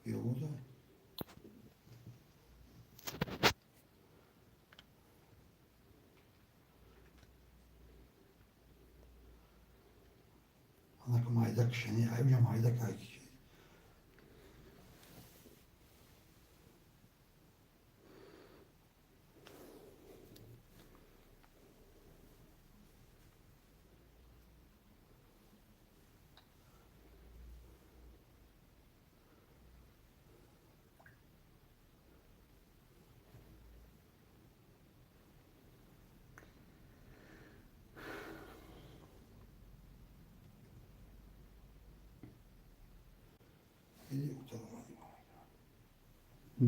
Yolda. Anakım ayda kışını, ayıcam ayda kayki. İyi utanamadım. Hı.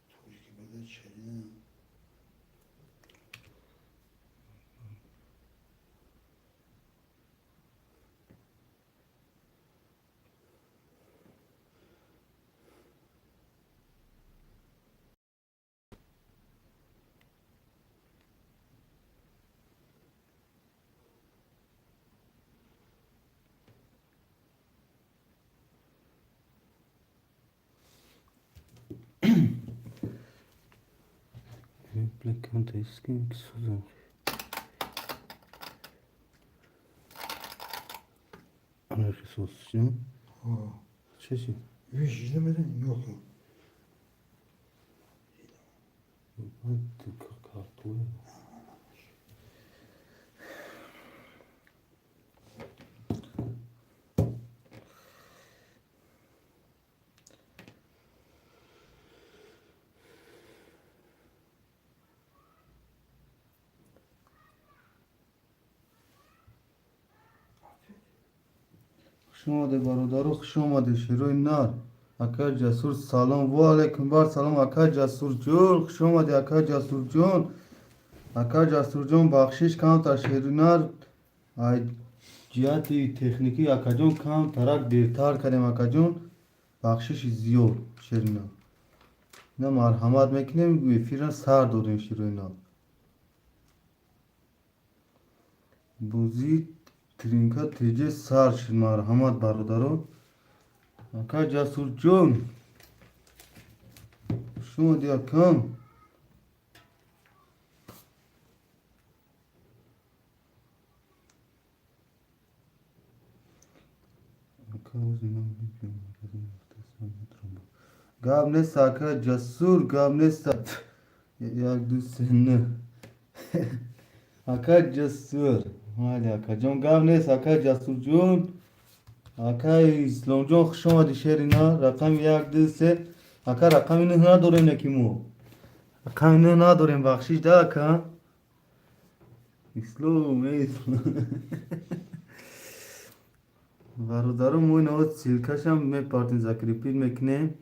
Çocuk gibi de çelini. Black Counter Skin Susan. Anarşist olsun. O. Çeşit. Yüz izlemedin yok. Hadi kartı. خوش اومده برادر، خوش اومده شیروی نار. اکا جسور سلام و علیکم بر سلام اکا جسور جون. خوش اومده اکا جسور جون. اکا جسور جون بخشش کام تا شیروی نار. ای جهتی تکنیکی اکا جون کام ترک دیرتر کردیم اکا جون. بخشش زیور شیروی نار. نه مرحمت میکنیم ویفیرن سر داریم شیروی نار. بوزی ترینکا تیجه سر شد مرحمت برادران. اکا جسور جون شما دیا کم گاب نیست اکا جسور گاب نیست یک دو سنه اکا جسور مالی اکا جون گاب نیست اکا جسور جون اکا اسلام جون خوش آمدی شیرینا رقم یک دو سه اکا رقم اینو نداریم نکیمو رقم اینو نداریم بخشش ده اکا اسلام اسلام برادرم ما این آقا سیلکش هم می پارتین زکریپید میکنه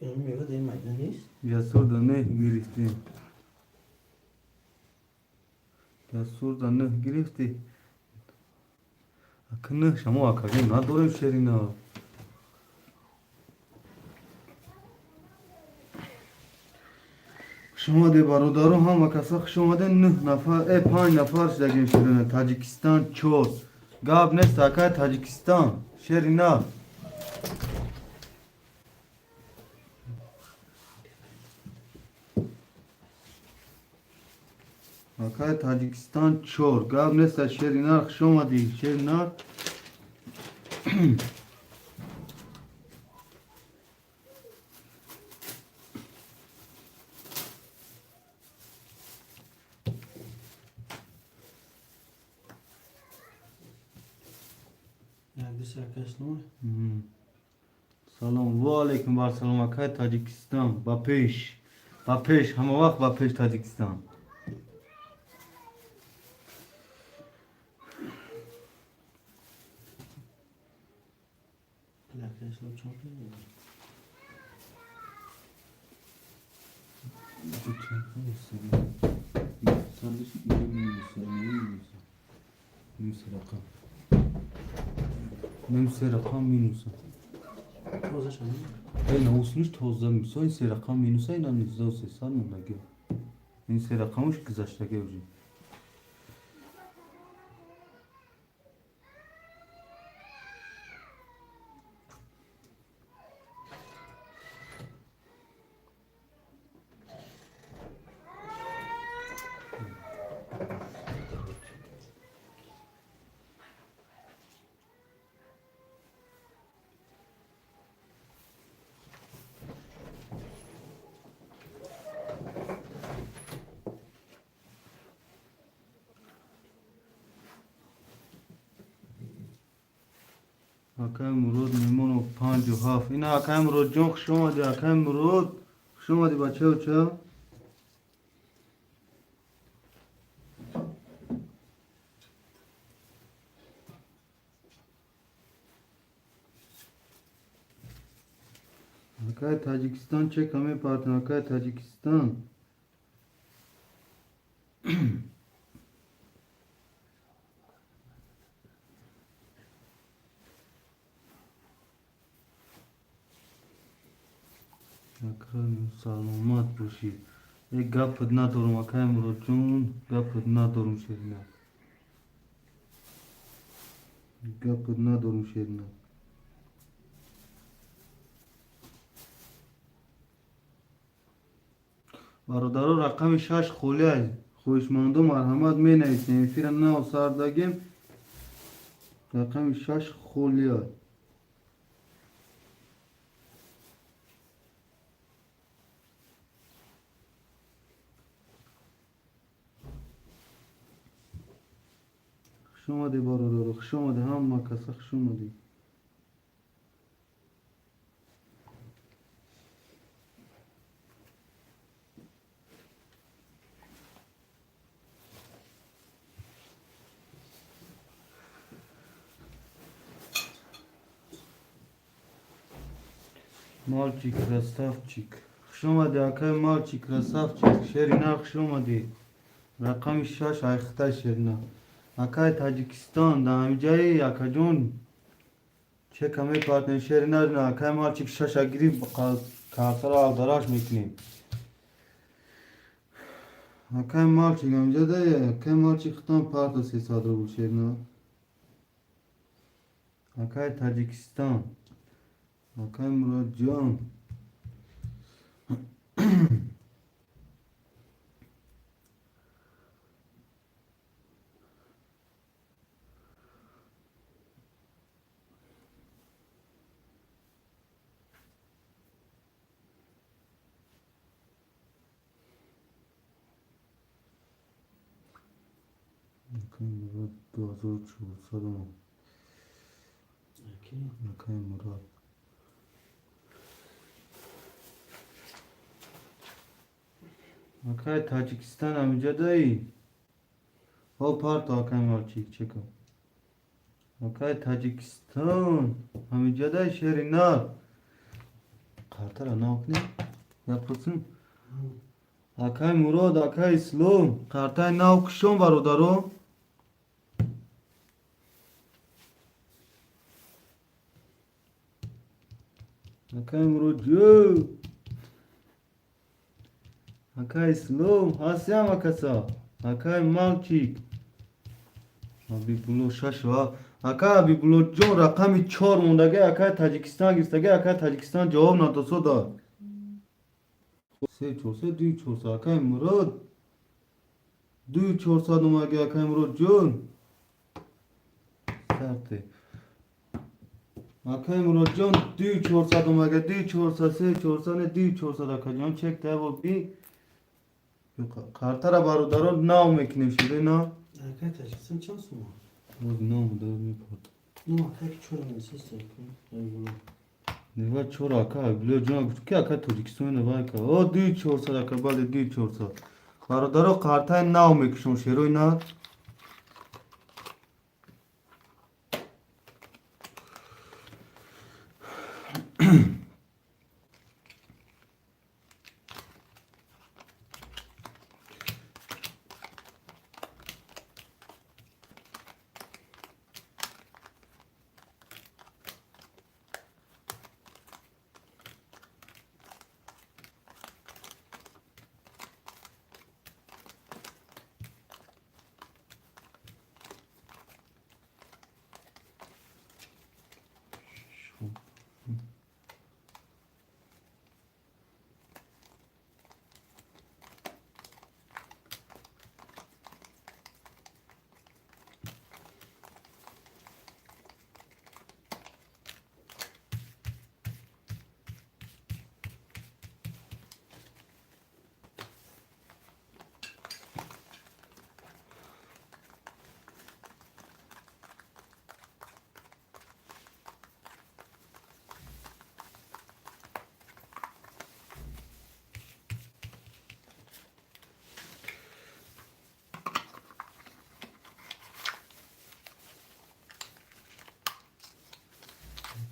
Yanım meyve değil maydanız. جسور da ne گرفتی جسور da ne گرفتی اکا نه شما اکا جون نداریم شیرینا شما ده برادران هم کسا خوش اومده 9 نفر 5 نفر شدگیم شیرینه تاجیکستان چور گاب نیست اکا تاجیکستان شیرینا اکا تاجیکستان چور گاب نیست شیرینا خوش اومدی شیرینا Neredeyse arkadaşlar mı? سلام و علیکم بر سلام اکای تاجیکستان با پیش همه وقت با پیش تاجیکستان Arkadaşlar çok iyi. Memse rakam minusa. Toza canım. Ben usmuş tozda miso ise rakam minusa inan nizda se sanmı da gel. Memse rakamış kızaşta gevci. Akay Murod memon o 5 و 7 اینا Akay Murod جون خوش اومدی Akay Murod خوش اومدی بچه ها چه Akay Tacikistan çek hame partner Akay Tacikistan Akran salomat باشی یک گپت ندارم Akay Murod جون گپت ندارم شیرینه گپت ندارم شیرینه برادرها رقم 6 خوله خوشمانده مرحمت می نویسیم فیر نو سردگیم رقم 6 خوله خوش اومدی برادر خوش اومدی همه کسا خوش اومدی مالچیک رستافچیک خوش اومدی اکای مالچیک رستافچیک شیرینه خوش اومدی رقم 6 ایخته شیرینه اکای تاجیکستان دامی جایی اکا جون چه کمی پارتنر شیرینه اکای مالچیک 6 اگری کارتر آو دراش میکنیم اکای مالچیک همجا دایی اکای مالچیک خطان پارتو 300 رو بود شیرینه اکای تاجیکستان Akay Murod Can Akay Murod 2400 Okey. Akay Murod Akay Tacikistan amca dayı. O pardon Akay Malçik çeko. Akay Tacikistan amca dayı şerinar. Kartara ne okne? Yapılsın. Akay Murod Akay İslam. Kartay ne okuşun var o daro? Akay Murod yo. Akay İslam, Hasyam akasa. Akay Malçik. Abi bulo şaşva. Akay abi bulo John rakami 4 mundage Akay Tacikistan gistage Akay Tacikistan cevap natoso da. Se çorsa duy çorsa Akay Murad. Duy çorsa numage Akay Murad John. Serte. Akay Murad John duy çorsa numage duy çorsa se çorsa ne duy çorsa da kacan çek de bu bir Kartara barudaro nav mekine şire na. Akay Tacikistan çansın mı? O nav da mi port. No, akay ki çorumunu sesle. Ne var çora aka bilo jona ki aka Tacikistan ne var ka. O duy çorsa da ka bale duy çorsa. Barudaro kartay nav mekişon şeroy na.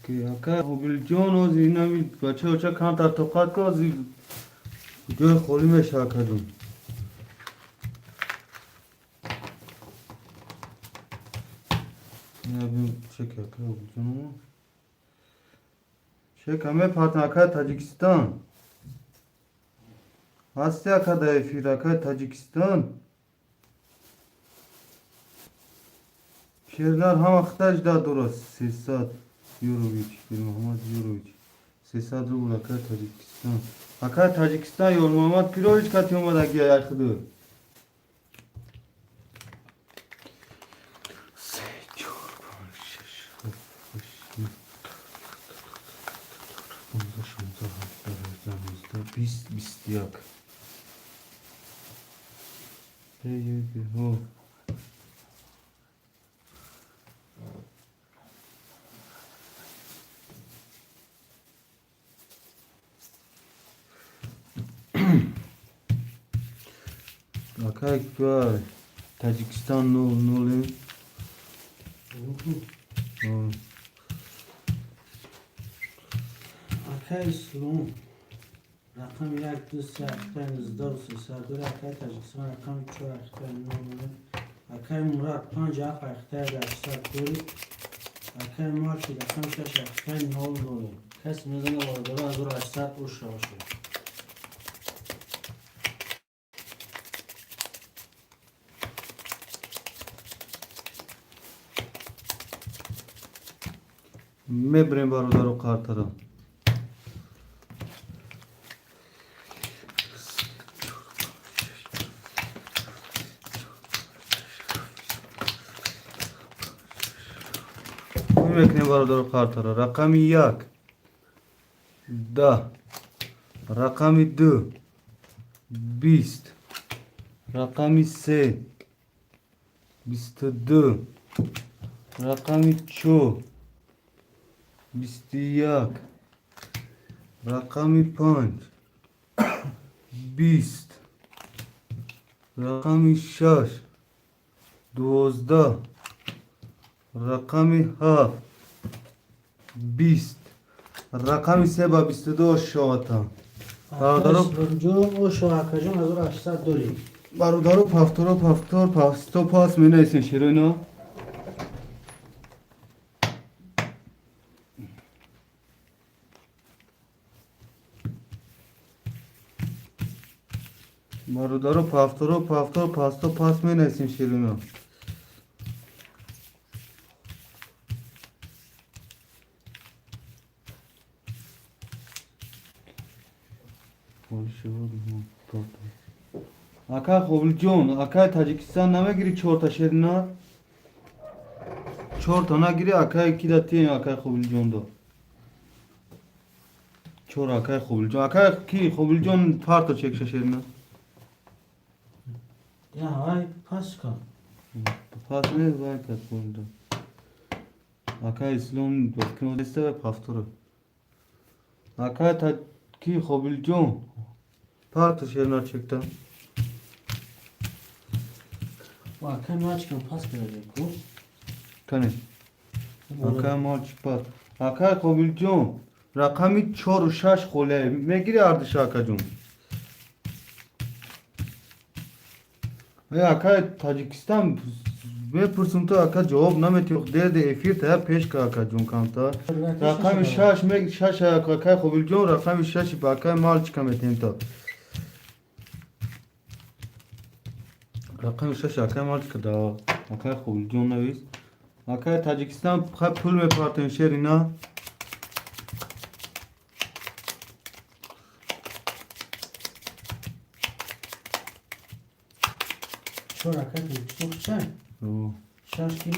که اکا خوبیل جان از این همی بچه بچه کام تا توقات که از جای خوری میشه اکا جون این همی چک اکا خوبیل جان چک همه پاتن اکا تاجیکستان هستی اکا دایفیر اکا تاجیکستان شیرنار هم اختش داد درست 300 یورویچ bir Muhammed Yoroviç 300 rubl akar Tacikistan akar Tacikistan yor Muhammed Piroviç katıyor mu da giya yakıdı Bis yak. Hey ho. Akay var. Tacikistan ne oluyor? Akay Slum. Rakam yak düz saatten izdar usulsadır. Akay Tacikistan rakam 3 ayaktan ne Akay Murat Panca ayakta dersler duri. Akay Marşi rakam 5 ayaktan ne oluyor? Kesmeden orada az uğraşlar uğraşıyor. Mebrem barudaro kartara. Mekne barudaro kartara. Rakami yak. Da. Rakami du. Bist. Rakami se. Bist du. Rakami ço. بیستیک رقمی 5 20 رقمی 6 12 رقمی 7 20 رقمی 3 با 22 شاتا Akay Slumcu o şu akacın az uğraşlar duri. برادرو پفتور پاس می نیستین شیرو اینا برادرو پفتور پاس می نیستین شیرو اینا Akay Khobiljon, Akay Tacikistan namegiri çorta şerina. Çorta na giri Akay kilatiyen Akay Khobiljon do. Çor Akay Khobiljon. Akay ki Khobiljon parto çekşe şerina. Ya hay paska. Pas ne vay kat bunda. Akay İslam bakın deste ve paftoro. Akay ki Khobiljon parto şerina çekti. Akay maçkan pas verecek bu. Kane. Akay maç pat. Akay Khobiljon رقمی 4 و 6 خوله میگیری اردش اکا جون. اکا تاجیکستان بپرسم تو اکا جواب نمیتی ده افیر تا پیش که اکا جون کام تا رقم 6 میگی 6 اکا خوبیل جون رقم 6 با اکا مال چکم تیم تا رقم 6 اکا مال چکم دا اکا خوبیل جون نویس اکا تاجیکستان خب پول میپارتن شیر اینا چور اکای تاجیکستان چه؟ او شش کی؟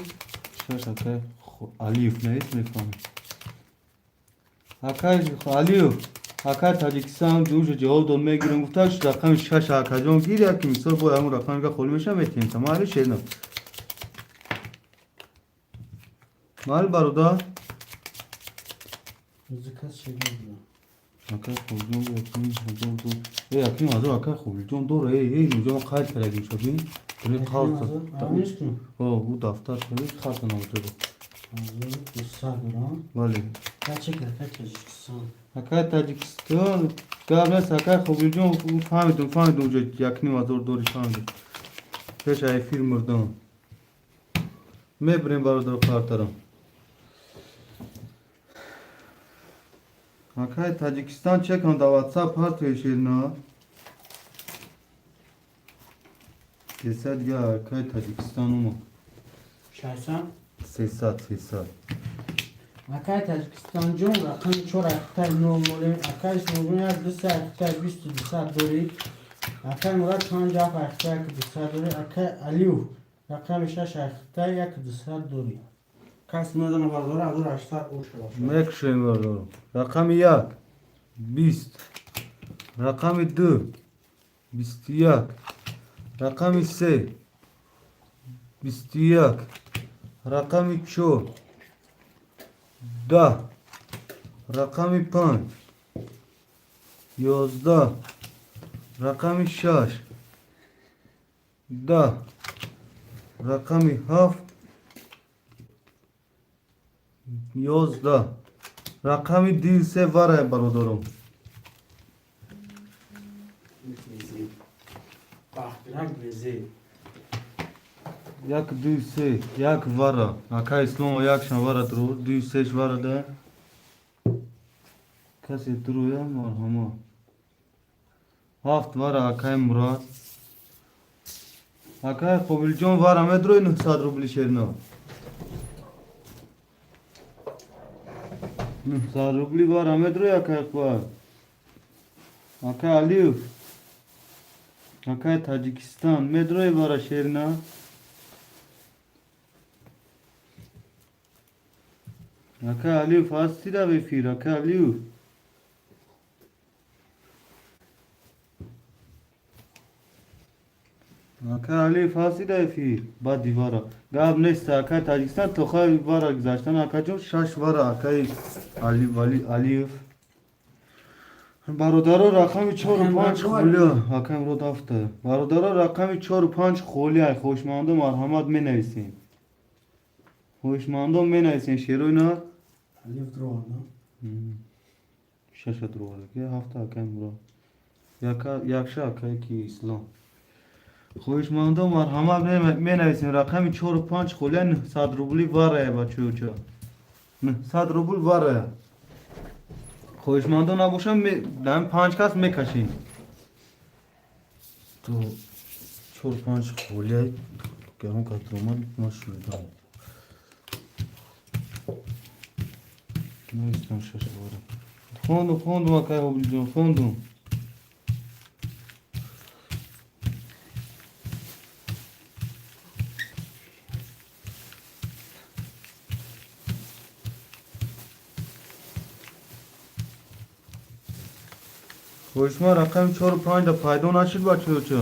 6 اکا الیف نویس میفهم اکا الیف اکا تاجیکستان جوش جواب داد میگیرم گفتاش رقم 6 اکا جون گیری اکی میسر باید همون رقمی که خولی میشه میتیم تمالی شیرنم مال برادر زکات چه میگم؟ اکا خوبی جون یکی دو اکی مازو اکا خوبی جون دور نوجان قاید کردیم شدیم کنید خالصا آمیز کن. او دفتر کنید خالصا نوجده آزو دوستان ولی بچه که تاجیکستان. اکا تاجیکستان قبل از اکا خوبی جون فهمیدم جو یکنی مازور دوری فهمیدم پیش ای فیلم مردم میبریم برادر کارترم اکا تاجیکستان چه کن دا واتساپ هست ویشیر نه کسد یا اکا تاجیکستان اومو شایسان. 300 اکای تاجیکستان جون رقم چور اختر نومولی اکای سنوبونی از 200 اختر 22 دوری اکای مراد 50 اختر که 200 دوری اکای الیو رقم 6 اختر یک 200 دوری کس میدونه برداره از دور 80 اوش باشه میکشیم برادر رقم 1 20 رقم 2 21 رقم 3 21 رقم 4 10 رقم 5 11 رقم 6 10 رقم 7 11 رقم 200 وره برادرم بحرک بزی یک 200 یک وره اکا اسلام یک شن وره درو 200 وره ده کسی درو یا مرحمه 7 وره اکای مراد اکای خوبیل جون وره مدروی 900 روبلی شیرنا 900 روبلی وره مدروی اکای خواه اکای علیو اکای تاجیکستان مدروی وره شیرنا اکای علیو فاستی دا بفیر اکای علیو اکای علیو فاستی دا بفیر بعد دیوارا گاب نیست اکای تاجیکستان تو خواهی واره گذاشتن اکای جون 6 واره اکای علیو برادرها رقم 4 و 5 خولی اکای امرو دافته برادرها رقم 4 و 5 خولی خوشمانده مرحمت می نویسین خوشمانده می نویسین شیروی نه الیو درو نه 6 درواره که هفته اکای امرو یک اکای کی اسلام خوشمانده مرحمت می نویسین رقم 4 و 5 خولی 900 روبلی واره بچه 900 روبل واره خوشمانده نباشم دم 5 کس میکشین تو 4 5 خولی که هم کترومن مشروع دارم نویستم 6 واره خوندم اکای خوبیل جون خوندم خوشما رقم 4 و 5 دا پیدا نشد بچه چه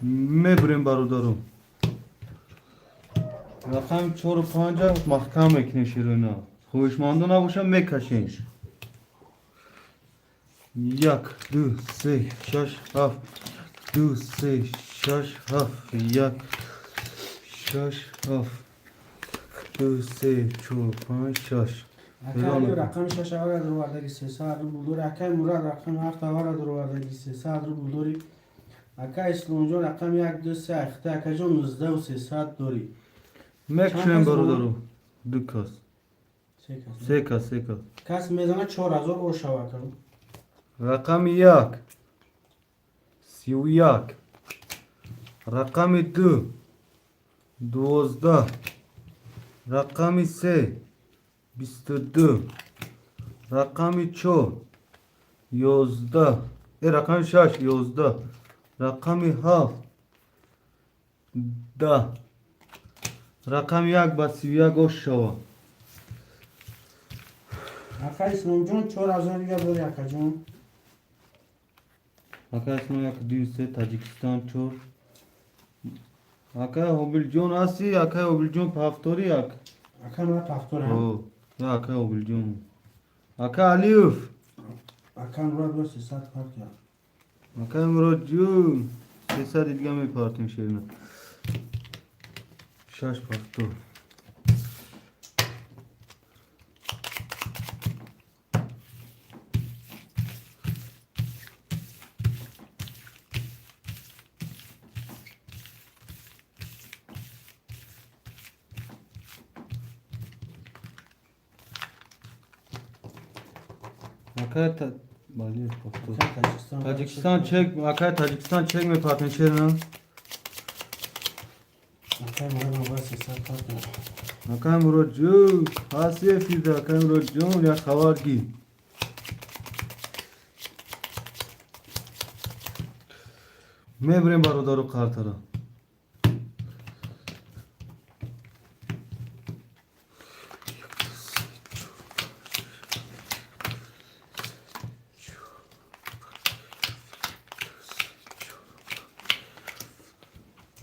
میبریم برادرم رقم 4 و 5 محکم میکنه شیروینا خوشمانده نباشم میکشین 1 2 3 6 7 2 3 6 7 1 6 7 2 3 4 5 6 اکای رقم 6 آور در واردگی 300 رو بولدوری اکای مراد رقم 7 آور در واردگی 300 رو بولدوری اکای اسلام جون رقم 1 2 3 اخته اکای جون 19 و 300 دوری میکشین برادرو دو کس سه کس کس میزنه 4000 او شوا کنم رقم 1 31 رقم 2 12 رقم 3 22 رقم 4 11 رقم 6 11 رقم 7 10 رقم 1 با 31 گوش شوا اکای اسلام جون 4000 دیگه دوری اکای جون اکای اسلام 1 2 3 تاجیکستان 4 اکای هوبیل جون هستی اکای هوبیل جون پافتوری اکای مراد پافتور هم او یا اکای هوبیل جون اکای علیوف اکای مراد رو 300 کار کرد اکای مراد جون 300 دیگه میپارتیم شیرنا 6 پافتور اکای بالی پافتور تاجیکستان چک اکای تاجیکستان چک میپارتیم شیرنا اکای مراد رو 300 کار کرد اکای مراد جون هستی فیده اکای مراد جون یا خوارگی میبریم برادرو قرطره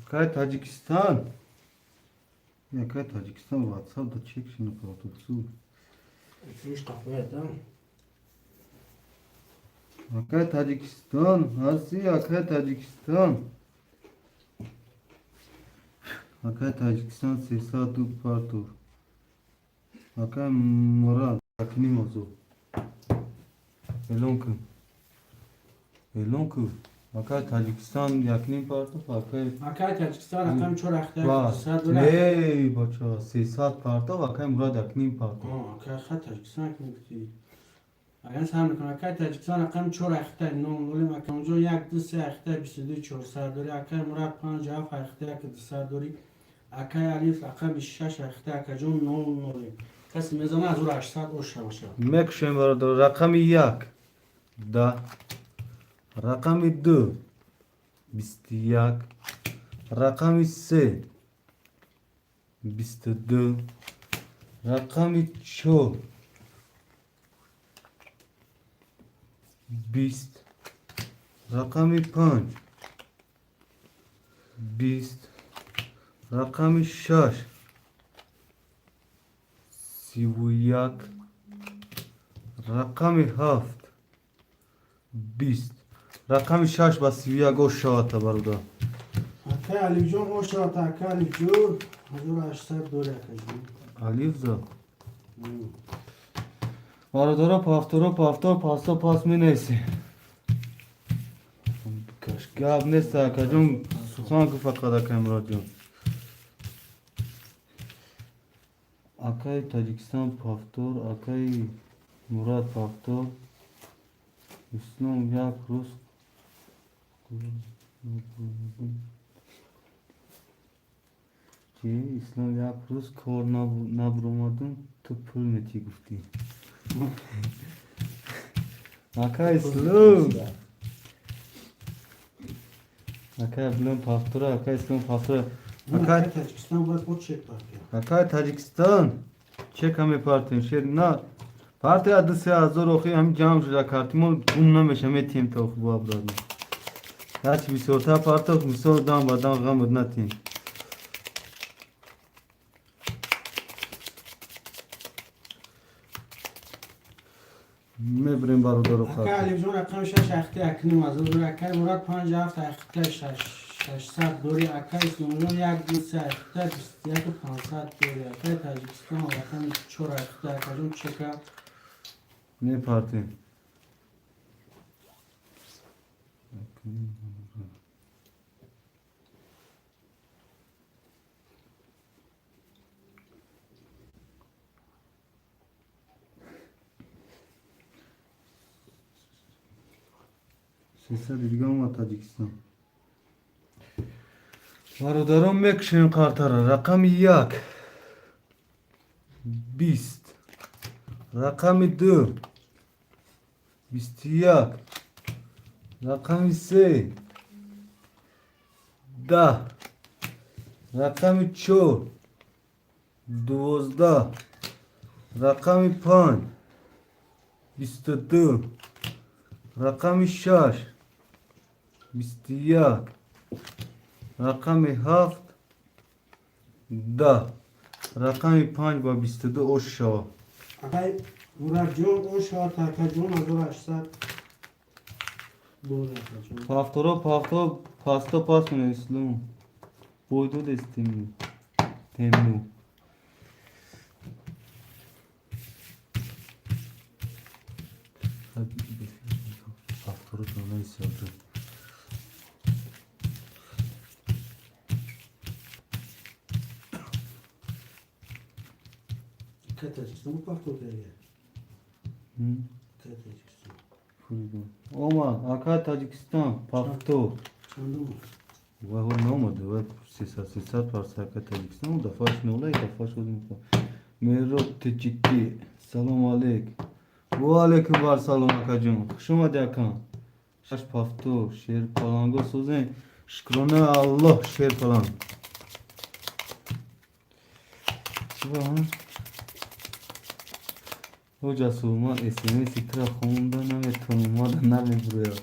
اکای تاجیکستان اکای تاجیکستان واتساپ دا چک شنو پروتوکسو فیش قفوه دم اکای تاجیکستان هستی اکای تاجیکستان اکای تاجیکستان 300 دو پارتور اکای مراد اکنی موضوع اعلان کن اکای تاجیکستان یکنیم پارتور اکای تاجیکستان رقم 4 اخته باز 300 دوری ای بچه 300 پارتور اکای مراد اکنیم پارتور اکای خط تاجیکستان کنیم کتی اگر سهم نکنم اکای تاجیکستان رقم 4 اخته 9 نولیم اکای اونجا 1 2 3 اخته 22 400 دوری اکای مراد 5 7 اخته 200 دوری اکای علیف رقم 6 اخته اکای جون 9 نولیم کسی میزنه از او 800 او شما میکشیم برادر رقم 1 10 رقم 2 21 رقم 3 22 رقم 4 20 رقم 5 20 رقم 6 31 رقم 7 20 رقم 6 با 31 گوش شوات برادر اکای علیف جون او شما تا اکای علیف جون از او 800 دوری اکای جون علیف زا برادر پافتور پاستا پاس می نیستی گاب نیست اکا جون سخان که فقط اکای مراد جون اکای تاجیکستان پافتور اکای مراد پافتور اسلام یک روز چی اسلام یک روز کار نبرومدم تو پول میتی گفتی اکای اسلام اکای بلون پافتور اکای اسلام پافتور اکای تاجیکستان باید خود چک کرد اکای تاجیکستان چه کمی پارتیم شد نه پارتی از 2000 اوخی هم جمع شده کارتیمون گم نمیشه میتیم تو خوب برادر هرچی بسیارتر پارتا میسور دام با دام غم بود نتیم میبریم برادر اکا خاطر. علی جون رقم 6 اخته اکنیم از دور اکا مراد 57 اخته 600 دوری اکا اسلام جون 1 2 3 اخته 21 500 دوری اکا تاجیکستان رقم 4 اخته اکا جون چکا میپرتیم. سیصد دیگه اومد تاجیکستان. برادران میکشیم کارت را. رقم 1 20 رقم 2 21 رقم 3 10 رقم 4 12 رقم 5 22 رقم 6 21 رقم 7 10 رقم 5 با 22 اوش شوا. اکا مراد جون اون شات اکا جون از دور 800 دوری اکا جون پافتورا پاستا پاس کنه اسلام بویدو دستیم تمنو پافتورا کنه سیادر اکا تاجیکستان پاکتو دریه اکا تاجیکستان اوما اکا تاجیکستان پافتو چندم و هو نامده و 300 پارسا اکا تاجیکستان دفعش نولای دفعش بودیم میرو تجیکی سلام علیک و علیکم بر سلام اکا جون خوش اومده اکا شش پافتو شیر پالانگو سوزین شکرانه الله شیر پالانگ چی با هم؟ او جاسو ما اسمیسی ترا خونده نمیتونم ماده نمیبرویا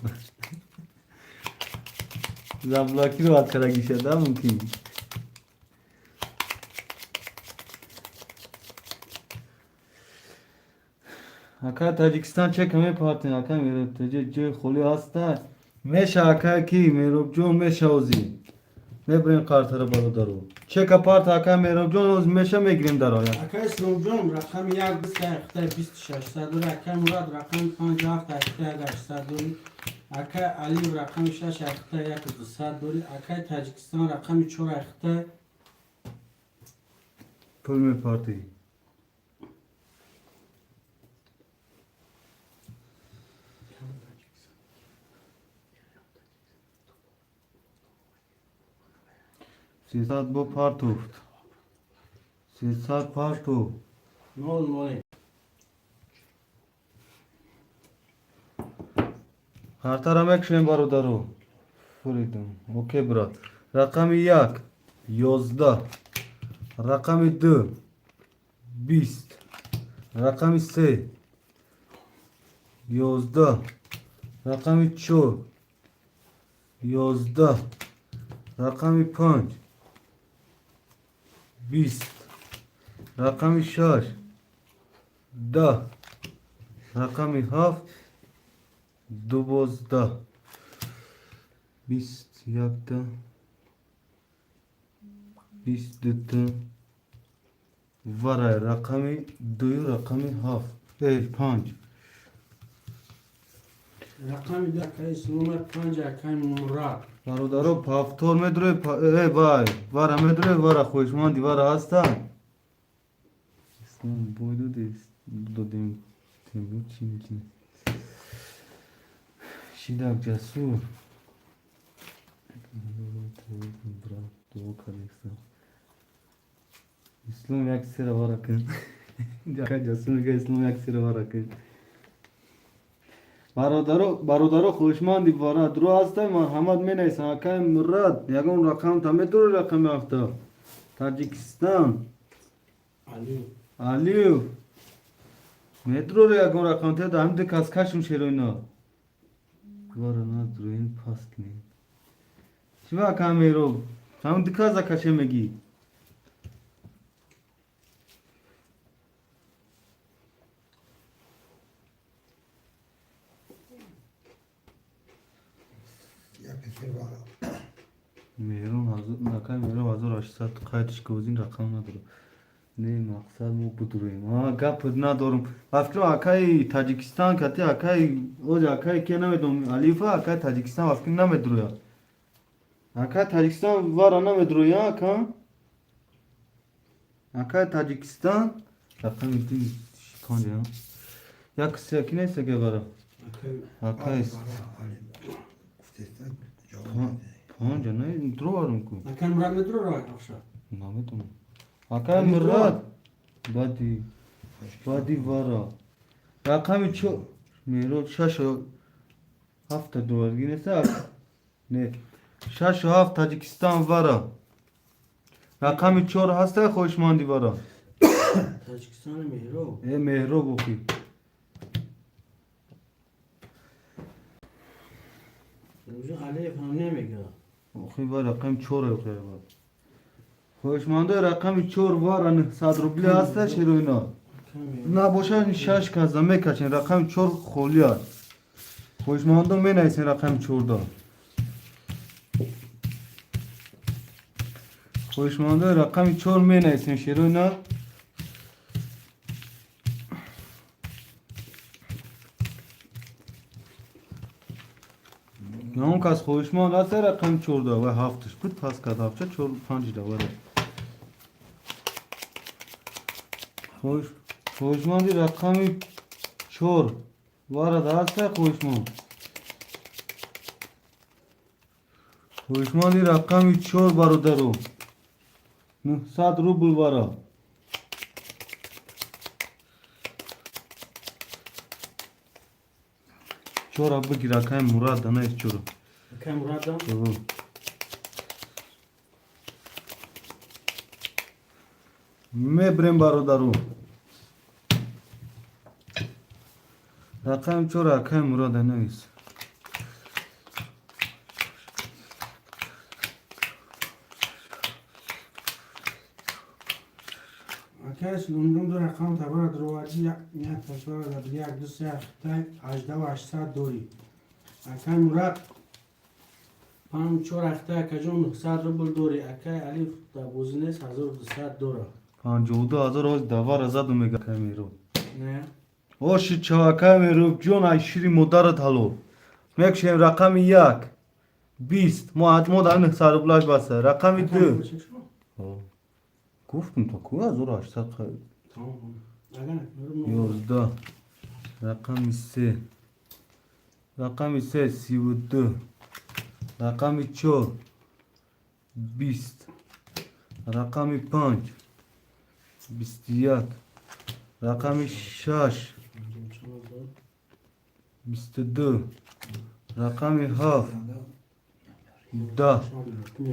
زبلاکی رو باید کرگی شده ممکن اکا تاجیکستان چه کمی پارتین اکا میرو تجه جای خولی هسته میشه اکا کی میرو جون میشه اوزی میبرین کارتر برو درو چه که پارت اکا میرو جون اوز میشه میگریم در آیا اکا اسلام جون رقم 1 20 اخته 26 دوری اکا مراد رقم 57 اخته 800 دوری اکا علی رقم 6 اخته 1200 دوری اکا تاجیکستان رقم 4 اخته پول می پارتی سیصد با پارتوفت سیصد پارتو نول نول کارتر هم اکشن برو درو فریدم اوکی برات رقم 1 11 رقم 2 20 رقم 3 11 رقم 4 11 رقم 5 20 رقم 6 10 رقم 7 12 20 یک تا 22 تا ورای رقم 2 رقم 7 5 رقم 2 اکا اسلام 5 اکا مراد برادرو پافتور میدره ای بای وارا میدره وارا خوشماندی وارا هستا اسلام بویدو دیست دادیم تیمو چی میکنه شیدک جسور اسلام یک سر وارا کن جاکا جسور میگه اسلام یک سر وارا کن برادرو خوشماندی وارا درو هسته محمد می نیست اکای مراد یکم رقم تا میدرو رقم افتا تاجیکستان علیو میدرو یکم رقم تا هم ده کسکشم شیروینا وارا نا درو این پاس کنیم چی با اکا میرو هم ده کازا کشه میگی fikir var. Mehron hazır, nakay Mehron hazır aşsa tıkaytış kozin rakam nadur. Ne maksat bu budurayım. Ha gap nadorum. Afkro akay Tacikistan kati akay o akay kenamedum Alifa akay Tacikistan afkin namedruya. Akay Tacikistan var ana medruya akay. Akay Tacikistan rakam itin şikande ya. Ya kısa ki neyse ki var. Akay Kuftetten cevap Ha. verdi. Panca ne drovarım ku. Hakan Murat ne duruyor arkadaşlar? Nametum. Akay Murat. Badi vara. Rakami çok. Mero şaşo. Hafta dolar yine sak. Ne? Şaşo hafta Tacikistan vara. Rakami çor hasta hoşmandi vara. Tacikistan'ı mehro. Mehro boki. Uzun Aliyev ham nemiyor. Oxi var rakam çor yok ya var. Hoşmandi rakami çor var an sadrubli hasta şeroyna. Na boşa şaş kazame kaçın rakam çor xolya. Hoşmandi men aysin rakam çorda. Hoşmandi rakam çor men aysin şeroyna. Yon kas hoşmand asa rakam çorda ve haftış put pas kadavça çor pancı da var. Hoşmandi rakami çor var da asa hoşmand. Hoşmandi rakami çor barudaro. 900 rubl vara. Çor abı ki rakam Murad ana es çor. Hakan Murat'dan Me brem barudaro. Rakam çor rakam Murad ana es. Arkadaş London da rakam tabara drovaci ya tasvara da bir yak düz Xitay ajda ve aşsa dori. Hakan Murat Pam çor Xitay kajon 900 rubl dori. Akay Alif da buzines 1200 dora. 50000 roz davar azad mega kamero. Ne? O şi çavaka mero jon ay şiri modarat halo. Mek şem rakam 20 mod 900 rubl basa. Rakam 2. Guftum to ku azor aşsa Tamam. Agana. Yorum. 11. Rakam ise. Rakam ise 32. Rakam 4. 20. Rakam 5. 21. Rakam 6. 22. Rakam 7. Da.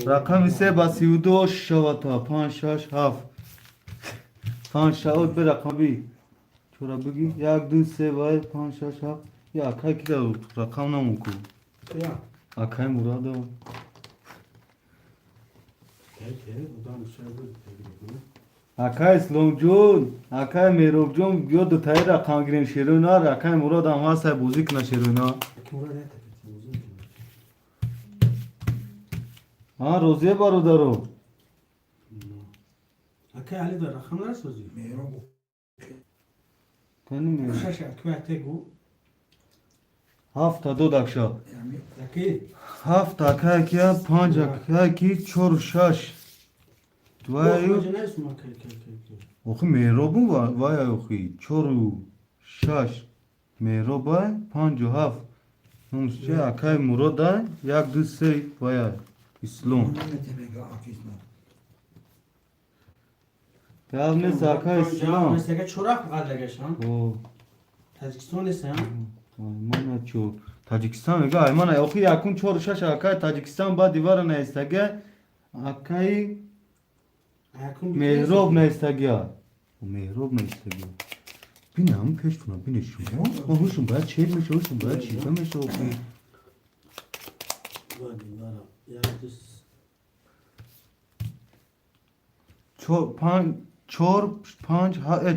Rakam ise basiudo şavata 5 6 7. 5 şavut bir rakam bir. Çora bigi yak dün se var 5 6 7. Ya kay ki da rakam namu ku. Ya. Akay Murad o. Odan dışarıda. Akay Slongjon, Akay Merobjon yo do tay rakam giren şerona Akay Murad ama say buzik na şerona. Hakan Murat ne takıtı uzun. Ha roziye barudaro. Akay Ali da rakamlar sözüyor. Meyro bu. Kanım Şaşa küvete bu. hafta do dakşa. Yani Akay. Hafta akay ki 5 akay ki çor şaş. Duayo. Ne ismi Akay? Oxi Merobun var vay oxi çoru şaş. Meroba 5 7. Numsça Akay Murada yak du se vay İslom. ne demek akisma. Ya ne sakay İslom. Mesela çorak halde geçen. O Tacikistan ise ya. Aymana ço Tacikistan ga aymana oxi yakun çor şaş Akay Tacikistan ba divarana estage Akay Akın Mehrob ne istagya. O Mehrob ne istagya. Binam peştuna bineşim. O hoşum ben çelmiş hoşum ben çelmiş o ki. Vadi vara. Ya düz.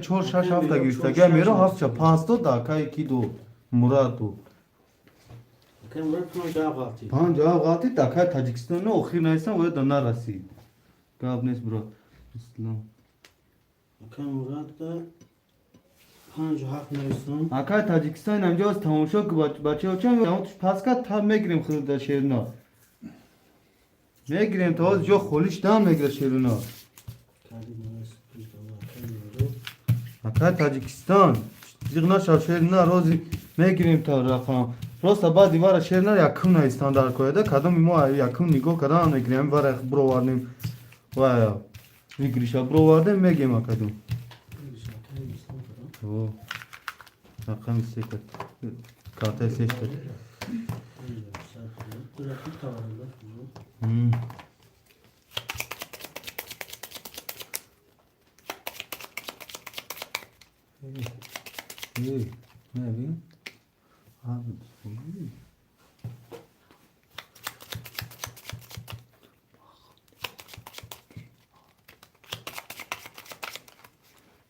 çor şaş hafta girse. Gel mero hafta 5 da ka 2 do Murad do. Akay Murat 50 قاطی 50 قاطی دکای تاجیکستان آخر نیستن و دنیا رسید گاب نیست برو اسلام Akay Murat da 57 نویسم اکای تاجیکستان اینجا از تماشا که بچه ها چند اون توش پس کرد تا میگیریم خود در شیرنا میگیریم تا از جا خالیش دام میگیره شیرنا کاری نویسم Akay Murat اکای تاجیکستان دیگه شب شیرنا روزی میگیریم تا رقم راست بعد دیوار شیرنا یکم نه استاندارد کویده کدام ما یکم نگاه کدام میگیریم واره برو وارنیم و میگیریش برو وارده میگیم کدام Akay نویسم کنم او رقم سیکت کارت سیکت Grafik tavanında Ne yapayım? Abi.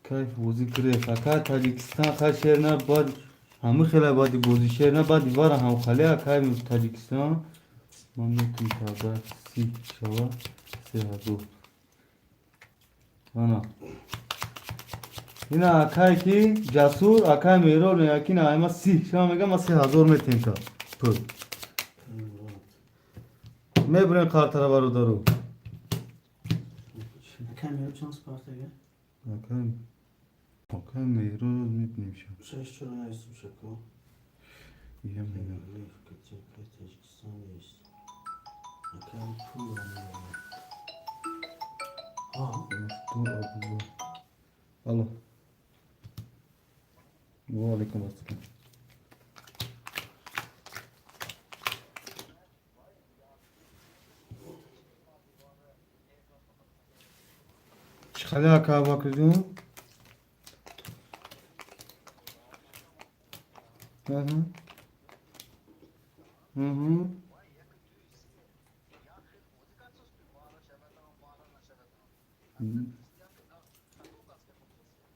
کیف بازی کرده فقط تاجیکستان خواهد شهر نه باید همه خیلی باید بازی شهر نه باید دیوار هم خالی ها کیف تاجیکستان من میتونم تا بعد 30 شوا 32 آنا اینا اکای کی جسور اکای میرو نه یکی نه اما 30 شما میگم ما 3000 میتیم تا پول میبرین کارتر بارو دارو Akay Murat چند سپارت اگه؟ اکای میرو میتونیم شما Şeş çorun neyse bir şaka یه میگم Tacikistan neyse Akay pul الو وعلیکم السلام چخاله اکا باکر جون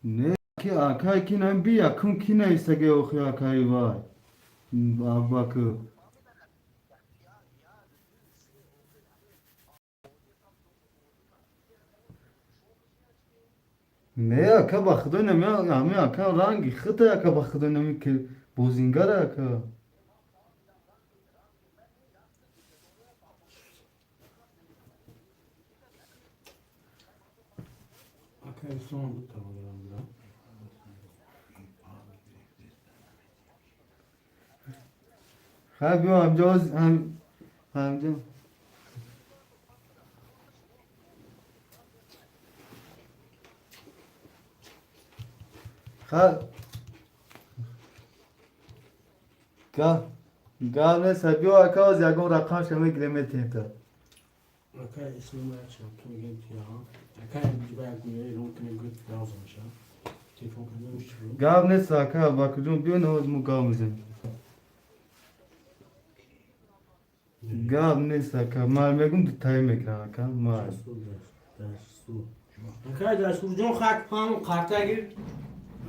نه ki akay ki nem bir yakın ki ne istege okuyor akay var. Bak. Ne aka bakdı ne mi ami aka rangi khıta aka bakdı ne mi ki bozingara aka. Akay son bu tavanında Ha bir amca amca ha ne sabiyo aka az yagon rakam şeme giremetin ta. Akay ismini açtım git ya Akay bir bayağı günleri rutine git lazım ya Telefon kanalım şu Gav ne saka bakıcım bir ne oldu mu gav mısın? Gav ne saka mal megum tutayım ekran aka mal. Su Akay da surjon khak pam karta gir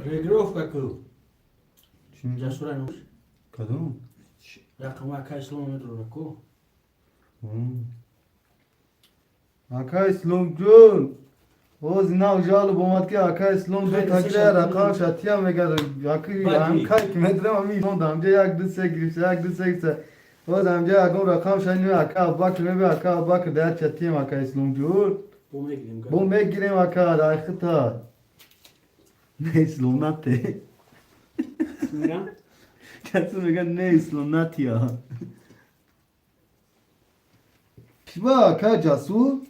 regrof kakı Şimdi Jasura ne kadın. Rakam Akay son metro rakı Aka İslamcun. O zina ucalı bomat ki aka İslam de takire rakam şatiya megar yakı aka kimetre ami son damca yak dise girse yak dise girse. O damca yakın rakam şani aka bak ne aka bak der çatiyem aka İslamcun. Bu meglim Bu megirem aka da khita. Ne İslamnatte. Mira Kesin megan ne İslamnat ya. Şiva aka casu.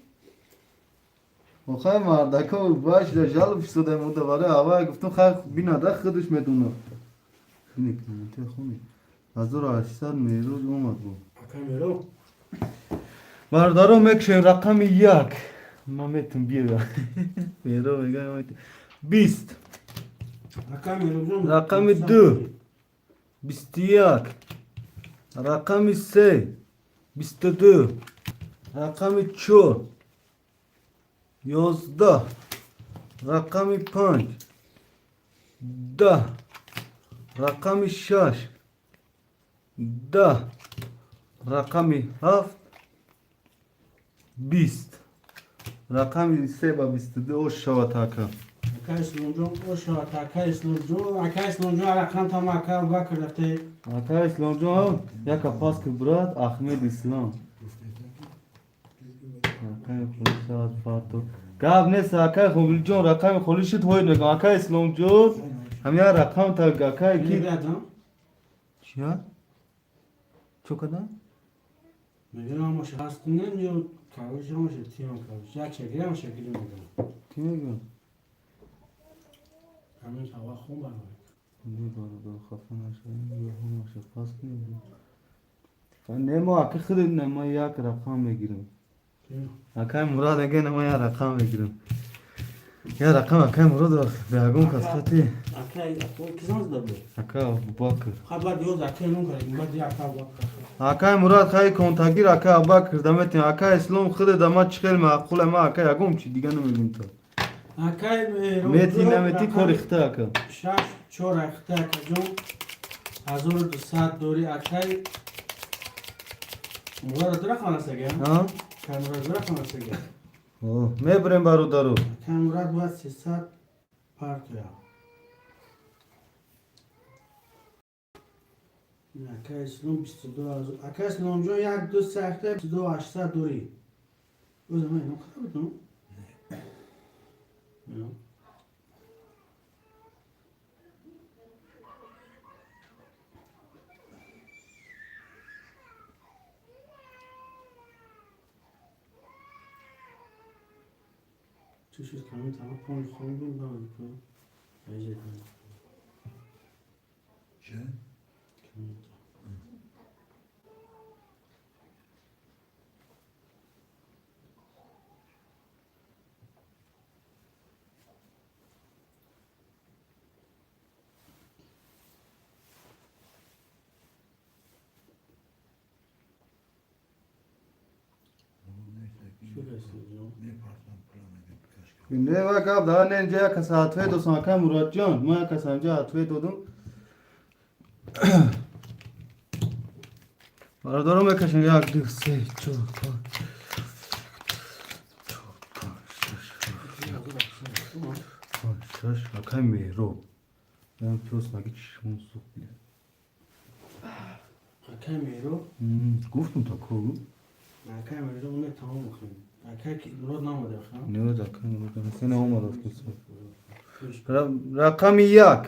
خواهی مردکا باش در جلب شده موده واره هوا گفتم خواهی بینا ده خودش میدونه بینی کلمتی خونی 1800 میروز اومد بود Akay Mero بردارم یک رقم یک ما میتون بیرا میرو میگه 20 Akay Mero رقم 2 21 رقم 3 22 رقم 4 11 رقم 5 10 رقم 6 10 رقمی 7 20 رقمی 3 و 22 شود اکا اکا اسلام جون او شاد اکا اسلام جون رقم تا ما اکا ابوبکر رفته اکا اسلام جان یک پاس که براد احمد اسلام اکا خلیش شد فاتو گاب نیست اکا خلیش جان رقم خلیشت هوید میگم اکا اسلام جان همین رقم تا اکا کی کی بیادم چیا؟ چو کدام؟ میگم ماشه هست نمیو کاوش ماشه تیم کاوش یا چگه ماشه گیری میگم کی میگم؟ همین هوا خون برای نه بارو خفه نشد یه هم پاس کنیم نما اکا خود نما یک رقم میگیرم اکا مراد اگه نما یک رقم میگیرم یا رقم اکا مراد بیاگون کسختی اکا کیزان زده اکا ابوبکر خبر دیوز اکا نون کنیم بعد یا اکا ابوبکر اکا مراد خیلی کنتاگیر اکا ابوبکر دمتیم اکا اسلام خود دما چخیل معقول ما اکا یگم چی دیگه نمیگم تو اکا میتی نمیتی کاریخته اکا شش چور اخته اکا جون 1200 دوری اکای مراد درا خانه سگه ها؟ مراد درا خانه سگه اوه میبریم برادرو مراد باید 300 پارت یا اکا اسلام 22 اکا اسلام جون یک دو سخته 22 800 دوری او زمان اینو خدا بدون؟ نه چشش کمی تمام پونج خون بیم باید کنم ایجه کنم چه؟ کمی تا شو هستی جون؟ میپرسم پلا نگه بکش نه و کاب دار نه اینجا کس هاتوی دو ساکا مراد جان ما کس اینجا هاتوی دادم برادرم میکشن یک دو سه چهار پنج شش اکای میرو من پیوس مگه چشمون سوخت بیاد اکا میرو؟ گفتم تا کو اکا میرو اونه تمام میخویم اکا که مراد نامده خواهم؟ نه دکان مرد سه اومد از کس رقم یک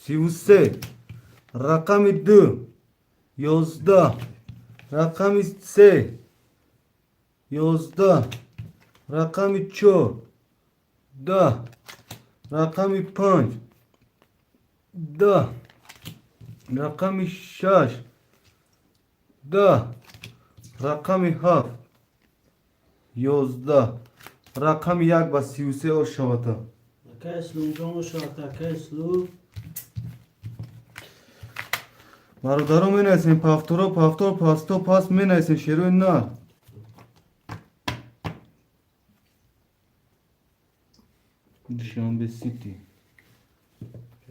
33 رقم دو 11 رقم 3 11 رقم 4 10 رقم 5 10 رقم 6 10 رقم 7 11 رقم 1 و 33 او شوتا اکا اسلام جون شاد اکا اسلام برادرم می نایسین پافتورا پاستو پاس می نایسین شیروی نه دوشنبه سیتی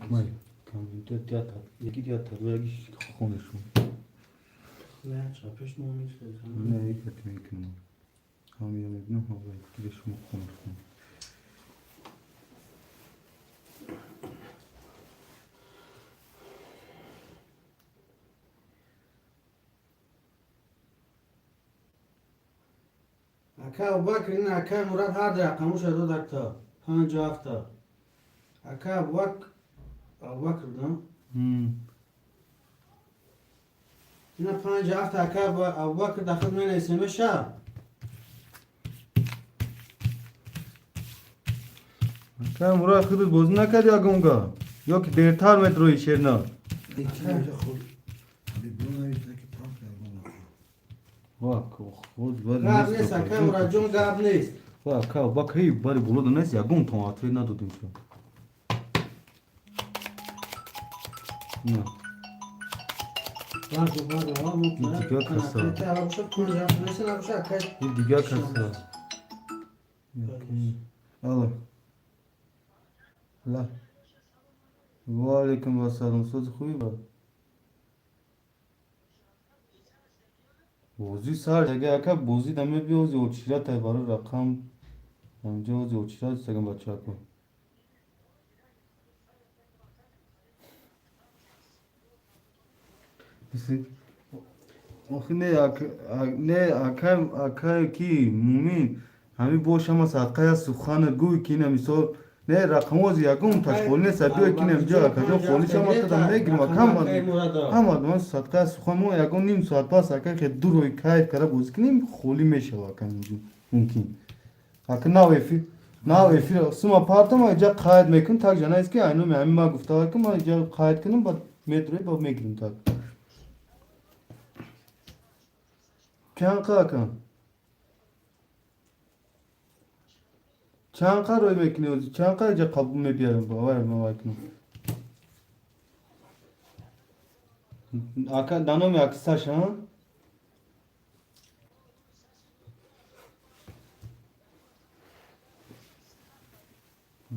مای کامپیوتر تیاتر یکی تیاتر و یکی خونشون نه چاپش نمیشه نه یکی میکنم هم یه مبنو هم باید گیرش خونشون اکا ابوبکر این اکا مراد هر در رقمو شده دکتا 57 اکا ابوبکر نه؟ اینا 57 اکا ابوبکر داخل من اسمه شا که مراد خودت بازی نکردی اگونگا یا که دیرتر متروی شیرنا یکی اینجا خود بیبرون نویسته که پاک کردن واک خود بر گاب نیست اکا مراد جون گاب نیست واک باک هی باری بولد نیست یا گون تو اتوی ندادیم شو نه باشه باشه ها مطمئن دیگه کسا. اکا تا باشه 57 نیست نباشه اکا این دیگه کسا الله لا و علیکم السلام سوز خوبی با بازی سر دیگه اکا بازی دمه بیوزی اوچیرا تای بارو رقم همجا وزی اوچیرا سگم بچه ها کن بسی آخه نه اکا کی مومین همی باش هم صدقه سخان گوی که نمیسال نه رقم وزی یکم تشخول نیست بیو که نمجا اکا جا خولیش هم تا میگیرم هم آدمان صدقه سخان مو یکم نیم ساعت پاس اکا خیلی دور روی کایف کرده بوز کنیم خولی میشه اکا اینجا ممکن اکا نه سوما پارتا ما اینجا قاید میکن تاک جانه است که اینو همین ما گفته که ما اینجا قاید کنیم با متروی با میگیریم تاک چند قرار روی میکنی وزی چند قرار اینجا قبول میبیارم باور ما کنم اکا دانم اکساش ها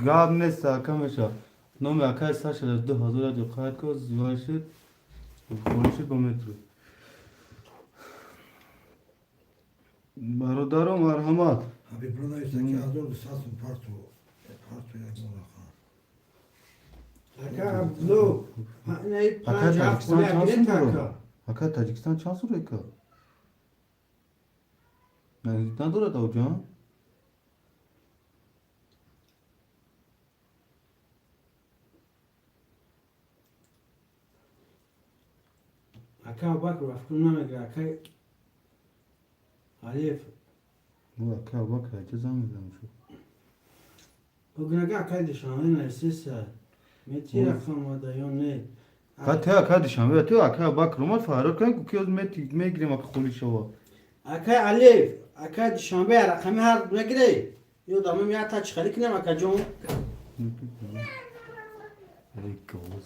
گاب نیست اکا میشه نام اکا استاش 2000 جو قاید که زیوار شد خولی شد با متروی برادرم مرحمت Abi buna işte ki az oldu sasın parto. Parto yakın rakam. اکا بلو نه اکا پنج هفت تاجیکستان چند خوله سون اکا دارو اکا تاجیکستان چند سون ریکا نزدیک نداره تا جان اکا باکر وفکر نمیگه اکا علیف او اکا باکر اجازه میدم شو بگنگه اکا دشانه نرسیسه میتی رقم وادا یا نه اکا دیشنبه تو اکا باکر اومد فرار کنی که از میگیریم اکا خولی شوا اکا علیف اکا دشانبه رقمی هر بگیری یو دامه میاد تا چخلی کنیم اکا جون ای گوز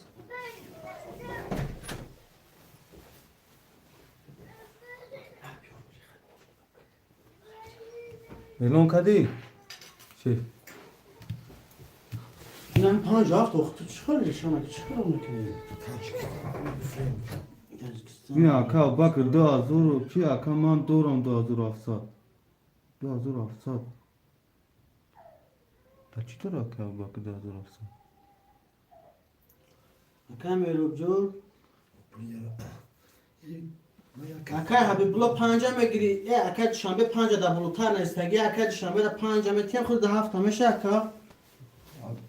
اعلان کردی؟ چی؟ اینم پنج هفت اختو چخل نشانه که چخل میکنی این اکا باکر 2000 چی اکا من دورم 2700 2700 تا چطور اکا باکر 2700 اکا میروب جور Buraya اکا حبیب بلو پنجه میگیری ای اکا دشانبه پنجه دا بلوتر نیستگی اکا دشانبه دا پنجه میتیم خود دا هفت همیشه اکا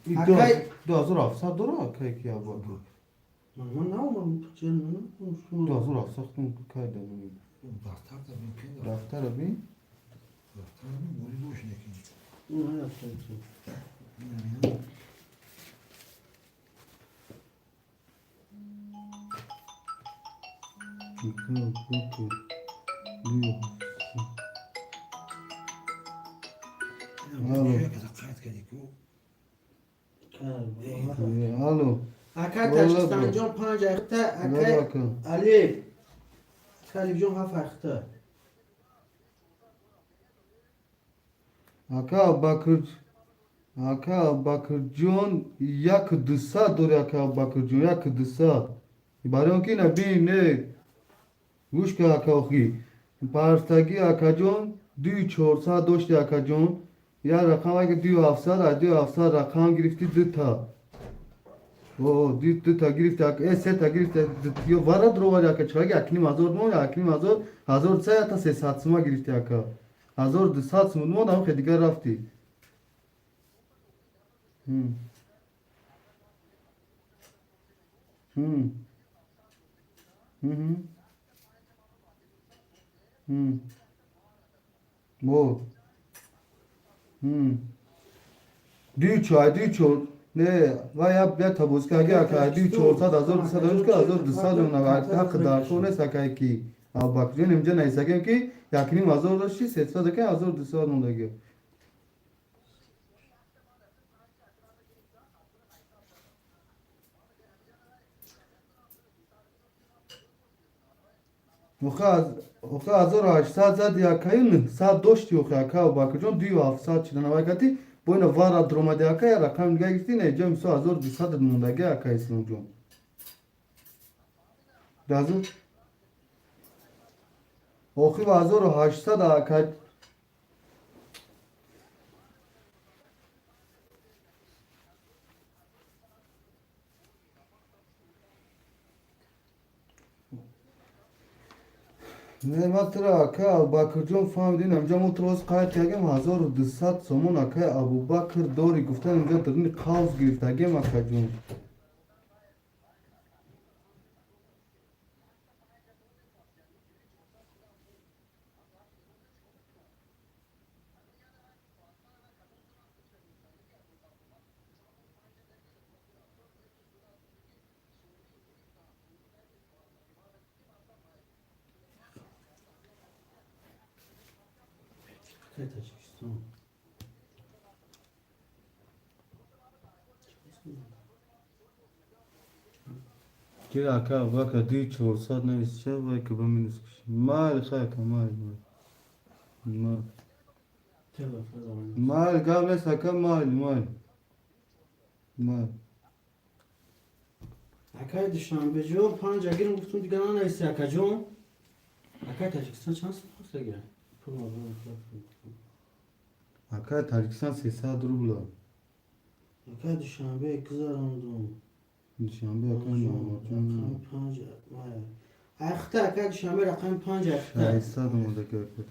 این اکا 2700 داره اکا کیا باکر من نامم چون 2700 کن که دارم daftar da mümkün de. دفتر بین Daftar mı? Bunu boş ne ki? اون هست Bilmiyorum. اکا باکر 2700 Yani şuraya kadar kayıt geldik o. الو اکا تاجیکستان جون پنج اخته نه اکا اکا علی کالیب جون هفت اخته اکا باکر جون یک 200 داره اکا باکر جون یک 200 برای اون که نبین نه گوش که اکا خی پرستگی اکا جون 2400 داشتی اکا جون یا رقم اگه 2700 رقم گرفتی دو تا او دو تا گرفتی اکا سه تا گرفتی یا ورد رو ولی اکا چرا اکنیم هزار مو یا اکنیم هزار سه تا 300 سوما گرفتی اکا 1200 سوما مو دام خیلی دیگر رفتی هم هم هم هم bu دیو نه و یا تابوس که اگه اکا دیو 400 1200 که 1200 اون حق داشته سکای کی او باکجون اینجا نیسکیم کی یکنیم 1000 داشتی 300 که 1200 اون دیگه اوخه 1800 زد یا کاین 100 داشتی اوخه اکا باکجون دیو 700 چیدن وقتی بوینا وارا درومده اکا یا رقم دیگه گرفتی نه جا میسو 1200 موندگه اکا اسلام جون دازو آخی 1800 اکا نعمت را اکا ابوبکر جان فهمیدین اینجا متروز قاید کردیم 1200 سومون اکا ابوبکر داری گفتن اینجا درین قوز گرفتگیم اکا جون Akay Tacikistan. که اکا ابوبکر دی 400 نویسشه و که بمینوس کشی مال خیلی مال مال Telefon zamanı. مال قبل سکه مال Akay Duşanbe jo 5 agirin guftum digan ana ise Akay jo. Akay Tacikistan şans nasıl girer? Pul mazlum. اکا تاجیکستان 300 روبلا Akay Duşanbe kızarandum. نشانبه اکا نامارجون Rakam 5 maya. Akhta Akay Duşanbe rakam 5 akhta. 600 اومده که اکا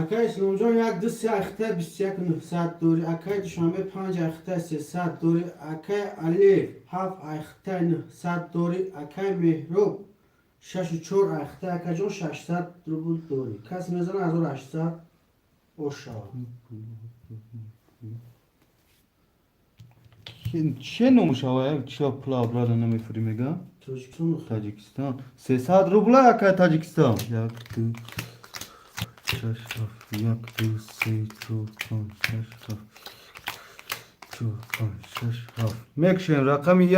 Akay İslamcan yak dış akhta 21 saat doğru. Akay Duşanbe 5 akhta 3 saat doğru. Akay Alif haf akhta 9 saat doğru. Akay Mehrub 64 akhta. Akay Can 600 rubl doğru. Kas mezan az 800 oşa. چه نموشاوه چه پلا ابراد نمیفری میگم Tacikistan mı? تاجیکستان 300 روبلا اکا تاجیکستان یک دو شش هفت یک دو سه چهار پنج شش هفت چهار پنج شش هفت میکشین رقم 1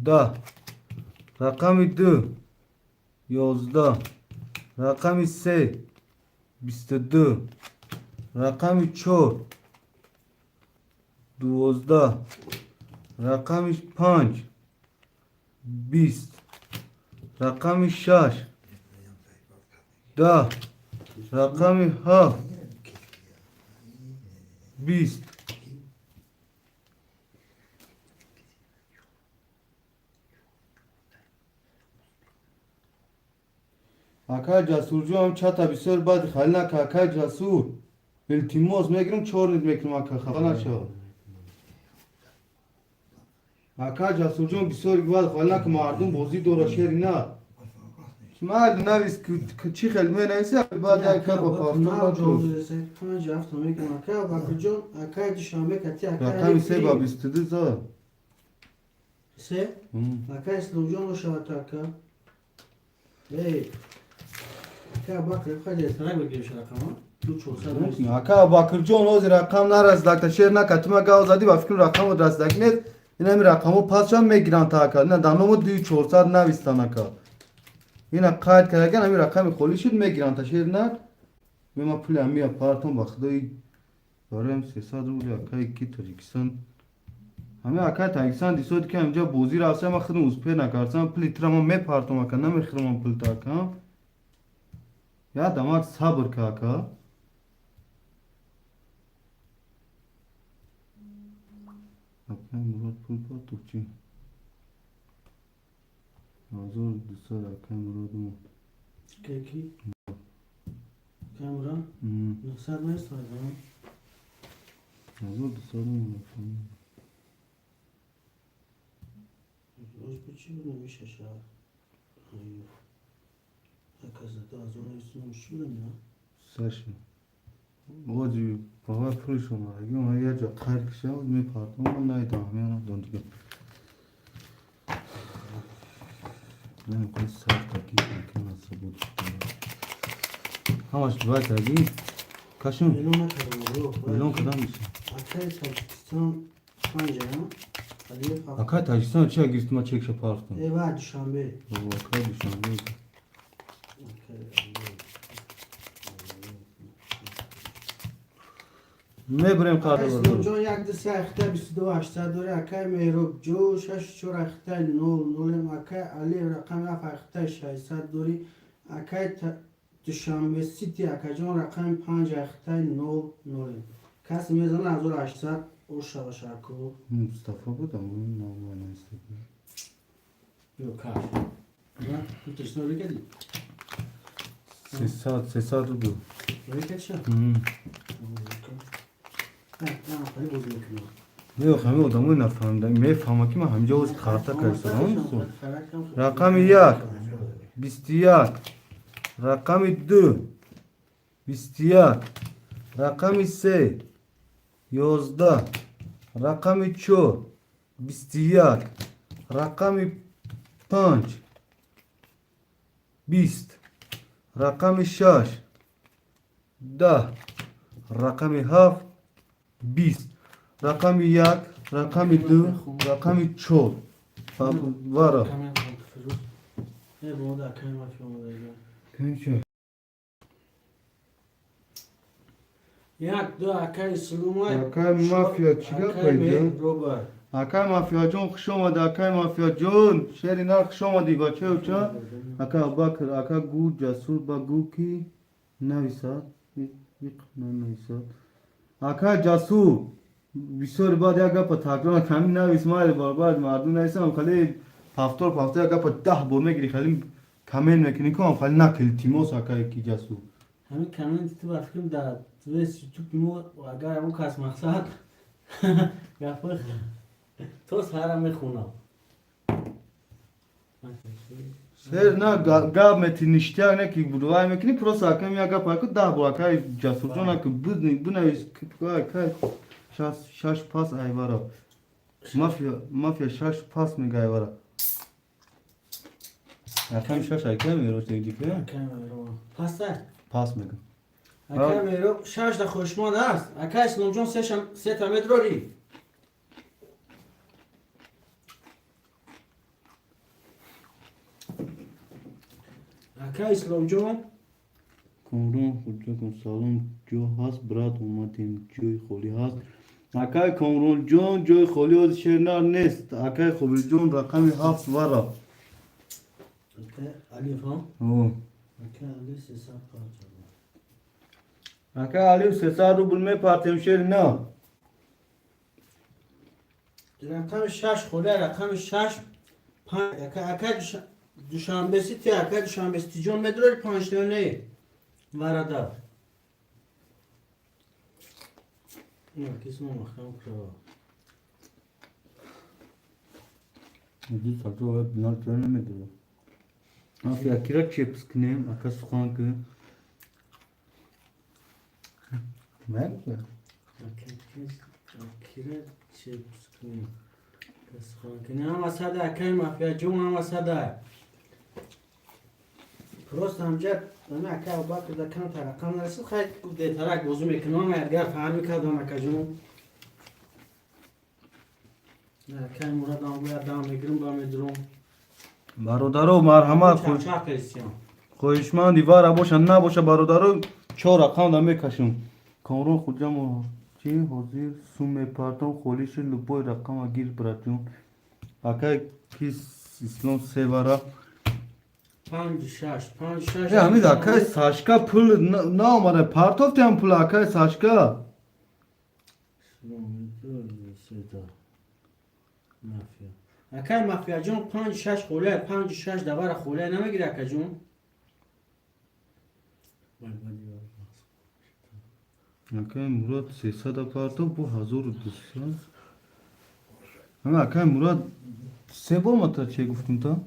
10 رقم 2 11 رقم 3 22 رقم 4 12 رقم 5 20 رقم 6 10 رقم 7 20 اکا جسور جو هم چتا بسیار بد خیلی نکه اکا جسور التماس میگیرم 4 نیت میکنم اکا خفه نشو اکا جسور جو بسیار بد خیلی نکه مردم بازی دورا شیری نه مرد نویس که چی خیلی می نویسی بعد اکا با پافتون با چوز 5 hafta mekan Akay Bakır Can Akay Duşanbe katı Akay رقم 3 با 22 زا ise Akay İslamcan o şartı Akay. Hey. Akay Bakır hadi saray bekliyor şarkama. Duç olsa da اکا باکر جون اوز رقم نرسدک تا شیر نکتم اگه آزادی با فکر رقم رسدک نیست این همی رقمو پس شم میگیرن تا اکا نه دانمو 2400 نویستن اکا این قاید کردگن همی رقم خولی شد میگیرن تا شیر نه میما پول همی اپارتون با خدای دارم 300 روبل اکا یکی تاجیکستان همه اکا تاجیکستان دیسود که همجا بوزی راسته ما خودم اوز پیر نکردم پلی ترمو میپارتم اکا نمیخیرم پول تا اکا یا دماغ صبر که اکا اپنا مراد پول با تو چی 1200 اکا مراد مو Keki. Kamera. Nasıl ne saydım? 1200 مو Hoş bir şey olmuş aşağı. Hayır. Akazda da az ona üstüne uçuyorum ya. ساشا واجی بابا پول شما اگه ما یه جا قرد کشه میپارتم من نایدم میانم دون دیگه من کنی سر تاکی کنی نصر بود همش دوای کردی کشون Melon ne kadar yok. میلون کدام میشه Akay Tacikistan Panca ya. Hadi bak. اکای تاجیکستان چه گیرست ما چکش پارتم Eva Duşanbe. بابا اکای دوشن بود میبریم قرد Akay بردم Slomcan yaktı sahte 22 800 doğru Akay Mehrub Jo 6 Akay 00 Akay Ali rakam Akay 600 doğru اکای دوشنبه سیتی اکاجان رقم 5 اختای 9 کسی میزنه 1800 او شباشرکو مصطفی بودم اون نام نیست. یو کار نه میتونی رو بگیری 300 رو بود. روی کچه نه خیلی بزرگ کنم نه همه آدمو نفهمیدم میفهمم که من همینجا از کارتا کردم. رقم 1 21 رقم 2 21 رقم 3 11 رقم 4 21 رقم 5 20 رقم 6 10 رقم 7 20 رقم 1 رقم 2 رقم 4 وارا کامل فروش نه بود اکای مافیا مدرگه کنچه یک دو اکای سلومای اکای مافیا چیکار پیدا روبر اکای مافیا جون خوش اومد اکای مافیا جون شهری نار خوش اومدی با چه و چه اکای ابوبکر اکای گو جسور با گو کی نویساد یک نویساد اکای جسور بسیار بعد یک گپ تکرار کمی نویس ما بعد مردم نویسم خالی هفتاد یک گپ 10 بار میگیری خالی کامل میکنی که خالی نکل تیموس اکای کی جسور همین کامنت تو بفکرم در توی یوتیوب مو و اگر اون کس مقصد گفت تو سهرم میخونم شهر نه گاب متی نشتیار نه کی بودوای میکنی پروس اکای یک گپ اکو 10 بار اکای جسور جون اکو بنویس اکای شش پاس ایوارا مافیا شش پاس میگه ایوارا اکای شش اکای میروش دیگه اکای میرو پاسه پاس میگه اکای میرو شش دا خوشماد است اکای اسلام جون سه تا متروری اکای اسلام جون کامرون خودجا کن سالون جو هست برات اومدیم جوی خولی هست اکای کامرون جون جوی خولی از شرنار نیست اکای خوبی جون رقم 7 وارا اکای علیف ها اوه اکای علیف 300 پاچه اکای علیو 300 روبل می پارتیم شهر نه رقم 6 خوله رقم 6 اکای دوشنبه سیتی اکای دوشنبه سیتی جون مدرول 5 نه وردا نه کسی مخم کرد دو سالتو های بینار تو نمیدونم افی اکیرا چیپس کنیم اکا سخوان که مرد Akire chips کنیم کسخان کنیم هم وسط اکای مافیا جون هم وسط پروست همجد دانه اکای باکر دکان ترقم نرسید خیلی ده ترک بوزو میکنم ارگر فهم میکردم اکا جون اکای مراد هم باید دام بگیرم با میدرم برادرو مرحمت خوش چه کریستیان خوشمند دیوار باشن نباشه برادرو 4 رقم دا میکشم کامرون خودجا چی حاضر سوم پارتون خولیش لبوی رقم گیر براتون اکای کیس اسلام سه وارا 5-6 همین اکای ساشکا پول نه آمده پارتوف تیم پول اکای ساشکا مافیا اکای مافیا جون 5-6 خوله 5-6 دوار خوله نمیگیره اکا جون اکای مراد 300 پارتوف بو 1200 همه اکای مراد سه بار مطور چه گفتیم تا؟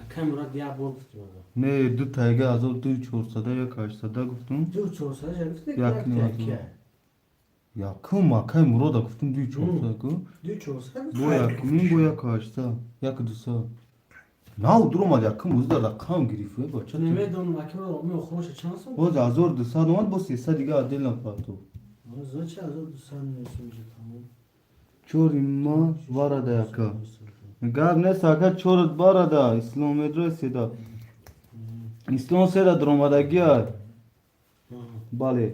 اکای مراد بیا بول گفتی بابا نه دو تایگه 2400 یا 800 گفتم 2-4 جلسه یک نیاز یکم اکای مراد گفتم 2400 کو 2-4 بو یکمین بو یک 800 یک 200 نه درو ما یکم از در رقم گرفته با چه نمیدونم اکای رو می خوش چند سال باز 1200 اومد با 300 دیگه عدل نپاتو از چه 1200 نمیشه تمام چوری ما وارد یکا گاب نه ساکت چورت بارد اسلام ادرس سیدا اسلام سیدا درآمدگی بله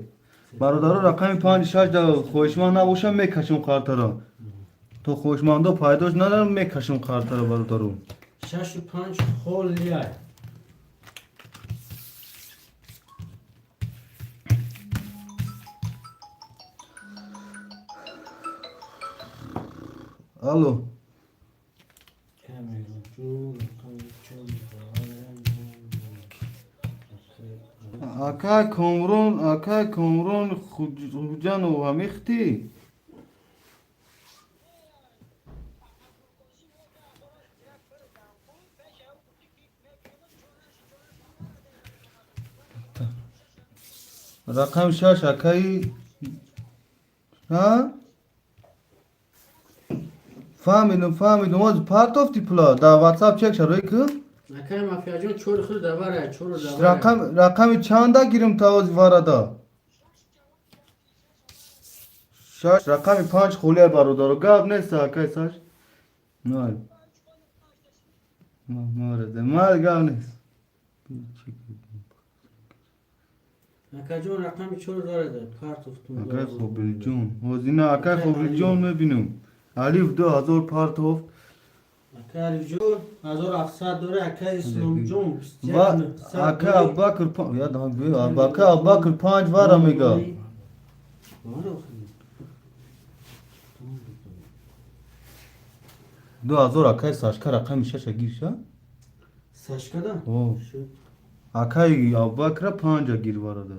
برادر رقم 5-6 دا خوشمان نباشم میکشم کارت را تو خوشمانده پایداش ندارم میکشم کارت را برادرو 6-5 خولیه الو کمی جو رقم 4 اکای کمرون خوجان و همیختی رقم 6 اکای ها فهمیدم از پارت آف دی پلا در واتساپ چک شروع که اکای مافیا جون چور خود دواره چور دواره رقم چنده گیرم تاوز واردا شش رقم 5 خوله برادر گاب نیست اکای ساش نه مورد مال گاب نیست اکای جون رقم چور داره ده پارت افتون اکای خوبی جون وزینه اکای خوبی جون میبینم الیف 2000 پارت آف اکای جون 1700 داره اکای اسلام جون و اکای ابوبکر یادم بیاد اکای ابوبکر 5 وارا میگه 2000 اکای ساشکا رقم 6 گیر شد ساشکا ده او اکای ابوبکر 5 گیر وارده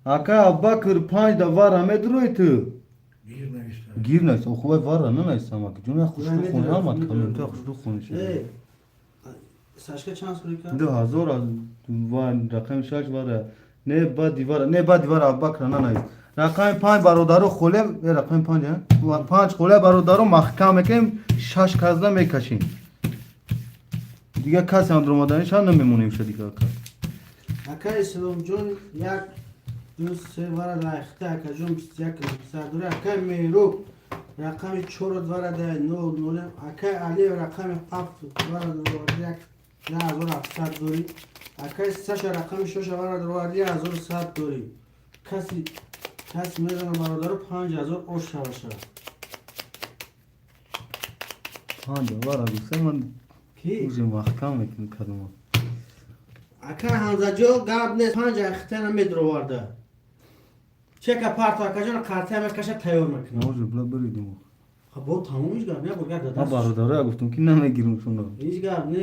اکای ابوبکر 5 da vara me drojte Bir neyse. gir neyse o خوبه vara ne neyse ama cuma خوشلو خونه آمد کامنت خوشلو خونه شد ساشکا چند سوری که 2000 وان رقم 6 واره نه بعد واره ابوبکر نه نه رقم 5 برادرو خوله رقم 5 ها 5 خوله برادرو محکم میکنیم 6 کازده میکشیم دیگه کسی هم درآمدنیش هم نمیمونیم شد دیگه اکای اسلام جون یک دو سه وارد اخته اکای جون 21 داره اکای میرو رقم 4 وارد 9 اکای علی رقم 7 وارد یک 1700 دوری اکای سش رقم 6 وارد 1100 دوری کسی میزنه برادر 5000 اوش شوشه 5 واره بیسه من کی اوزی محکم میکنم کدوم اکای حمزه جو گاب نیست 5 اخته نمیدرو وارده چه که پارت اکای جون قرطه میکشه تیار میکنه اوزی بلا بریدیم خب با تمومش گاب نه بگرد ما داداش برادره گفتم که نمیگیرم شونو هیچ گاب نه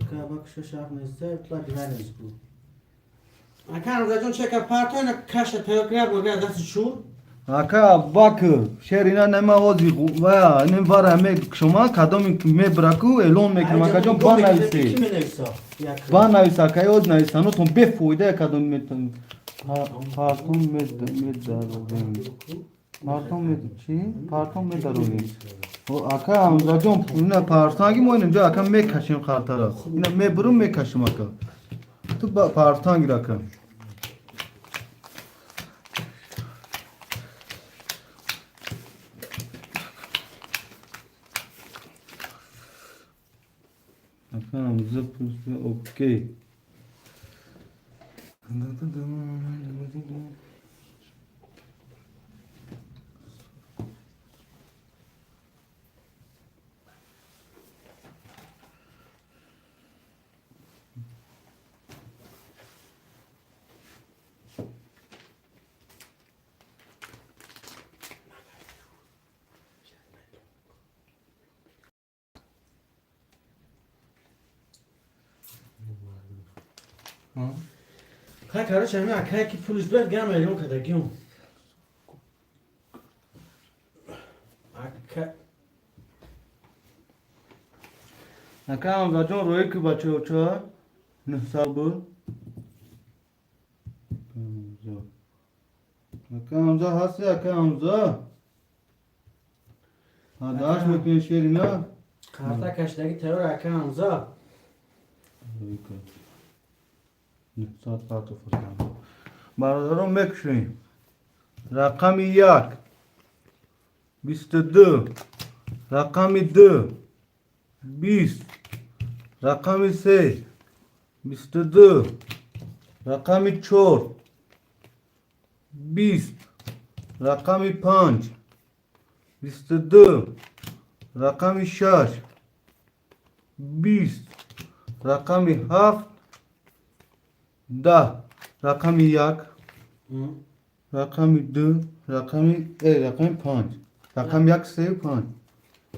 اکای باکش شاف نیسته اطلاع دیگر نیست بود اکای حمزه جون چه که پارت اینا کشه تیار کنه بگرد دست شور اکا باکر شهرینا نما اوزی و این واره می شما کدومی می برکو اعلان میکنم اکا جون با نویسی کی نویسه با نویس اکا اوز نویسانو تون بفویده کدوم میتون پارتون میدارونی و اکا همزا جون اینا پارتانگی ما اینجا اکا میکشیم خاطره اینا میبرم میکشیم اکا تو پارتانگی را کن اکا همزا پرسته اوکی کارش همین اکای کی پولش بیاد گرم ایران کده گیم اکا همزا جون روی که بچه اوچه نحسابه اکا همزا هستی اکا همزا داشت میکنی شیری نه کارتا کشدگی ترور اکای حمزه نحساب پارتو فرستم برادرم بکشیم رقم 1 22 رقم 2 20 رقم 3 22 رقم 4 20 رقم 5 22 رقم 6 20 رقم 7 10 رقم 1 رقم 2 رقم 5 رقم 1 3 5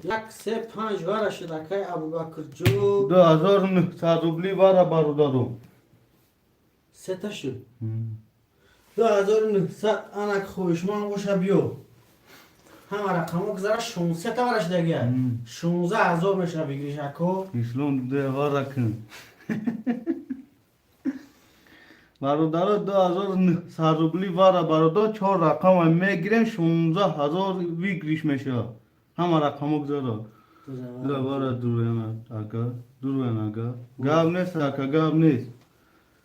یک سه پنج وارا شد اکای ابوبکر جو 2900 روبلی وارا برادرم. سه تا شد 2900 انک خوشمان باشه بیو همه رقم گذاره 16 تا وارا شده گه 16000 میشه بگیریش اکو اسلام ده وارا کن. برادر 2900 روبلی وارا برادر 4 رقم هم میگیریم 16000 بگیریش میشه. همه رقم گذاره. ده وارا درویان اگه گاب نیست اکا گاب نیست.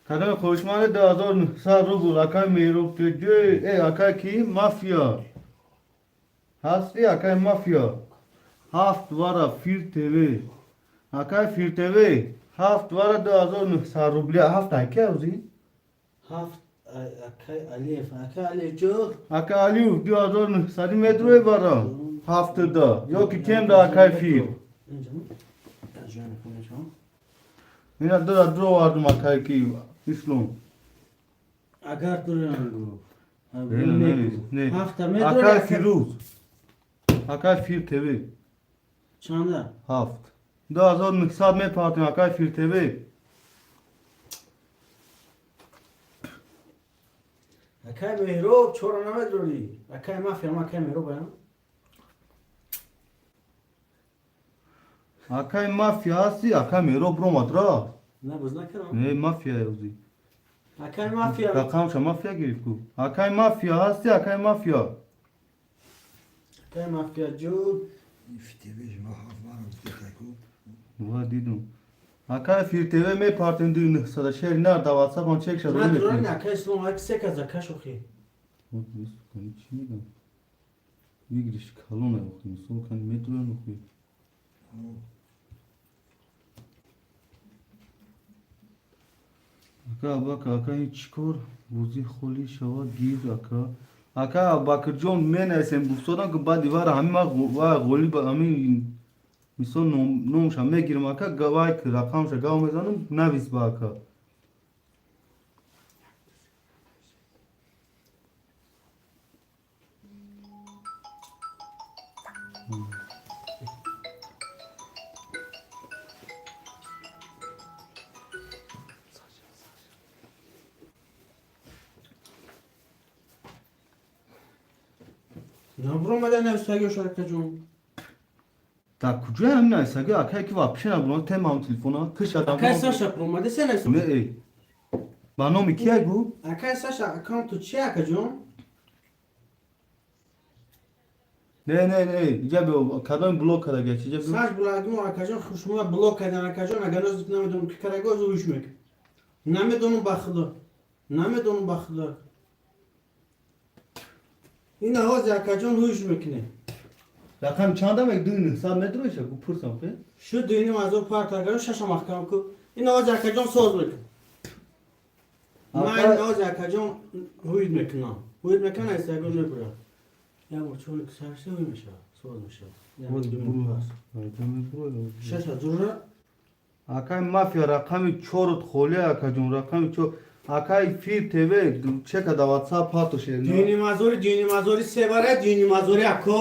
کدام خوشمانه 2900 روبل اکای میروب تجی ای اکای کی مافیا هستی اکای مافیا 7 وارا فیر تیوی اکای فیر تیوی 7 وارا 2900 روبلی 7 اکی اوزی 7 اکای الیف اکای الیف جو اکای علیو 2900 متروی وارا 7 دا یا کی کم دا اکای فیر اینجا تجربه کنه شما اینا درو واردم اکای کی اسلام اگر تو رنگو نه هفته متر اکای فیروز اکای فیر تیوی چنده 7 2900 متر پارتیم اکای فیر تیوی اکای مهروب چورا نمیدرولی اکای مافیا ما اکای مهروب هم اکای مافیا هستی اکای میروب رو مدرا نه باز نکردم نه مافیا اوزی اکای مافیا رقم شما مافیا گرفت کو اکای مافیا هستی اکای مافیا اکای مافیا جو İftiviş mahaflarım fiteku. وا دیدم اکای فیر تیوی می پارتیم دیگه نخصد شهر نه دا واتساپ هم چک شد نه درانی نه اکای اسلام اک سه کز اکای شوخی چی میگم بگیرش کلونه بخیم سو کنی مترو نخوی اکا باکا اکا این چیکار بوزی خولی شوا گیر اکا اکا باکر جون من اسم بوستادم که بعد دیوار همه غولی با همین میسون نومش هم میگیرم اکا گوای که رقمش گاو میزنم نویس با اکا نه برو مده نوستگی شرکت جون تا کجا هم نه سگه اکا کی واپس نبودن تمام تلفنا کش آدم اکای ساشا برو مده سه نوست نه ای با نامی کیه گو اکای ساشا اکانت تو چی اکا جون نه اینجا به کدام بلوک کرده گه چیجا ساش بلاگیم اکا جون خوشمو بلوک کردن اکا جون اگر نزد نمیدونم که کرگاه زویش میک نمیدونم بخدا نمیدونم بخدا این آواز اکا جون هوش میکنه رقم چند هم یک دوی نحساب ندرویشه گو پرسم که شو دوینیم از اون پارک اگر شش محکم کو این آواز اکا جون ساز میکن من این آواز اکا جون هوید میکنم هوید میکنه استگون نبره یا مرچون کسرشه هوی میشه ساز میشه شش جوره اکای مافیا رقمی چورت خوله اکا جون رقمی چور اکای فیر تیوی چه که دا واتساپ پاتو شیر دینی مازوری سه باره دینی مازوری اکو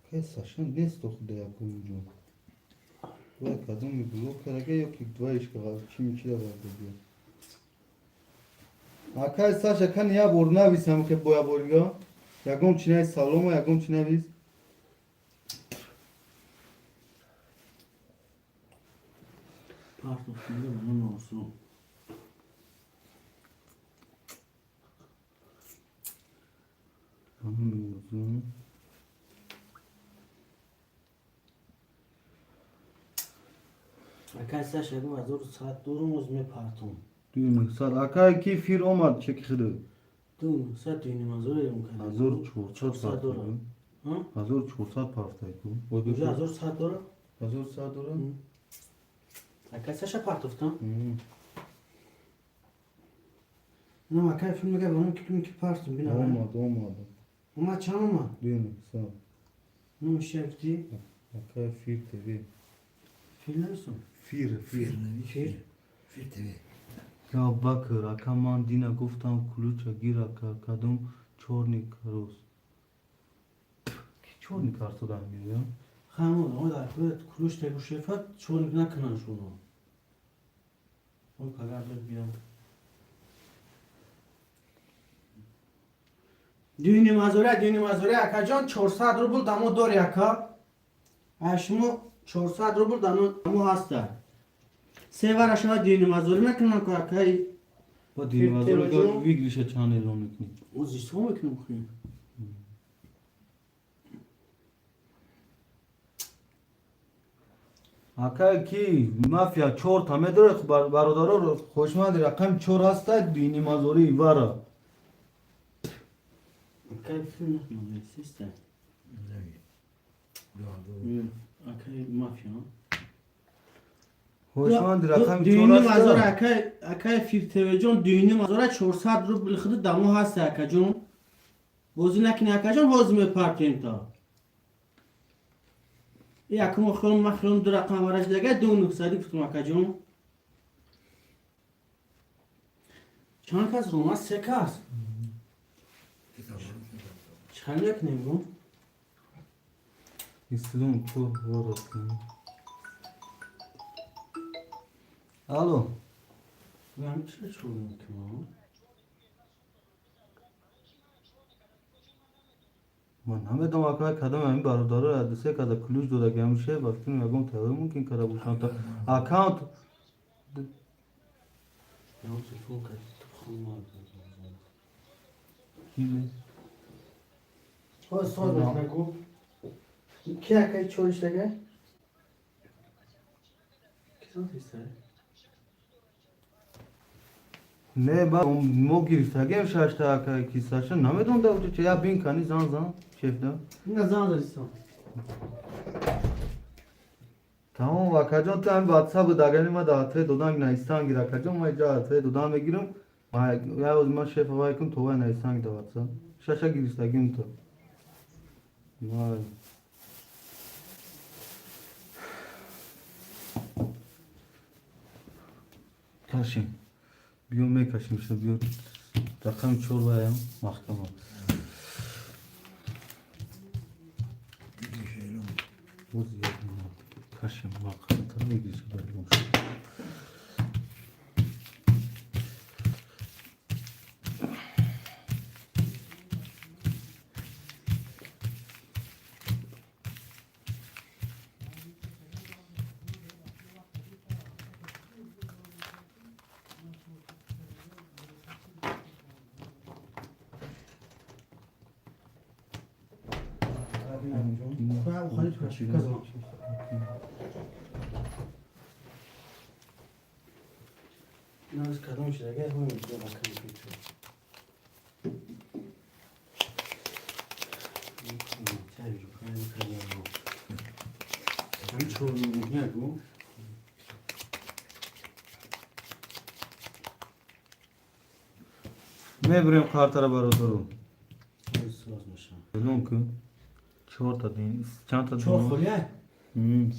اکای ساشن نیست تو خوده اکو جون باید کدوم می بلوک کرده یا که دوایش که چی میچی دا باید بگیر اکای ساشا کن یا بور نویسم که باید بورگا یکم چینه سالوم و یکم چینه ویز پارت افتاده من نورسو اکای ساش اگه از اون ساعت دورم از می پارتون دیونه سال اکای کی فیر اومد چه خیده دو ساعت دینی مازوری اون کنه 1400 داره ها 1400 پارتای کو کجا از اون ساعت داره 1400 داره اکای ساش پارت افتاد نه اکای فیلم میگه اون کی پارتون بینا اومد چند اومد دیونه سال نو شفتی اکای فیر تیوی فیلم نیستم فیر Firnevi. Firtevi. یا بکر اکا من دینا گفتم کلوچا گیر اکا کدوم چورنی کروز کی چورنی کارتو دارم یا همون او در کلوش تگو شفت چون نکنن شونو اون کلر بیام دینی مازوره اکا جان 400 روبل دامو داری اکا اشمو 400 روبل دامو هسته سه بار شما دینی مازوره نکنن که اکای با دینا مازوره که ویگلیشه چانه لون نکنی او زیستو میکنم خیلی اکا کی مافیا چور تامه داره برادرها رو خوشمند رقم چور هسته دینی مازوری وارا اکای فیلم نکنم سیسته اکای مافیا خوشمند رقم چور düğünü mazora هسته akay firtevecon düğünü mazora 400 ruble khid damu hasta akajon bozunakini akajon hozme parkenta yakum khum makhrum dura qamaraj daga dunu sadi fitum akajon çankas roma sekas çanek ne bu istedim çor vara alo ben bir şey sorayım ki من همه دم اکای کدام همین برادرها را دسته کده کلوش دوده که همیشه وقتی میگم تغییر ممکن کرده باشن تا اکانت ya telefon kaçtı khum var o sorma nako ki akay çoliş daga kisan tiste نه با مو گرفتگیم شاشته اکای کیساشه نمیدونم دو چه یا بین کنی زان چفته ne zaman istan تمام وکجان تو هم واتساپ داگلی ما داته دادن نیستان گیره کجان ما جا داته دادن بگیرم ما یا از ما شف وای کن تو وای نیستان گیره واتساپ شاشه گرفتگیم تو وای کاشیم بیو میکشیم شو بیو رقم چور بایم محکمه Bir şeyle oldu. bu ziyade kaşım محکمه تا میگیشه بریم Bayağı uhanet kaçıyor kazan. Naz kadın işte gel bunu bir bakalım kötü. Bir çoğunluğu ne bu? میبریم کارت را برادرو Sazmışım. بدون که چهار تا دین چند تا Çok دین kolay.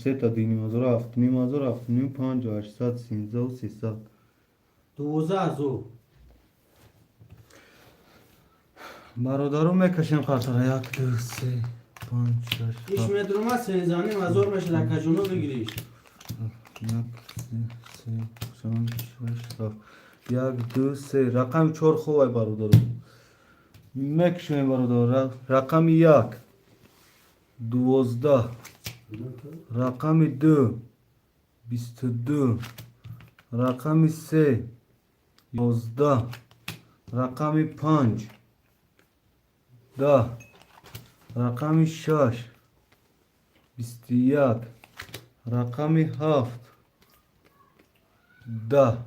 سه تا دینی مازور هفت نیم مازور هفت نیم پنج و هشتصد سینزده و سیصد 12 az o. برادرو میکشیم کارت را یک دو سه پنج شش İş هفت medruma senzani mazor meşe rakacunu bigiriş. یک سه پنج شش هفت یک دو سه رقم چهار خوبه برادرو میکشیم برادر رقم یک 12 رقم 2 22 رقم 3 11 رقم 5 10 رقم 6 21 رقم 7 10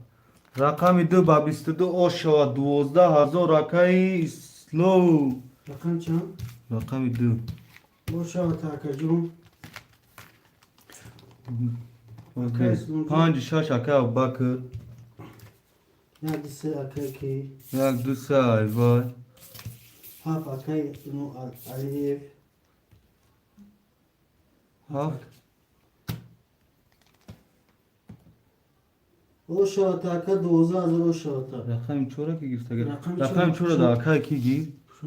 رقم 2 با 22 او شود 12000 رقم سلو Rakam çan. رقم 2 Boşa takacım. پنج شش اکا بکر Neredeyse akaki. یک دو سه ایوای Haf akay no Aliyev. هفت O şahata aka 12,000 o şahata. رقم چورا که گیر سگه رقم رقم چورا چورا شد. دا اکای کی گیر Şu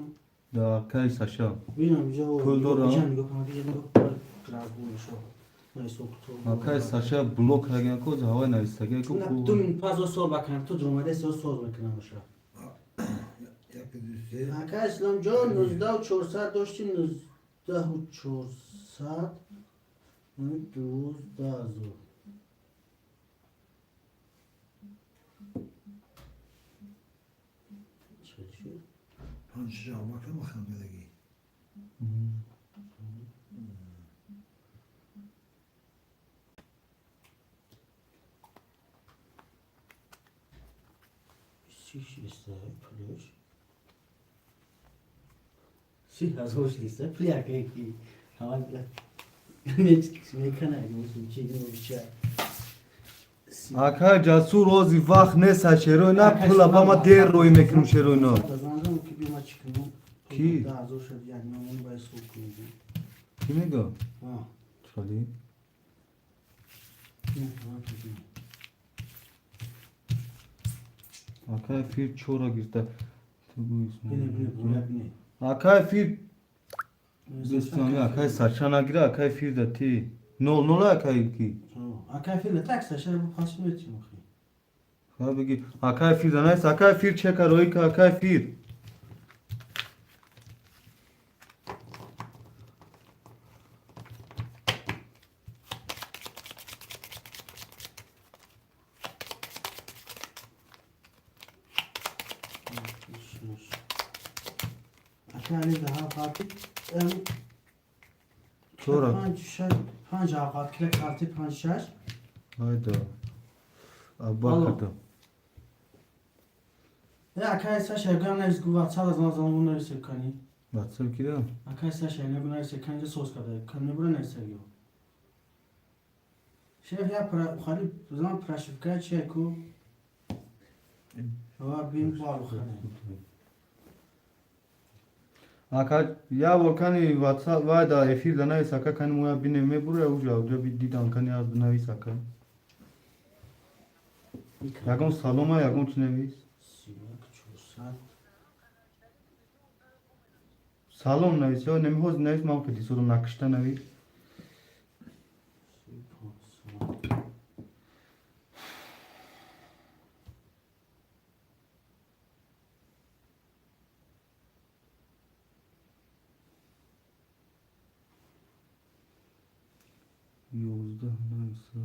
دا اکای ساشا benim bize o. Pul doğru. Can yok ama bir yok. Biraz bu şu. Neyse okutur. اکای ساشا بلوک لگن کوز هوا نویستگه کو Ne tu min pazo sor bakan tu dromade se o sor bakan şu. Yapı Arkadaşlar can nuzda uçursa doştin nuzda uçursa nuzda zor. Çalışıyor. Pançıca bakın bakın böyle ki. Şiş ise piliş. Şiş az hoş ise plak ki. Hava ne çıkıyor ne kana ne çıkıyor ne bir şey. اکای جاسو روزی وقت نه ساشرو نه پولا با ما دیر روی میکنم شروع نه Kazandım ki bir maç çıkıyor. Ki? Daha zor şey yani onu bayağı sokuyor. کی میگه Ha. چالی Ne falan tutuyor. اکای فیر چورا گیرده تو بو Bine bine. اکای فیر دوستانی اکای ساشا نگیره اکای فیر ده تی نول نول اکای کی Akafirle tak saçları bu pasını ötüyor. ها بگی اکای فیر ده نیست اکای فیر چه کروی که اکای فیر Akali daha farklı. چورا Panç avat kile kartı panç şaş. هایدا ابا Alo. کتا Ya akali saç evden ne izguva çala zaman zaman bunları sekani. بچه کی ده Akali saç evden bunları sekani sos kadar. Kanı bura ne seviyor? Şef ya para xali zaman praşifka çeku. Şova bin balu xali. اکای یا ورکانی واتساپ وای دا افیر ده نیست اکای کنی مویا بینه می بره اوجا اوجا بی دیدان کنی از نویس اکای یکم سالوم ها یکم چی نویس Sinek çursan. سالوم نویس یا نمیخوز نویس ما کدی سورو نکشته نویس یوزده نویسه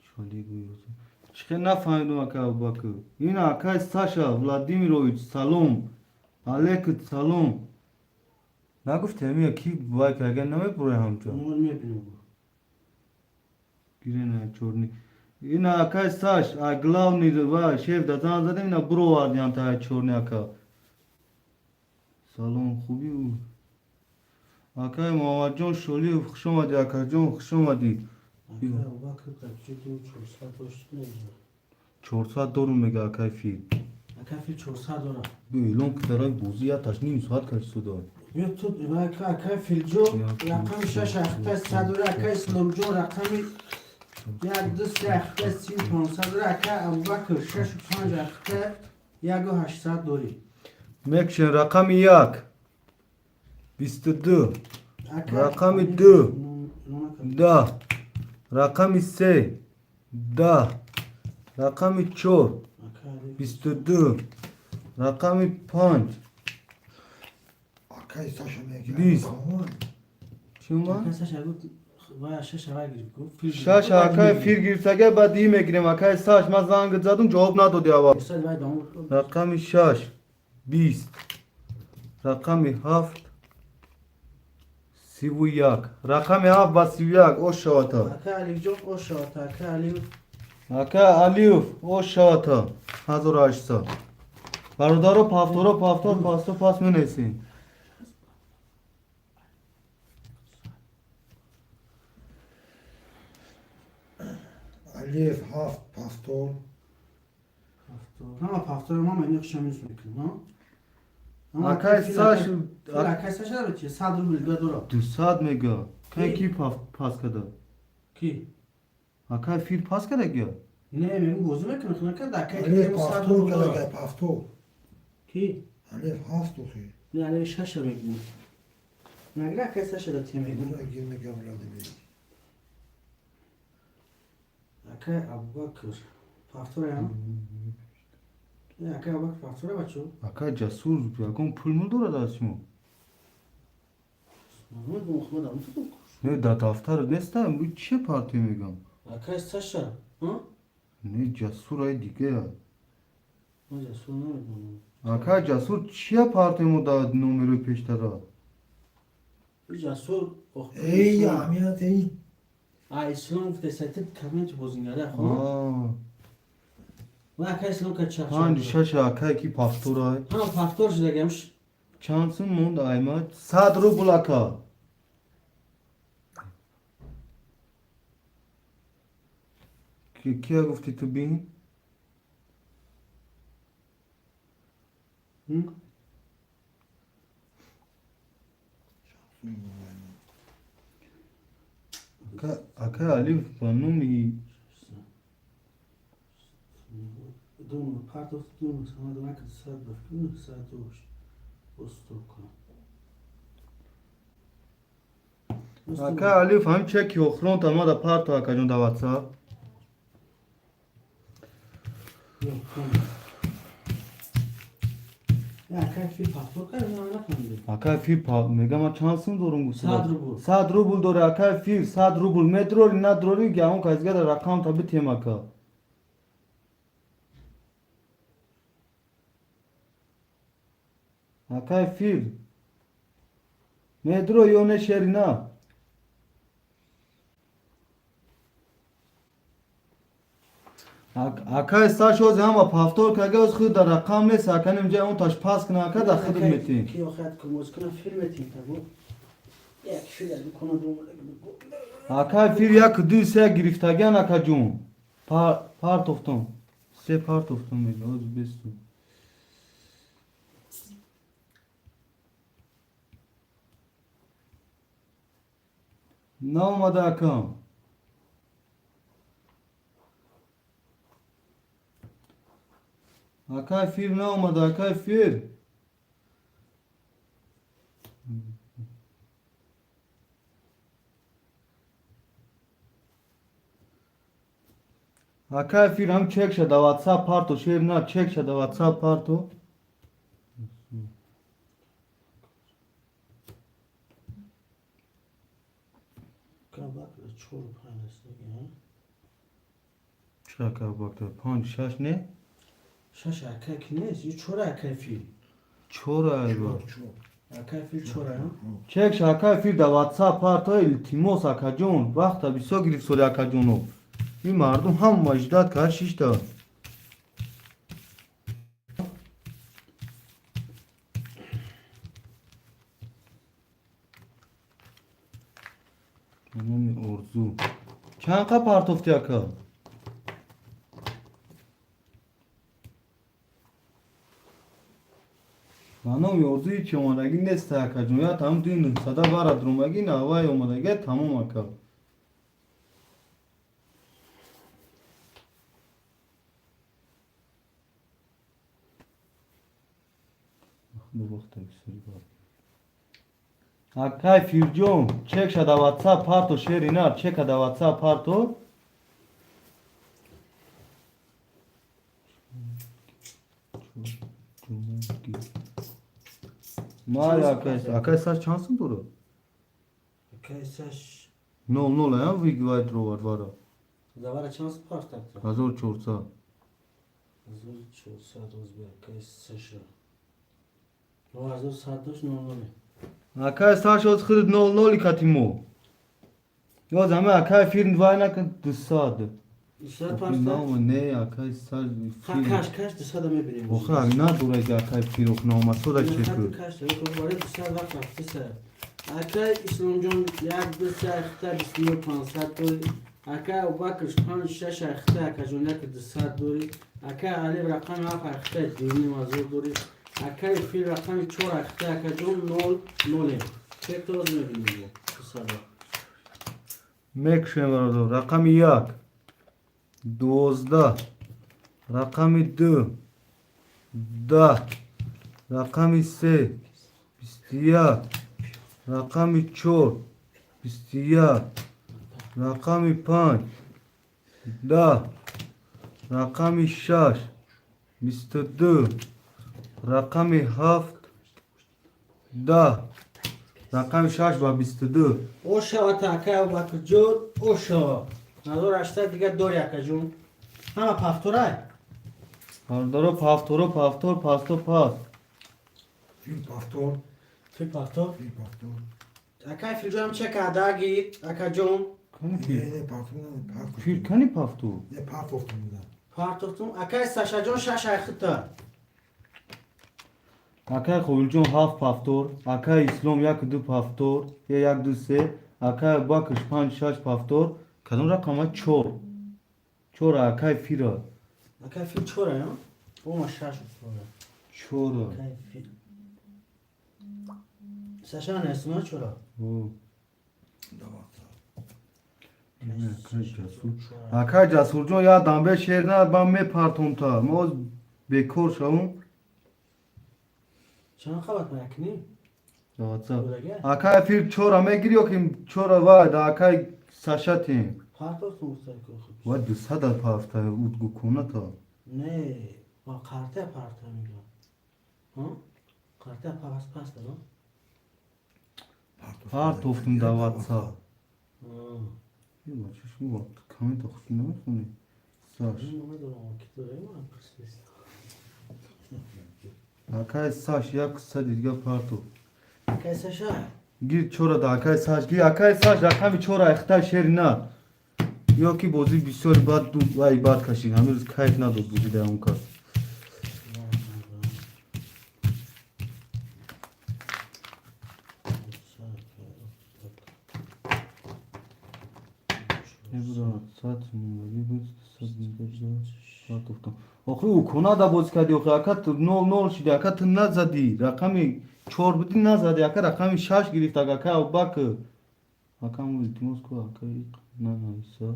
چالی گویوزه چخه نفهمیدم اکای باکو این اکای ساشا ولادیمیرویچ سالوم علیکت سالوم نگفته میگه کی وای که اگر نمی پره همچون Onu bilmiyorum bu. گیره نه چورنی این اکای ساش اگلاو نیده وای شیف دادن زده اینا برو واردیم تا چورنی اکا سالوم خوبی بود اکای محمد جون شولی خوش اومدی اکا جون خوش اومدی Akali bakır da ciddi çursa doştu ne güzel. 400 دورو میگه اکای فیل Akali çursa dora. بیلون که درای بوزی یا تشنیم ساعت کش سودا YouTube akali filco rakam şaş akta sadura akali slomco rakami ya dış akta sim ponsadura akali abubakır şaş panj akta yago 800 dori. مکشن رقم یک 22 رقم دو 10 رقم 3 10 رقم 4 22 رقم 5 Akay saçı ne ki? Biz. چی ما؟ Akali saç agut vay şaş hava girip. شاش اکای فیر گیرسگه بعد دی میگیریم اکای ساش من زنگ زدم جواب ندادی آوا Misal vay damur. رقم 6 20 رقم 7 31 رقم 7 و 31 او شاتا Akali çok o şart akali. اکا الیوف او شاتا 1800 برادرو پافتورو پافتور پاستو پاس می نیسین Aliyef, Haft, Pastor. Ama paftor ama ben yakışamıyoruz mümkün ha. اکای ساش Akali saç da bitiyor. Sadır bilgi dora. 200 میگه کی کی پاس کده Ki اکای فیر پاس کده گیا نه میگم بازی میکنه خونه که دکه الف که مساعد پافتو که رو لگه پافتو کی الف هفتو خی نه علی شش میگم نگرا که سش رو تیم میگم بنا گیر نگه بلاده بی دکه ابوبکر فاکتور هم دکه ابوبکر فاکتور بچو Aka cesur yakın pul mu dora da simo? محمد محمد هم تو Ne da daftar nestem bu çe parti megam. دکه سش ها Ne cesur ay dige ya. ماذا سونا میگم Aka cesur çe parti mu da numara peştara. جسور ای اهمیت ای اسلام گفته ستت کامنت بوزینگره خب Aa. و اکا اسلام که چه Hangi şaşa aka ki pastora. هم فاکتور شده گمش Chansın mund ayma sadro bulaka. Kiya gufti tu bin? Aka alif banumi دوم پارت اف دوم سما دوم که ساعت بفکن ساعت دوش بستوکا Aka alif ham çek yoxron tama da parto aka jun davatsa. yok ya kafi pasport kar ne anlatmadı Aka fi pa megama chansın dorungu Sadrubul. Sadrubul dore aka fi sadrubul metro na drori gaun kazga da rakam tabi temaka. Aka fi metro yone şerina. Aka saç o zaman paftor kaga uz khud da rakam ne sakanim ja on taş pas kna aka da khud metin. ki oxat komoz kana film etin tabu یک شده کنه دوم Aka fir yak düse giriftagan aka jun. Part of them. Se part of them me oz bestu. No madakam. Aka fir no madaka fir. Aka fir ham check shada WhatsApp parto share na check shada WhatsApp parto. kabak çor paylaştı ya Chaka bakta pan shash ne? şaş erkek ne yi çor erkek fil Chora ayba. çok erkek fil çor ha Check shaka fir da WhatsApp parto iltimos aka jun vaqta biso girif sori aka juno. این مردم هم مجدد کرد 6 تا تمام ارزو چند قا پارتوفتی اکا منم ارزوی که اومدگی نیست اکا جون یا تمام دوی 900 بارا درومگی نوای اومدگی تمام اکا bu vaqtda suri bor. Akay firjon, check shada WhatsApp parto share inar, check da WhatsApp parto. Maya akay saç chansın doğru. erkek saç 00 ya vigvay drovar vara. zavara çans part taktı 1400. hazır çor saat roz bir erkek saç o hazır saat doş normal Akay saç od khrid 00 katimo. Yo zame akay firn vayna kan dusad. saat part Nam ne akay saç kaç dışarıda mı bileyim Oxa na duraj da akay firok nama soda çeku. kaç yok var dışarı vakt vakti erkek İslamcan yak dışarı xta bismiyor pansat erkek Abubakr pan şaş xta kajonek dışarı duri erkek Ali rakam af xta dini mazur duri erkek fil rakam çor xta kajon 0 çek toz ne bilmiyor dışarı Mek şemarado rakam yak. 12 رقم 2 10 رقم 3 21 رقم 4 21 رقم 5 10 رقم 6 22 رقم 7 10 رقم 6 با 22 اوشا تاکه و باکر جون اوشا ندور اشتا دیگه دور یکه جون همه پفتورای باردارو پافتور پاستو پاس Fil pastor, فی پفتور fil pastor. اکای فیل جون هم چه که داگی اکا جون کنی Ne فیل ne pastor ne pastor. فیل کنی پافتور Ne pastor da. پارتوتون اکای ساشا جون شش ایختا اکای خویل جون 7 پافتور اکای اسلام 1 2 پافتور 1 2 3 اکای باکش 5 6 پافتور کدوم رقم 4 4 اکای فیرا اکای فیل چوره یا؟ او ما شش چوره 4 اکای فیل ساشا نسمه چوره او Davata. اکای جسور جون یا دنبه شیر نه با می پارتون تا موز بکور شون چند خبت میکنی؟ دواتسا بودگه؟ اکای فیل 4 همه گیریو که 4 وای دا اکای ساشاتیم پارتوتون مستقل خود و 200 پافتا اود گو کنه تا نه با کارته پارتا میگم ها؟ کارته پاس دادم؟ پارتوفتم دواتسا آه یه بچه شو وقت کمی دختی نمیخونی ساش این نمیدونم که تو رای من پرسیست اکای ساش یک سدی دیگه پارتو اکای ساشا گیر چورا دا اکای ساش گیر اکای ساش رقمی چورا اختای شیر نه یا کی بازی بسیار بد دو وای بد کشید همه روز کیف نداد بودی در اون کار نبرا ساعت میگی بود ساعت میگی پارتوفتم آخه او کنه دا باز کردی آخه اکت 0 0 شدی اکت نزدی رقمی 4 بودی نزدی اکت رقمی 6 گرفت اکت او باک اکم التماس کو اکای نه ایسا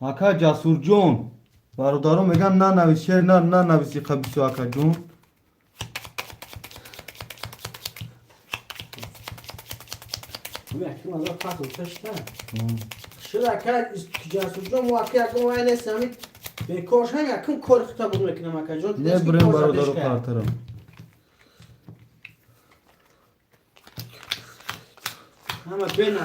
اکا جسور جون برادرم میگن نه نویس شعر نه نویسی خبیثو اکا جون میگم از پاتو تشتا شد اکای جاسو جون واقعا گواه نسمی به کوش هم یکم کرخته بود میکنم اکای جون نه بریم برادرم کارترم همه بینه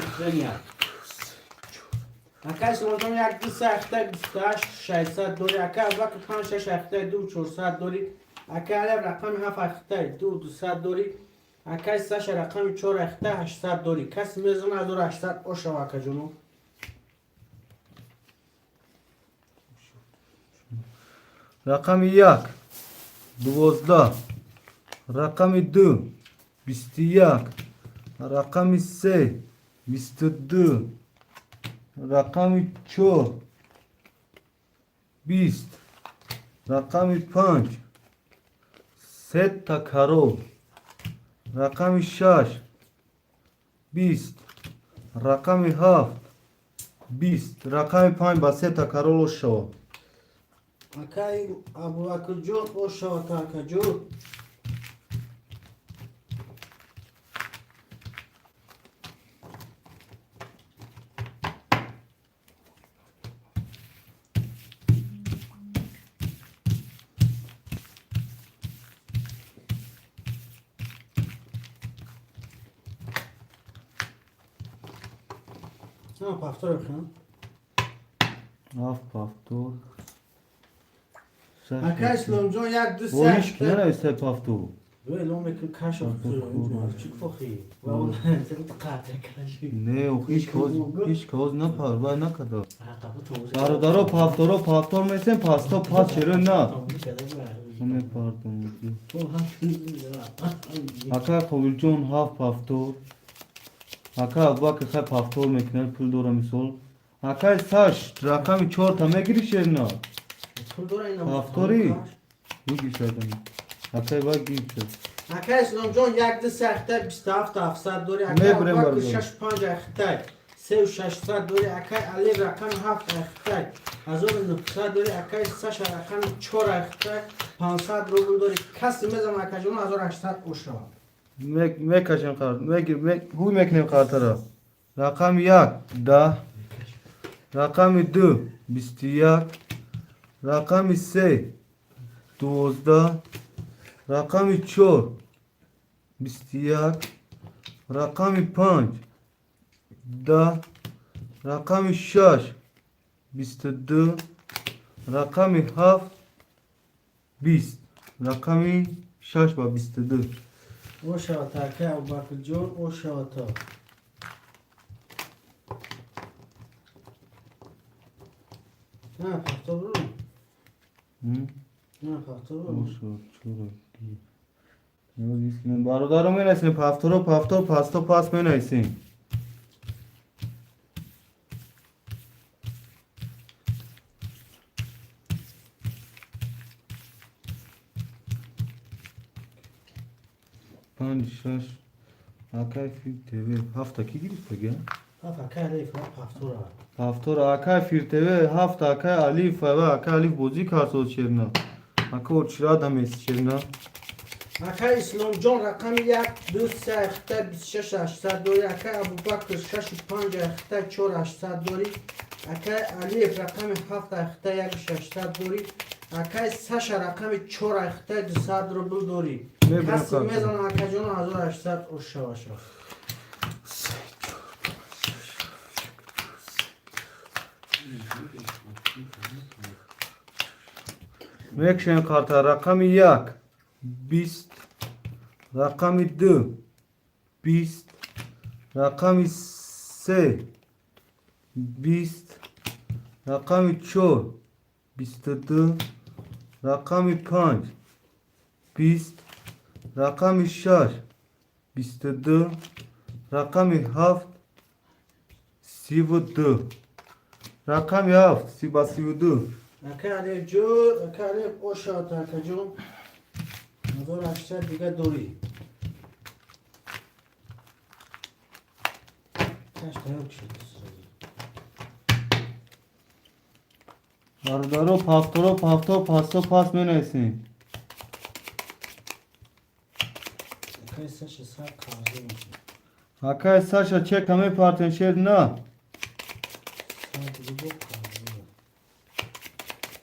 اکای سمانتون یک دو سخته 28 600 دوری اکای وقت 5 6 اخته 2 400 دوری اکای علم رقم 7 اخته 2 200 دوری اکای سش رقم 4 اخته 800 دوری کسی میزنه از 800 اوشا اکای جونو رقم 1 12 رقم 2 21 رقم 3 22 رقم 4 20 رقم 5 3 تا کرول رقم 6 20 رقم 7 20 رقم 5 با 3 تا کرول شو اکای ابو بکر جون اوشا تا اکای جون نه پافتور بخونم آف پافتور اکای اسلام جون یک دو و هیچ که سخته ننویسته پافتور ولی اون میکن کاش چیک فخی و اون زنت قاطع کاشی نه او هیچ کاز نپار باید نکده عقبه برادرها پافتور میسن پاستا پاس چرا نه همه پاردون تو هم اکا خویل جون هاف پافتور اکا ابا که خیلی پافتور میکنه پول دورا میسول اکا ساش رقم 4 تا میگیری شیر نه پافتوری بگی شدن اکا باید گیر شد اکای اسلام جون یک دو سخته 27 700 دوری نه اکای بریم باکر برادر. 6 5 اخته 3600 دوری اکای علی رقم 7 اختای 1900 دوری اکای ساشا رقم 4 اختای 500 روبل دوری کسی میزم اکای جون 1800 اوشا میکشم کارت هوی میکنیم کارت را رقم 1 10 رقم 2 21 رقم 3 12 رقم 4 21 رقم 5 10 رقم 6 22 رقم 7 20 رقم 6 با 22 اوشا تا اکای ابوبکر جون اوشا تا نه پختو برو نه پختو برو برادر می نایسیم پفتو پستو پاس می نایسیم پنج شش اکای فی تیوی هفته کی گیریست بگه؟ اکای علی پختو را پفتور اکای فیر تیوی هفته اکای الیف و اکای الیف بوزی کارسوز شیرنا اکای اوچرا دمیست شیرنا اکای اسلام جان رقم 1 2 3 اختای 26 800 دوری اکای ابوبکر 6 5 اختای 4 800 دوری اکای علیف رقم 7 اختای 1 600 دوری اکای ساشا رقم 4 اختای 200 روبل دوری میبرم کسی کارت. میزنم اکای جان 1800 اوشا اوشا میکشیم کارت رقم 1 20 رقم 2 20 رقم 3 20 رقم 4 22 رقم 5 20 رقم 6 22 رقم 7 32 رقم 7 32 اکای علیف جون اکای علیف اوشا تا اکای جون 1800 دیگه دوری کاش تایم شد برادرو پفتو پاستو پاس می نایسیم اکای ساشا سر کارزه میشه اکای ساشا چه کمی پارتن شیر نه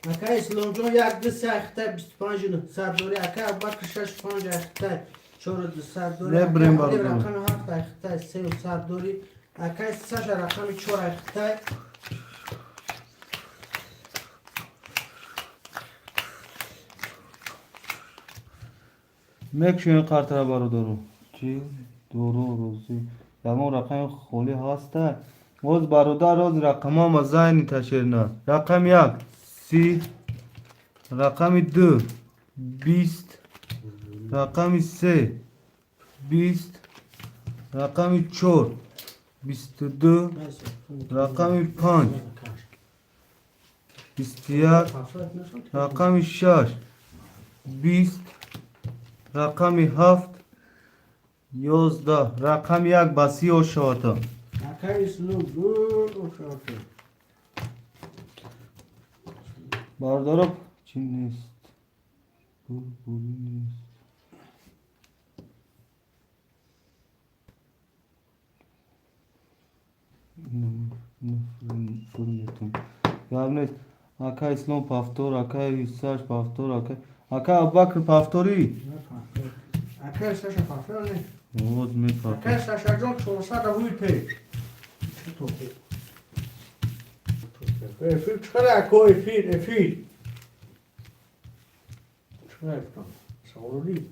اکای اسلام جان 1 2 3 اختای 25 900 دوری اکای ابوبکر 6 5 اختای 4 200 دوری نه بریم اکای علی برادر. رقم 7 اختای 300 دوری اکای ساشا رقم 4 اختای میکشیم کارت را برادرو چی؟ دورو روزی همون رقم خولی هسته اوز برادر روز رقم ها مزاینی تشیر نه رقم 1 30 رقم 2 20 رقم 3 20 رقم 4 22 رقم 5 21 رقم 6 20 رقم 7 11 رقم 1 با 30 شاتا اکای اسلام جان اوشا باردارو چی نیست بولی نیست فرمیتون یاد نیست اکا اسلام پافتور اکا یوساش پافتور اکا ابوبکر پافتوری اکای ساشا پافتور نه اوز می اکای پافتور ساشا جان 400 روی پی فیل چقدر اکای فیل چقدر افتان سواری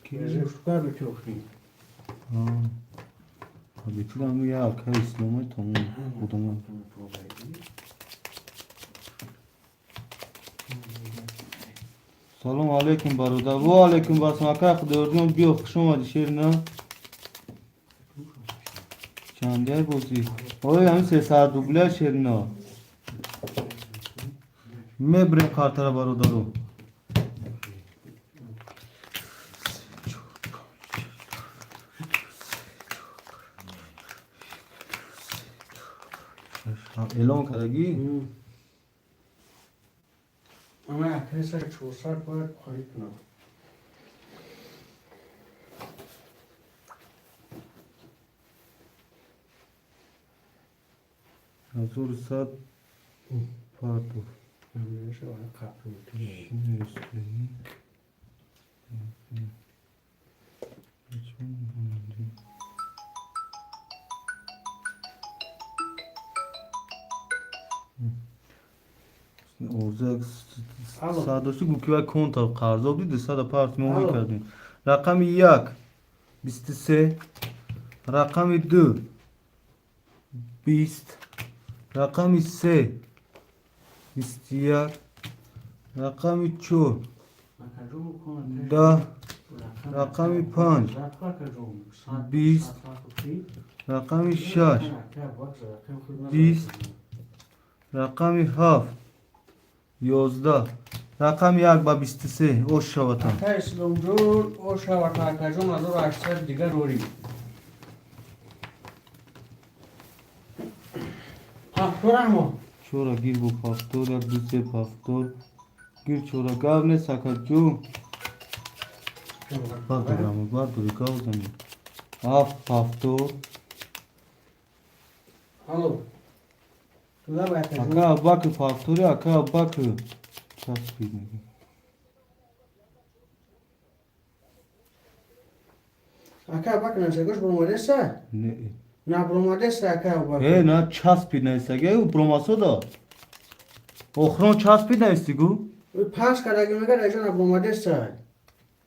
چقدر بچوخی بیتونم یه اکا اسلامی تمام خودمون سلام علیکم برادر و علیکم باسم اکا خداوردیم بیا خوش اومدی شیر نه چنده بودی اوه همین 300 دوبله شیر نه میبریم کارت را برادرو اعلام کردگی؟ اما اکای سر 400 باید خواهی کنم. هزار و صد پارتو نمیشه باید قبل کنیم. شین اسپینی اوزاک صداشی گو که باید کنتا قرضاب دیده 100 میمون کردیم. رقم 1 23 رقم 2 20 رقم 3 21 رقم 4 10 رقم 5 20 رقم 6 20 رقم 7 11 رقم 1 با 23 اوش شواتم اکای اسلام جور او شوات اکای جون 1800 دیگه روری. فاکتور چورا گیر بو فاکتور یک دو سه فاکتور گیر چورا گاو نه سکت جو بردارم برداری گاو زمین فاکتور الو تودا باید اکا باک فاکتوری اکا باک چسبید میگی اکای باک نسگوش بروماده سه نه نه بروماده سه اکای باک نه چسبید نیستگه او بروماسو دا اخران چسبید نیستگو پاس کردگی میگه رجا نه بروماده سه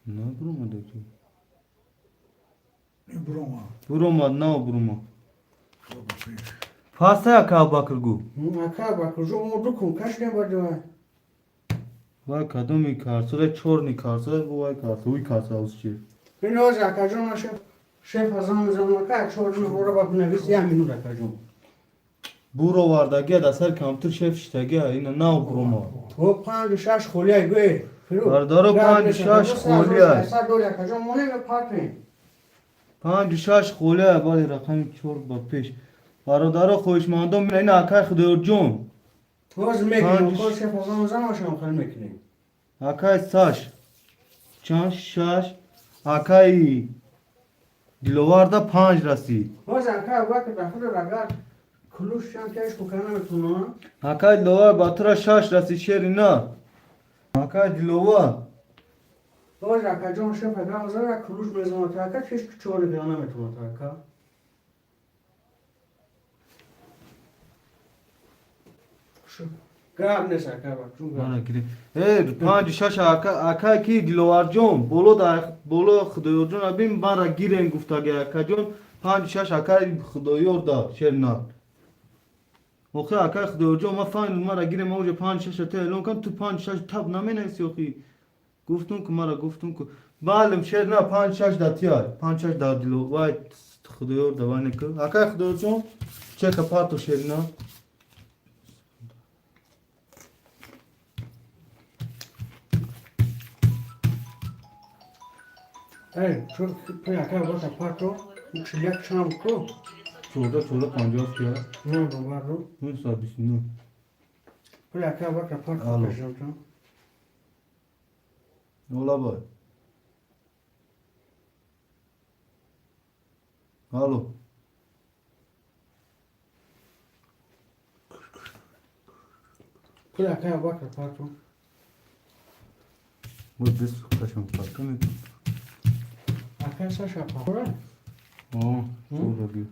نه بروماده جو بروما نه بروما baba پیش پاسه اکا باکر گو اکای باک جو مو دکون کش نباده وای کدومی کارسو چور نی کارسو وای کارسو وی کارسو اوس چی این روز اکای جون شف ازم اکای چور نبوده باک نویس یا مینو اکای جون برو واردگی دستر کامتر شف شتگی اینا نه بروما او 5-6 خولیه گوی بردارو 5-6 خولیه 100 دلار اکای جون مونه پاتین 5-6 خولیه بالی رقم چور با پیش برادر خوشماندم میره این اکای خدای جون باز میکنم کار شف ازم شام خیلی میکنیم اکای ساش چند شش اکای دیلواردا 5 رسی باز اکای باک دفعه رگار کلوش چند کش بکنم میتونم اکای دیلوار باترا 6 رسی شیری نه اکای دیلوار باز اکای جون شف ازم کلوش میزنم تا اکای چش چوری کنم میتونم تا اکای گرم نیست اکای باک چون مانا گرم گیری 5-6 اکای کی دیلوار جون بولو خدای جون ابین مرا گیرن گفتگی اکای جون 5-6 اکای خدایور دا شیری نه اوخی اکای خدای جون ما فاین مرا گیرن موج 5-6 تا اعلان کن تو 5-6 تب نمینیسی اوخی گفتون که مرا گفتون که معلم شیر نه 5-6 داتیار 5-6 دا دیلو وای خدایور دوانی که اکای خدای جون چه کپاتو شیر نه چون اکای باک پاتو یک شام کو چورده 50 کیا نه دوباره رو نه سادیس نه اکای باک پاتو الو. کشم تو اولا بای الو اکای باک پاتو بود دست خشم پاکه میتون اکای ساشا پاتو چورده گیر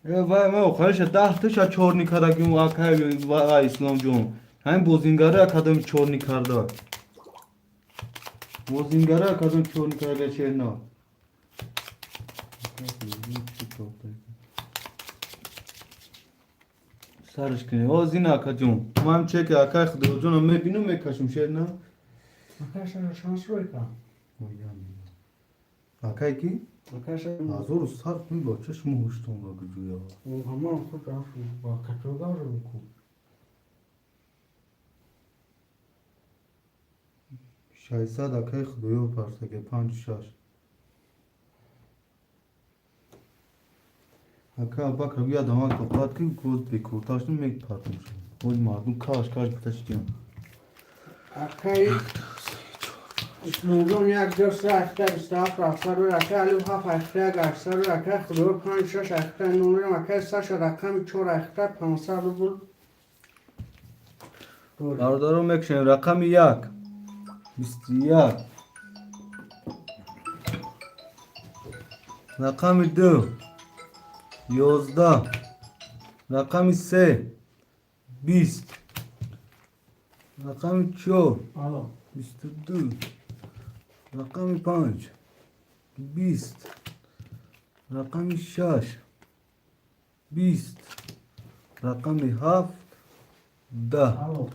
وای ما خواهش 10 تا چورنی کرده اون اکای وای اسلام جون همین بوزینگاره اکادمی چورنی کرده بوزینگاره اکادمی چورنی کرده چه نه سرش کنی زین اکا جون ما هم چه که اکای خدا جون هم میبینم میکشم شیر نه اکای ساشا شانس روی کن اکای کی؟ اکای ساشا آزور سر می با چشم هشتون را گجویا او همه خود رفت با کتوگاه رو بکن 600 اکای خدایو پرسه 5 6 اکا bak bir adama kapat ki kod bir kurtaştım mek patmış. O mardum kaç bitaştım. اکای اسلوبون یک دست اخته استاف رفتار و اکای علو هفت اخته گرسر و اکای خدور 5 6 اخته نمرم اکای سش رقم 4 اخته 500 روبل Bardarım ekşen rakam 1 21 rakam 2 11 rakam 3 20 rakam 4 الو 22 rakam 5 20 rakam 6 20 rakam 7 10 الو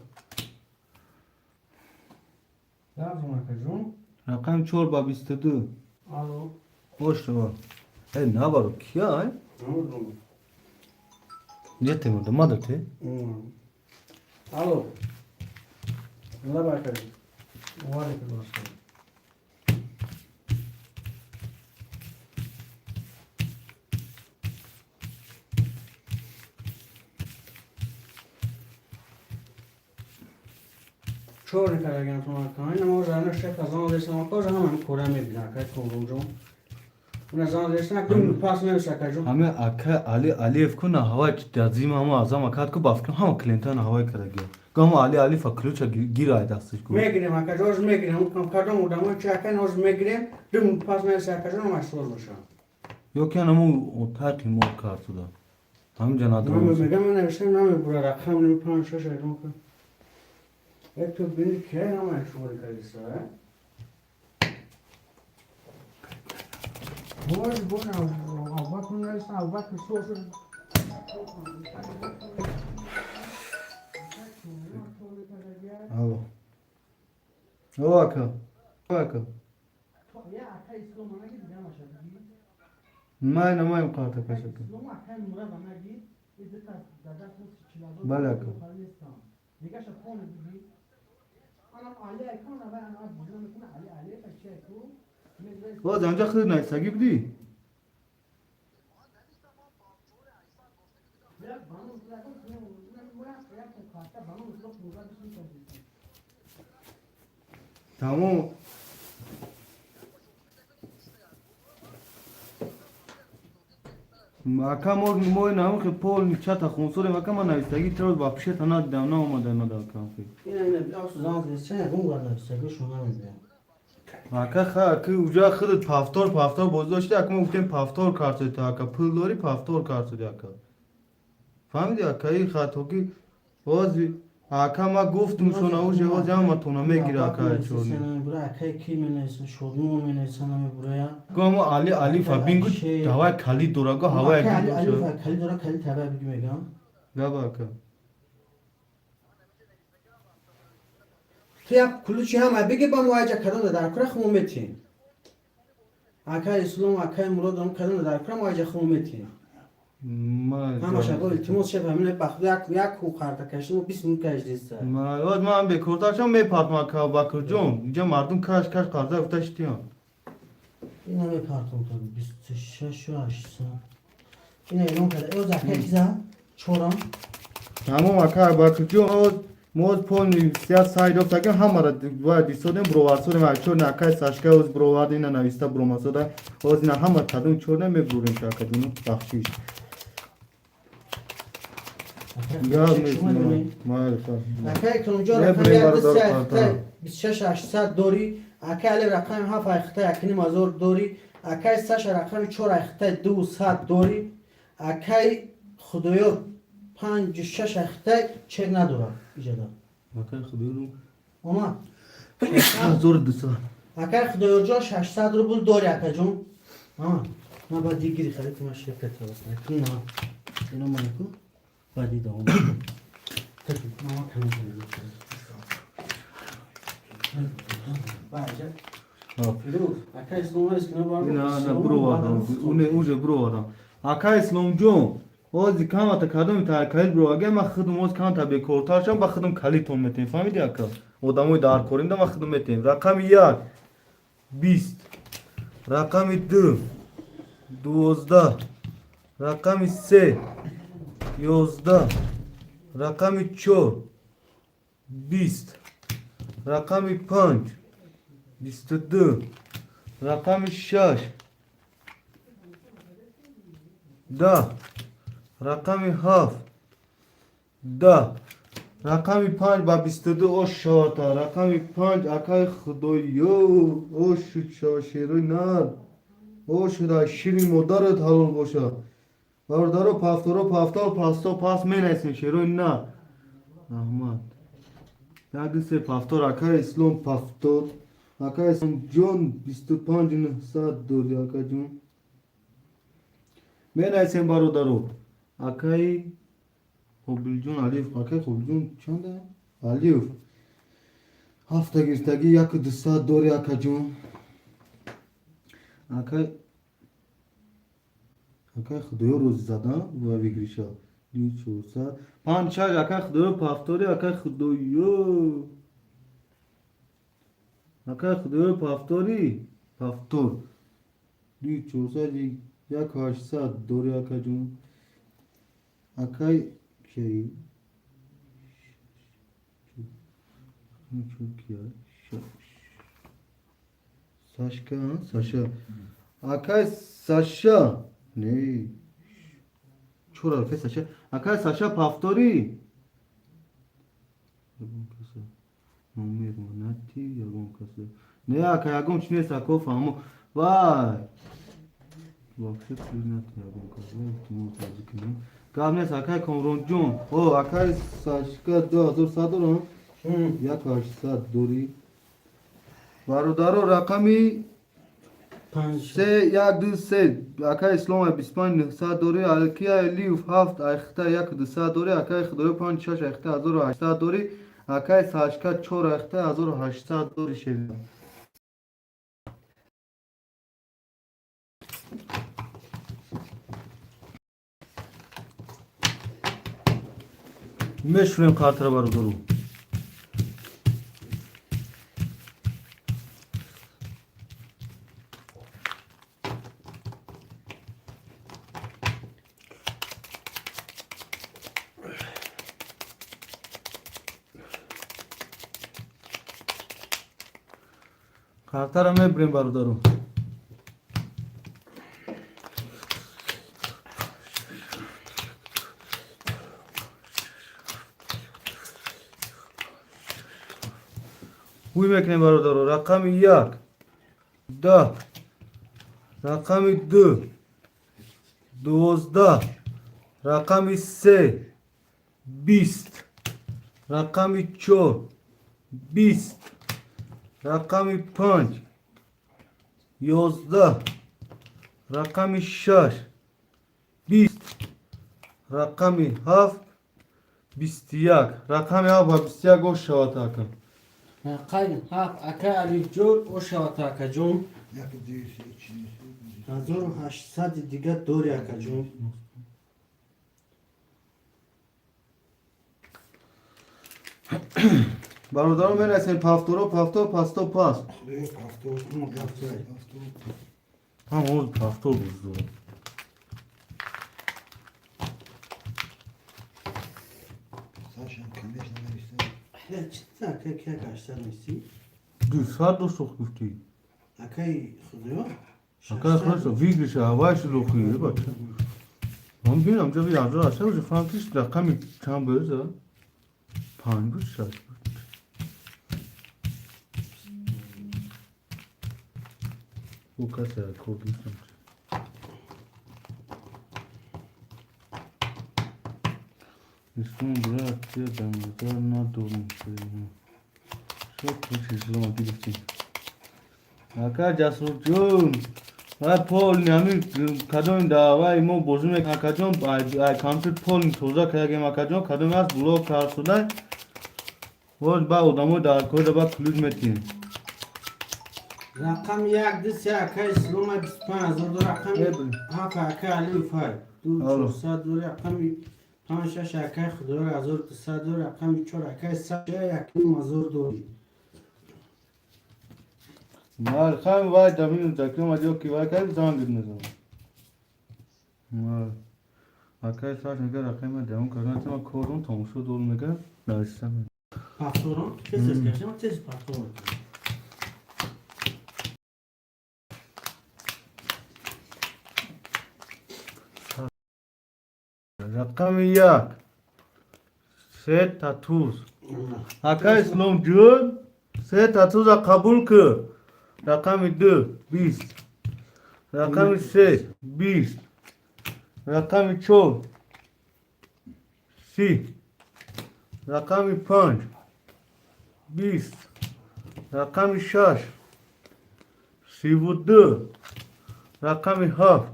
لازم اکجون rakam 4 با 22 الو hoş var. Ne var o ki ya? نمرم Ne temurda madır te? الو الله برکت وعلیکم السلام چور نکردن تو مکانی نمو زنه شک از آن دستم آقا زنه من کره میبینم که کنگم جون اون از آن دستم دون پاس نمیشه که جون हमें आखा आले आले को ना हवा तजीम हम आजम अकाद को बाफ हम क्लिंटन हवा कर गया को हम आले आले फकरू च गिर आया दस को میگیریم اکا روز میگیریم اون کم کردم و دمون چکن روز میگیریم دون پاس نمیشه که جون مشغول باشم yok yani o tatil mor kartı da هم cenada میگم من نوشتم نمیبره رقم نمی 5 6 ایران کن یک تو بینی که همه شغل کردیسته باز بونه اول کن نوشتم اول کن سوش alo o aka یا اکا اسلام نگید دیگه ماشد ما kartı kaşık اسلام اکا مراد نگید ایده تا دادا سوش چلازو بله اکا دیگه شد خونه دیگی انا علی اکان و انا بودم میکنه علی فچه تو o zamca khir na sagi bdi tamam aka mor namu ke pol ni chata khonsore aka mana istagi tro ba pshe tana davna omada na da kafi اینه بیاس زان سه اون وارد سگو شما میده aka kha ki uja khir paftor bozdashti aka mo guftem paftor kartı ta aka pul dori paftor kartı de aka fahmidi aka i khato ki ozi aka ma guftum shona uje ozi ama tona megir aka chorni برای اکای کی مینیسن شودمو مینیسن همه برای Como Ali Fabingo hava khali dorago hava علی ekdi. کلی داره کلی تبع بگی میگم Ya bak. تو یک کلوچی همه بگی با مواجه کردن در کره خمومتی اکای اسلام اکای مراد هم کردن در کره مواجه خمومتی Ma. همه شبا التماس شب همینه بخدا یک کو خرده کشیم و 20 minut کشیدیسته Ma od man be kurtarsam me patma ka bakırcım. İnce mardum kaç qarda uftaştiyan. این همه پرتون تا 26 و 8 این ایران کرده او زکر کیزا چورم Tamam aka bakırcım o mod pol siyas side of taken hamara va disodem brovarsore ma chor na kai sashka uz brovadina na vista bromasoda oz na hamar tadum chorne me brurin shaka dunu bakhshish. Ya maalesef. اکای کنجا نه رقم برای یک بردار دسته کارتا. اخته 26 800 دوری اکای علی رقم 7 اخته اکنی مازور دوری اکای سش رقم 4 اخته 200 دوری اکای خدایو 5 6 اخته چک ندارم ایجادا Bakar khuduru. اما Zor disa. اکای خدایو جا 600 روبل دوری اکای جون اما ما باید دیگری خرید ما شرکت واسه نه اینا مالکو بعدی دوام ما کنیم باشه Firuh, akay slomar iskina var mı? Na brovadan. Une uje brovadan. Aka islomjon. Oz kama ta kadam ta kal bro. Aga ma khudum oz kama ta be kortarsham ba khudum khali ton metin. Famidi aka. odamı dar korinde ma khidmetim. Rakam 1 20. Rakam 2 12. Rakam 3 11. Rakam 4 20. Rakam 5 22. Rakam 6 10. Rakam 7 10. Rakam 5 با 22 او شاتا رقم 5 اکای خدایو او شد شیروی نر او شد شیری مدارت حلال باشه باردارو پافتار پاستو پاس می نیسین شیروی نه احمد یک دیسه پافتار اکای اسلام پافتار اکای اسلام جون 25 900 دوری اکای جون می نیسین باردارو اکای خوبیلجون علیف اکای خوبیلجون چنده؟ علیف هفتگی یک 200 دوری اکای جون اکای خدایو روز زدن و بگریشا 2400 5 6 اکای خدایو پافتاری اکای خدایو پافتاری پافتور 2400 یک 800 دوری اکای جون اکای کی çok ya Saşka Akay Saşa ne Çora fe Saşa Akay Saşa Paftori Mamir manati yagon kası ne akay yagon çine sako famu vay Vakti prinat yagon kası tumu tazikini Gavne sakay komroncun o akay Saşka 2000 sador یک 800 دوری برادرو رقمی 3 1 2 3 اکای اسلام 25 900 دوری الکیا الیف 7 اختا 1 200 دوری اکای خدای 5 6 اختا 1800 دوری اکای ساشکا 4 اختا 1800 دوری شد مشورم خاطر برادرو Kartara me brim barudaro. Huy mekne barudaro. Rakami 1 10. Rakami 2 12. Rakami 3 20. Rakami 4 20. Rakami 5 11 Rakami 6 20 Rakami 7 21 Rakami 7 21 o şavata akam Akay akay Alif Jor o şavata akacun Yakı değilse içine 1800 دیگه دوری akacun برادرم من اصلا پافتورو پاستو پاس Yok hafta olsun hafta هم اون پافتور بزدو Saşan kameşler işte چطور akay که kaçtan nesi 200 دو سخ گفتی akay خدایا اکا خلاص ویگش هوایش رو خویه بچه من بینم جا بیادر اصلا وجه فرانکیش رقمی چند برزه 5 بود 6 بود Bu kasaya koydum. İsmim buraya atıyor ben burada ne doğmuş. Çok kuşuz ama biriktim. Aka Jasurjun. Vay Paul nami kadon da vay mo bozume kadon I counted Paul toza kaya makadon kadon az blok karsudan. Vod ba odamo da koda ba klud metin. رقم 1 2 3 akay اسلام 25 رقم 7 akay Alif 2 400 دوری رقم 5 6 اکای خدا 1200 رقم 4 اکای 100 یکی مزور دوری مال خام وای دامین تکیم ماجو کی وای کای زان گیرنه زان مال اکای ساش نگر رقم دام کرنا تو کورون تامشو دول میگه نوشتم پافتوران چه ses کردم چه پافتوران رقم یک سه تاتوز اکای اسلام جون سه تاتوز را قبول که رقم دو 20 رقم سه 20 رقم چهار 30 رقم 5 20 رقم 6 32 رقم 7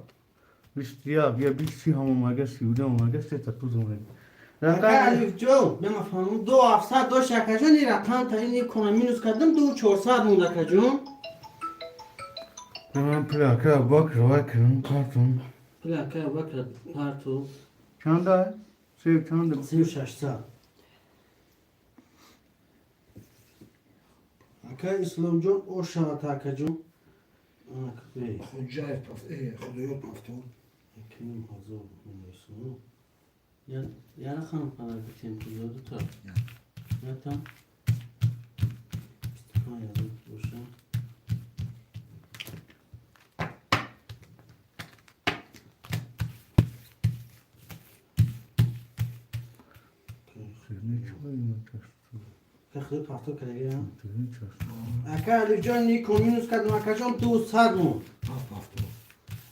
21 یا 20 همون مگه 32 مگه سه تاتوز اومد اکای الف جو نمیفهمم 2700 دو شکر جون این رقم تا این کنم مینوس کردم 2400 مونده که جون من پلاکه باک روی کنم کارتون پلاکه بکر پارتو چنده؟ سیب چنده؟ 3600 اکای اسلام جون او شاتا که جون اکای خجای خدایو پافتور کنیم حضور میلیسون یا خانم خانم بتیم پیزاده تا یا تا ها یادت باشه خیلی پافتور کرده هم اکا علی جان نیکو مینوس کردم اکا جان 200 مون پافتور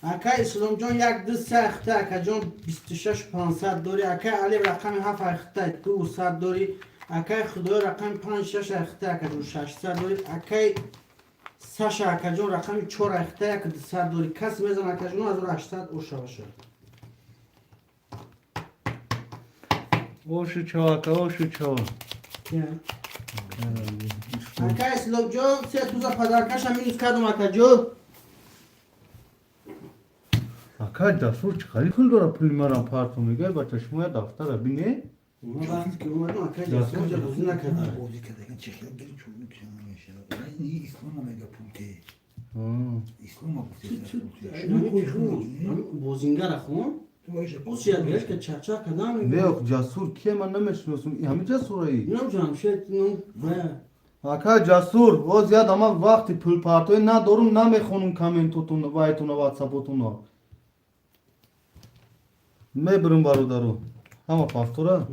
اکا اسلام جان یک دو سه اخته اکا جان 26 500 داری اکا علی رقم 7 اخته 200 داری اکا خدا رقم 5 6 اخته اکا جان 600 داری اکا ساش اکا جان رقم 4 اخته اکا 200 داری کس میزن اکا جان 1800 او شوشه اوشو چواکا اوشو چوا اکا اسلام جان 3000 پدرکش هم مینوس کردم اکا جان اکا دستور چخیلی پول داره پول مرا پارتو میگه با چشموی دفتر بینه ما وقتی که اومدم اکا جان جا بازی نکردم بازی کردن چخیل گلی چون میکنم میشه این اسلام مگه پولته اسلام پولته بازینگر خون اوش یادگیرش که چرچا کدام نه جسور کیه من نمیشناسم این همه جسورایی نمیدونم شاید اکا جسور و زیاد اما وقتی پول پارتوی ندارم نمیخونم کامنتوتون وایتون و واتساپتون میبرم برادرو همه پافتوره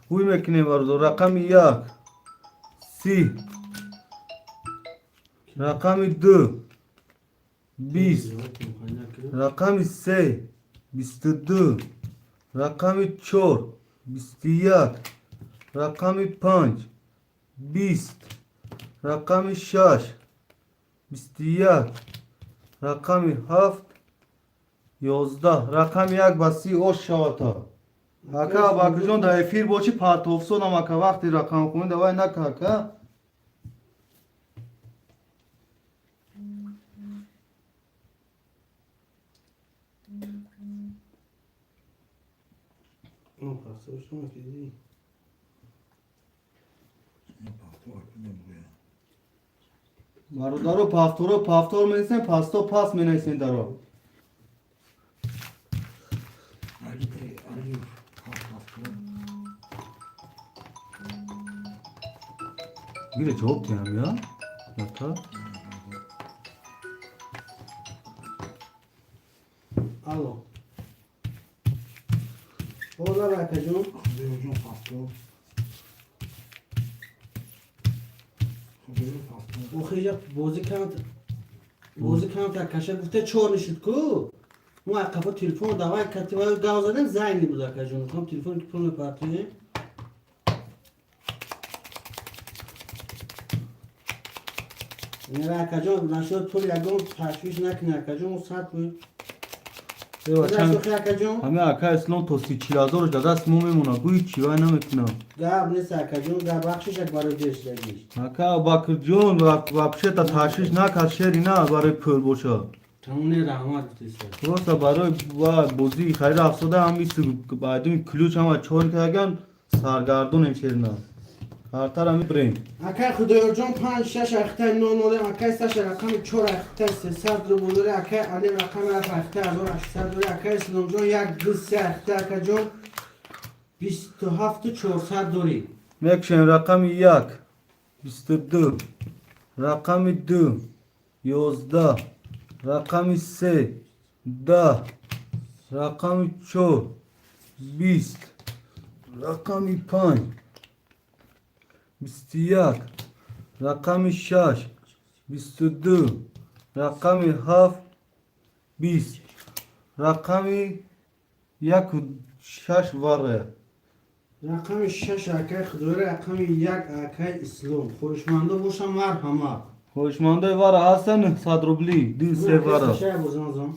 اوی میکنه برادر رقم 1 30 رقم 2 20 رقم 3 22 رقم 4 21 رقم 5 20 رقم 6 21 رقم 7 11 رقم 1 باسی اوش شواتا اکا باکجون دا افیر بوچی پارتوفسون هم اکا وقتی رقم خونده وای نکا اکا برادرو پافتور می‌نویسن پاستو پاس می‌نویسن درو میره جواب کنم یا تا الو اولا راکا جون خدایو جون پافتور خدایو پافتور او خیلی بازی کنم تا کشه گفته 4 نشد کو مو اقفا تلفن دوای کتی و گاو زدن زنگی بود راکا جون کم تلفن که پول پارتوی این راکا جون نشد پول یکم تشویش نکنه راکا جون 100 بود ایوا کجا چند سوخی اکا جون؟ همه اکا اسلام تا 30,000 در دست مو میمونه گوی چی وای نمیتونم گاب نیست اکا جون گاب بخشش اک برای دیش دگیش اکا باکر جون وابشه تا تشویش نکرد شری نه برای پول باشه تمونه رحمت دیست درسته برای بازی خیر افسوده هم بیست بعدی کلوچ هم چون کردن سرگردون شیر نه کارتر همی بریم اکا خدای جون 5 6 اخته 9 9 اکا استش رقم 4 اخته 300 رو بودوره اکا علی رقم 7 اخته 1800 دوره اکا اسلام جون 1 2 3 اخته اکا جون 27 400 دوری میکشن رقم 1 22 رقم 2 11 رقم 3 10 رقم 4 20 رقم 5 21 رقم 6 22 رقم 7 20 رقم 1 6 واره رقم 6 اکا خدای رقم 1 اکا اسلام خوشمنده باشم مرحمت خوشمانده واره هستن 100 روبلی دو سه واره شای بزنزم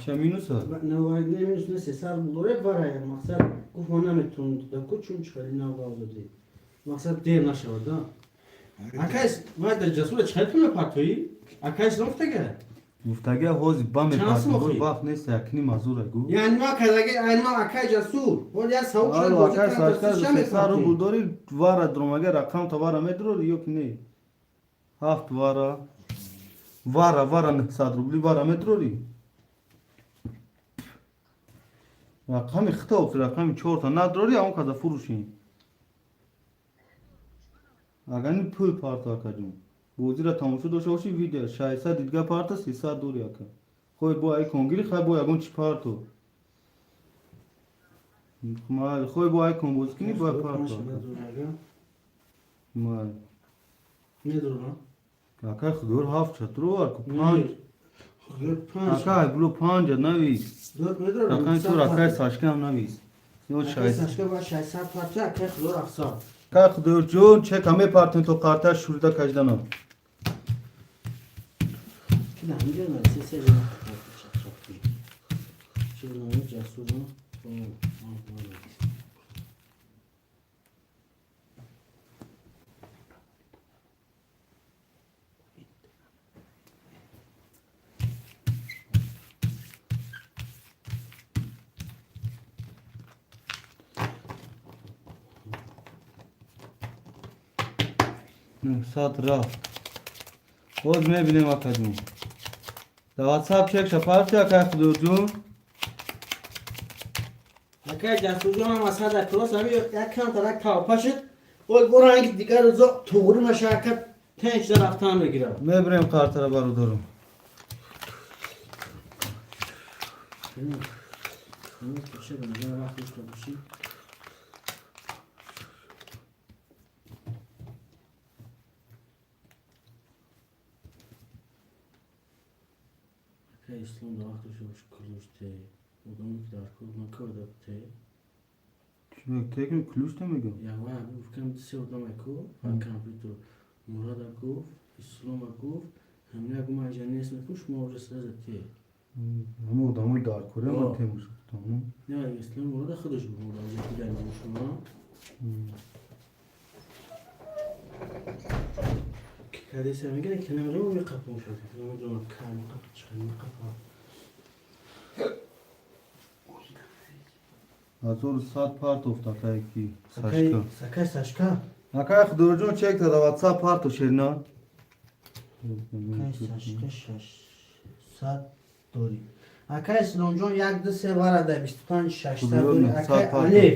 چه مینوسه؟ نواید نمیدونست نه 300 بلوره برای مقصد گفت ما نمیتون دکو چون چخلی نواید دید مقصد دیر نشود دا اکایس باید در جسور چخلی کنه پرتویی اکایس نفتگه گفتگه حوزی بام چند پاس سمخی؟ بود وقت نیست یکنی مزوره گو یعنی ما کداگه یعنی ما اکای جسور ولی از سوق شد آلو بازی اکای کنه ساشکا دستش دو سه رو نمی‌پرتی. بوداری واره درمگه رقم تا واره میدرو یا که نه هفت واره نه 100 روبلی واره میدروری رقم اختاف رقم 4 تا ندروری اون کده فروشی اگر نی پول پارت اکا جون بوزی را تماشا داشته باشی ویدیو 600 دیدگاه پارت 300 دوری اکا خوی با ای کنگیری خوی با اگون چی پارتو مال خوی با ای کن بوز کنی با پارتو ماشین نداره. مال نداره. اکا خدور هفت چطور اکا نه. پانچ خدای پنج. اکا بلو پانچ نویس نداره. اکا تو اکا ساشکه هم نویس یو اکای شایست ساشکا با 600 پارچه اکای خدای افسار. اکا خدور جون چه کمی پارتن تو قارتر شورده کجدنا که همینجا نه سه جا چه نمی جسور نه سات رفت باز میبینیم اکا جون در واتساپ چک شپارتی اکا خدور جون اکای جسور جان هم اصلا در کلاس همی یک کم ترک تاپا شد قول برو هنگی دیگر روزا توری مشارکت تنش در رفتن بگیرم میبریم قارتر برادرم همین کشه به نظر وقت داشته باشی اکای اسلام در وقت داشته باش کلوشته بودم که در کل نکرده بته چی تکن کلوش نمیگم یا وای گفتم سه بودم اکو کامپیوتر مراد گفت اسلام گفت همین اگه ما جنیس اسمش مورس لذته همه آدمای دارکوره من تیموش گفتم نه اسلام مراد خودش بود مراجعه کردن با شما که کدیس میگن که نمیدونم میقف میشد نمیدونم کار میقف چقدر میقف ازور سات پارت افتاد تا یکی سکای ساشکا سکای ساشکا اکا خدور جون چک تا در واتساپ پارتو شیرنا سکای ساشکا 600 دوری اکای اسلام جون 1 2 3 برده 25 600 دوری اکای علی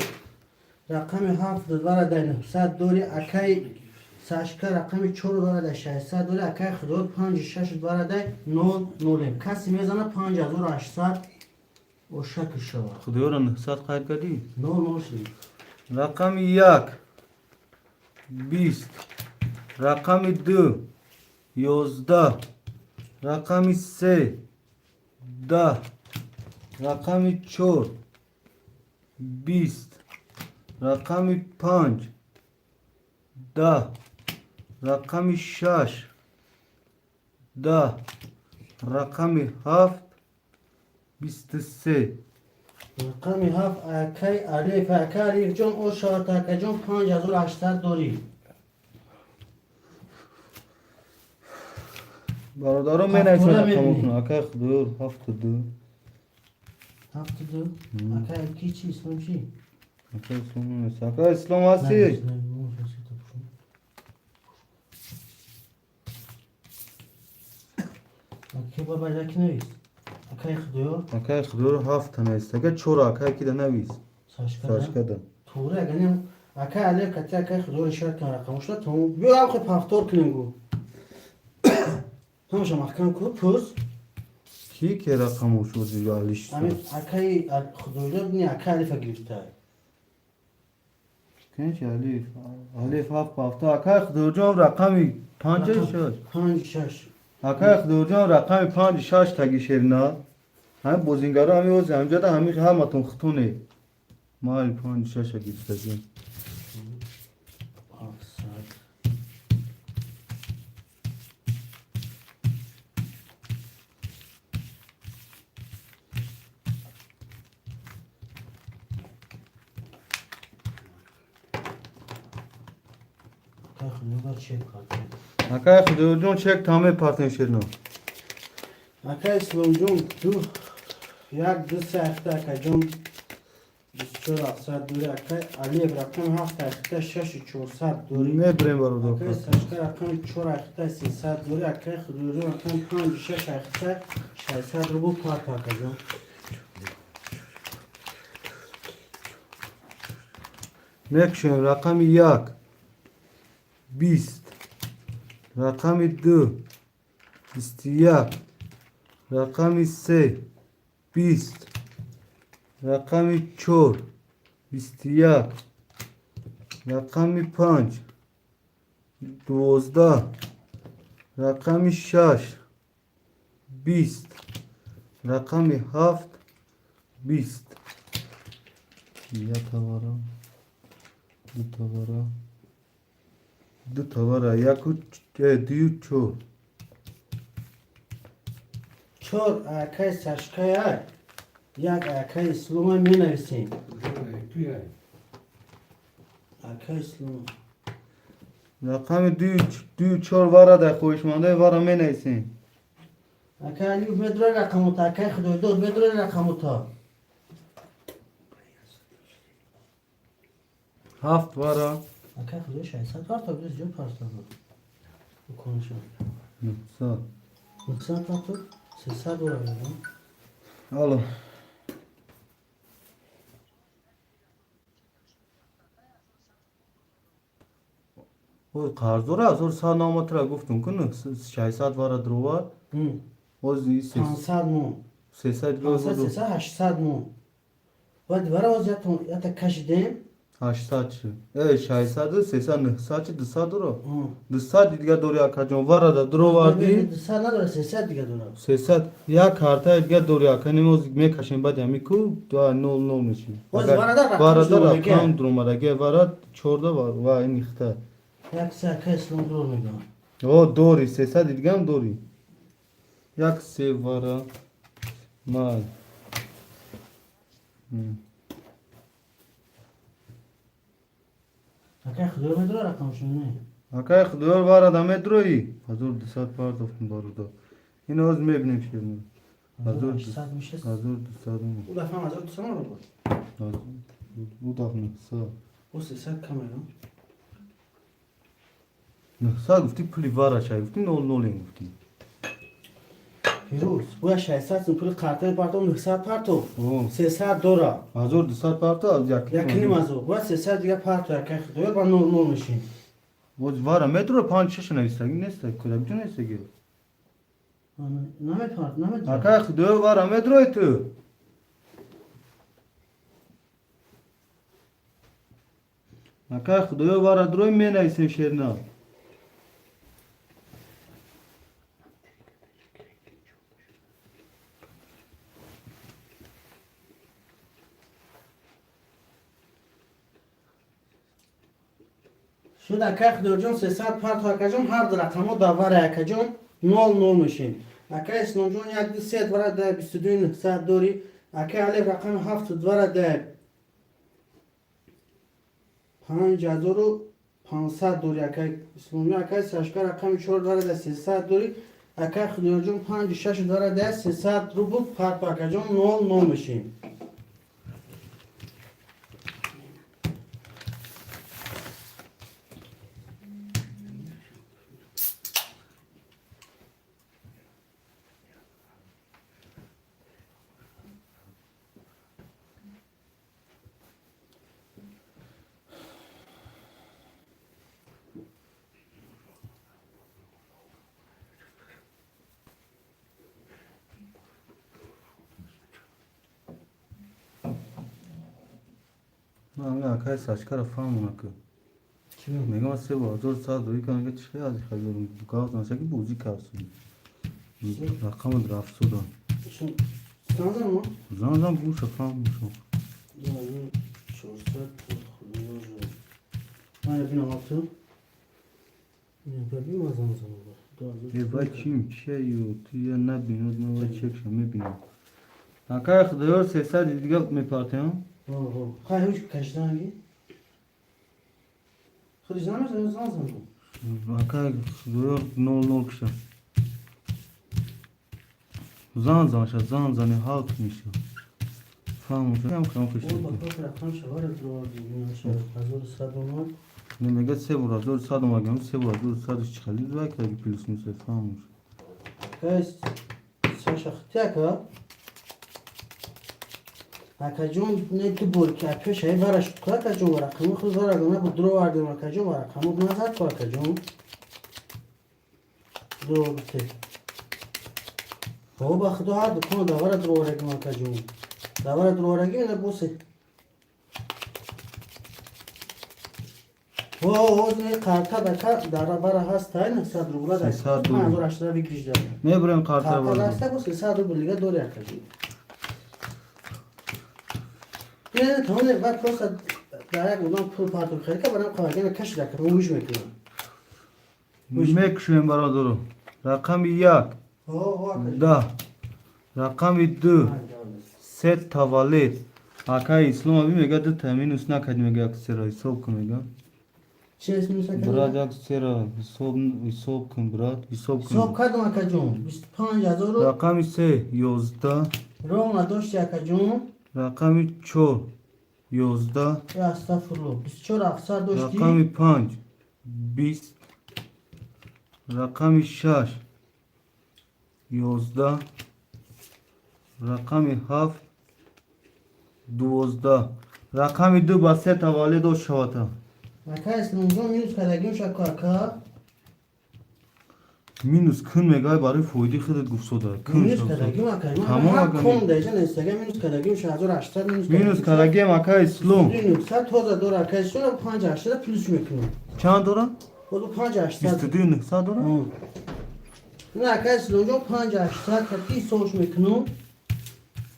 رقم 7 برده 900 دوری اکای ساشکا رقم 4 برده 600 دوری اکای خدور 5 6 برده 9 9 کسی میزنه 5800 و شک شما خدور 900 قاید کردی 9 9 رقم 1 20 رقم 2 11 رقم 3 10 رقم 4 20 رقم 5 10 رقم 6 10 رقم 7 23 رقمی هفت اکی الف اکی الف جان او شاد اکی جان 5800 داری. برادرم می هفت نیسن دوره رقم می‌بینی؟ کنه اکای خدور 72 هفت دو اکی کی چی اسلام چی؟ اکای اسلام نیست اکای اسلام نه، هستی؟ اسلام نیست. اکی بابا جاکی نویس اکی خدیو اکای خدور 7 نیست اکای چورا اکای کی ده نویس ساشکده ساشکده توره اگنیم اکی الف کتی اکی خدیو اشاره کن رقمش را تو بیو هم خیلی پفتور کنیم گو همشه محکم کو پوز کی که رقمو شد یا لیش همین اکی خدیو بینی اکی الف گرفته کنچ الف الف 7 اکای خدور جان رقمی 56 پنج شش اکای خدور جان رقمی 56 تگی شرنا همه بوزینگارا همه اوز همجا ده همه همتون خطونه مال 56 گرفته جان آفساید اکی خدیو بر چه کارده اکای خدور جان چک تامه پارتن شرنا اکی اسلام جون دو یک دو سه اخته اکی جون 2400 دوری اکی الف رقم هفت اخته 6400 دوری نه بریم برادر اکی ساشکه رقم 4 اخته 300 دوری اکی خدوری رقم 56 اخته 600 رو بو پارت اکی جون نکشن رقم 1 20 رقم 2 21 رقم 3 20 رقم 4 21 رقم 5 12 رقم 6 20 رقم 7 20 یا توارا دو توارا دو توارا یک و دیو چور 4 اکی ساشکه یک اکی اسلام می نویسیم اکی اسلام رقم دیو چور وارا در خوشمانده وارا می نیسین اکی علیو بدر رقم تا اکی خدوی دور بدر رقم تا 7 وارا اکی خدوی 600 پارت بیز جون پارت بود بکنشم 900 900 پارت 300 دور بود حالا او قرضوره از اون سال نامت را گفتم کنه 600 وارا دروار وزی 500 مو 300 500 گفتم 300 800 مو و دیواره وضعیتون یا تا کشیدیم 800 چه 600 300 900 چه 200 رو 200 دیگه دوری اکا جان وارا در درو واردی 200 نداره 300 دیگه داره 300 یک کارتا دیگه دوری اکا نیموز میکشیم بعد همی کو 2 0 0 میشیم وز وارا در وارا رقم در شما رقم میگه درومارگه وارا 14 و این نیخته یک سه اکی اسلام دور میگم او دوری 300 دیگه هم دوری یک سه وارا مال اکی خدوی بدر رقمشون نه اکای خدور وارا دمه دروی حضور 200 پارت افتم بارو دا این از میبینیم شیرنو حضور 800 میشه حضور 200 او دفعه هم 1200 رو بود او دفعه 900 او 300 کمه نه 900 گفتی پولی وارا شای گفتی 0 0 گفتی پیروز او 600 سن پول قرطه پارتو 900 پارتو او 300 دورا حضور 200 پارت از یکی نیم از او و 300 دیگه پارتو اکی خدوی با نور میشین وارا مترو 5 6 نویسته نیست کدام جو نیست که نمی پارت نمی دور اکای خدور وارا مترو تو اکای خدور وارا دروی می نویسیم شیرنا شد اکی خدوی جون 300 پارتو اکی جون هر در رقمو داور اکی جون 0 0 میشین اکا اسلام جون یک دو سه دوره ده 22 داری اکا علی رقم 7 دوره ده 5500 دوری اکا اسلامی اکا سشکر رقم 4 دوره ده 300 دوری اکا خدیار جون 56 دوره ده 300 رو بود فرق اکا جون 0 میشیم من اکای ساشکار فهمونه که میگم سه بازار ساعت دوی کنه که چه از خیلی کار نشه که بوزی کارسون رقم درافت شدن سازم ما زندان گوش فهم میشم yani 400 من ببینم تو ببینم از آن یه بچیم چیه یو توی نبیند من باید چکشم میبینم اکای خدایار 300 دیگه میپاتیم خواهی هوش کشتنگی خودی زنم زن اکای خدایار 0 کشم زن شد زنی هاوت میشه فهمون هم خواهم اون کشتم با کار رفتم شوار درو دیگه شد 1100 اومد نمیگه سه برازور صد اومدم سه برازور صدش چخلی دوی که اگه پیلس میشه فهموش کاش ساشختی اکا اکا جون نه تو بول که پیش های برش که اکا جون ورقمو خود ورقمو بود درو وردیم اکا جون ورقمو نزد که اکا جون درو بته او با خدا ها دکان داور درو ورقم اکا جون داور درو ورقی نه بوسه او نه قارتا دکا دارا برا هست تا نه صد رو بلا صد دکا رو. منظور اشترا بگیش داره میبریم قارتا قارتا برد دسته بوسه صد رو بلیگه دوری اکا جون نه تمام بعد پروسه در یک مدام پول پارتون خیلی که برام قاعدین کش دکتر رو ویش میکنم میکشویم برادرو رقم 1 10 رقم 2 سه تولد اکای اسلام ابی میگه دو تامین اس نکردی میگه یک سر حساب کن میگه چه اسمی میسن براد کنم؟ یک سر حساب کن براد حساب صبح کن کردم اکا جون 25,000 رو رقم 3 11 رو نداشتی اکا جون رقم 4 11 یا استغفرالله 24,700 داشتی رقم 5 20 رقم 6 11 رقم 7 12 رقم 2 با سه تولد و شواتا اکا اسلام جون مینوس کدگیم شکا اکا مینوس کن میگه برای فویدی خودت گفت داره کن مینوس شد کدگیم اکا تمام من اکا کم دیجا نستگه مینوس کدگیم 1800 مینوس کلگیم اکا اسلام مینوس ها توزا دور اکا اسلام 5,800 پلیس میکنم چند داره؟ خودو 5,800 22 900 داره؟ نه اکا اسلام جون 5,800 کتی سوش میکنم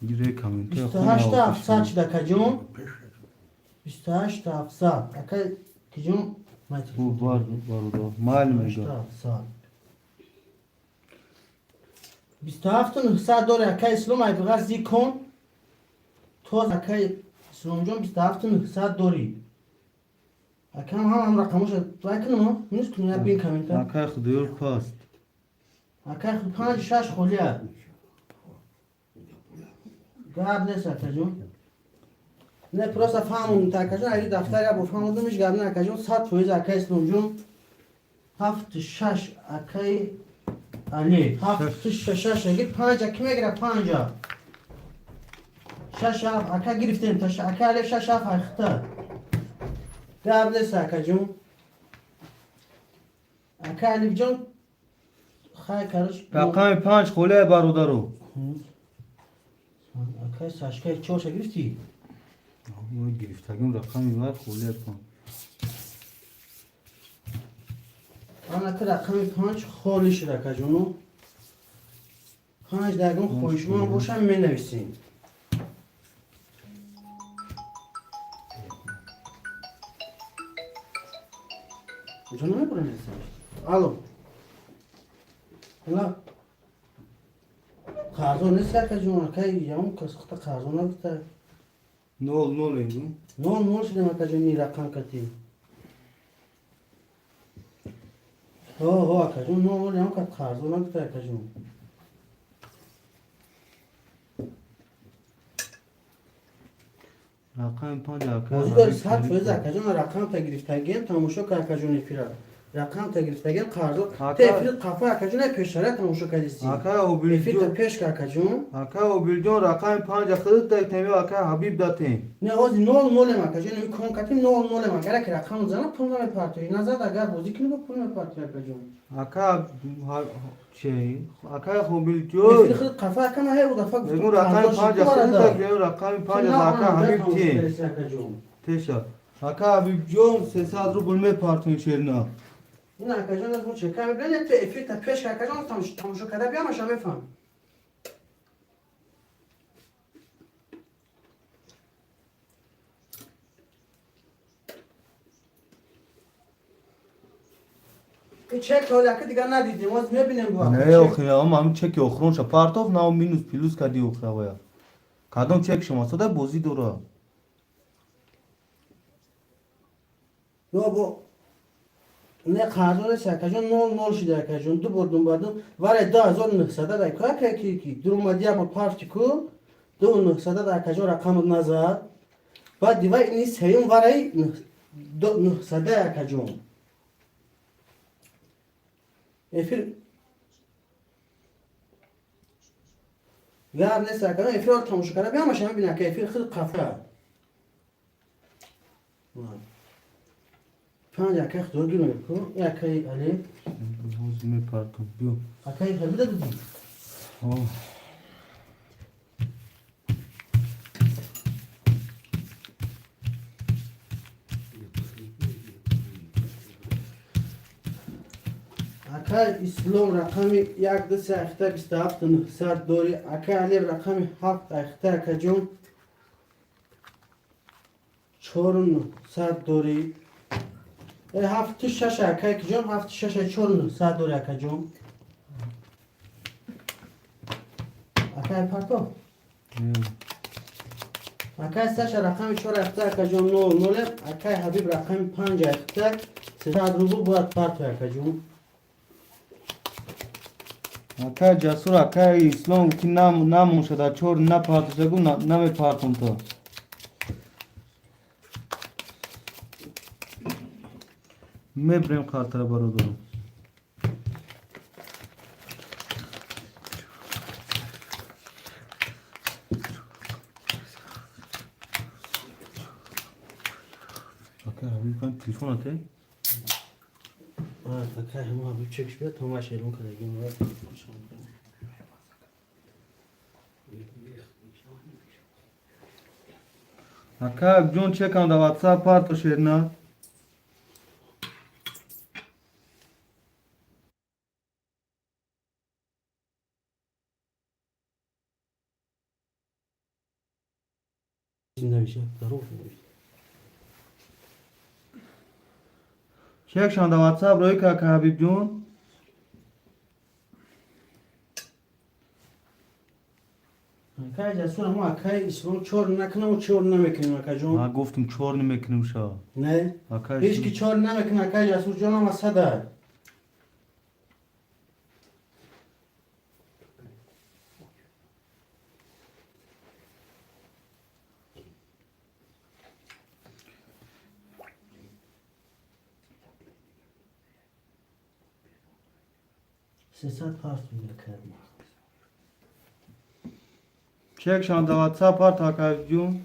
گیره کامنت 28,700 شد اکا جون 28,700 اکا کی جون او بارو مال میگه 27,900 داره اکا اسلام ای بغیر زی کن توز اکا اسلام جون 27,900 داری اکا هم رقموش توی کنم مینوس کنم یا بین کامنت اکا خدایور پاست اکا 5-6 خولیه گاب نیست اکا جون نه پروسه فهمون تا اکا جون اگه دفتر یا بفهمون میش گاب نه اکا جون 100% اکا اسلام جون 7-6 اکای علی 7-6 اگه 5 اکی میگیره 5 6 اکا گرفتیم تا اکا علی 6 اخته گاب نیست اکا جون اکا علی جون خواهی کرش رقم 5 خوله برادرو اکا ساشکای چوش گرفتی ما گرفتگیم رقم بعد خوله کن آن که رقم 5 خالی شده اکا جونو 5 دگم خوشمان باشم می نویسیم کجا نمی برم نویسیم الو هلا قرضون نیست که جون که یام کسخت قرضون نبوده نول اینجا نول شده من که جون این رقم کتی که جون نول یام که قرضون نبوده که جون رقم 5 اکا موضوع داری ساعت فیزه که جون رقم تا گرفتگیم تماشا که جون پیرا رقم تا گرفتگیم قرضون تفرید قفا که جون پیشتره تماشا کردیستی اکا او تفرید بیلجون پیش که جون اکا او بیلجون رقم 5 خود تا تمی اکا حبیب داتیم نه از نول ما که جون میکن کتیم نول ما اگر که رقم زنه پول نمیپرتی نزد اگر بازی کنی با پول نمیپرتی که جون اکا چی اکا او بیلجون تفرید خود قفا که نه او دفعه بگو رقم 5 خود تا تمی رقم 5 اکا حبیب تیم جون تشا اکا حبیب جون 300 رو بولمه پارتون شیرنا نه که جون از چه کمی بلند تفرید تا پیش که جون تماشا کرده بیا ماشا میفهم این چک حالا که دیگر ندیدیم از میبینیم با نه اخی هم چک اخرون شا پارتوف نه مینوس پلوس کدی اخرا ویا کدام چک شما صدا بازی دورا نه با نه قرضون شکر جون نول شده که جون دو بردم بعدم ولی 2900 دای کی درومدیا با پارتی کو 2900 دای که جون رقم نظر بعد دیوای این سیم ولی 900 دای که جون افیر یار نیست که افیر تماشا کنه بیا ماشین ببینه که افیر خیلی قفه 5 که خود گیرم کو یکی علی بازی پارتوف بیو اکی خیلی دادی اکی اسلام رقمی 1 2 3 اخته 27 900 دوری اکی علی رقمی 7 اخته که جون 4900 دوری 7 6 اکی که جون 7 6 4900 دوری اکی جون اکی پارتو اکی سش رقمی 4 اخته که جون 9 اکی حبیب رقمی 5 اخته 300 روبل باید پارتو اکی جون اکا جسور اکا اسلام کی نام شده چور نه پارتو سگو نمی پارتون تو میبریم خاطر برادرم اکا حبیب کن تلفن آته اکی همه حبیب چکش بیاد تو ما شیرون کنه گیم اکا جون چکم دا واتساپ پارتو شیرنا چک شان دا واتساپ روی که اکا حبیب جون اکی جسور ما اکی اسلام چور نکنه و چور نمیکنیم اکی جون ما گفتم چور نمیکنیم شا نه اکا هیچ کی چور نمیکنه اکی جسور جون هم صده سیصد پارت میده کردم چک شان دا واتساپ پارتو اکا حبیب جون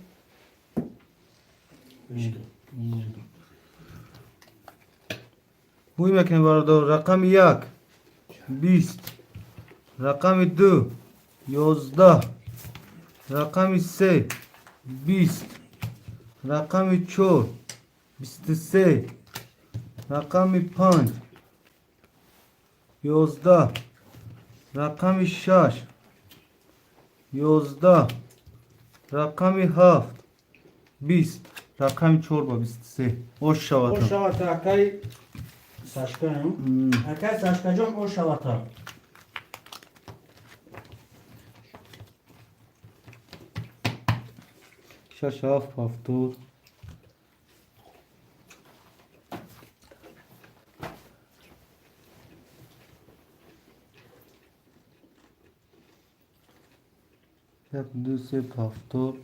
بوی میکنیم برادر رقم 1 20 رقم 2 11 رقم 3 20 رقم 4 23 رقم 5 11 رقم 6 11 رقم 7 20 رقم 4 با 23 اوش او شواتا شواتا اکی ساشکا هم اکی ساشکا جون او شواتا 6 7 هفتاد یک دو سه هفتاد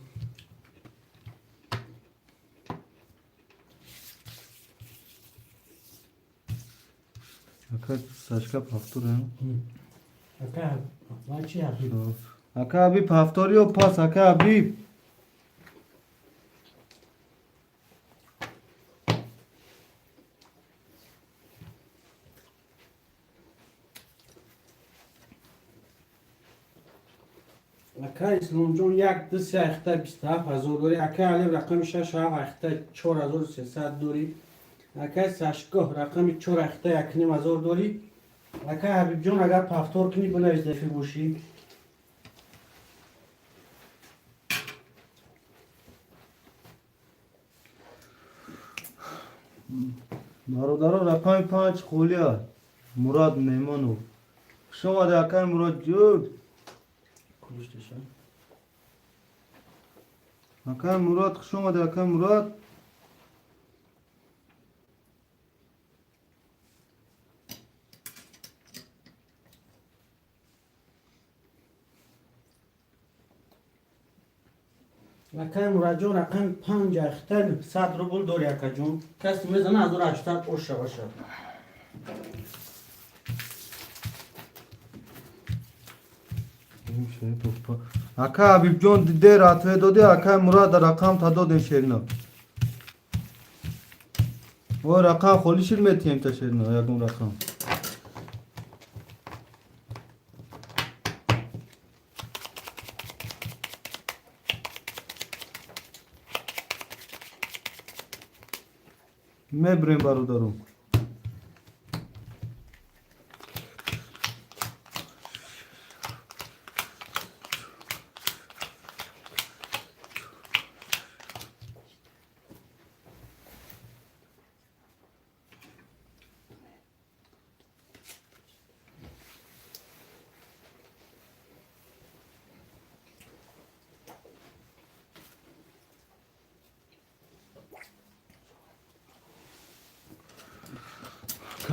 اکا ساشکا هفتاد هم اکا ما چی حبیب اکا حبیب هفتاری و پاس اکا حبیب اکا اسلام جون یک دو سه اخته 27,000 دوری اکا علی رقم 6 اخته 4,300 دوری اکا ساشکا رقم 4 اخته 1,500 دوری اکا حبیب جون اگر پفتور کنی بنویس دفی بوشی برادران رقم 5 خولیا مراد نیمانو شما ده اکا مراد جون کلوشتشن اکا مراد شما ده اکا مراد اکا مراد جون رقم 5 اخته 100 روبل دوری اکا جون کسی میزنه از دور 80 اوشه باشه اکا حبیب جون دیده راتوه داده اکا مراد در رقم تا دادن شیرنا و رقم خولی شیر میتیم تا شیرنا یکم رقم میبریم برادرم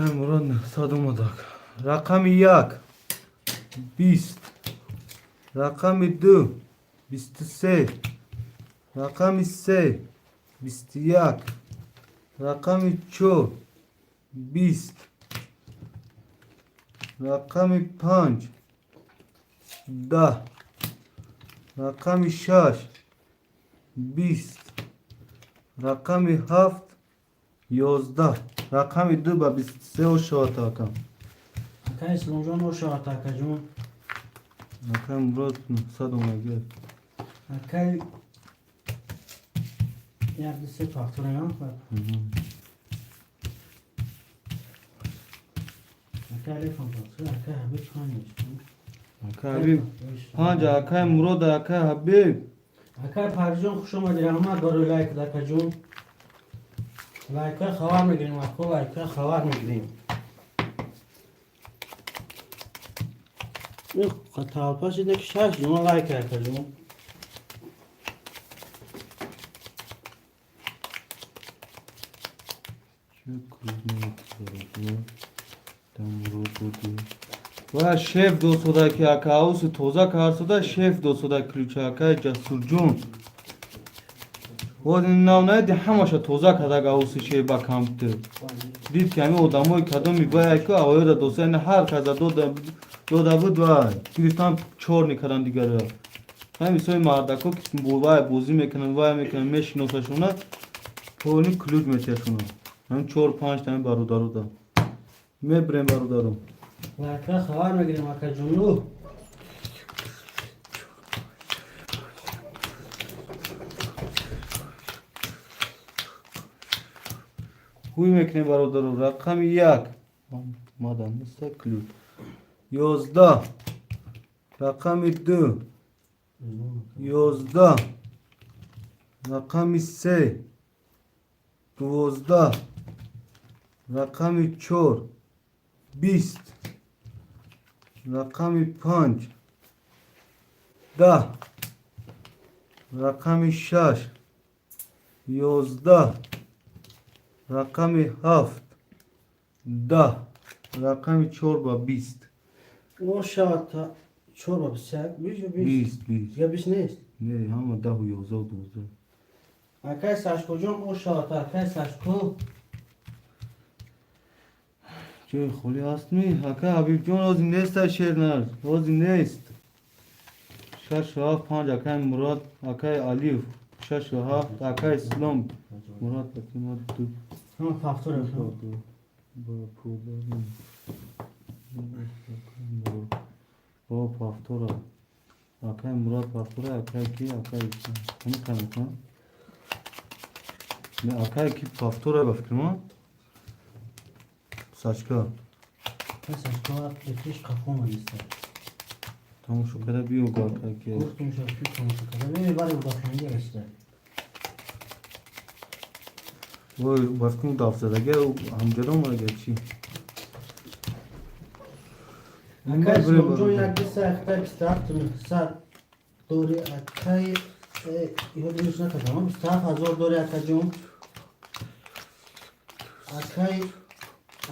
اکا مراد 900 اومد رقم 1 20 رقم 2 23 رقم 3 21 رقم 4 20 رقم 5 10 رقم 6 20 رقم 7 11 رقم 2 با 23 و شات اکا اکا اسلام جون اوشه اکا جون اکا مراد 900 اومد اکا یک دو سه پفتور هم اکا علی فان پفتور اکا حبیب خانیش اکا حبیب 5 اکا مراد اکا حبیب اکا پرجون خوش آمدی رحمت دارو لایک دکا جون لایک خوار میگیریم اکا لایک خوار میگیریم این قطعه پاس اینه که 6 جون لایک اکا جون و شیف 200 که اکا اوس توزا کار سودا شیف 200 کلوچه اکا جسور جون و این نام دی همش توزا کدا اوس شیف با کامپیوتر دید که همه آدمای کدوم میگه که آوای را دوستان هر کجا دو بود و گرفتن چور میکردن دیگه همین سوی مردکو که بوای بوزی میکنن وای میکنن میشناسشونه پولی کلوچ میچشونه هم 4 5 تا برادرو دا میبریم برادرو لایک خوار میگیریم اکا جونو خوی میکنیم برادرو رقم 1 مادم نیست کلوچ 11 رقم 2 11 رقم 3 12 رقم 4 20 رقم 5 10 رقم 6 11 رقم 7 10 رقم 4 با 20 O şartta çorba pişer. Biz 20 ya biz neyiz? نه همه 10 و 11 و 12 Akay saçkocan o şartta akay saçko. جای خالی هست نی حکا حبیب جان آزی نیست شیرنر آزی نیست 6 و 7 5 اکای مراد اکای علیف 6 و 7 اکای اسلام مراد بکنم دو Ama faktör yapalım. با پودر با پافتورا اکای مراد پافتورا اکای کی اکای همه کنم کنم نه اکای کی پافتورا بفکرم saçka Ben saçko var. Yetiş kafama ister. tamam şu kadar bir yoga ki Kurtum şarkı konusu kadar. Beni bari uzaklanınca ister. o baskın daftada gel amcadan var geçi Akay slomjon yaklaşsa aktar startını sar. Doğru akay yolun üstüne kazanmam. Start hazır doğru akacağım. Akay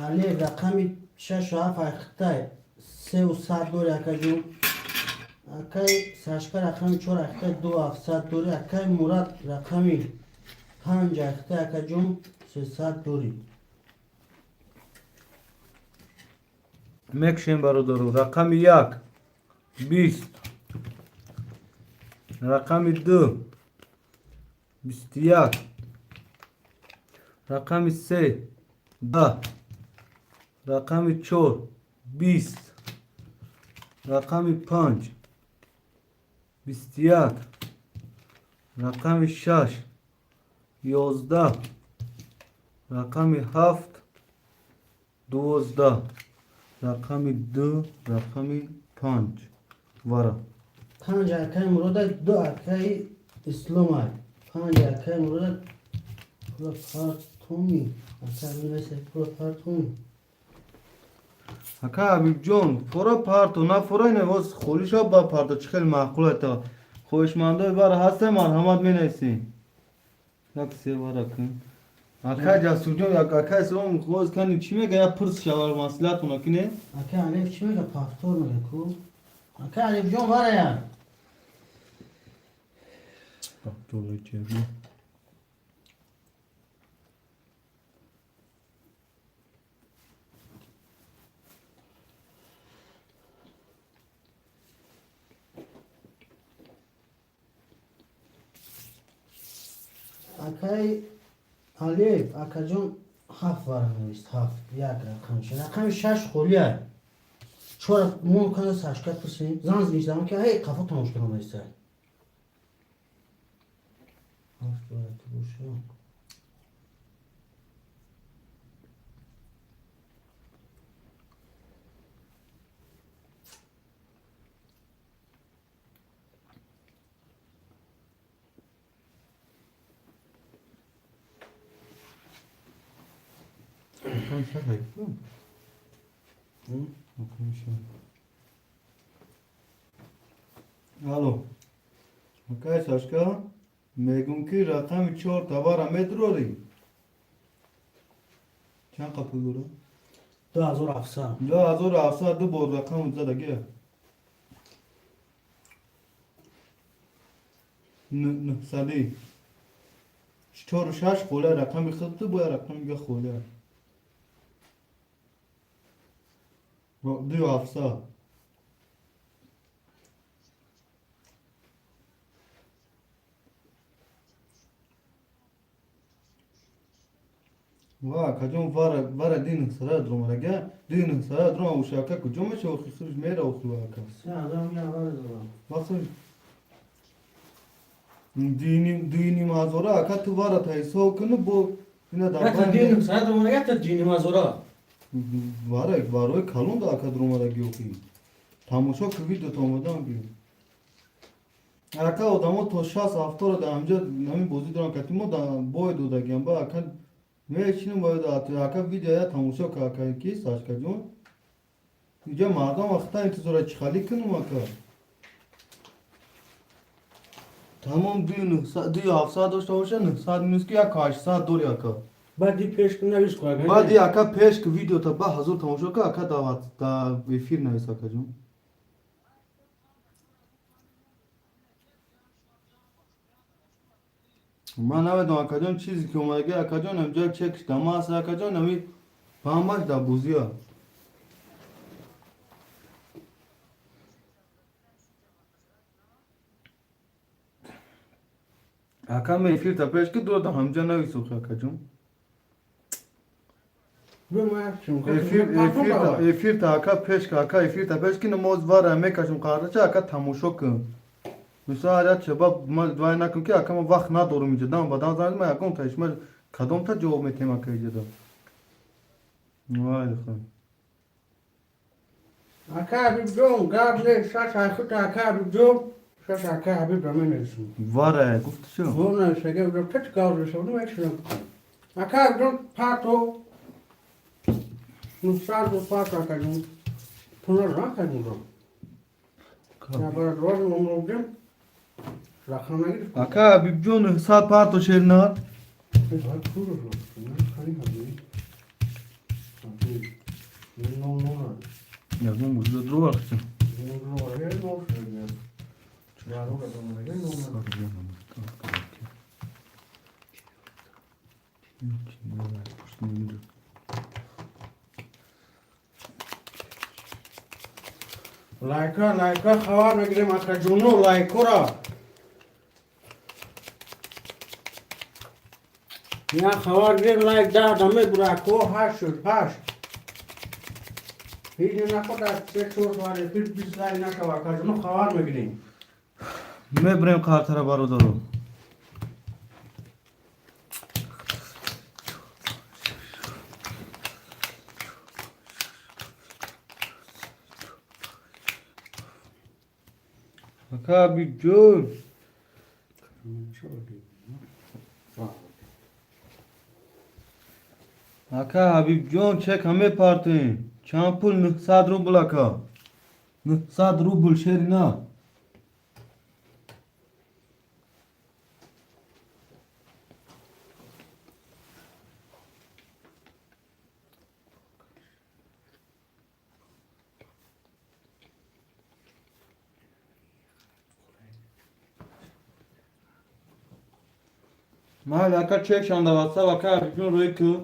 Ali rakami 6 و 7 اختای 3 و 7 دوری اکجون اکای ساشکا رقمی 4 اختای 2 و 7 دوری اکای مراد رقمی 5 اختای اکجون 3 دوری مکشن برادرو رقم 1 20 رقم 2 21 رقم 3 10 رقم 4 20 رقم 5 21 رقم 6 11 رقم 7 12 رقم 2 رقم 5 وارا 5 اکای مراد 2 اکای اسلام 5 اکای مراد پروپارتومی اکای مثل پروپارتومی حکا حبیب جون فورا پارتو نه فورا اینه واس خولیشا با پارتو چه خیلی معقوله تا خوشمنده بار هسته مرحمت می نیسی یک سی بارا کن حکا جسور جون یک حکا اسلام خوز کنی چی میگه یا پرس شوال مسئلات اونا کنه اکای علیف چی میگه پاکتور میگه کو اکای علیف جون باره یا دولای چیزی اکای علیف اکای جون 7 باره نویست 7 یک رقم شد رقم 6 خولیه چور ممکنه ساشکت پرسیم زنز نیست اما که هی قفا تماش کنم نیسته هفت باره تو بوشه Bakalım şaka yapıyor mu? Bakalım şaka. Alo. Bakay Saşka. میگم که رقم 4 تبار مترو ری چند قپو داره؟ 2700 2700 دو بار رقم زده گه نه سالی 4 و 6 خوله رقم خود تو باید رقم گه خوله 2700 وا کجوم وار دین سرا درو مرگه دین سرا درو او شاکه کجوم شو خیش میره او خوا کا سه آدم یه آوار دارم واسه دینی مازورا کا تو وار تای سو کنه بو اینا حتی دابان دینم ساعت رو مرگه تا دینی مازورا وار کالون دا کا درو مرگه او کی تماشا کوی دو تومدان بی اکا ادمو تو شاس افتور دا امجا نمی بوزی دران کتیمو دا بوی دو دا گیمبا اکا میشینم باید آتی اکا ویدیویا تماشا که کی ساشکا جون اینجا مردم وقتا انتظار چخالی کنم اکا تمام دی 700 داشته باشه 900 نیست که یک 800 دور یکا بعدی پیش که نویس کنه بعد یکا پیش که ویدیو تا به حضور تماشا که یکا دعوت دا افیر نویس اکا جون من نمیدونم اکا جون چیزی که اومده اکا جون امجا چکش دمه هست اکا جون نمی پامش دا بوزیا اکا می افیر تا پیش که دور دا همجا نویسو اکا جون افیر تا اکا پیش که اکا افیر تا پیش که نماز واره میکشم قراره چه اکا تماشا کن مثلا هر شباب ما دوای نکن که اکا ما وقت ندارم اینجا دام بدان زنید ما یکم تایش ما کدام تا جواب میتیم اکا اینجا دام وای خواهیم اکا حبیب جون قبل شش خود اکا حبیب جون شش اکا حبیب را منویسم واره گفت چه؟ اون نویسه که رو پت کار رسه اونو میکنم اکا حبیب جون پاتو نوستاد و پاتو اکا جون پونه را کنیم رو یا برای روز رو بگیم رقم نگیر اکا حبیب جون ساعت پارتو شیرنار باید پول رو کنی حبیب نو یا من موجود درو وقتی لایکا خواه بگیریم اکا جونو لایکو را یا خواه بگیریم لایک دمه براکو هشت شد هشت هیچ نخود از سه چور سواره پیر 20 لایک نشو اکا جونو خواه بگیریم میبریم قارتر برادرو اکا حبیب جون اکا حبیب جون چک همه پارتین چند پول 900 روبل اکا 900 روبل شیری نه محل اکا چک شانده واسه اکا حبیب جون روی که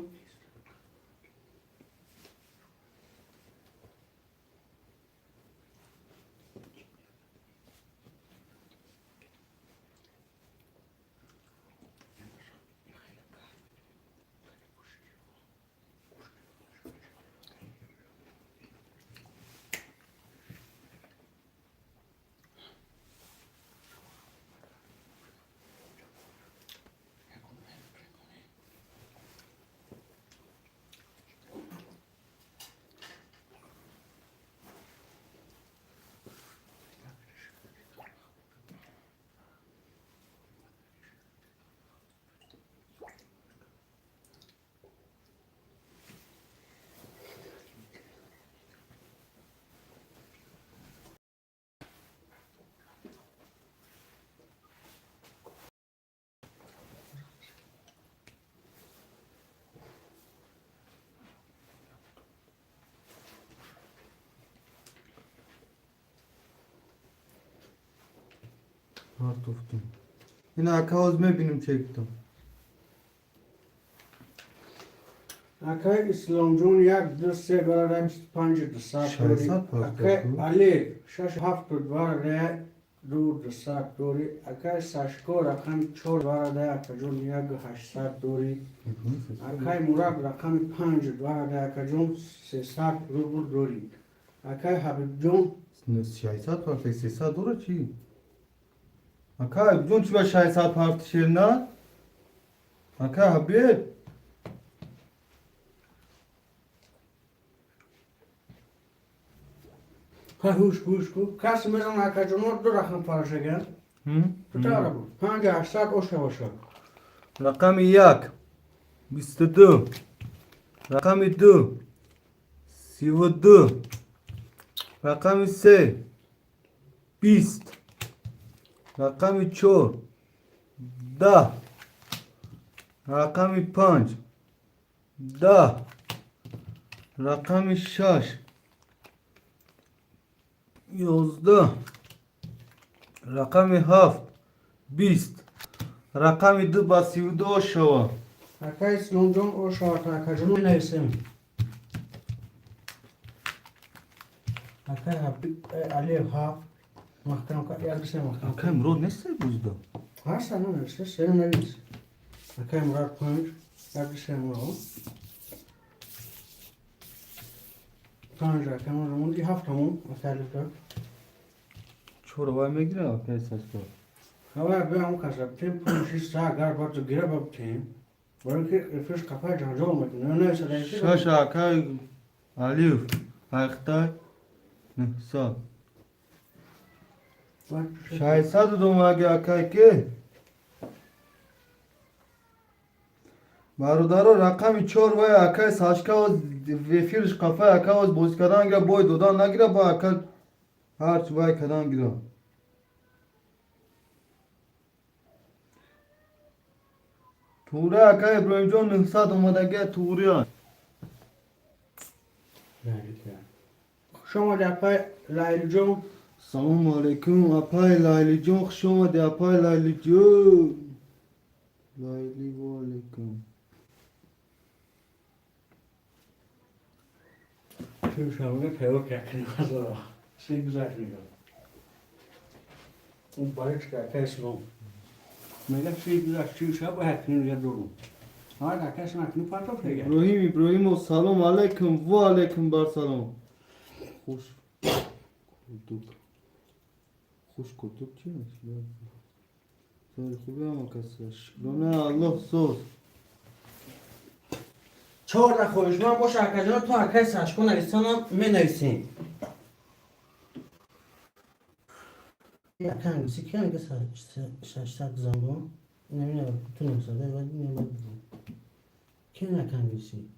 پارتوفتم این اکا از میبینیم چکتم اکا اسلام جون یک دو سه برای 25 دو ساعت دوری اکا علی 6 7 برای دو ساعت دوری اکا ساشکو رقم 4 برای اکا جون یک 800 دوری اکا مراد رقم 5 برای اکا جون 300 روبل دوری اکا حبیب جون 600 پارتی 300 دوره چی؟ اکا حبیب جون چی با 600 پارتی شیرنار؟ اکا حبیب هوش کو کس میزن اکا جون دو رقم فرشه گن بتاره بود 5 800 اوشه باشه رقم 1 22 رقم 2 32 رقم 3 20 رقم 4 10 رقم 5 10 رقم 6 11 رقم 7 20 رقم 2 با 32 شوا Akay İslam Can o şartı akacını neysin? Akay Alev ha mahkam ka yardımcı mahkam. Akay Murat ne buzda? Her sene neyse senin neyiz? Akay Murat Panç yardımcı Murat. Panç Akay Murat bir hafta mı akaylıkta? Çorba megire Akay saçma. Hava ben o kasaptım Panç'ı sağ garbatı gira baktım. Belki efes kafa canlı olmak neyse neyse. Şaş Akay Alif Aktay Nihsa Şahitsat دوماگه Akay ki برادر رقم 4 و Akay ساشکا و وفیرش قفا Akay و بوز کدان گره بوی دودان نگیره با Akay هرچ وای کدان گیره توره Akay ابراهیم جان نهصد اومده گه توریان شما در پای لایل جون سلام علیکم اپای لایلی جون خوش اومدی اپای لایلی جون لایلی و علیکم Şu şamga tevok yakın hazır. Şey güzel şey. Bu balık kakasın. Melek şey güzel şey şab yakın ya doğru. Ha kakasın yakın patop şey. ابراهیم و سلام علیکم و علیکم بر سلام خوش کردک خوش کردک چی میشه؟ سال خوبه ama کسی شکرانه الله سوز چهار تا خوشمن باش اکجان تو اکای سشکو نویسانم می نویسیم یکن گوسی که میگه 600 زنبان نمیدونم تو نمیساده ولی نمیدونم که نکن گوسی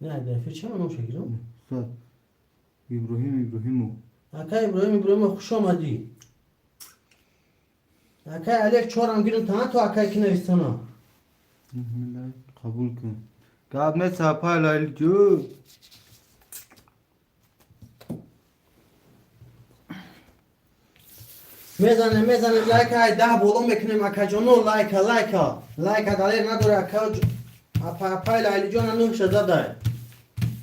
نه دفعه چه منو شکرم سال ابراهیم اکای ابراهیم خوش آمدی اکای علیک چهارم گیرم تا تو اکای که نویسانم قبول کن قبل مثل اپای لایلی جون میزنه لایک های 10 بولون میکنیم اکجانو لایک دلیل نداره اپای لایلی جان 9 داره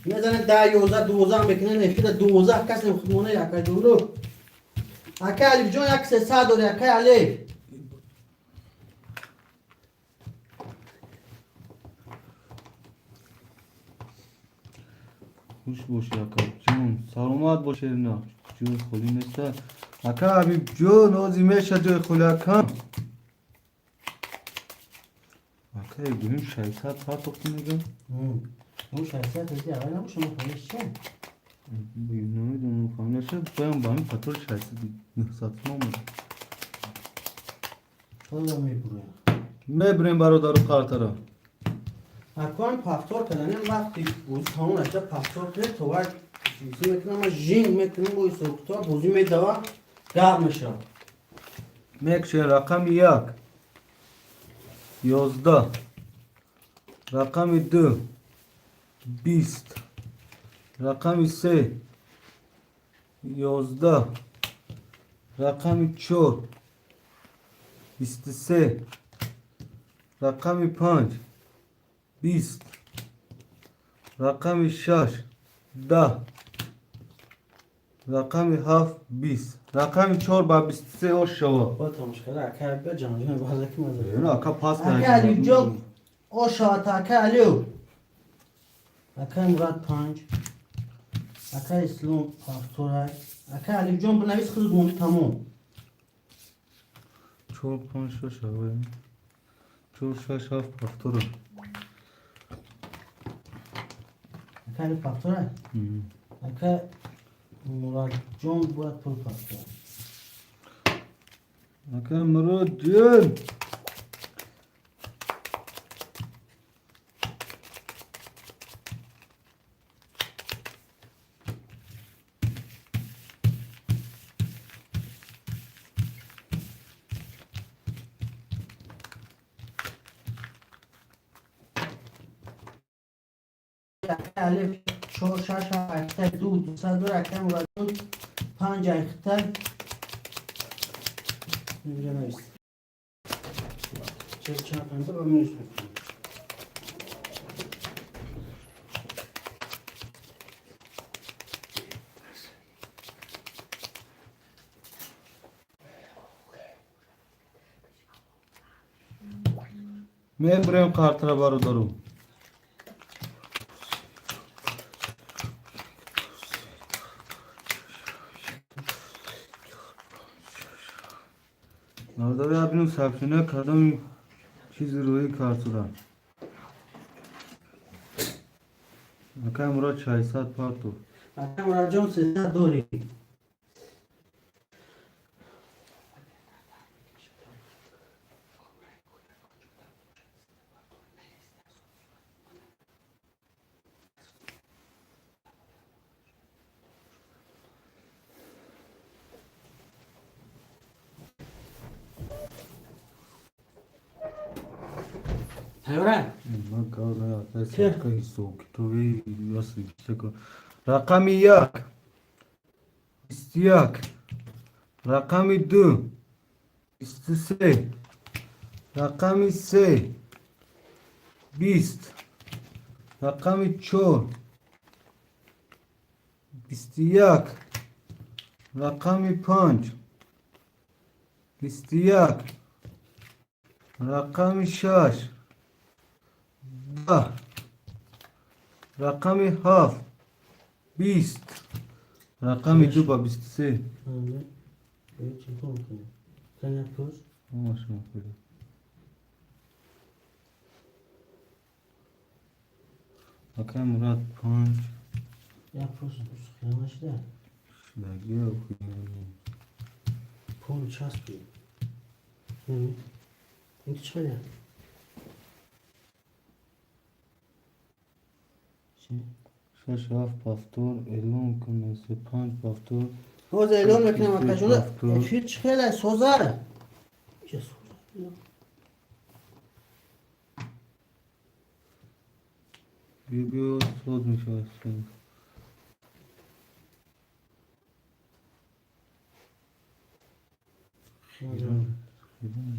میزنه 10 11 12 میکنه نفید 12 کس نمیخونه اکای دورو اکای علی جان یک 300 داره اکای علی خوش باش Akay جون سلامت باشه نه جای خالی نیست Akay حبیب جون آزی میشه جای خالی Akay Akay بگیم 600 ساعت وقتی میگم اون 600 دیگه اول نباشه مفهومش چیه بگیم نمیدونم مفهومش بایم با همین فاتور 600 900 نمونه خدا میبرویم میبریم برادر قارتره اکان پافتور کردن وقتی بوز همون اشتا پافتور کنه تو باید چیزی میکنم ما جینگ میکنم بوی سوکتا بوزی میدوا گرم میشه میکشه رقم 1 11 رقم 2 20 رقم 3 11 رقم 4 23 رقم 5 20 رقم 6 10 رقم 7 20 رقم 4 با 23 او شوا با تماشاگر اکر به جان بازه کی مزه اینو اکا پاس اکر علی جان او شات اکر علیو اکر مراد 5 اکر اسلام پافتور اکر علی جان بنویس خود مونی تموم 4 5 6 شوا 4 6 7 پافتور اکر پافتور اکر مراد جان باید پول پافتور اکا مراد جون الف 4 6 8 2 صد رقم مراد 5 اختر اینجا نیست چه چند تا با منش میبریم کارت را برادرو. برادر یا بینم ثبت کردم چیزی روی کارت را. اکای مراد 600 پارتو. اکای مراد جان 300 دوری Hayvan. رقم 1 21 رقم 2 23 رقم 3 20 رقم 4 21 رقم 5 21 رقم 6 10 رقم 7 20 رقم 2 با 23 رقم مراد 5 Ya prosto sıkılmış da. Şlagi yok. Pol çaspıyor. Hı. Ne çıkıyor ya? شش هفت پافتور اعلام کنه 5 پافتورHoz eylem mekanı makacını. Şu çıkıyor da sozar. Çe sozar. بیو صد میشه اصلا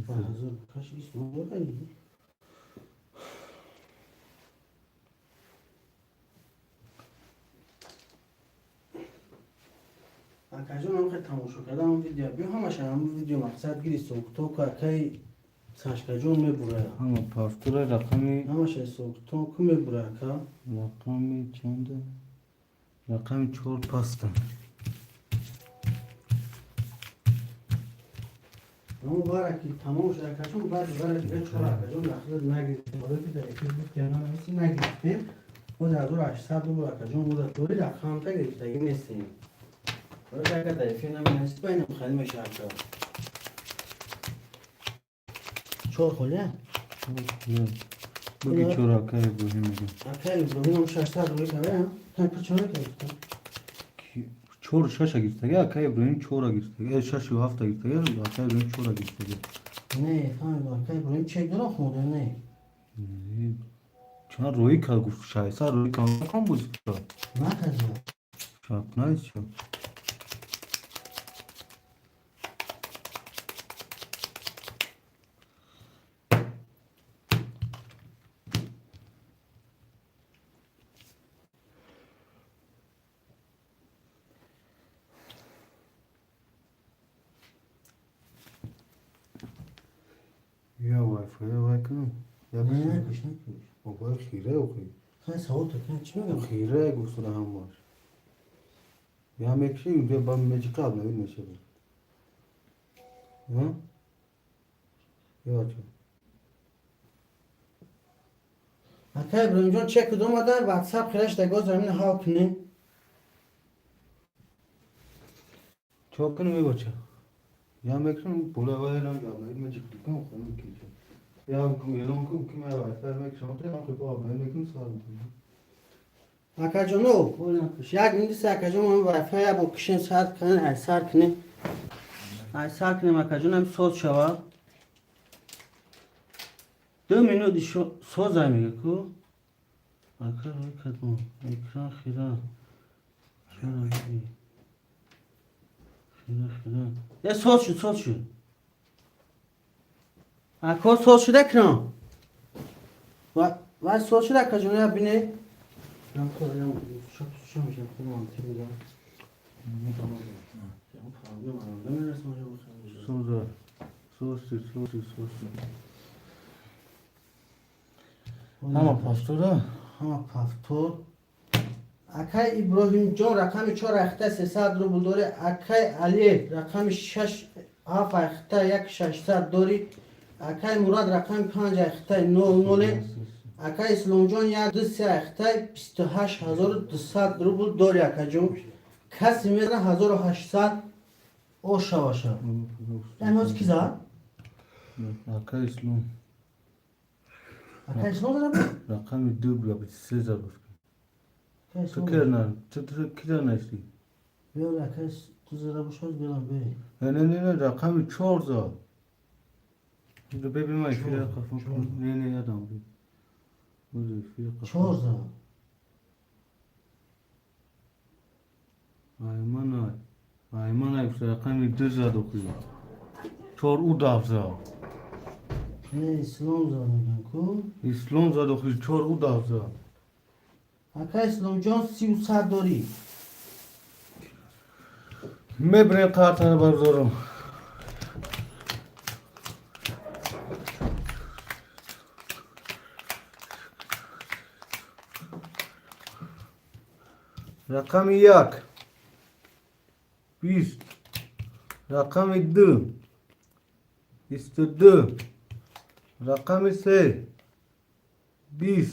Hazır kaç ismi var ya? Akajun هم خیلی تماشا کردم اون ویدیو بیا همش هم ویدیو مقصد گیری سوکتو که کی ساشکجون میبره همه پافتور رقمی همش سوکتو که میبره که رقمی چنده رقمی 4 پاستن اما بارکی تمام شد کجون بعد بارکی به چهار کجون داخل نگیریم ولی که در اکیل بود که نه نیستی نگیریم خود از دور 800 دلار کجون بود دوری در خام تا گرفتگی نیستیم ولی اگر در فیلم نیست باید مخالف میشه اکا چهار خاله بگی چهار اکای ابراهیم میگم اکای ابراهیم هم 600 دلار که تا پچونه گرفتم چهار شش گرفتگی اکای ابراهیم چهار گرفتگی 6 و 7 گرفتگی اکای ابراهیم چهار گرفتگی نه فهمی اکای ابراهیم چک دارم خورده نه چون روی کار گفت شایسته روی کار کام بود نه کجا شاپ نایست شد یا وای فای وای کنم یا نه کش نکش موبایل خیره او خیره خیلی سوال تو کنم چی میگم خیره گوشت هم باش یا میکشی اونجا با مجیکاب نوید میشه ها یا چه اکای ابراهیم جان چک کدوم در واتساپ خیلیش دگاه زمین ها کنیم چوکن می بچه یا میکشم پولا وای نام یا نوید مجیکاب کنم خونم کیچه یا اعلام کنم که من وای فای میکشم تو خیلی با میکنم سوال میکنم اکای جان نو یک میدیسه اکای جان من وای فای با کشن ساعت کنن ای سار کنیم ای سار کنیم اکای جان هم سوز شوا 2 minut سوز میگه کو اکر کدوم اکران خیران خیران خیران یه سال شد اکر سال شده کران و سال شده که جونه بینه من خودم شو میشم خودم میگم Suza. Sosi. Ama pastora. ها پافتور اکای ابراهیم جان رقم 4 اخته 300 روبل داره اکای علی رقم 6 7 اخته 1600 داری اکای مراد رقم 5 اخته 00 اکای اسلام جان 1 2 3 اخته 28200 روبل داری اکای جان کسی میره 1800 او شواشا امروز کی زد Aka İslam. اکای اسلام داره Rakam dubla bir seza var. اکای اسلام Tıkırlar. Tıkırlar neyse. بیا اکای تو زده باشد بیام بری Ne rakamı çorza. Şimdi bebeğime fiya kafam. Ne adam bu. Bu fiya kafam. چهارزار Ayman ay rakamı düzad okuyor. Çor udavza. نه اسلام زد میگن کو İslam zad okuyor. Çor udavza. اکا اسلام جان 300 داری Mebre kartana barzorum. Rakamı yak. 20. Rakamı dı. İstedi. Rakamı se. 20.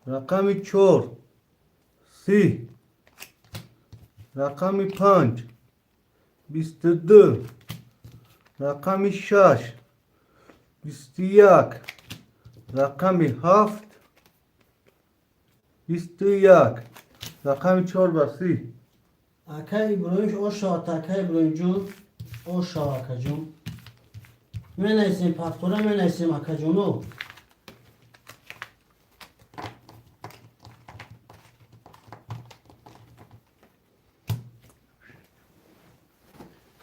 Rakamı çor. Si. Rakamı 5. 22. Rakamı 6. 21. Rakamı 7. 21. Rakamı 4 basi. اکا ابراهیم او شاد اکا ابراهیم جون او شاد اکا جون من ایسیم پاکتوره من ایسیم اکا جونو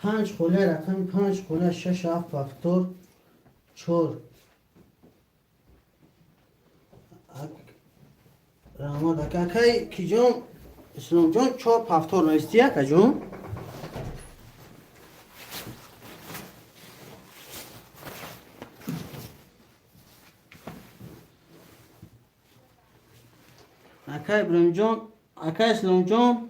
پنج خوله رقم 5 خوله 6 7 پاکتور 4 رحمت اکا اکای کی جون اسلام جان 4 پافتور رایستی اکا جون اکا ابراهیم جان اکا اسلام جان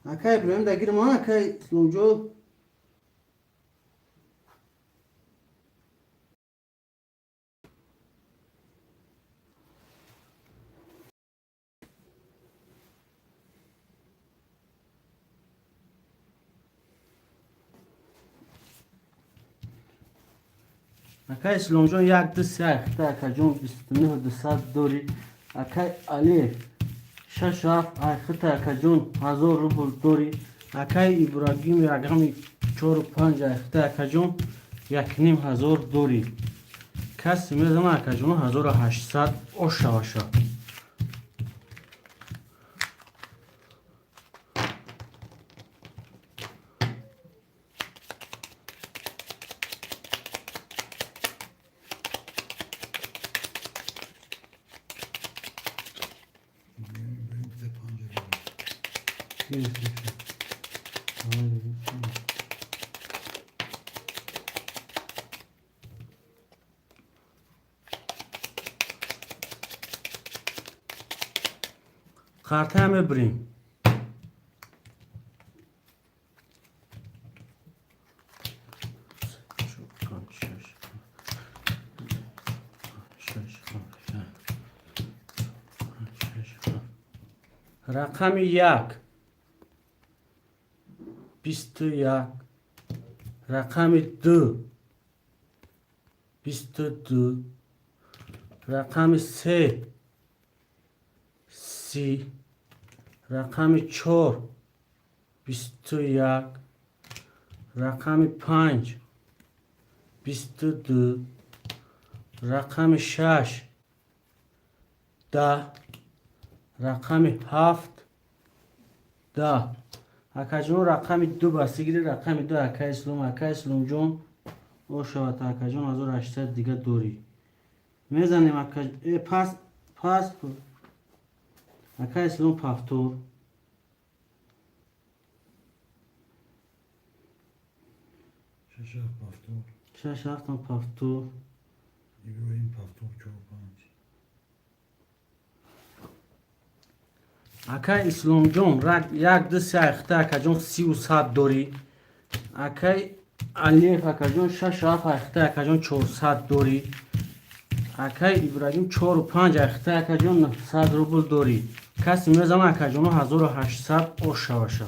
اکا ابراهیم دگیر ما اکا اسلام جان اکا اسلام جان 1 2 3 اخته اکا جان 29 200 داری اکا علی 6 7 اخته اکا جان 1000 روبل داری اکا ابراهیم رقم 4 5 اخته اکا جان 1500 داری کسی میدم اکا جان 1800 او شواشا Benim bize pancar var. خرطه همه بریم رقم 1 21 رقم 2 22 رقم 3 30 رقم 4 21 رقم 5 22 رقم 6 10 رقم 7 10 اکاجون رقم 2 بستگی رقم 2 اکا اسلام او شود اکاجون 1800 دیگه دوری میزنیم پاس اکا اسلام پافتور شش هفت شش پافتور هفتم پافتور ابراهیم پافتور 4 5 اکا اسلام جون یک دو سه اخته اکا جون 300 دوری اکا علیف اکا جون 6 هفت اخته اکا جون 400 دوری اکا ابراهیم 4 و 5 اخته اکا جون 900 روبل دوری کسی میزم اکا جون 1800 او شوشه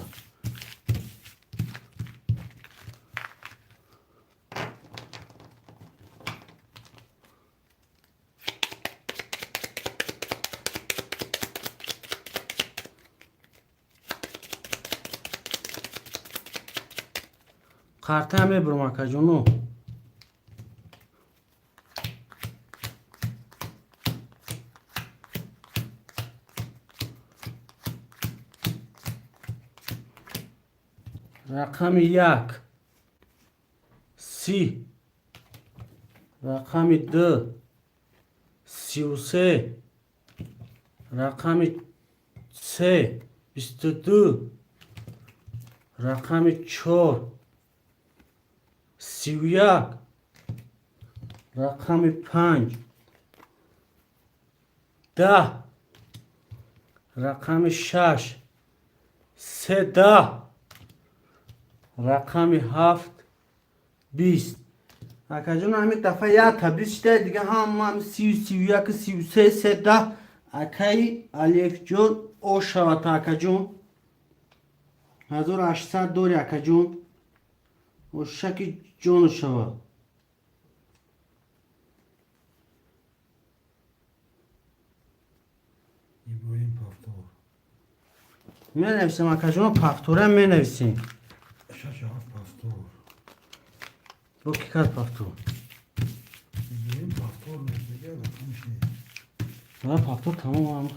قرطه میبرم اکا جونو رقم 1 30 رقم 2 33 رقم 3 22 رقم 4 31 رقم 5 10 رقم 6 10 رقم 7 20 اکا جون همین دفعه یک تبریز شده دیگه هم 30 31 33 10 اکای الف جون او شود اکا جون 1800 دوری اکا جون و شکی جون شود ابراهیم پافتور می نویسیم اکا جون پافتوره می نویسیم شش هفت پافتور با کی کار پافتور ابراهیم پافتور میگه رقمش نیست نه پافتور تمام هم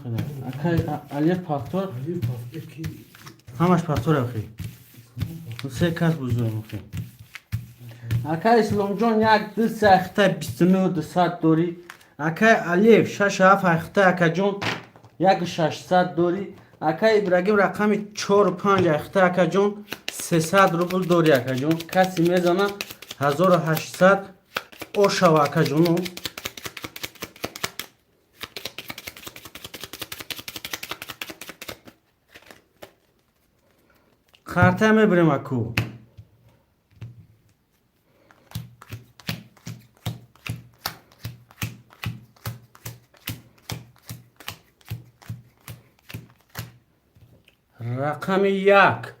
خیلی اکا الف پافتور علی پافتور کی همش پافتور اخی سه کس بزرگ اخی اکا اسلام جون یک دو سه اخته 29 200 دوری اکا الف 6 7 اخته اکا جون یک 600 دوری اکا ابراهیم رقم 4 و 5 اخته اکا جون 300 روبل دوری اکا جون کسی میزنه 1800 او شو اکا جونو خرطه میبریم اکو رقم 1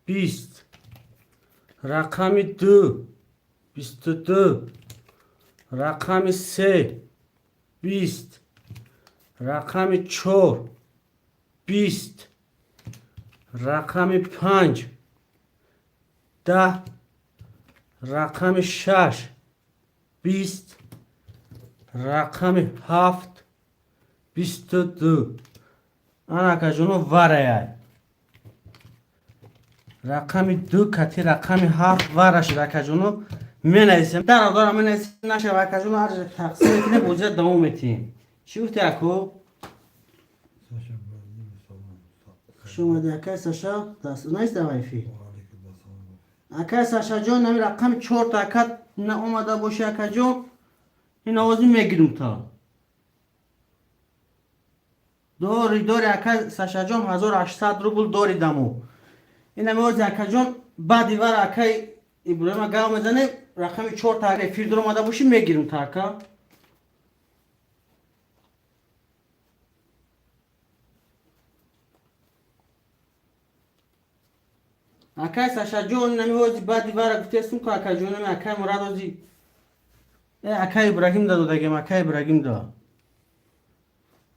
20 رقم 2 22 رقم 3 20 رقم 4 20 رقم 5 10 رقم 6 20 رقم 7 22 انا کجونو وارای رقم 2 کتی رقم 7 وارش رکجونو می نویسیم در آگاه می نویسیم نشه رکجونو هر تقسیم کنه بوجه دوم میتیم چی گفتی اکو؟ ساشا ابراهیم سلام شما دیگه ساشا دست نیست وایفی علیکم السلام اکا ساشا جان نمی رقم 4 تا اکا نه اومده باشه اکا جون این آوازی میگیرم تا دوری اکا ساشا جان 1800 روبل دوری دمو این آوازی اکا جون بعدی وار اکا ابراهیم گاو میزنه رقم 4 تا اکا فیر دور اومده باشه میگیرم تا اکا اکای ساشا جون نمیوزی بعدی بار گفتم که اکای جون نمی اکای مراد وزی اکای ابراهیم دادو دگم اکای ابراهیم دا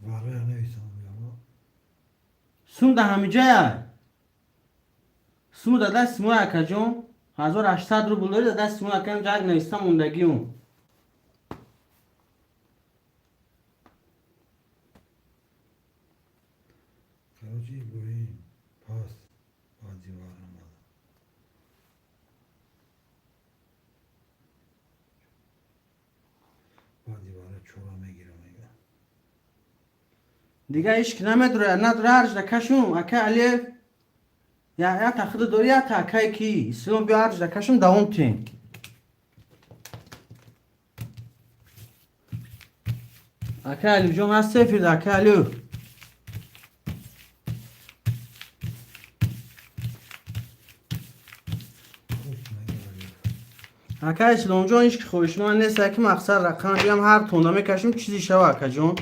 واره نویسم یا سون ده همه جای سمو داده سمو اکا جون 1800 روبل داری داده سمو اکا جا نویسته موندگی اون کراچی بریم پاس بازی وارم باد بازی واره چورا میگیرم میگم دیگه ایش که نداره هرج دکشم اکا علی یا تاخد داری یا تا اکای کی اسلام بیا هرج دکشم دوام تین اکا علی جون هست سفید اکا علی اکا اسلام جون ایش که خوش من نیست که مقصد رقم بیام هر تونده میکشم چیزی شو اکا جون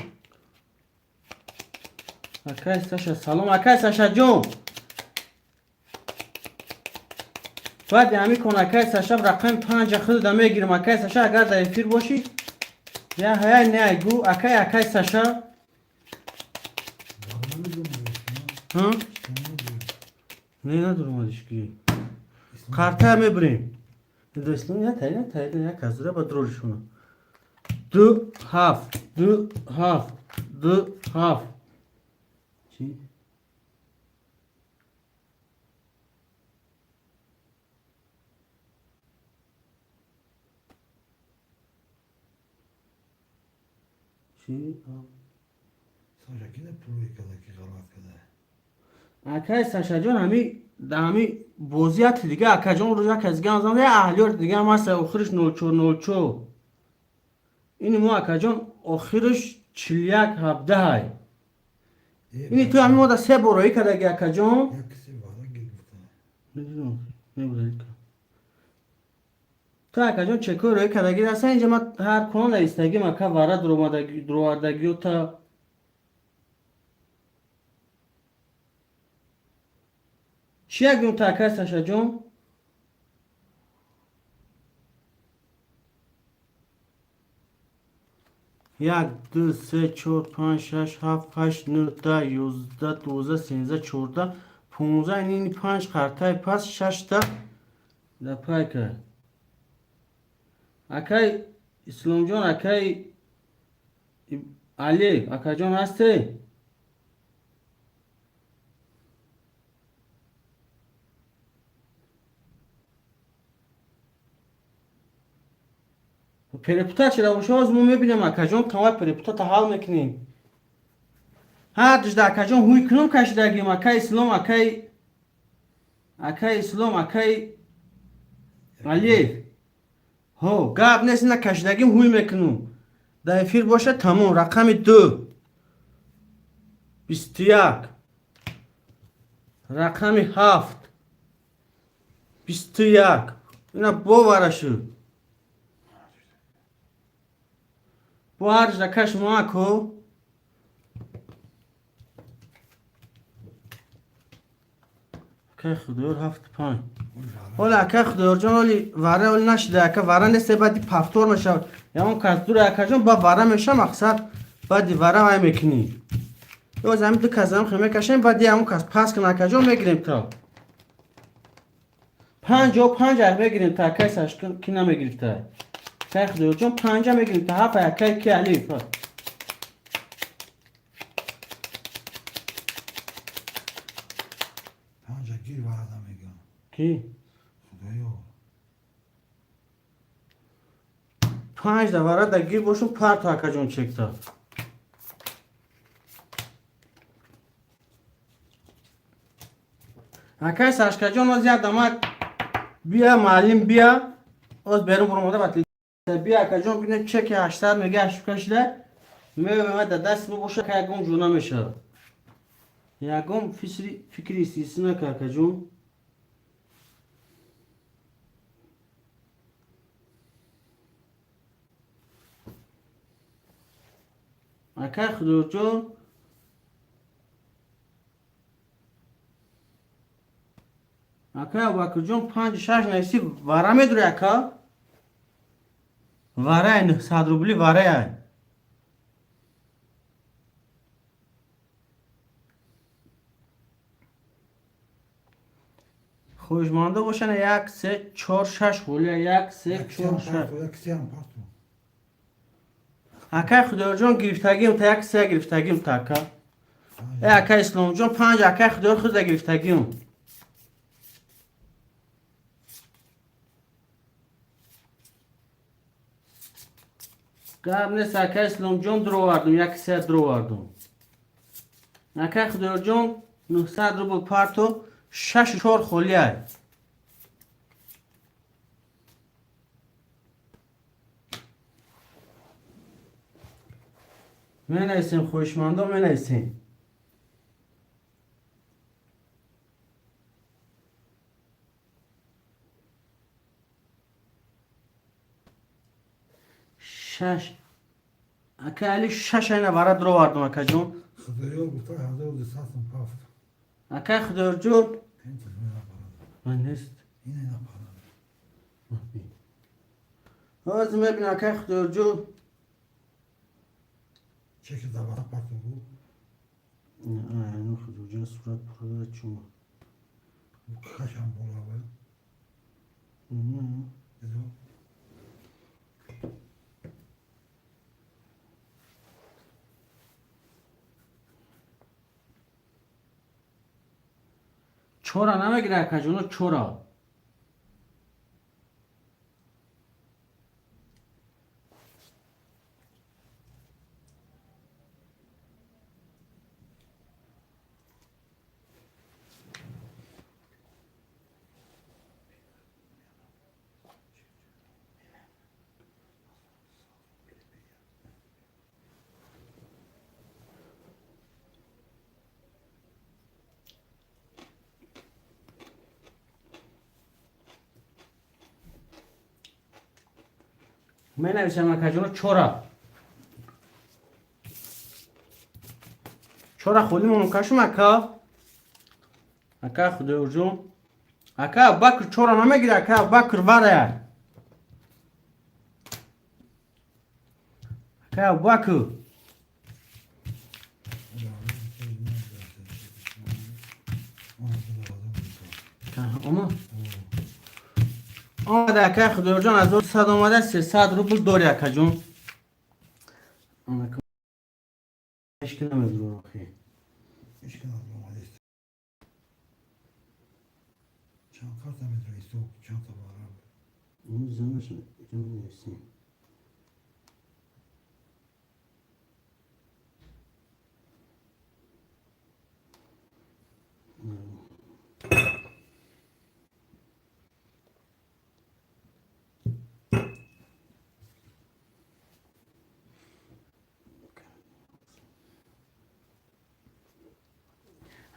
اکا استش سلام اکا استش جون بعد همی کن اکا استش رقم 5 خود دمه گیرم اکا استش اگر در افیر باشی یا هیا نه گو اکا استش وارم میگم ها نه ندارم ازش کی کارتا میبریم دوستان یا تایید یا کازره با دروشونه دو هاف چی چی ساشا کی ده پروی کده کی غلط کده اکای ساشا جان همی بوزیات دیگه اکا جان روزا کزگان زنده اهلیار دیگه هم هست آخرش نولچو این مو اکا جان آخرش 41 17 های اینی تو همی ما دا 3 برایی کده اکا جان یا کسی وارا گرفته نمیدونم تو اکا جان چکو روی کدگی هستن اینجا ما هر کنان ایستگی مکا وارد درواردگی و تا چی اگه اون تاکه ساشا جون یک دو سه چهار پنج شش هفت هشت نه ده یازده دوزده سینزده چهارده 15 این 5 قرطه پس 6 تا ده پای کرد اکای اسلام جان اکای علی اکا جان هستی پریپوتا چرا باشه از مو میبینم اکا جان تمام پریپوتا تا حال میکنیم هر دجده اکا جان هوی کنم کشیدگیم اکای اسلام اکای اسلام اکای علی هو گاب نیست نه کشیدگیم هوی میکنم در افیر باشه تمام رقم 2 21 رقم 7 21 اینا باورشو با هر جدکش ماکو که خدور 75 حالا که خدور جان ولی واره ولی نشده که واره نیسته بعدی پفتور میشه یا اون کسدور اکا جان با واره میشه مقصد بعدی واره های میکنی یا زمین دو کزم خیمه کشیم بعدی همون کس پس کنه اکا جان میگیریم تا 55 میگیریم تا که سشکن کی نمیگیریم تا که خدور جان 5 میگیریم تا هفت اکای که علی فرد پنجا گیر وارده میگم کی؟ خدایا 5 دواره در گیر باشون پر تا اکا جان چک تا اکای ساشکا جان از یاد آمد بیا معلم بیا از بیرون برموده بطلی بیا اکا جان بینه چک 800 میگه 8 کشیده میوه در دست بگوشه که یکم جونا میشه یکم فکری سیسی نکه اکا جان اکای خدور جان اکا واکر جون 5-6 نیستی واره میدوری اکا واره 900 روبلی واره خوشمانده باشن یک سه چهار شش خولیا یک سه چهار شش Aksiyon pardon. اکای خدا جان گرفتگیم تا یک سه گرفتگیم تا اکا اکای اسلام جان پنج اکای خدا خود گرفتگیم گرم نیست اکای اسلام جان درو وردم یک سه درو وردم اکای خدا جان 900 روبل پارتو شش چهار خولیا من ایسیم خوشمانده من ایسیم شش اکا علی شش اینه برای درو وردم اکا جون Xıdırıyor bu tay hazır oldu sasın pafta. اکا خدا جون Hençiz mi yapalım? من نیست Yine yapalım. باز میبین اکا خدا جون Çekil davara pardon bu. اینو خدا جون صورت پرده چون Bu kaşan bolalı. Biz o. چورا نمیگیره اکا جونو چورا من نویسم اکا جونو چورا چورا خودی مونو کشم اکا اکا خدا جون اکا بکر چورا نمیگیره اکا بکر وره اکا بکر اما آمده اکا خدا جون از 200 آمده 300 روبل داری اکا جون مشکل نمیدونم آخی İşkin alıyorum hadi işte. Çanta da metre soğuk çanta var abi. اون زنش نمیسیم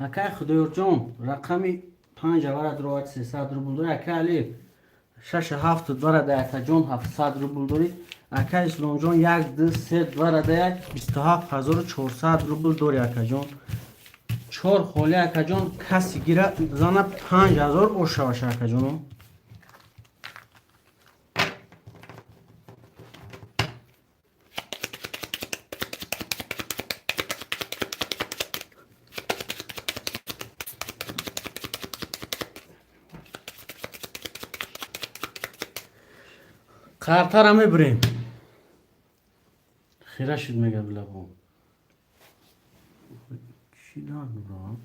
اکای خدا جون رقمی 5 ورد رو 300 روبل داری اکای علی 6 7 ورد اکا جون 700 روبل داری اکای اسلام جون 1 2 3 ورد 27400 روبل داری اکا جون 4 خولی اکا جون کسی گیره زنه 5000 باشه باشه اکا جون قرطه را میبریم خیره شد میگه بلا بون چی دار برام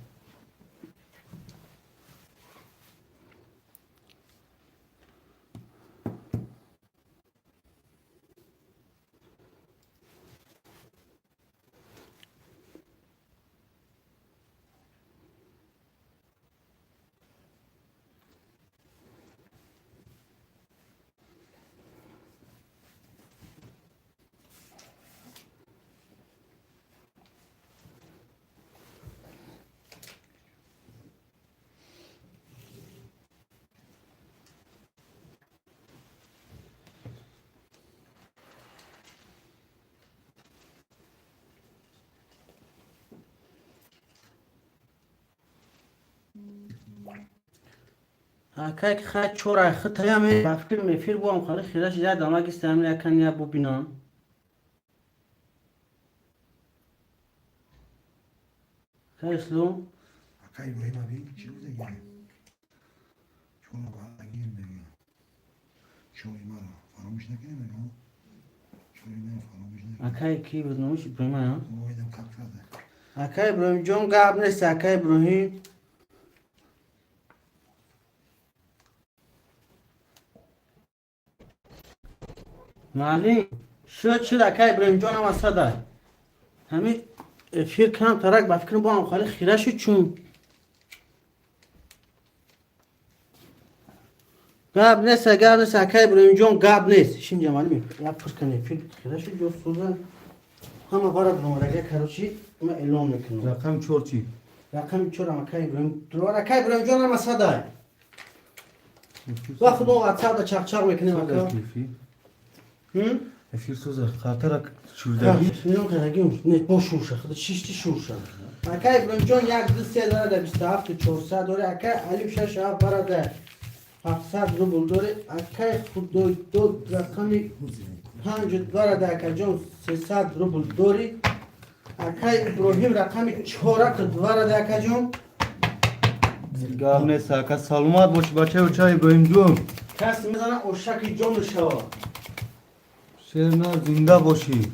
اکای که خواهد چورا خود همی بفکر میفیر بوام خالی خیرش زیاد آمه گیست همین اکن یا بو بینان که اسلام Akay İbrahim abi içimize geliyor. چون بana girmiyor. Çoğuma فراموش نکنیم ya. Çoğuma فراموش نکنیم. Akay ki بدونش بریم ها. O yüzden kalkadı. Akay İbrahim John قبل نیست Akay İbrahim. معلم شو چی Akay İbrahim John هم اصلا همین فکر کنم ترک با فکر با هم خالی خیره شد چون قبل نیست Akay İbrahim John قبل نیست şimdi معلم یا پرکنه فکر خیره شد جو سوزن همه بارد نمارگه کروچی ما اعلام میکنم رقم 4 چی؟ رقم 4 Akay İbrahim Akay İbrahim John هم اصلا وقت دو واتساپ دا چاق میکنیم اکا افیر سوزه خاطر شورده نیم قرگیم نه با شورشه خدا چیشتی شورشه Akay İbrahim John یک دو سه داره ده 27 400 داره Akay علی 6 7 برده 700 روبل داره Akay خود دو رقمی 5 برده Akay John 300 روبل داری Akay İbrahim رقمی 4 برده Akay John گام ساکا سلامت باش بچه و چای ابراهیم جون کس میزنه اوشکی جون شوا شیرنا زنده باشی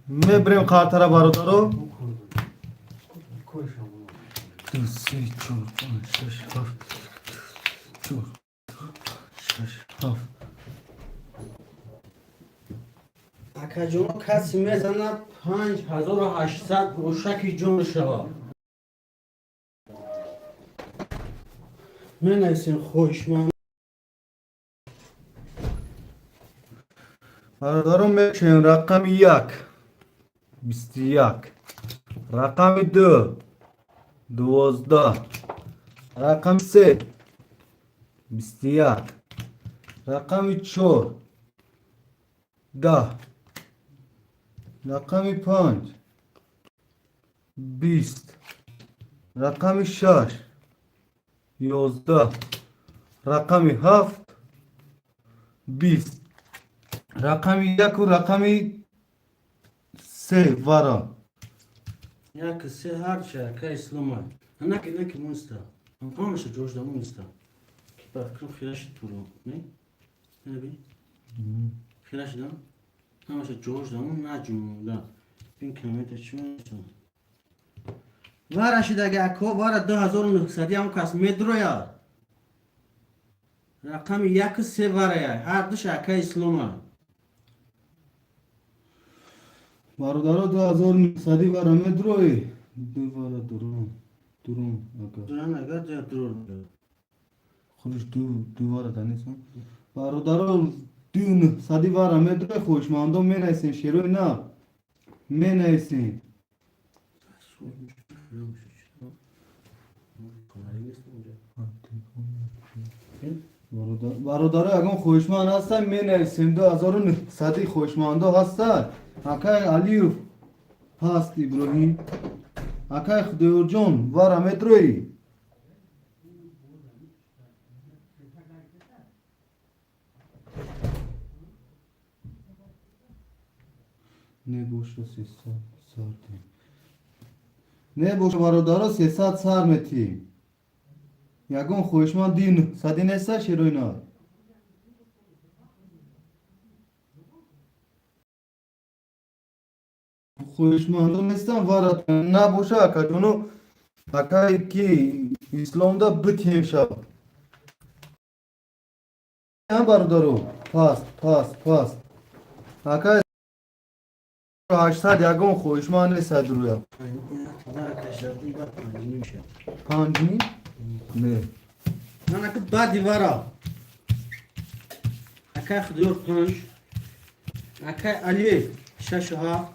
میبریم خاطر برادرو 2 3 4 5 6 7 4 6 7 Akay John کسی میزنه 5800 اوشکی جون شوا من ایسین خوش من برادرم میکنیم رقم 1 21 رقم 2 12 رقم 3 21 رقم 4 10 رقم 5 20 رقم 6 11 رقم 7 20 رقم 1 و رقم 3 ورا یا کسی هر چه Akay اسلام انا که مونستا همش جوش دامون نیستا کی بکن خیرش طولو نه نه بی خیرش دام همش جوش دامون نجوم دا این کمیت چون وارش دیگه اکو وار 2900 هم کس مدرو یا رقم 1 3 واره یا هر دوش Akay اسلام برادرها 2900 برامه دروی دو بارا درون اگر دوران اگر جا درور خودش دو بارا دانیسم برادرها 2900 برامه دروی خوشمانده می نیسین شیروی نه می نیسین برادرها اگر خوشمند هستن می نیسین 2900 خوشمانده هستن Akay Aliyev هست ابراهیم Akay خدیور جان وارم ادروی نه بوشه 300 سر نه بوشه برادرها 300 سر متی یگون خوشمان دین صدی نیسته شیروی نه خوشمانده نیستم وارد نباشه Akay جونو Akay کی اسلام دا بتیم شب هم برادرو پاس Akay 800 یگون خوشمان نیست درویا پنجمی؟ نه من اکو بعدی وارا Akay خدیور 5 Akay علی 6 ها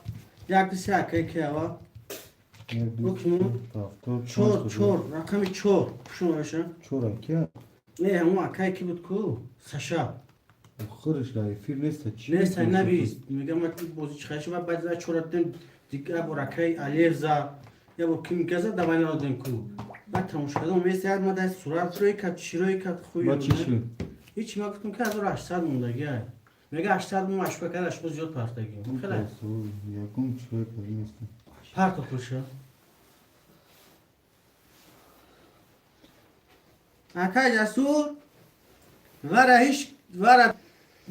یک دسته Akay کیوا چور رقم 4 شو باشه چورا کیا؟ نه همون Akay کی بود کو ساشا خورش لای فیل نیست چی؟ نیست نبیست میگم وقتی بازی چخش و بعد از چورتن دیگه با Akay علی زا یا با کی میگذا دوای نادن کو بعد تموش کردم میسه ما دست صورت روی کات شیروی کات خوی با چی شد؟ هیچ ما گفتم که 1800 موندگی میگه 800 مو مشبه کرد اشباز زیاد پرتگی خیلی یکم چه کاری نیست پرت خوشه اکای جسور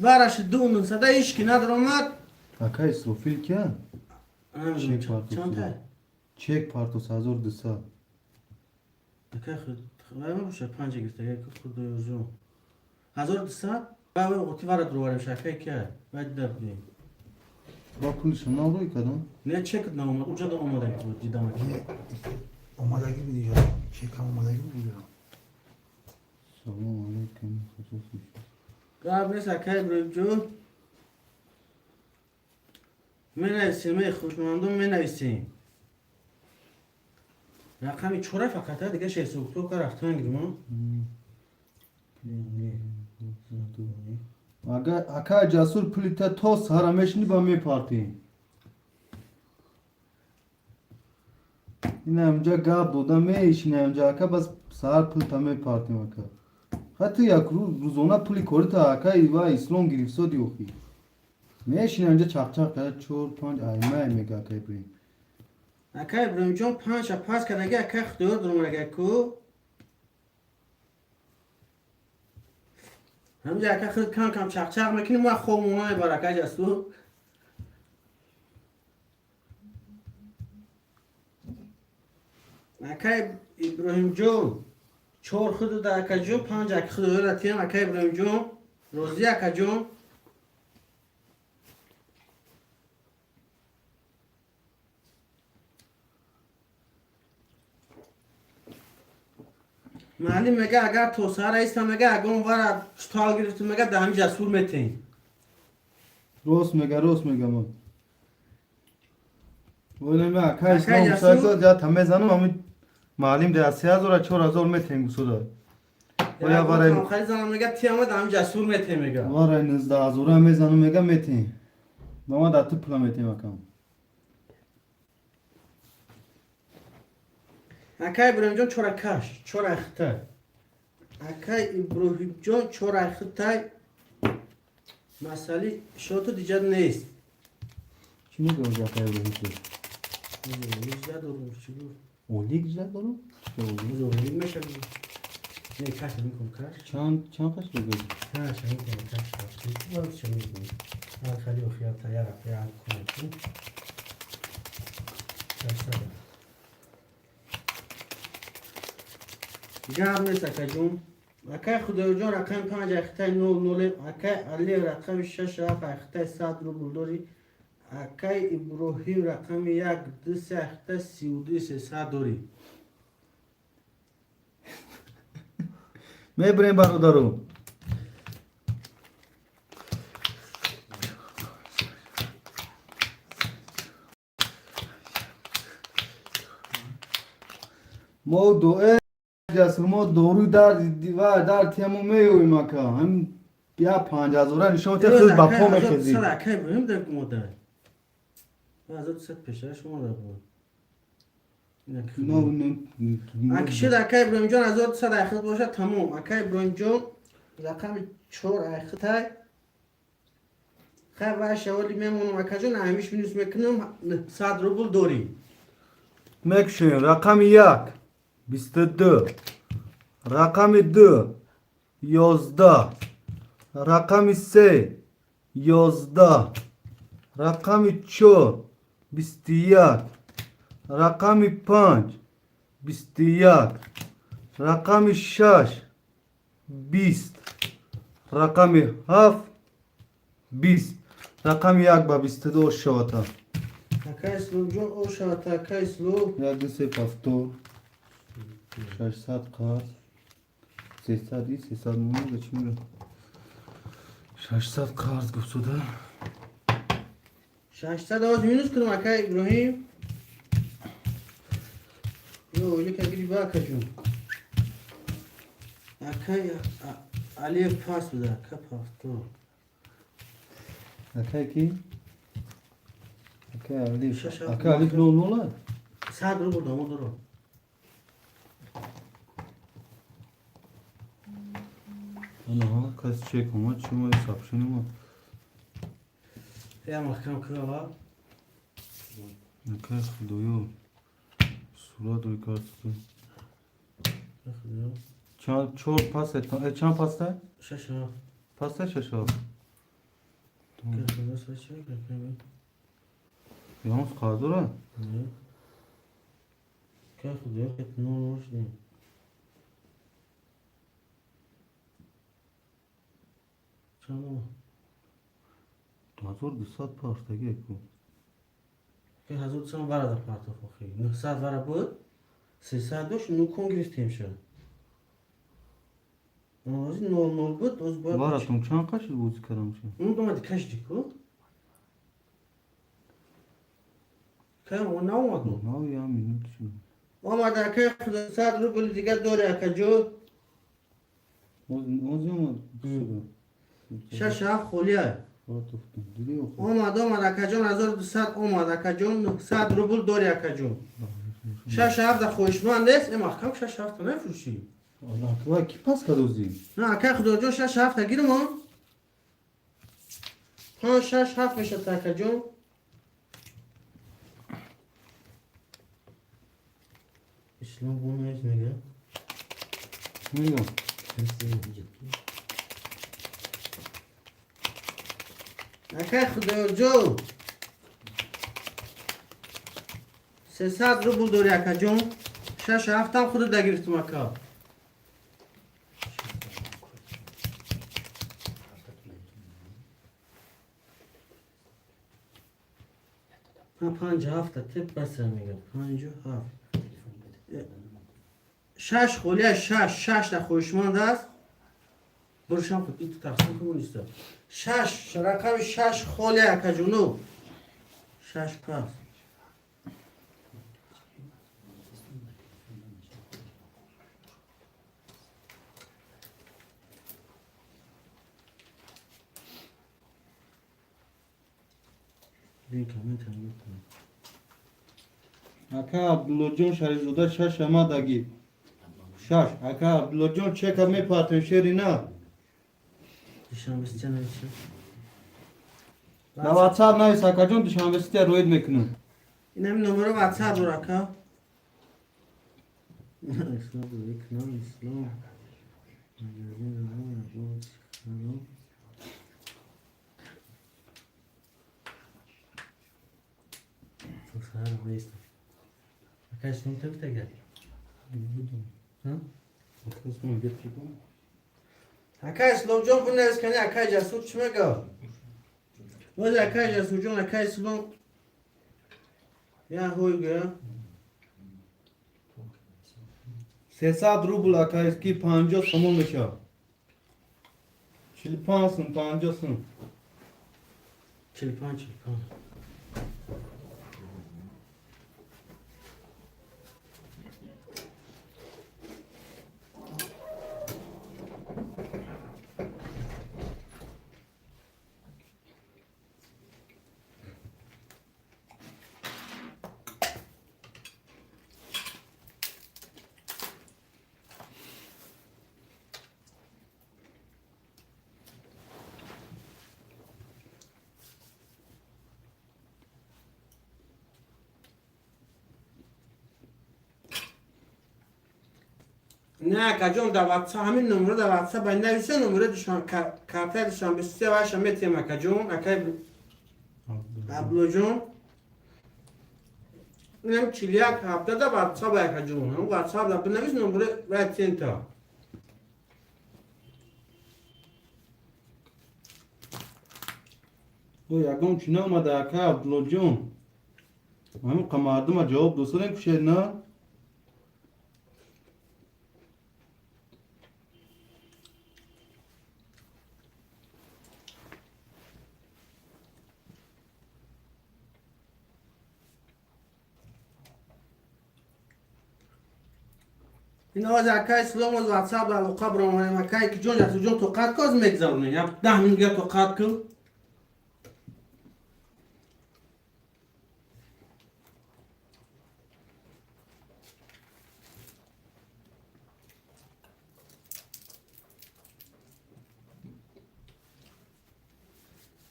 ورش دون صدا هیچ کی نداره اومد. Akay Sofil kya? نمیدونم چک پارتو چند تا. Çek partos 1200. اکای خود خواهی باشه 5 گرفته یک خود دوزون 1200 باید اوتی ورد رو ورم شکای که باید دردیم. Ba pulishim ne oluyor kadın? نه چک نامد اونجا دا اومده بود دیدم. یه اومدگی بودی یا چکم اومدگی بودی یا Salam aleyküm. قبل نیست اکای بریم جون. می نویسیم می خوشمندم می نویسیم. رقمی چوره فقط ها دیگه 6 اکتبر که رفتن گیرم. Aga Akay Casur plite toz harameşini ba mi parti. Yine amca gab doda me işine amca aka bas sahar plita me parti maka. Hatta ya ruzona puli korita aka iva islom girifso diyor ki. Me işine amca çak kadar çor panç ay me ga kay brin. اکای بریم جون 5 پاس که نگه اکای خدور درم نگه کو. همجا اکای خود کم چق میکنیم و خومونه بار اکای جسور. اکای ابراهیم جون 4 خود دا اکای جون 5 اکای خدور رتیم اکای ابراهیم جون روزی اکای جون. معلم میگه اگر تو سر ایست میگه اگر اون ور چطال گرفت میگه دهمی جسور میتین. Rost mega man. Öyle mi Akay Akay İslam Casur- sayısı ya tamezanım ama malim de 3000 4000 metin suda. Oya var en آخری زنم میگه تیامه دهمی جسور میتین میگه. var en hızda azura mezanım mega metin. Mama da tıpla metin makam. اکای ابراهیم جون چورکش چورخته. اکای ابراهیم جون چورخته مسئله شوتو دیگر نیست. Şimdi de olacak Akay böyle şey. دیگر دارم چی بود؟ Oli güzel dolu. İşte oldu. زوری میشه. نه کاش میکنم کاش. Çan kaç lira gördün? نه چه میکنم کاش. باز چه میکنم. آخری و خیال تیار خیال کنم. کاش گرم نیست اکای جون. اکای خدای جون رقم 5 اختای 00 اکای علی رقم 6 اختای 100 رو بولداری. اکای ابراهیم رقم 1 2 3 اختای 32 300 دوری. Me bre barodaru. Mo do Casur mo doğru dar tiyamo me yoy maka. Hem ya 5000 nişan te kız bapo mekezi. سر اکای ابراهیم در مادر. از 100 پیشه شما در بود. No no. اکشید اکای ابراهیم جان از 100 اخت باشه تمام. اکای ابراهیم جان رقم 4 اخت های. خیلی باشه ولی میمونم اکای جان همیشه بینوس میکنم 100 روبل دوری. Mekşin rakam 1 22 rakam 2 11 rakam 3 11 rakam 4 21 rakam 5 21 rakam 6 20 rakam 7 20 rakam 1 ba 22 şovata. اکای اسلام جان او شد اکای اسلام. یک دو سه پفتو 600 کار 300 ای 300 مونو چی میره 600 کارت گفت ده 600 آواز مینوس کنم اکای ابراهیم. یو یک اگری با اکای جون. اکای علی پاس بده اکای پافتو. Akay ki Akay Ali Şaş- Akay Ali ne olmalı 100 روبل دامو درو. Ana ha kas çek ama çimo sapşını mı یا محکم کرا. Akay doyu Sura doy kartı خدا. چهار پاسه چند پاسه؟ شش ها پاسه ششار که خدا سچه کنم یانس قادره نه که خدا که نوش نیم چند 1200 پارتگی کو که هزار سال برای پارت خوخی 900 برای بود 300 دوش نوکون گرفتیم شد نوازی 00 بود از باید براتون چند قشر بوزی کردم شد اون دومد کش دیکو که اون نامد نو نه یا مینوت شد آمده که خدا 100 روبل دیگه دوره که جو اوزیم شش هفت خولیه آتفتون دیدی او آمده که جون 1200 آمده که جون 900 روبل دوره که جون شش هفت خوشمند است اما کم شش هفت نفروشی Allah تو کی پاس کدوزی نه که خدا جون شش هفت گیرم ها شش هفت میشه تا که جون اسلام بون نیست میگه میگم اکه خدا جو 300 روبل دوری اکه جون شش هفتم خود دگیرتم اکه پنج هفته تپ بسر میگم 57 شش خولیه شش تا خوشمند است برشم خود این تو تقسیم کنون نیست شش رقم شش خولیه که جونو شش پس بین کامنت هم میکنم اکا عبدالله شریزاده شش آمدگی شش اکا عبدالله چک می پاتن شری نه دیشان بسیار نویسیم در واتساپ نویس اکا جون دشان بسیار روید میکنم این همین نمبر واتساپ رو رکا اسلام رو بکنم اسلام تو سهر رو بیستم اکا اسلام تو بتگه ها؟ اکا اسلام جان بونه از کنی اکا جسود چی مگه؟ باز اکا جسود جان اکا اسلام یا هوی گیا 300 روبل اکا اسکی 50 سمون میشه 45 سن 50 سن 45 نه کجام در واتساپ همین نمره در واتساپ باید نویسه نمره دشان کارتر دشان بسیار باشه میتیم کجام اکای عبدالله جون اینم چلیک هفته در واتساپ باید کجام هم واتساپ در بنویس نمره باید تین تا او یکم چینه اومده اکا عبدالله جون همین قماردم جواب دوستان کشید نه این آواز اکای سلام از واتساپ در لقا برامانیم اکای که جون جاتو جون تو قد کاز میگذارونه یا 10 من دیگه تو قد کن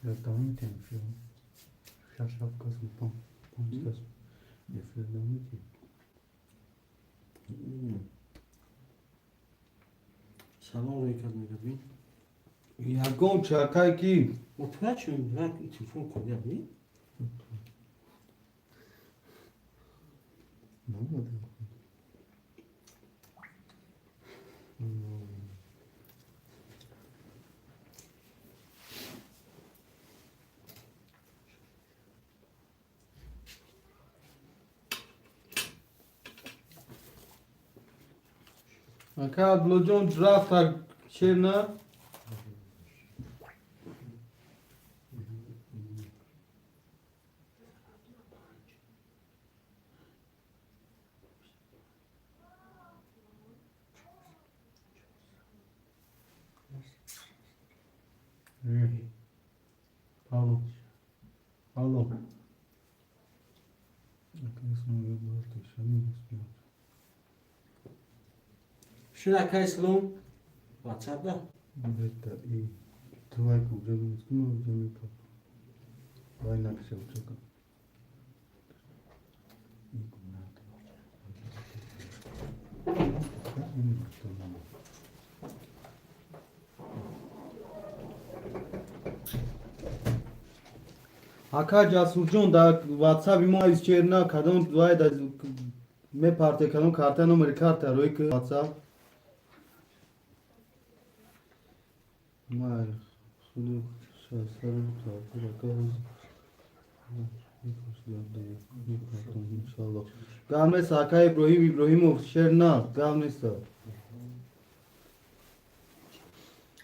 Ja, damit den Film. Şaşap kazım pam. Pam kazım. Nefret damit. سلام روی کردم ببین یکم چکای کی مطمئن شدم یک تلفن کنی ببین اکا عبدالله جان رفت شیر نه Alô. Alô. شو نکای سلام واتساپ ده Beta i tu vai cobrir uns como eu me papo. Vai na que eu toco. Aka Casurcun da WhatsApp ima içerine kadın dua da me parte kadın karta numara karta roy ki WhatsApp. Mai sulu şahsarı kartı bakalım. İnşallah. Gamle Saka İbrahimov şerna gamle sa.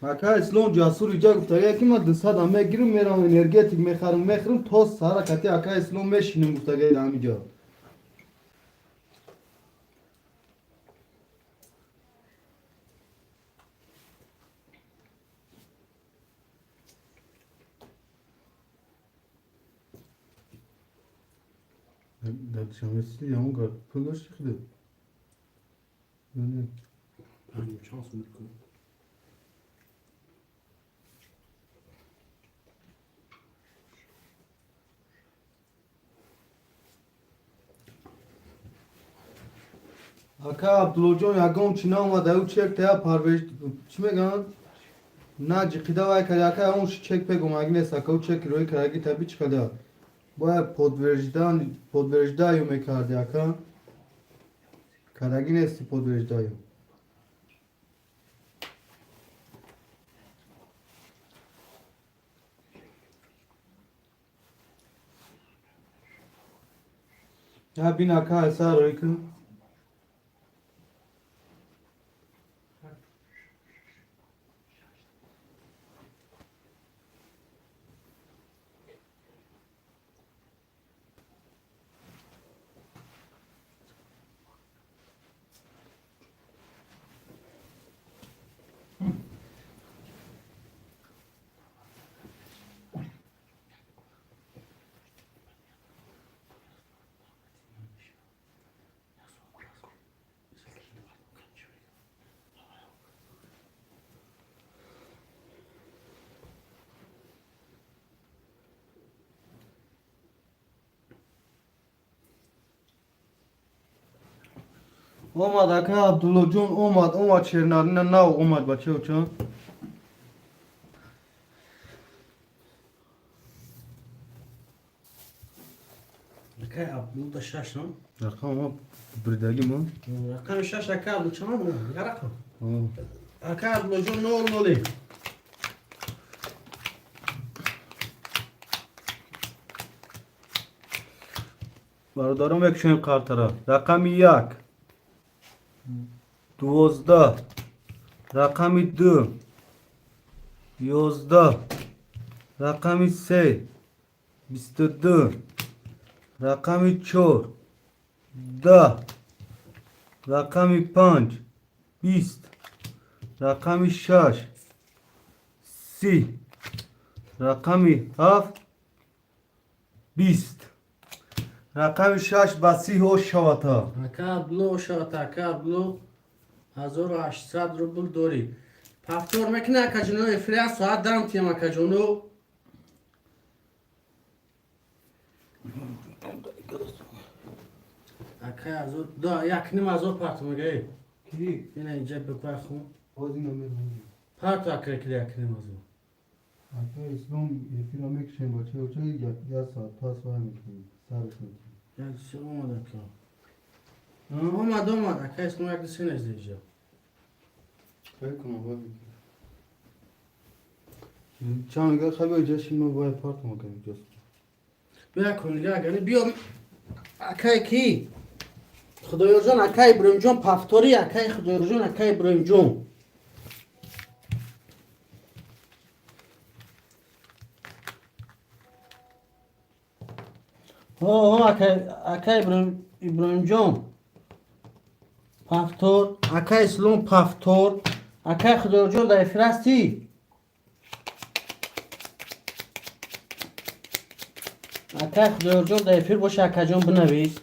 Aka İslam Casur rica guftaga ki ma dısad ama girim meram energetik mekharım toz sara kati Aka İslam meşinim guftaga damica. Da şamesi yağmur pıngar çıktı. Yani Hangi şans mı kız? Aka Abdülhocan yagam Çin'e ama da uçak teya parveş çime gan na cikida vay kaya aka on çek pe gomagine saka uçak roy karagi tabi çıkada. Baya podverjda yo mekardi aka. Karagine si podverjda yo. Ya bin aka esa roy ki. Omad aka Abdülhocan omad şernarına na omad bache uçan. Akay ablu da şaş lan. Rakam ama birdagi mi? Rakam şaş akay ablu çamam mı? Ya rakam. Ha. Akay ablu hocam ne olmalı? Bardarım ekşen kartara. Rakami yak. 12 Rakami 2 11 Rakami 3 22 Rakami 4 10 Rakami 5 20 Rakami 6 30 Rakami 7 20 Rakami 6 بسی هوش شواتا Akay ablu şat akay ablu 1800 ruble dori. Paftor mekne akacunu ifriya saat dam tiyam akacunu. Akay azur da yaknim azur partumu gay. Yine cebe koy khum. باز اینو میرم پرت اکای کلی اکنیم از او اکا اسلام افیرا میکشیم با چه و چه یا ساعت پاس وای میکنیم سرشون یک چه اومده که اومد اکای اسلام یک دسته نزده اینجا خیلی کنم وای میکنیم چند نگاه خیلی جاشیم ما باید پارت میکنیم جاست بیا کن نگاه گنی بیا اکای کی خدای جان اکای ابراهیم جان پفتوری اکای خدای جان اکای ابراهیم جان اکای ابراهیم جان پفتور اکای اسلام پفتور اکای خدای جان در فرستی اکای خدای جان در فیر باشه اکای جان بنویس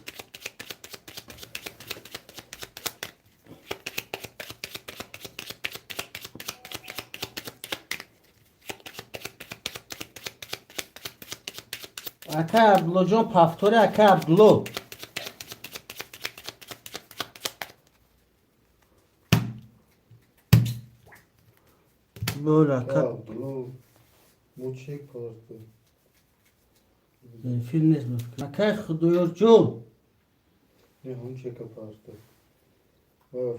اکای عبدالله جان پفتوری اکای عبدالله بول اکای موچک پارت فیلم نیست بفکر اکای خدای جان نه اون چک پارت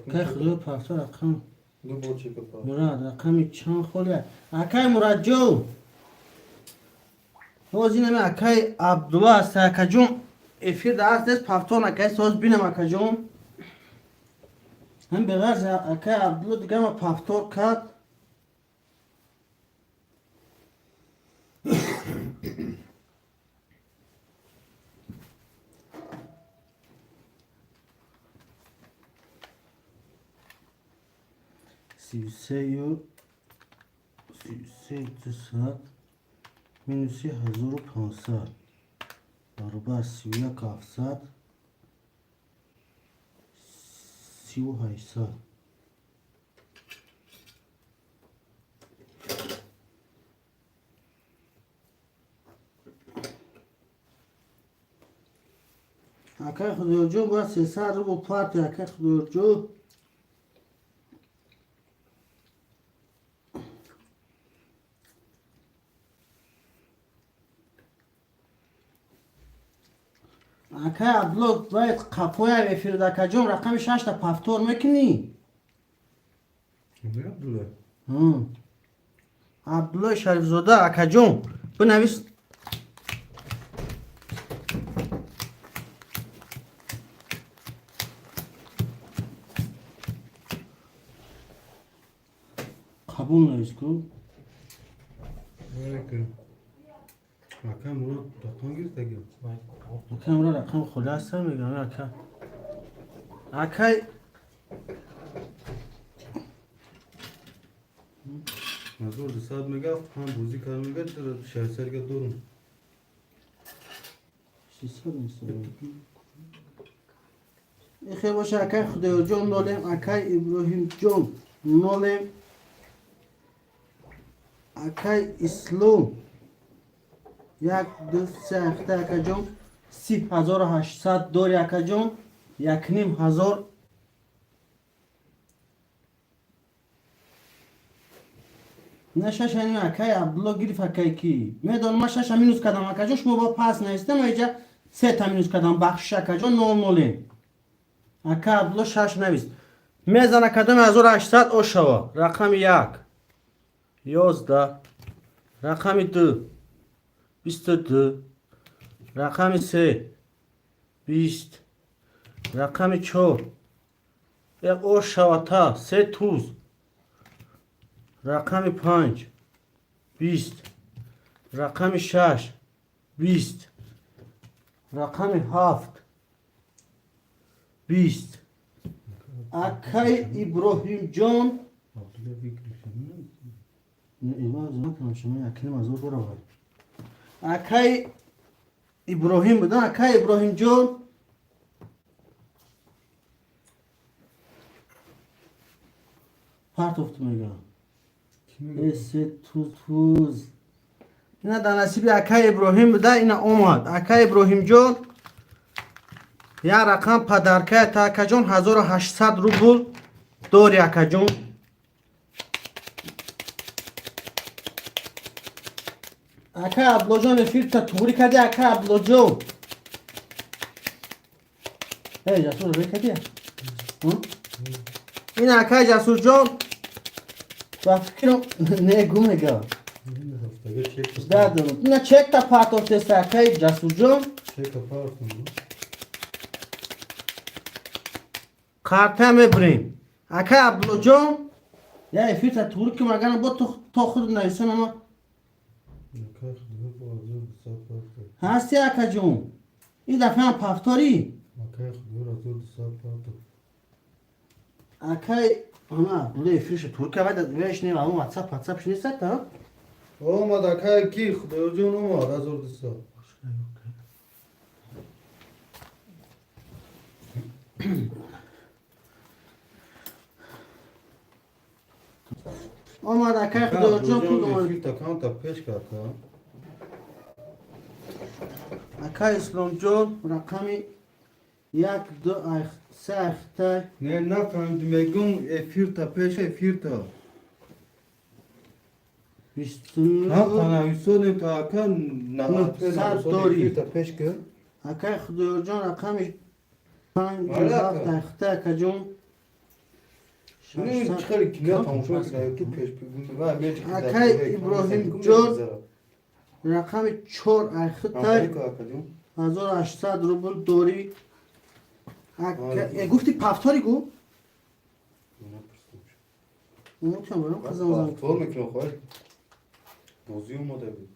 اکای خدای پفتور اکای دو بو چک پارت مراد اکای چند خوله اکای مراد جان باز اینم اکای عبدالله است اکای جون افیر دست دست پفتون اکای ساز بینم اکای جون هم به غرض اکای عبدالله دیگه ما پفتور کرد سی و سه اقتصاد مینوسی 1500 برابر 31 700 3800 اکای خدای جون باید 300 رو با پارت اکای خدای جون اکای عبدالله باید قپوی افیر اکای جون رقم 6 تا پفتور میکنی نه عبدالله عبدالله شریف زاده اکای جون بنویس قبول نویس کو اکا مراد دقان گیرد اگه اکای مرا رقم خلاصه میگم اکای اکای مزور دستاد میگفت هم بوزی کار میگد در شهر سرگه دورم 600 نیست این خیلی باشه اکای خدای جون نولیم اکای ابراهیم جون نولیم اکای اسلام 1 2 3 اکای جون 3800 دوری اکای جون 1500 نه شش اینو اکای عبدالله گریف اکای کی میدون ما شش مینوس کدام اکای جون شما با پاس نیستم اینجا 3 تا مینوس کدام بخش اکای جون 00 اکای عبدالله شش نویس میزنه کدام 1800 او شوا رقم 1 11 رقم 2 22 رقم 3 20 رقم 4 یک او شوا تا 3 توز رقم 5 20 رقم 6 20 رقم 7 20 اکای ابراهیم جان عبدالله بگیرشم نه ایما از نکنم شما یکنیم از او برو اکای ابراهیم بدن اکای ابراهیم جان پرت افت میگم سه توز اینا در نصیب اکای ابراهیم بده اینا اومد اکای ابراهیم جان یا رقم پدرکه تا اکا جان 1800 روبل داری اکا جان اکا ابلوجان فیلم تا توری کردی اکا ابلوجان ای جسور روی کردی این اکا جسور جان با فکرم نه گومه گا دادم نه چک تا پارت آف تست اکا جسور جان کارتا میبریم اکا ابلوجان یا فیلم تا توری که مگرم با تو خود نیستن اما هستی اکا جون این دفعه هم پفتاری اکای اما بوده فیش ترکیه باید ویش نیم اما واتساپش نیست تا اومد اکای کی خدا جون اومد از اون دستا اومد اکای خدا جون کود اومد فیلتا کانتا پیش کرد اکای اسلام جون رقمی یک دو سه اخته نه نفهمید میگم فیلتا پیش فیلتا ها پناهیسون تا اکا سر داری. فیلتا پیش کرد اکای خدا جون رقمی 5 والا. 7 اخته اکا جون نه چخیلی کلیا تماشا کرد که پیش بگیم و میچ اکای ابراهیم جون رقمی 4 اخته 1800 روبل دوری گفتی پفتاری گو؟ نمیتونم برم قزم زن تو میکنم خواهی دوزی اومده بود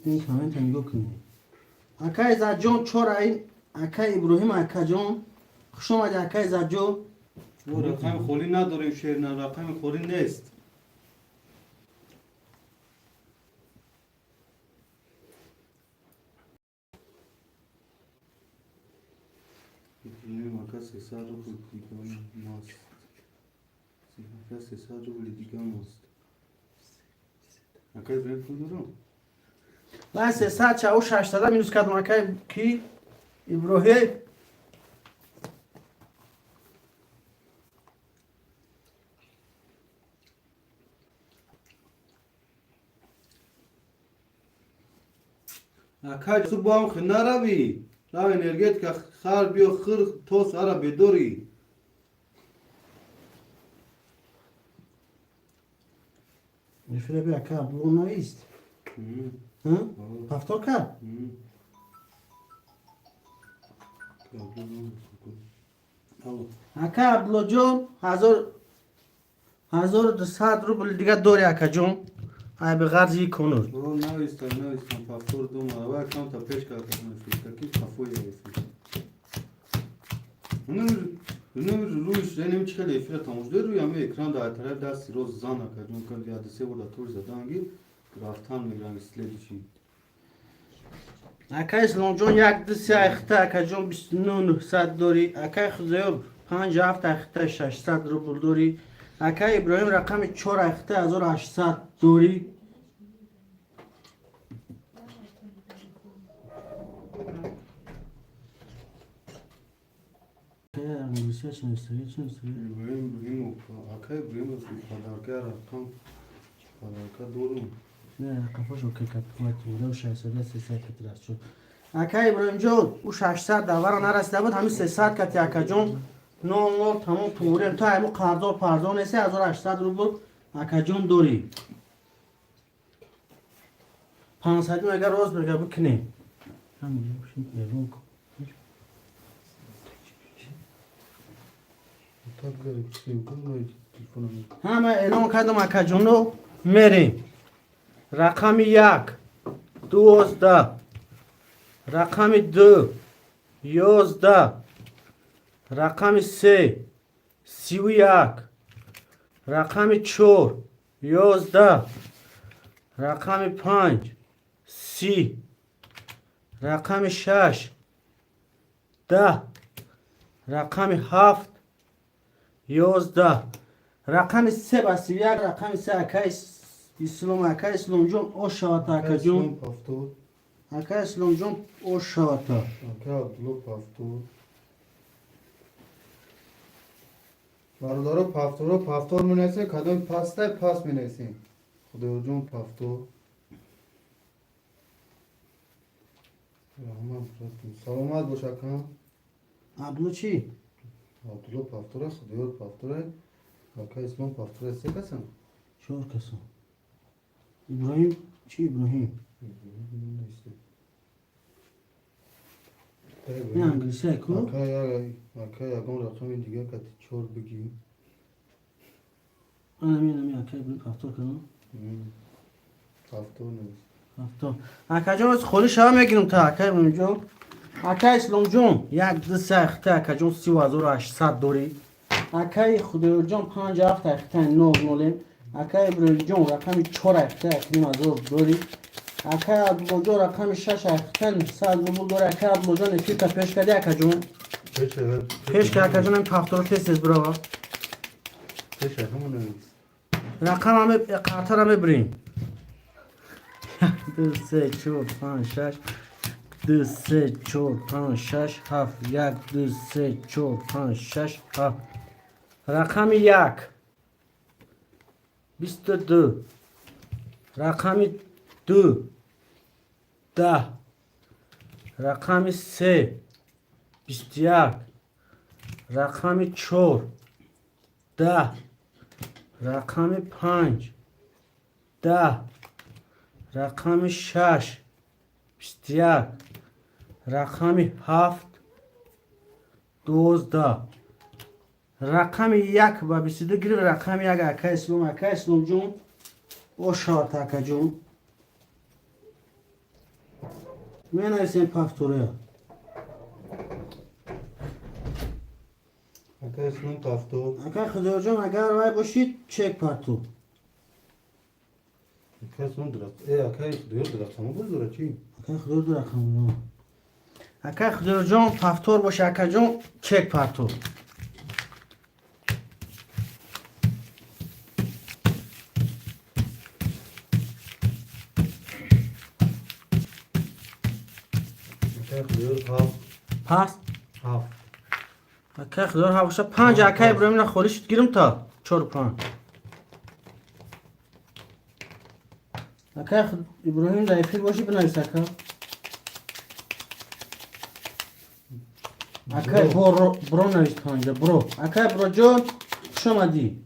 این کامنت هم گو کنی اکای زجون چور این اکای ابراهیم اکا جون خوش آمدی اکای زجون و رقم خوری نداریم شیر نه رقم خوری نیست ابراهیم اکا 300 رو دیگه ماست اکا 300 رو دیگه ماست اکا ابراهیم خود رو من 300 چه او 600 مینوس کردم اکای کی ابراهیم اکا جسو با هم خنده روی رو انرگیت که خر بیا خر تو سارا بدوری نفره بی اکا بلو نیست پفتار کرد اکا عبدالله جون 1200 روبل دیگه دوری اکا جون ای به غرضی کنور او نویستم پاپور دوم اول کام تا پیش کردم تاکی کافوی ایفی اونم رویش نمی چه خیلی ایفی تماشا روی همه اکران در طرف دست روز زانه که جون کل یاد سه بود تور زدانگی گرفتن میگرم اسلیدی چی اکا اسلام جون یک دو سه اخته اکا جون 2900 دوری اکا خزیب 5 7 اخته 600 روبل دوری اکا ابراهیم رقم 4 اخته 1800 دوری انگلیسی چی نستوی چی نستوی ابراهیم اکای ابراهیم رو پدرکه رفتم پدرکه دورم نه کفاش اوکی کپ کومت بوده و 600 300 کت رست شد اکا ابراهیم جون او 600 داور نرسیده بود همین 300 کتی اکا جون نو تمام پوریم تا همون قرض پردون نیست 1800 روبل اکا جون دوری 500 اگر روز بگه بکنیم هم بشین بیرون کن همه اعلام کردم اکا جون رو میریم رقم 1 12 رقم 2 11 رقم 3 31 رقم 4 11 رقم 5 30 رقم 6 10 رقم 7 11 رقم 3 بس یک رقم 3 اکای اسلام جون او شواتا اکا جون اکا اسلام جون او شواتا اکا بلو پافتور برادارو پافتور می نیسیم کدام پاسته پاس می نیسیم خداوجان پفتو رحمان براتون سلامت باشه کن عبدالله چی؟ عبدالله پفتوره خداور پفتوره اکا اسلام پفتوره سه کسن 4 کسان ابراهیم چی ابراهیم؟ نه انگلیسی های کو؟ اکا یکم رقم دیگه کتی 4 بگی نمی اکای ابراهیم پفتور کنم پفتور نیست پفتور اکا جان از خوری شما میگیرم تا اکای ابراهیم جان اکای اسلام جان یک دو سخته اکا جان 3800 دوری اکای خداور جان 57 اخته 9 نولیم اکای ابراهیم جان رقم 4 اخته اکنیم از دوری اکای عبدالله جان رقم 6 اخته 100 بلبل دوری اکای عبدالله جان اکی تا پیش کردی اکا جان پیش که اکا جان این پفتور تست از برا پیش همون نیست رقم همه قطر همه بریم 2 3 4 5 6 2 3 4 5 6 7 1 2 3 4 5 6 7 رقم 1 22 رقم 2 10 رقم 3 21 رقم 4 10 رقم 5 10 رقم 6 21 رقم 7 12 رقم 1 و 22 گیریم رقم 1 اکا اسلام جون او شارت اکا جون می نویسیم پفتوره اکا اسلام پفتور اکا خدا جون اگر وای باشید چک پرتو اکا اسلام درخت اکا درخت همون بزرگ چی؟ اکا خدا دو رقم اکا خدا جون پفتور باشه اکا جون چک پرتو اکا خداور پس هفت اکا خدا ها باشه 5 اکا ابراهیم نه خوریش گیرم تا 4 5 اکا ابراهیم در فیل باشی بنویس اکا اکا برو نویس 5 برو اکا برو جون شما دی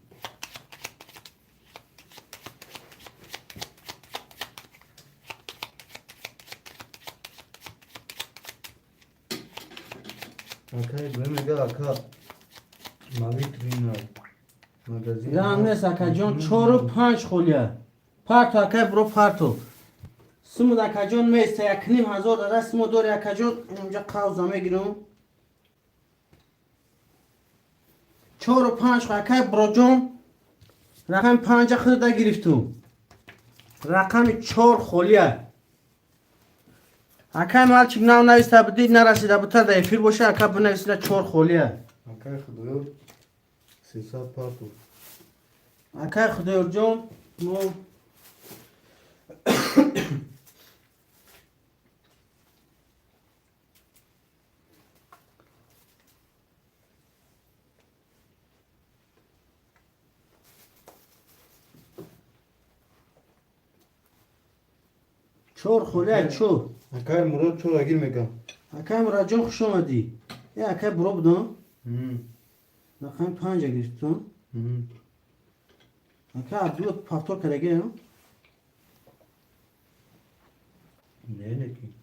اکا ابراهیم میگه اکا ماوی ترینال مگزین گرم نیست اکا جون 4 و 5 خولیه پرتو اکا برو پرتو سمود اکا جون میسته 1,500 داره سمود دوری اکا جون اینجا قوزا میگیرم 4 و 5 خو اکا برو جون رقم 5 خود دا گرفتم رقم 4 خولیه اکا مالچیک ناو نویسته بدید نرسیده بودتا در فیل باشه اکا بنویسیده 4 خولیه اکا خداور 300 پفتور اکا خداور جون مو چور خولیه چور اکا مراد چور اگیر میگم اکا مراد جون خوش آمدی یه اکا برو بدم رقم 5 گرفتم اکا عبدالله پفتور کرده نه نکی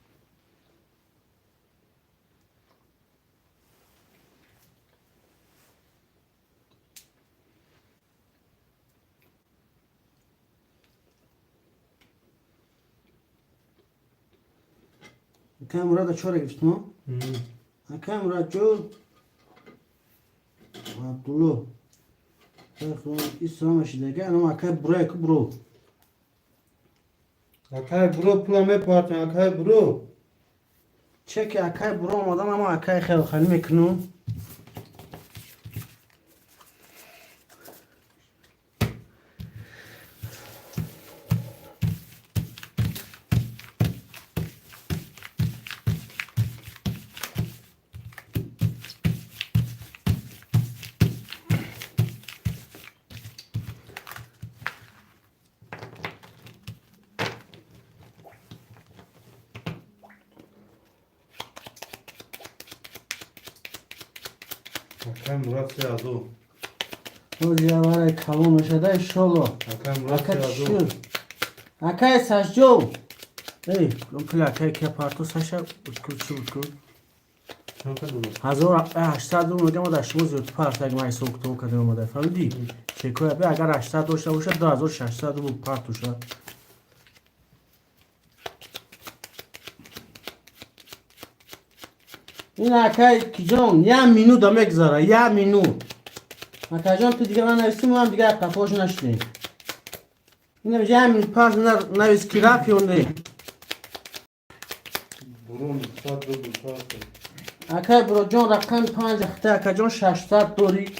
اکا مراد چور گرفتم اکا مراد جون عبدالله اسلامش دیگه اما اکا برو برو اکا برو پلامه پارتن اکا برو چک اکا برو آمدم اما اکا خیلی خیلی میکنم Akay Murat Seyazov. O cevara kavun şada inşallah. Akay Murat Akay Seyazov. şur. Akay saçjo. Ey, lomple akay ke parto saça utkul. Çanka dolu. 1800 اومدیم ما داشتیم زود پارت اگه من سوق تو کردیم اومده فهمیدی چکو به اگر 800 داشته باشه 2600 بود پارت شد این اکای کیجون یه مینو دا میگذاره یه مینو اکای جان تو دیگه من نویسیم و هم دیگه قفاش نشدیم این میگه یه مینو پارت نویس کی رفی اونده Burun saat dolu saat. اکای برو جان رقم 5 اخته اکای جان 600 دوری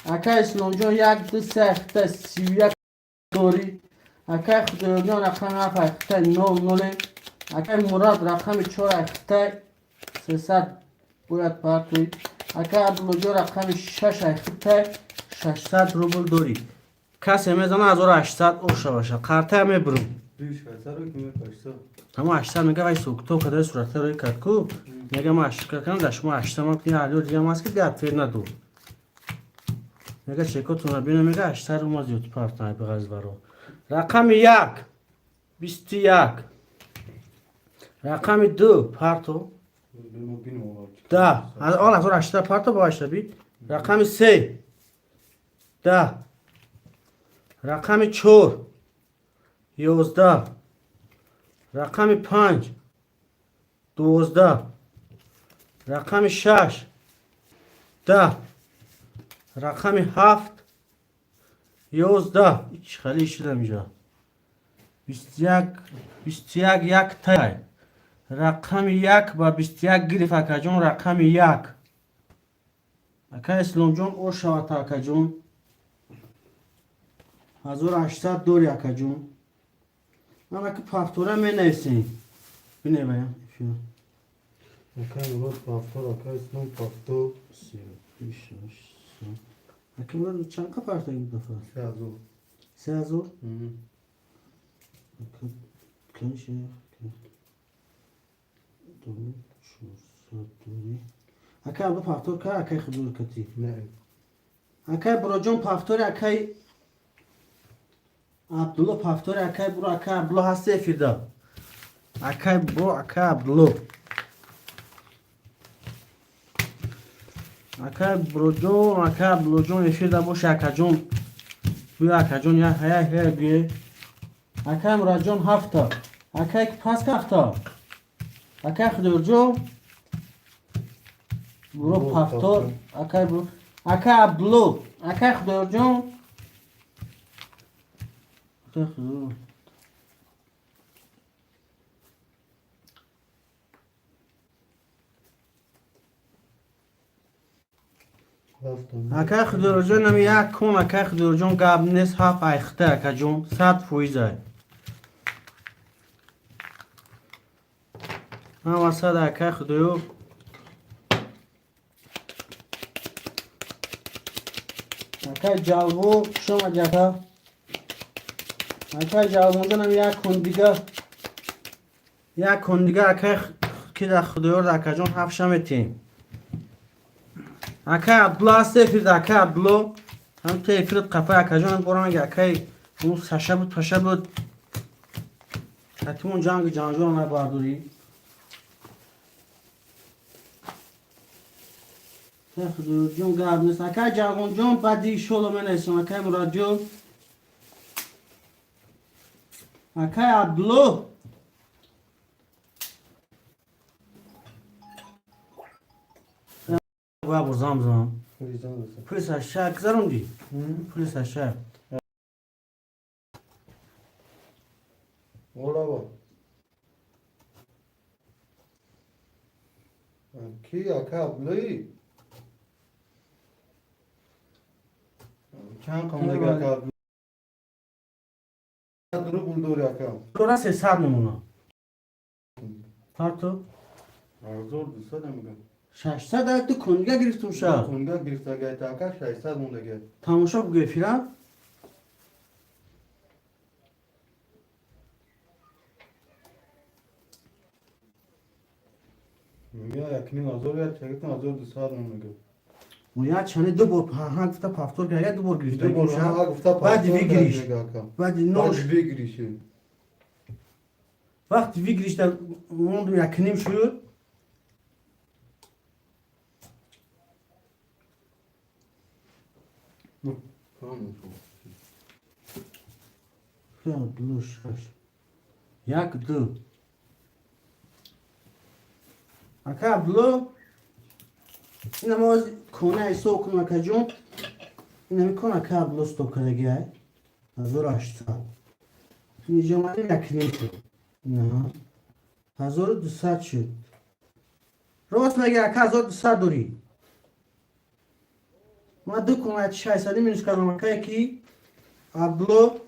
اکای اسلام جان 1 2 3 اخته 31 دوری اکای خدا جان رقم 7 اخته 00 اکای مراد رقم 4 اخته 300 باید پارتوی اکای عبدالله جان رقم 6 اخته 600 روبل دوری کسی میزنه 1800 اوشه باشه قرطه میبرم Büyük şahesar o kime kaçsa. اما 800 میگه وای سوکتو کده صورت روی کد کو میگه ما 800 کردم داشت ما 800 ما که علی دیگه ما است که بیاد فیر ندو میگه چکو رو بینه میگه 800 رو ما زیاد پارت نای بغاز برو رقم 1 21 رقم 2 پارتو Benim o gün o var. 10 از آن 1800 پارتو باشه بی رقم 3 10 رقم 4 11 رقم 5 12 رقم 6 10 رقم 7 11 هیچ خیلی شدم اینجا 21 یک تای رقم 1 با 21 گرفت اکا جون رقم 1 اکا اسلام جون او شوات اکا جون 1800 دوری اکا جون اما که پافتوره می نویسیم بینه بایم Akay Murat Paftor, Akay İslam Paftor. اکا مرد چند که پارتا این دفعه Seyazov. 3000 Hı. کنشه دوری شورسات دوری اکا عبدو پافتور که اکای خدور کتی Ne? اکای برو جون پافتور اکای عبدالله پافتور اکای برو اکای عبدالله هستی افیده اکای برو اکای عبدالله اکای برو جون اکای عبدالله جون افیده باشه اکای جون بیا اکای جون یا هیا بیه اکای مراد جون هفته اکای پاس که هفته اکای خدور جون برو پافتور اکای برو اکای عبدالله اکای خدور جون اکای خدور Haftan. اکای خدور جون نمی یک کن اکای خدور جون گاب نیست هفت ایخته اکای جون 100% اما 100 اکای خدور اکای جالبو شما جاتا اکای جالبو جونم یک کن دیگه اکای که در خدور اکای جون هفت شمتیم اکای عبدالله سفید اکای عبدالله هم تیفرد قفه اکای جون بران اگه اکای اون سشه بود پشه بود حتیمون جنگ جانجون نباردوری خدور جون گرد نیست اکای جاگون جون بدی شلو من ایسون اکای مراد جون اکای عبدالله و برزام زم Rizan olsun. پلیس اشک زرون دی Hı. پلیس اشک Ola bak. Ki Akay ablayı. Çan kamda gel Akay ablayı. Duru buldur Akay. دورا 300 نمونه پارتو Zor dursa da mı gel? 600 داد تو کنگه گرفتم شا Konga girifte gel Akay 600 bunda gel. تماشا بگوی فیلم Ya yakını azor ya çektin azor dursa da mı gel? و یا چنه دو بار ها گفته پافتور که دو بار گرفته دو بار میشه. ها گفته بعد پافتور ویگریش کرده کاکا. بعد بعد نوش ویگریشه. وقتی ویگریش در موندم یکنیم شد. خیال دلوش یک دو اکا عبدالله این هم از کنه ایسا کنه اکا جون این هم کنه اکا عبدالله ستو کرده 1800 اینجا مانی یکنیم شد نه 1200 شد راست مگه اکا 1200 داری ما دو کنه 600 مینوس کردم اکا یکی عبدالله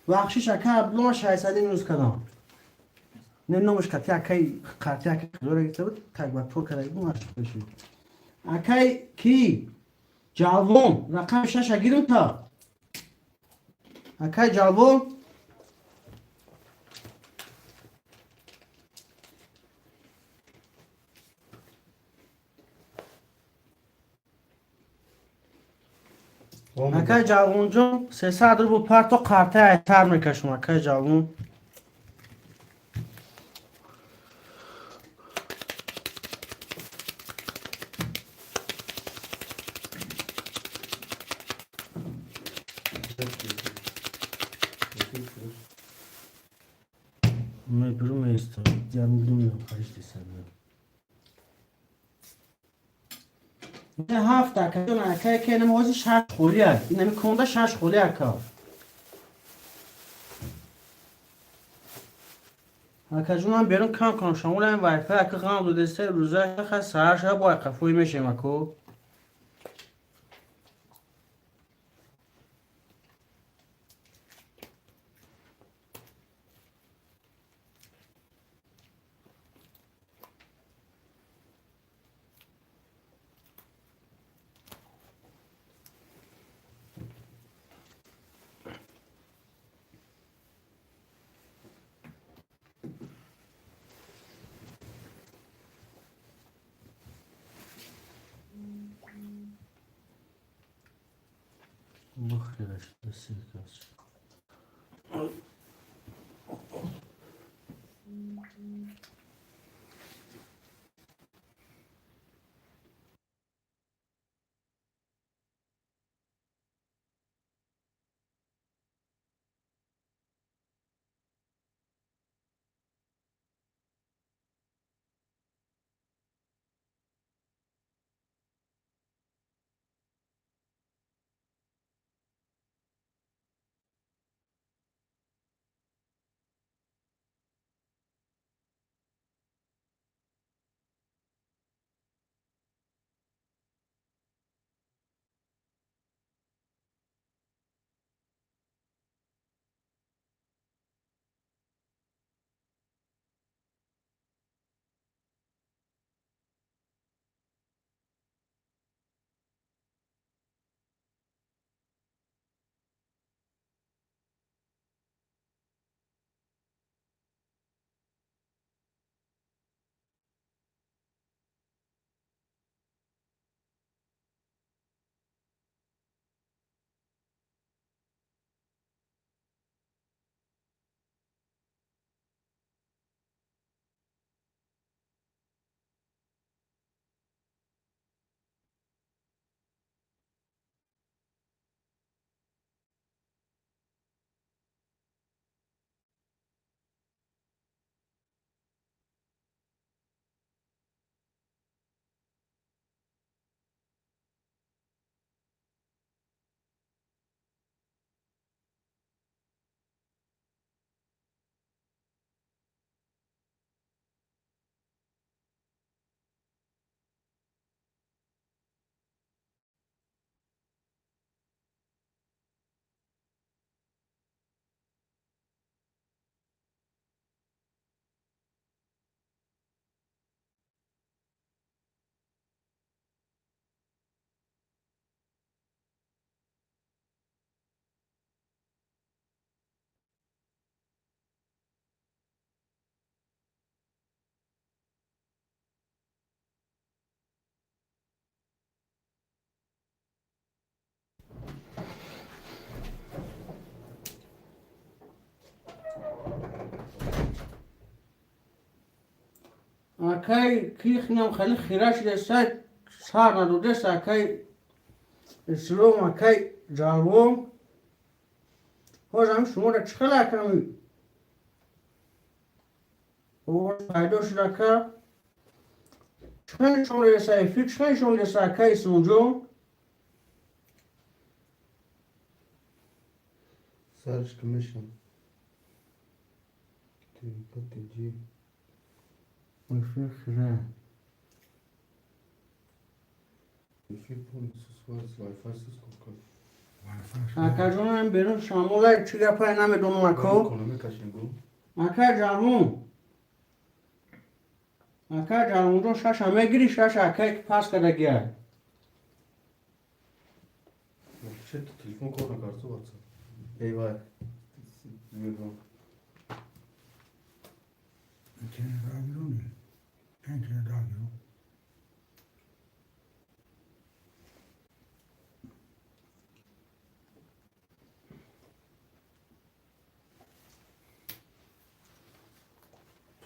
بخشش اکا عبدالله 600 مینوس کردم نه نمش کتی اکای قرطی اکای خلوره گیسته بود تک باید طور کرده بود ماشت بشید اکای کی؟ جالبون رقم 6 گیرم تا اکای جالبون اکای جالبون جون 300 رو بود پر تو قرطی ایتر میکشم اکای جالبون می برو میسته دیگر میدونم خریش دیسته نه هفت اکا جون اکای که نمازی 6 خوری هست این نمی کنده 6 خوری اکا اکا جون هم بیرون کم کنم شمول هم وای فای اکا قام دو دسته روزه خواست سهر شب با اکا فوی میشیم اکو بخیرش دسته کس اکای کیخنم خیلی خیراش دسته سار ندوده ساکای اسلام اکای جالوم هوزم شما را چخلا کمی و فایدوش دکا چخن شما دسته فیک چخن شما دسته اکای سونجون Search Commission. TG. مفیق خیره اکا جونم بیرون شامولای چی گپای نمیدونم اکو اکا جانون رو شش همه گیری شش اکای پاس کرده گیه Telefon korna kartı WhatsApp. Eyvah. İçine daha giriyor mu? İçine daha giriyor.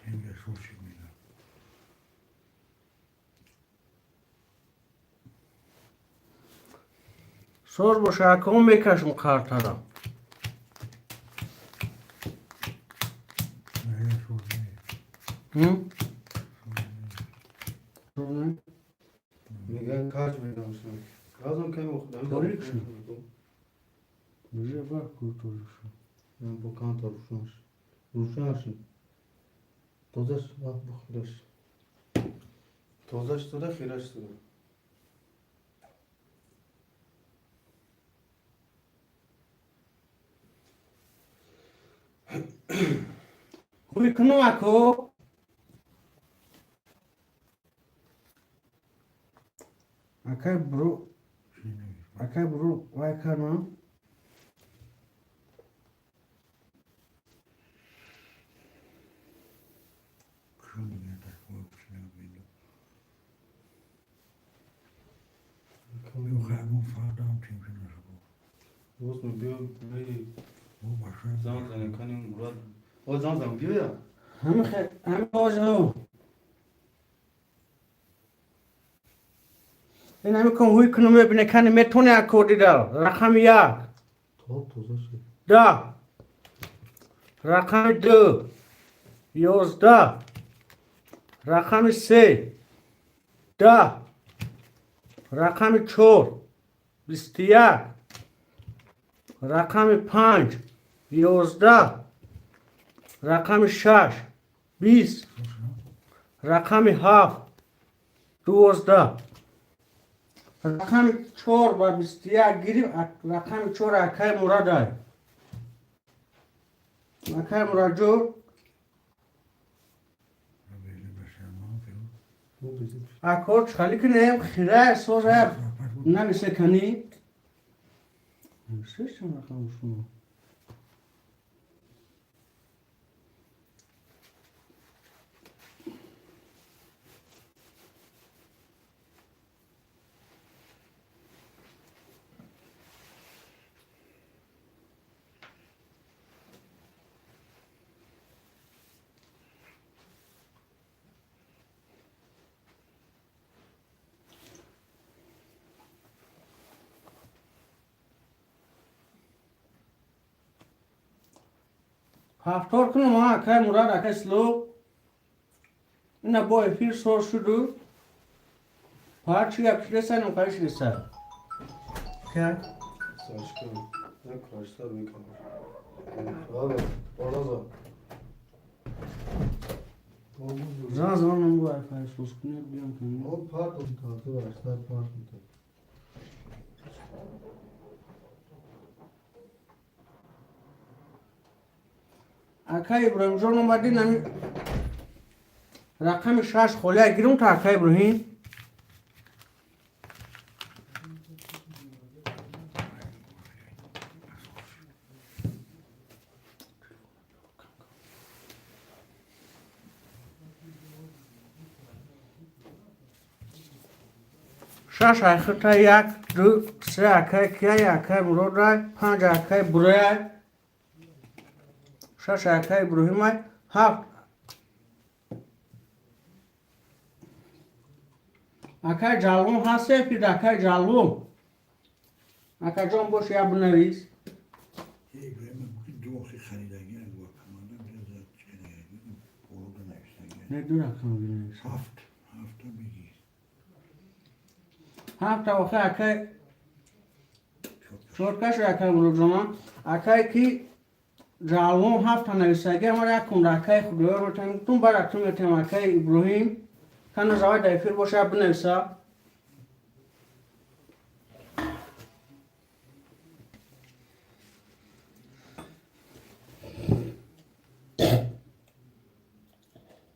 Yenge su çıkmıyor. سور باشه اکا میکشم کارتا را Nereye su çıkmıyor? هم؟ Megan kaç veriyorsun? Lazım ki yok. Tabii ki. Bize bak kurtuluşu. Ben bu kan tarafmış. Ruşansın. Tozaş bak bu hiraş. Tozaş da hiraş da. خوی کنو اکو اکای برو وای کنم Şunu yeter. O içine koydu. Yok abi bu fardan kimsin bu? Boz mu diyor? Bu başka. Zaman senin kanın Murat. O zaman diyor ya. همه بازو این همه کن هوی کنو میبینه کنی میتونه اکو دیدل رقم یک Tozaş. ده رقم دو 11 رقم 3 10 رقم 4 21 رقم 5 11 رقم 6 20 رقم 7 12 رقم 4 و 21 گیریم رقم 4 اکای مراد های اکای مراد جو Böyle bir şey ne yapıyor? Bu bizim. اکور چخالی کنیم خیره سوز هر نمیشه کنی نمیشه شما رقم شما هفتار کنم ها اکای مراد اکای سلو اینا با افیر سور شدو پارچی اپشیده سن و کارشیده سن که Saçka. Ne kıraçlar bir kalır. Abi. Oraza. زن زمان نمو اکای سوز کنید بیام کنید O pardon kartı var. Açlar pardon. اکای ابراهیم جان اومدی نمی رقم 6 خوله گیرم تا اکای ابراهیم شش اکای یک دو سه اکای کیای اکای مراد رای 5 اکای برای شش اکای ابراهیم های 7 اکای جلوم هست پید اکای جلوم اکای جان باشه یا بنویس یه ابراهیم بگید دو آخی خریدگی از گواکامالا بیاد چه نگه برو بنویسته نه دو رقم بنویس هفت تا بگیر هفت آخه اکای شورکش اکای بروجانا اکای کی جلوم هفت نویسگی ما یک کن اکای خدایا رو تیم تون برای تون تیم اکای ابراهیم کنه زاوی دایفیر باشه بنویسه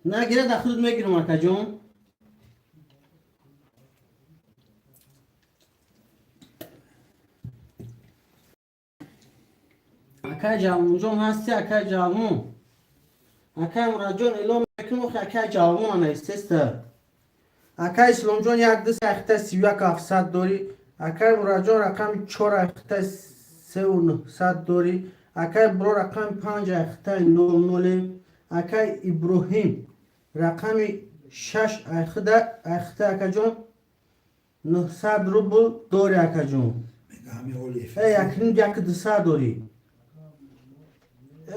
نه گیره در خود میگیرم اکا جون اکا جالمون جون هستی اکا جالمون اکا مراد جون ایلو میکنم که اکا جالمون نیستست اکا اسلام جون یک دست اخته 31,700 داری اکا مراد جون رقم 4 اخته 3,900 داری اکا برو رقم 5 اخته 00 اکا ابراهیم رقم 6 اخته اکا جون 900 روبل داری اکا جون میگه همه اولیف ای اکنون یک دسته داری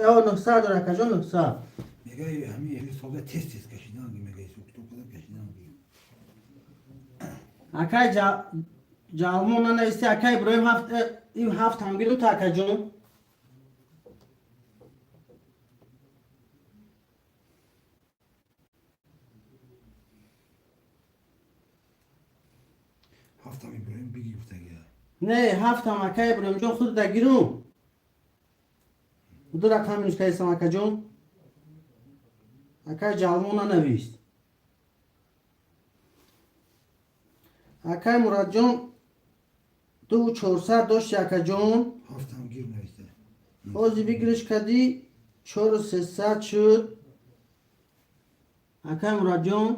یا 900 داری اکا جون 900 میگه همه حساب تست کشیدن میگه سوکتو کدام کشیدن اکای جالمون نیستی اکای ابراهیم این هفت هم گیرم تا اکا جون هفت هم ابراهیم بگی گفتگی نه هفت هم اکای ابراهیم جون خود در گیرم دو رقم نوشته ایستم اکا جون اکای جالمون نویست اکای مراد جون 2,400 داشت اکا جون هفت هم گیر نوشته بازی بگیرش کدی 4,300 شد اکای مراد جون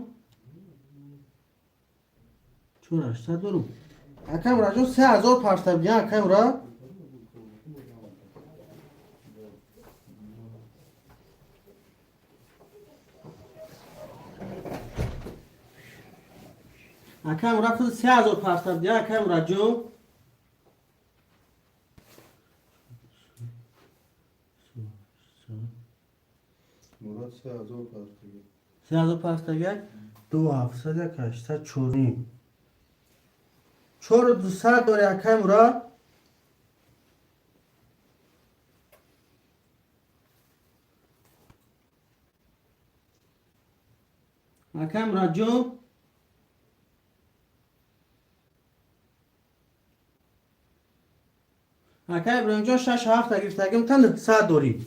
4,800 دارم اکای مراد جون 3,500 بیان اکای مراد اکای مراد خود 3,500 بیان اکای مراد جون مراد 3,000 دیگه 3,500 2,700 800 چوریم 4,200 داری اکای مراد اکای مراد جون اکای ابراهیم جون 6 7 گرفتگیم تن 100 داری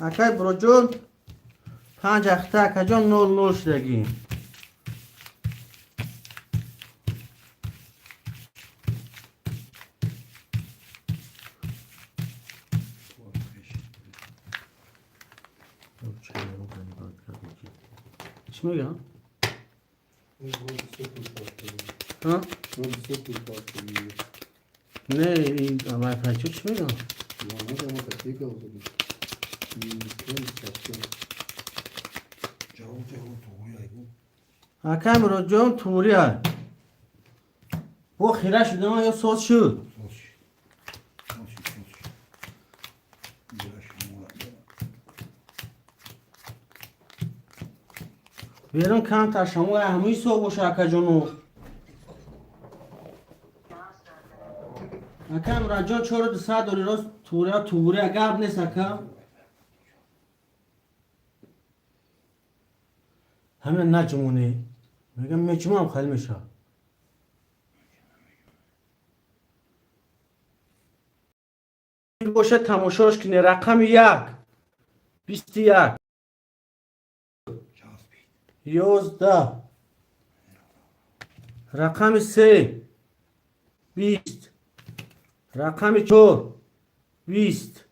اکای برو جون 5 اخته اکا جون 00 شدگیم چی میگم؟ ها؟ نه این وای فای چی میگم؟ جواب توی ایگو اکای برو جون توری های بو خیره شده ما یا سوز شد سوچ براش مورد بیرون کم تا شما همه سو باشه اکا جونو اکا مراد جون 4,200 داری راست توری گب نیست اکا همین نجمونه میگم مجموع هم خیلی میشه باشه تماشاش کنی رقم 21 11 رقم 3 20 رقم 4 20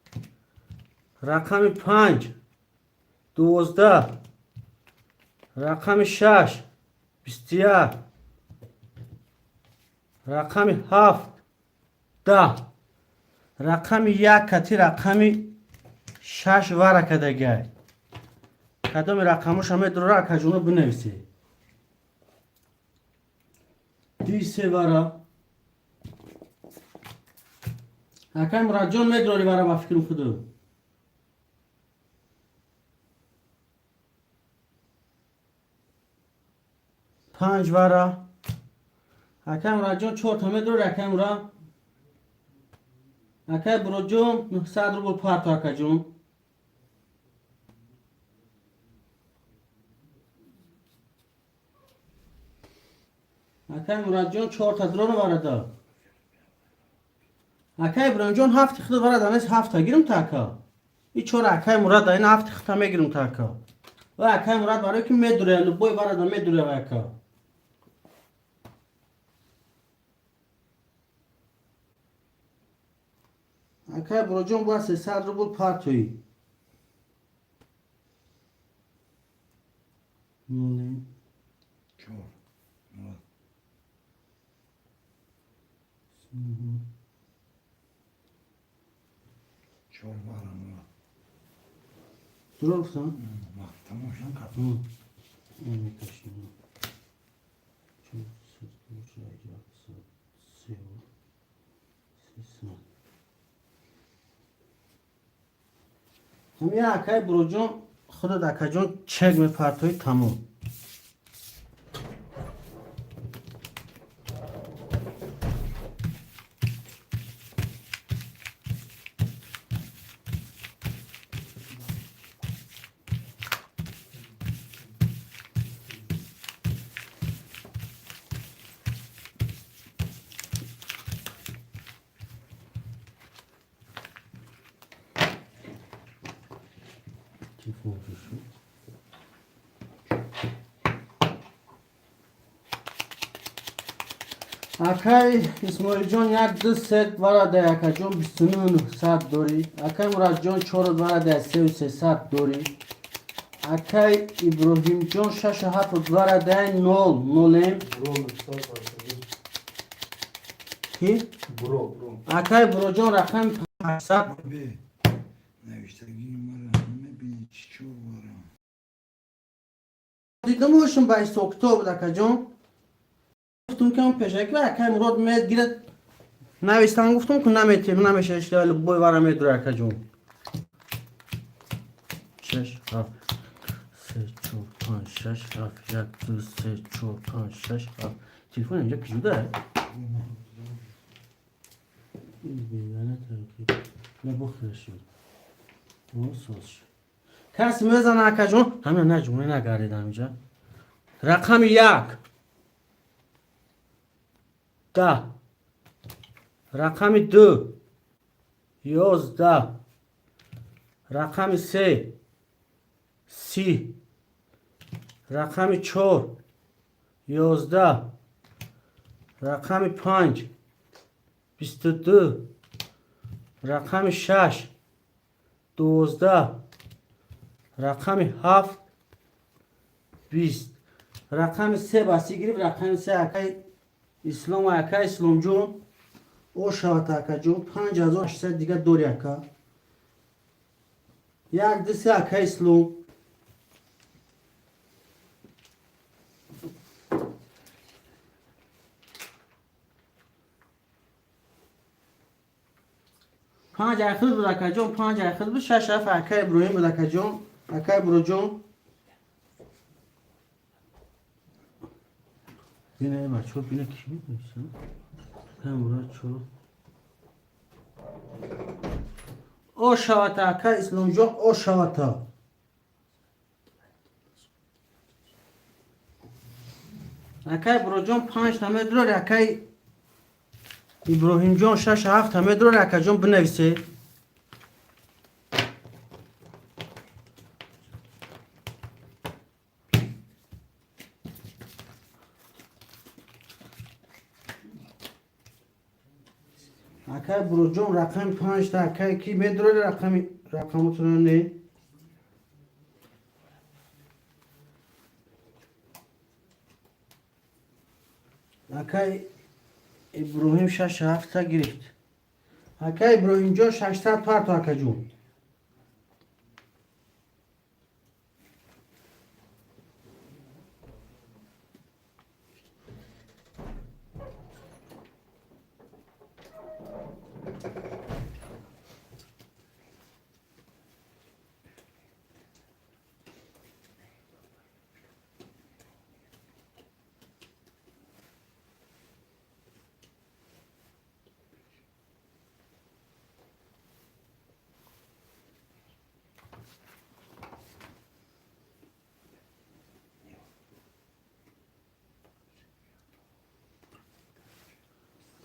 رقم 5 12 رقم 6 21 رقم 7 10 رقم 1 کتی رقم 6 ورکه دیگه کدام رقمش همه در را که جونو بنویسی دیسه برا اکای مراد جان میداری برا با فکر خودو 5 برا اکای مراد جان 4 تا میداری اکای مراد اکای برو جون 900 رو پارت اکای جون اکای مراد جان 4 تا درون برا اکای بران جان 7 خود برا دانست 7 تا گیرم تاکا ای 4 اکای مراد این 7 خود میگیرم تاکا و اکای مراد برای که میدوره لبوی برا دا میدوره اکا اکای برو جون با 300 رو بود پارتوی چهار مراد چهار بارا مراد درست ها؟ bak tamaşan kapı. هم یه اکای برو جون خودت اکا جون چک می پارتوی تموم اکای اسماعیل جان یک دو ست وراده اکا جون 29 ساعت دوری اکای مراد جان 4 وراده 3300 دوری اکای ابراهیم جان 6 7 وراده 0 نولم کی؟ اکای برو جان رقم 800 Abi neviştirgiyim var ne bir çiçeği var. دیدم هاشم 20 اکتبر اکا جان گفتم که اون پیشک و اکای مراد میاد گیرد نویستن گفتم که نمیتیم نمیشه اشتغال بوی وارا میدور اکا جون 6 7 3 4 5 6 7 1 2 3 4 5 6 7 تلفن اینجا کجوده؟ نه بخورشیم کسی میزنه اکا جون همین نه جمعه نگردیدم اینجا رقم 1 10 رقم 2 11 رقم 3 30 رقم 4 11 رقم 5 22 رقم 6 12 رقم 7 20 رقم 3 باسی گیریم رقم 3 اکای اسلام و اکای اسلام جون او شاوت اکا جون 5800 دیگه دوری اکا یک دستی اکای اسلام پنج اخیر بود اکا جون 5 اخیر بود 6 اف اکای ابراهیم بود اکا جون اکای برو جون بینه بچه بینه کی میدونیسن مراد چو او شاوتا اکا اسلام جون او شاوتا اکای برو جون 5 تمه دلار اکای ابراهیم جان 6 7 همه دلار اکا جون بنویسه اکای برو جون رقم 5 تا اکای کی می دلار رقمتون نه اکای ابراهیم 6 7 تا گرفت اکای ابراهیم جان 600 پارت اکا جون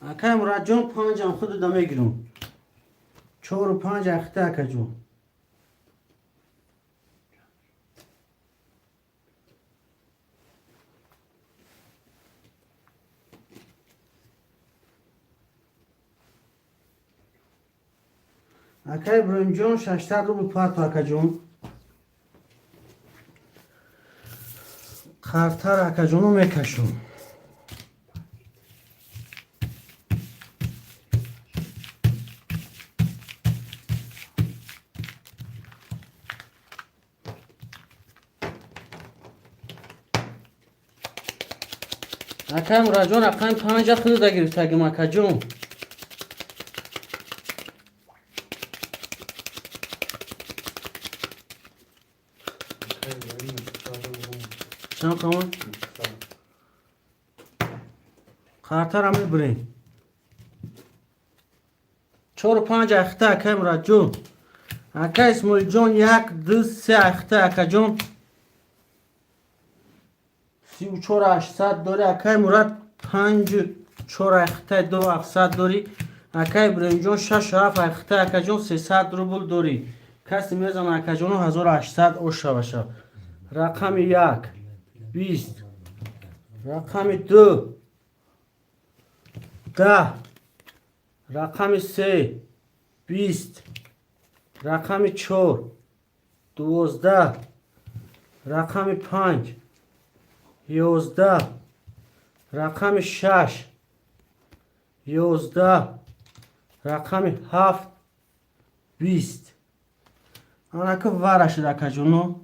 اکای مراد جون 5 هم خود دمه گیرم 4 و 5 اخته اکا جون اکای ابراهیم جون 600 روبل پات اکا جون خرتر اکا جونو میکشم اکای مراد جون رقم 5 خود دا گرفتگیم اکا جون چند کمان؟ خاطر همه برین 4 و 5 اخته اکای مراد جون اکای اسماعیل جون 1 2 3 اخته اکا جون 34 800 داری اکای مراد 5 4 اخته 2 700 داری اکای ابراهیم جون 6 7 اخته اکا جون 300 روبل داری کسی میزن اکا جون 1800 اوشا باشه رقم 1 20 رقم 2 10 رقم 3 20 رقم 4 12 رقم 5 11 رقم 6 11 رقم 7 20 آنها که واره شده اکا جونو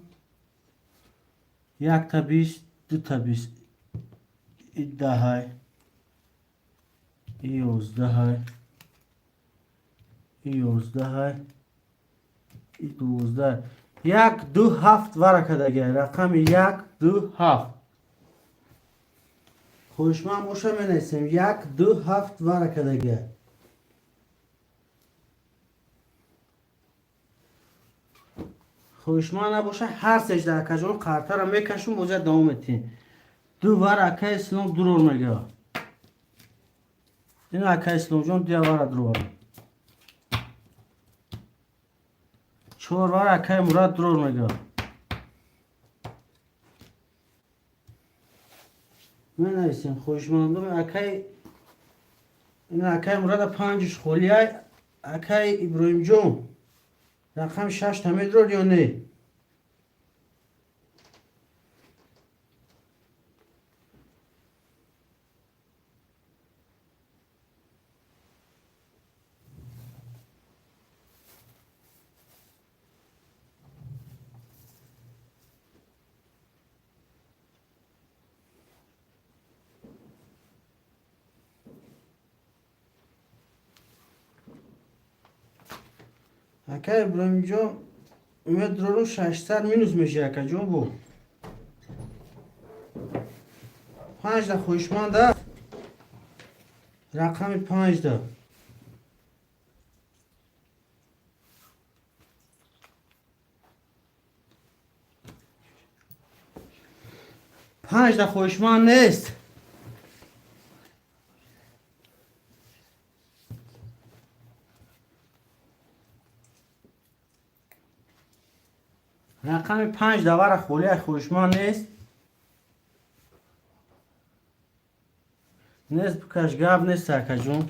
1 تا 20 2 تا 20 این 10 های این 11 های این 11 های این 12 1 2 7 واره که دیگه رقم 1 2 7 خوشمان موشه می نیستیم 1 2 7 واره که دیگه خوشمان نباشه هر سجده اکا جون قرطه را میکشم بوجه دوم اتین 2 واره اکا اسلام درور میگه این اکا اسلام جون 2 واره درور 4 واره اکا مراد درور میگه می نویسیم خوشمندم اکای این اکای مراد 5 خولی های اکای ابراهیم جون رقم 6 تمید رو یا نه اکای ابراهیم جون اومد رو 600 مینوس میشه اکا جون بو 5 ده خوشمانده رقم 5 ده 5 ده خوشمند نیست رقم 5 دوار خولی خوشمان نیست نیست بکش گاب نیست اکا جون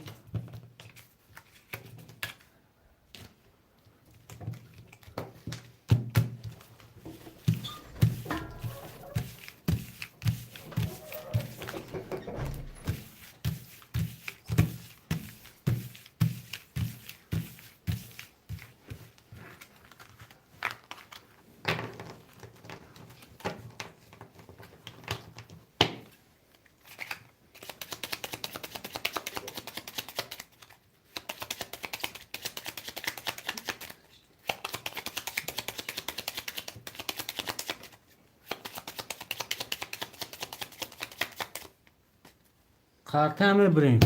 خارطه همه بریم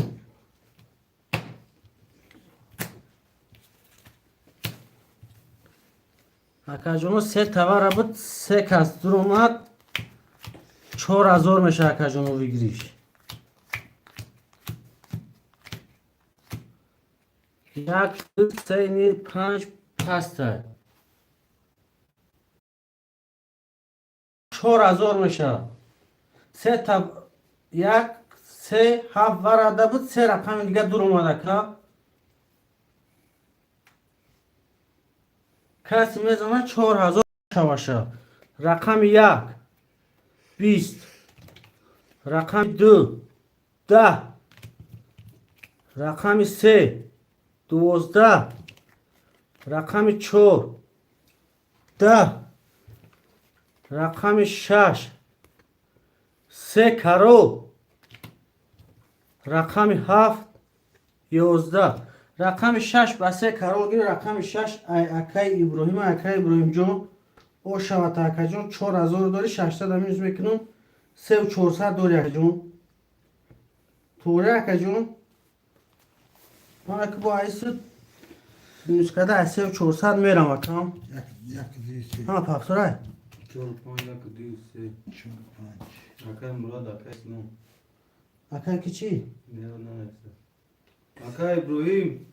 اکاجون سه تاور بود سه کس در اومد 4000 میشه اکاجون بگیریش. یک دو سه نی پنج پسته 4000 میشه. سه تا یک سه هفت ورده بود سه رقم دیگه در اومده که کسی میزنه 4000 باشه. رقم یک 20 رقم دو 10 رقم سه 12 رقم 4 10 رقم 6 سه کرو رقم 7 11 رقم 6 به سه کرو گیر. رقم 6 اکای ابراهیم جان او شوات اکای جان 4000 داری 600 میز میکنم 3400 داری اکای جان توره اکای جان من اکا با ایسو نسکده از 3400 میرم اکام یک دیسی ها پاکتورای 4 5 1 2 3 4 5 اکای مراد اکای سنو اکای کی چی؟ نه است اکای ابراهیم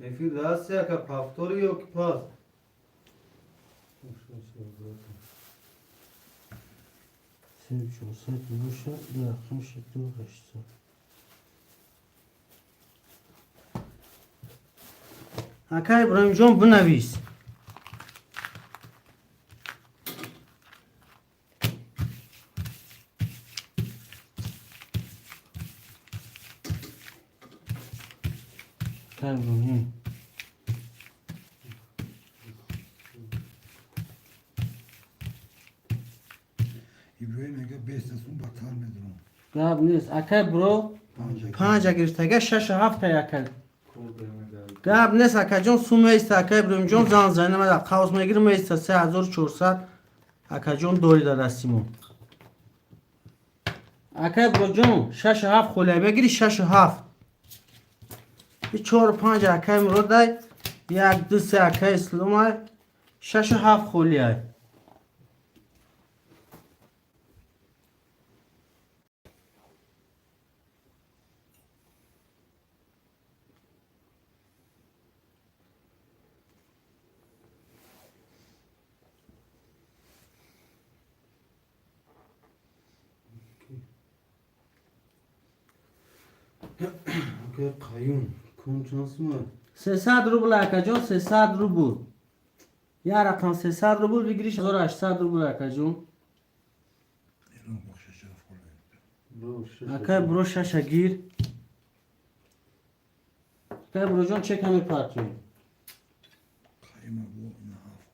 نفیر راست اکا پافتوری او کی پاس اکای ابراهیم جان بنویس. اکای ابراهیم İbrahim Ege 5 sezon batar mıdır? گاب نیست. اکای برو 5 گرفتگه 6 7 اکای گاب نیست. اکای جان سوم است. اکای ابراهیم جان زان زنه ما قوس میگیرم است 3400 اکای جان دوری داد استیمون. اکای برو جان 6 7 خوله بگیری 6 7 4 5 اکای مرو دای 1 2 3 اکای اسلام 6 7 خولی اکای قیون کون چانس ما 300 روبل اکای جان 300 روبل یا رقم 300 روبل بگیری 1800 روبل اکای جان. İran bakışa falan. برو اکای برو 6 گیر. اکای برو جان چه کمی پرتوی Kayma bu ne hafif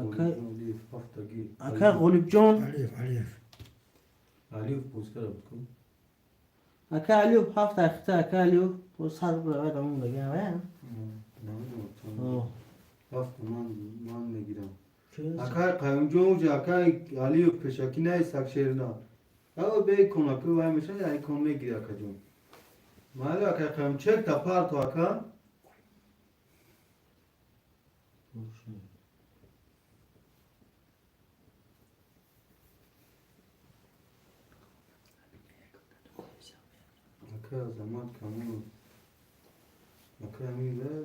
اکای قولی هفتگی اکای غلیب جان Alif. علی پوسکر بکن اکای علیو هفت اخته اکای علیو برو 100 روبل اکای دامون بگیرم هفت من میگیرم اکای قیون جون اکای علی پشکی نه سکشیر نه او به کن که وای میشه یا کن میگیره اکای جون مالا اکای قیون چک تا پار تو اکا اکای زمان کمون اکای میره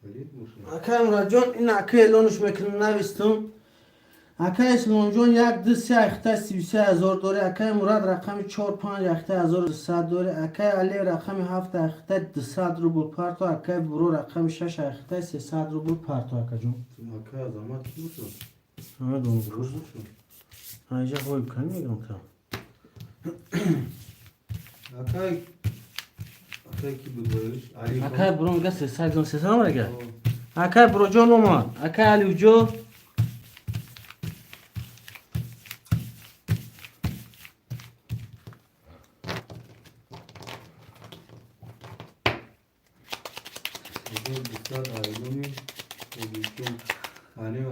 علی موشه اکای مراد جان این اکای لونش میکنم نویستم. اکای اسلام جان 1 2 3 اخته 33000 داره. اکای مراد رقم 4 5 اخته 1200 داره. اکای علی رقم 7 اخته 200 روبل پارتو. اکای برو رقم 6 اخته 300 روبل پارتو اکای جان. اکای زمان کی موشه همه دون روز کن. موشه اینجا خوب کن میگم که اکای کی بود بایش علی اکای برو میگه 300 جان 300 نمیگه. اکای برو جان اومد. اکای علی جو دیگر بیشتر علیونی بودیشون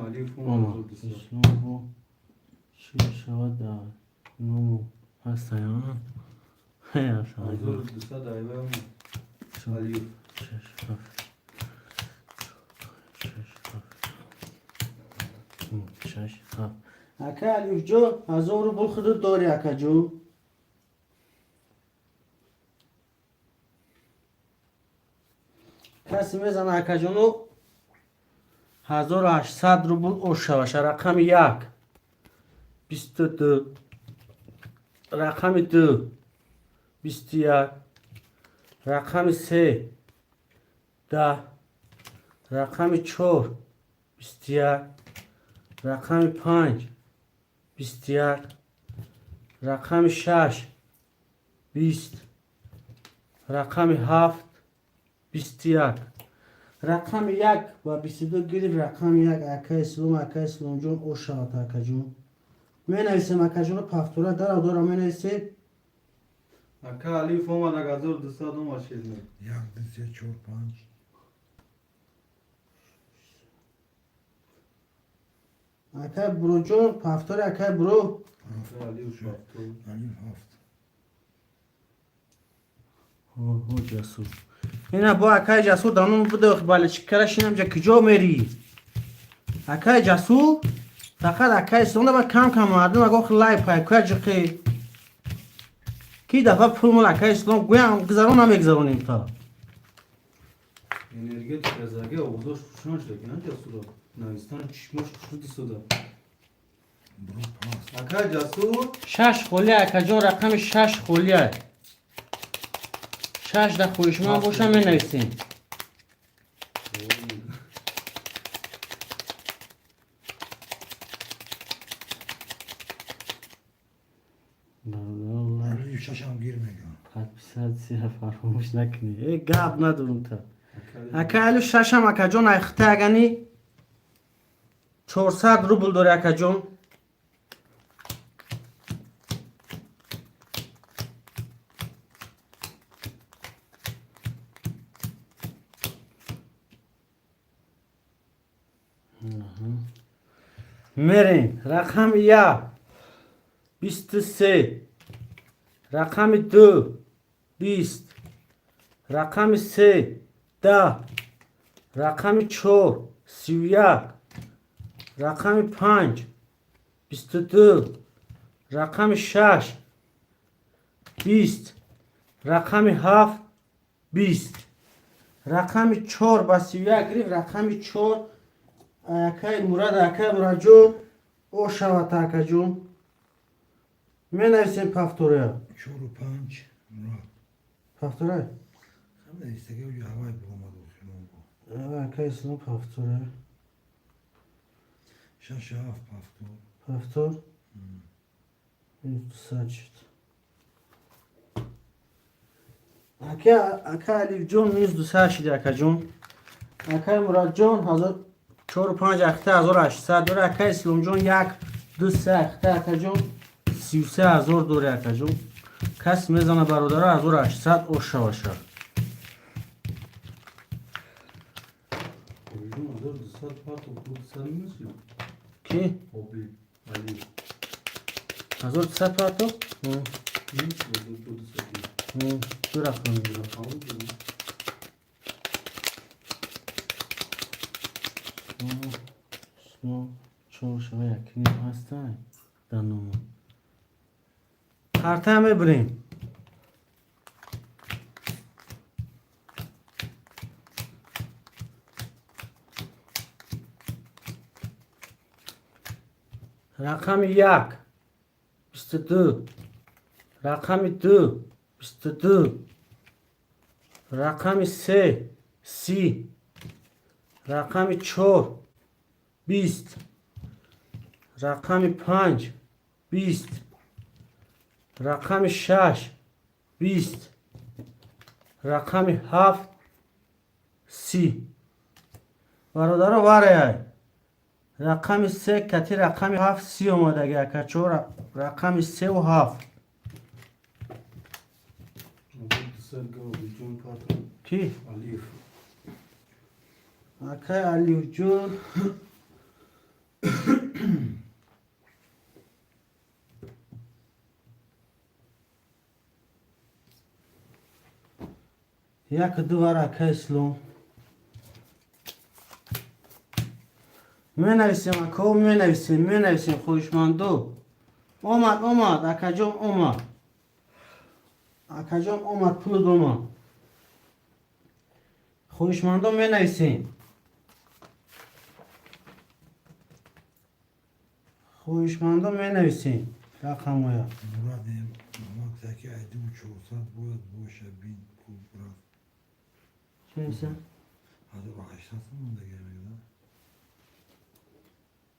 علی فون اومد. رو دیگر اسلام بو چی شود در نمو هست یا هی هست حضور دیگر دایوه هم علی شش هفت 6 7 اکا الف جون 1000 رو بول خودت داری اکا جون کسی میزنه اکا جونو 1800 روبل اوشاش رقم 1 22 رقم 2 21 رقم 3 10 رقم 4 21 رقم 5 21 رقم 6 20 رقم 7 21 رقم 1 و 22 گرفت رقم 1 اکا اسلام جون او شاوت اکا جون می نویسیم اکا جون پفتوره داره می نویسیم اکا الف اومد 1200 اومد شیرینه 1 2 3 4 5 اکا برو جون پفتوره اکا برو اکا الف شافتو الف 7 او جسور اینا با اکای جسور دانون بده بالا چکرش اینم جا کجا میری اکای جسور فقط اکای سونده با کم کم مردم اگه اخ لای پای کجا کی دفعه پول مول اکای اسلام گویم گذرون هم بگذرونیم تا енергетика зага овдош шунаш дагина ҷасуро навистан чишмош шуди суда برو پاس ака ҷасур 6 خولی اکا جون رقم 6 خولیه 6 در خویش من باشم می نویسیم الف ششم گیر میگم فراموش نکنی ای گاب ندارم تا اکا الو ششم اکا جون اخته اگنی 400 روبل داره اکا جون میریم رقم 1 23 رقم 2 20 رقم 3 10 رقم 4 31 رقم 5 22 رقم 6 20 رقم 7 20 رقم 4 با 31 گرفت رقم 4 اکای مراد جون او شوات اکا جون می نویسیم پفتوره 4 و 5 مراد پفتوره هم نیستگه و هوای بومد و خیلون بو اکای اسلام پفتوره 6 7 پفتور پفتور این ساعت شد اکا علیف جون میز 200 شده اکا جون اکای مراد جون 4 و 5 اخته 1800 دوره اکای اسلام جون 1 2 3 اخته اکا جون 33000 دوره اکا جون کس میزنه برادره 1800 او شوشه Oğlum adam dışarı part okulu sanmıyor musun? کی؟ Hobi Ali. 1200 پاتو؟ Ne oldu dışarı? چو رقم میگیرم Rakamı diyorum. چون شما یکی هستن دنومون خرطه همه بریم رقم 1 22 رقم 2 22 رقم 3 30 رقم 4 20 رقم 5 20 رقم 6 20 رقم 7 30 برادر واره رقم 3 کتی رقم 7 30 اومده گه کچو رقم 3 و 7 Adam dışarı geldi. John Patton. کی؟ Ali. اکای علیو جون یک دوباره اکای اسلام می‌نویسیم اکا می‌نویسیم خویشمندو اومد اکاجام اومد پول اومد خویشمندو می‌نویسیم رقم ها مراد مکتکی ایدی و 400 باید باشه بین پول براد. چی می‌نویسیم؟ 1800 مونده گرده.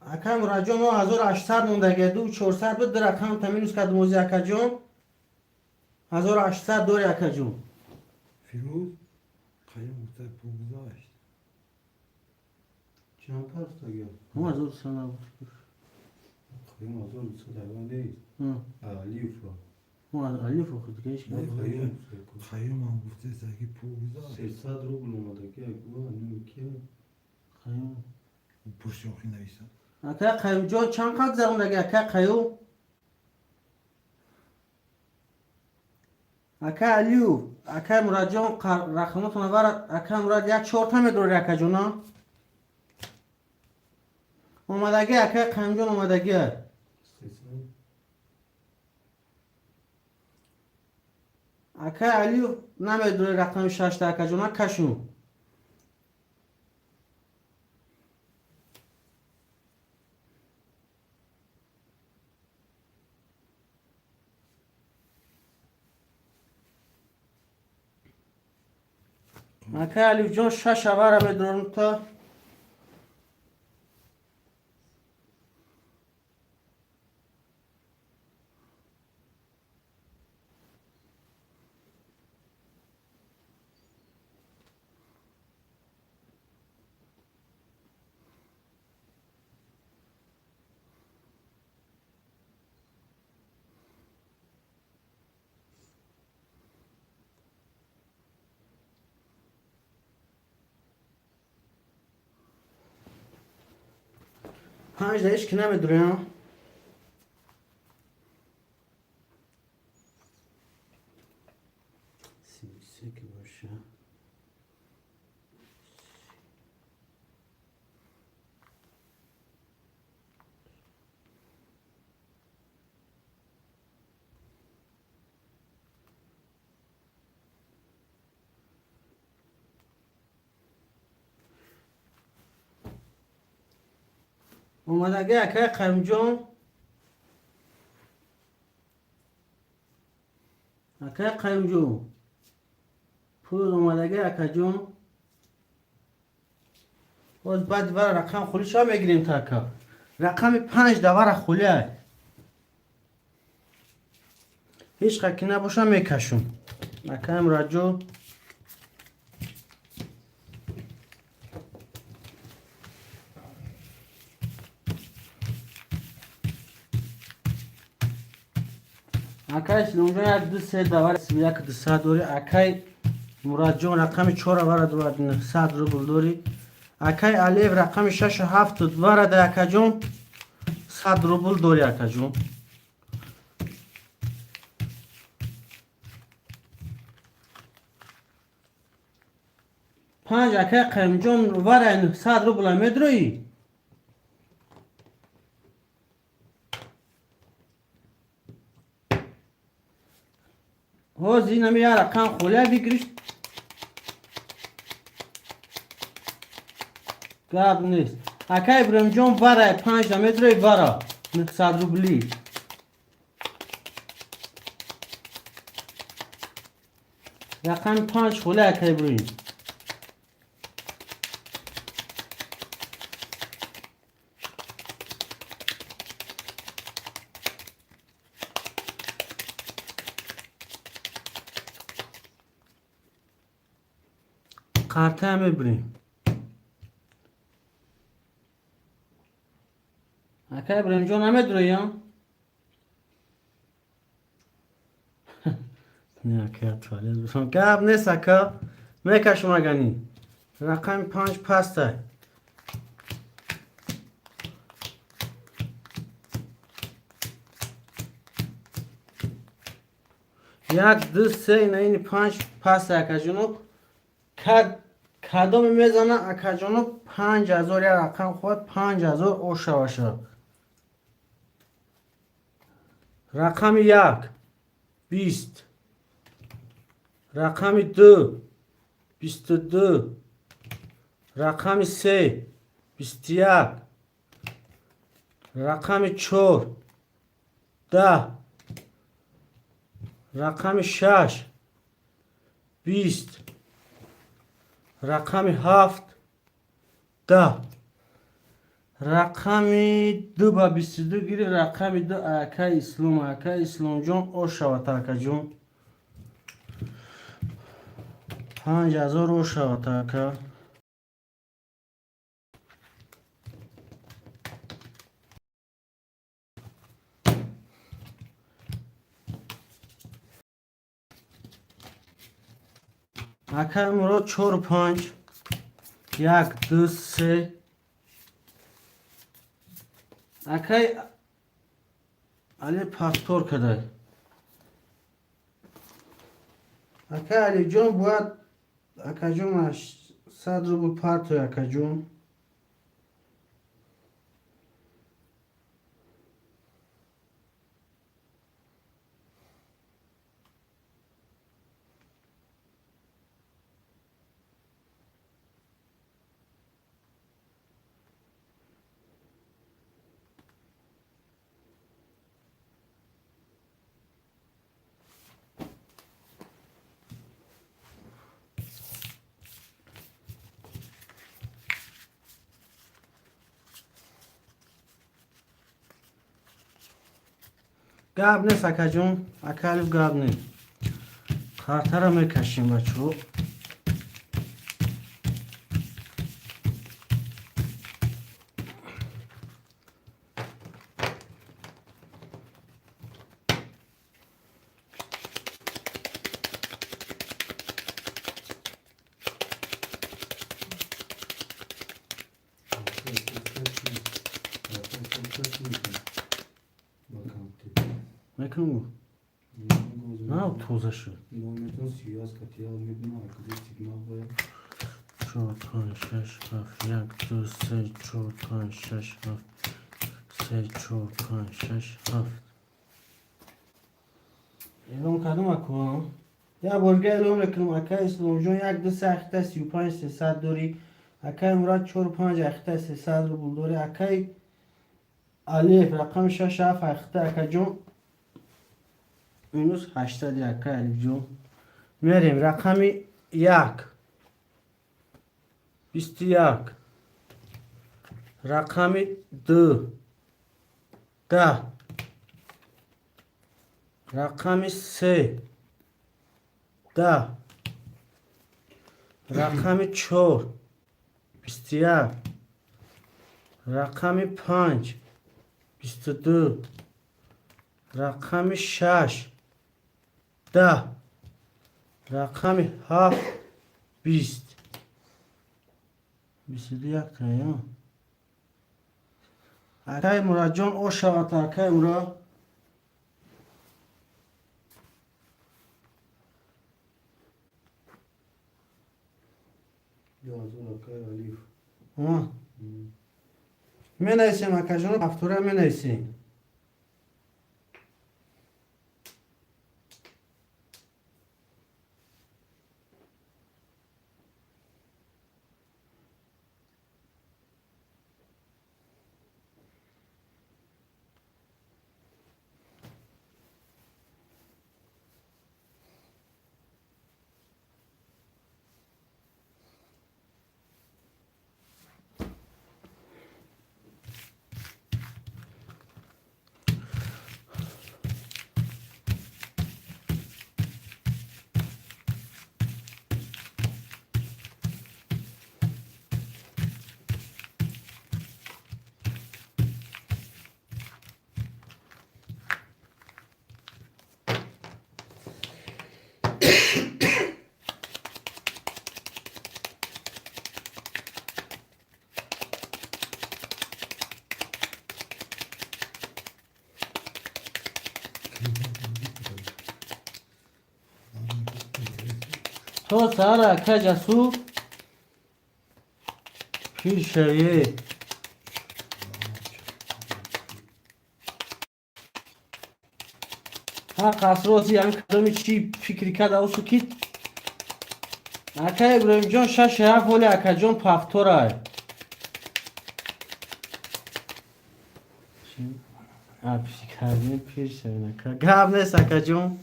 اکا مراجعه ما 1800 موندگی 2400 بود در رقم تامینوس کد موزی اکاجام 1800 دوری اکاجام فیروز قیم گفته پول گذاشت. چند پس تا گرد؟ ما 1200 بود خیلی مازور بسید اول نیست لیف را ما علی فوق دیگه ایش خیام هم گفته سگی پول گذاشت. 300 روبل اومده که اگه نمیکه خیام و پرشاخی نویسه. اکا قیم جان چند قد زموندگی اکا قیو اکا علیو اکا مراجعه رقمتون بر اکا مراد یک 4 تا میدوری اکا جونا اومدگی اکا قیم جان اومدگی 300 اکا علیو نمیدوری رقم 6 تا اکا جونا کشون اکا علیو جان 6 اوره میدورم تا پنج دهش که نمیدورم سیمیسه که باشه اومدگی اکا قیم جان پول اومدگی اکا جان باز بعد برای رقم خولی شا میگیریم تا اکا رقم 5 دوار خولی هیچ خکی نباشه میکشم اکا امراجو اکای سلونجا یک 2 دوار یک 200 دوری اکای مراد جان رقم 4 وارد دوار 100 روبل دوری اکای علیو رقم 6 7 وارد اکا جان 100 روبل دوری اکا جان پنج اکای قیم جان وارد 100 روبل میدروی هو زینم یا رقم خوله بگیریش گاب نیست اکای برم جان برای 5 متری برا 100 روبلی رقم 5 خوله اکای بریم قرطه میبریم اکای بریم جان نمیدرویم نه اکای توالت بسیم گاب نیست اکا میکشم اگنی رقم 5 پسته یک 2 3 این 5 پسته اکا جانو کدام میزنه اکا جانو 5000 یا رقم خود 5000 او شواشه. رقم 1 20. رقم 2 22. رقم 3 21. رقم 4 10. رقم 6 20. رقم 7 10. رقم 2 با 22 گیری. رقم 2 اکای اسلام جان او شوات اکا جون 5000 او شوات اکا. اکا مرا 4 5 1 2 3. اکای علی پافتور کدای. اکای علی جون باید اکا جون 100 روبل پارتو اکا جون. گاب نیست اکا جون. اکا الف گاب نیست. کارتا را میکشیم بچو. میکنم نه توزه شد. 4 5 6 7 1 2 3 4 5 6 7 3 4 5 6 7. اعلام کدوم اکو یا برگه اعلام میکنم. اکای اسلام جون 1 2 3 اخته 35 300 دوری. اکای مراد 4 5 اخته 300 روبل دوری. اکای الف رقم 6 7 اخته اکا جون minus 80 اکا الف جون. میریم رقم 1 21. رقم 2 10. رقم 3 10. رقم 4 21. رقم 5 22. رقم 6 10. رقم 7 20. 22 یک تایم. اکای مراد جان او شوات اکای مراد. می نیسیم اکا جان افتوره می نیسیم. تو سارا اکا جسو پیر شویه ها قصروزی هم کدومی چی فکری کرد او سکیت اکا ابراهیم جان شش هفت ولی اکا جان پفتورای اپشی کردیم پیر شویه اکا گاب نیست اکا جان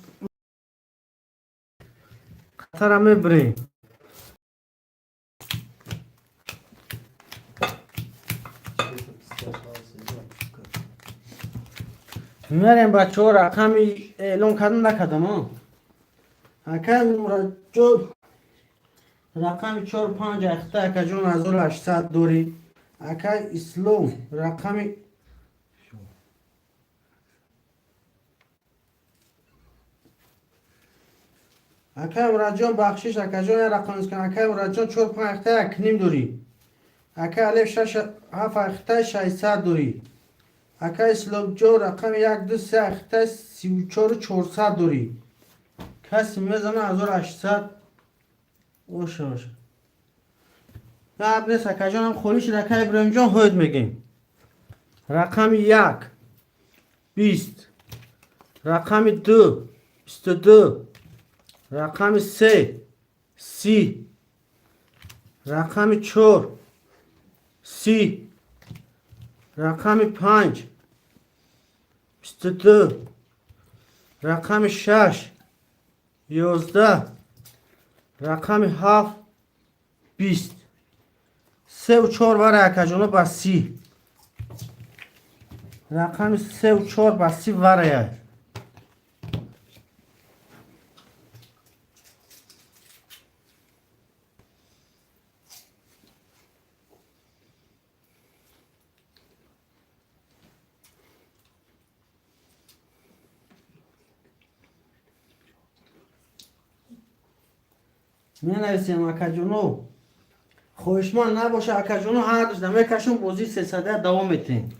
قطر هم ابراهیم میاریم بچه ها رقمی اعلام کردن نکردم ها اکا مرجو رقمی 4-5 اخته اکا جون 1800 دوری اکا اسلام رقمی اکا مرجان بخشش اکا جون رقم است کن اکا مرجان 4-5 اخته اکنیم دوری اکا الف 6-7 اخته 600 دوری اکا اسلام جو رقم 1-2-3 اخته 34-400 دوری کسی میزنه 1800 اوشه نه نیست اکا جان هم خوریش رکه ابراهیم جان هاید میگیم رقم 1 20 رقم 2 22 رقم 3 30 رقم 4 30 رقم 5 22 رقم 6 11 رقم 7 20 3 و 4 وره اکا جانو با 30 رقم 3 و 4 با 30 وره می نویسیم اکا جانو خوشمان نباشه اکا جانو هر دوست نمیکشون بازی 300 دوام میتین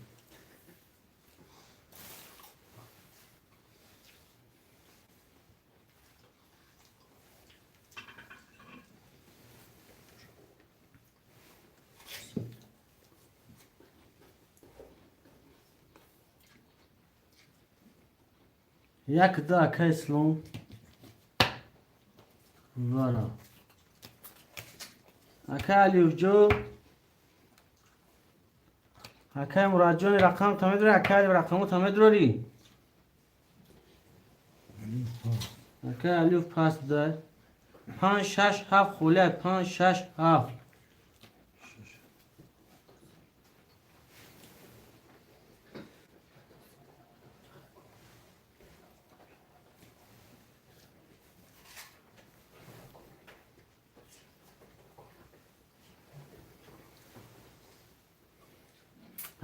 یک دا اکا اسلام وارا اکا علیف جو اکا مراد جان رقم تمام داری اکا علیف رقم تمام داری اکا علیف پاس دار 5-6-7 خوله 5-6-7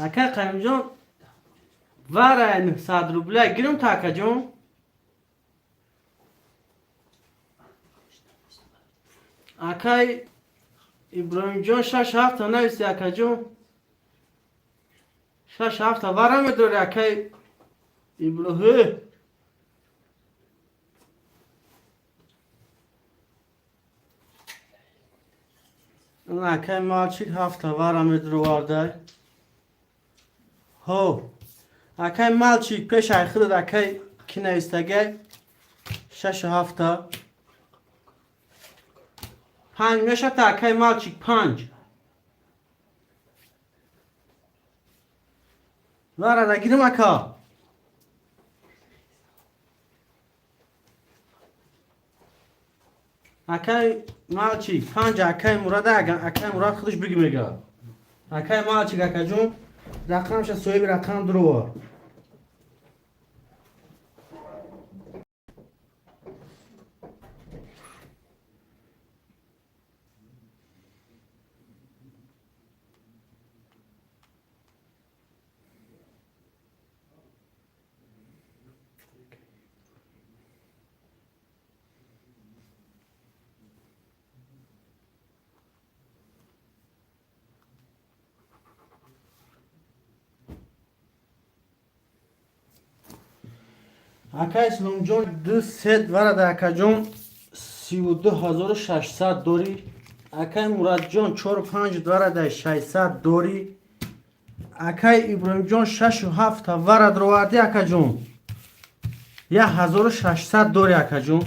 اکا قیم جان واره 900 روبله گیرم تا اکا جان اکا ابراهیم جان 6-7 تا نویسی اکا جان 6-7 تا واره میداری اکا ابراهیم اون اکا مالچیک 7 تا واره میداری وارده هو اکای مالچیک پیش خود اکای کی نویستگه 6-7 تا 5 میشه تا اکای مالچیک 5 واره نگیرم اکا اکای مالچیک 5 اکای مراد اکای مراد خودش بگی میگه اکای مالچیک اکا جون رقمش صاحب رقم درو اکا اسلام جان 2 ست ورد اکا جان 32,600 دوری اکای مراد جان 4 و 5 داره در 600 دوری. اکای ابراهیم جان 6 و 7 ورد رو وردی اکا جان 1600 دوری اکا جان.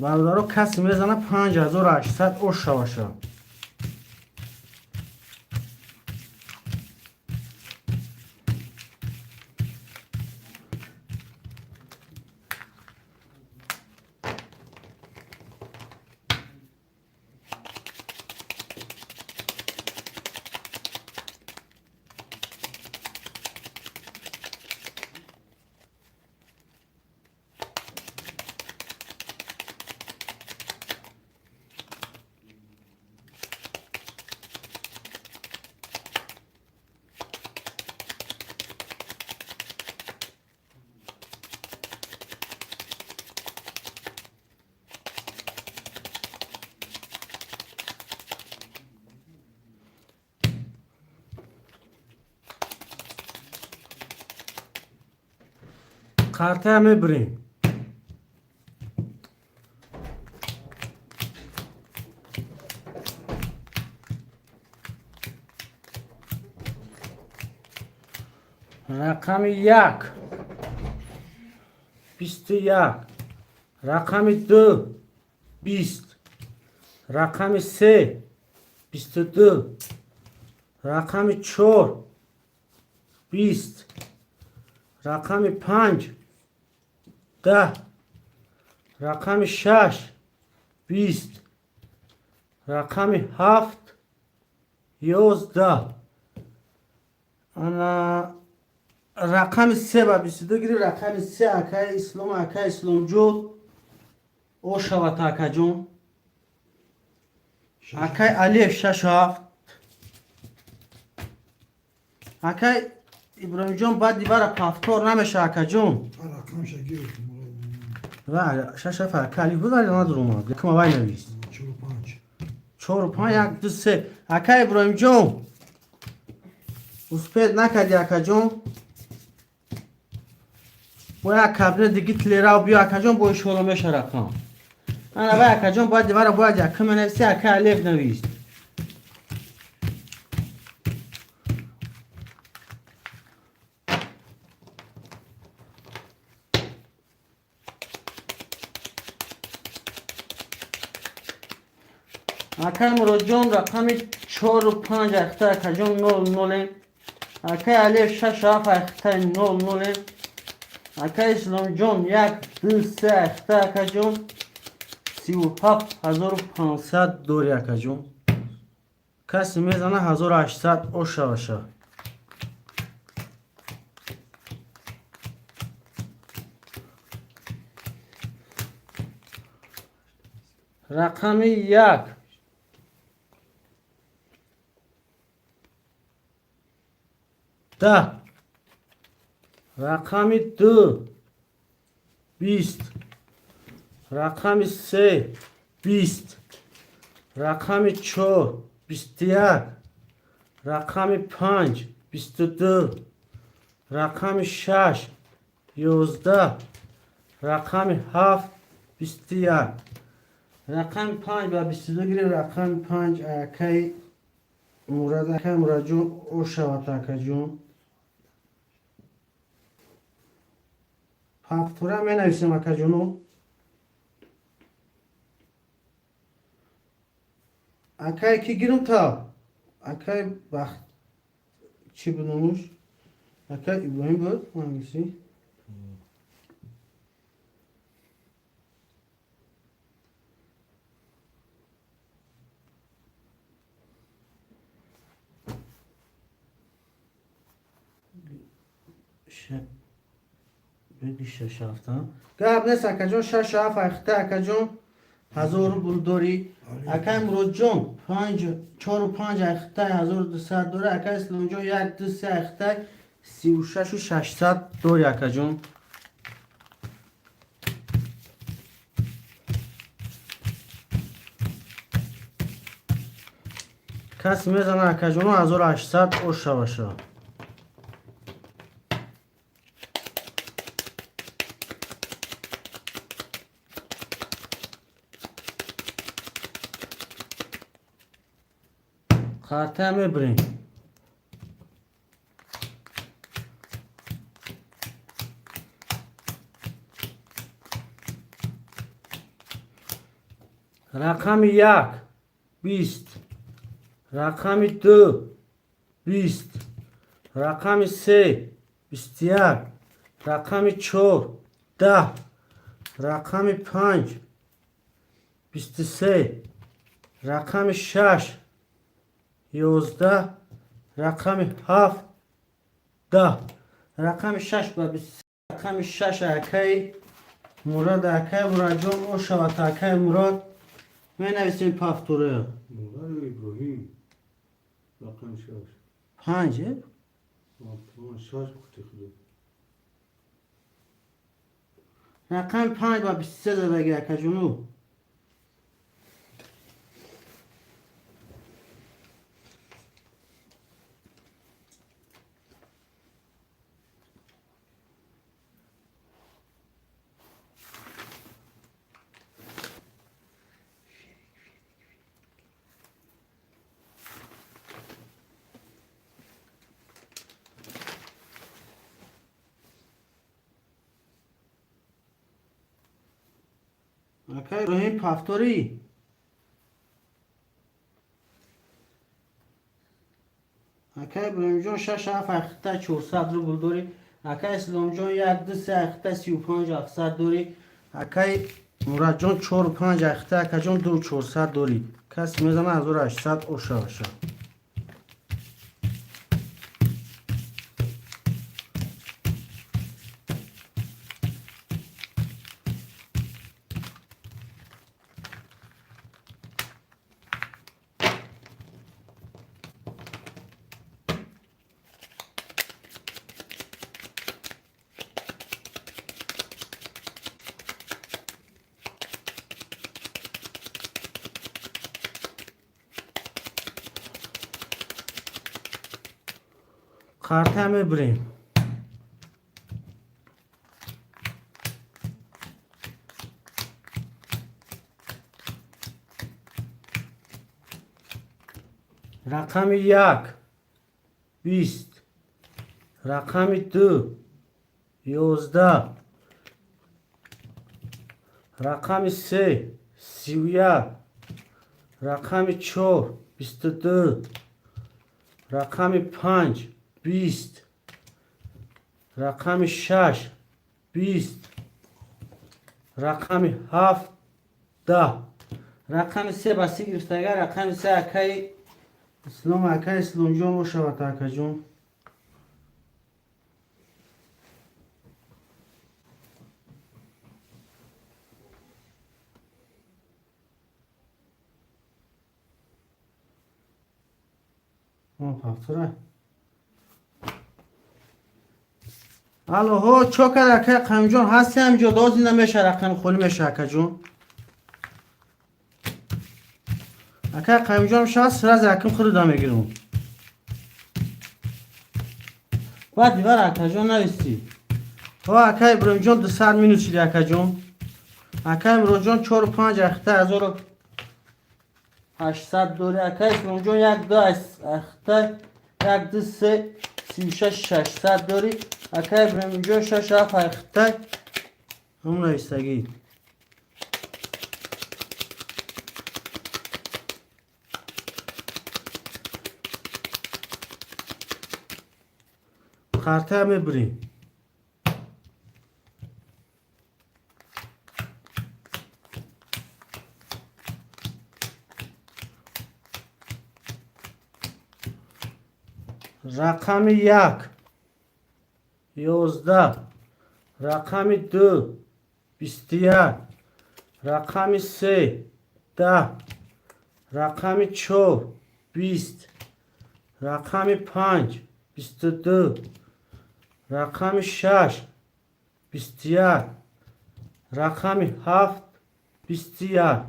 برادرها کسی میزنه 5800 اوش باشه. قرطه میبریم. رقم 1 21. رقم 2 20. رقم 3 22. رقم 4 20. رقم 5 10. رقم 6 20. رقم 7 11. انا رقم 3 و 22 گیری. رقم 3 اکای اسلام جو او شوات اکا جون. اکای الف 6 7. اکای ابراهیم جان بعد دیوار پافتور نمیشه اکا جون. رقم شگیر بله 6 7 اکای بود ولی ندارم یکم وای نویس 4 و 5 1 2 3. اکای ابراهیم جان اسپید نکردی اکا جون. باید کابینه دیگه تلیرا و بیا اکا جون باید شروع میشه رقم. انا باید اکا جون باید دیوار باید یکم نویسی اکا الف نویس. اکای مراد جان رقم 4 و 5 اخته اکا جون 0 0. اکای الف 6 7 اخته 0 0. اکای اسلام جان 1 2 3 اخته اکا جون 37500 دوری اکا جون. کسی میزنه 1800 اوشه باشه. رقم 1 10. رقم 2 20. رقم 3 20. رقم 4 21. رقم 5 22. رقم 6 11. رقم 7 21. رقم 5 و 22 گیریم. رقم 5 اکای مراد جون او شوات اکا جون. هفتوره می نویسیم اکا جونو. اکای کی گیرم تا اکای وقت چی بودموش اکای ابراهیم بود هنگیسی. بگی 6 7 گاب نیست اکا جون 6 7 اخته اکا جون 1000 بولدوری. اکای مراد جون 4 و 5 اخته 1200 دوری. اکای اسلام جون 1 2 3 اخته 36 و 600 دوری اکا جون. کسی میزنه اکا جونو 1800 اوشه باشه. خارطه میبریم. رقم 1 20. رقم 2 20. رقم 3 21. رقم 4 10. رقم 5 23. رقم 6 11. رقم 7 10. رقم 6 با 23. رقم 6 اکی مراد اکی مراد جان او شوات اکی مراد می نویسیم پافتوره مراد ابراهیم رقم 6 5 6 گفتی خدا رقم 5 با 23 زدگی اکی جونو اکی ابراهیم پافتوری اکی ابراهیم جان 6 7 اخته 400 رو بلدوری اکی اسلام جان 1 2 3 اخته 35 700 دوری اکی مراد جان 4 5 اخته اکی جان 2 400 دوری کس میزنه 1800 اوشا اوشا خارطه میبریم رقم 1 20. رقم 2 11. رقم 3 31. رقم 4 22. رقم 5 20. رقم 6 20. رقم 7 10. رقم 3 بسی گرفتگر رقم 3 اکی اسلام اکی اسلام جان و شوات اکی جان پافتوره الو هو چوکر اکی قم جان هستی همجا دازی نمیشه رقم خولی میشه اکی جان اکی قم جان شاید سراز رقم خود دا میگیرم بعد دیور اکی جان نویستی هو اکی ابراهیم جان 200 مینو چیدی اکی جان اکی امروز جان 4 5 اخته 1800 دوری اکی اسلام جان 1 2 اخته 1 2 3 36 600 دوری اکی ابراهیم جان 6 7 اخته همون نویستگی خارطه میبریم رقم 1 11. رقم 2 21. رقم 3 10. رقم 4 20. رقم 5 22. رقم 6 21. رقم 7 21.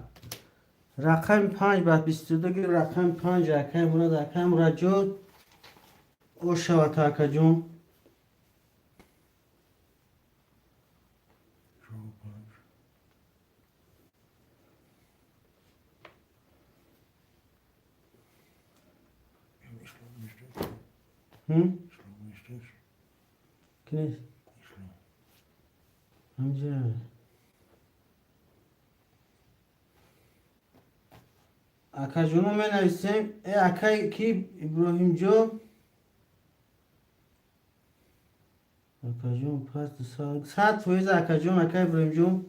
رقم 5 بعد 22 گیر رقم 5 اکی مراد اکی مراد جون او شوات اکی جون İşte bu işte. Kine? İşte. Amca. Akajono men navişsem. Akay ki İbrahimco. Akajon past saat foiz akajon akay İbrahimco.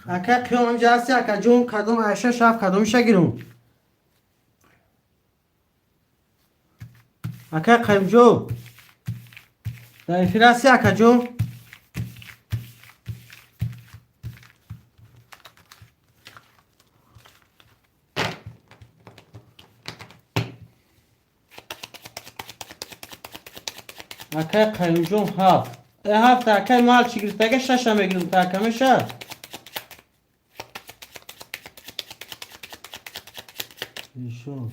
Akay kıyam amca hasti akajon kadın Ayşe şaf kadın şagirum. Akay kıyamco. Dayfirasi akajon. Akay kayımcum haf. Hafta akay mal çigirtege şaşa megirim takamışa. Dilişo.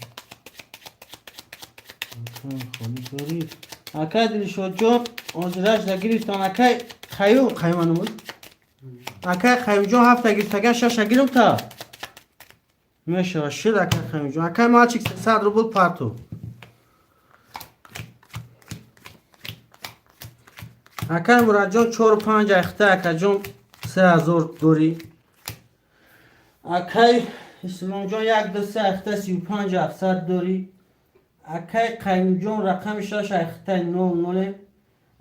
Akay kholi dori. Akay dilişo jo ozraj da giriftan akay kaymanımız. Akay kayımcum hafta girtege şaşa girim ta. Meşa şir akay kayımcum. Akay mal çigirtege sadr bul partu. Akay Muradjon 4-5 اخته akajon 3000 دوری Akay İslamjon 1-2 اخته 35700 دوری Akay Qayumjon رقم 6 اخته 00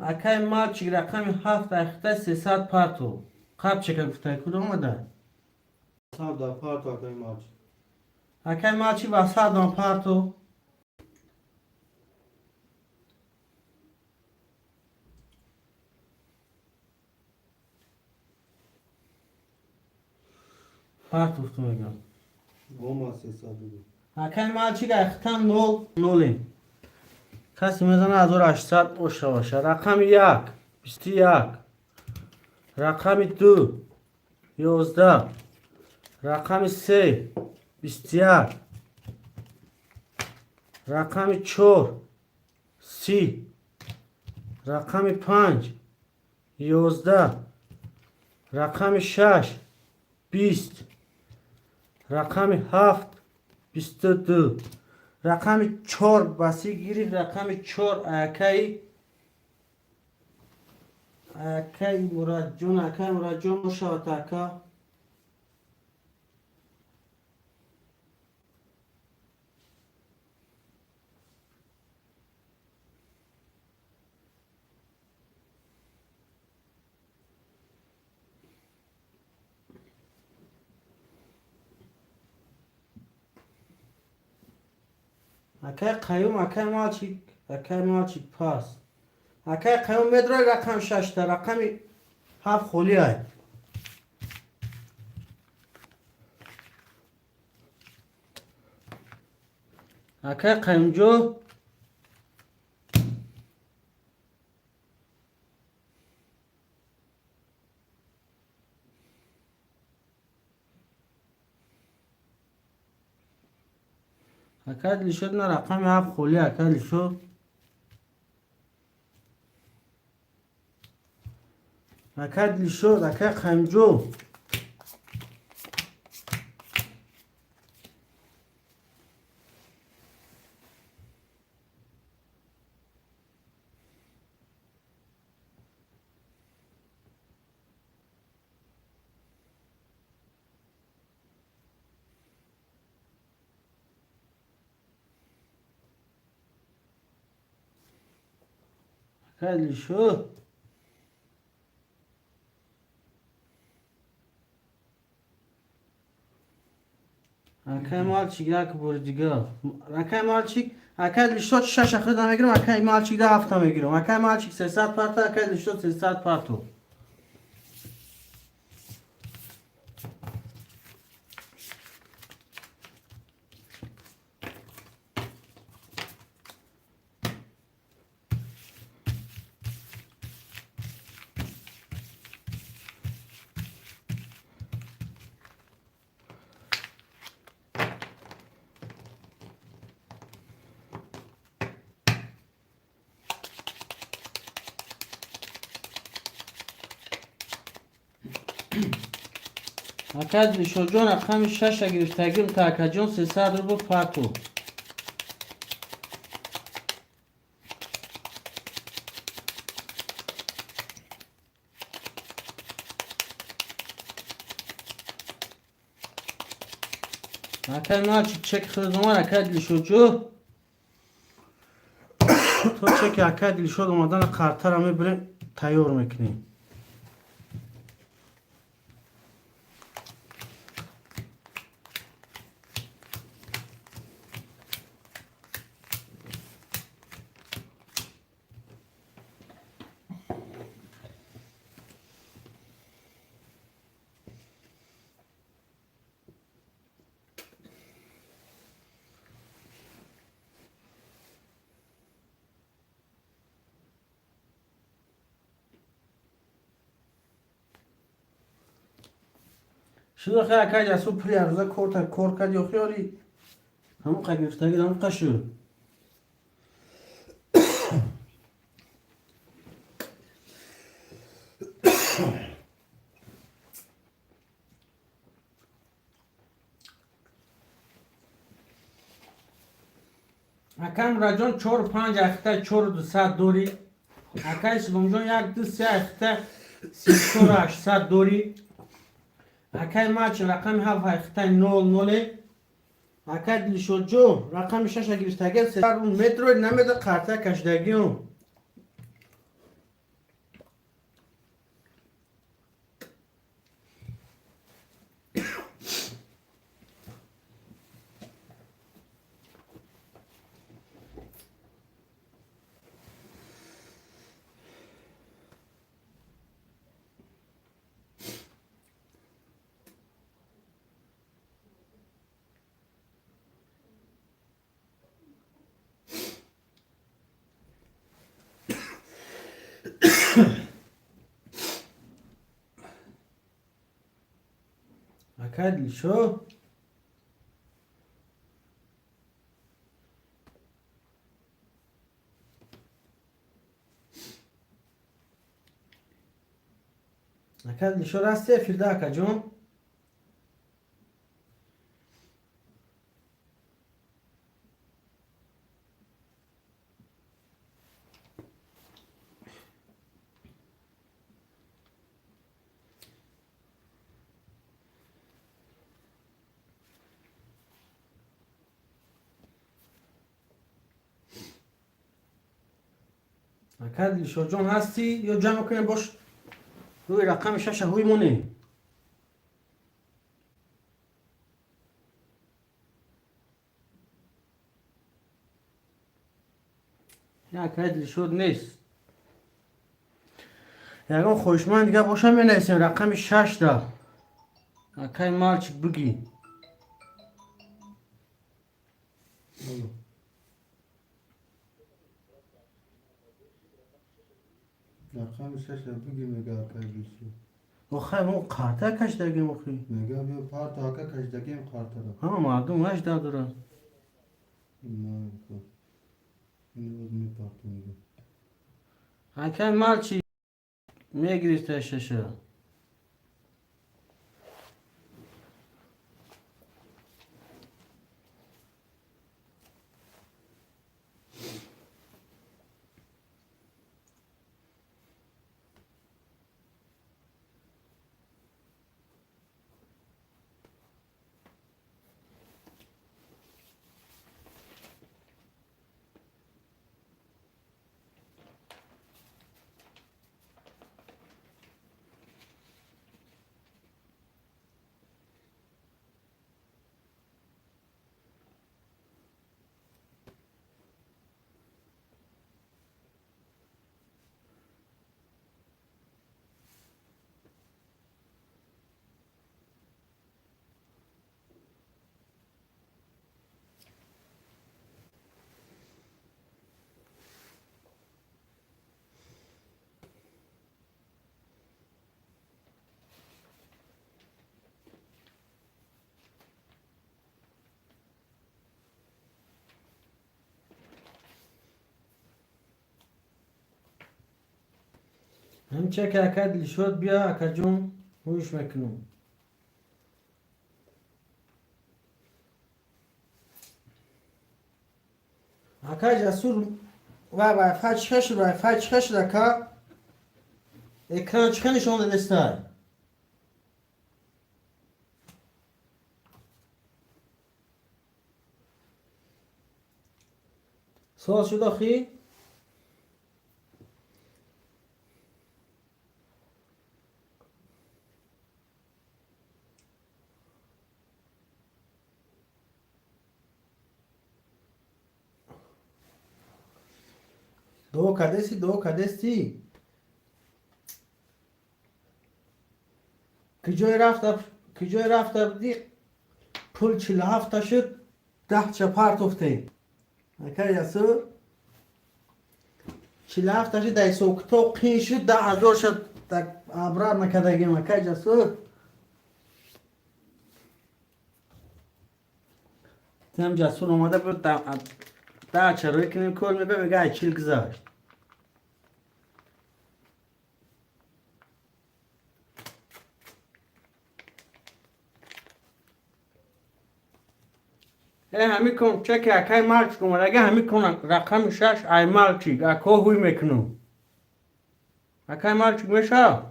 Akay Malchik رقم 7 اخته 300 پارتو قاب چکل فتای کدوم ده Sada parto akay malçik. Akay Malchik و 100 پارتو پارتو فتو میگم Goma sesadu. Akay Malchik اخته 00 کسی میزنه 1800 باشه باشه رقم 1 21 رقم 2 11 رقم 3 21 رقم 4 30 رقم 5 11 رقم 6 20 رقم 7 22 رقم 4 باسی گیری رقم 4 اکای مراد جون مشاوت اکا Akay Qayum Akay Malchik pass Akay Qayum medroy رقم 6 تا رقم 7 خولی های Akay Qayumjo Akay dilishod na رقم 7 خولی Akay dilishod Akay dilishod Akay Qayumjo Akay dilishod Akay Malchik یک بار دیگه Akay Malchik Akay dilishod 6 اخره میگیرم Akay Malchik 7 میگیرم Akay Malchik 300 پارتو Akay dilishod 300 پارتو Akay dilishod جون رقم 6 گرفتگیم تا Akay جون 300 رو پارتو اکای مالچی چک خدمت اکای دلشوجو تو چک اکای دلشود اومدن قرطه را میبریم تیار میکنیم. شو خیلی اکای جسو پری ارزا کار کرد یا خیالی همون قگرفتگی دارم قشو اکم راجان 4-5 اخته 4-200 دوری اکای سلام جان 1-2-3 اخته 34-800 دوری اکای مالچ رقم 7 اخته 0-0 اکای دلشود جو رقم 6 گرفتگی 3 متر نمیده قرطه کشیدگیم. اکای دلشود اکای دلشود هستی فیرده اکا جون اکای دلشود جون هستی یا جمع کنیم باش روی رقم 6 هوی مونه نه اکای دلشود نیست یکم خوشمند دیگه باشم می نیستیم رقم 6 دا اکای مالچ بگی رقم 6 بگی میگه اکای دلشود آخه اون قرطه کشیدگیم اخی میگه بیا پار تا اکا کشیدگیم قرطه را ها مردم 18 دارن نه اینو باز میپارتی میگه اکای مالچی میگریسته ششه هم چه که اکای دلشود بیا اکا جون هوش میکنم اکای جسور و فاچ کش دکا ekran çıkan iş onda destar سوال شد آخی؟ دو کدستی کجای رفته بودی پول 47 تا شد 10 چپرت افته اکر یاسو 47 تا شد 10 سوکتو قین شد 10,000 شد tak abrar نکدگی مکه جاسو تیم جاسون اومده بود تا چروی کنیم کل میگه بگه چیل گذاشت همی کن چک اکای مالچ کن اگه همی کن رقم 6 ای مالچی اکو هوی میکنو اکای مالچ میشه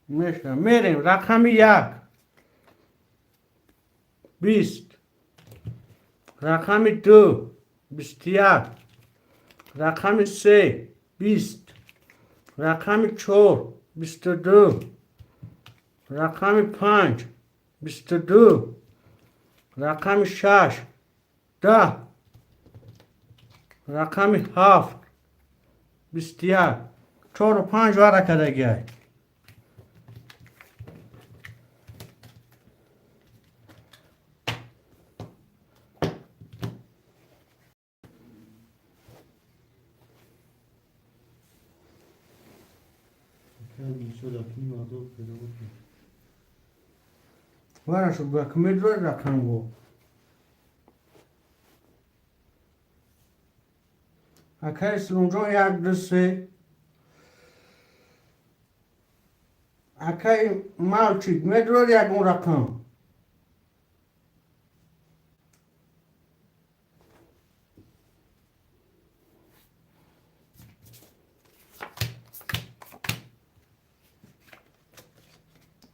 میشه میریم رقم 1 20 رقم 2 21 رقم 3 20 رقم 4 22 رقم 5 22 رقم 6 10 رقم 7 21 4 و 5 ورقه ورشو بکمید رو رقم گو اکای سلونجان 1 2 3 اکای مالچیک مدرو یکون رقم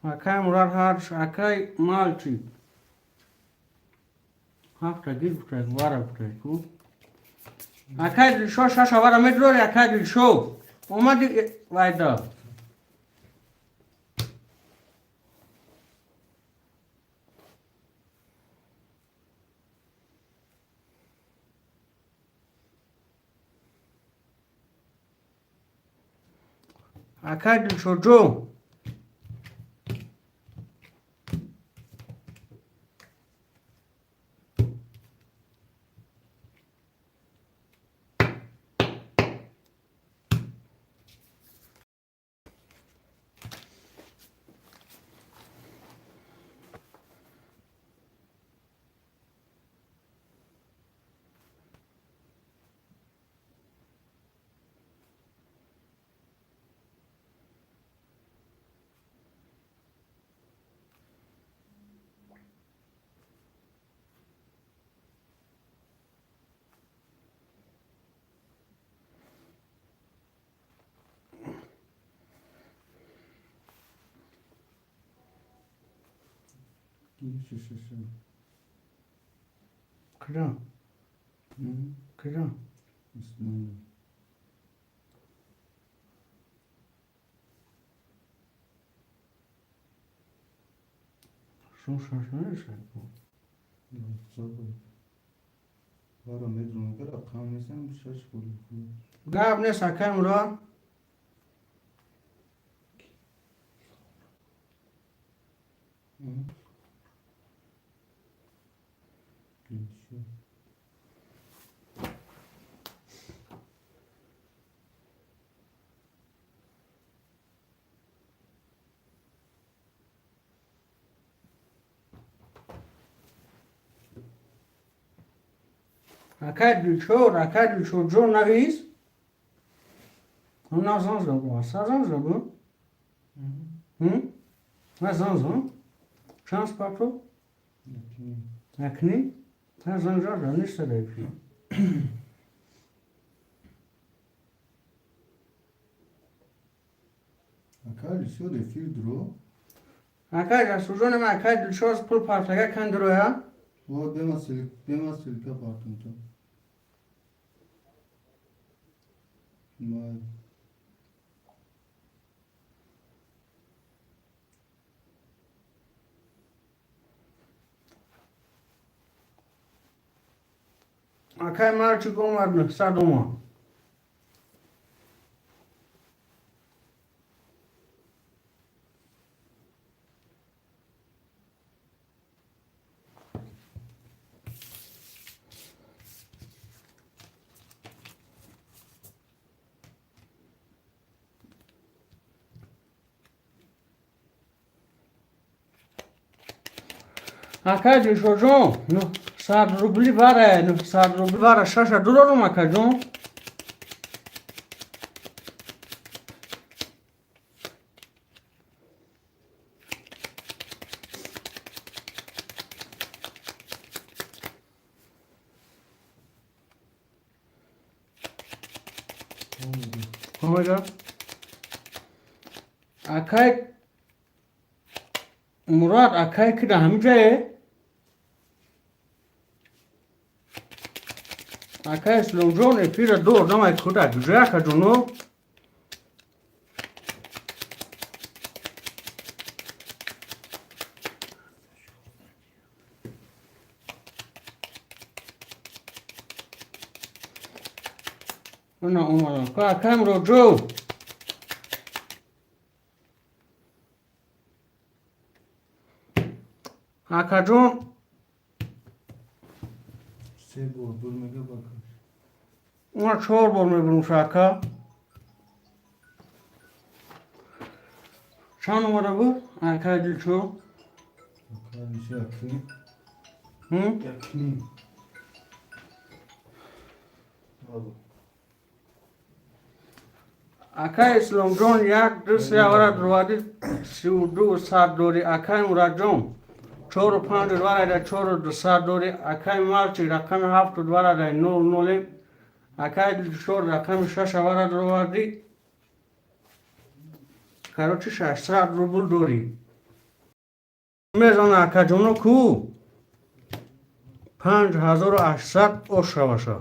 اکای مراد هرش اکای مالچیک هفته گیر بترک واره بترک اکای دلشو شاشا واره مدرو اکای دلشو اومدی وایدا اکای دلشو جو کجا کجا شو شاشا نشه وارا میدونم که رقم نیستم 6 بولی گاب نیست اکای مراد اکای دلشو جو نویس اون نازان زبون سازان زبون نازان زبون شانس پاتو اکنی نازان زبون نیست دیگه Akar şöyle filtro. Akay Jasur John ama akay Dilşoz pul parçaga kandırıyor ya. O bema silke partın to. Mal. Akay marçı gomarını sadoma. Akay Dilşoz John. No, sad rubli vara, no, sad rubli vara şaşa dururum akay John. Omega. Akay Murat akay kida hamjaye. Akay slonjon e pira dor namay kuda güzel kadono. Ona ka kamro jo. Akajon Sebo durmaya bakın. ona çor bolmay bunun şaka. Çan numara bu. Akay Dilşoz. Akar bir şey yakın. Hı? Yakın. Abi. Akay slonjon yak dusya vara durwadi siudu sad dori akay Murat John. Çor pandu dwara da çor du sad dori akay marçı rakam haftu dwara da nol nole. Akay Dilşoz rakam şaşa vara durwadi. Karoçi şaşra rubul dori. Mezon akay John'u ku. 5800 oşa başa.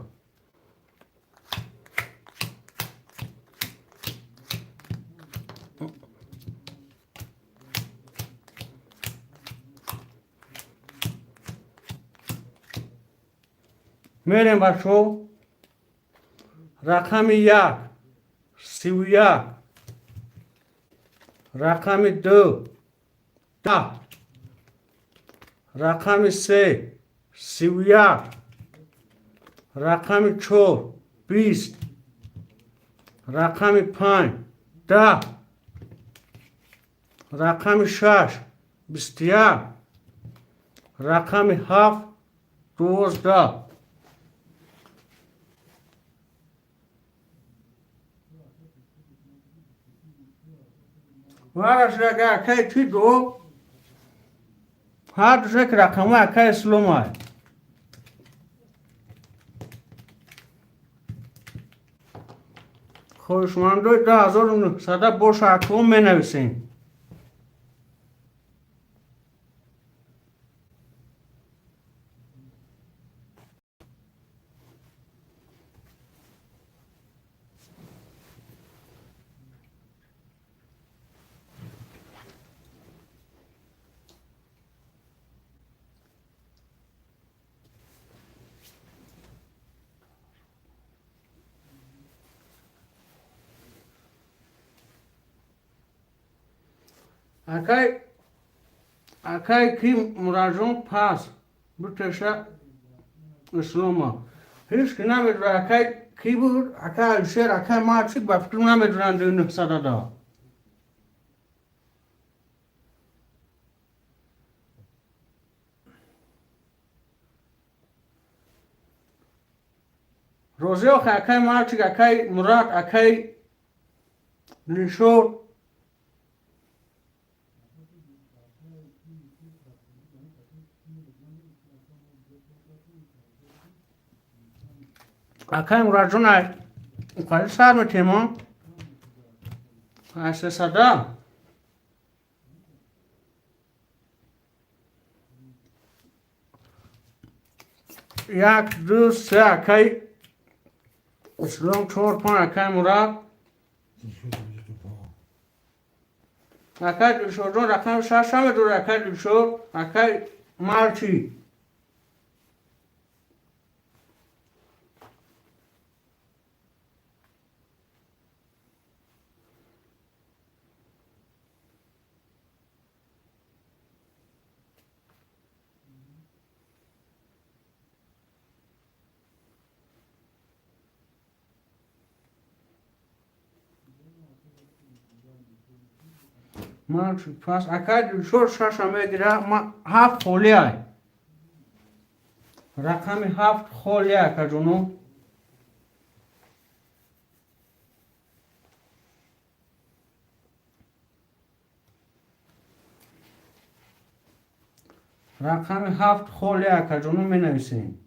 میریم بچه رقم 1 31 رقم 2 10 رقم 3 31 رقم 4 20 رقم 5 10 رقم 6 21 رقم 7 12 Vara şaka akay çido. Hadi şaka rakamı akay slomay. خوشمندوی 1900 boş akım menevsin. Akay ki murajon pas bu teşa Islama. Hiç ki namedra akay ki bu akay şer akay maçık bafkır namedra düğünü sadada. Rozeo akay maçık akay Murat akay Dilşoz akay Murat John ay ukali sar mı temo? Ayse sada. یک دو سه اکای اسلام 4 5 اکای مراد اکای دلشور جان رقم 6 هم دور اکای دلشور اکای مالچی مالچی پس اکای دلشور 6 هم میگیره ما 7 خولی های رقم 7 خولی اکای جانو رقم 7 خولی اکای جانو می نویسیم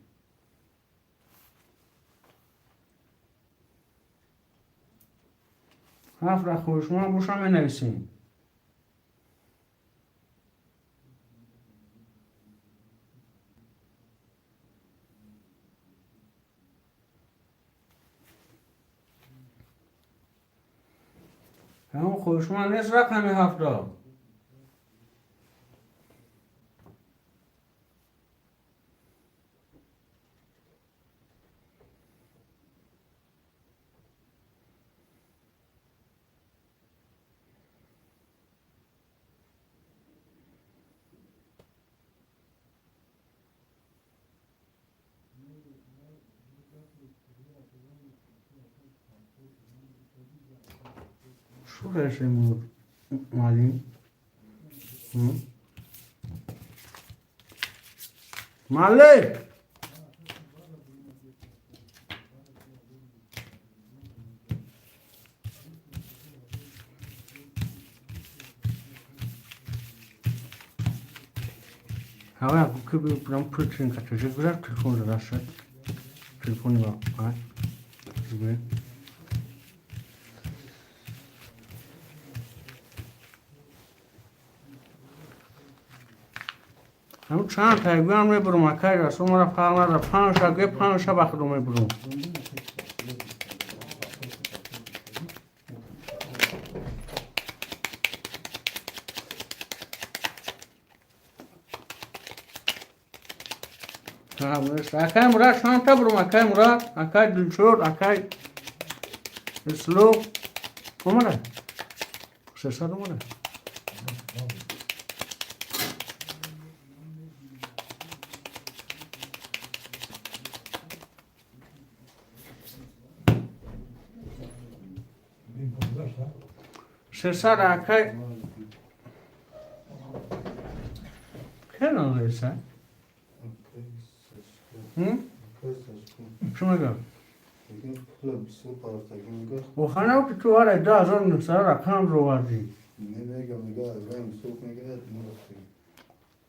7 را خوشمان بوشم می نویسیم همون خوشمان نیست رقم 7 را شو رسیم بود معلم معلم هوا که برام پرچین کاتوجه گذار تلفن را شد تلفنی با آن زبه همون چند تایگوی هم میبرم اکای رسول مرا فقط را 5 شب 5 شب اخدو میبرم اکای مراد شان تا برم اکای مراد اکای دلشور اکای اسلو اومده سساد اومده سساد اکای کنان ریسه چون میگم و خانه او که تو آره 10,900 رقم رو وردی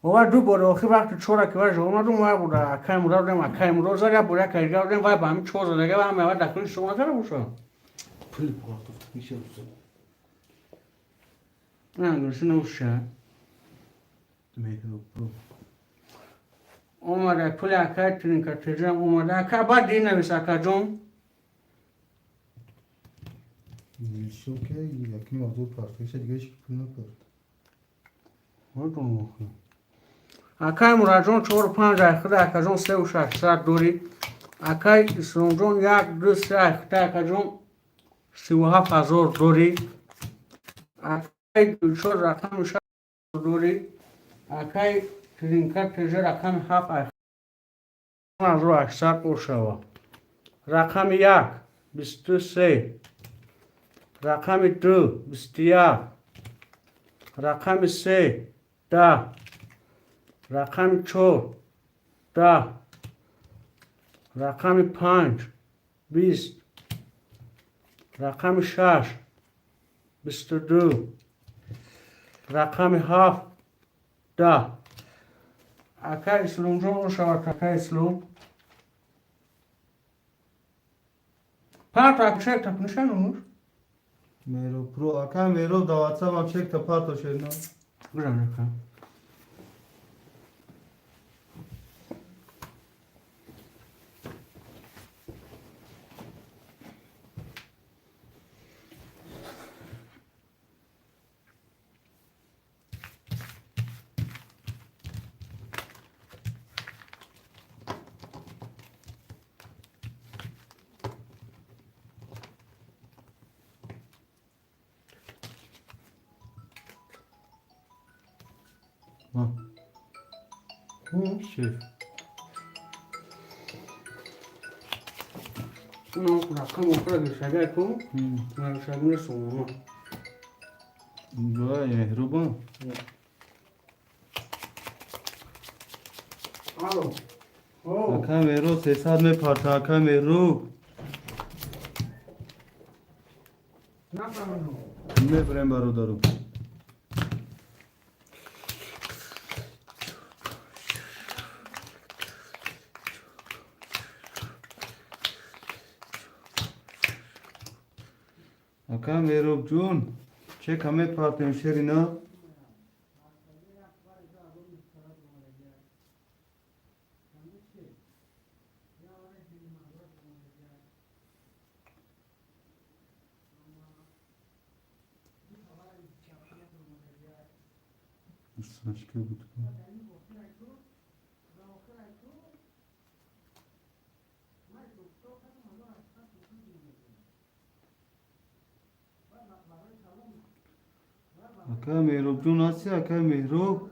و دو باره آخی وقت چورا که وجه اومدم و بوده اکای مرا بودم اکای مرا زاده بوده که دیگه بودم و به همین چور زدگه و همه دکلی شما کرده بوشه نه گرسی نوشه اومده پلی اکای ترین که تجرم اومده اکای باید دین نویس اکای جون نیلشو که یکی موضوع پرتایش دیگه هیچ پول نکرد بودون مخیم اکای مرا جون 4 5 اخده اکای جون 3 و 600 دوری اکای اسلام جون 1 2 3 اخده اکای جون 37,000 دوری اکای دلشور رقم 6 دوری اکای ترینکت تجر رقم 7 اخده 800 اوشوا رقم 1 23 رقم 2 21 رقم 3 10 رقم 4 10 رقم 5 20 رقم 6 22 رقم 7 10 اکای اسلام جون رو شود اکای اسلام پات اکشک تکنشن امور میرو پرو اکا میرو دا واتساپ هم چک تا پاتو شدنا گرانه کن ها شف اونو رقم اخرى بشگه کن من بشگه شما وای مهربان الو اکا مهرو 300 میپرسه اکا مهرو نفهمیدم میبرم برادرو اکا مهرو جون چه کمی پرتیم شرینا Saçma bu. Aka Mehrub jun hasti aka Mehrub.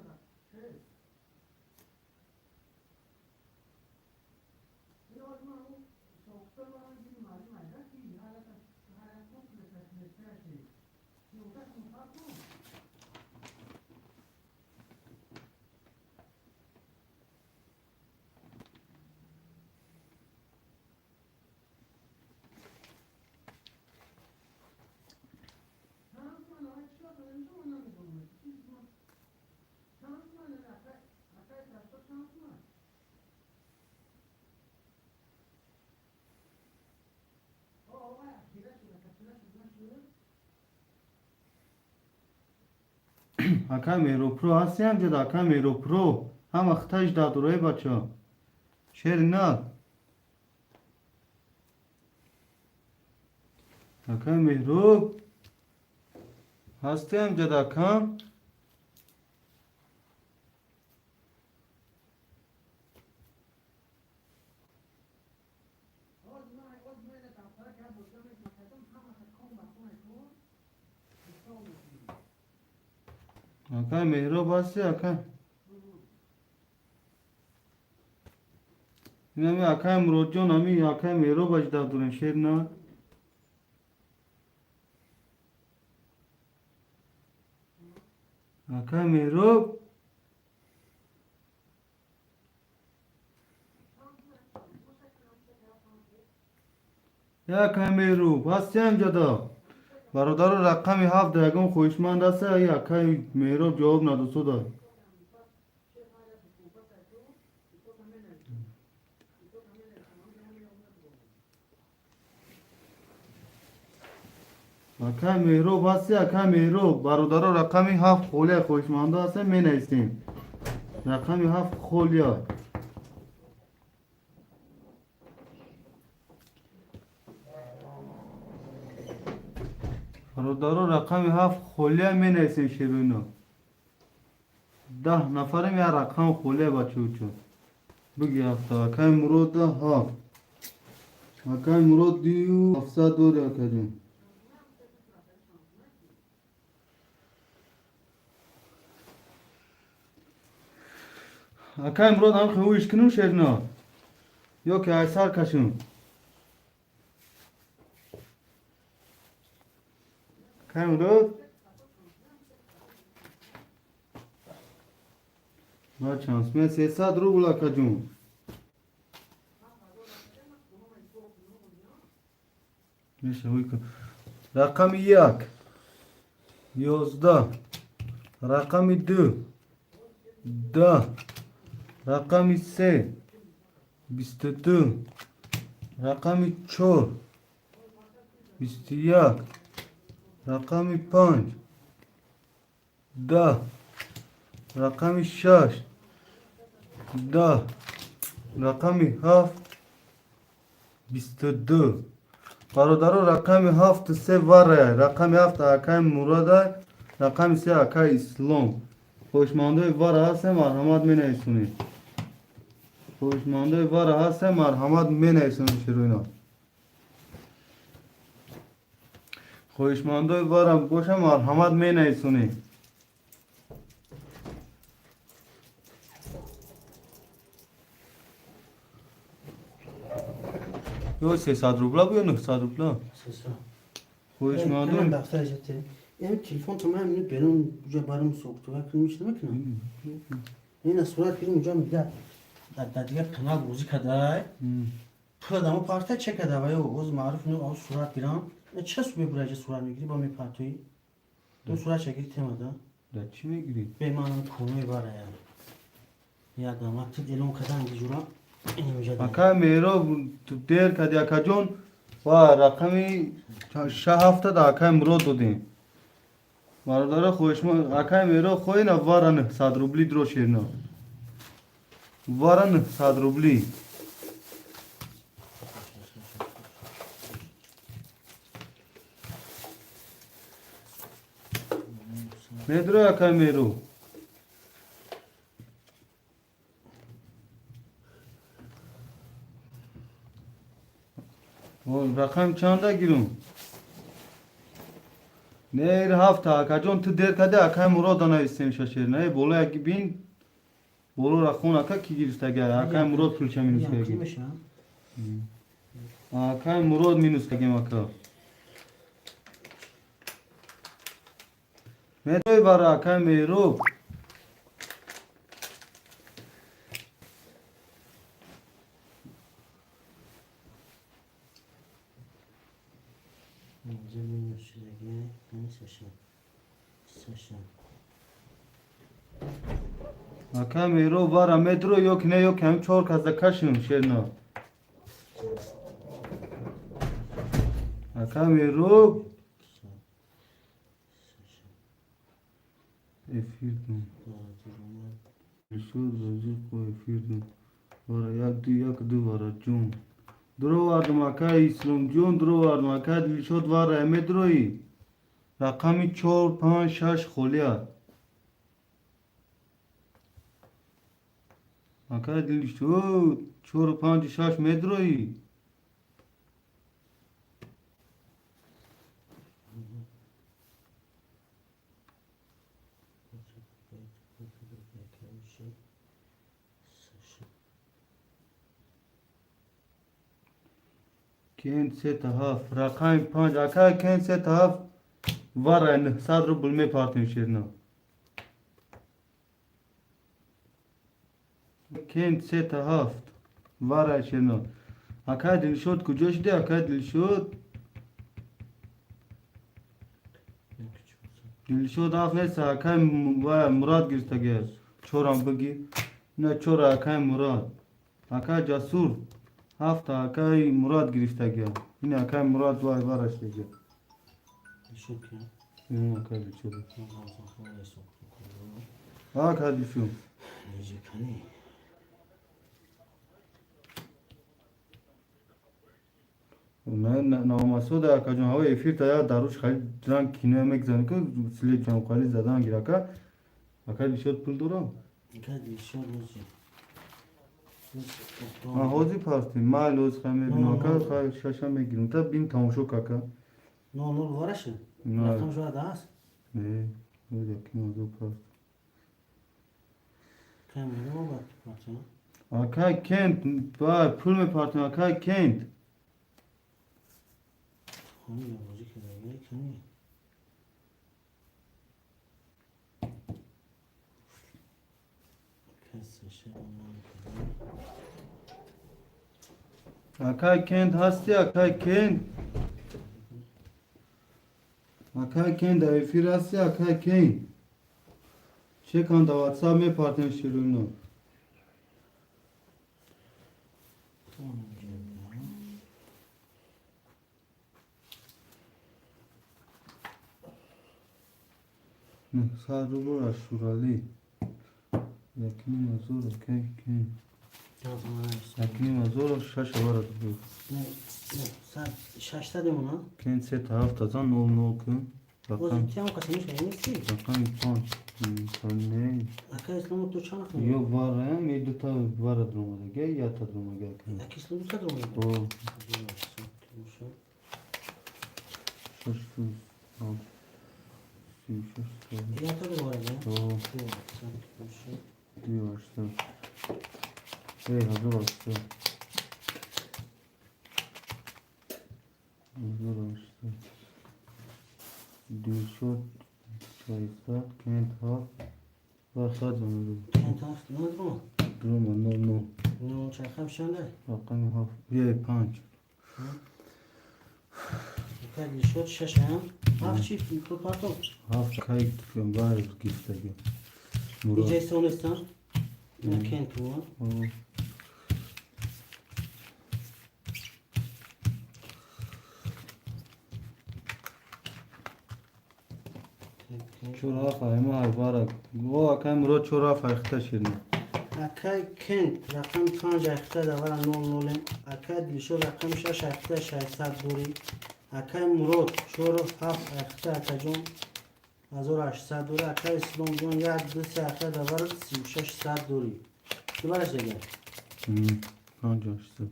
Aka Mehrub pro hasti ham jada aka Mehrub pro. Ham akhtaj da duray bacha. Sherina. Aka Mehrub. Hasti ham jada aka. Aka Mehrub hasti aka. Nami aka Imrod jun ami aka Mehrub ajda duran Sherina. Aka Mehrub. Ya aka Mehrub hasti ham jada. برادر رقم 7 دگم خوشمند است یا که مهراب جواب نداد داد اکا مهراب هستی اکا مهراب برادر رقم 7 خوله خوشمند است می نیستیم رقم 7 خولیا برادر رقم 7 خولیا می نیستیم شیرینو 10 نفریم یا رقم خولیا بچه چون بگی هفته اکا مراد ها اکا مراد دیو 700 دوری اکا جون اکا مراد هم خویش کنون شیرنا یا که ایسار کشون اکا مراد با چانس من 300 روبل اکا جون میشه وی کن رقم 1 11 رقم 2 10 رقم 3 22 رقم 4 21 رقم 5 10 رقم 6 10 رقم 7 22 برادر رقم 7 3 وره رقم 7 اکای مراده رقم 3 اکای اسلام خوشمانده وره هست مرحمت می نیسونی خوشمانده وره هست مرحمت می نیسونی شروعینا خوشمانده وره باشه مرحمت می نیسونی Yo 300 rubla bu ya 900 rubla. Sesa. Koyuş mu Hemen aldın? baksana zaten. Yani telefon tamamen benim uca barım soktu. Ve kırmış demek ne? Yine surat birim ucam bir daha. Da diğer kanal müzik aday. Adamı parta çek aday. Oz maruf ne o surat biram. Ne çes bir buraya surat ne girip ama partayı. Bu surat çekir temada. Da çime giriyor. Bemanın konuyu var ya. Ya damat elon kadar gicura. Aka mero der kadi akajon va rakami şah hafta da aka mro dodin. Marodara khoşma aka mero khoyna varan 100 rubli droşerno. Varan 100 rubli. Medro aka mero. O rakam çanda girum. Ner hafta akajon tu der kadi aka mro dana istem şaşerna. Bola gibin bolo rakhon aka ki girista gel. Aka mro pulcha minus gel. Kimmiş ha? Aka mro minus gel aka. Medro var aka mero. Zemin üstündeki beni seçin. Seçin. Aka mero var medro yok ne yok hem çor kazda kaşın şerno. Aka mero. Efirdim. Şur rızık ko efirdim. Var yak du var cum. Dro vardım aka İslam cum dro vardım aka dilşot var medroyi. Rakami 4 5 6 kholiya. Aka dilşot 4 5 6 medroyi. Kent se tahaf rakam 5 aka kent se tahaf var en sadro bulme partim şerno. Kent se tahaf var şerno. Aka dilşot kujoş de aka dilşot dilşot af ne sa aka murad girsta gel. Çoram bagi ne çora aka murad. Aka jasur hafta aka murad girista gel. Yine aka murad var işte gel. Düşük ya. Yine aka dilşot. Allah'ım sana soktu. Aka dilşot. Necik hani. من ناماسود اکاجون هوا افیر تا یا داروش خیلی دران کینه مگزن که سلی جان خالی زدن گیرا که اکا بیشتر پول دارم Dikkat et şu olacak. ما هوزی پاستی مال اوز خمه بینو اکا خیلی شاشا میگیرم تا بین تماشو کاکا Ne olur var aşı? Ne? Rakam şu anda az. نه اوز یکی موضوع پاست Kamera mı bak parçana? اکا کند با پول می پارتن اکا کند Hani ya müzik edeyim hani. Kesse şey ondan. اکا کند هستی اکا کند اکا کند افیر هستی اکا کند چه کن دا واتساپ می پارتن شروع Tamam canım ya. سارو اشورالی یکی مزور کی کی Tamam tamam. یکی مزور شش وارد بود Ne? Sen şaşta de buna. کن سه هفت ازان نول نول کن O رقم zaman kaçmış neyse. رقم پانچ ساله Akay mutlu çanak mı? یو واره می دو تا وارد رو مگه یا تا رو مگه کن Akis ne kadar mı? او شش تو آه. سی و شش تا Ya tabii var ya. او Sen دی واشتا ای هزار واشتا رقم چنده؟ رقم هفت یه پنج اکای دلشد شش هم هفت چی تو پاتو؟ هفت کای دکم باید گفتگی اینجا مراد سونستان؟ نه کن تو او چورا فهمه هر بارک او اکای مراد چورا فایخته شیرنه اکای کن رقم پنج اخته دوار نول نولم اکای دلشد رقم شش اخته ششصد دوری اکای مراد چور هفت اخته اکا جون 1800 دوری اکای اسلام جون یک دو سه اخته دوار 3600 دوری دوبارش دیگه پنج هشتصد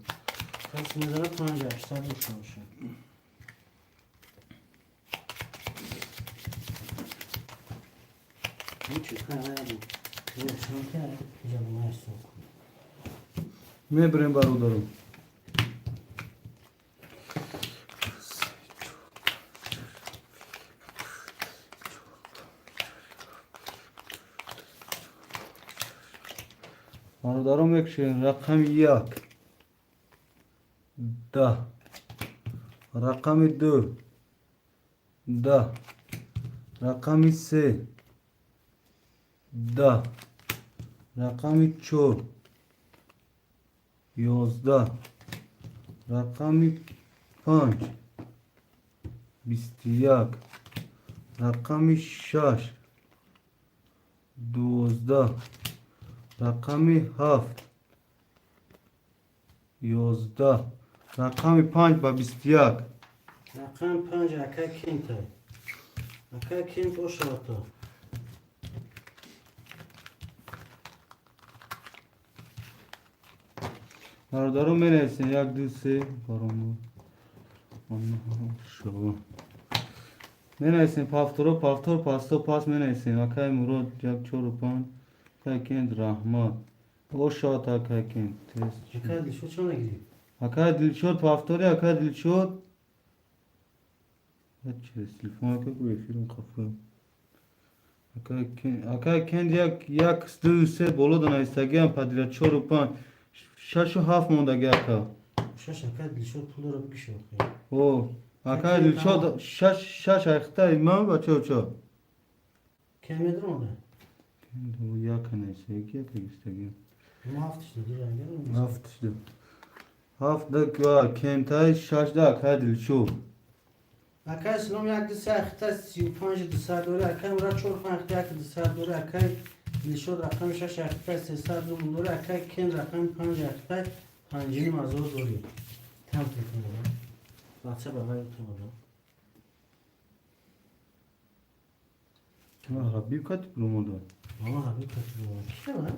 کسی میدونه 5800 میشه باشه این چی کنه بود روشن کرد اینجا مرسو میبریم برادرم برادرم یکشین رقم یک 10 رقم دو 10 رقم سه 10 رقم چهار 11 رقم پنج 21 رقم شش 12 رقم هفت 11 رقم پنج با 21 رقم پنج اکای کن تای اکای کن تو شاتا برادرم بنویسین یک دو سه برام شو بنویسین پافتورو پافتور پاستو پاس بنویسین اکای مراد یک چهار و پنج اکای کند رحمت او شاد اکای کند تست اکای دلشد چون نگیری؟ اکای دلشد پافتوری اکای دلشد چه تلفن اکای کوی فیلم خفه اکای کند یک دو سه بولو دنایستگی هم پدیره چهار و پنج شش و هفت موندگی اکا شش اکای دلشد پول رو بکشه بخیر او اکای دلشد شش اخته ایمان بچه و چه کم میدرونه او یک نیست یکی استگی ما هفتش دادی رنگه هفت شده هفت دک کمتای شش دک اکای دلشد اکای اسلام یک دو سه اخته 35 200 دوره اکای مراد چور پنج اخته یک 200 دوره اکای دلشد رقم شش اخته 300 دوره اکای کن رقم پنج اخته پنجین مزور دوری تم تکنه بچه بابای تو بابا حبیب کتی پرومو داد ماما حبیب کتی بابا کیه من؟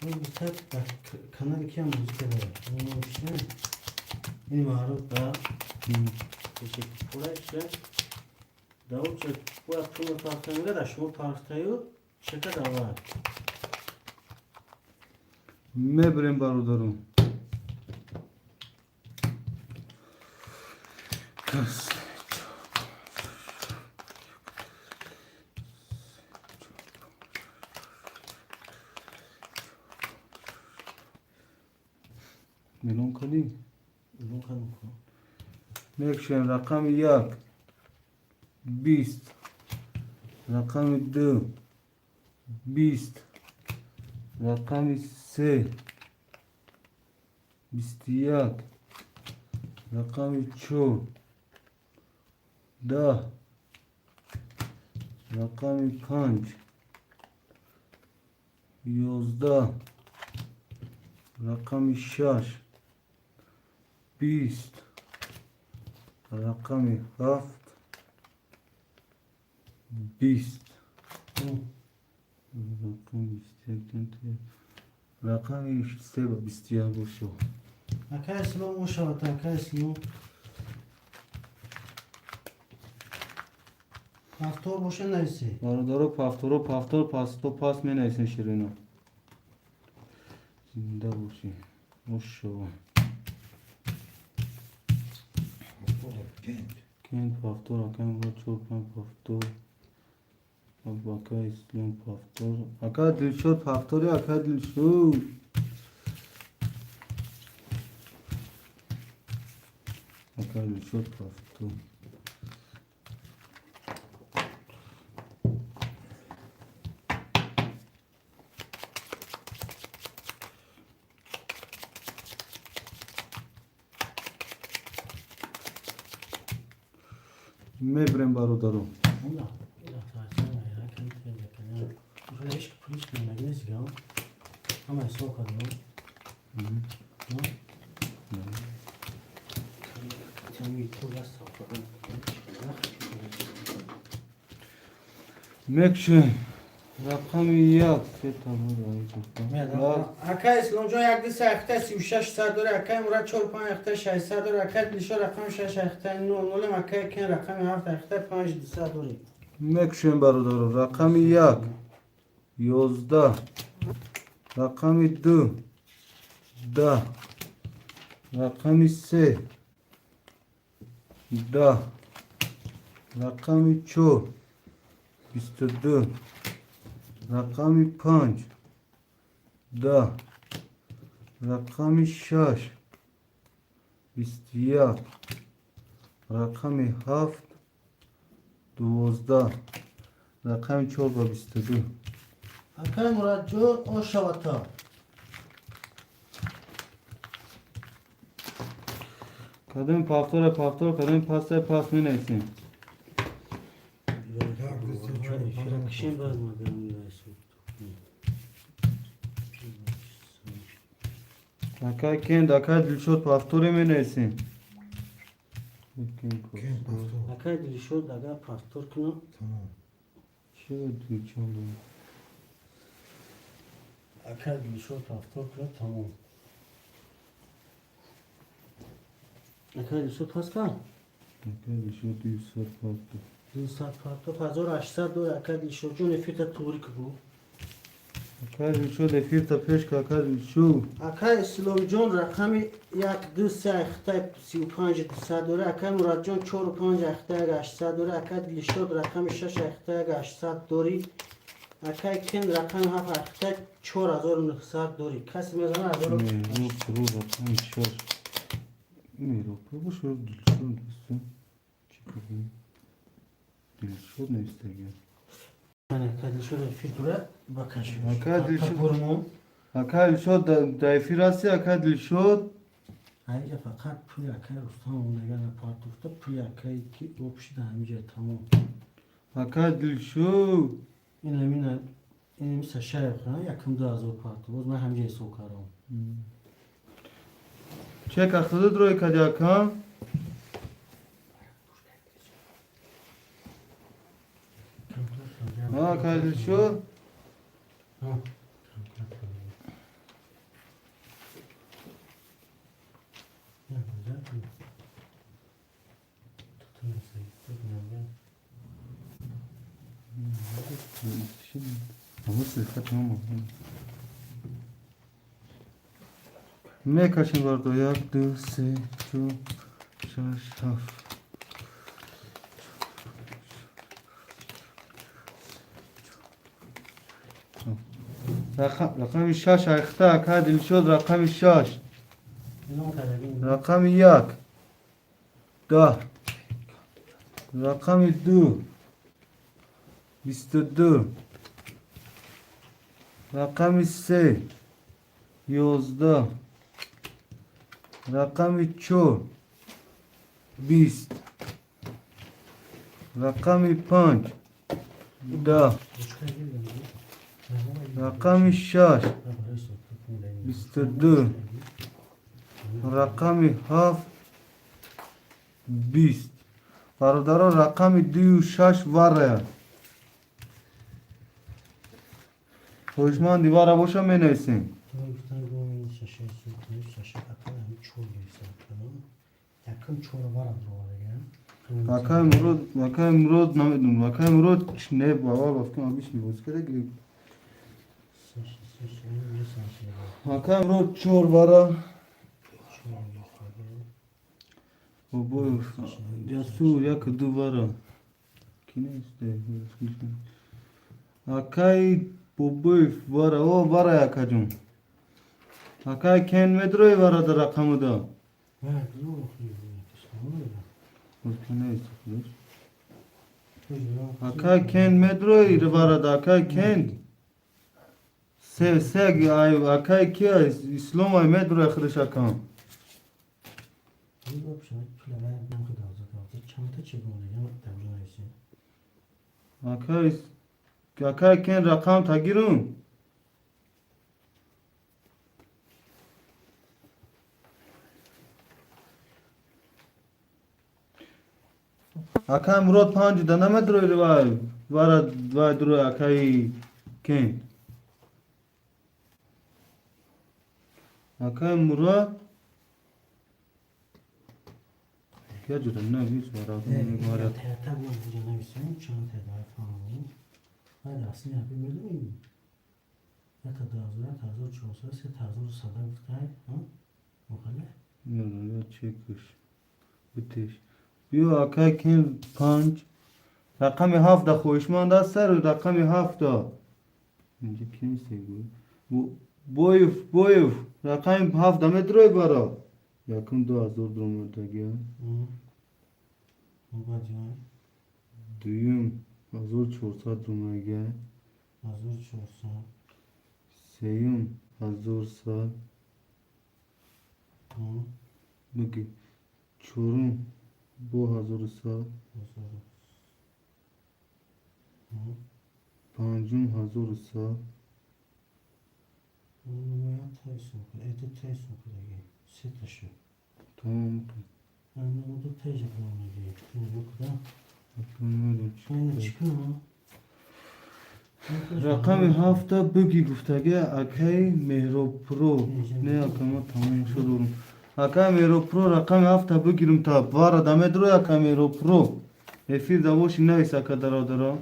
این موزیک در کانال کی هم موزیک داره این موزیک این معروف دا کشی پولش داود چه پول پول پاکتنگه دا شما پاکتایو شکر داود میبریم برادرم میلون کنی اون کنم کن میکشن رقم یک 20 رقم دو 20 رقم سه 21 رقم چهار 10 رقم پنج 11 رقم شش 20 رقم هفت 20 رقم 21 رقم سه با 21 بشو اکای اسلام مشاوت اکای اسلام پاکتور باشه نیستی برادرو پافتور پاستو پاس می نیسین شیرینا زنده باشی مشو کند Kent Paftor, Akay Murat Çolpan Paftor. Akay İslam Paftor. Akay Dilşod Paftor ya Akay Dilşod. Akay Dilşod Paftor. Mebrem Barodaro. Onda. Ya tarzan ya. Kendi kendine. Şöyle hiç polis göndermeniz ya. Ama sokadı o. No? Tabii tuğla sokadı. Mekşe. Rakam yak. Akay İslamcan yakdı sayıkta 36 sadore Akay Murat Çolpan yakda 6 sadore Akay Dilşod rakam 6 yakda 9 Akay Ken rakam 7 yakda 5 sadore. Mekşe Barodaro. Rakam yak. Yozda. Rakam 2. Da. Rakam 3. Da. Rakam 3. 22. Rakam 5. Da. Rakam 6. 21. Rakam 7. 12. Rakam 4 و 22. Akay Murat Çol o şavata. Kadın paftora paftor, kadın pasta pas mı neysin? Kışın bazma benim yüreğim. Akay kend, akay dilşot paftori mi neysin? Kent Paftor. Akay Dilşod daga pastor kino. Tamam. Şöyle dilşot. Akay Dilşod pastor kino tamam. Akay Dilşod paskal. Akay dilşot dilşot paftor. Dilşod pastor fazor 800 Akay Dilşod jo nefita turik bu. Akay dilşot efirta peşk akay dilşot. Akay İslamcan rakami yak 2 yakda 35 sadore Akay Muratcan 4 yakda 8 sadore Akay Dilşod rakami 6 yakda 8 dori. Akay Ken rakami 7 yakda 4900 dori. Kas mezana azor. Meru kuru rakam şar. Meru kuru bu şur dilşot neysin? Çıkayım. Dilşot ne isteyen? Yani Akay Dilşod fitura bakaş. Akay Dilşod. Burmu. Akay dilşot da efirası akay dilşot. Ayrıca fakat pul Akay Rustam ona gelen partukta pul Akay ki opşi da hamice tamam. Akay dilşot. İnle mina mesela şeref kana yakında azor partuk. O zaman hamice sokarım. Çek akıllı duruyor kadaka. Ha akay dilşot. Ha. Ya güzel. Tutulması. Ama sıfat mı? Ne kaçın vardı yaktı se çok şaşaf. رقم 6 اخته اکا دلشد رقم 6 رقم 1 10 رقم 2 22 رقم 3 11 رقم 4 20 رقم 5 10 رقم 6 22 رقم 7 20 برادران رقم 26 وره خوشمان دیواره باشم می نیسیم Vakay Murad namedum. Vakay Murad ne baba bakın abi şimdi boz kere gibi. Vakay Murad çor vara. بابا جسور یک دوباره کی نیست اکای بابا وارا او وارا یکا جون اکای کن مدروی وارا در رقم دا بعد رو خیلی کی نیست کجا اکای کن مدروی وارا دا اکای کن سه اکای کیا اسلام های مدروی خودش اکام این رو بشنه پله باید نمخ دازه چند تا چگونه یا دولو هایسی اکای کن رقم تگیرون اکای مراد 5 دانه مدروی روی وارا دروی اکای کن اکای مراد کیا جوره نویس وارا وارا تا من اینجا نویسیم چند تا داره فهمیم بعد اصلی نبی میدونیم یک تا 1400 3400 بود که ها مخاله یا چکش بتش بیو اکای کن 5 رقم 7 دا خوشمند است سر رقم 7 دا اینجا کی نیسته بویف رقم 7 دا مدروی بارا یکم 2000 درمون دگه مبادیان دویم 1400 درمون دگه 1400 سیم 1100 بگی چورم بو 1100 پنجم 1100 نمایت تایسون کنه ایتو تایسون کنه دیگه سه تاشو تمام من دو تایجه کنم دیگه اینو کدام کنم اینو چیکنم رقم 7 بگی گفتگه اکای مهرو پرو نه اکما تمام شد اکای مهرو پرو رقم 7 بگیرم تا بارا دمه درو اکای مهرو پرو افیر دواشی نویس اکا درا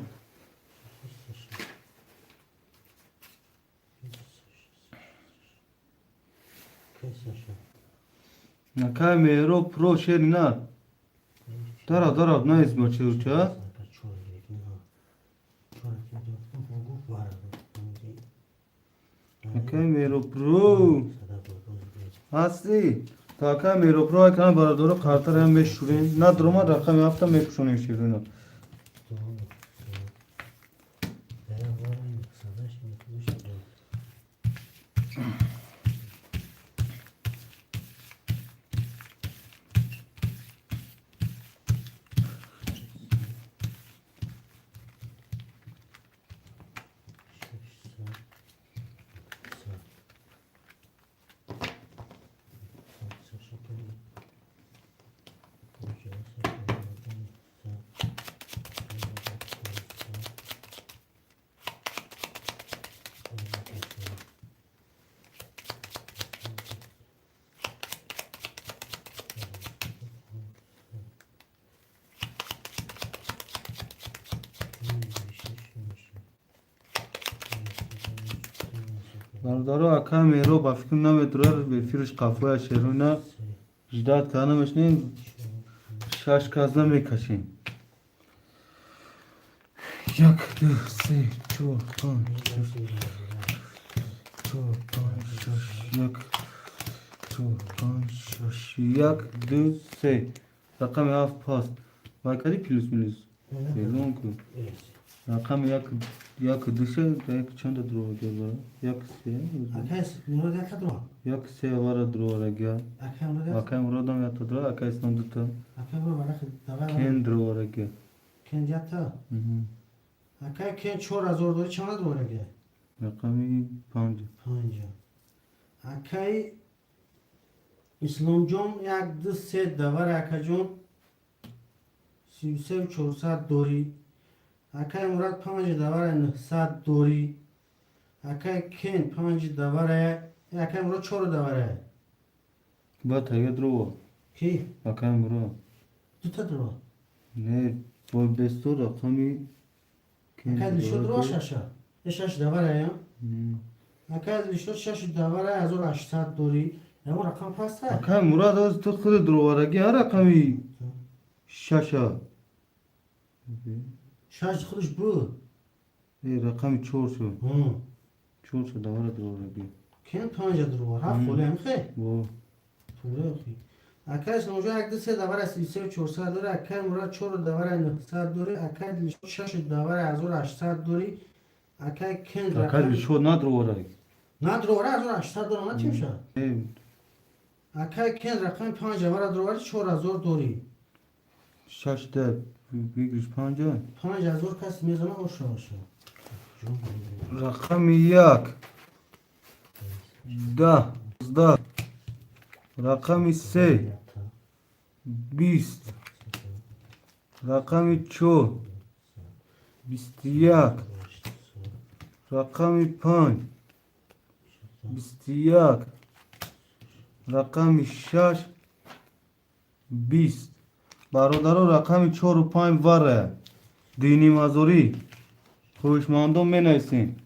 اکای مهرو پرو شیری نه درا نویس ما چه اکای مهرو پرو هستی تا اکای مهرو پرو اکای برادارو قرطر هم بشورین نه دروما رقم 7 میپشونیم شیرین برادارو اکای مهرو با فکر نمیدره به فیرش قفوه شیرونه جداد که نمیشنین 6 کاز نمیکشین 1 2 3 4 5 6 1 4 5 6 1 2 3 رقم 7 پاس و کدی پلوس مینوس فعلون کن رقم یک دوشه یک چند درو گرده یک سه یک سه وارا درو رگه اکای مرادم یا تا درو اکای اسنام دوتا کن درو رگه اکای کن 4000 داری چند درو رگه رقمی 5 اکای اسلام جون یک دو سه دوار اکا جون 33 و 400 دوری اکای مراد 5 دوار 900 دوری اکای کن 5 دوار اکای مراد 4 دواره با تایه درو کی؟ اکای مراد دو تا درو نه با بستو رقمی اکای لیشو درو شش دواره یا؟ اکای لیشو 6 دواره 1800 دوری اما رقم پسته اکای مراد از تو خود دروارگی هر رقمی شاشا شاش خودش بود ای رقمی چور شد هم چور شد دوباره دروارگی کن 5 درو هفت خوله هم خیلی با خوله خیلی اکایش نوجا یک دسته داور 33 و 400 داره اکای مراد 4 داور 900 داره اکای دلشو 6 داور 1800 داره اکای کن اکای رقم شد نه دروارگی نه درواره 1800 داره نه چی میشه ای اکای کن رقم 5 داور درواره 4000 داری شش ده بگیرش پنجه 5000 کس میزنه و شاشه رقم یک 10 11 رقم 3 20 رقم 4 21 رقم 5 21 رقم 6 20 برادرو رقم 4 و 5 وره دینی مازوری خوشماندم می نیستین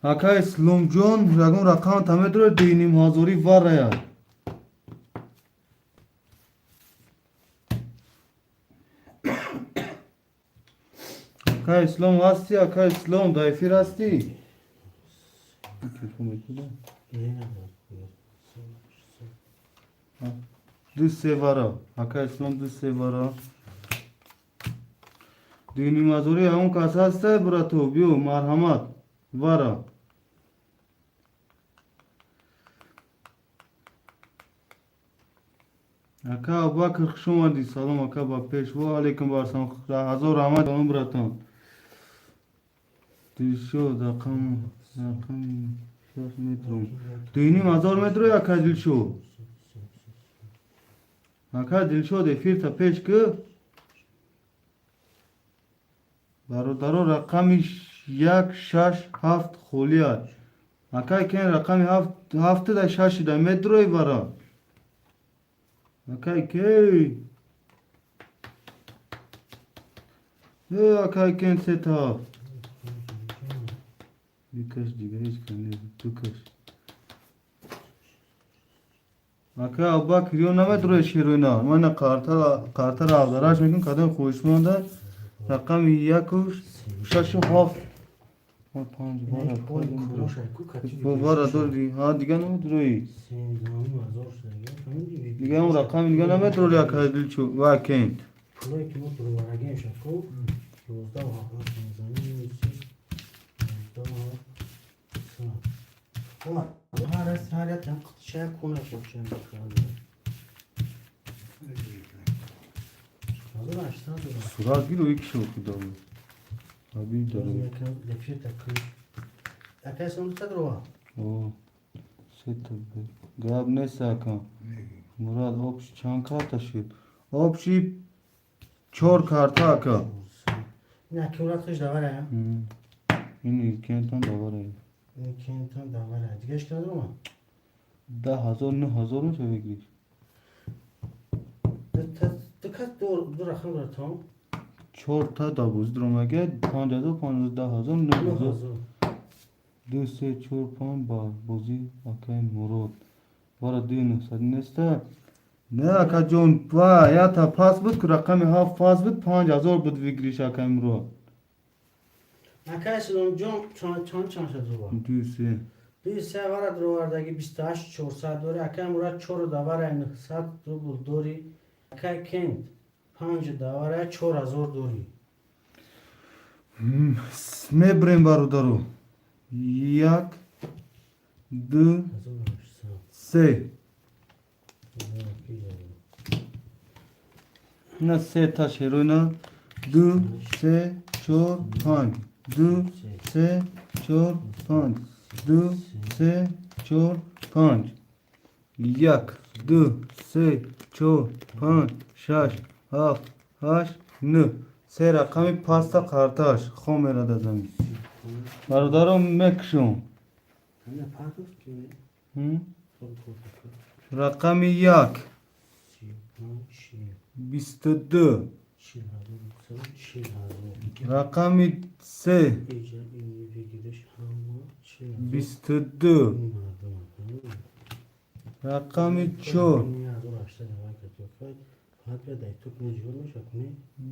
اکا اسلام جون رقم رقم تمه داره دینی مازوری وره اکا اسلام هستی اکا اسلام دایفیر هستی دو سه وره اکا اسلام دو سه وره دینی مازوری همون کس هسته برا تو بیو مرحمت وره اکا ابوبکر خوش اومدی سلام اکا با پیش و علیکم برسان هزار رحمت اون براتون دلشو رقم شش متر دینی مزار متر اکا دلشو اکا دلشو دفیر تا پیش که برادرو رقمش 167 خولیت اکا کن رقم 7 ده 6 ده متر برا اکای کی اکای کن سه تا بیکش دیگه هیچ کنی تو کش اکای ابوبکر یو نمید روی شیروینا من قارتر آبداراش میکن کدام خوش مانده رقم 1 و 6 و 7 5 بارا دور دی ها دیگه نمید روی دیگه اون رقم دیگه نمید روی اکای دلچو و کن پولایی که ما دروارگی میشه خب 11 و 7 میزنی هر از هر یک چه کنه باشه حالا 80 دلار سرعت گیر و یک شو کدام ابی داره دفیه تکلیف اکای سمون چه دروا او سه تا گاب نیست اکا مراد آبش چند کارتا شد آبشی 4 کارتا اکا این اکی مراد خیش دواره این کنتان دواره این کنتان دواره دیگه اش کنه درما 10,000 9,000 میشه بگیریش دکت دو رقم داره تام 4 تا دابوز درمگه 5,000 15,000 9,000 2 3 4 5 بار بوزی اکای مراد بارا 2,900 نیسته نه اکا جون یا تا پاس بود که رقم ها پاس بود 5,000 بود بگیریش اکای مراد اکای سلام جون چند شد دروا 2 3 دوی سه وارد رو وردگی 28 400 دوری اکای مراد 4 دواره 900 روبل دوری اکای کند 5 دواره 4000 دوری میبریم برادرو 1 2 3 نه 3 تا شروع نه 2 3 4 5 2 3 4 5 2 3 4 5 1 2 3 4 5 6 7 8 9 سه رقمی پاستا قارتاش خون میره در زمین برادرم مکشون همه پاتوس که رقم 1 22 رقم 3 22 رقم 4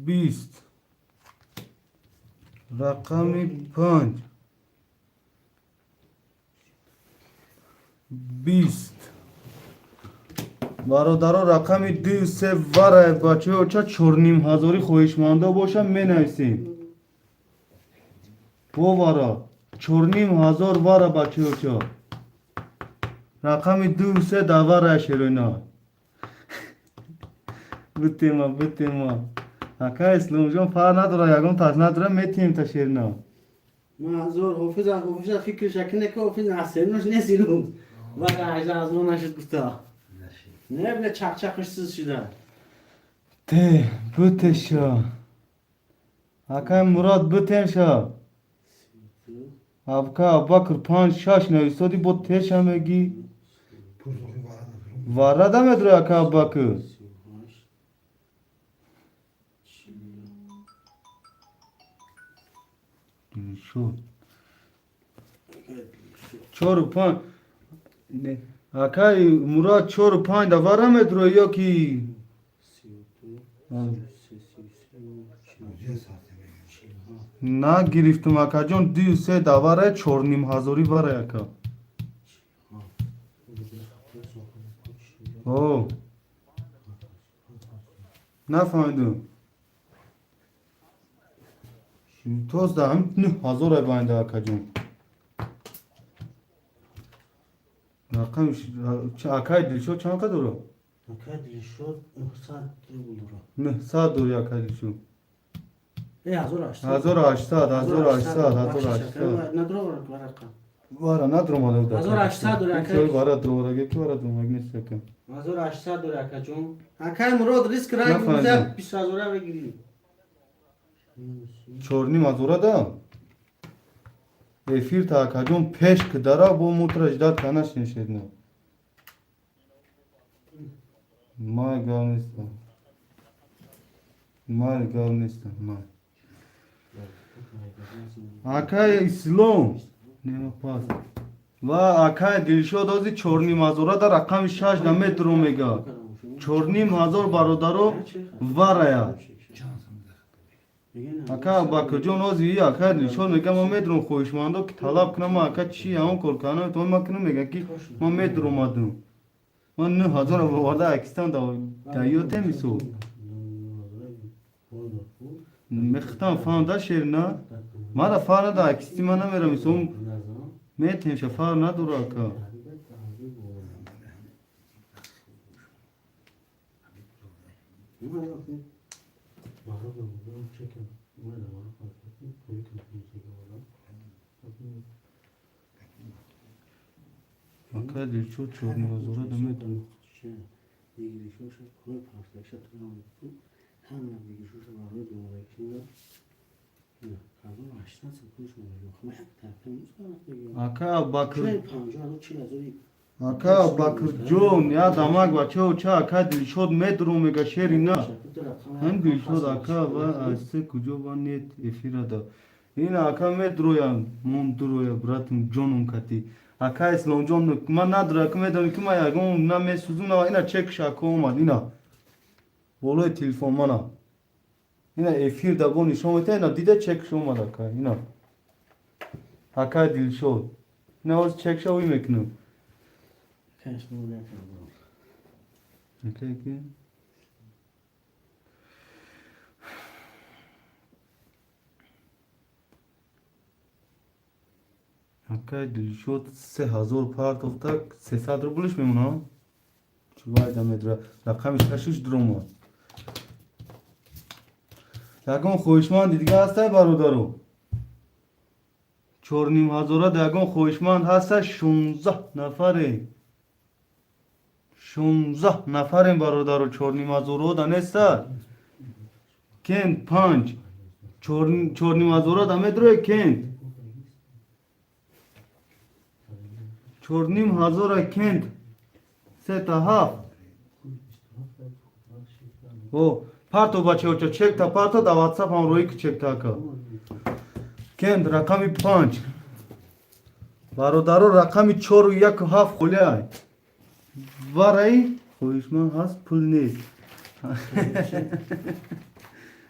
20 رقم 5 20 برادرها رقم 2 3 وره بچه ها چه 4,500 خواهشمنده باشم می نویسیم وره 4,500 وره بچه ها چه رقم 2 3 دوره شروینا بتیما اکا اسلام جان فر نداره یکم تاز نداره میتیم تا شیرنا معذور حافظ فکر شکنه که حافظ نحسنوش نیستیرون وقت عجل از ما نشد گفتا نه بله چقش سیز شده ته بتشا اکا مراد بتشا ابکا بکر 5-6 نویسادی با تشا میگی Puzluğu vardı. وارده میدره اکا بکر شو 4 و 5 اکای مراد 4 و 5 دواره میدره یا کی Hoca sahte mi? نه گرفتم اکا جان 2 3 دواره 4,500 باره اکا او نفهمیدم توز ده هم 9,000 باینده اکا جان رقم اکای دلشو چند قدر رو؟ اکا شد 900 رو 900 دوری اکای دلشو ای 1800 1800 ندرو ورقه واره ندرم آده بوده 1800 دوری که واره دروره که واره دروره نیست که 1800 دوری اکا جون اکا مراد ریسک رنگ نفهمیدم. بوده 20,000 بگیری 4,500 دا افیر تا اکا جان پیش که داره با موتر اجداد کنش نشید نه مای گاو نیستم مای اکای اسلام نیمه پاس و اکای دلشو دازی 4,500 در رقم 6 نمیت رو میگه 4,500 برادرو ورایا اکا با کجون اوزی اکا دلشو میگه ما میدرم خوشمندو که طلب کنم اکا چی همون کل کنم تو ما کنم میگه که ما میدرم مادم من 9,000 بورده اکستان دایوته میسو میختم فهمده شیر نه ما را فار نده اکستی من نمیرم میسوم میتیم شفار نداره اکا اکا دلشو 4,500 نمیدرم اکا باکر اکا باکر جون یا دماغ بچه و چه اکا دلشود میدرم میگه شیری نه هم دلشود اکا و استه کجا با نیت افیره دا این اکا میدرویم من درویم براتم جونم کتی اکا اسلام جون من ندره اکا میدرم که ما یکم نمیسوزون اینا چک شاکو اومد اینا بولوی تلفون مانا اینا افیر دا گونی شما اینا دیده چک شما اومد اکا اینا اکا دلشود اینا از چک شوی میکنم Okay, okay. Okay, دلشود 3,000 پارت افتاد 300 رو بلش میمونه چه باید دمید رقمش 6 درومه یکم خوشمند دیگه هسته برادرو 4,500 دیگه خوشمند هسته 16 نفره 16 نفریم برادر 4,500 دانسته کند 5 4,500 دامه دروی کند 4,500 کند 3 تا 7 او پارتو بچه اوچه چک تا پارتو دا واتساپ هم روی که چک تا که کند رقمی 5 برادرو رقم 4 و 1 و 7 خوله وارای خویشمن هست پول نیست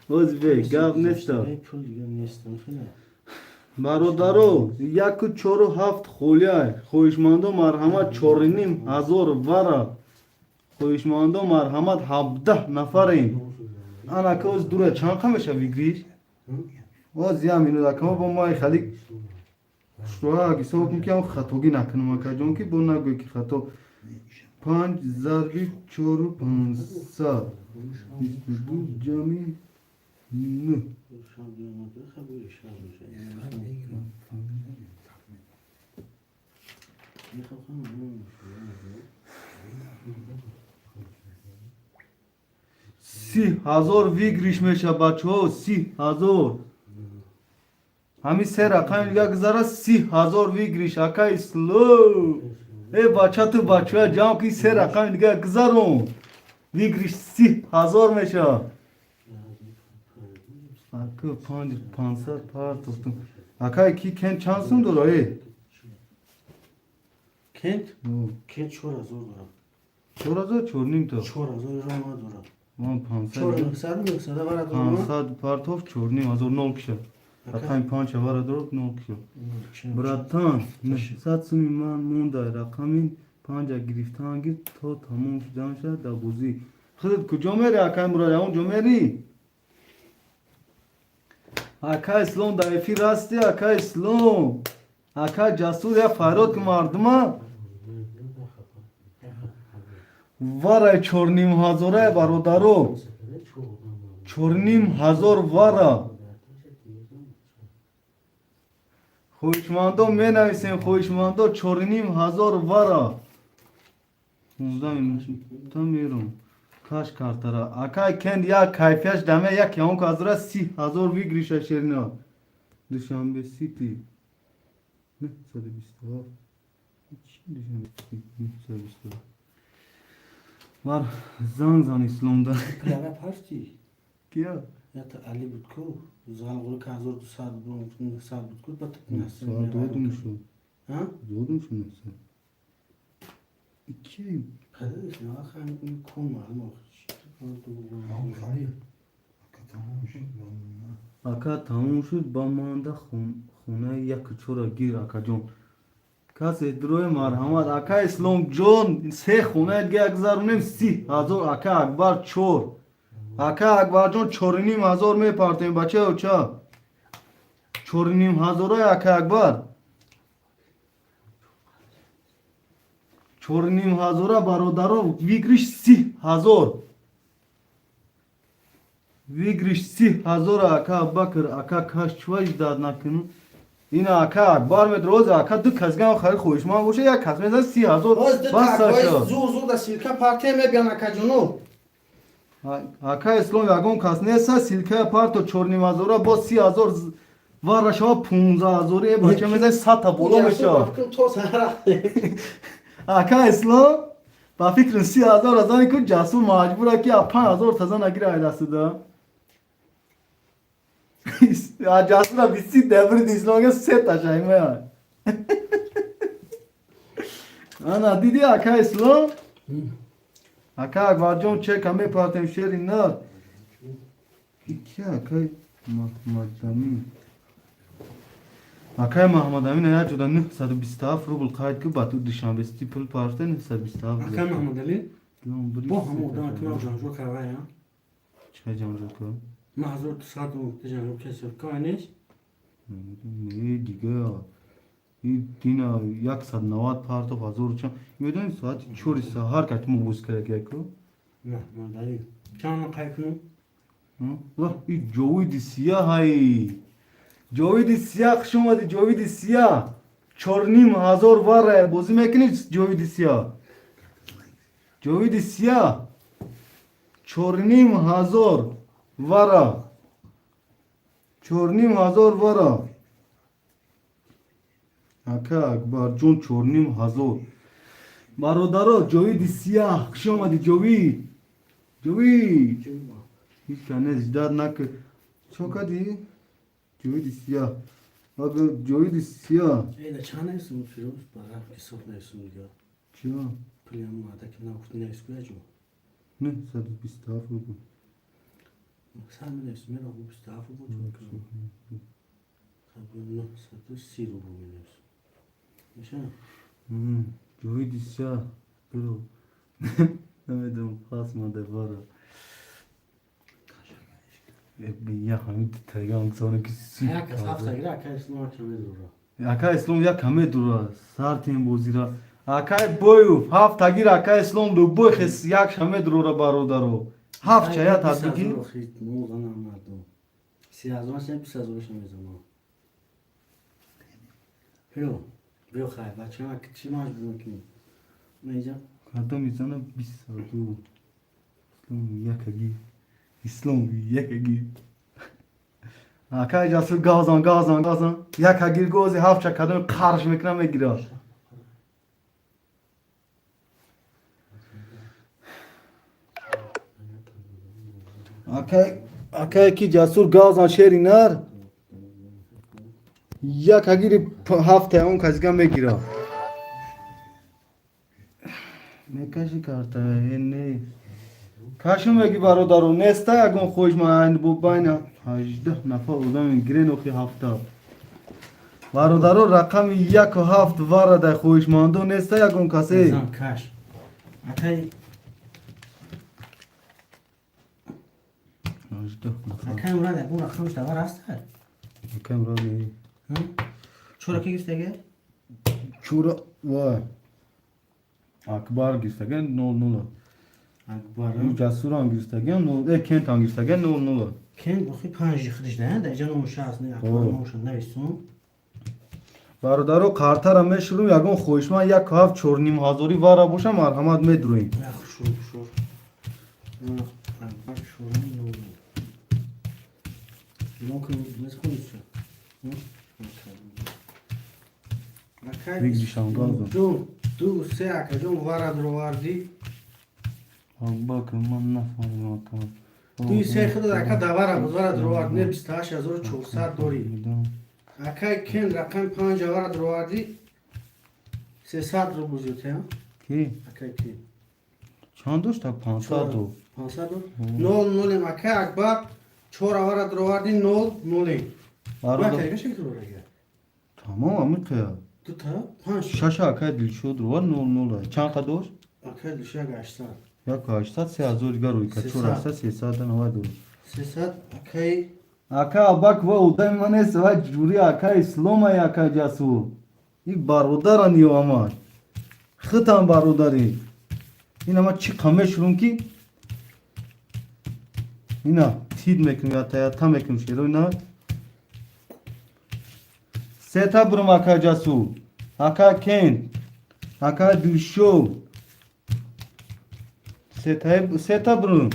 ازبک گپ نیست پول دیگه نیستم خیلی برادرو 1 و 4 و 7 خوله خویشمندو مرحمت 4,500 وارا خویشمندو مرحمت 17 نفرین انا که از دوره چند خمشه بگیریش از یامینو دکمه با مای خالی شروع اگه سوک میکنم خطوگی نکنم اکا جون که با نگوی که خطو 5 ضربی 4 و 500 22 جمعی نه سی هزار ویگریش میشه بچه ها 30,000 همین سه رقم دیگه گذاره 30,000 ویگریش اکا اسلو ای بچه تو بچه ها جام که سه رقم دیگه گذارم ویگریش 30,000 میشه اکا 500 پار توستم اکا کی کن چند سون داره کند؟ کند 4,000 دارم 4,000 چورنیم تو 4,000 را ما دارم من 500 4,900 برات دارم 500 پارتوف چورنیم 1000 کشه رقم 5 وارد رو 9 کشه براتان 900 سومی من مونده رقمی 5 گرفتان گیر تو تمام شدن شد دبوزی خودت کجا میری اکا مراد اونجا میری اکا اسلام دایفی راستی اکا اسلام اکا جسور یا فراد که مردم وارای 4,500 برادرو 4,500 وارا خویشمندو می نویسیم خویشمندو 4,500 وارا 15 تا میرم کاش کارترا اکای کند یا کیفیش دمه یک اون که از را 30,000 ویگریش شیرنا دوشنبه سیتی نه 127 چی دوشنبه سیتی 127 وار زان اسلام دا پلاوه پارتی کیا یا تا علی بود کو زان قول که 1200 بود کو بات ساعت دودم شو ها دودم شو نسه کی پدرش نه آخه این کون معلوم همون خالی اکا تمام شد اکا تموم شد با مانده خونه یک چورا گیر اکا جون کسی دروی مرحمت اکا اسلام جون سه خونه دیگه اگذارونیم 30,000 اکا اکبر چور اکا اکبر جون 4,500 میپارتیم بچه او چه 4,500 اکا اکبر 4,500 برادرو ویگریش 30,000 ویگریش 30,000 اکا بکر اکا کاش چوش داد نکنم این اکا اکبر میدروز اکا دو کسگم خیلی خوشمان باشه یک کس میزن 30,000 بس ساشا زور دا سیلکا پارتی میگن اکا جونو اکا اسلام یکون کس نیست سیلکه پارتو 4,500 با 30,000 وارا شما 15,000 بچه میزن 100 تا بولو میشه تو سهر اکا اسلام با فکر 30,000 از آنی که جاسو مجبوره که 5,000 تازه نگیره های دست ده جاسو را بیسی دبر دیسلام که 3 تا شایمه های انا دیدی اکا اسلام اکا اکبر جون چه کمی پارتیم شیری نار کی اکای محمد امین اکای محمد امین یا جدا 927 روبل قاید که باتو دوشنبه سیتی پول پارته 927 اکا محمد علی با همه با آدم که جانجو کرده یا چه جانجو که؟ محضور تو ساعت جانجو کسی که نیست نه دیگه این دینا 190 پارتو حضور چون میدونی ساعت 4 سهر که تو موز کرده که محمد علی چند قای کنم واه این جوید سیاه های جوید سیاه شما دی جوید سیاه 4,500 واره بازی میکنی جوید سیاه جوید سیاه 4,500 واره 4,500 واره اکا اکبر جون 4,500 برادرو جوید سیاه شما دی جوید هیچ کنه زداد نکه چوکا دی جوید سیاه Abi joydi siyah. Ey çane isim Firoz bana kisot ne isim diyor. Çiva. Piliam ada ki na kutine isim ya jo. Ne? Sadı bistafı bu. Sen mi isim ya bu staffı bu çok. Tabii no sadı siru bu biliyorsun. Nişan. Joydi siyah. Bro. Demedim pasmadı var. Ya hamid tayan sonraki Herkes hafta girer herkes ne akşam ediyor. Aka İslam ya kame dura sartin bozira. Aka boyu hafta gir aka İslam do boy khis yak kame dura barodaro. Hafta ya tabii ki. Ne oldu anlamadım. Siyazma sen bir sezon zaman. Yok. Yok hayır. Başka küçük maaş bulmak neyeceğim? Adam insana bir sadu. İslam yakagi. İslam yakagi. Aka jasur gazan. Yakagi gozi hafta kadın karış mekrame girer. Aka ki jasur gazan şerinar. Yakagi hafta on kazgan megira. Ne kaşı karta ne? Kaşım ki barodaro nesta yagon khoşman bu bayna 18 نفر odam giren oxi hafta. Barodaro rakam 1 haft varada khoşmando nesta yagon kase. Zam kaş. Akay 18 نفر. akay murad bu rakam işte var hasta. Kamera ne? Hı? Çora ki gitse Çura vay. Akbar gistagen 00. Akbarım. Casuran gistagen 0. Kent gistagen 00. Ken bu xi 5 xrijdan da canım şahsını akbarım olsun ne isun. Barodaро картара мешурум ягон хоҳишманд як ҳафт чорним ҳазорӣ вара боша марҳамат медурем. Шур. Akbar şurun ne oldu? Yok ne konuşuyor? Akay. Big Dişangazı. Du se akacım vara drovardi. Bakın man nafam akam. Tu se xida aka davara drovardi ne 28400 dori. Akay ken rakam 5 vara drovardi. 300 rubl jute ha? Ki Akay ki. çandoş tak 500 do. 500 0 akay akbar 4 vara drovardi 0 Baroda. Bakay kaç kilo oraya? Tamam ama kaya. Tu ta 5 Şaşa akay dilşodur var 00. Çan kadoş? akay düşe gaçta. Ya kaçta 3000 garoy kaçora 300'dan hava do. 300 akay Aka bak ve udam mane sva juri aka isloma ya aka jasu. İk barodar aniyo ama. Xıtan barodari. İna ma çi kameşrum ki. İna tid mekim ya taya tam mekim şero ina. Seta burum aka jasu. Aka ken. Aka dilşo. Seta burum.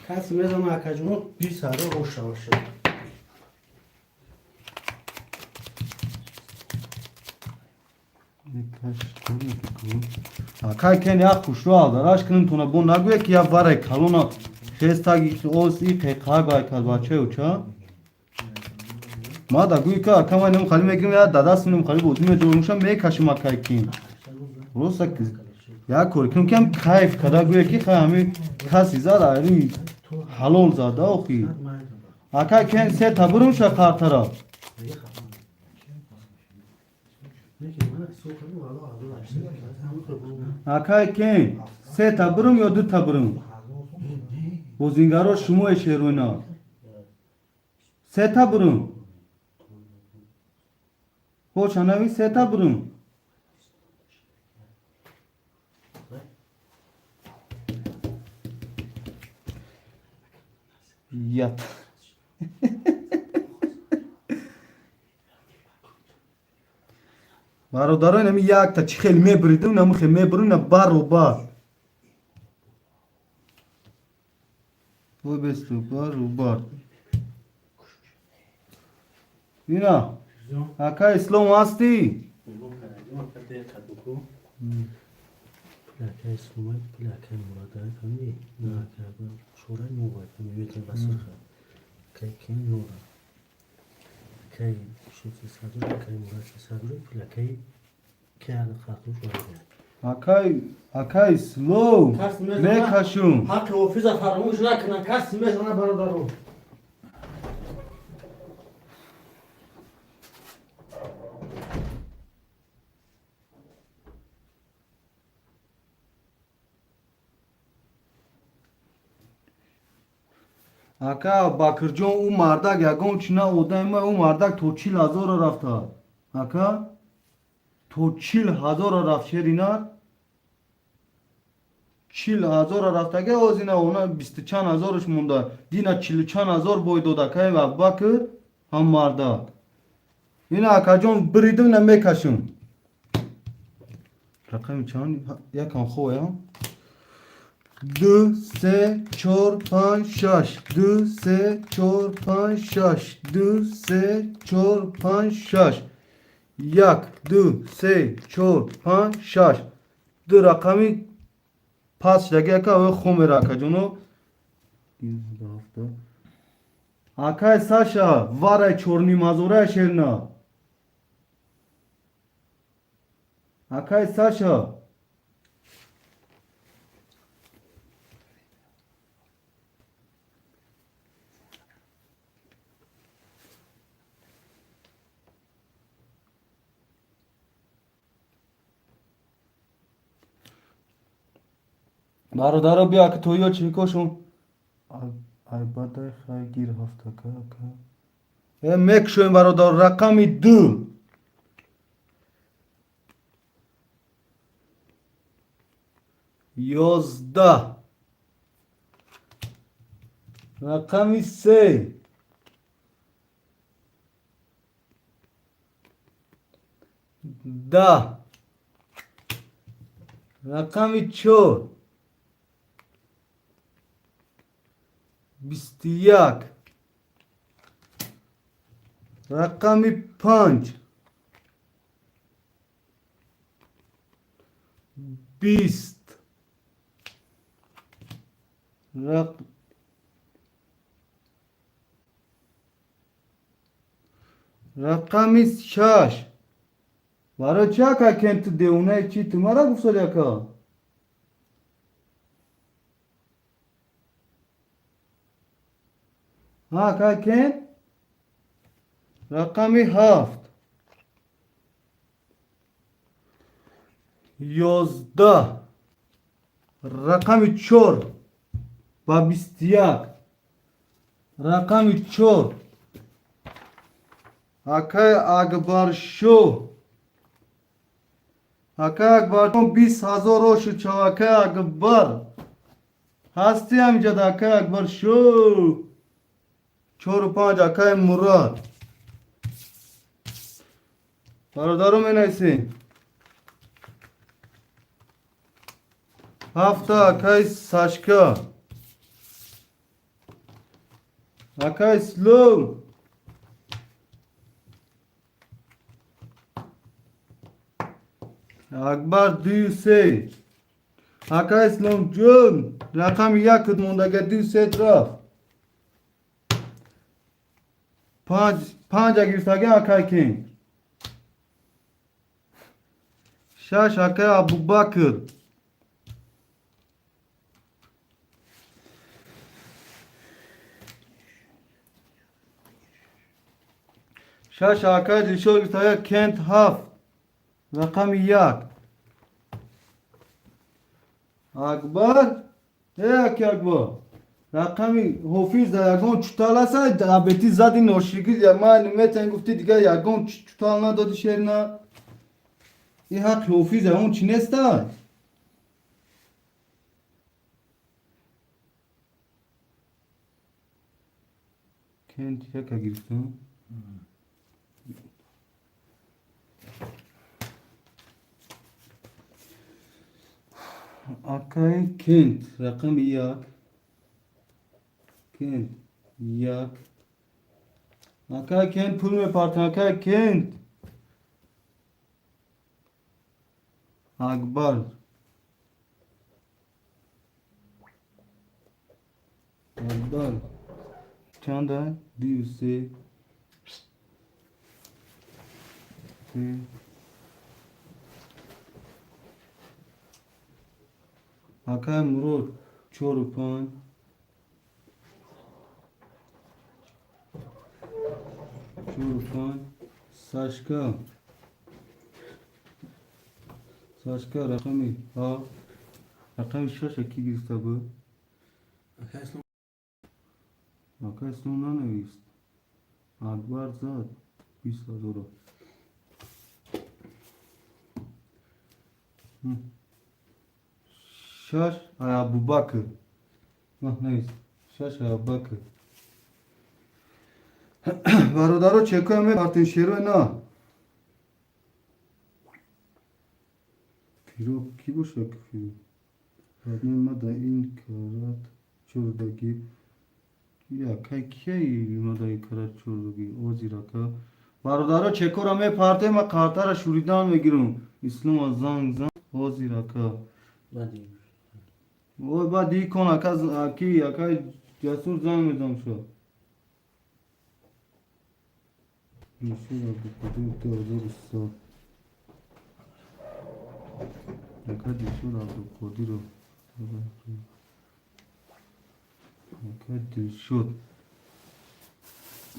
Kas ne zaman akacımı bir sarı hoş hoş. Aka ken ya kuşu aldı. Aşkının tuna bu naguye ki ya var kalona. Şestagi osi pekha bay kalbaçe uça. Ma da guy ka akama nem khali mekim ya dadasınım khali bodime durmuşam me kaşım akay kin. Rosa kız. Ya korkum kem kayf kada guye ki khami khasi zara ari halol zada oxi. Aka ken se taburum şa kartara. Aka ken se taburum yo du taburum. Bozingaro şumu eşeruna. Se taburum. Hoş anavi se taburum. Yat. Barodaro nemi yak ta çi xel mebridim namu xel mebrun na baro bar. Bu bestu baro bar. Ina. Aka İslam asti. plakayı sunmak, plakayı murada kami, ne akaba, şura ne var, kami yeter basırha. Kay nora. Kay şu tesadüf, kay murad tesadüf, plakayı kâda kartuş var. Akay slow. Kas mezana- Ne kaşun? Hakkı ofiza farmış rakına, kas mezana barodaru. Aka Bakırcan o mardak yagon çina odayma o mardak to 4000 rafta. Aka to 4000 raf şerinar. 4000 rafta ge ozina ona 24000 munda. Dina 40000 boy doda kay ve Bakır ham mardak. Yine akajon bridin ne mekaşın. Rakam çan yakan xoya. 2 3 4 5 6 2 3 4 5 6 2 3 4 5 6 yak 2 3 4 5 6 du rakamı pas lage ka ve khome raka juno akay Sasha vara çorni mazora şerna akay Sasha Barodaro bir akı toyuyor çikoşun. Ay baday hay gir hafta ka. Mek şoyn barodar rakami 2. Yozda. Rakami 3. Da. Rakami 4. Bistiyak. Rakami 5. 20. Rakami 6. Varo çaka kent de una çi tumara gufsolya ka. Ha ka kent rakami 7. 11. Rakami 4. Babistiyak. Rakami 4. Akay Akbar Show. Akay Akbar 20,000 roş çavakay Akbar. Hasti amca da Akay Akbar Show. 4-5 Akay Murad. Barodarum enaysin. Hafta Akay Saşka. Akay Slow. Akbar Düse. Akay Slow John. Rakam yakıt mundage Düse traf. 5 girtage Akay King. Şaş Akay Abu Bakır. Şaş Akay Dişo girtage Kent Haf. Rakam yak. Akbar. Akbar. Rakami Hafiz da yagon çutalasa abeti zadi noşigi ya man meten gufti diga yagon çutalna dodi şerna. Hak Hafiz ya on çinesta. Kent yaka girsin. Akay Kent rakam yak. Kent yak. Akay Kent pul में Partha Akay Kent. Akbar بله چنده؟ 203 اکای مرور 4 و 5 4 و 5 ساشکا رقمی ها رقمی 6 کی گرفته بود؟ اکای اسم ننویست اکبر زاد 20,000 شش ابوبکر نه نیست شش ابوبکر برادرو چکای می پارتین شیرو نه پیرو کی باشه که پیرو بعد ما دا این کارات چوردگی یا کی ما دا این کارات چوردگی اوزی رکا برادرو چکو را می پارتین ما کارتا را شوریدان میگیرم اسلام از زنگ اوزی رکا وای بعد ای کن اکای جسور زنگ میزم شو میشه را بکنیم 2003 اکای جسور عبدالقادی رو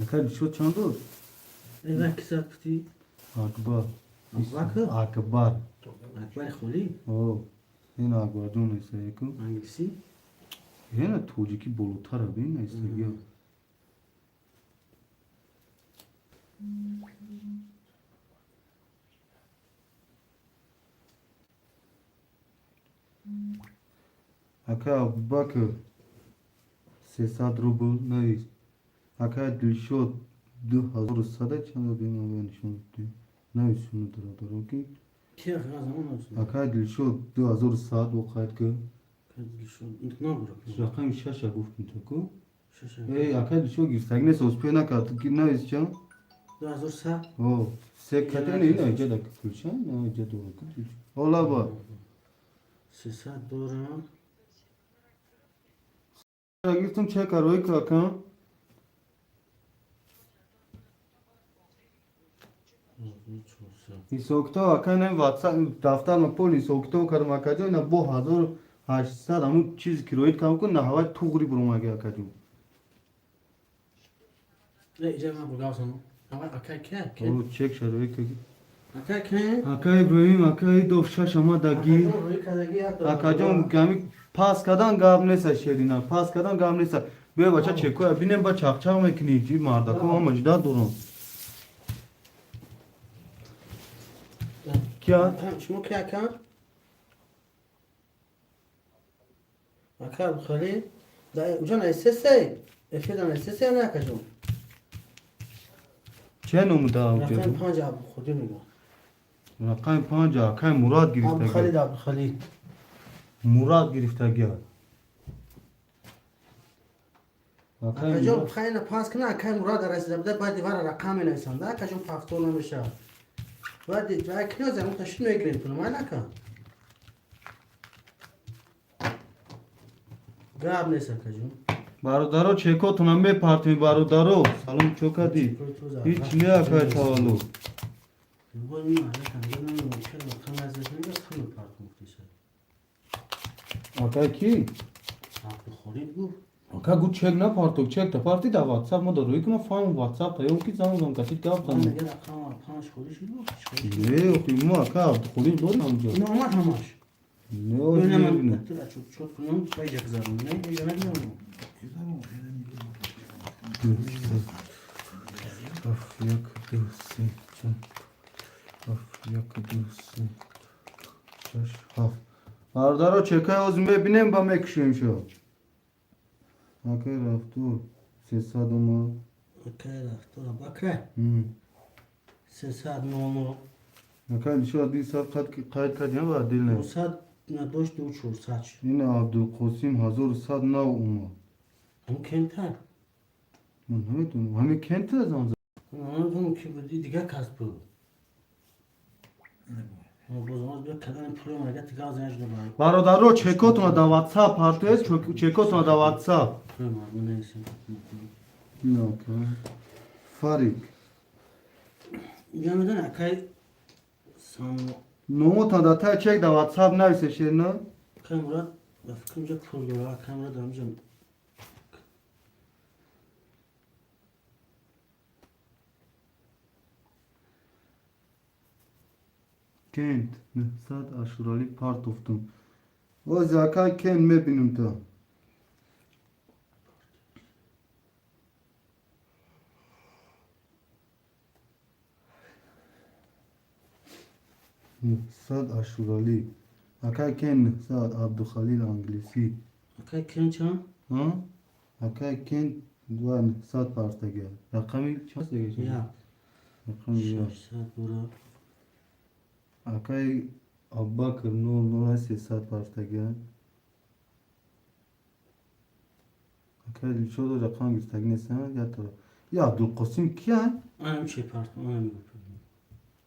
اکای دلشد چند دوست؟ ایوه کسا کتی؟ اکبر اکبر خولی؟ اوه این اکبر جون ایسا یکو انگلیسی؟ یه توجیکی بلوتر بین ایسا یا اکای ابوبکر 300 روبل نویست اکای دلشد 2100 چند بین نشون نویست شونو دارو کی کی غزمون است؟ اکای دلشد 2100 وقت که دلشد اینکنا برو رقم 6 گفتم تو کو شش ای اکای دلشد گیرستگی نیست از پینا کرد کی نویست چند 2003 اوه سکته نه اینجا دا کلشن نه اینجا دورو کلشن اولا با 300 دوران گفتم چه کاروی کاکا این سوکتا اکا نه واتساپ دفتر ما پول این سوکتا کارم اکا جو اینا 2800 همون چیز کیلویت کام کن نه هوای توغری برام اگه اکا جو اینجا ما بگاوسم اکای که او چک شروعی که اکای که اکا ابراهیم اکا دوفشا شما داگی روی کدگی اکا جون گامی پاس کدان گام نیست شیرینا پاس کدان گام نیست بیا بچه چکو ببینیم با چاقچاق میکنی جی مردا کو هم مجدا دورم کیا شما که اکا اکا بخالی اونجا نیسته افیدان نیسته یا نه اکا جون چه نموده رقم اونجا 5 خودی میگم رقم 5 اکا مراد گرفته خالد گیا خالد مراد گرفته گیا اکا جون بخاین پاس کنه اکا مراد رسیده بده بعد دیوار رقم نیستند اکا جون پافتون نمیشه بعد جای کنه زمین تشنو میگیریم کنم من اکا گاب نیست اکا جون برادرو چکو تونم به پارتی برادرو سلام چوکادی هیچ نه اکا تاولو بگو این ماله کنگه نمیدونم چرا بخم از دست نمیدونم خیلی پارت مفتیشه اکا کی؟ عبد خالد گفت اکا گو چک نه پارتو چک تا پارتی دا واتساپ ما داروی که ما فهم واتساپ تا یو کی زمان کسی گفت من تام میگه رقم 5 خودش گفت نه اخی ما اکا خودی دارم اونجا نه اومد همش نه اینه من نه بطور اچوب چود کنم بیجه گذارم نه بیجه نگیرم اف یک دو سه چهار اف یک دو سه شش هفت برادرو چکای از ببینیم با مکشیم شو اکای رفتور 300 ما اوکی رفتور بکه 300 نونو اکای شو 200 قاید کردیم با دل نه 200 نداشت دو 400 این عبدالقاسم 1100 نه اوما ممکن تر من نمیدونم همین کنت از آن اون که بودی دیگه کس بود بازماز بیا کدن پول مرگه تیگه از اینش نباید برادرو چکاتون دا واتساپ پارتویز چکاتون دا واتساپ Bakıyorum abi neyse. Yok ya. Farik. Yemeden akay sanma. Nomu tada ta çek de WhatsApp neyse şey ne? Akay Murat ve fikrimce kurdur. Akay Murat amcam. Kent. Nehsat aşurali part of them. O zakay kent mebinim ta. Nehsat aşurali. Akay kent Nehsat Abdülhalil Anglisi. Akay Kençan. Ha? Akay kent ve Nehsat parta gel. Rakamı ças da geçiyor. Ya. Rakamı ya. Saat bura. Akay Abbakır no sesat parta gel. Akay çoğu da rakam göstergene sana ya tara. Ya Abdülkosim kiyan? Anam şey partim. Anam yapıyorum.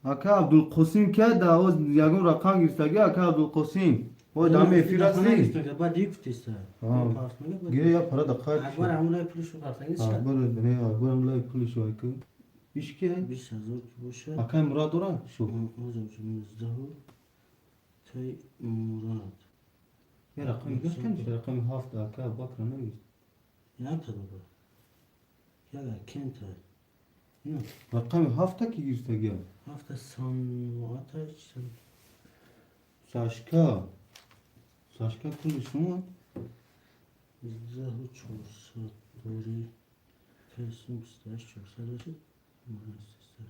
Akay Abdülkosim kiyan da o yagun rakam gösterge Akay Abdülkosim. O da me firasi. Ba deyip testa. Ha. Gire ya para da kaç. Akbar amulay puluş partim. Akbar ne akbar amlay polis o akı. İş kiyan? Bir sazor ki boşa. Akay Murat ora şu. Hocam cümlezdahu. Tay Murat. Ya rakam göstergen işte rakam hafta Akay Abbakır ne göster. Ya tadı bu. Ya da Kenta. Yok. Rakam hafta ki gösterge. Hafta sonu ataç. Saşka. Saşka polis mu? Zahu çorsa. Doğru. Kesim staş çorsa. Doğru. Mühendisler.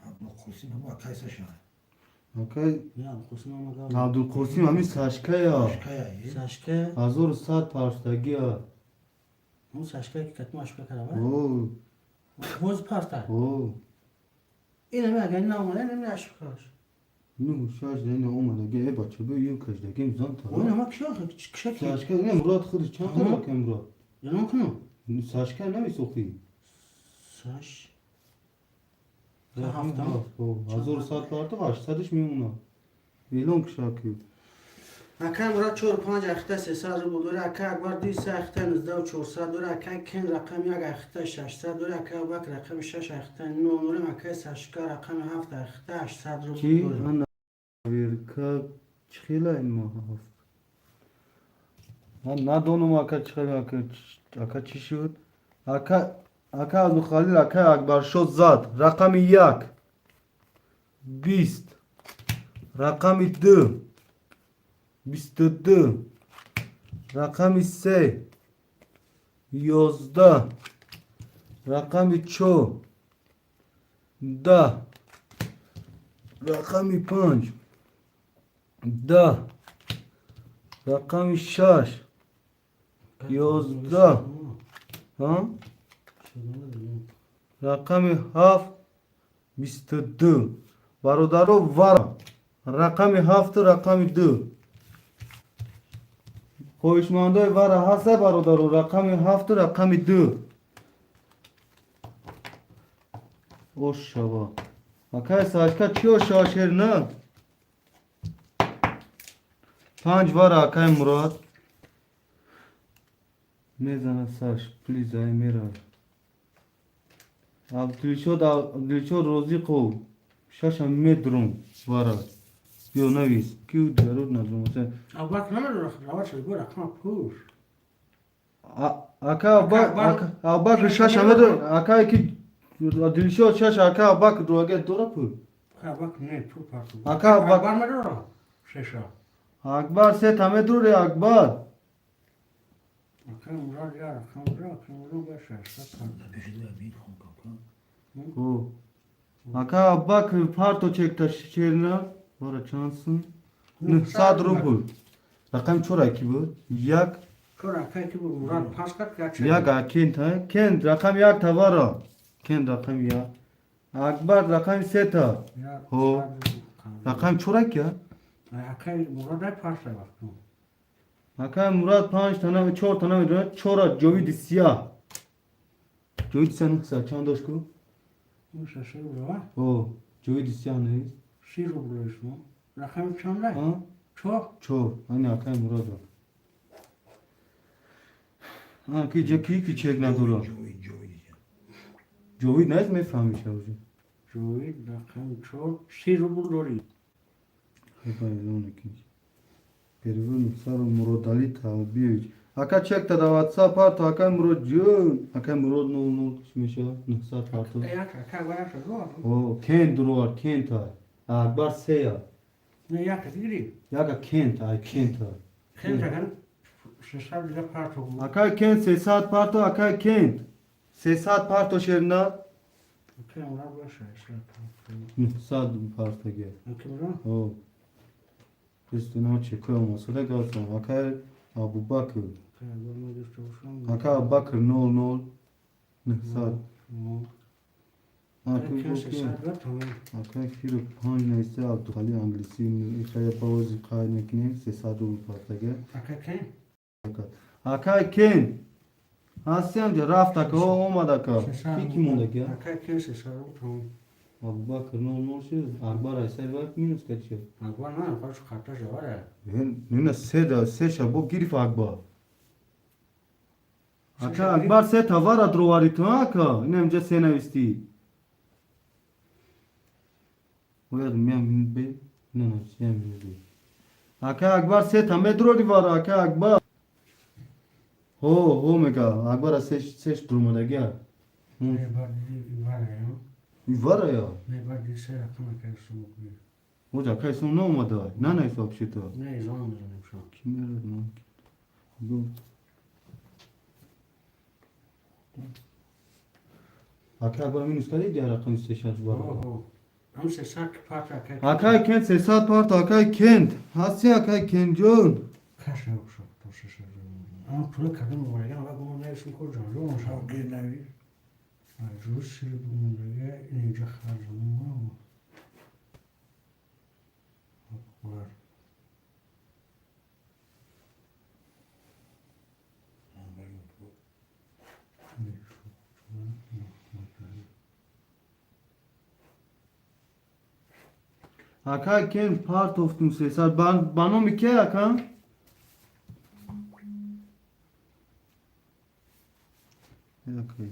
Abdülkosim ama Kaysa Şahin. Akay Ya kusma magal. Abdülkosim ami Saşka ya. Başka ya. Saşka. Azor saat parsta ya. Bu saşka ki katma aşka kara var. Oo. Boz parta. Oo. İne ben gel ne olmalı ne aşka kar. Nu şarj ne olmadı. Gel başı bu yıl kaçta. Gel zanta. Oynamak yok. Kışa ki. Saşka ne Murat Kılıç çanta Hı. bakayım Murat. Yalan konu. Saşka ne mi sokuyor? Saş. Ya Hafta mı? O Azor saat parta var. Sadışmıyor ona. Elon kuşakı. Akay Murat çor panc akhta sesaz bulur akay akbar duy se akhta nizda و 400 دور akay ken rakam yak akhta 600 دور akay bak rakam 6 akhta nomur akay saşka rakam 7 akhta 800 Ki bulur. ana Amerika çıkıyla inma hafta. Ha na donu aka çıkıyor aka çişiyor. Aka Abdülhalil aka akbar şot zat. Rakamı yak. 20. Rakamı 2. 22 رقم 3 11 رقم 4 10 رقم 5 10 رقم 6 11 ها رقم 7 22 برادرو var رقم 7 رقم 2 Koyuşmanda var hasa barodaru rakamı hafta rakamı 2. O şava. Akay saçka çiyo şaşırına. 5 var akay Murat. Ne zana saç please ay mera. Dilço rozi ko. Şaşa medrum var. Yo navis. Kiu darur nazım sen. Abak ne olur ravat şey bu rakam pur. Aka bak şaş amedo aka ki dilşo şaş aka bak roge dorapı. Abak ne pur partu. Aka bak Akbar mı dur? Şeşa. akbar se tamedur re akbar. Akay Murat ya rakam Murat beş aşka kan. Peşinde bir kanka. O. Aka bak parto çek taş şerine var çansın. Sadrubu. Rakam çora ki bu. Yak Şura akay ki bu Murat paskat kaç. yak akin ta. Ken rakam yak tavara. Ken rakam ya. Akbar rakam seta. Ho. Rakam çorak ya. Akay Murat'a parça bak. Aka Murat 5 tane 4 tane ver. Çora jovi disya. Jovi disya kısa çandoşku. Bu şaşı bu var. O jovi disya ne? Şiir buluyoruz mu? رقم چنده؟ ها چو؟ چور این اکای مراد ها کی جکی کی چک نداره جوی جوید نیست میفهمی چه وجه جوید رقم چو 30 روبل داری. خیلی اونه کی پریون سر مراد علی تابیج اکا چک تا دا واتساپ ها تا اکای مراد جون اکای مراد نو میشه 900 پارتو یک که باید رو. او کن درو کن تا اکبر سیا نه یک دیگری. یاگا کن تا ای کن تا خیلی جگن 600 دیگه پارتو بود. اکای کن 300 پارتو اکای کن 300 پارتو شرنا که مرا باشه 600 پارتو. 900 پارتو گه که مرا؟ او Üstüne çekiyor masada gelsin. Hakay Abu Bakr. که برم داشته باشم. Hakay Abu Bakr 00 Nihsad. Hakay که 600 رو تمام. Hakay Kiro Pan neyse Abdülhali Anglisi İkaya Pavazı kaynakine sesadu patlaga. که Hakay Ken. Hasyam de raftaka o olmadaka. Peki mundaka. که 600 رو تمام. Abu Bakr 00 şey. Akbar Aysel var minus kaçıyor. اول نه پاش خطا جواره. Nina se şabo girif Akbar. Aka Akbar se tavara drovari tu aka. Nemce se nevisti. Uyad miyam min be. Ne siyam min be. Aka Akbar se tame drori var aka Akbar. Ho mega. Akbar se durumuna gel. نه بعد دیگه واره یا. Var ya. نه بعد دیگه سه رقم که سوق بی. Hoca kayson ne olmadı? Ne neyse apşita. نه زمان میزنیم شو. Kim yaradı lan? Bu. Aka Akbar minus kali diğer rakam isteşans var. اوه هم 600 که پارت که. Akay Kent Sesat Part Akay Kent. Hasi Akay Kent John. کاش نباشه تو 600 رو. اما پول کردم موبایلم و گم نمیشم کجا رو مشاور. Şavke nevi. روز سری بمونه اینجا خرجم ما. اکبر. Akay Kent Part of Tüm Sesat. Bana mı ki Akay? Akay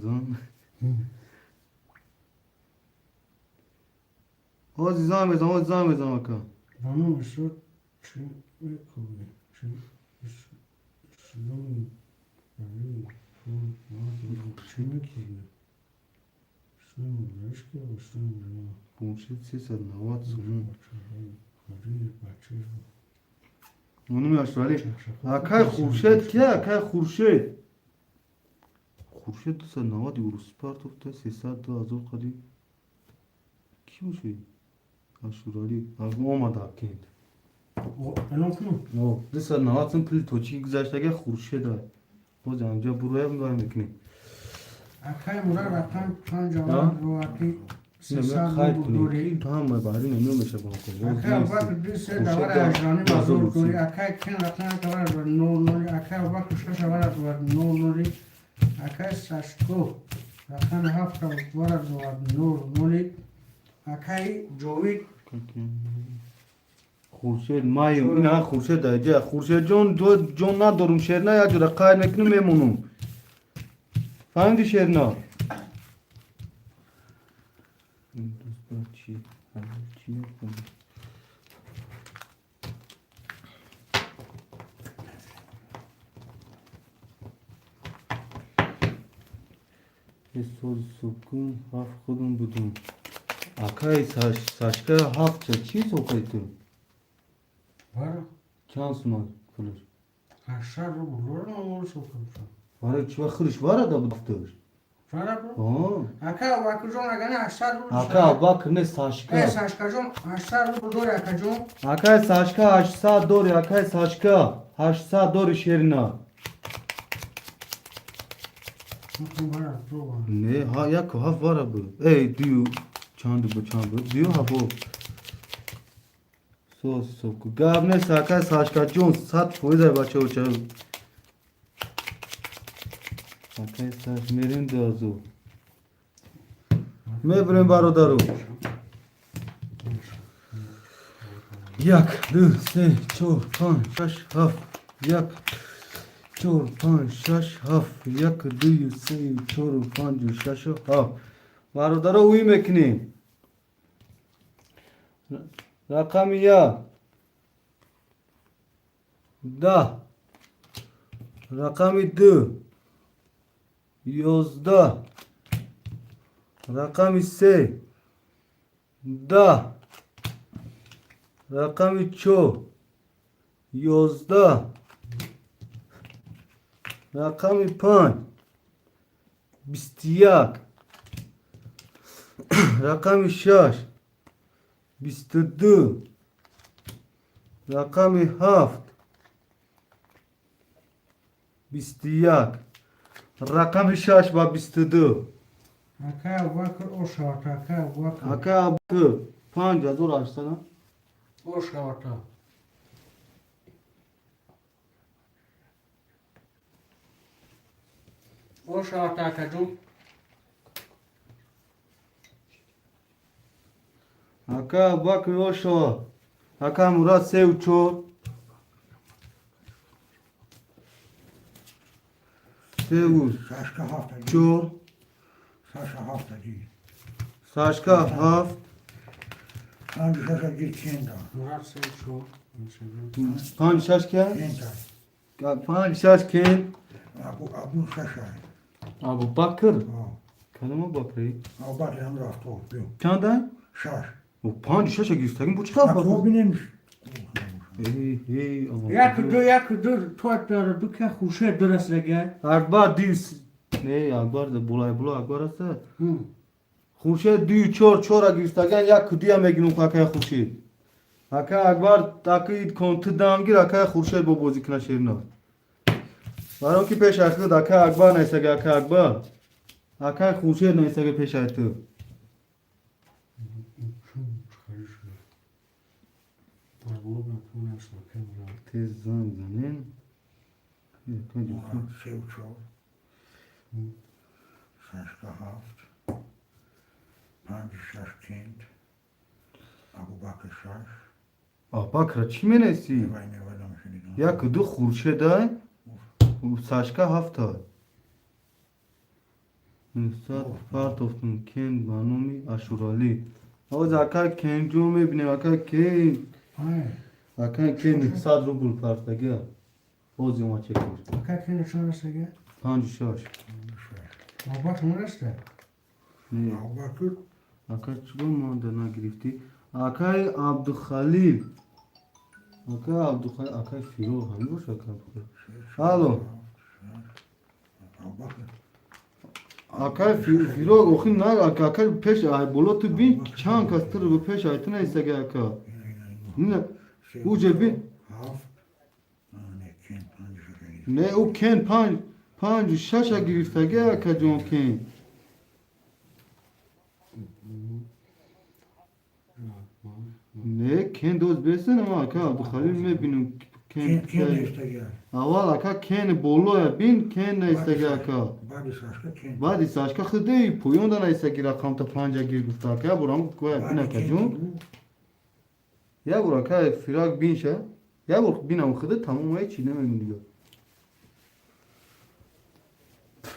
zan. O zam bezam Akay. بانو میشد چی میکنه چی سلومی بانی فون مادر چی میکنه سلوم رشکی و سلوم Komşu Sesat Navat Sunum. خرید بچه Onu mu yaşlı Akay Khurshid ki Akay Khurshid. Khurshid sa Navat Urus Part of the Sesat da azor qadi. Kim şey? Aşurali. Olmadı Kent. الان کنم O, dışarı Navat'ın pil toçi güzelşege Khurshid da. O zamca buraya mı devam ekni? اکای مرا رقم 5 جوان رو اکی Ne 300 khayt رو kuni. دوری Tamam mı bari ne meşe bana اکای وقت دیس دوار اجرانی مزور دوری اکای کن رقم دوار نو نوری اکای وقت شش دوار نو نوری اکای ساشکو رقم 7 دوار نو نوری اکای جوید Khurshid mayo ina Khurshid da ja Khurshid John na dorum şerna ya jura kaynakını memnunum. Fahimdi şerna? Sol sokun haf kudum budum. Akay saçka hafça çi sokaydı. بارا Çansma kılır. 800 رو بلور نمور سوکم شد Var çiva khırış var da bu dur. فارا برو Ha. اکای وقت جون اگه 800 رو Aka bak ne ای saçka. ساشکا جون 800 رو دوری اکا جون Akay saçka haşsa doğru akay saçka. Haşsa doğru şerina. مکن بارا تو بارا Ne ha ya haf var bu. Ey diyor çandı bu diyor ha bu. Soku. Gavne sakay saçka John sat koyda bacha uça. Akay saç merin de azu. Me brem barodaro. یک دو سه چهار پنج شش هفت یک چهار پنج شش هفت یک دو سه چهار پنج شش هفت برادرها اوی میکنیم رقم یک 10 رقم 2 11 رقم 3 10 رقم 4 11 رقم 5 21 رقم 6 22 رقم 7 21 رقم 6 و 22 اکا وکر اوشاتا اکا وکر اکا ابکر 5800 اوشاتا اوشاتا اکا جون اکا ابکر اوشا اکا مراد 3 و 4 3 و Saçka hafta değil. 4 Saçka hafta değil. Saçka 7 Hangi saçka gitsin de. مراد سه چو 5 6 که Kent 5 6 که Abu saçka. ابو بکر Ha. کلمه بکری Ha bak hem rahat ol. Yok. چند Şaş. و 5 6 گیرستگیم bu Bak çıkar o bak binemiş. ey یک دو تو داره دو که خوشه درست لگه اربع دیس نه اکبر ده بولای اکبر است خوشه 2 4 4 گیرستگن یک کدی هم میگنم که خوشید اکا اکبر تاکید کنت دامگیر اکا خورشید با بازی کنه شیرنا برام که پیش اخیر اکا اکبر نیستگه اکا اکبر اکا خورشید نیستگه پیش تو تیز زن زنین Sevçol. Saçka haft. Hangi şaş kent. Abu Bakır şaş. آبا چی می نیستی؟ Nevay nevaydan şimdi. یک دو خورشید های ساشکا هفته نسات فرد افتون کن بانومی اشورالی آقا اکا کن جو می بینیم اکا کن اکا کن 100 روبل فرستگی بازی ما چکر اکا که نشان است لگه 5 6 بابا تمرسته نه Abu Bakır اکا چگاه ما در نگرفتی اکا عبدالخلیل اکا عبدالخلیل اکا فیرو همی باشه اکا الو Abu Bakır. اکا فیرو اوخی نه اکا پیش آی بولو تو بین چند کستر رو پیش آی تو نیسته گه اکا نه او جبی Haft. Ne kent hangi şaşka gitsin. نه او کن 5 6 گرفته گه اکا جون کن نه کن دوز بیسن اما اکا عبدالخلیل میبینم Kent کن işte gel. اول اکا کن بولو یا بین کن نیسته گه اکا Badi saçka kent. بعدی ساشکا خودی پویون دا نیسته گی رقم تا 5 گیر گفته اکا برام کوه بینه که جون یا برو که فراق بین شه یا برو بینم خود تمام های چی نمیگم دیگه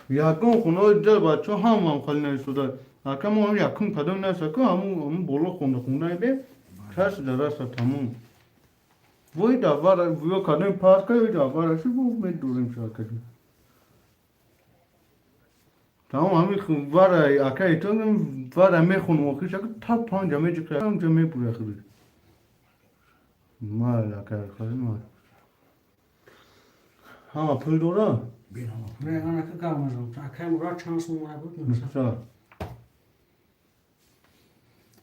یکم خونه در بچه هم خالی نشده اکا ما هم یکم قدم نشده که همون بولو خونده بی کش در راست تمام وی دفعه وی قدم پاس که وی دفعه رسی بو می دوریم شد کجون تمام همین خون وارای اکا ایتون وارای می خون موقعی شد تا 5 جمعه جکر هم جمعه پوره خیلی مال اکا خیلی مال همه پول دورا Bin ama. نه انا که کامزم اکا مراد چانس مونه بود نمیشه مثلا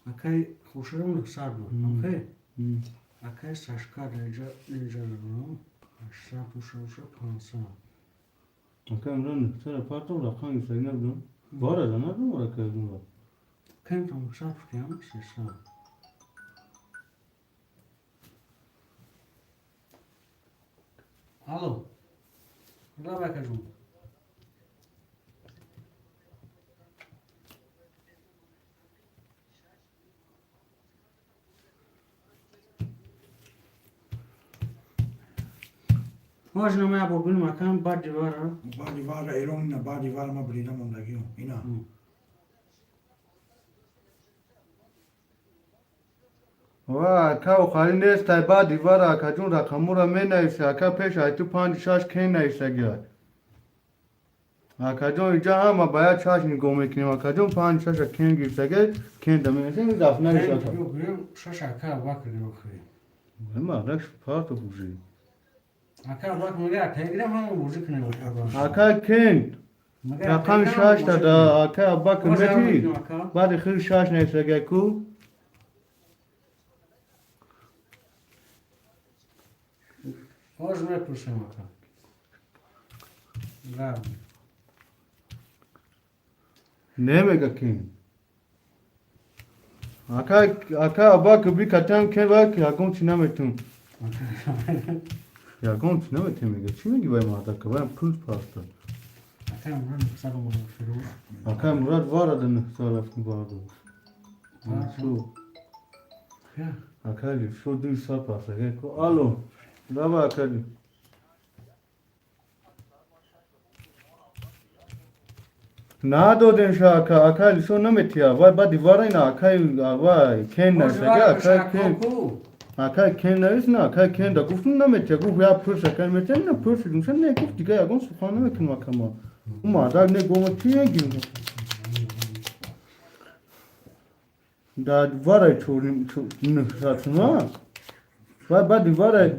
اکا خوشه رو نکسار بود اوکی اکا ساشکا درجه اینجا رو اشتر پوشه پانسا اکا امران سر پارتون رقم گفتگی نبودم باره دا نبودم وره که ازون را کن تو مکسار فکرم سیسا الو را بکر جون آج نمه با بین مکان بعد دیواره با دیوار ایران نه با دیوار ما بریدم موندگی اینا و اکا و خالی نیست تا با دیوار اکا جون رقمورا می نیسته اکا پیش ایتو 5-6 کن نیسته گیاد اکا جون اینجا همه باید چاش نگاه میکنیم اکا جون 5-6 کن گیرسته گید کن دمی نیسته این دفت نیسته اکا گریم شش اکا وکر بخوریم اما رکش پارتو بوزی اکا وکر میگه تگرم هم بوزی کنیم اکا کن رقم 6 تا دا اکا با کمتی بعد خیلی 6 نیسته گید کو آج میپرسیم اکا گرم نمیگه کن اکا با کبی کتم کن باکی اگون چی نمیتون یا اگون چی نمیتون میگه چی میگی بای مادا که بایم پول پاستا اکا مرد سلام شروع اکا مراد وارد نفسال افکن بارد شو اکا لی شو 2 سال پاسا که الو دابا اکا لی نه دادن شا اکا لی شو نمیتیا وای با دیواره اینا اکا وای کن نسگه اکا کن اکا کن نیست نه اکا کن دا گفتم نمیتیا گفت یا پرس اکا نمیتیا نه پرس دونشن نه گفت دیگه اگون سخان نمیکنم اکا ما اون مادر نه گومه چیه گیم دا دیواره چوریم نشاتنا وای با دیواره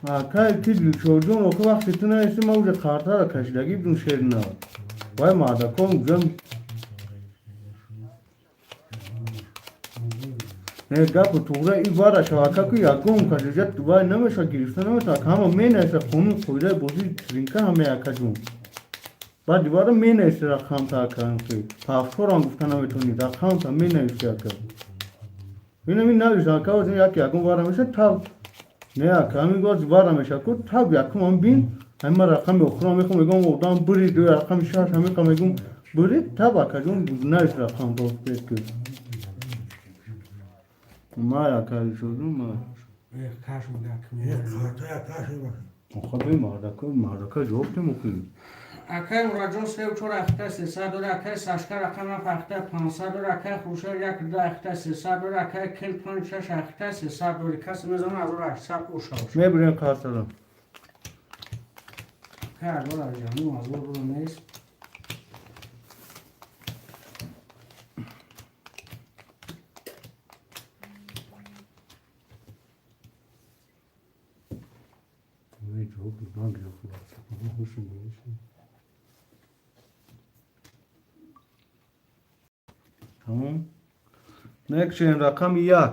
اکا کی چوجون اوکه وقتی تو نیستی ما اوجه خارتا را کشیدگی بدون شیر نه وای مادر کن جم نه گپ توره ای وارا شواکا که یکم کشیدت وای نمیشه گرفته نمیشه همه می نیسته خونی خویده بوزی ترینکه همه اکا جون بعد دیواره می نیسته رقم تا اکا انخی پافتور هم گفته نمیتونی رقم تا می نیسته اکا اینه می نویسته اکا وزن یکی یکم وارا میشه تا نه اکا همی گوز وارا میشه که تا یکم هم بین همه رقم اخرا میخوام میگم اودام بری دو رقم 6 همه که میگم بری تا اکا جون نیست رقم باز بید که ما اکا شدون ما کاش میگه خاطر کاشی باشه خب این مادکا جواب نمیکنی اکای مراجعون سه چور اخته 300 دور اکای سشکر رقم اخته 500 دور اکای خوشه یک دو اخته 300 دور اکای کل 5-6 اخته 300 دور کسی میزنه از رو 800 اوشاوش میبریم کار سرم که دور از جانو از رو نیست جواب نگرفت خوشم بایشم تمام نکشین رقم 1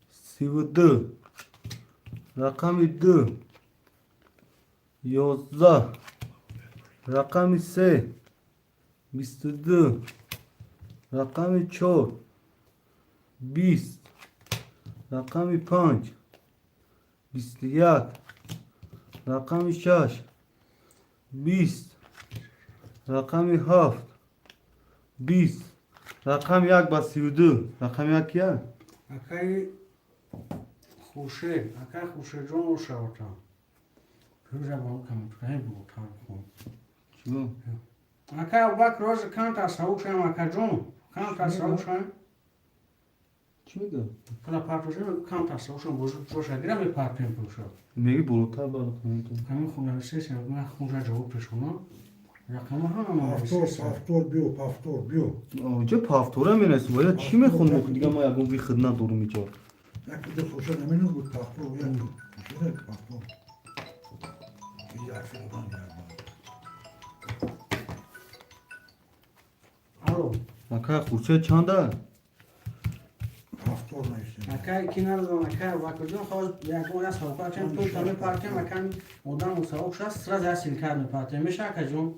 32 رقم 2 11 رقم 3 22 رقم 4 20 رقم 5 21 رقم 6 20 رقم 7 20 رقم 1 با 32 رقم 1 کیه؟ اکای خوشه جون اوشاوتا پیوزه با اون کمون که بود خون چیو؟ اکای وقت روز کانت از سوشن اکای جون کانت از سوشن چی میگه؟ کلا پارتوشه کانت از سوشن بوشه گیرم می پارتیم پوشه میگی بلوتر بالا کنی تو کمی خونه سیسی من خونه جواب پیشونا رقم هم پافتور بیو آجا پافتوره مینست باید چی میخون موقع دیگه ما یکم بی خدمت دورو میچار یک دو خوشه نمینو بود پافتور یک خوشه پافتور یه حرفی بودن الو اکا خوشه چنده؟ پافتور نیسته اکای کی ندارم اکای وقت جون خواهد یکم از خواه چند تو تامی پارتیم اکن مدام مساوق شد سرز از سیلکار میپارتیم میشه اکای جون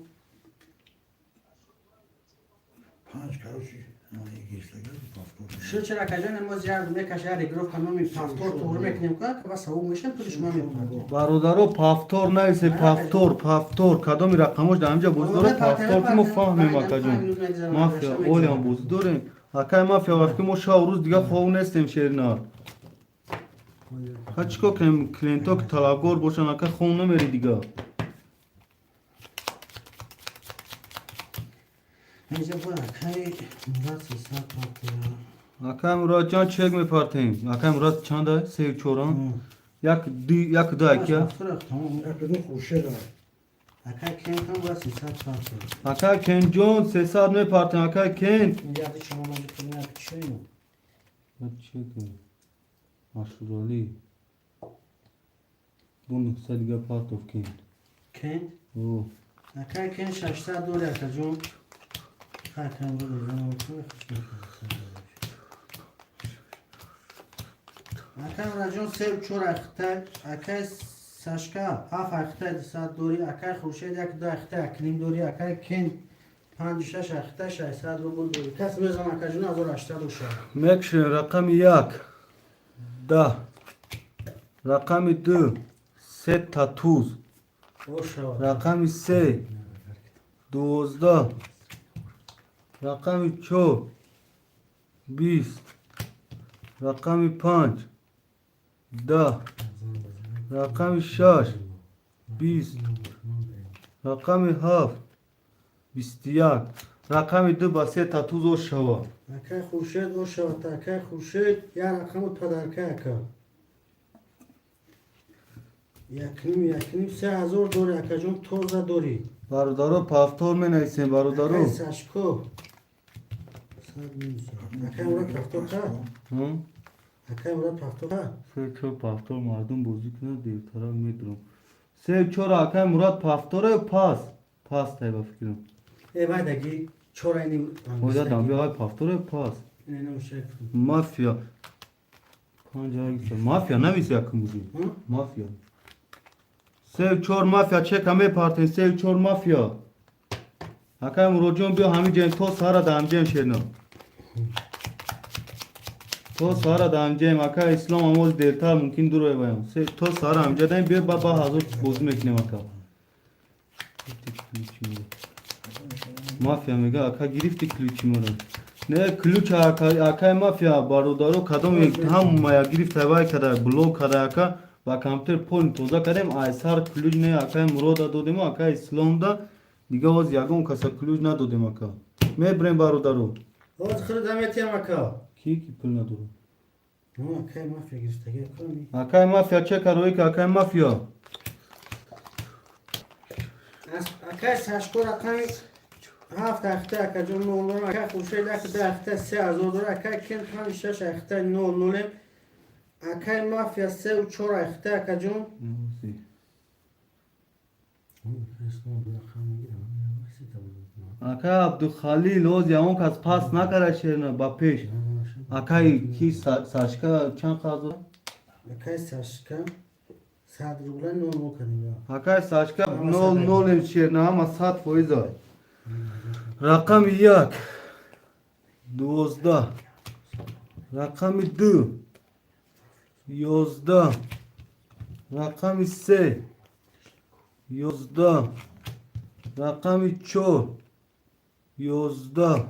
5 کاروشی نانی گیرستگی پافتور شو چرا اکای جون ما زیاد میکشه ریگروف کنم پافتور طور میکنیم که بس سوق میشن پولش ما میپارتیم برادرو پافتور نیست پافتور کدامی رقمش در اینجا بوز داره پافتور که ما فهمیم اکا جون مافیا اولی هم بوز داره اکای مافیا وقتی ما شاو روز دیگه خواه نیستیم شیرنار ها چیکار کنیم کلینتا که طلبکار باشن اکا خون نمیری دیگه. اینجا با اکای مراد 300 پارتیا. اکا مراد جان چک میپارتیم. اکا مراد چنده؟ 3-4 یک دو اکیا. تمام بدون خوشه دار. اکای کن کم با 300 پارتیا. اکا کن جون 300 میپارتیم اکا کن. اینجا دی شما ماجی کنیم چیم. چک ماشورالی. Bunu sadece part of king. کن Oh. اکای کن 600 دلار اکا جون. خواهی کن بود زمان کنه خوش اکای مراد جون 3-4 اختر اکای ساشکا 7 اختر 200 دوری اکای خورشید 1-2 اختر اکنیم دوری اکای کن 5-6 اختر 600 روبل دوری کس بزن اکا جون 1800 دوشه Mekşin rakam 1 10 rakam 2 30 خوش شود rakam 3 12 rakam 4 20 rakam 5 10 rakam 6 20 rakam 7 21 rakam 2 با 30 شوا اکای خورشید او شود اکای خورشید یا رقم پدرکه اکا یکنیم 3000 دوری اکا جون توزه دوری برادرو پافتور می نویسیم اکای برادرو ساشکو اکای مراد پافتور که هم؟ اکای مراد پافتور که سه چور پافتور مردم بازی کنه دیرترا میدونم سه چور اکای مراد پافتوره پاس تایبا فکرم ای باید اگه چورا اینی اوزا دنبی های پافتوره پاس اینه نمشه مافیا مافیا نویسی یکم بودی مافیا سه چور مافیا چه کمه پارتین سه چور مافیا اکای مراد بیا همین جن تو سارا دام جن شنو تو سارا دام جن اکای اسلام آموز دیرتر ممکن دروی بایم تو سارا هم جدن بیا بابا حاضر بازی میکنیم اکا مافیا میگه اکا گرفتی کلوچی مرا نه کلوچ اکای مافیا برادرو کدام یک هم مایا گرفت وای کده بلوک کده اکا با کامپیوتر پول توزا کردیم ایسار کلوچ نه اکای مراد دادیم اکای اسلام دا دیگه واز یگون کسا کلوچ ندادیم اکا میبریم برادرو باز خود دمیتی هم اکا کی پول ندارو اکای مافیا گرفتگی کنی اکای مافیا چه کروی که اکای مافیا اکای ساشکو رقمی 7 اخته اکا جون 00 اکای خورشید 1-2 اخته 3000 دور اکای کن 5-6 اخته 00 اکای مافیا 3-4 اخته اکا جون اکای عبدالخلیل اوز یا اون کس پاس نکره شیرنا با پیش اکای کی ساشکا چند قاضر اکای ساشکا 100 روبل 00 کنیم اکای ساشکا 00 شیرنا اما 100% های رقم 1 12 رقم 2 11 رقم 3 11 رقم 4 11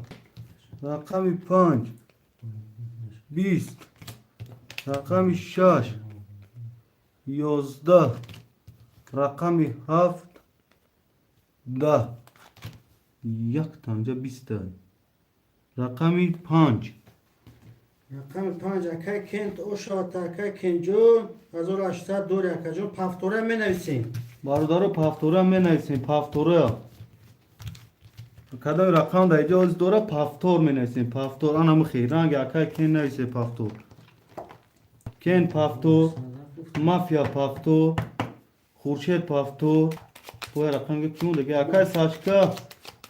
رقم 5 20 رقم 6 11 رقم 7 10 یک تانجا 20 رقم 5 رقم 5 اکای کنت او شد اکای کن جون 1800 دوری اکا جون پافتوره می نویسیم برادرو پافتوره می نویسیم پافتوره کدام رقم در اینجا از دوره پافتور می نویسیم پافتور آن هم خیرنگ اکای کن نویسه پافتور کن پافتور مافیا پافتور خورشید پافتور بوی رقم که کیون دیگه اکای ساشکا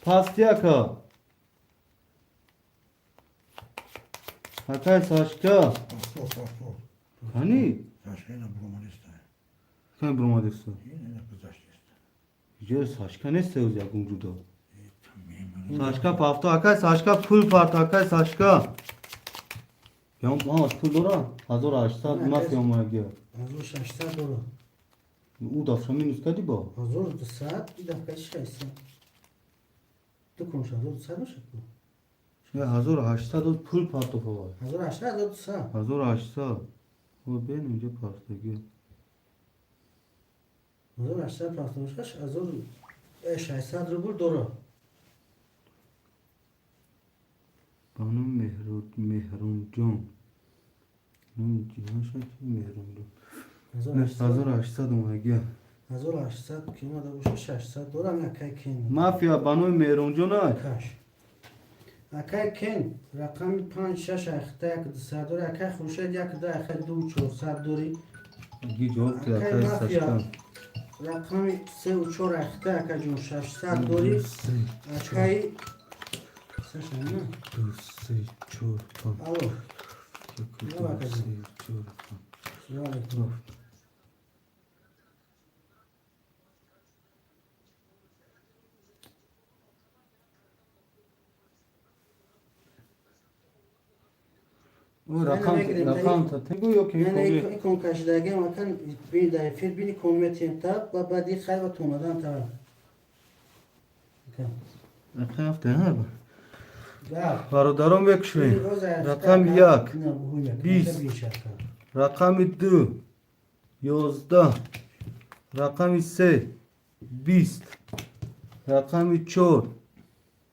پاستی اکا اکای ساشکا Paftor. هنی Saçkayla bromalista. کن برومادستو Yine kızlaştı. جه ساشکا نیسته اوز یکون جدا Tamam. ساشکا پافتو اکای ساشکا پول پارت اکای ساشکا یا ما از پول دورا 1800 مافیا ما گیر 1600 دلار او دافشا می نوز کدی با 1200 bir dakika şişesi. Tu konuş 1200 میشه یا 1800 پول پارتو فوای 1800 1200 1800 و بین اینجا پافتگی 1858 1600 روبل دوره بانو مهرون جان نمی جیهان شد مهرون جان 1800 اومگی 1800 که اومده باشه 600 دوره هم اکای کن مافیا بانو مهرون جان های کاش اکای کن رقم 5 6 اخته یک دوست دوره اکای خوشید یک ده اخه 2 400 دوری اگه جواب که اکای اکای مافیا سشکم رقم 3 و 4 اخته اکای جون 600 دوری اکای سشن نه 2 3 4 5 الو 2 3 4 5 سلام علیکم او رقم تا تگو یا که یعنی میکنی این کن کشیدگی مکان بین در فیل بینی کمیتیم تا و بعدی خیلی با تومدن تا اکای هفته ها با گفت برادران بکشویم رقم 1 20 رقم 2 11 رقم 3 20 رقم 4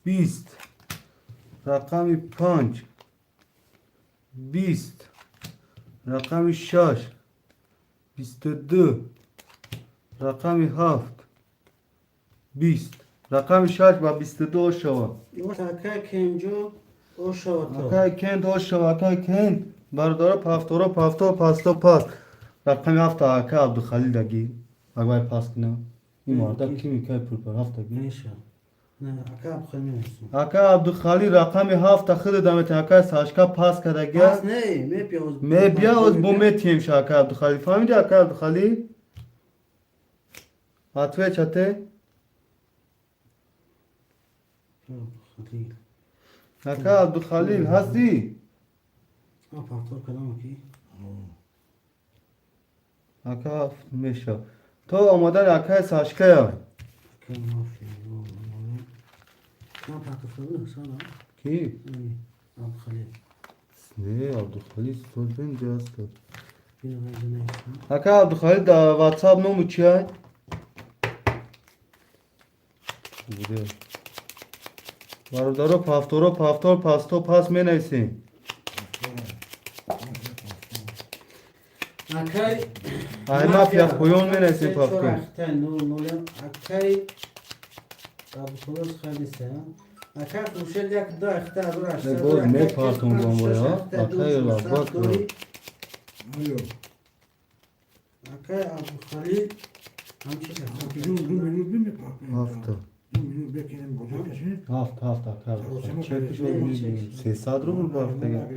20 رقم 5 20 رقم 6 22 رقم 7 20 رقم 6 و 22 شوا اکای کنجو او شد اکای کند او شوا اکای کند بردارا پافتورا پافتا پاستا پاس رقم 7 اکای عبدالخلیل دگی اگوی پاس کنه این مرده کی میکای پرپر 7 دگی نیشه نه اکای بخیر نیستم اکای عبدالخلیل رقم 7 خود دمت اکای ساشکا پاس کردگی پس نه میپیوز می بیا از بومه تیم شا اکای عبدالخلیل فهمیدی اکای عبدالخلیل حتوه چته اکای عبدالخلیل هستی پافتور کدام کی اکای میشه تو آمدن اکای ساشکا یا اکای مافیا نه پافتور نه سلام کی؟ خلیل نه عبدالخلیل سول بین جاست اینو نیستم اکای عبدالخلیل در واتساپ نومو چیه؟ بوده برادرو پافتورو پافتور پاستو پاس می نیسیم اکای ای مافیا خویون می نیسیم پافتور اکای نول اکای خلاص خیلی سه اکای خوشل یک دو اختار دور اشتر باز می پارتون باموی ها اکای لاباک رو آیو اکای ابو خلیل همچه جون بمی پاک هفته جون بکنیم بوده کشید هفت اکای چکش رو چک. میبینیم 300 رو بود پافتگه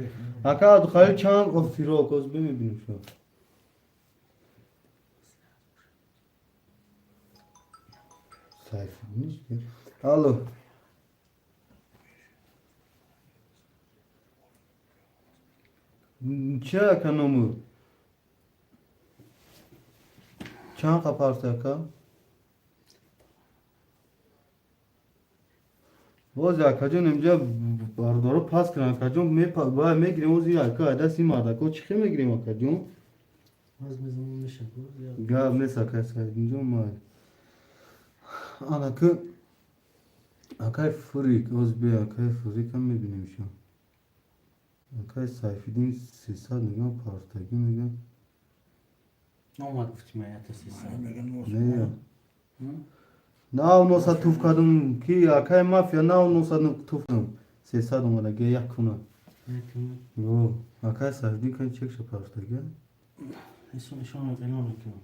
اکای عبدالخلیل چند و فیروک از بمیبینیم شو سایفی نیست که الو چه اکا نمو چند قپارت اکا باز اکا جون اینجا باردارو پاس کنن اکا جون باید میگیریم اوزی اکا دستی مرد اکا چی میگیریم اکا جون باز میزمون میشه بود گاب نیست اکا ساید اینجا مای آن اکا اکای فریک اوز بی اکای فریک هم میبینیم شو اکای سایفیدین 300 میگم پارتگی میگم اومد گفتیم ایت سیستم نه نه اونو سا توف کردم کی اکای مافیا نه اونو سا توف کردم 300 اومده گه یک کنه یو اکای سایفیدین کنی چک شو پارتگی نشون قانون کنم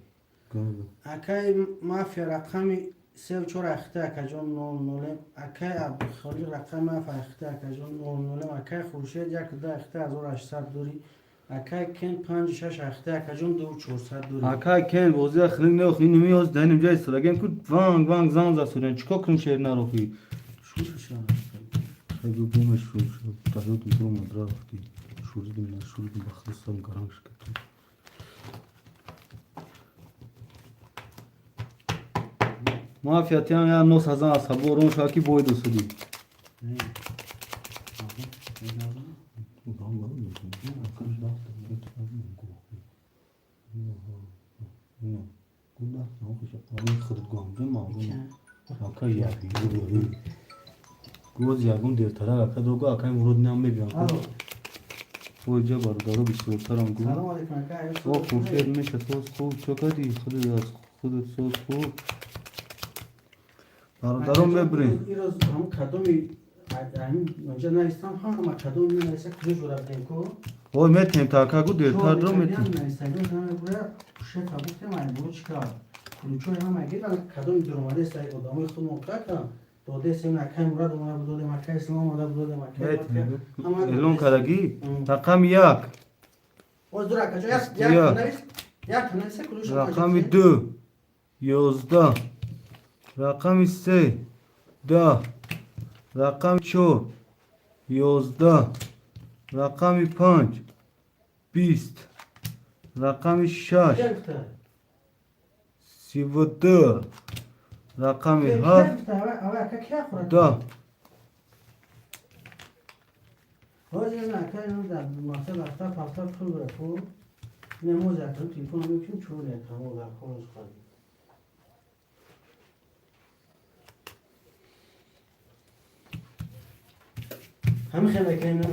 گم اکای مافیا رقمی 3 و 4 اخته اکا جون 00 اکای عبدالخلیل رقم مافیا اخته اکا جون 00 اکای خورشید یک ده اخته 1800 دوری اکای کن 5 6 اخته اکا جون 2 400 دوری اکای کن بوزی خیلی نه خیلی نمیاز دنیم جای سرگم کود وانگ وانگ زان زاسورن چیکار کنم شهر نروخی شو شو خیلی بومش شو تازه تو برو مدرا وقتی شوریدیم بخلصم گرانش کردیم مافیا یا 9000 اصحاب رون شاکی بوید سودی ممنون آقا یابی گوز یابون دیرتره آقا دوگو آقا ورود نام بیان الو اوجا باردارو بیشترم گو سلام علیکم او خوشت میشه توست خوب چقدی خودت سوز خوب باردارم ببرین ایروز هم کدومی اونجا نیستم هم کدوم نیست کجا جورا بدیم کو اوی میتیم تا آقا گو دیرتر رو میتیم نیستم هم برای شت بودم من برو چیکار کلوچوی هم اگه کدوم درآمده است ادامه خود موقع کنم دوده سیم نکای مراد اومد بوده مکه اسلام اومد بوده مکه الان کارگی رقم یک باز دور کجا یک نویس کلوچو رقم دو 11 رقم سه 10 رقم 4 11 رقم 5 20 رقم 6 32 رقم 7 10 باز یه نکای نو در ماسه رفته پافتا پول برفو نموز اکرم تلفن رو میکنم چون اکرم رو در خونش خواهدیم همه خیلی که اینو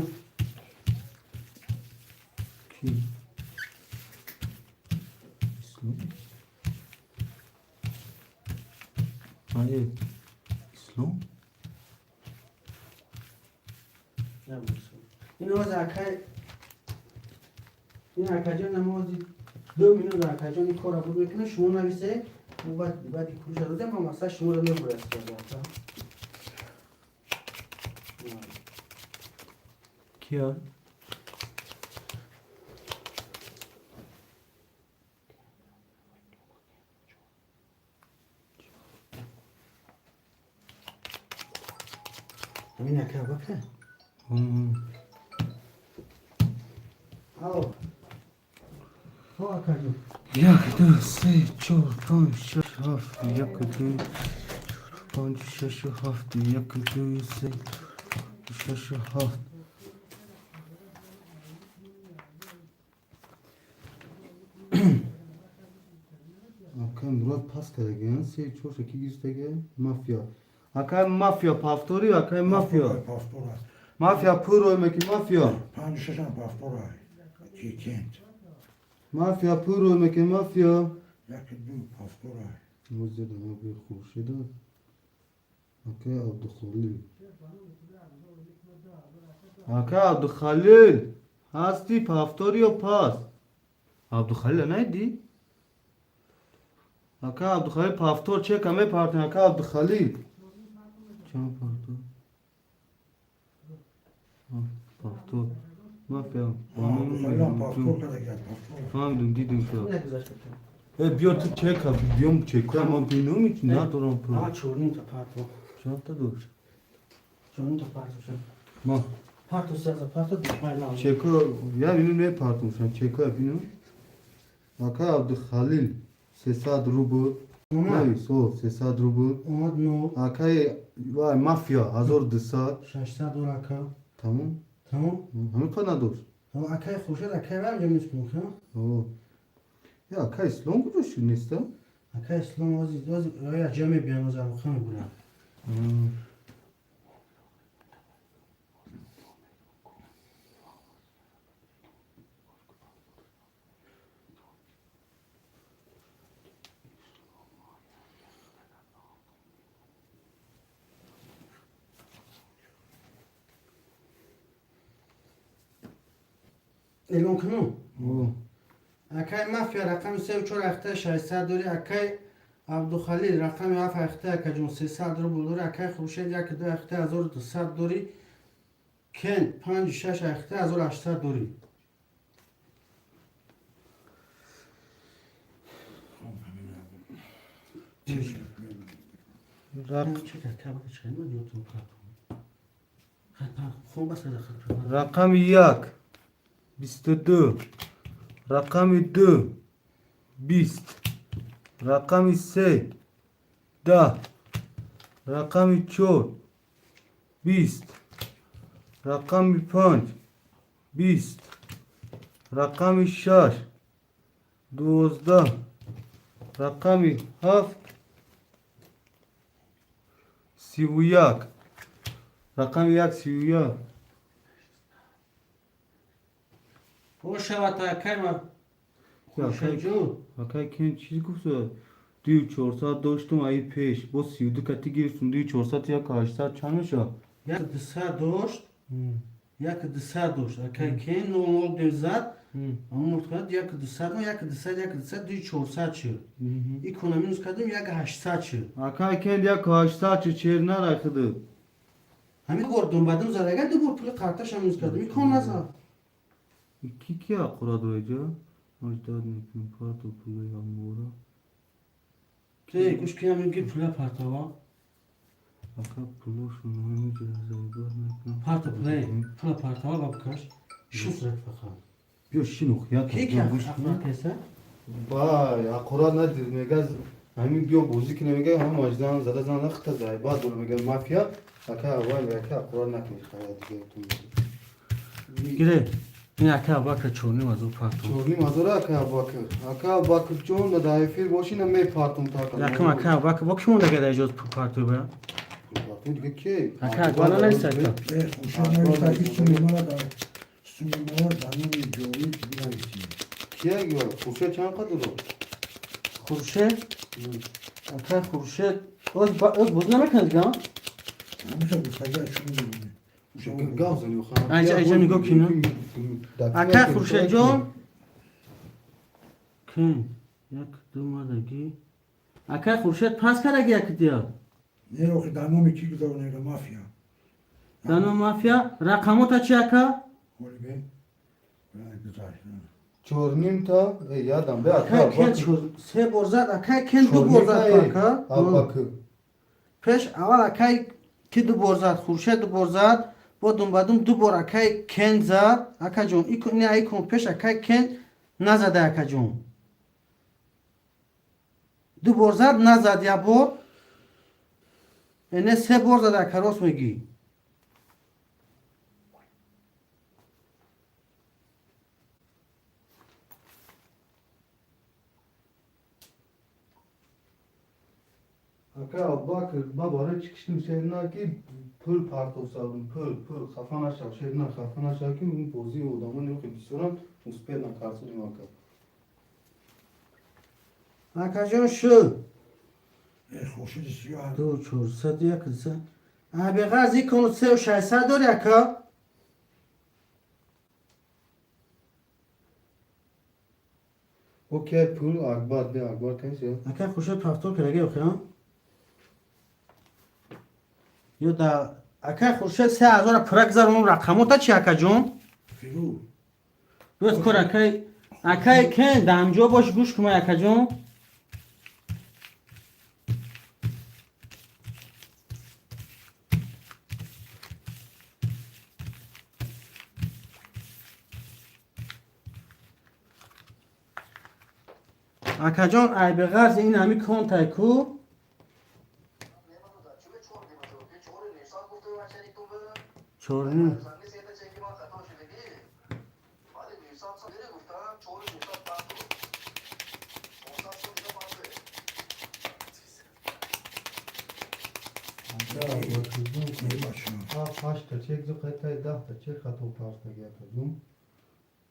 کی اسلام آیه اسلام این از اکای این اکاجان نمازی 2 مینوت در اکاجان این کار رو بکنه شما نویسه و بعدی کلوش رو دادم و مثلا شما رو نبرست کرده کیا همین اکای بکن آو ها اکاجان 1 2 3 4 5 6 7 1 2 5 6 7 1 2 3 6 7 Akay Murat pas karagen se çok şeki giztege mafya. Akay mafya paftori akay mafya. پاسپور است Mafya puro meki mafya. 5 هم پاسپور است چی کند Mafya puro meki mafya. یکی دو پاسپور است Muzde da abi khurshida. Akay Abdulkhalil. Akay Abdulkhalil. Hasti paftori o pas. Abdulkhalil neydi? Akay Abdulkhalil paftor çek ame parti Akay Abdulkhalil. Çam paftor. Paftor. Mafya. خیلی هم پاسپور کرده کرد پاسپور Fahmedin dedim şu. نه گذاشته Biyo tu çek abi. Biyom çek. Ama bilmiyorum hiç. Ne durum ها pro. چورین تا پارتو Çanta dur. چورین تا پارتو شد Ma. پارتو سازا پارتو دشمن نام Çeko. Ya benim ne partim sen? Çeko benim. Akay Abdulkhalil. Sesad rubu. اومد Ne so Sesad rubu. اومد نو Akay vay mafya. Hazır disa. 600 دلار اکا Tamam. تمام Hamı kana dur. هم اکای خوشد اکای برم جمعیت کنم که Oo. Ya Akay İslam kuruş nesta. اکای اسلام وازی آیا جمع بیان از الخان بودم اعلام کنم Oo. اکای مافیا رقم 34 اخته 600 دوری اکای عبدالخلیل رقم 7 اخته اکجون 300 دور بولدوری اکای خوشید 1 2 اخته 1200 دوری کن 5 6 اخته 1800 دوری Rakam 1 22 Rakam 2 20 Rakam 3 10 Rakam 4 20 Rakam 5 20 Rakam 6 12 Rakam 7 31 رقم 131 باشه و تا اکای ما یا خوشه جون اکای کن چیز گفت دیو 400 داشتم ای پیش با 32 کتی گرفتم دیو 400 یا 800 چند میشه یک دسته داشت یک دسته داشت اکای کن نورمال دوزد اما مرتبط یک دسته ما یک دسته دیو 400 شد اکونومی کردم یک 800 شد اکای کن یک 800 چیر نرخده همین گردون بعدم زرگه دو بار پول قرطش هم کردم اکون نزد کی اقرا دویجا اجداد میکنم پاتو پوله یا مورا که گوش که همین گیر پول پرتاوا اکا پولوشون همیشه زایگاه میکنم پرتا پول پرتاوا با بکش شو سرک فقط بیا شینوخ یا کی که اقرا کسه بای اقرا ندیر میگه همین بیا بوزی که نمیگه هم اجدان زده زن لخت زای بعد دور میگه مافیا اکا اول اکا اقرا نکنی خیلی دیگه گیره این اکا باکر چونی وزو پرتو چورنی مادر اکا باکر جون به دایفیر باشین می پارتون تا یکم اکا باکر با کیمون دیگه در جز پرتو برم دیگه کی اکا بالا نیست اکا خوشا نوشتگی سومیمارا دا سومیمارا دانوی جوی بیایستی کیه گیو خوشه چند قدر رو خورشید اکا خورشید از بوز نمیکنه دیگه ها همیشه بستگی از شما دیگونه گاز نیو خان ایجا نگاه کینا اکا خورشید جون کن یک دو مادگی اکا خورشید پس کرده یک دیا نه رو که دانومی کی گذارونه که مافیا دانو مافیا رقمو تا چی اکا خوری به برای گذاشت چورنیم تا یادم به اکا کن سه برزد اکا کن دو برزد اکا پیش اول اکای کی دو برزد خورشید دو برزد بعدم دو بار اکای کن زد اکا جون نه ایکون پیش اکای کن نزده اکا جون دو بار زد نزد یا بار اینه سه بار زد اکا راست میگی اکا باکر باباره چکشتیم شهرنا کی پول پارتو سالون پول خفانه شو شهرنا خفانه شو کی اون بوزی و دامن رو که بیسورم مسپر نکارسونیم اکا اکا جون شو خوشی سیاه دو چور صد یک زد به غرض ایکون سه و شایسته داری اکا اوکی پول اکبر به اکبر کنسی اکا خورشید پفتور کرده اوکی یا دا اکا خورشید 3000 پرک زر اون رقمو تا چی اکا جون فیرو بس کن اکای کن دمجا باش گوش کما اکا جون اکا جون ای به غرض این همی کن تایکو چورنی پاش تا چک زو قطعه 10 تا چک خطو پاس نگه کردم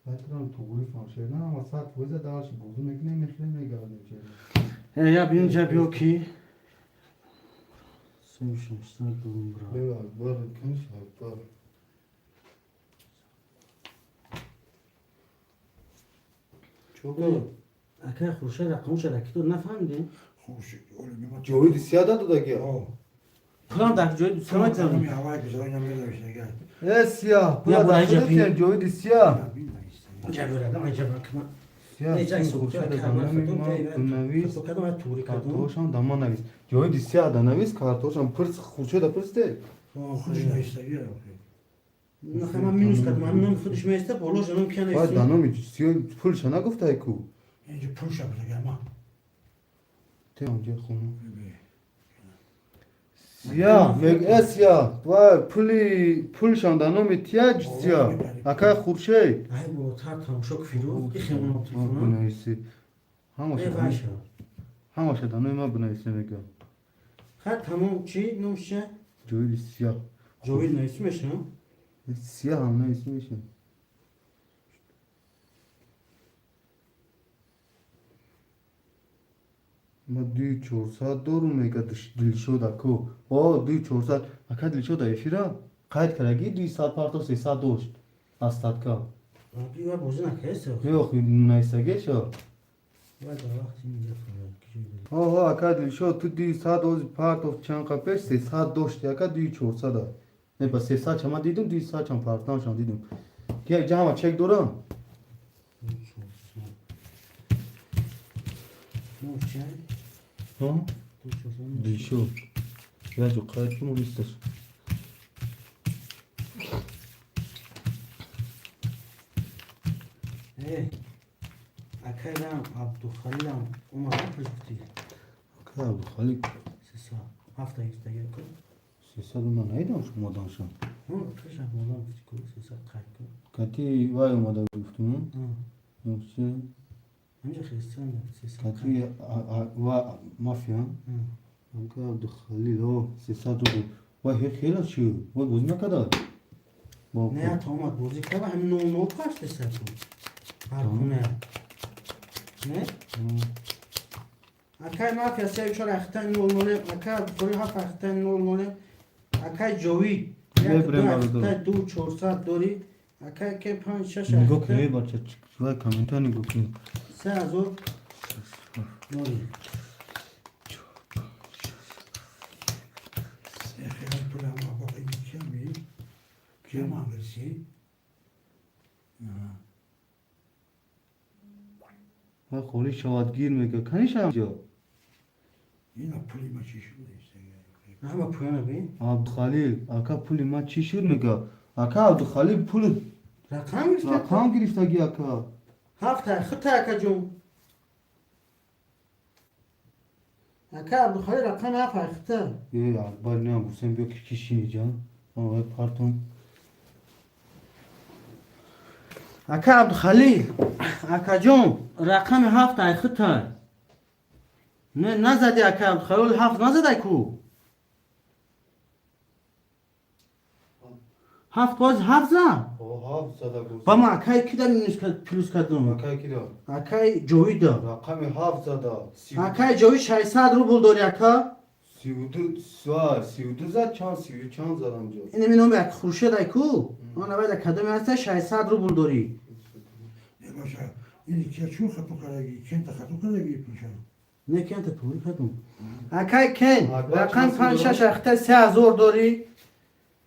بهترم توری فانشه نه اما ساعت ویزه دارش بوزو میکنه میخوره میگردم چه یا بین جا بیو کی سیمشن اشتاک دوم برا بیا اکبر کنش اکبر چوکا اکا خورشید رقمش رکی تو نفهمیدی؟ خوشی اولی میمون جوی دیسیا دادو داگیا آه پلان در جای دوست سمت ما دانومی زمین هوای گذارین هم بیدارش نگه سیا یا برای جپی. جوی دیسیا اینجا برادم اینجا برکم سیا اینجا سین سوکه خوشا کردم دانمی ما نویس کردم از توری کردم کارتوشم داما نویس جوی دیسیا دانویس کارتوشم پرس خوشا دا پرس ده خودش نایستگی رو نخه من مینوس کردم من نام خودش میسته بالا جنم که باید نیستم دانمی سیا پول شنا گفت ایکو اینجا پول شب نگه ما ته اونجا خونه سیا میگ اسیا و پول شان دانمی تیاج سیا اکا خورشه ای با تا تماشا فیرو بخیمون ما تلفن بنویسی ای هماشه واشا هماشه دانمی ما بنویسی میگم خب تمام چی نوشه؟ جویل سیاه جوید نه اسمش نه؟ سیاه هم نه اسمشه ما 2400 دارم میگه دلشود اکو او 2400 اکا دلشود ایفیرا قید کرگی 200 پارتو 300 داشت استاد کا آبی و بوزه نکیسه نه خو نیستگه شو و در وقتی میگه فرار کجایی اوه اکا دلشود تو 200 دوز پارتو چند قپش 300 داشت اکا 2400 نه با 300 چما دیدم 200 چم پارتان شان دیدم که جمع چک دورم نوشه؟ ها دوشوزه دلشود یا جو قید کنم نیستش اکرم عبدالخلیلم اومد پشتی اکا خالی سه هفته ایستگی کن 300 من نیدم شما دانشم کشم مولان بچی کنی سه قید کن کتی وای اومده گفتم نوشه همینجا خیستن سه کتی و مافیا Anka Abdülhalil o sesat oldu. Vay خیلی چی؟ وای بازی نکرده. نه تا اومد بازی کرد همین نو پاش دسته تو هر خونه نه؟ اکای مافیا سه چهار اختن نول موله اکای فوری هفت اختن نول موله اکای جوی یک دو اختن 2400 دوری اکای که 5 6 نگاه که اختن بچه وای کامنت ها نگاه کن. 3000 دوری خیلی پول هم باقی کمی کم هم برسی وای خوری شوادگیر میگه کنیش همجا. اینا پولی ما چی شده است همه پویانه بین عبدالخلیل اکا پولی ما چی شد میگه. اکا عبدالخلیل پول رقم گرفته رقم گرفتگی اکا. هفت خط اکا جون اکا عبدالخالی رقم هفت اخته یه اکبر نه بوسیم بیا که کشی جان. آه پارتون. اکا عبدالخلیل اکا جون رقم هفت اخته نه نزدی اکا عبدالخلیل هفت نزده کو هفت باز هفت زن اوه زده گفت. با ما اکای کی داریم پلوس کردم اکا کی دار؟ اکای جوی دار رقم هفت زده. اکای جوی 600 روبل داری اکا 32 زد چند 30 چند زدم جا. این می نام یک خروشه دای کو اون اول کدام هست 600 روبل داری باشه این که چون خطو کردگی چند تا خطو کردگی پیشم نه که انت پوری کدوم اکای کن رقم 5 6 اخته 3000 داری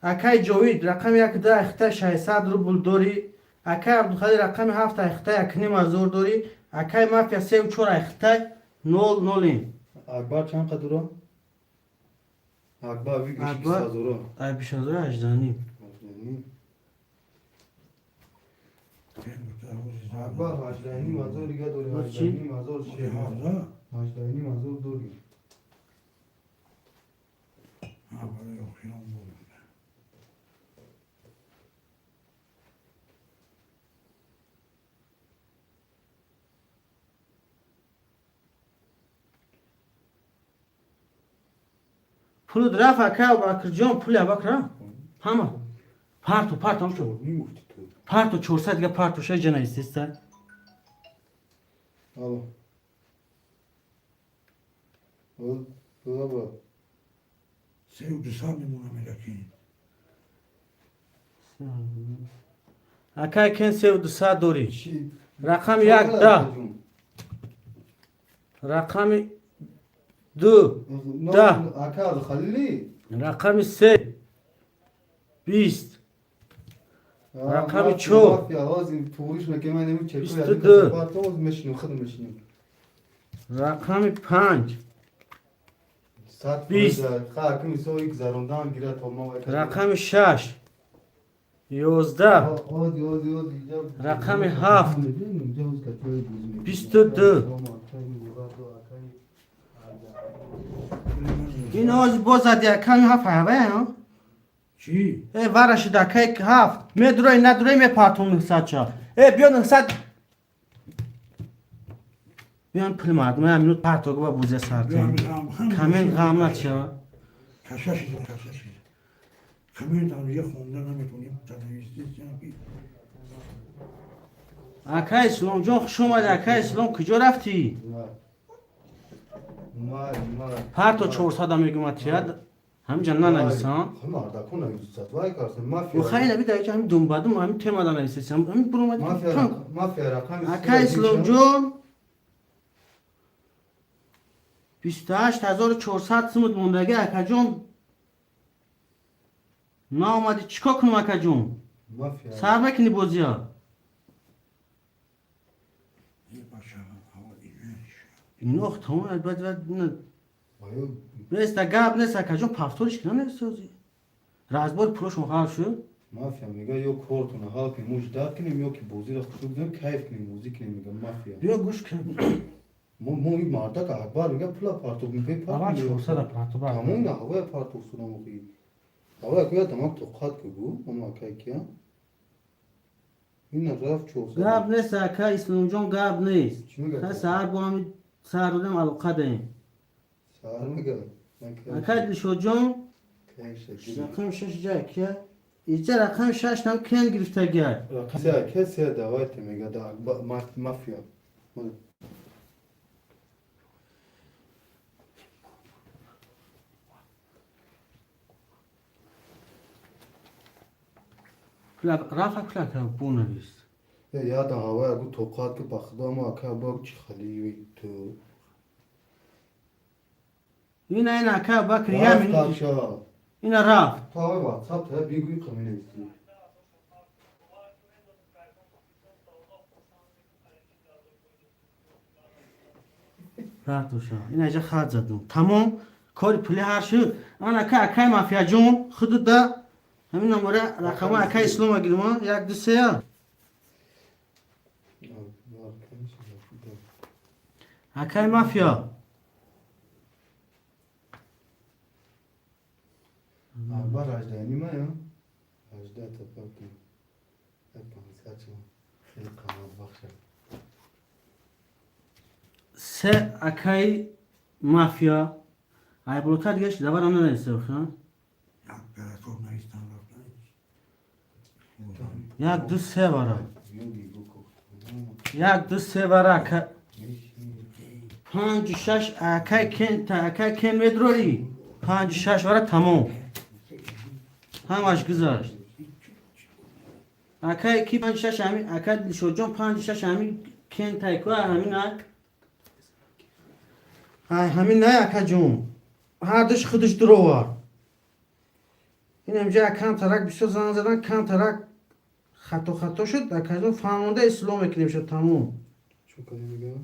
اکای جوید رقم 1 10 اخته 600 روبل داری اکای عبدالخالی رقم 7 اخته 1.5 داری اکای مافیا 3 و 4 اخته 0 اکبر چند قدره؟ اکبر بگیش اکبر؟ 20 هزاره. ای بیش از 18 اکبر 18 نیم هزار دیگه داری 18 نیم هزار شیه 18 نیم هزار داری. برای خیام بود پول درف اکای و باکر جان پول باکر همه پارتو هم شد میگفتی تو. پارتو 400 دیگه پارتو شه جنایستی است آبا. آبا. سه و 200 میمونه ملکی اکای کن 3200 داری چی؟ رقم 1 10 رقم 2 ده. اکا خلیلی. رقم 3 20 رقم 4 یا آزی پولیش میگه من نمی چکو 22. پارتوز میشنم خودم میشنم. رقم 5 ساعت 20. خا کمی سو یک زاروندان گیره تو ما. رقم 6 11 آدی رقم 7 22 این آج بازد یکم هفت هفه چی؟ ای ورش دکه هفت می دروی ندروی می پارتون نکسد چا ای بیا نکسد بیان پل مردم همینو پارتوگو با بوزه سرکن کامل غامت چا کشش خمیر دانویه خونده نمیتونیم تلویزیون جنبی اکای اسلام جان خوش اومد. اکای اسلام کجا رفتی؟ ما هر تا 400 هم میگم اتیاد همینجا ننویسم. مردا کنه یوزات وای کارسن و مافیا خیلی نبی دایی که همین دنبادم همین تیما دانه ایستیم. همین برو اومد. مافیا رقم اکای اسلام جان 28400 سمت موندگی اکا جان نا اومدی چیکار کنم اکا جان؟ مافیا سر بکنی بازی ها. یه باشه هوا دیگه این اخت همون البته وایو نیست گاب نیست اکا جان پفتورش کنه نیستوزی رازبار پروش مخال شو. مافیا میگه یو کورتونه حال که موج داد کنیم یو که بازی را خوب بزنیم کیف کنیم موزیک کنیم میگه مافیا بیا گوش کن. مو این مردا که اکبر میگه پلا پارتو میگه آقا 400 پرتو بر. تمام نه هوا پارتو سونو موقعی هوا که تمام تو خط که گو اما که کیا این رفت چوب گاب نیست اکا اسلام جان گاب نیست. چی میگه تا سر با هم سر بودم علاقه داریم. سر میگه اکا دلشو جان کیش رقم 6 جای که اینجا رقم 6 هم کن گرفته گرد. کسی دوایت میگه دا مافیا رفع کلاک هم بونویست. یادم هوا اگه توقعات که بخدا ما که با چی خالی تو این اکا بکری رفت همین کاشا این رفت. تا های واتساپ تا بیگوی خمینه ایستی رفت وشا این اینجا خط زدم تمام کاری پلی هر شو. آن اکا مافیا جون خود دا همین نمره رقم اکا اسلام گیرم یک دو سه اکا مافیا بار اجده نیمه یا اجده تا پاکن اپان سچم خیلی قمت بخشه سه اکای مافیا ای بلوکر دیگه دبر آن نیسته بخواه امپراتور نیستن رفتن یک دو سه بارا یوگی گو کفت یک دو سه بارا اکا 5 6 اکای کن تا اکای کن مدروری 5 6 بارا تمام همش گذاشت اکای کی 5 6 همین اکای دلشو جان 5 6 همین کن تایکو همین اک همین نه اکا جون هر دوش خودش دروار این امجا کم ترک بسیار زن زدن کم ترک خطا شد اکا جون فرمانده اسلام کنیم شد تموم چو کنی میگه؟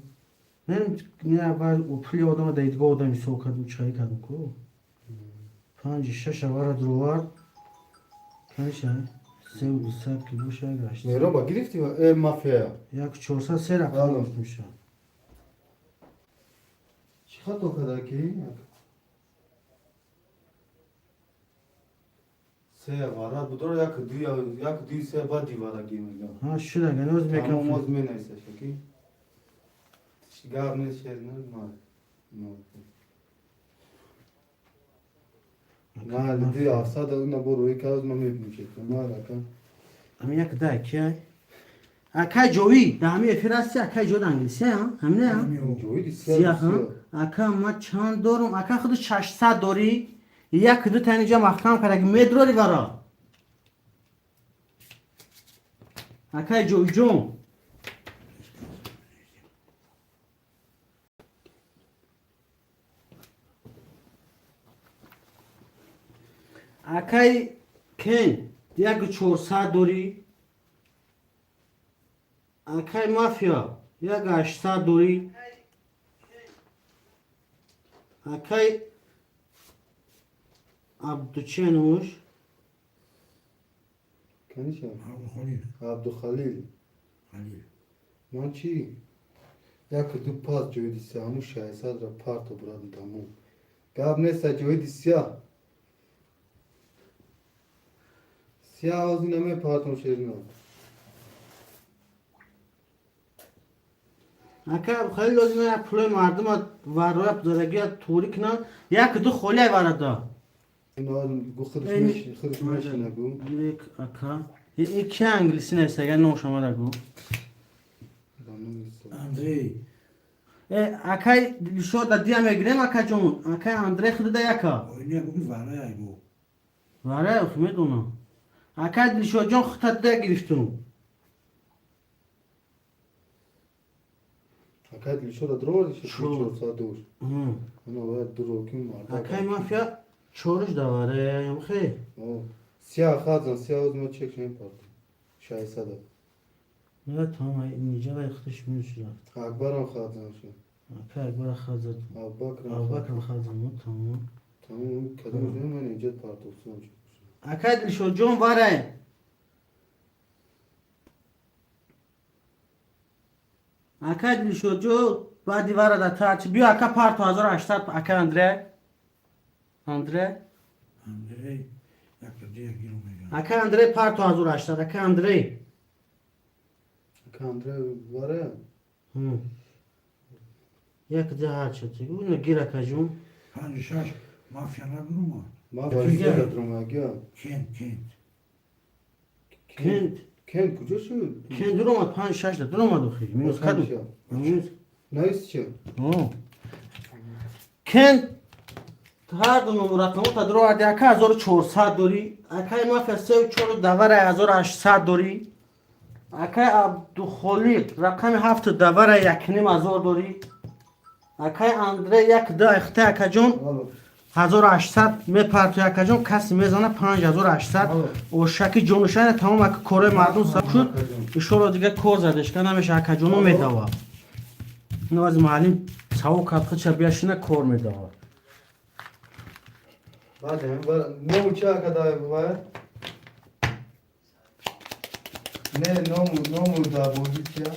نه اول پلی آدم دیدگاه آدمی سو کردم چایی کردم کو 5 6 بار دروار کنش سه و 200 کیلو شای گشت میرا با گرفتی و مافیا یک 400 سه رقم گفت میشه چی خط کده کی؟ سه وارا بدور یک دوی سه بعد دیوارا گی میگه ها شده گنوز تمام میکنم موز می نیسته شکی گاب نیست شد نه دی افساد اون بروی که از ما میبینیم شکل ما رکن همین یک ده که اکا جوی ده همین افراستی اکا جو ده انگلیسی ها همینه ها جوی دی سیاه ها اکا ما چند دارم اکا خود 600 داری یک دو تا اینجا محکم کرد اگه مدروری برا اکا جوی جون اکای کن یک 400 داری اکای مافیا یک 800 داری اکای عبدوچنوش کنیش خلیل عبدالخلیل خلیل من چی؟ یک دو پاس جوی دی سه همون 600 را پارتو برادم تموم گاب نیست جوی دی سیاه سیاه آزی نمی پارتون شیرنا اکا خیلی لازمه پول مردم و روی دارگی توری کنن یک دو خالی وارد این آدم گو خودش نگو. یک اکا iki İngilizce neyse gel ne hoşuma da bu. Andrei, Akay şu da diye mi girem akacım. Akay Andre xudi da yaka. oynuyor bugün var ya bu. Var ya Ahmet onu. Akay şu can xıtat da giriştim. Hakikaten şurada durur işte. Şu. Çok saat dur. Hı. Ana var durur kim var? Akay mafya çoruş da var ya yamxi. O siyah khazan siyah uzma çek şey yapar. Şahsada. Evet tamam nice ve yıkışmıyor şu. Akbaran khazan şu. Akay bara xazat. Abubakar. Abubakar xazat mı tamam. Tamam kadın üzerine incet parti olsun. Akay şu can var ya. Akay şu can va divara da taç. Bir aka parto hazır açtat Akay Andre. Andre. Andrei, yaklaşık girmiyor. Akay Andre parto hazır açtat. Akay Andre. Kandre var ya. Hı. Yak daha açtı. Bunu gir akacım. Hangi şaş mafyalar bunu mu? Mafya Peki. işte durma gel. Kent. Kent. Kent kuca şu. Kent durmadı. Pan şaştı. Durmadı. Minus kadın. Minus. Ne istiyor? Oh. Kent. هر دو نمرات نمو تا درو آدی اکا 1400 دوری اکای ما فرسه چورو دوار 1800 دوری اکای عبدالخلیق رقم 7 دوار 1.5 دوری اکای اندره یک ده اخته اکا جون 1800 می پرتو اکا جون کسی میزنه 5800 و شکی جونشن تمام اکا کره مردم سب شد ایشالا دیگه کور زدش که نمیشه اکا جونو میدوا اینو از معلم ساو کتخه چه بیاشینه کور میدوا Ne uçağa kadar var? Ne mu da bu hiç ya?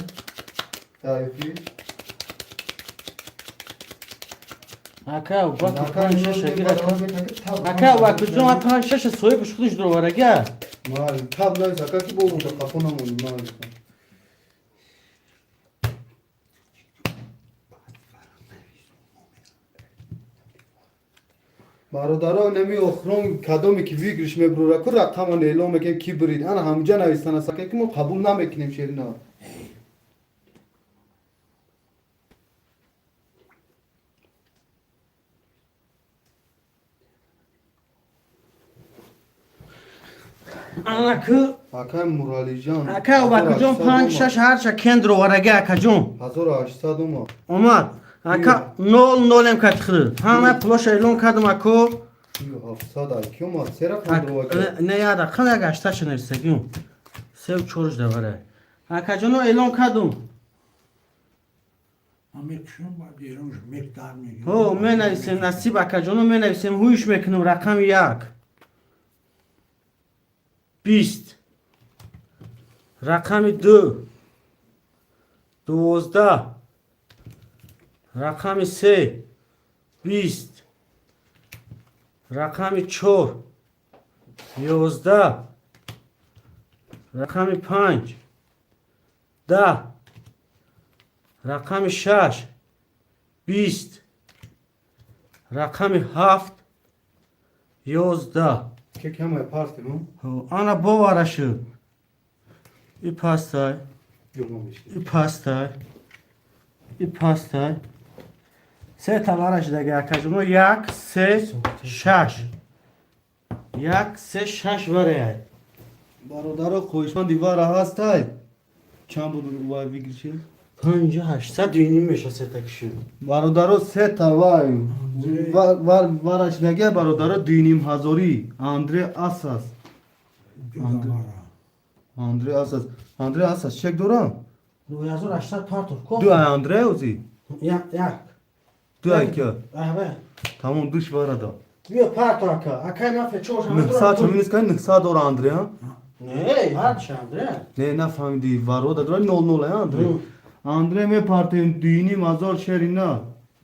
Tarifi. Aka bak pan şaşı gir aka bak cuma pan şaşı soyup şuduş dur var aga. Mal tablo saka ki bu da kafana mı mal. برادرها نمی اخرام کدامی که ویگرش میبرورا که رقم ها نیلام میکنم کی برید انا همجا نویستن سکه که ما قبول نمیکنیم شیرینا Anakı اکا مورالی جان aka bak cuma pan şaşı her şey kendi var aga aka cuma. 1800 ما Omar aka nol em katkı. Hama ploş elon kadım ako. 700 کیو ما سرا خندرو Ne ya da kana gaşta şınır segium. Sev çoruş da var. Aka cuma elon kadım. Amek şunu var diyorum şu miktar mı? Ho men neyse nasip aka cuma men neyse huş mekinum rakam yak. 20 رقم 2 12 رقم 3 20 رقم 4 11 رقم 5 10 رقم 6 20 رقم 7 11 که کم پارتی نو Ana bovaraşı. İpastay, یومش ipastay, ipastay. Se tavaraşı da gerçekten o yak se şaş. Yak se şaş var ya. برادرها خویشمن دیوار هستای چند بود وای ویگرشی 5800 düğünüm meşe takışı. برادرها سه تا وای وارش نگه برادرها دینیم هزاری اندره اساس اندره اساس چک دورم Bu yazır aşağı partur. Kom. دو اندره اوزی Yak. دو اکیا Evet. تمام دوش واردا Bir partur aka. Aka ne fe çoğu zaman. نخسا چمینیز کن نخسا دور اندره ها Ne? Hadi şandre. نه نفهمیدی واردا دور نول نول ها اندره اندره می پارتیم دینیم هزار شرینا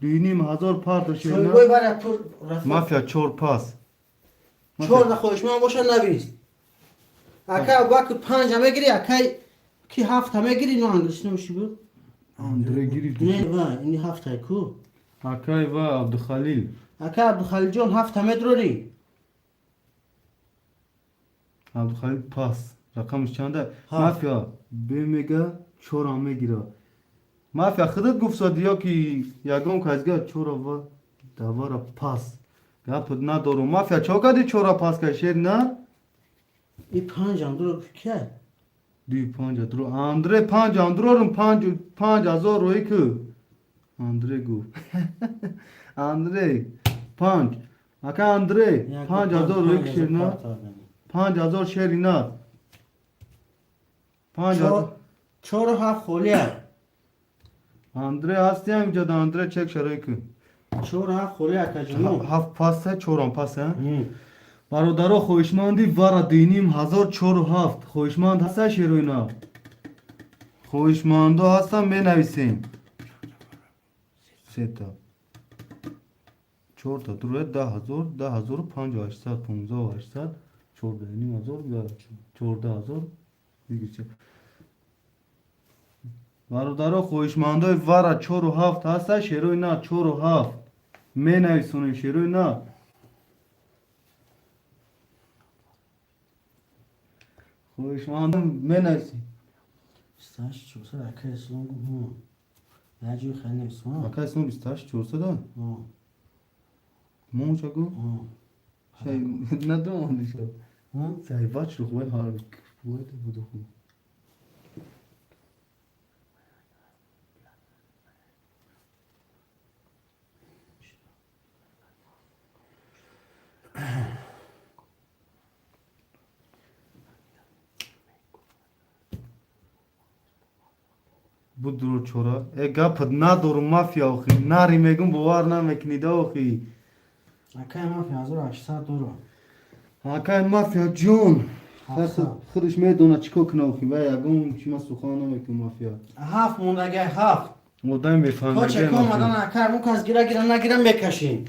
دینیم هزار پارت شرینا Soyboy var ya tur. مافیا چور پاس Çorda koşman boşa nabist. Aka bak pancame giri akay ki haftame giri no anglisno şu bu. اندره گیری Ne var? Ini haftay ku. Akay ve Abdülhalil. Aka Abdülhalil John haftame drori. عبدالخلیل پاس رقمش چنده؟ هفت. مافیا به میگه 4 هم میگیره. مافیا خودت گفت سادیا که یکم کازگاه 4 و دوباره پاس گپ ندارم. مافیا چه کردی 4 پاس که شیر نه؟ این 5 هم درو که 2 5 درو اندره 5 اندرو رو 5000 روی که اندره گفت اندره 5 اکا اندره 5000 روی که شیر نه؟ 5000 شیر نه 5000 4 و 7 خولیه اندره هستی هم اینجا اندره چک شرایی که 4 و 7 خولیه که جنو 7 پاسه 4 هم پاسه برادرها خویشمندی وارا دینیم 1047 خویشمند هسته شیروینا خویشمندا هستم می نویسیم 3 تا 4 تا دروه 10000 10500 15800 14000 14000 دیگه چه برادرها خویشمندای وارا 4 و 7 هسته شیروینا 4 و 7 می نویسونیم شیروینا خویشمندم می نویسیم استاش چوسه اکه اسلام گو نجو خیلی نویسم اکا اسم 28 400 مون چگو شای ندونم دیشو سعی باش رو خوبه حال بوده بوده خوب بود درو چورا گپت ندارم مافیا آخی نری میگم باور نمیکنید آخی اکه مافیا 1800 درو اکا مافیا جون 700 خودش میدونه چیکار کنه آخی و یگم چی من سخن نمیکنم مافیا 7 موندگه 7 مدام میفهمم تو چه کن مدن اکه مو کس گیره نگیرم بکشین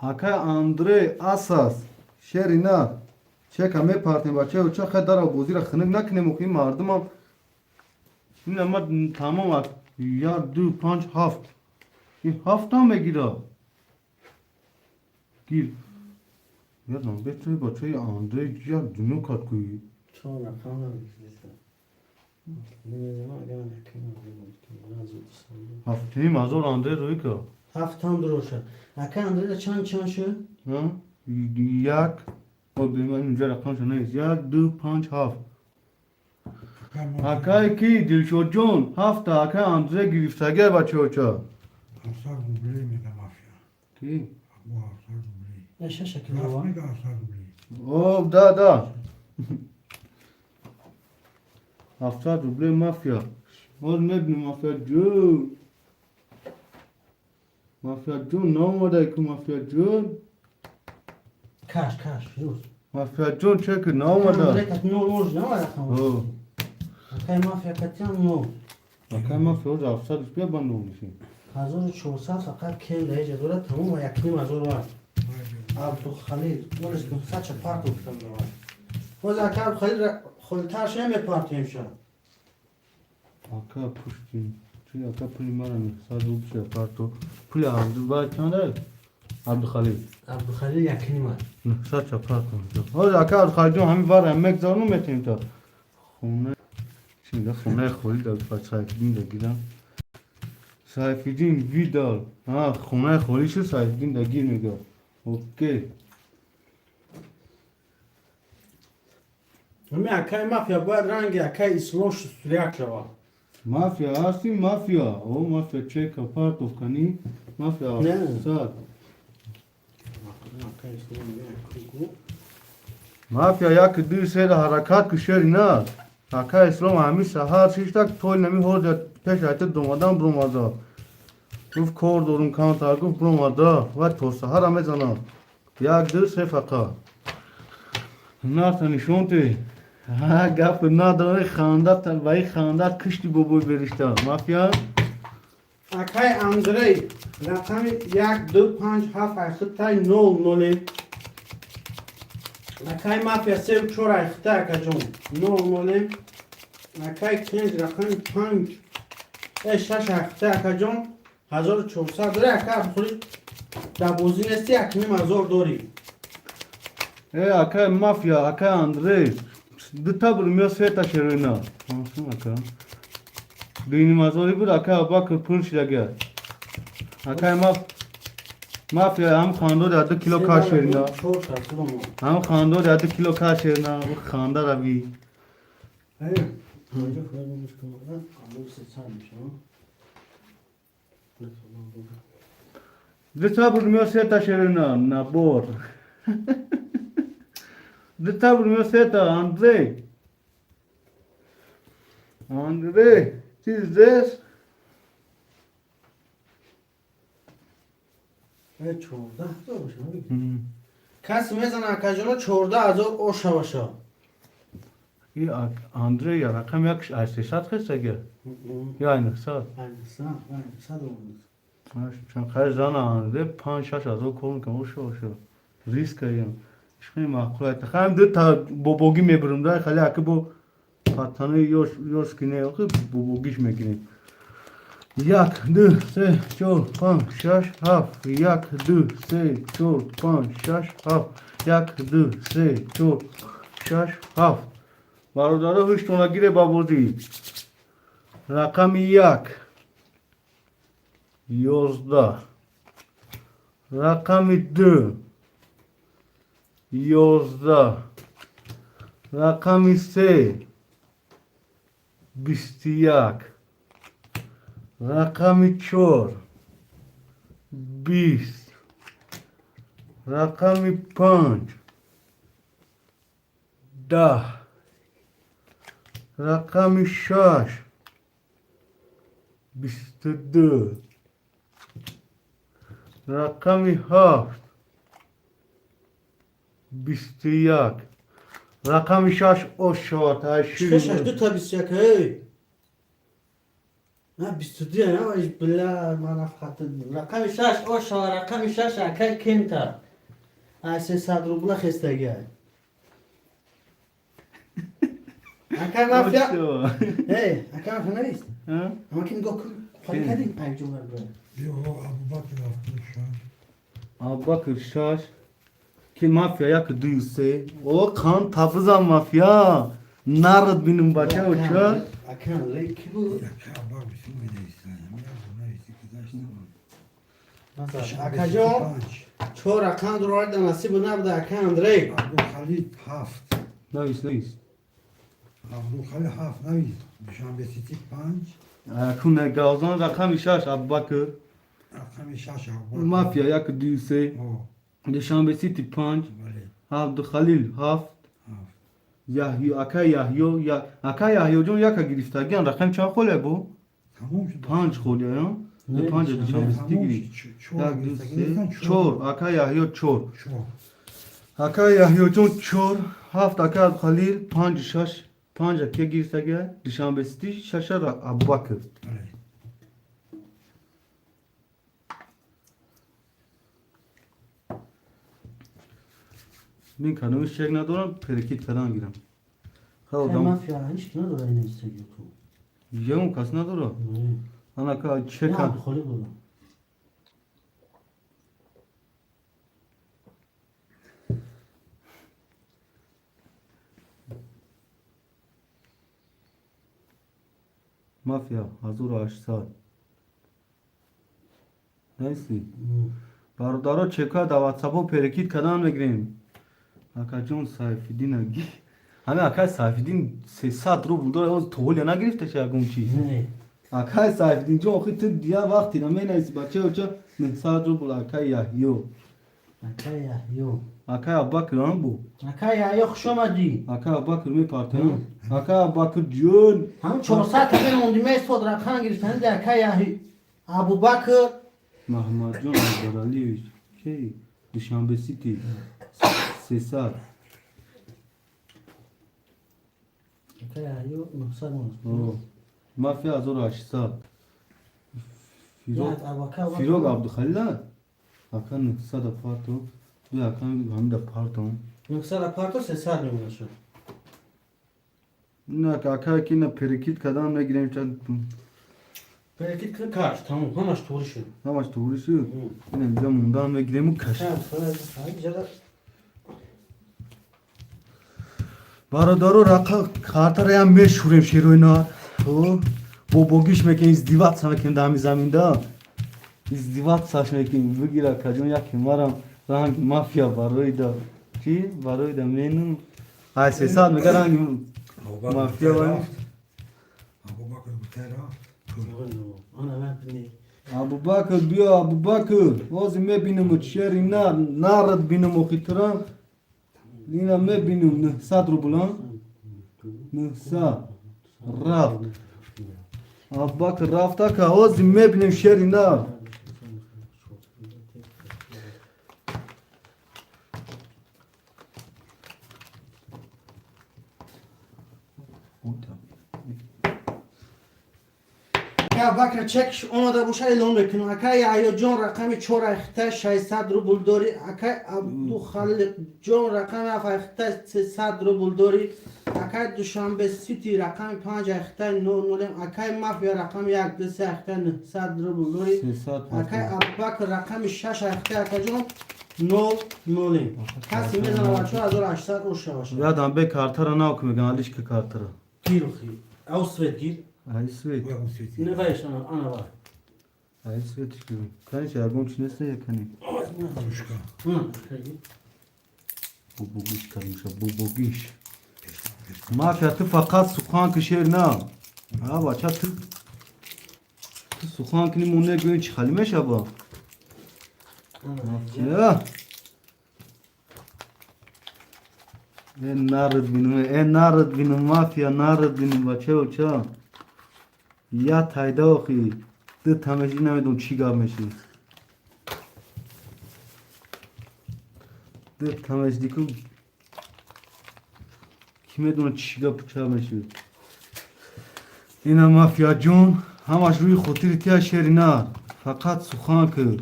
اکا اندره اساس شری نه چه کمی پارتیم بچه و چه خیلی در بوزی را خنک نکنیم و که مردم هم این اما تمام 1 2 5 7 این 7 هم بگیره گیر یادم بچه بچه اندره یا دونو کات کوی تو رقم نمیزیسته نمیزیم اگه من اکه نمیزیم هفتیم هزار اندره روی که 7 هم درو شد اکه اندره چند شد؟ یک او بیمه اینجا رقم شد نیست 1 2 5 7 اکای کی دلشد جون 7 اکای اندره گرفتگه بچه ها چه 700 روبلی میده مافیا کی؟ ابو 700 روبلی نشه شکل راست رو میگه 700 روبلی او دا 700 روبلی مافیا مال نبینی مافیا جون مافیا جون نامده که مافیا جون کش روز مافیا جون چه که اندره نامده کت نو روز نو رقم او اکه مافیا کتی هم نو اکای مافیا رو 700 روبلی بندو میشیم 1400 فقط کم دیگه دوره تموم و یک نیم هزار وقت عبدالخلیل ولش کن سچه پارت افتم دوره باز اکه عبدالخلیل خلطرش نمیپارتیم شد اکا پشتی چی اکا پولی مرمی 100 روبلی شه پارتو پولی عبدو باید چنده عبدالخلیل عبدالخلیل یک نیم هست 100 چپرات کنم حالا اکا عبدالخلیل جون همین واره همه گذارنو میتونیم تا خونه چی میگه خونه خوری داد سایفیدین دگیرم سایفیدین ویدال ها خونه خوری شو سایفیدین دگیر میگه اوکی همین اکه مافیا باید رنگ اکه اسلوش سریع شود مافیا هستی مافیا او مافیا چه کپارت افکنی مافیا نه. ساد اکه اسلوش مافیا یک دو سه حرکات کشری نه اکا اسلام همی سهار شیش تک توی نمی هر پیش ایت دومدن برومادا گفت کار دارم کام تا گفت برومادا و تو سهار همه زنا یک دو سه فقط نه تا نشون تی ها گپ نداره خاندت وای خاندت کشتی بابوی برشته مافیا اکه اندره رقم 1 2 5 7 8 تای 0 اکه مافیا 3 4 8 اکه جون 0 اکه کنج رقم 5 6 8 اکه جون 1400 داره اکه بخوری در بوزی نستی اکه نیم هزار داری Aka mafya, aka Andrei. Dita bilmiyor seta şerina. Nasıl aka? Benim azori bir aka bak punch lagya. Aka mafya ham khando da 2 kilo ka şerina. Çok tatlı ama. Ham khando da 2 kilo ka şerina. Bu khanda da bir. Hayır. Önce koymuş konuda. Alır seçermiş ama. Dita bilmiyor seta şerina. Nabor. Dita bilmiyor seta Andrei. Andrei, what is this? Evet çorda. Doğru şimdi. Kas mezan akajona çorda az o şavaşa. İyi Andrei ya rakam yak 800 kısa yani sağ. Aynısı olmuş. Çan kay zana Andrei 5-6 az o kolun kan o şu. Risk ayım. İşte makul hem de ta bobogi mebrumda khali akı bu patanı yoş kine yok bu bogiş mekine. Yak dı se çor pan şaş haf yak dı se çor pan şaş haf yak dı se çor şaş haf barodara hiç tona gire babodi rakami yak yozda rakami dı yozda rakami se bistiyak rakami 4 20 rakami 5 10 rakami 6 22 rakami 7 21 rakami 6 o şort Şaş du tabi syak hey. Ha bistudiya ya billah manafhatın. Rakam şaş o şava rakam şaş akay kenta. Ase sadrubla kheste gel. Akay mafya. Hey, akay fanarist. Ha? Ama kim gok farkadin ay cumar bro. Yok Abu Bakır hafta şu an. Abubakır Şaş ki mafya yak duyse o kan tafıza mafya narad benim başa uça Akay lek bu. Ya bak bir şey mi değilsin ya? Bunlar işte kızaştı mı? Mesela akajo çor akan durar da nasip nabda akay Andrei. Abdülhalit Haft. Nice. Abdülhalit Haft nevi? Duşanbe City Punch. Kune gazan rakam Şaş Abubakır Akami Şaş Abu mafya yak duyse O. Deşanbe City Punch Böyle. Abdülhalil Haft Haft. Yahyo Akay Yahyo ya Akay Yahyo jon yaka giriftagian rakam çan khole bu Tamam şu. Punch khole ya Ne de Punch diyeceğim? Deşanbe City Tamam giri şu. yak duyse çor Akay Yahyo çor Çok. Aka Yahyojon çor haft aka Khalil 5 ke girse gel Dişanbesti şaşar Abubakır. Böyle. Min kanımı şek nadoran perekit falan giram. Ha Akay odam mafya hiç kime durar ne istiyor tu. yevun kas nadora. Ana ka Ne çeka. yaptı kholi bu. Mafya hazır aşsa. Neyse. Barodaro çeka da WhatsApp'o perekit kadan megrim. Aka John Saifuddin git. Hani aka Saifuddin 3 saat ro buldu o tohol yana girifte şagunçi. Ne? Akay Saifuddin jo khit diya vakti na mena is bache uça ne saat ro bul akay Yahyo. Akay ya yo. Akay Abubakır han bu. Akay ya yok şomadi. Akay Abubakır mi partner? Akay Abubakır John. Ham 4 saat ben ondime sod rakam girsen de akay ya Abu Bakır. Mahmud John Azaraliyeviç. Şey Duşanbe City. Sesat. Akay ya yok noksan olmuş. O. Mafya zor aşsa. Firog. Ya Abaka Firog Abdülhalil. Akan sada parto. Bu akan hamda parto. Noksan aparto sesar ne olmuş? Ne kaka ki ne perekit kadan ne girem çan. Belki kaç tamam hamaş turşu. Amaç doğrusu. Ne bileyim bundan ve girem kaş. Tamam sonra hadi cada. برادرو رقم خاطر هم میشوریم شیروینا تو بوگیش میکنیم ازدیوات سا میکنیم دامی زمین دا ازدیوات ساش میکنیم بگیره کجون یکی مرم رنگ مافیا باروی دا چی؟ باروی دا مینو های 3 سال میگه رنگ مافیا باید ابو بکر بترا پول Ana ben beni. ابو بکر بیا ابو بکر وازی میبینم شیری نارد بینم و خیترم لینا میبینم 900 روبلان 900 رفت ابو بکر رفته که وازی میبینم شیری نار Ya bakır çek ona da bu şey lon bekliyor. Akay ya John rakamı çora ihta 600 rubl dori. Akay Abdu Halil John rakamı afakta 300 rubl dori. Akay Duşanbe City rakamı 5 ihta 00. Akay Mafya rakamı 1 ihta 900 rubl dori. Akay Abubakır rakamı 6 ihta akay John 00. Kası mezana var çora 1800 uşa var. یادم به کارتر ناک میگن علیش که کارتر Gir xi. Ausvet gir. ای سویت bu bu seti Ne var ana var. ای سویت که کنی چه اگم چی نسته کنی Ruşka Hı. بو بوگیش کردیم شب بو بوگیش مافیا تو فقط سخان کشیر نه ها بچه تو سخان کنی مونه گوین چی خالی میشه با مافیا این نارد بینم مافیا نارد بینم بچه و چه یا تایده آخی دو تمشی نمیدون چی گاب میشی دو تمش دیکو کی میدونه چی گاب چه میشی اینا مافیا جون همش روی خطیر تیا شیری نه فقط سخان که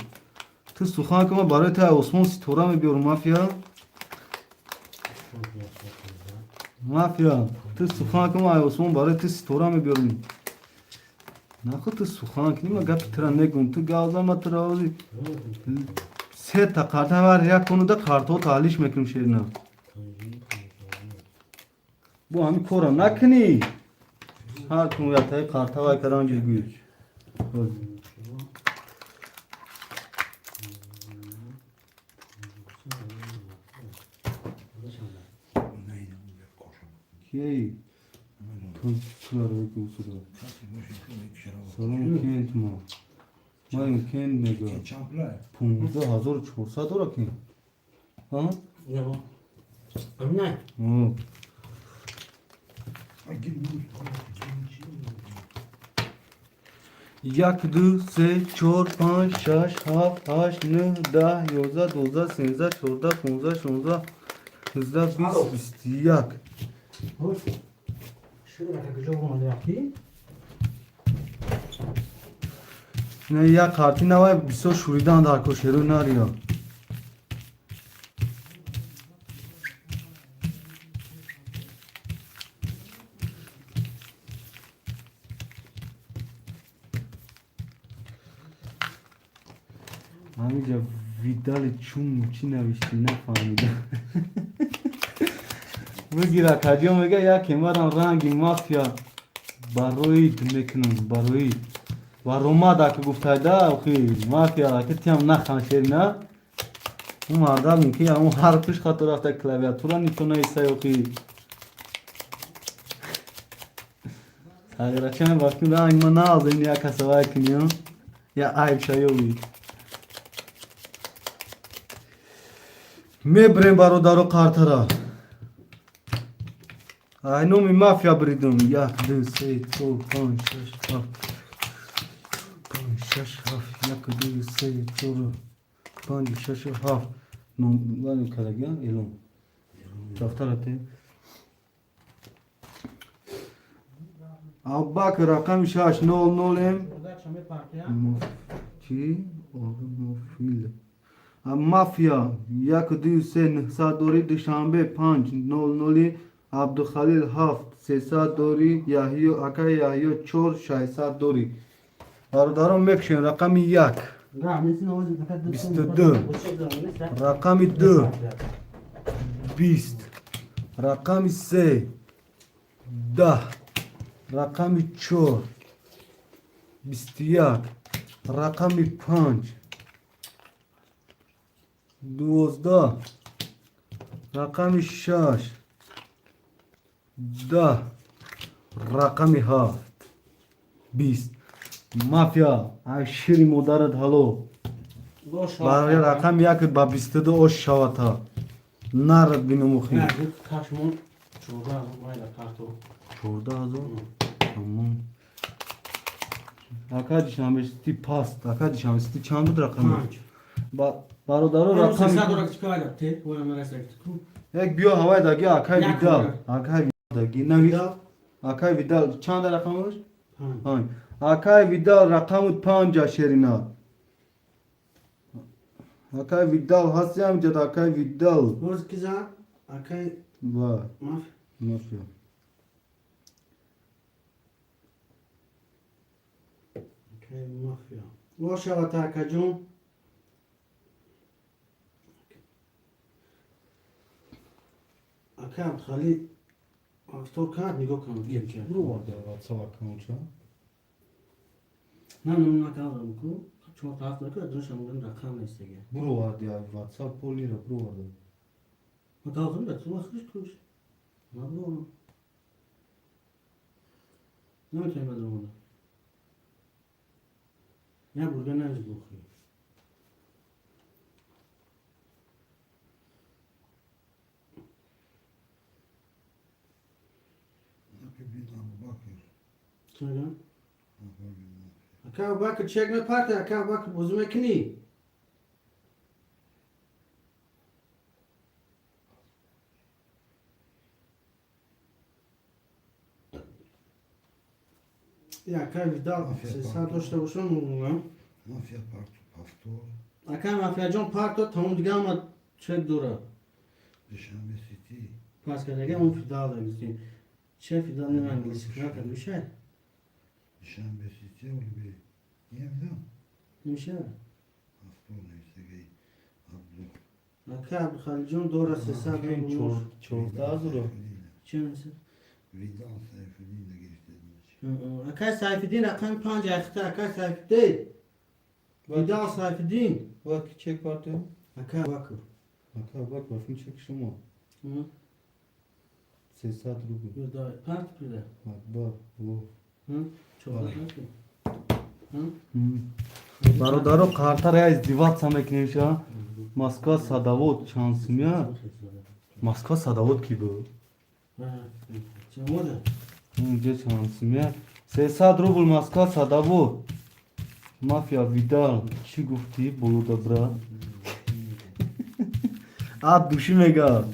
تو سخان که ما برای تا عثمان ستوره میبیارم مافیا مافیا تو سخان که ما عثمان برای تو ستوره میبیارم نخو تو سخان کنی ما گپ ترا نگم تو گازا ما ترا آزی 3 تا کارتا var ya konuda kartı taliş mekim şerine bu hami kora nakni her konu yatay karta var karan cügü neydi bu be koşum ki tular ve kusura Kası bu şey bir şey var salon kent ma mayın kent mega Çamplar 15400 dora ki ha Ne bu? Ne? o Ay gel bu یک دو سه چهار پنج شش هفت هشت نه ده یازده دوزده سیزده چهارده پونزده شانزده هزده بیست بیست یک Hoş. Şuraya güzel olmadı yapayım. نه یک کارتی نوای بیسو شوریدن در کشیرو ناریا همینجا ویدال چون چی نوشتی نفهمیدم بگیره کجا میگه یکی مرم رنگی مافیا باروید میکنم باروید و روما دا که گفته ده اوخی مافیا که تیم نخوان شیری نه اون مردم که اون حرفش خاطر رفته کلاویاتورا نیتونه ایسای اوخی اگر چند وقتی رنگ ما نازیم یا کسوای کنیم یا عیب شایوی میبریم برادر و قارترا اینو می مافیا بریدم 1 2 3 4 5 6 7 5 6 7 1 2 3 4 5 6 7 نو ولی کارگاه ایلون دفترته اباک رقم 6 0 0 ام Burada çamı parkaya. چی؟ مفیل مافیا 1 2 3 900 دوری دوشنبه 5 00 عبدالخلیل 7 300 دوری یحیی اکای یحیی 4 600 دوری برادران میکشین رقم 1 Rahmetsin oğlum fakat 22 رقم 2 20 رقم 3 10 رقم 4 21 رقم 5 12 رقم 6 10 رقم 7 20 مافیا اشری مادرت هلو برای رقم یک با 22 اوش شواتا نرد بینو مخی نه کشمون 14 مایل کارتو 14,000 tamam arkadaşım işte past arkadaşım işte çandı rakamı 5 برادر رقم رقم 300 دلار چیکار ته وای من رسیدم یک بیا هوای داگی آکای یک ویدال کن. آکای ویدال داگی نوی آکای ویدال چند رقمش های آکای ویدال رقم 5 شرینا آکای ویدال هستی هم جد آکای ویدال روز کیزا akay با maf مافیا akay mafya واشا وتاكجون akam خالد تو کارت نگاه کنم گیر کرد برو وارد واتساپ اکانت شو من نمونه کردم کو چون قاعد نکرد دوشم من رقم نیست دیگه برو وارد یا واتساپ پولی رو برو وارد ما کاغذ بده تو آخرش کوش ما برو نمیتونی بدون اون یا برگر نمیز بخوری Bakır. چرا؟ اکا باکر چک نپارته اکا باکر بوزم کنی یا اکا ویدال سیسا داشته باشم مونم Mafya pastor. اکا مافیا جان پارتو تمام دیگه آمد چک دوره Dışanbe City. پس که دیگه اون فیدال داریم چه فیدال نه انگلیسی نکرد میشه Dışanbe City öyle bir. Niye biliyor? میشه Pastor neyse ki. Abdul. اکا عبدالخالق جان دوره سیسا این داریم 14 رو چه میشه؟ Vidal Seyfettin'le giriştirdiler. اکا سایفیدین رقم 5 اخته اکا سایفیدین ویدال سایفیدین وقتی چک پارتو اکا باکر Aka bak bakayım çek şunu. Ses at rubu. ویدال پارت بده Bak bak bu. چوبه نکن برادرو کارتر یا ازدواج سمکنیم شا ماسکا صداوت شانسیم یا ماسکا صداوت کی bu? چه موده؟ اونجا شانسیم یا 300 روبل ماسکا صداوت مافیا ویدال چی گفتی بلودا برا آب دوشی مگا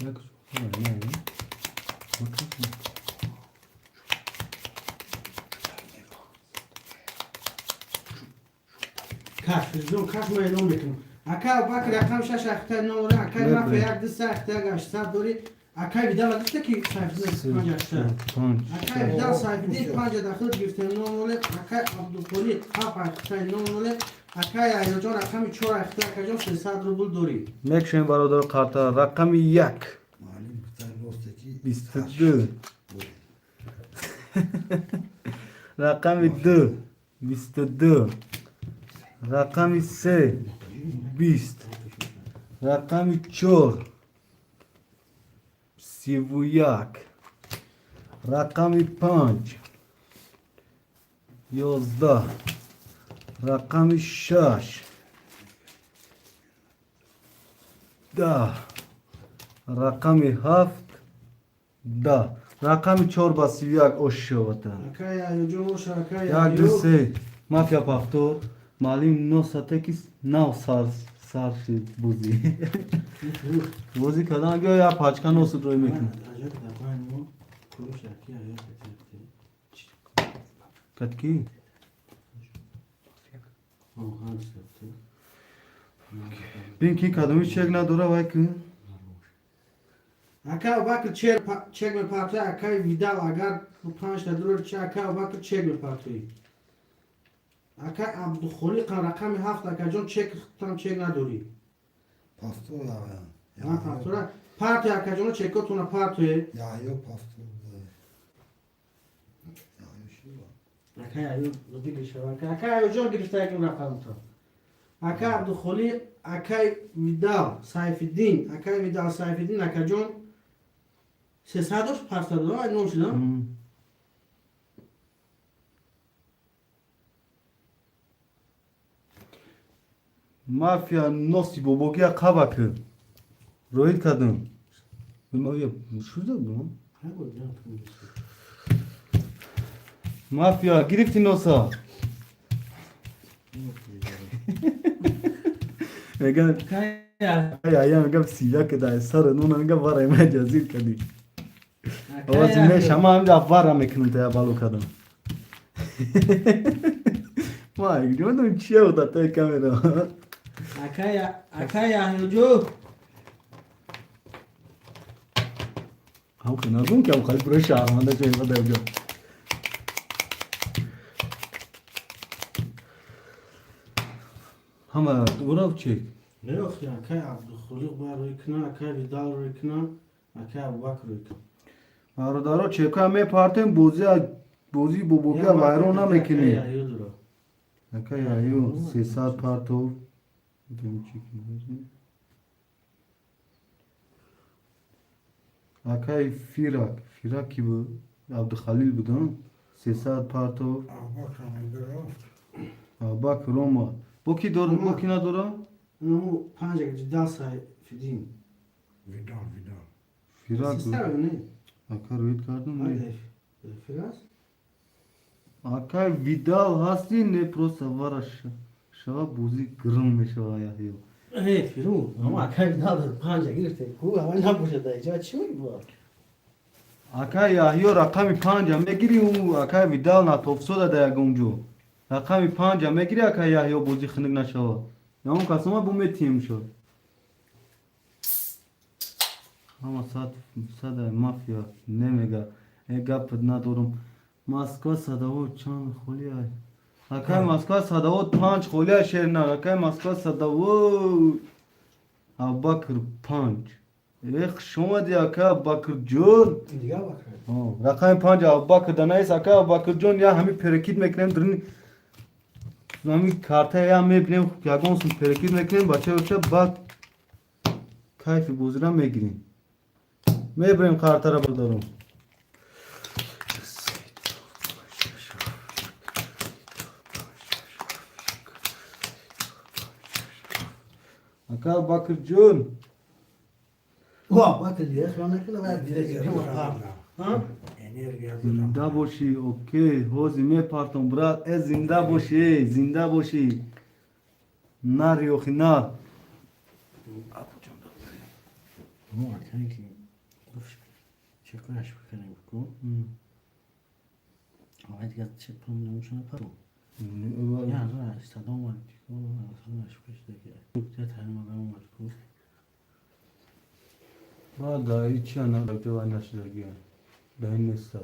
Jak nie, nie. کاش جون کاش ما اینو میکنم اکا باکر رقم 6 اخته نوره اکا مافیا یک دست اخته گشته دوری اکا ویدال دسته کی سایفیدین 5 اخته اکا ویدال سایفیدین 5 داخل گرفته نوره اکا عبدالقلی هاف اخته نوره اکا یا جان رقم 4 اخته اکا جان 300 روبل دوری Mekşen برادر karta rakam yak Malum Kıtarlos'taki 22 rakam 2 22 rakam 3 20 rakam 4 sivuyak rakam 5 11 rakam 6 ده رقم 7 ده رقم 4 با 31 اوشوتا اکا یا جون روش اکا یک یا دوسته مافیا پافتور مالیم 9 9 سال شد بوزی بوزی کدام گیا یا پاچکا 9 روی میکنه عجب دقیقا مو کروش اکی یا کتکی همست بین کی کدومی چک نداره وای که اکا وقت چک می پارتوی اکای ویدال اگر 5 تا دلار چه اکا وقت چک می پارتوی اکا عبدالخلیق رقم 7 اکا جون چک نداری پافتو یا ها پارتوی پارتوی اکا جون چکتون پارتوی یا پافتو اکا ایو دیگه شو اکا ایو جون گرفته اکا رقم تو اکا عبدالخلیق اکای ویدال سیف الدین اکای ویدال سیف الدین اکا جون 300 پارتا داره اینو شدم مافیا نوسی بوبوگی قبا که روید کدوم ما یه شوزه بودم مافیا گرفتی نوسا میگن یا میگم سیاه که در سر نونه میگم وارای من جزیر کدی آوازی میشه ما هم دا وارا میکنم تا بالو کدم ما ایگریم چیه بودا تای کامیرا اکای جو هم که نگم که هم خیلی برای شهرمانده چه اینقدر دیگه همه دورا چی؟ نه اخی اکای عبدالخلیق با روی کنه اکای ویدال روی کنه اکای ابوبکر روی کنه آرادارا چکا می پارتیم بوزی بوبوگا وایرو نمیکنی اکا یایو 300 پارتو اکای فیراک کی بود عبدالخلیل بودن 300 پارتو باک روما بو کی دور بو کی نداره اونمو 5 جدال سایفیدین فیراک بود سیستر نه اکا روید کردم نه فیراس اکای ویدال هستی نه پروسا وارش شما بوزی گرم میشه یایو فیرو اما اکای ویدال 5 گرفته کو اول نبوشه دایجا چی میگه اکای یایو رقمی 5 میگیری اون اکای ویدال نا توفسو داده گونجو رقمی 5 میگیری اکای یایو بوزی خنگ نشو یا اون کسما بومی تیم شد اما صد مافیا نمیگه گپ ندارم ماسکو صداو چند خولی های اکای ماسکو صداو 5 خولی های شیر نه اکای ماسکو صداو ابوبکر 5 ایخ شما دی اکای ابوبکر جون دیگه بکر رقم 5 ابوبکر دنایس اکای ابوبکر جون یا همین پرکید میکنیم درنی همین کارتا یا میبینیم یگون سن پرکید میکنیم بچه بعد کیف بوزرا میگیریم میبریم کارتا را بدارم اکا ابوبکر جون وا بکر دیگه خیانه کنه بعد دیگه ها زنده باشی اوکی هوزی میپارتم برات ای زنده باشی نار یوخی نار ما کنی که چه کنش بکنیم بکن آقا دیگه چه پول نمیشونه پرو یا نه استادم ولی که اصلا نشوش دیگه چه تنها بهم مرکو با دایی چی انا رابطه باید نشده گیه دایی نیست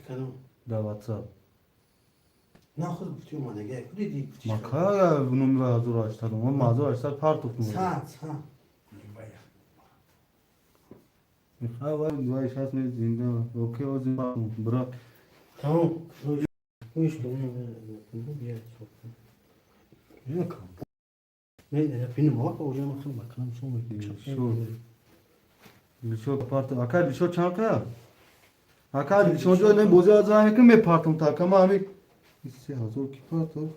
کدوم دا واتساپ نه خود بطی اومده گه کدی دی ما که نمره هزار هشتاد ما مازو هشتاد پارتوک نمره ساعت ها میخواه باید دوایش هست نیست زنده اوکی او زنده برا تمام گوش کنیم بیاد یکم نه بینم ها که اوجه مخیم بکنم شو بیشو پارتو اکا بیشو چند که اکا بیشو جو نه بوزه از آنه که می پارتم تا کما همی 3000 کی پارتو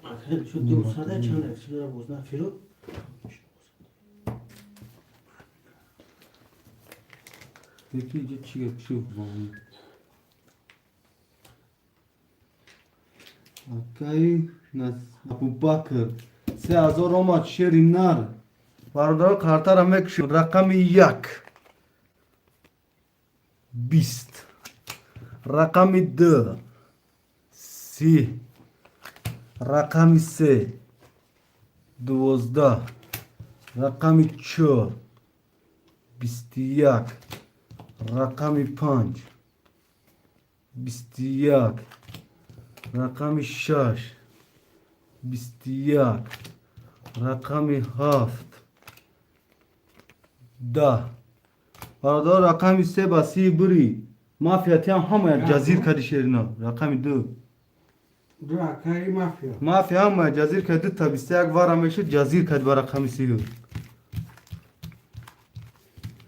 اکا بیشو دو ساده چند افسی داره بوزنه فیرو یکی اینجا چیه چیه بانی اکای ابوبکر 3000 اومد شیری نار برادر کارتا را میکشیم رقم 1 20 رقم 2 30 رقم 3 12 رقم 4 21 رقم 5 21 رقم 6 21 رقم 7 10 برادر رقم 3 بسی بری مافیاتی هم همه جزیر کردی شیرنا رقم 2 دو اکای مافیا مافیا هم جزیر کردی تا 21 وارم میشه جزیر کردی با رقم 3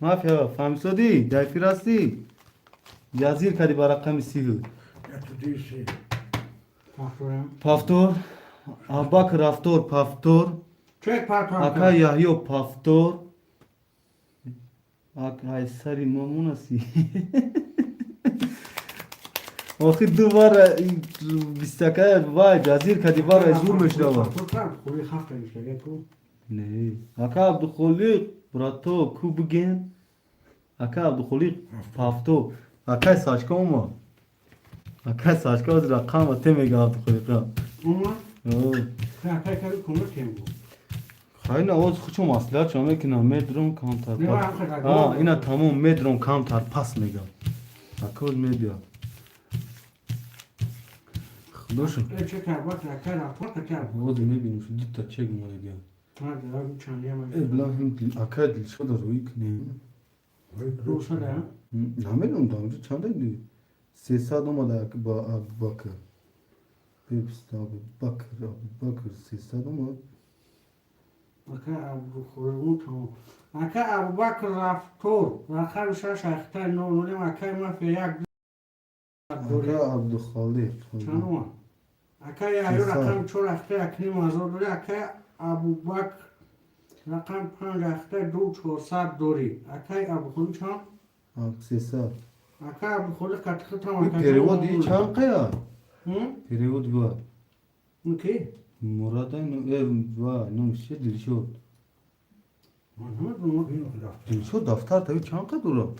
مافیا فهمیدی دایفی راستی جزیر کردی با رقم 3 Ya tu değilsin. پافتورم پافتور اباک رفتور پافتور چک پافتور اکا یحیو پافتور اکا سری مامون اسی آخی دو بار بیستکه وای جزیر کدی بار زور مشده با پافتور خوری خفته میشه کو نه اکا عبدالخلیق براتو کو بگن اکا عبدالخلیق پافتور اکا ساشکا اوما اکا ساشکا از رقم ته میگه عبدالخلیق اما اوه اکای کاری کنه کم بود خیلی آواز خوشم اصلا چون میکنم مدرون کانتر نه، پاس آخه در آه گل. اینا تمام مدرون کانتر پاس میگم اکل میدیا خداشو چک باک اکای رفتور کتر آواز میبینم شو دیتا چک میگم من دارم چندی هم ابلا هم اکل دل شده روی کنی رو شده نمیدونم دامجه چند دی 300 اومده با ابوبکر ببست ابوبکر 300 اومد اکای ابو خورمون تمام اکای ابو بکر رفتور رقم 6 اختر نونیم اکای مافیا یک دوری اکا عبدالخالق چند اومد اکای یایو رقم 4 اختر اکنیم آزاد دوری اکای ابو بکر رقم 5 اختر 2400 دوری اکای ابو خورم چند 300 اکای ابو خورم کتخه تمام این پریود چند قیا پریود و اوکی مراد اینو و نمیشه دل شد دل شد دفتر تاوی چند قد دورا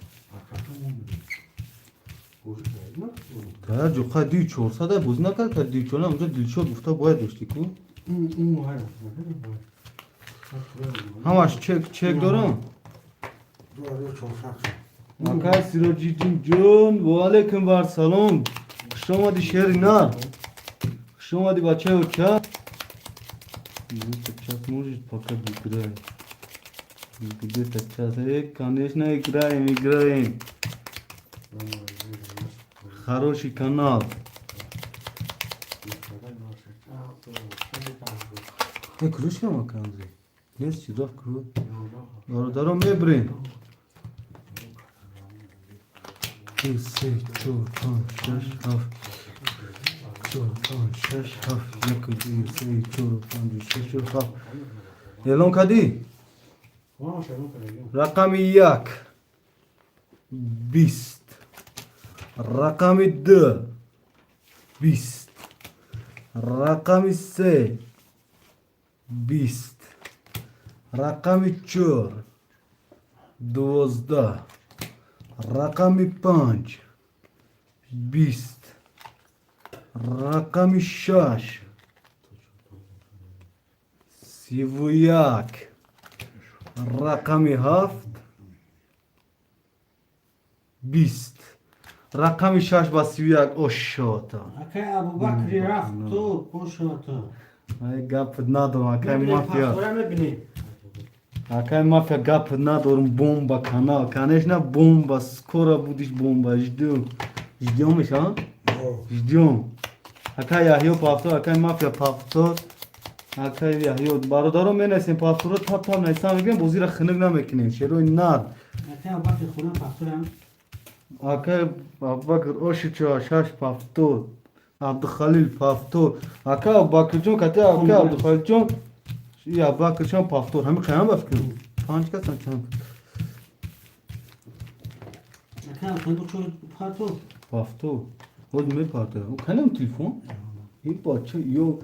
تا جو خواهد دیو 400 بوز نکرد که دیو چونه اونجا دل شد گفته باید داشتی کو همش چک دارم Doğru çok saksı. اکای سیراجی جون و علیکم بر سلام خوش آمدی شهر نار خوش آمدی بچه و چه چک موجود پاکت بگره بگره تچه یک کانیش نه اگرایم خروشی کانال کروش هم کندی نیست چی راه کرو دارم میبرین 2 3 4 5 6 7 4 5 6 7 1 2 3 4 5 6 7 اعلام کردی رقم 1 20 رقم 2 20 رقم 3 20 رقم 4 12 رقم 5 20 رقم 6 31 رقم 7 20 رقم 6 با 31 اشاتا اکای ابو بکری رفتور پوشاتا ای گپ ندارم اکای میبینی مافیا پافتوره میبینی اکای مافیا گپ ندارم بمبا کانال کنشنا بمبا скоро будешь бомба ждем ها ждем اکای یحیی پافتور اکای مافیا پافتور اکای یحیی برادرم منسیم پافتور تاپ نیستم میگم بازی را خنک نمیکنیم شروع نار اکای ابو بکری خونه پافتورم اکای ابوبکر اوشچا شاش پافتور عبدالخلیل پافتور اکای ابوبکر جون کتی اکای عبدالخلیل جون یا ابوبکر جون پافتور همین خیام بفکر 5 کس چند اکای ابو چون پافتور پافتور خود می پارته او کنم تلفن این بچه یو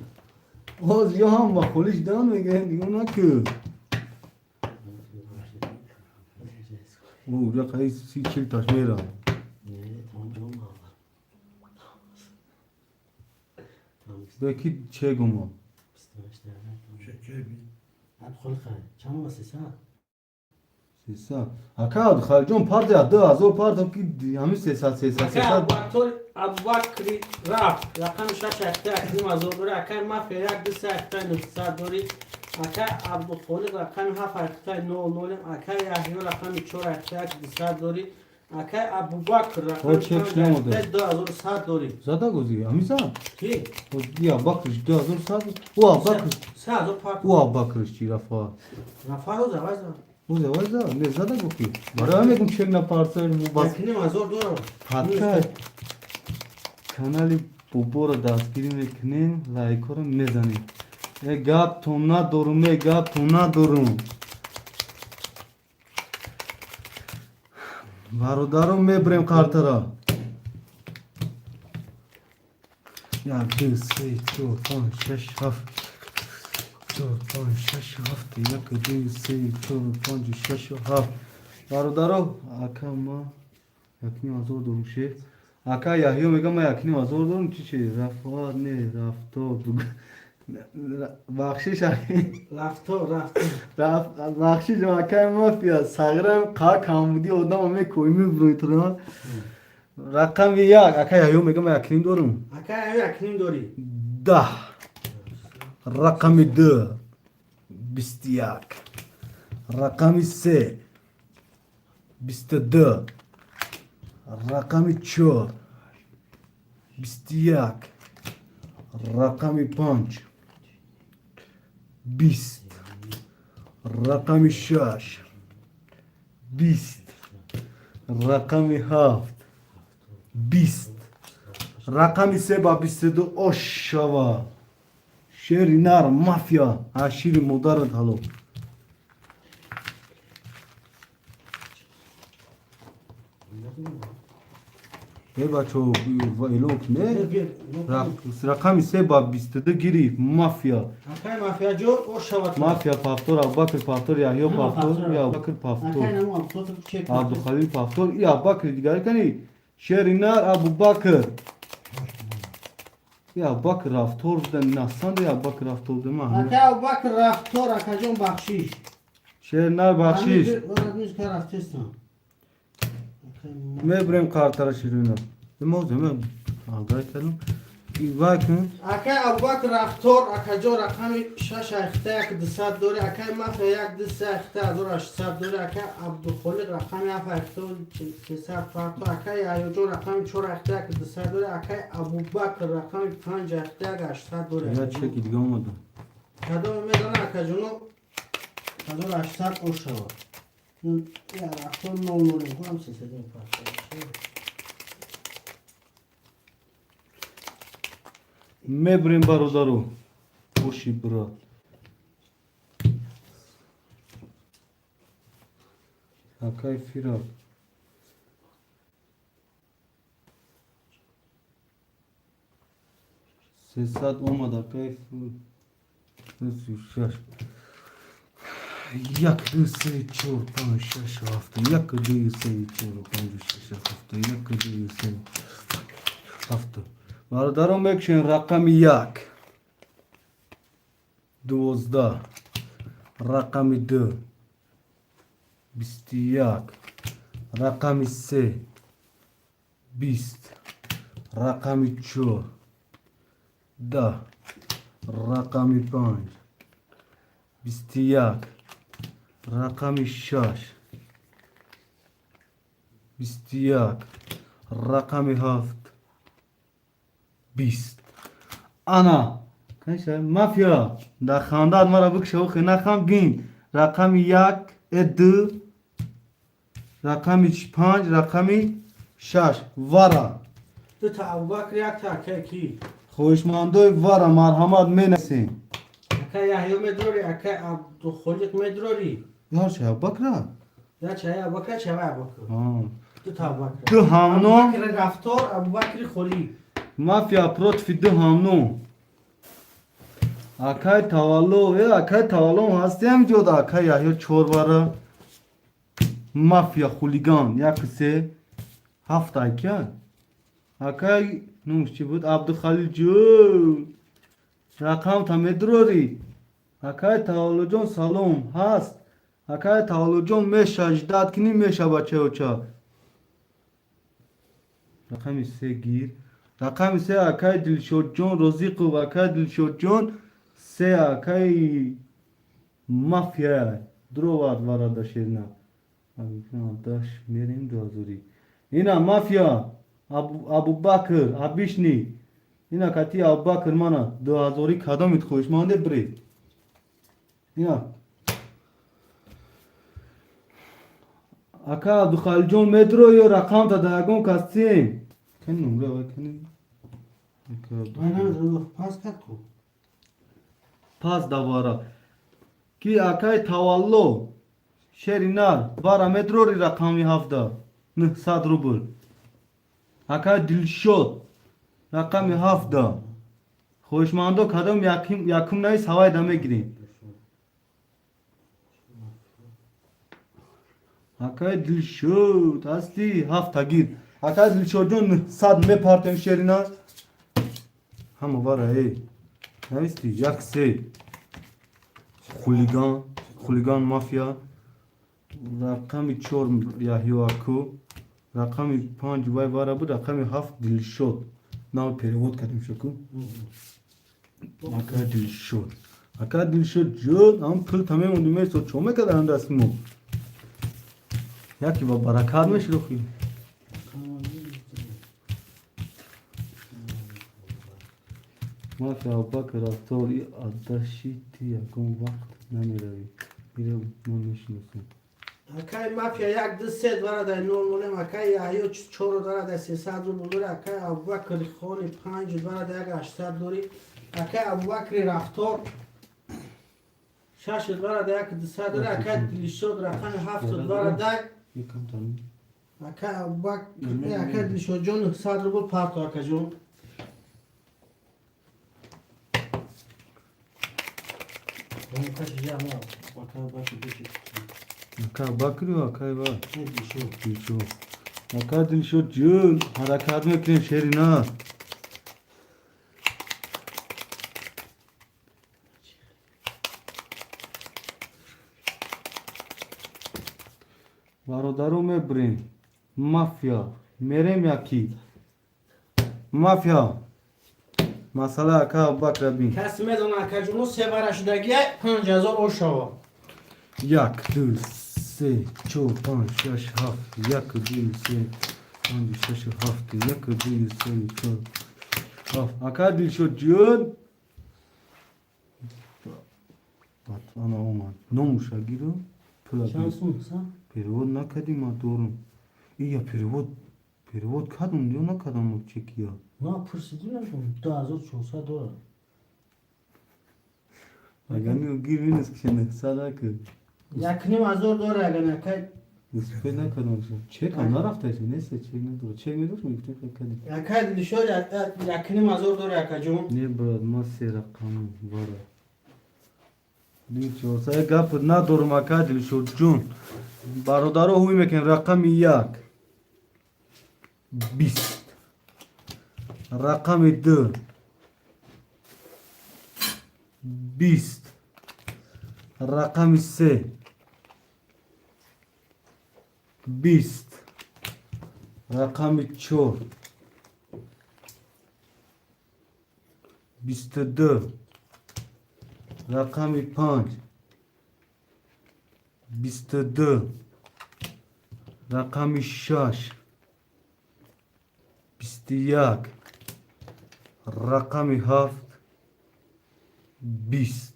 آز یا هم با خودش دان میگه دیگه نکه او را خیلی 30 تاش میرم Belki şey gumu. Şeker bir. خالی خیلی چند واسه سا؟ سیسا اکا خالی جون پارت یا 2000 پارت کی همین 300 اکا ابوبکری رفت رقم شش اکتا اکنیم از دوری اکا مافیا یک دست اکتا 900 دوری اکا عبدالخالق رقم 7 اکتا 00 اکا یحیی رقم 4 اکتا 200 دوری اکا ابوبکر رقم 5 اکتا 2100 دوری زادا گوزی همیسا کی؟ یا باکرش 2100 او باکر 3000 پارت او باکرش چی رفا نفر رو زواج او زوازا نه زادا گوکی برای میگم چه نپارسر مو باس اکنیم از دور حتی کانالی بوبو رو دستگیری میکنین لایک رو میزنین گپ تو ندارم گپ تو ندارم برادرم میبریم کارترا یک دو سه چهار پنج شش هفت چهار پنج شش هفت یک دو سه چهار پنج شش هفت برادرم اکا ما یکنیم از دارم شه اکا یحیی میگم ما یکنیم از دارم چی رفا نه رفتار بخشش رفتار بخشش اکا مافیا صغرم قا کامودی آدم همه کویمی برویتران رقم یک اکا یحیی میگم ما یکنیم دارم اکا اکنیم دوری 10 رقم 2 21 رقم 3 22 رقم 4 21 رقم 5 20 رقم 6 20 رقم 7 20 رقم 3 با 22 اوشوا شیری نار مافیا عشیر مدارد هلو ای بچه ایلون کنه رقم 3 با 22 گیری مافیا اکا مافیا جو او شوات مافیا پافتور ابوبکر پافتور یحیی پافتور یا ابوبکر اکا پافتور نمو ابوبکر چک عبدالخلیل پافتور یا ابوبکر دیگر کنی شیری نار ابوبکر یا ابوبکر رفتور دن نسند یا ابوبکر رفتور دن ما اکا ابوبکر رفتار اکا جون بخشیش شیر نار بخشیش میز که رفتستم میبریم کارتر شیرینه موضوع من آگاه کردم وای کن اکا ابوبکر رفتار اکا جو رقم 6 اختا 200 دوری اکا مافیا یک دست اختا 800 دوری اکا عبدالخالق رقم 7 اختا 300 پارتو اکا یحیی جو رقم 4 اختا 200 دوری اکا ابوبکر رقم 5 اختا 800 دوری یا چکی دیگه اومدم کدام میدانه اکا جونو 1800 او شود یا رفتار نونوری هم 300 پارتو میبریم برادرو خوشی برات اکای فیراک 300 اومد اکای فیراک یک دو سه چهار پنج شش هفت یک دو سه چهار پنج شش هفت یک دو سه هفت برادرم بکشین رقم 1 12 رقم 2 21 رقم 3 20 رقم 4 10 رقم 5 21 رقم 6 21 رقم 7 20 انا کنشه مافیا در خاندان مرا بکشه خیلی نخم گین رقم 1 2 رقم 5 رقم 6 وارا دو تا ابوبکر یک تا اکا کی خوشماندوی وارا مرحمت می نسیم اکا یحیی مدروری اکا عبدالخالق مدروری یار چه بکره یا چه ابوبکر چه ابوبکر دو تا ابوبکر دو همنو ابوبکر رفتار ابوبکر خلی مافیا پروت فی دو همنو اکای تولو اکای تولو هستی هم جود اکای یحیی چور بارا مافیا خولیگان یک سه هفت اکای اکای نوش چی بود عبدالخلیل جون رقم تا مدروری Akay Tavallo Jon salom hast. Akay Tavallo Jon mesh ajdad kini mesh bache ocha. Rakam 3 gir. Rakam 3 Akay Dilshod Jon Roziqov Akay Dilshod Jon 3 Akay Mafya. Drovat varada şerna. Daş merim dozuri. Ina mafya. Abu Bakr Abishni. Ina kati Abu Bakr mana dozuri kadam it khoshmande bre. Ina Aka Abdulkhaljon metro yo rakam ta dagon kastim. Ken numre va ken. Aynen pas kat ko. Pas davara. Ki Akay Tavallo Şerinar bara metro ri rakami hafta. 900 rubl. Akay Dilshod rakami hafta. Khoshmando kadam yakim nay savay dame girin. Akay Dilshod asli hafta gir. Akay Dilshod Jon sad me partem Şerinar. Ham vara ey. Naisti yakse. Xuligan mafya. Rakami 4 Yahyo Aku. Rakami 5 vay vara bu rakami haft Dilshod. Nav perevod kadim şoku. Akay Dilshod. Akay Dilshod Jon am pul tamam undume so çome kadar andasmo. Yaki va barakat mesh rohi. Mafya Bakr Atori adashiti yakun vakt namiravi. Bire mamishnusun. Akay mafya yak dız set var da normale akay ya yo çoro dara da 300 rubl akay Abu Bakr khoni 5 var da yak 800 dori akay Abu Bakr raftor شاش الورا ده یک دسته داره اکا دلیشود رقم 7 داره ده یکم تانیم اکا باک اکا دلیشود جون 900 رو بود پارتو اکا جون اکا bakırıyor akay var dilşod اکا dilşod جون حرکت میکنیم شیرینا برادرو میبریم مافیا میریم یکی مافیا مسئله اکا بکر بین کسی میدونه اکا جونو سه باره شدگیه 5000 او شوا یک دو سه چهار پنج شش هفت یک دو سه پنج شش هفت یک دو سه چهار هفت اکا dilshod جون ana oman nomuşa giriyor şansın sen перевод накадим мотором и я перевод кадым diyor ne kadar mı çekiyor ne yapırsın diyor musun 2000 çoğsa dolar yani giriniz şimdi sadaka yakınım azor dolar yani ekan Üstüne ne kadar olsun çek onlar haftaysa neyse çek ne dur çek ne dur mu yüksek kadim ekan dilshod yakınım azor dolar ekan jun ne brad masya rakamı var dilshod saya gap na durma ka dilshod jun برادرو هوی میکن رقم 1 20 رقم 2 20 رقم 3 20 رقم 4 22 رقم 5 22 رقم 6 21 رقم 7 20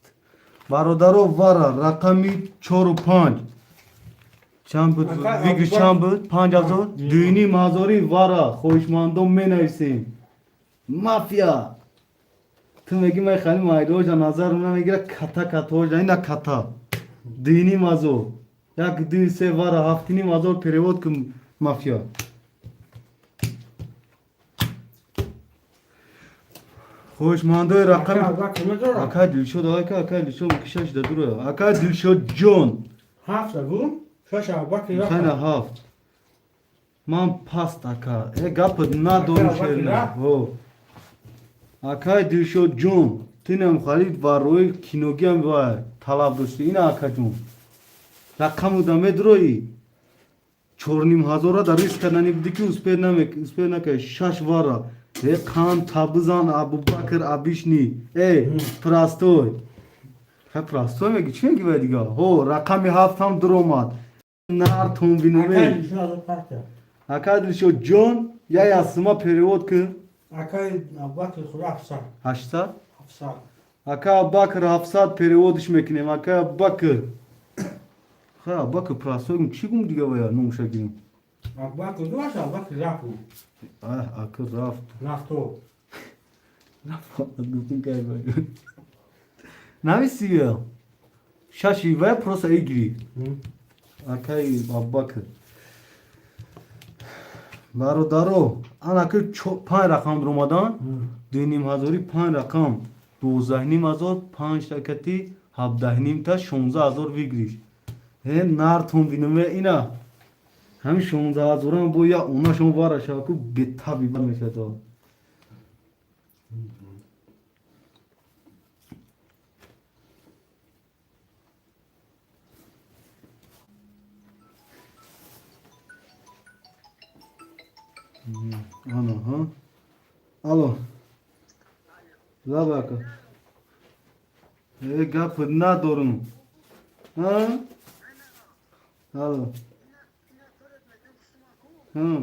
برادرو وارا رقمی 4 و 5 چند بود ویگو چند بود 5000 دینی مازوری وارا خوشماندم می نویسیم مافیا تو میگی من خیلی مایدو جا نظر رو نمیگیره کتا کتا جا اینا کتا دینی مازور یک دو سه وارا هفتینی مازور پریود کن مافیا خوشمانده رقم اکا dilshod اکا dilshod مکشش در دوره اکا dilshod جون 7 بگو شش ابوبکر خیلی هفت من پست اکا گپ ندارم شیرینه اکا dilshod جون Tinem Khalid var roy kinogem var. Talab doshti ina akajun. Raqamu da medroi. Chornim hazora da risk karnani budi ki us pe na ke shash vara. E Khan Tabuzan Abu Bakr Abishni. Prastoy. Ha prastoy megi chi megi vai diga? Ho raqami haftam dromat. Nar tom binume. Akay şu azor parça. Akadil sho John ya yazma periyod ki Akay bakır hafsa. Hashta. Hafsa. Aka Bakr hafsat periyodish mekinem. Aka Bakr. Ha Bakr prastoy chi gum diga vai numsha ginim. Bakır duvarsa bakır rafu. Ah akır raft. Nafto. Gutun kay vai. Navisiya. Shashi vai prosa igri. Akay Bakr. Barodaro anakı çok 5 rakam durmadan dinim hazori 5 rakam 12,000 5 takati 17,000 ta 16,000 vigriş. He nar thum binme ina. Hem 16,000 bu ya ona şon var aşağı ku betta bir mesela to. Ana ha. Alo. La baka. Gap na dorun. Ha? Alo. Hı.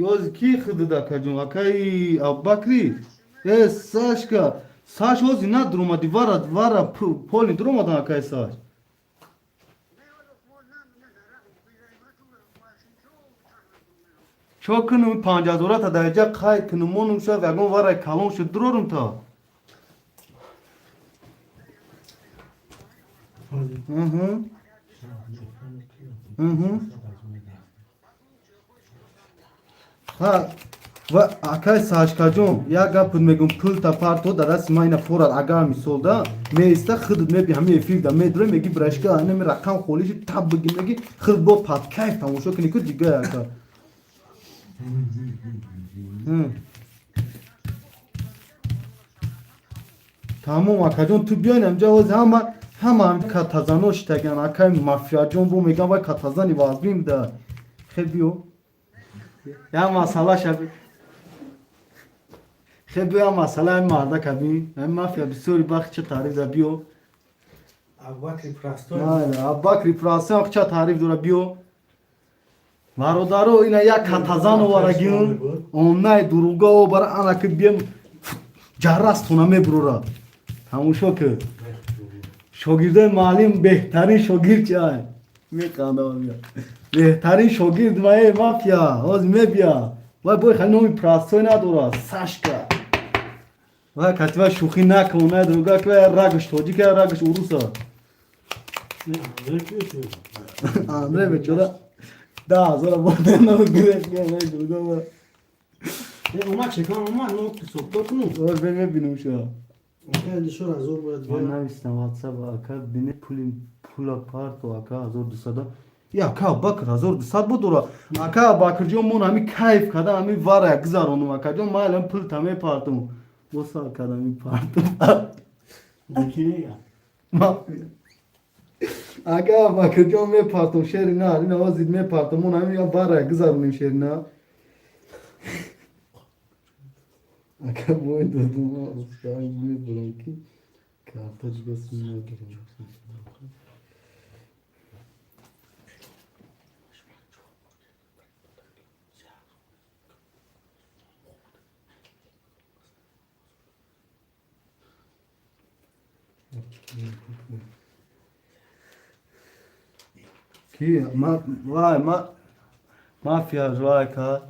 Oz ki xıdı da kacun akay Abbakri. Saşka. Saş oz na dromadi vara poli dromadan akay saş. Çok kınım 50,000 ta derece kay kınım onun şu vagon vara kalon şu dururum ta. Hı hı. Hı hı. Ha ve akay saçkacım ya gapın megum pul ta parto da ras mayna foral agami solda me ista khud me bi hami fil da me dre megi brashka ane me rakam kholi tab bagi megi khud bo pat kayf tamosho kini ku diga ya ka tamam akacım tu biyan amca o zaman hamam katazano shtagan akay mafyacım bu mega va katazani vazbim da khebiyo ya masala şabi خب یا مسئله این مرده کبی این مافیا بسیاری باقی چه تعریف دا بیو Bakır prastoy. Abbakri prasyon çe تعریف dura بیو Varodaro ina ya katazan ovara giun Onnay duruga o bara anakı biem Carras tuname brura Tamuşo ki Şogirde malim behtarin şogir çay Me kanda var ya Behtarin şogir dvaye mafya Oz me biya Vay boy khali nomi prastoy nadora Sashka Vay katva şuki nak ona druga ki ragış toji ki ragış urusa Andre be çoda Da zora boden no güreş ki ne druga var Ama çekan ama ne oldu sokak mı? Oz ben binum şu Geldi şura zor böyle. Bana istem WhatsApp aka beni pula parto aka zor dusada Ya ka bakır hazır dusad bu dura aka bakırcı mon ami kayf kada ami var ya kızar onu aka jo malum pul tame partum o sa kada ami partum Dikine ya. Mafya Aka bakırcı me partum şerine haline o zidme partum mon ami ya var ya kızar onun şerine Aka boy durdum o sahibi bronki kartacı basınlar geliyor Ki mafya vay ka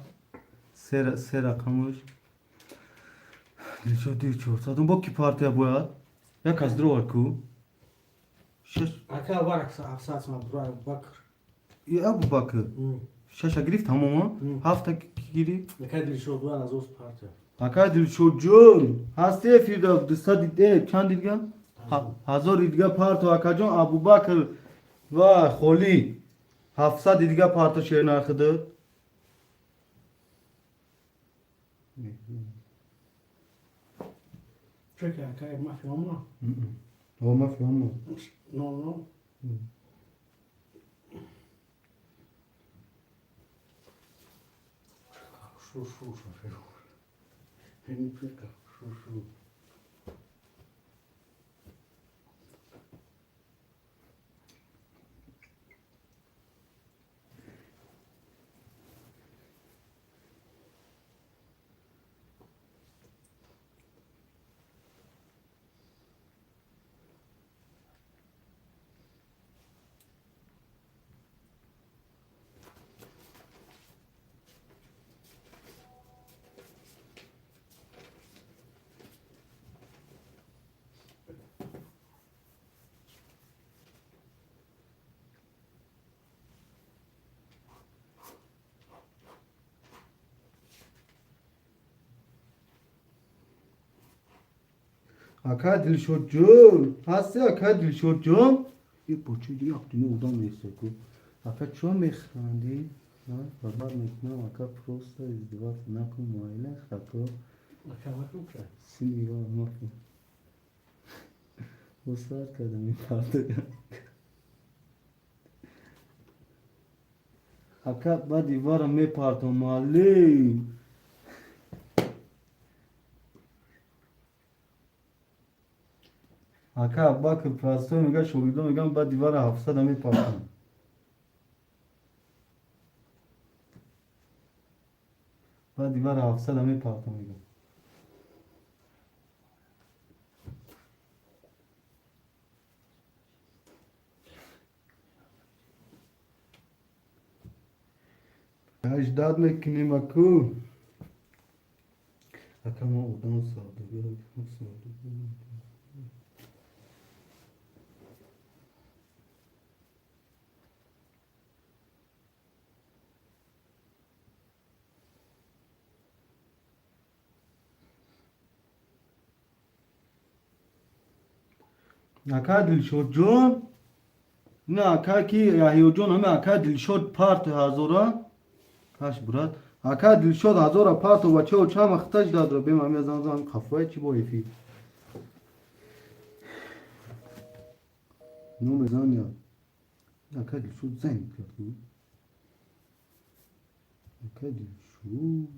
sera kamuş Dicho sadun bok ki partiya bu ya kazdro var ku Aka var aksat ma bura bakır. ya bu bakı şaşa girif tamam mı hafta giri Ne kadar şu bu ana zor parça. اکا دلشود جون هستی فیردا دستا دیده چند دیدگم؟ هزار دیدگه پارتو اکا جون ابو بکر و خولی 700 دیدگه پارتو شیر نرخده Czekaj, jaka ma filma? o ما فهمم No, no. Şu. Hem pika, şu. اکا دلشود جون هستی اکا دلشود جون یه بچه دیگه اقتینی اودام نیسته کو اکا چون میخندی؟ برباد میکنم اکا پروستا ازدواج نکن مایله خکو Jaka ma filmka? سینی با مفی بسار کردم این پارتو اکا با دیوارم می پارتو مالی اکا با که پراستو میگه شوریدو میگم با دیوار 700 می پارتو با دیوار 700 می پارتو میگم اجداد میکنیم اکو اکا ما اودان ساده اکا دلشود جون نه اکا کی یحیی جون همه اکا دلشود پارت هزورا کاش برات اکا دلشود هزورا پارت و چه و چه مختج داد رو بیم همه زن خفای چی بایی فی نوم زن یا اکا دلشود زن کرد اکا دلشود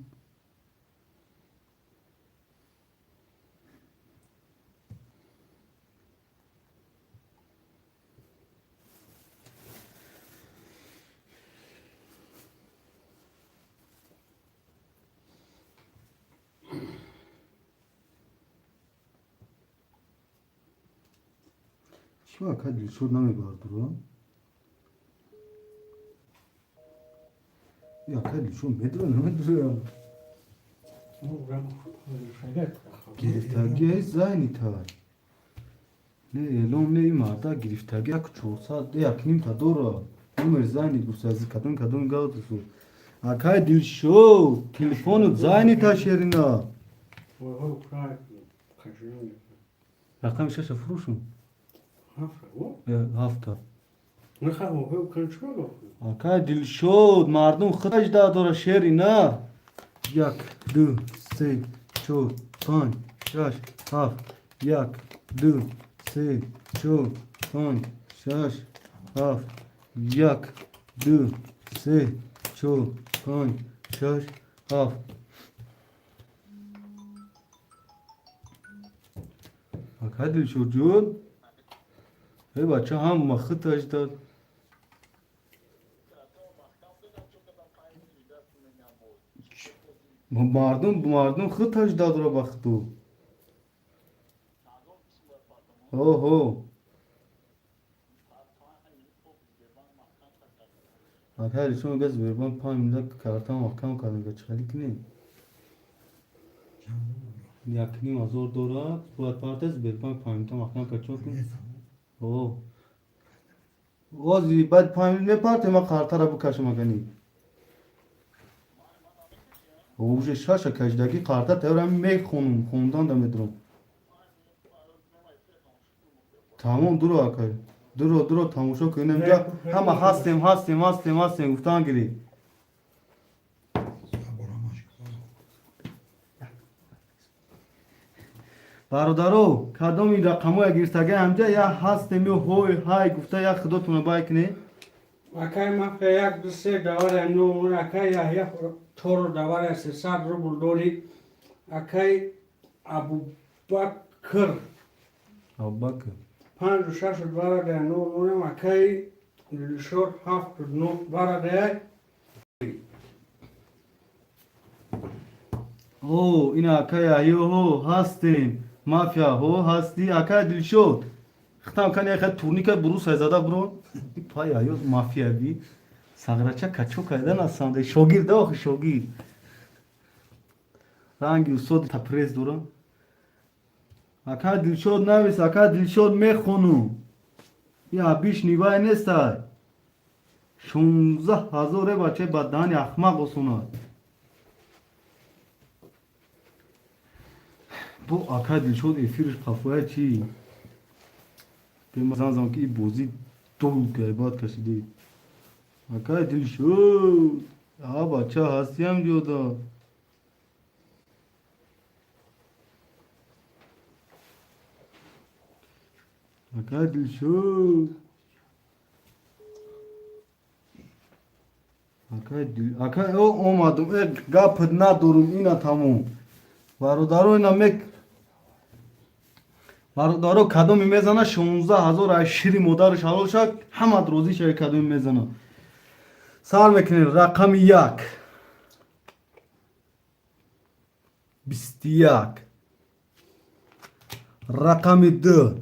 چی اکا دلشود نمیبارد رو یا اکا دلشود مدرو نمدرو گرفتگی زنی تای نه الان نه این مردا گرفتگی یک 400 یک نیم تا دورا نمر زنی گوسازی کدوم گاو تو اکای دلشود تلفن زنی تا شیرینا Vou crack, cachorro. رقم شش فروشون Rafa, هفته não acabou o cachorro. اکای دلشود مردم خودش دادورا شیرینا یک دو سه چهار پنج شش هفت یک دو سه چهار پنج شش هفت یک دو سه چهار پنج شش هفت اکا دلشود جون ای بچه هم مخت اجداد مردم خود اجداد را بختو اوه اکا دلشود گز بربان پای میده کارتا محکم کنه چخلی کنی یک نیم هزار دورا باید پارتز بربان پای میده محکم کچون کنی اوه وازی بعد پایین نپارت ما کارتا را بکشم کنی اوج شاشه کجدگی قارتا تورم میخونم خوندن دمیدرم تمام درو اکای درو تماشا کنیم اینجا همه هستیم گفتن گیری برادرو کدام این رقمو گرفتگه همجا یا هستیم یا هوی های گفته یا خداتون بای کنی اکای مافیا یک دو سه دوار نو اکای یا تور دوار 300 روبل دولی اکای ابو بکر ابوبکر 5 و 6 دوار نو نو اکای شور 7 نو دوار او این اکای ایو هو هستیم مافیا هو هستی اکای دل شد ختم کنی اکای تورنیک بروس هزاده برون پای ایو مافیا بی سغرچه کچو کردن اصلا شوگیر داخل شوگیر رنگی و صد تپریز دورم اکای دل شد نویس اکای دل شد میخونو یا بیش نیوای نیست 16,000 بچه بدهانی احمق بسوناد bu akay dilşod efir kafaya çi ben zaman ki bozi dolu gaybat kaşidi akay dilşod ya bacha hasiyam diyordu akay dilşod akay o olmadım gapına durum ina tamam برادرو اینا برادرو کدوم میزنه 16,000 از شیری مادرش حلال شد همه روزی شای کدوم میزنه سال میکنیم رقم 1 21 رقم 2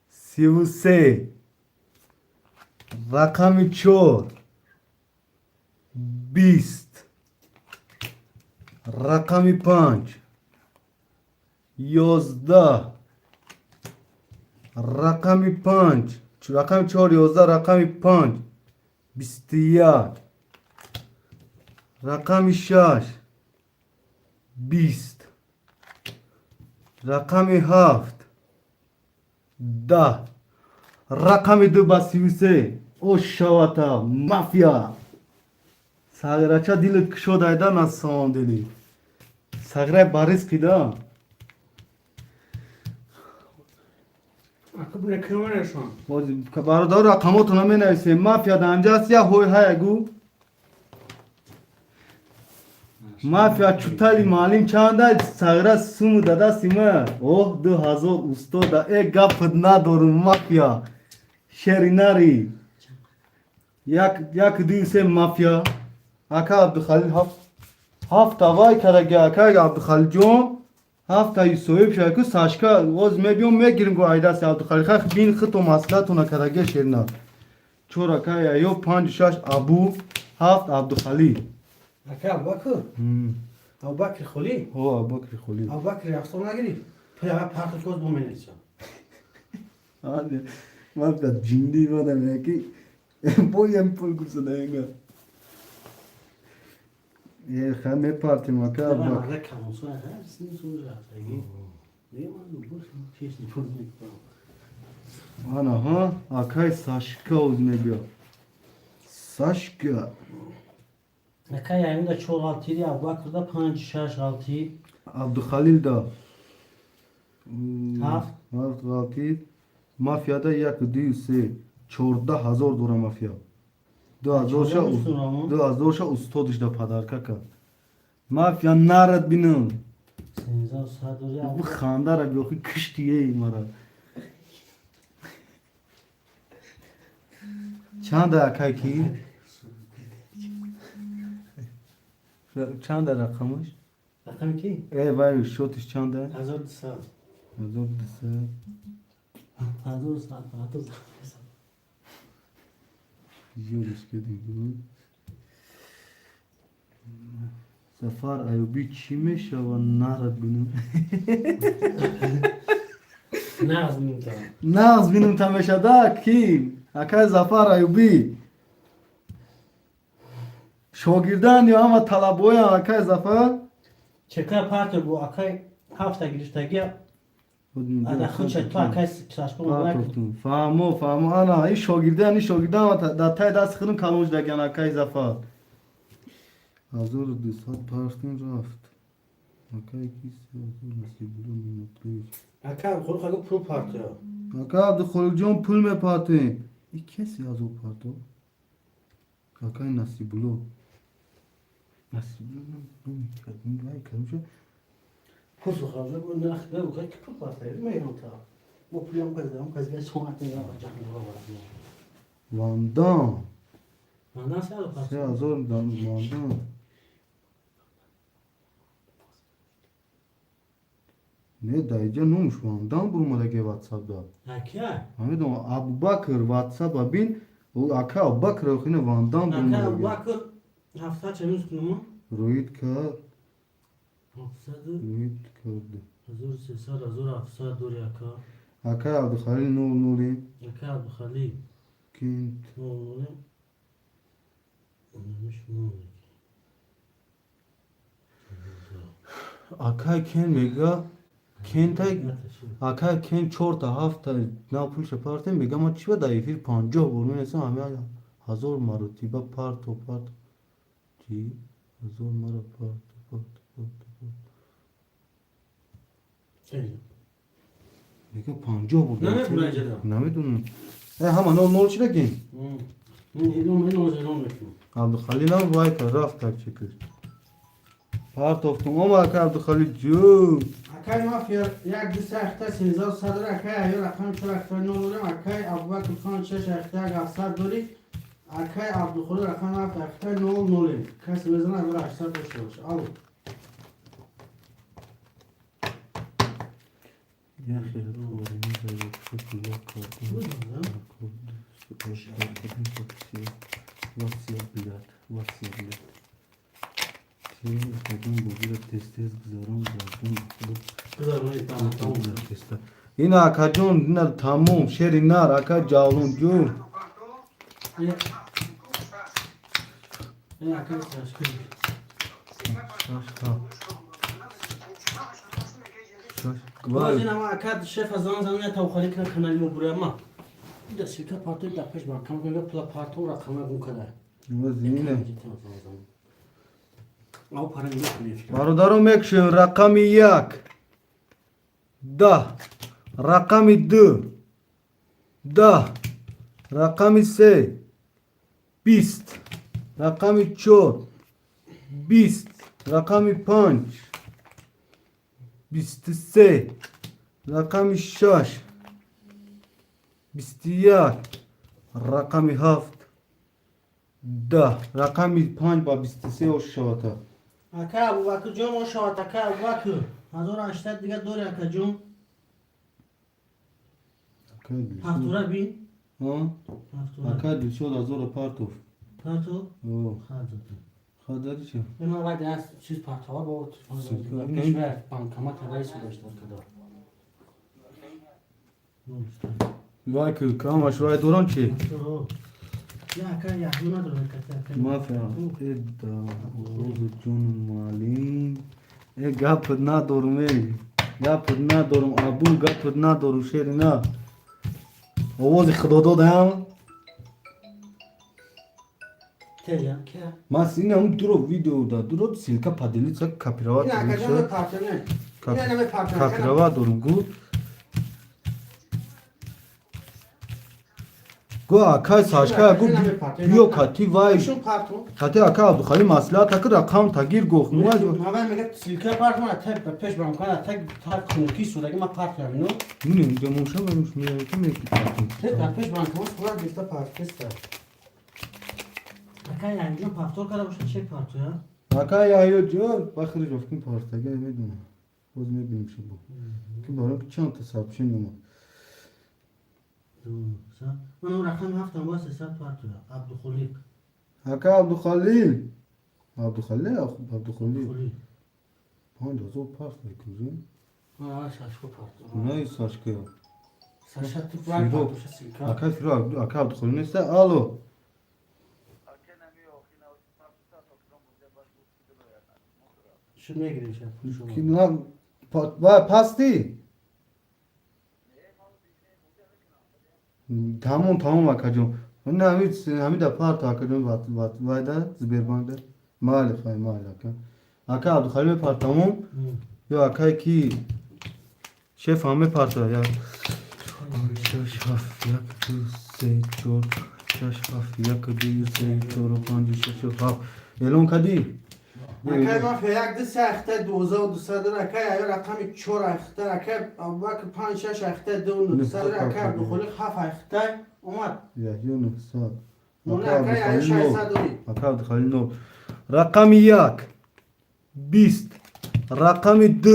33 رقم 4 20 رقم 5 11 رقم 5 رقم 4 11 رقم 5 21 رقم 6 20 رقم 7 10 رقم 2 با 33 او شواتا مافیا ساغرچا دیلت کشو دایدن از سان دلی ساغره باریز کیدا akıb ne kımır şu an برادر رقماتو نمی نویسه مافیا دنجاست یا هوی های گو مافیا چوتالی مالیم چانده ساغره سومو دادا سیمه اوه 2000 استادا ای گفت ندارم مافیا شریناری یک دیوسه مافیا اکا عبدالخلیل هفت وای کرده اکا عبدالخلیل جون هفت تایی صحیب شد که ساشکا واز میبیم میگیریم گو عیده سی عبدالخلیل خیلی بین خط و مسئلتونه کرده شیرنا چور اکا ایو 5 6 ابو هفت عبدالخلیل اکا ابوبکر ابوبکر خلی هو ابوبکر خلیل ابوبکر یافتم نگیری پیغمبر پرت کوز بومنیسا آره من بعد جندی بودم یکی بایم پول گوشه اینگا یه خمه پارتی مکا ben arada kamusu hepsini soracağız. Ne var bu kesin sormak var. ana ha akay Saşka uzmediyor Saşka Aka yayında çok altıydı ya. Bakırda 5 6 6 Abdülhalil da Haft. Haft mafyada yak 14,000 dora mafya 2000 ustadش da padarka ka mafya narad binun Senza sadori ya. bu khandara bir oku kış diye mara çanda akay ki çanda rakamış Rakam ki? vay şotiş çanda Hazır saat. hazır dese Hazır saat. yiyoruz kedim Zafar Ayubi çime şava narad binun Nazmin ta. Naz binun tameşada kim? Akay Zafar Ayubi Şagirdان یا ama talaboyan akay zafer. Çeka parti bu akay hafta girişteki ada xunça tu akay saçma olarak فهمو انا ای شاگردان در تای دست خودم کلوج دگن akay zafer. 1200 پارتین رفت. akay kisi nasıl bulur akay xulqaga pul parti akay Abdülhalicon pul me parti. İki kesi yaz o parti. akay nasıl bulur nasıl bulur kadın vay kalmış. Kuzu xavza bu naxda bu ki pul parti mi yonta bu pulum kazam kazga sonatı yapacak mı var. Vandan. Ondan sonra parti. Se azor dan vandan. Ne dayıca ne olmuş Vandan bulmadı ki WhatsApp'da. Akay Ahmet o Abu Bakır WhatsApp'a bin o aka Abu Bakır o yine Vandan akay bulmadı ki. bakır hafta çemiz kunumu Rohit Kar, hafsadı Rohit Kar'dı. hazır sesar hazır hafsa dur yaka Aka Abdülhalil Nuri, akay bu khali Kent, ne oluyor olmuş ne oluyor Aka Ken Mega, Kentay Aka Ken çorta hafta Napoli şapartı Mega maçı ve dahi bir panca vurun esa ama hazır maruti ba parto Ji hazır mara parto Mega panca vurdu. Ne bulacağız? Ne bunu? Hemen o nol çile ki. Ne olacak Abdülhalil abi vay taraf tak çıkır. Part of them ama Abdülhalil cu. akay mafya yak disa hafta sinizal sadr akay ayo rakam şu hafta ne oluyor akay Abubakır Khan çeş hafta gafsar dori akay Abdülhalir rakam hafta ne oluyor kasımızın adı hafta boş al Ya xeyr oğlum böyle çok güzel kaldı. Vasya bilet. Şey kadın bu bir test kızarım zaten. kızarmayı tamam Yine akacun yine tamam şerinar aka cavluncu. ya akay saçkın Bazı ama akad şef azan zanne tavkhalik na kanalımı buraya ama bir de şirket parti da peş bak kamera pula parti ora kamera bu kadar. Yine. Av paran yok ne fikir. Barodarum action rakami yak. Da. Rakami du. Da. Rakami se. Bist. Rakami çor. Bist. Rakami panch. Bisti se. Rakami şaş. Bistiyak. Rakami haft. Da. Rakami panch ba bisti se o şavata. Akay Abu Bakır John o şavat akay Abu Bakır. Hazır açtı diye doğru akay John. Partura bin. Ha? Partura. Akad şol azor part of. Parto. O. Hadi. Kadar şey. Ben var da siz parti var bu. Süper. Peşver bankama kadar söyleşler kadar. Ne oldu? Vay ki kama şuraya duran ki. Ya akay ya buna dur akay. Mafya. Edda. Oğuz canım malin. Gap na dorme. Gap na dorum abu gap na dorum şerina. Oğuz xdodo da. Teya ke. Mas yine um duro videoda duro silka padeli sak kapirava. Ya akay da parti ne? Yine ne parti? Kapirava dorum gu. Gu akay saçka gu yok hati vay. Şun parti. Hati aka Abdülhalim masla takır rakam tagir goh. Haber megat silke parti ma tek peş bankana tek konki sudaki ma parti yani. Mine demoşa vermiş mi? Kim ekti? Tek peş bankama sular bir de parti iste. Akay yani jo parti kadar boşa çek parti ya. Aka ya yo diyor. Bakır yok kim parta gelmedi mi? Boz ne bileyim şey bu. Kim var ki çanta sapşın ama. Sen bana rakam hafta var sesat parti ya. Abdülhalik. Aka Abdülhalil. Abdülhalil. Panda zor parta kuzun. Ha şaşkı parti. Ne saçka ya? Saça tıklar Firo. parti silke. Aka Firo Aka Abdülhalil neyse alo. شو میگیری شب پول شما کی نه پاستی tamam akacım. Ne hamid apart akacım vat vayda zberbandı. Maalesef maalesef. Aka Abdülhalim part tamam. Yo aka ki şef hame part ya. Şaş haf yak tu se çor. Şaş haf yak du se çor panji şaş haf. Elon kadi. اکای ما فیک دست اخته دوزه و دوسته داره اکای یا رقمی چور اخته اکای وقت 5-6 اخته دو دوسته داره اکای دخولی 7 اخته اومد Ya Yunus sağ. اون اکای یا 600 دوری Aka Abdülhalim no. Rakam yak. Bist. Rakami d.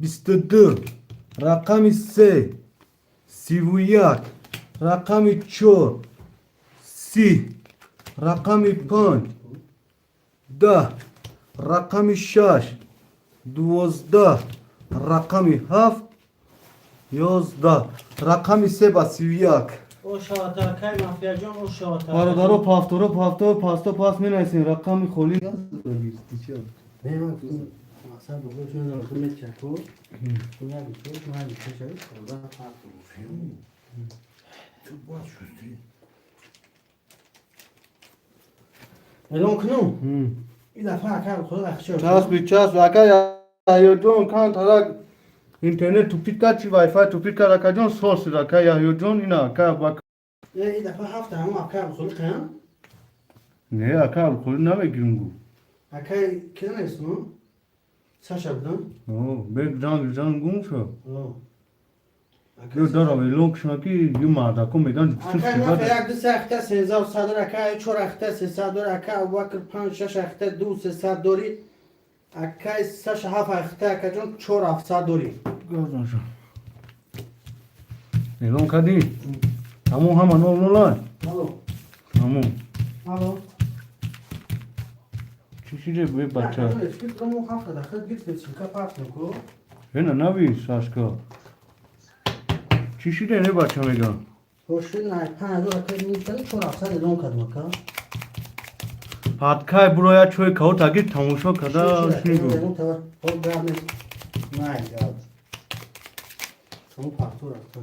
Bistı. Rakami se. Sivuyak. Rakami çor. Si. Rakami pan. Da. Rakami şaş. Duvozda. Rakami haf. Yozda. Rakami seba sivuyak. او شاطر اکای مافیا جان او شاطر Barodaro pasto pas menaysin. Rakami kholi. نه من مثلا بگو چون دارم تو میت چکو تو نگی تو نگی تو چه خدا فرق Çok baş üstü. الان کنو این دفعه اکای خدا اخشار Ças aka yahyojon kan tarak internet tupika çi wifi tupika rakajon source aka yahyojon ina aka bak این دفعه هفته همه اکای خدا خیام ne aka kholi na giringu اکای کی نیستم ساشا بدم o be can gumsho آه yo dara ve long shaki yuma ko medan اکای ما فیک دست اخته 1300 صدر اکای 4 اخته 300 دور اکای وکر 5-6 اخته 200-300 دوری اکای 6-7 اخته اکای جون 4-700 دوری gazan sho e long kadi tamu hama no lan الو tamu الو çişire be bacha اسکیت رو مو هفته داخل گیت بچین کا پارت نکو hena navi saska çişire ne bacha megan hoşun nay 5000 اکای میتونی 4-700 دون کدوم کا Patkay buraya çoy kavut agit tamusho kada şnigu. او برام نه یاد اون فاکتور اصلا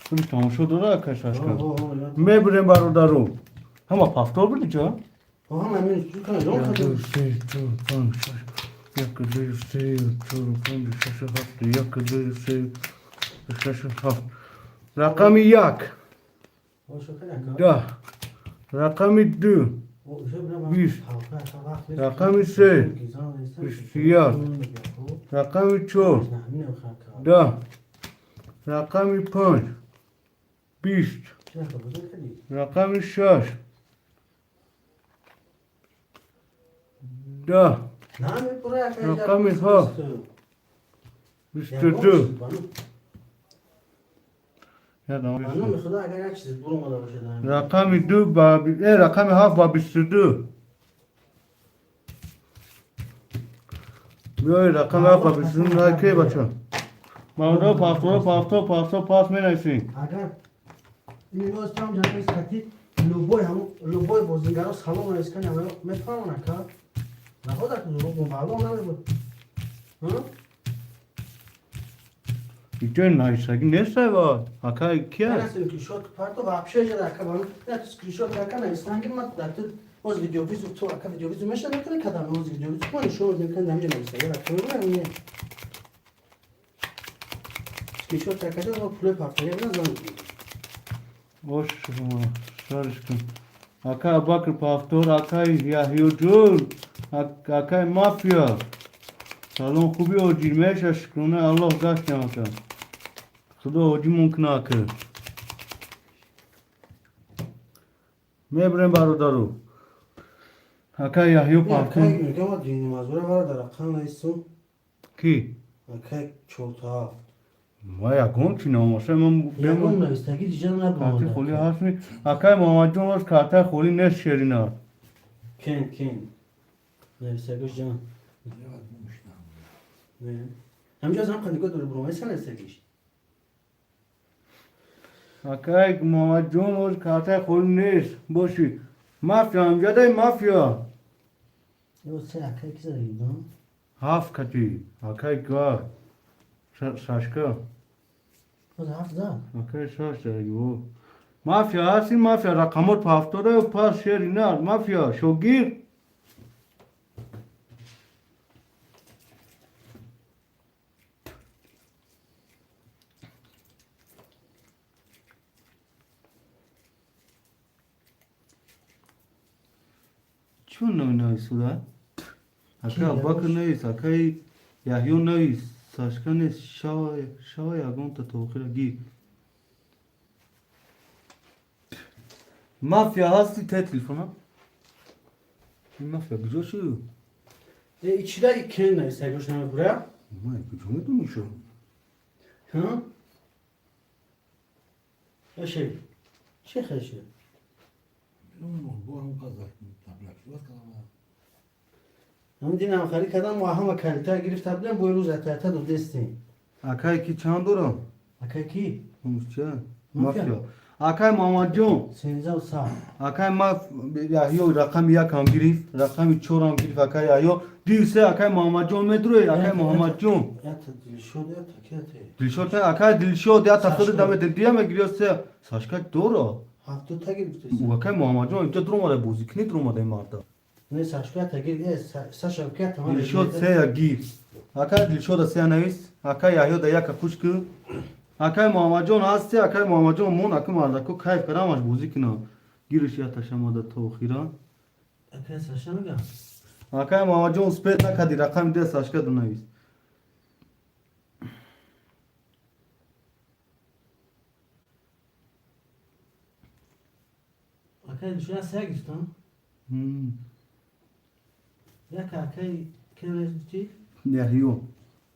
Kuri tamusho dora akaşaşka. اوه Me bre barodaro. Hama paftor bili ca. اوه هم همین چی کنه دون کدوم Şey çor pan şaş. Yakıdır şey çor pan şaşı haftı yakıdır şey şaşı haft. Rakami yak. hoşu کنه Da. Rakami du. Bir. Rakami se. Üstiyat. Rakami çor. Da. Rakami pan. Bist. Rakami şaş. Da. رقمی ها. Üstüdü. Ya da خانم خدا اگر یک چیز برو مالا باشه دارم Rakami du ba rakami haf ba üstüdü. Böyle rakami haf ba üstüdü ne ke bacha. Mağda pafto pas menaysin. اگر این روز tam canım iskati لوبوی بازیگرا سلام اسکن یا میفهمن که نخواد که رو معلوم نمیشه ها İçen naysaki ne sayva? Haka Я kia. скриншот парто вообще же так вам это скриншот как на инстаграм мат да тут оз видео визу то ака видео визу меша не кане када оз видео визу кони шо не кане дамже не стая то не скриншот так када во плей парто я не знаю Boş sarışkın. Haka bakır paftor haka yahyocun. Haka mafya. Salon خوبی و جیرمهش اشکرونه الله دست نمکن خدا حاجی ممکن که میبرم برادرو حکا یحیو پاکن میگم ما دینی مزوره وارد در خان نیستم کی؟ که چوتا و یکم چی ناماشه من یکم نوستگی دیجا کارتی نبود خولی هست می حکا محمد جان از کارتی خولی نیست شیرینه کن نوستگیش جان Yaratmamışlar. نه همجاز هم خندگاه دور برومه سن نوستگیش حکا محمد جان از کارتی خولی نیست باشی مافیا همجاده مافیا یه سه اکای که زده گیدم هفت کتی اکای گاه ششکا خود هفت زد اکای شش دارگی مافیا هستی مافیا رقمات په هفتاده و پاس شیری نه مافیا شوگیر چون نویس ده؟ اکای اباکر نویس اکای یحیو نویس ساشکا نیست شوای اگون تا توخیر گیر مافیا هستی ته تلفنم این مافیا کجا شو؟ içi de iken neyse görüşme buraya. ما کجا میدونی شو؟ Ha? Ya şey. Şey şey. Ama dinle خالی کدام و همه کلیتا گرفت بودن بوی روز اتاتا دو دستی. اکای کی چند دورم؟ اکا کی؟ همش چه؟ مافیا. مافیا اکای محمد جون 13 و سال. اکای ما یحیو رقم یک هم گرفت رقم چهار هم گرفت اکای یحیو دیوسه اکای محمد جون میدروی اکای محمد جون Ya şurada ya takiyatı. دلشود اکای دلشود یا تفسیر دم دیا میگیرسته ساشکا دورا Hafta ta girifti. و اکای محمد جون اینجا درو ماده بوزی کنی درو ماده مردا Ne saçka ta girdi. Saçka kya tamam. دلشود سه یا گیر اکای دلشود سه نویس اکای یحیو د یک کوشک اکای محمد جون هستی اکای محمد جون مون اکای مردا کو کیف کرامش بوزی کنه گیرش یا تشماده تو خیران Aka saçka mı gel? اکای محمد جون سپید نکدی رقم ده ساشکا دو نویس Aka düşüyor sağ girifti. Ya kakay kemrezdi. یحیو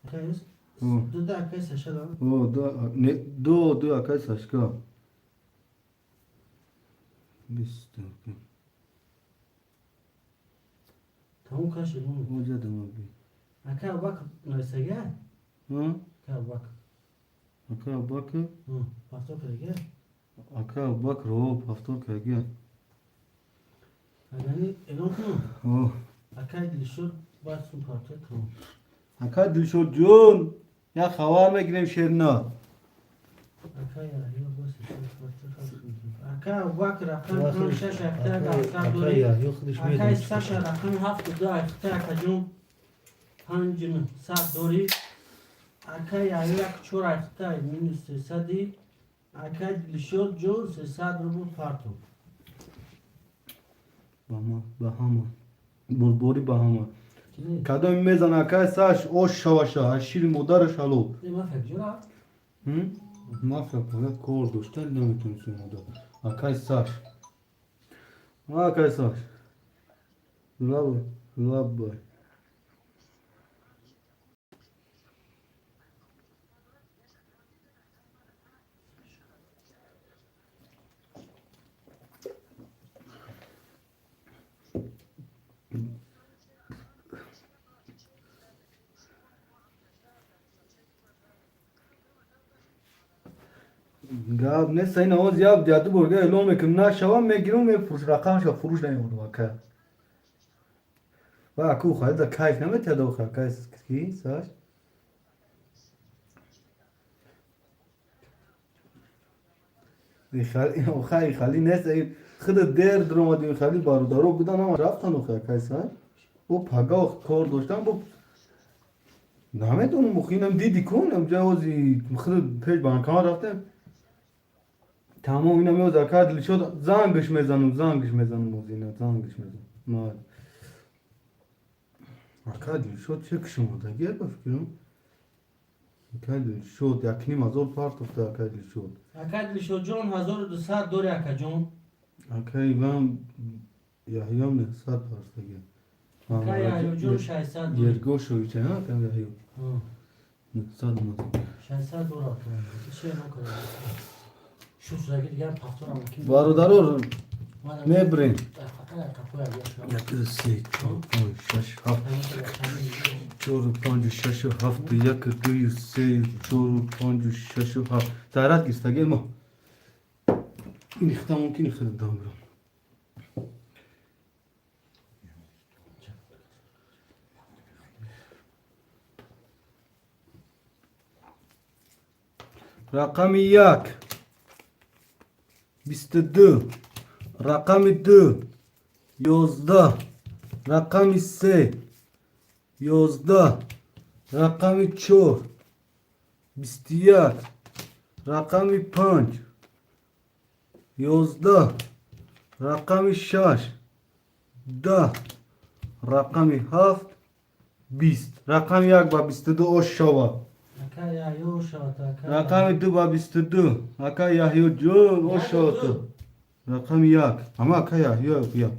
Akayız. Hı. Dur da akay saçka da. او دو اکای ساشکا بیست Tamam kaç yıl oldu? اوجا دم بی Aka bak neyse gel. ها Aka bak. اکای اباکر Hı. Hafta kere gel. اکای اباکر او پافتور کگی Yani elon mu? او Akay dilşur batsın parça tamam. اکای دلشود جون یا خوار میگیریم شیرنا Akay ya yok bas parça kalsın. Akay bak rakam tam şaş aktar da aktar dori. yok Akay saşa rakam hafta da aktar akacım. Pancını saat dori. Akay ya yok çor aktar minus sadi. Akay dilşur jol se sad rubu parto. bahama بربری bahama Kini? کدام میزن اکای ساش او شواشا شیر مادرش حلو Ne mafek jora? مافیا کنه کور داشتن نمیتونی سوی مادر اکای ساش اکای ساش لب بای گاب نیست این آواز یاب دیادو برگه اعلام میکنم نه شوام میگیرم میفروش رقمش فروش نمیمونه واقعا و اکو خواهد دا کیف نمیتونه دو خواه کیف کی ساش خیلی خیلی نیست خود دیر درآمدیم خیلی بارودارو بودن اما رفتن اوخه کیسان او پگاه کار داشتن با نمیدونم مخینم دیدی کنم جوازی خود پیش بانکان رفتم تمام اینا میوز اکاد شد زنگش میزنم موزینا زنگش میزنم ما اکاد شد چه کشم ده گیر بفکرم اکاد شد یکنیم از اول پارت افته اکاد شد Akay dilşur jon 1200 dori akacım. اکای وام یحیام نه صد پارت گیر Akay ya jon 600 dori. یرگو شوی چه ها کم یحیام Hı. نه صد مازم 600 dori akacım. Şey ne kadar? Şu sıra gel pastor ama kim? بارودارو میبرین Akay kapıya gel. یک سی چهار پنج شش هفت چهار پنج شش هفت یک دوی سه چهار پنج شش هفت تایرات گیرسته ما این اختا ممکنی خود دام برم رقم 1 22 رقم 2 11 رقم 3 11 رقم 4 21 رقم 5 11 رقم 6 10 رقم 7 20 رقم 1 با 22 oş şova. اکا یا یو شات اکا رقم 2 با 22 اکا یحیی جون oş şova. رقم 1 ama اکا یحیی یا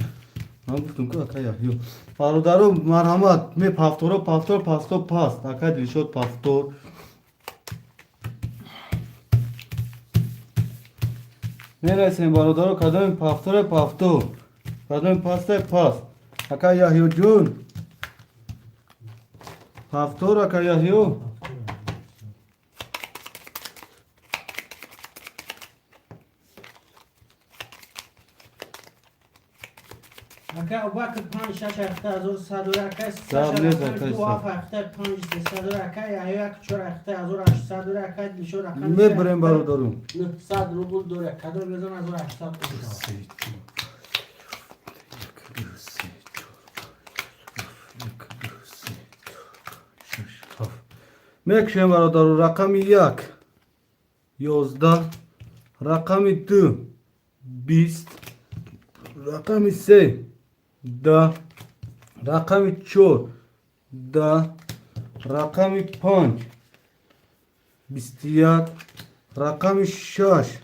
من گفتم که اکا یحیی برادرو مرحمت می پافتورو پافتور پاستو پاست اکا دلشد پافتور میرسیم برادرو کدام پافتور پافتور کدام پاسته پاست اکا یحیی جون پافتور اکا یحیی اکا وقت 5 6 اخته ازور صدور اکا صاحب نیست اکا دو صاحب. اخته 5 صدور اکا یا یک 4 اخته ازور 8 صدور اکا دلشو رقم میبریم برادرو 900 روبل دور اکا دور بزن ازور 800 میکشیم برادرو رقم 1 11 رقم 2 20 رقم 3 10 رقم 4 10 رقم 5 21 رقم 6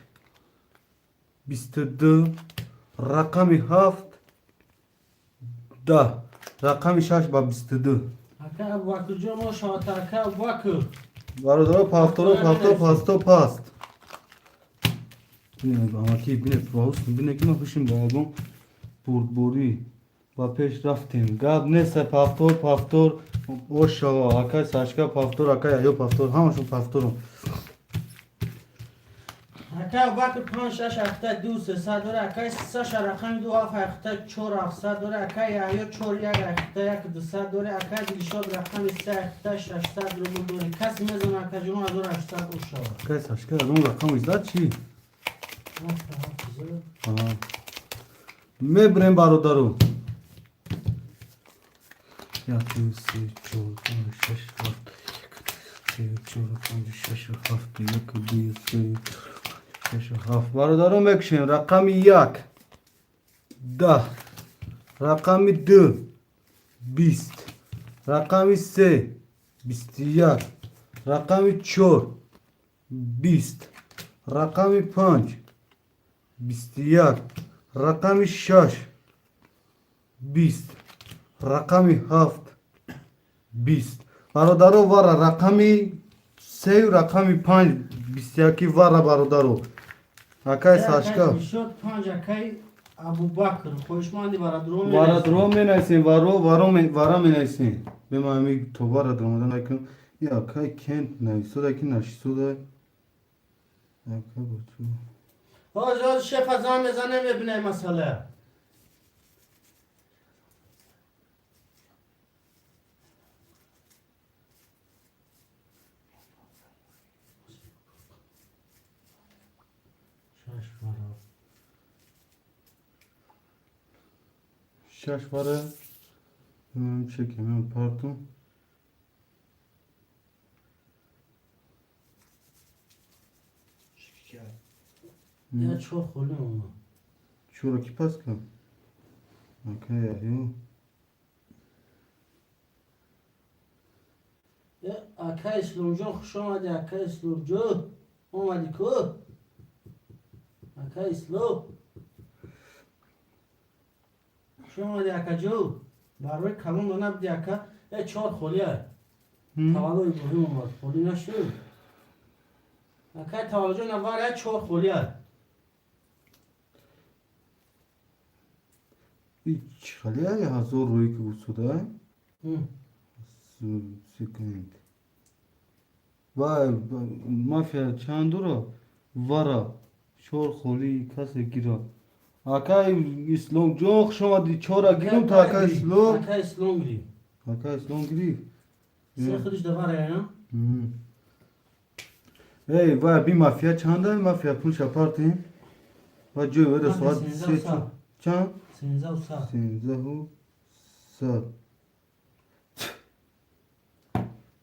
22 رقم 7 10 رقم 6 با 22 اکا وقت جمع شات اکا وقت برادر پافتورو پافتور پاستو پاست بینه ama ki bine باوس bine ki خوشیم باگم بوری با پیش رفتیم گاب نسه پافتور پافتور اوشا اکای ساشکا پافتور اکای ایو پافتور همشون پافتورم اکا وقت 5 6 اخته 200 صدور اکا 3 رقم 2 اخته 4 صدور اکا یا یا 4 یک اخته 1 200 دور اکا دلشو رقم 3 اخته 600 روبل دور کسی میزنه اکا جمع ازور 800 اوشا اکای ساشکا اون رقم ازداد چی؟ میبریم برادرو یا 2 3 4 5 6 7 1 2 3 4 5 6 7 1 2 3 6 7 برادرو میکشیم رقم 1 10 رقم 2 20 رقم 3 21 رقم 4 20 رقم 5 21 رقم 6 20 رقم 7 20 برادرو وارا رقمی 3 و رقم 5 21 وارا برادرو اکای ساشکا شد 5 اکای ابو بکر خوشمندی برادرو برادرو می نایسیم وارا می نایسیم به ما همی تو برادرو مدن اکن یا اکای کنت نایسو دکی نشیسو دای اکای بچو آزاد شف از آن میزنه میبینه مسئله شش واره چکیم من پارتون یا چو خونه اونا چورا کی پس کن اکای ایو اکای اسلام جان خوش آمدی اکای اسلام جان آمدی کو اکای اسلام خوش آمدی اکا جو بروی کلون دو نبدی اکا 4 خولیه تولد ابراهیم اومد خولی نشد اکای تولد جان نوار 4 خولیه هیچ خالی های هزار روی که بود سوده سکند وای مافیا چند رو وارا شور خولی کسی گیرا اکای اسلام جان شما دی چورا گیرم تا اکای اسلام اکای اسلام گری اکای اسلام گیری سه خودش دواره نه ای وای بی مافیا چنده مافیا پول شپارتیم و جو ده ساعت سینزده سه و سه. چند 13 و 3 13 و 3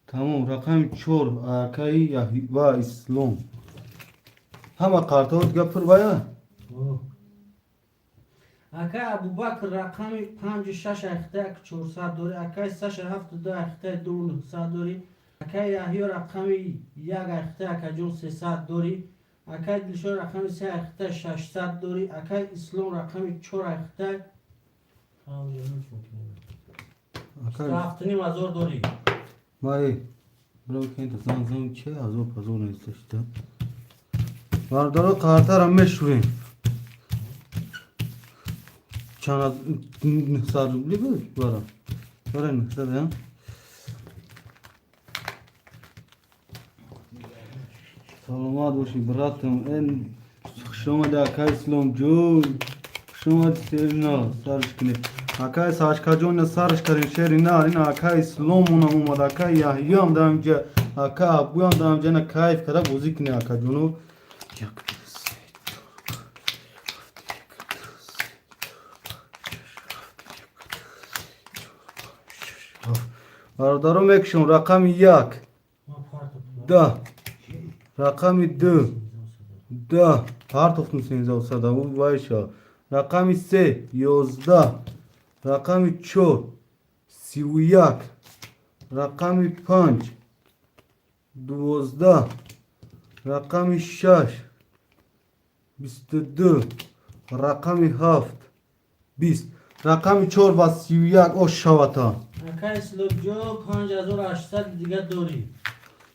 تمام رقم 4 اکای یحیی و اسلام همه قرطه گپر بایا اکای ابوبکر رقم 56 اخته 400 دوری اکای 372 اخته 2900 دوری اکای یحیی رقم 1 اخته اکا جون 300 دوری اکای دلشو رقم 3 اخته 600 دوری اکای اسلام رقم 4 اخته اکای رفتنیم 1000 دوری مای برو که این زن زن چه ازو پزو نیستشته باردارو قرطه را مشوریم چند از نحصد روبلی بود برای نحصد هم سلامت باشی براتم این شما ده اکای اسلام جون شما ده سیرنا سرش کنی اکای ساشکا جون سرش کرین شیری نار این اکای اسلام اونم اومد اکای یحیی هم ده همجا اکای ابوی هم ده همجا نه کایف کرده بوزی کنی اکای جونو برادرم یکشون رقم 1 10 رقم 2 10 پارت افتون 13 و 100 او وایشا رقم 3 11 رقم 4 31 رقم 5 12 رقم 6 22 رقم 7 20 رقم 4 و 31 او شواتا اکای اسلام جو 5800 دیگه دوری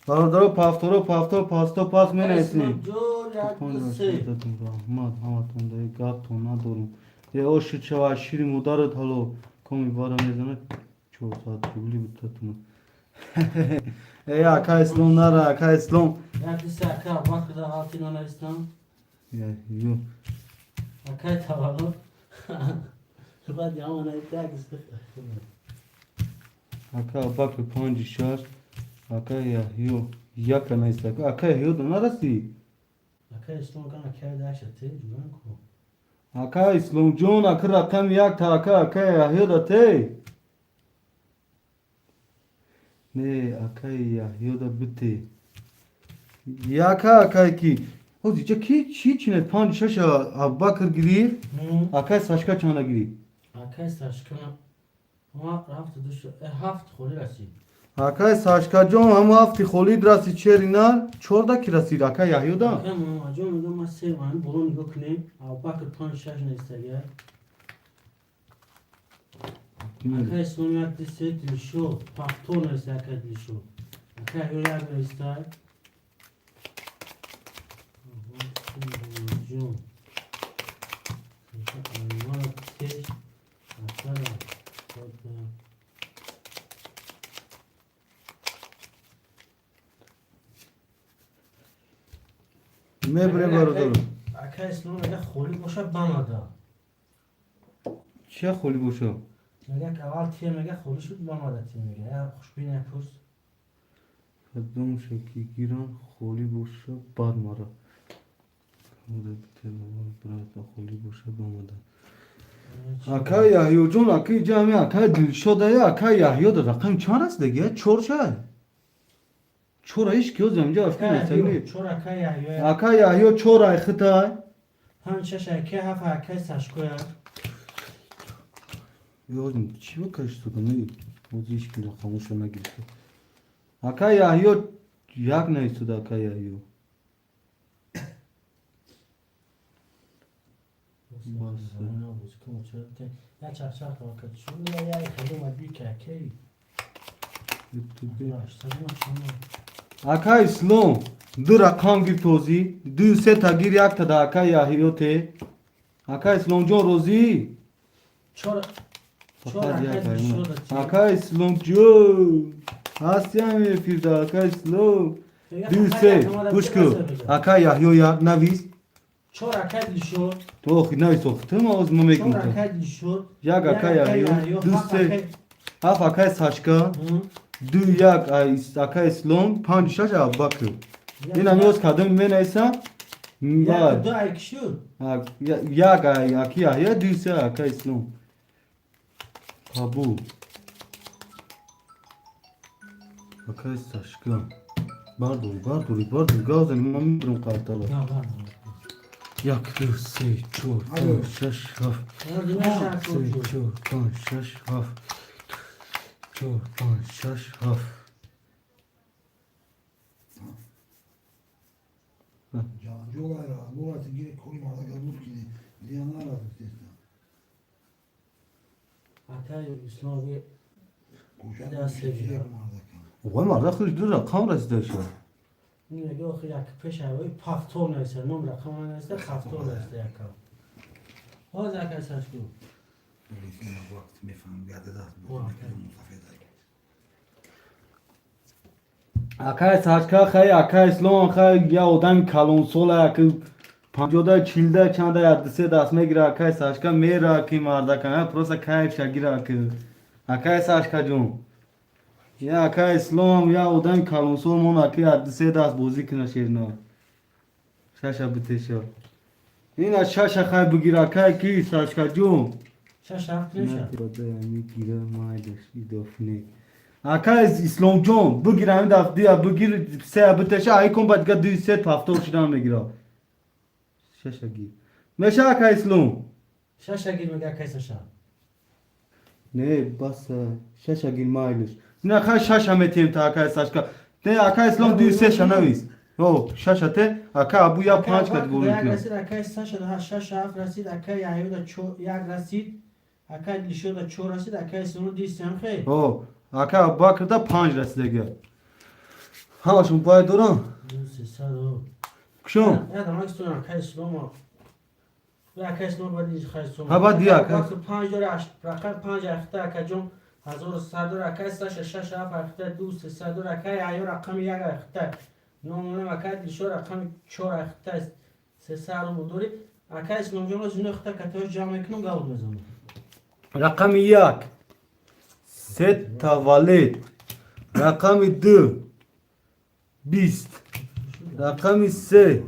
برادر پافتو پاس می اسلام نیستیم جو یک سه رحمت همتون ده گاتون ندارم یه اوشی چوا شیری مدارت حالا کمی بارا میزنه 4 ساعت جولی بودتون ای اکا اسلام نره اکا اسلام یک سه اکا وقت ده آتی نانستم یو اکای تولد بعد یامانه تاکس اکا باک 5 6 اکا یو یک نیست اکا یو دو نرسی اکای اسلام کن اکای داشته جوان کو اکا اسلام جون اکا رقم 1 تا اکا یو داته نه اکا یو دا بته اکا کی او دیگه کی چینه 5 6 اباکر گیری اکا ساشکا چانا گیری اکای ساشکا ما رفت دوش هفت خوری رسید اکا ساشکا جون هم هفتی خولید رسی چری نار 14 کی رسید اکا یحیی دا اکای ماما جون میگم ما سه من برون نگاه کنیم ابوبکر 5 6 نیسته اکای اسلام یک دسته دلشو پاکتو نیسته اکای دلشو اکای هیو یک نیسته جون میبره برادر اکای اسلام میگه خولی باشه بماده چه خولی باشو میگه که اول تیه میگه خولی شد بماده تیه میگه یا خوشبینه پرس قدم شکی گیران خولی باشه باد مرا بوده بته برات خولی باشه بماده اکا یحیی جون اکا جامعه اکا دل شده یا اکا یحیی دا رقم چند است دیگه 4 شد 4 ایش کیو زمجا افکر نیستگی چور اکای یحیی اکا یحیی 4 ایختا 5 6 اکای هفت اکای ساشکویا یادم چی بکش تو کنی موزیش که خاموش نگیرد اکا یحیی یک نیست دا اکا یحیی یا چرچر تا وقت چون یا خیلی مدبی که اکی اکا اسلام دو رقم گیر توزی 2 3 تا گیر 1 تا دا اکا یحیی ته اکا اسلام جون روزی چور فقط یک اکا اسلام جون هستی همی پیرده اکا اسلام 2 3 گوش کو اکا یحیی یک نویس چور اکای دلشو تو خی نویس اختم آز ما چور میگم اکای دلشو یک اکا یحیی 2 3 هفت اکا ساشکا 2 1 اکا اسلام 5 6 ابوبکر این همیوز کدوم می نیسا یک بله دو ایکشو یک اکی احیا دیسه اکا اسلام کابو اکا استاشکا باردوری گازن ما میبرم قرطالا یک دو سه چور پنج شش هفت سه چور پنج شش هفت چور پنج شش هفت Cancıolayla Murat'ı geri koymada kalmış ki ziyanlar artık sesle. اکای اسلامی Koşan Ya bir şey seviyor. yapmadı kan. و مرده خیلی دو رقم رسیده شد این میگه آخه یک پیش هوای پفتور نیست نم رقم نیست پفتور نیست یکم باز یک اساس کو Öyleyse vakti mefham geldi de bu Vay. ne kadar mutafeda. اکای ساشکا خیلی اکای اسلام خیلی یا آدم کلون سوله که 50 40 چند دسته دست میگیره اکای ساشکا میره که مرده کنه پروسا کیف شگیره که اکای ساشکا جون یا اکای اسلام یا آدم کلون سول مون اکی دسته دست بازی کنه شیرنا شاشا بتشا این از شاشا خیلی بگیره اکای کی ساشکا جون شش هفت نمیشه میگیره مایدش دفنه اکای اسلام جون بگیر همین دفعه بگیر سه بتشه ای کن بعد دیگه 2 هفته شدن میگیره شش گیر میشه اکای اسلام شش اگه میگه کیسه شب نه بس شش گیر مایلش نه خیلی شش همه تیم تا اکای ساشکا نه اکای اسلام 2 شنویس او شش ته اکای ابو یا 5 کد گول یک کنه رسید اکای سش ده شش هفت رسید اکای یایو چو یک رسید اکای لیشو ده چو رسید اکای سونو دیستم خیلی او اکای ابو دا 5 رسیدگی همشون پای دوران دوست سر کشون یا دارم استون اکای سلومو و اکای سلومو باید دیش خیلی سلومو ها بعد دیا اکای وقت 5 دور رقم 5 اخته اکای جون 1100 دور اکای سش شش هفت اخته دوست سر دور اکای یایو رقم یک اخته نمونه اکای لیشو رقم 4 اخته 300 رو دوری اکای سلوم جون از نخته کتوش جمع کنم گاود میزنم رقم یک سه تولد رقم دو 20 رقم سه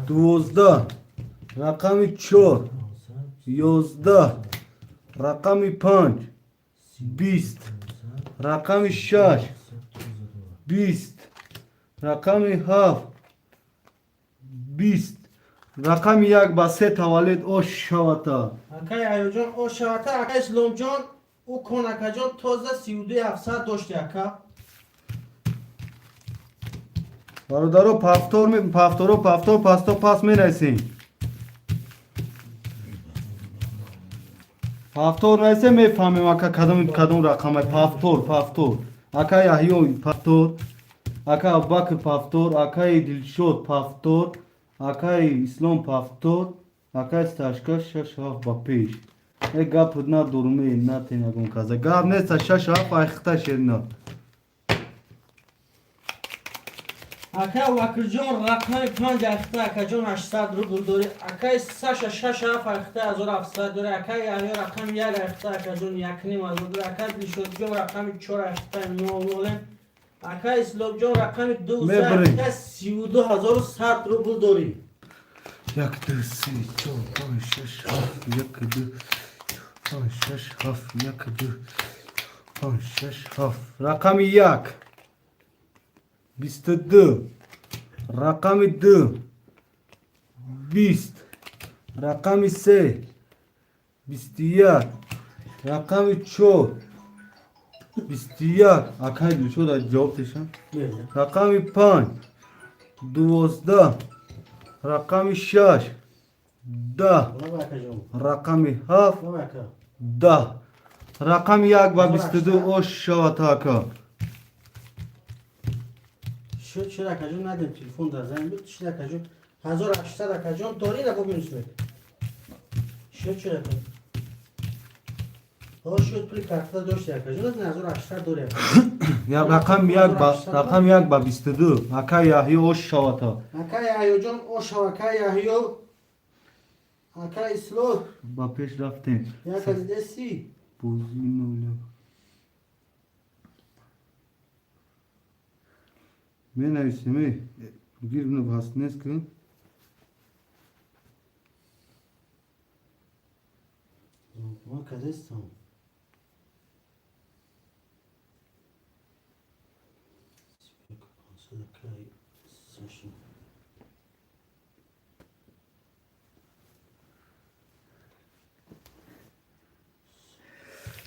12 رقم 4 11 رقم 5 20 رقم 6 20 رقم 7 20 رقم یک با سه تولد او شوتا اکای ایو جان او شواته اکای سلوم جان او کنکا جان تازه 32700 داشتی اکا برادرو پفتور پاستو پاس می رسیم پفتور نیسته می فهمیم اکا کدوم رقمه پفتور اکا یحیو پفتور اکا ابوبکر پفتور اکا دلشود پفتور اکا اسلام پفتور اکا استاشکا شش هفت با پیش ای گپ نه دورمی نه تینگون کازه گپ نیست شش هفت اخته شیرنا اکای وکر جان رقم 5 اخته اکا جان 800 رو داری اکای سش شش هفت اخته 1700 داری اکای یحیی رقم 1 اخته اکا جان 1.5 داری اکای دلشود جان رقم 4 اخته 9 اکای اسلام جان رقم 2 اخته 32100 رو داری یک دو سه چهار پنج شش هفت یک دو پنج شش هفت یک دو پنج شش هفت رقم یک 22 رقم 2 20 رقم 3 21 رقم 4 21 اکای دو شد جواب تشن رقم 5 12 رقم 6 10 رقم 7 10 رقم 1 و 22 او شواتاکا شد اکا جان ندیم تلفن در زنگ بود شد اکا جان 1800 اکا جان داری را ببینیش شد اکا شد پلی کارتا داشتی اکا جان 1800 داری اکا یا رقم 1 با 22 اکا یحیی او شواتا اکا یحیی جان او شواکا یحیی اکا اسلو با پیش رفتیم یک از دستی بوزی نولم می نویسیم گیر بینو بس نیست که ما کدستم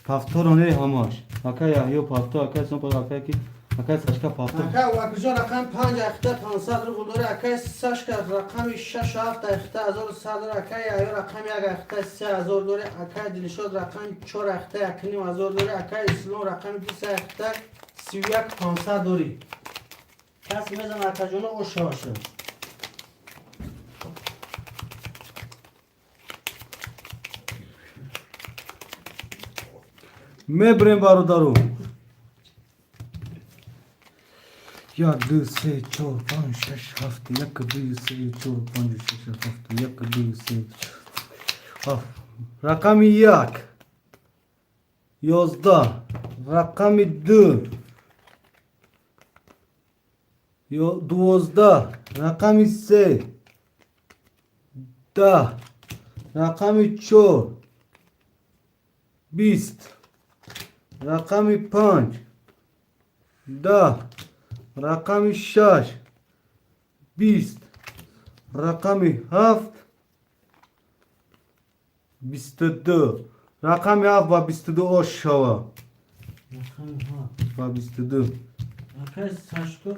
پافتور نه هماش اکا یا پافتور اکا سن پر اکا کی اکا ساشکا پافتور اکا وکجا رقم 5 اخته 500 رو بوداره اکا ساشکا رقم 6 7 اخته 1100 داره اکا یا رقم 1 اخته 3000 داره اکا دلشاد رقم 4 اخته 1500 داره اکا اسلام رقم 20 اخته 31500 داری کسی میزن اکا جون اوشاشه میبریم برادرو 1 2 3 4 5 6 7 1 2 3 4 5 6 7 1 2 3 رقم 1 11 رقم 2 12 رقم 3 10 رقم 4 20 رقم 5 10 رقم 6 20 رقم 7 22 رقم 7 و 22 آشوا رقم ها و 22 اکا ساشکو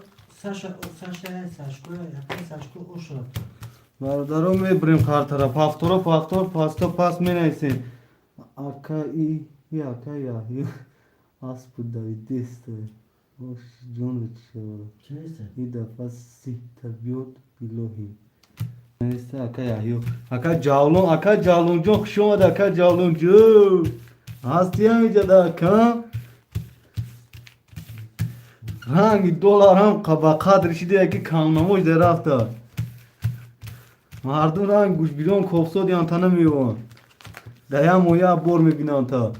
اوشا برادرو میبریم خاطره پافتور پاستا پاس می نیسیم اکا ای اکا یا اسب دویدیسته Hoş John Neyse. İyi defa si tabiot bilohi. Neyse aka ya yo. Aka jalon çok şoma da aka jaloncu. Hastiyamayacak da aka. Hangi dolar ham kaba kadri şide ki kanmamoş der hafta. Mardun hangi guş bilon kopso diyan tanımıyor. Dayam oya bor mi binan ta.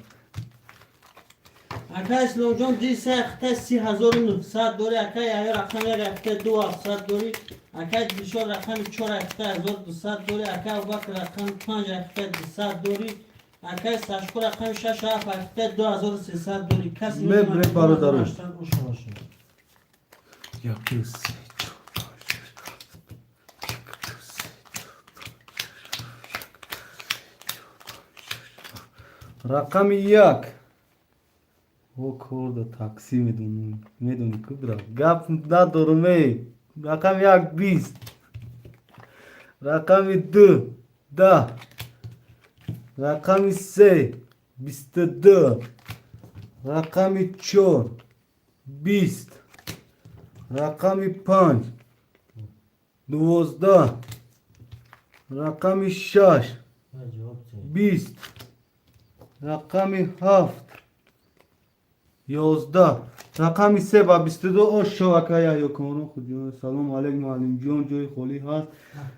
اکا اسلام جان دیسه اخته 3900 دوری اکا یا رقم 1 اخته 2700 دوری اکا دیشو رقم 4 اخته 1200 دوری اکا وقت رقم 5 اخته 200 دوری اکا ساشکو رقم 6 اخته 2300 دوری کسی Mebre برادرم. Ya Yakız. رقم 1 او خورده تاکسی میدونی کبرا گپ ندارمه رقم 1 20 رقم 2 10 رقم 3 22 رقم 4 20 رقم 5 12 رقم 6 20 رقم 7 11 رقم 3 و 22 آشو اکایا یا کمرون خودیون سلام علیک معلم جون جوی خولی هست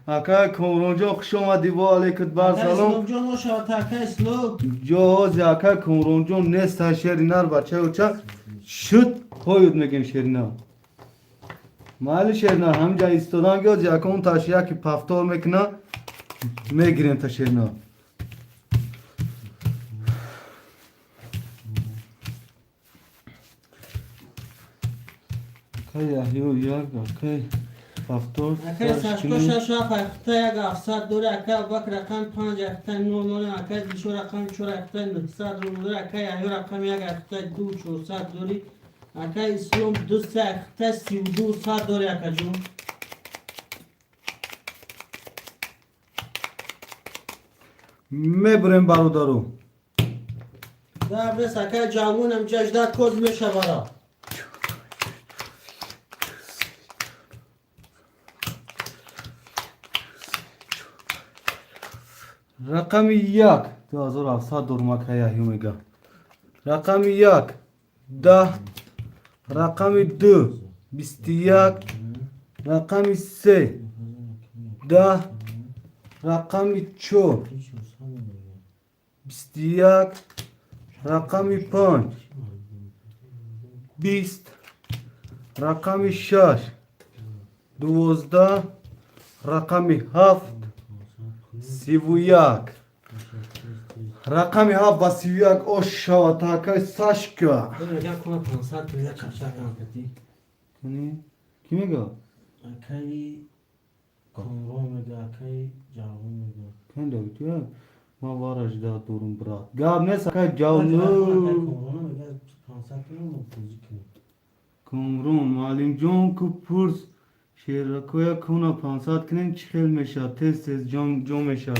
اکایا کمرون جون خوش آمدی با علیکت بر سلام جان ما شما تاکه اسلام جوز اکایا کمرون جون نست شرینار بچه اوچا شد koyud mekin şerina. Mali şerina hamca istodan göz ya kon taşıya ki paftor mekna megiren taşerina. Kaya yo ya kay paftor. اکا ساشکو شاشا فاکتا یک 700 دوره اکا وقت رقم 5 اکتا 9 اکا دیشو رقم 4 اکتا 900 دوره اکا یا رقم 1 اکتا 2 400 دوری اکا اسلام 2 اکتا 32 100 دوره اکا جون Mebrem barudaru. دابرس اکا جامونم ججداد کوز میشه برا رقم 1 2700 durmak haya humega. رقم 1 10 رقم 2 21 رقم 3 10 رقم 4 21 رقم 5 20 رقم 6 12 رقم 7 31 رقم 7 با 31 او شوات اکای ساشکا Böyle gel konu konser böyle kaçak anlatayım. کی میگه؟ Akay konron mega akay javon mega. کنده بیتوی ما وارش دا دورم برات گاب نیست اکای Akay جاونو konron mega konser کنم موزیک کنم. کمرون معلم جون کو پرس شیرکویا کنا 500 کنین چخیل میشه تست جون میشه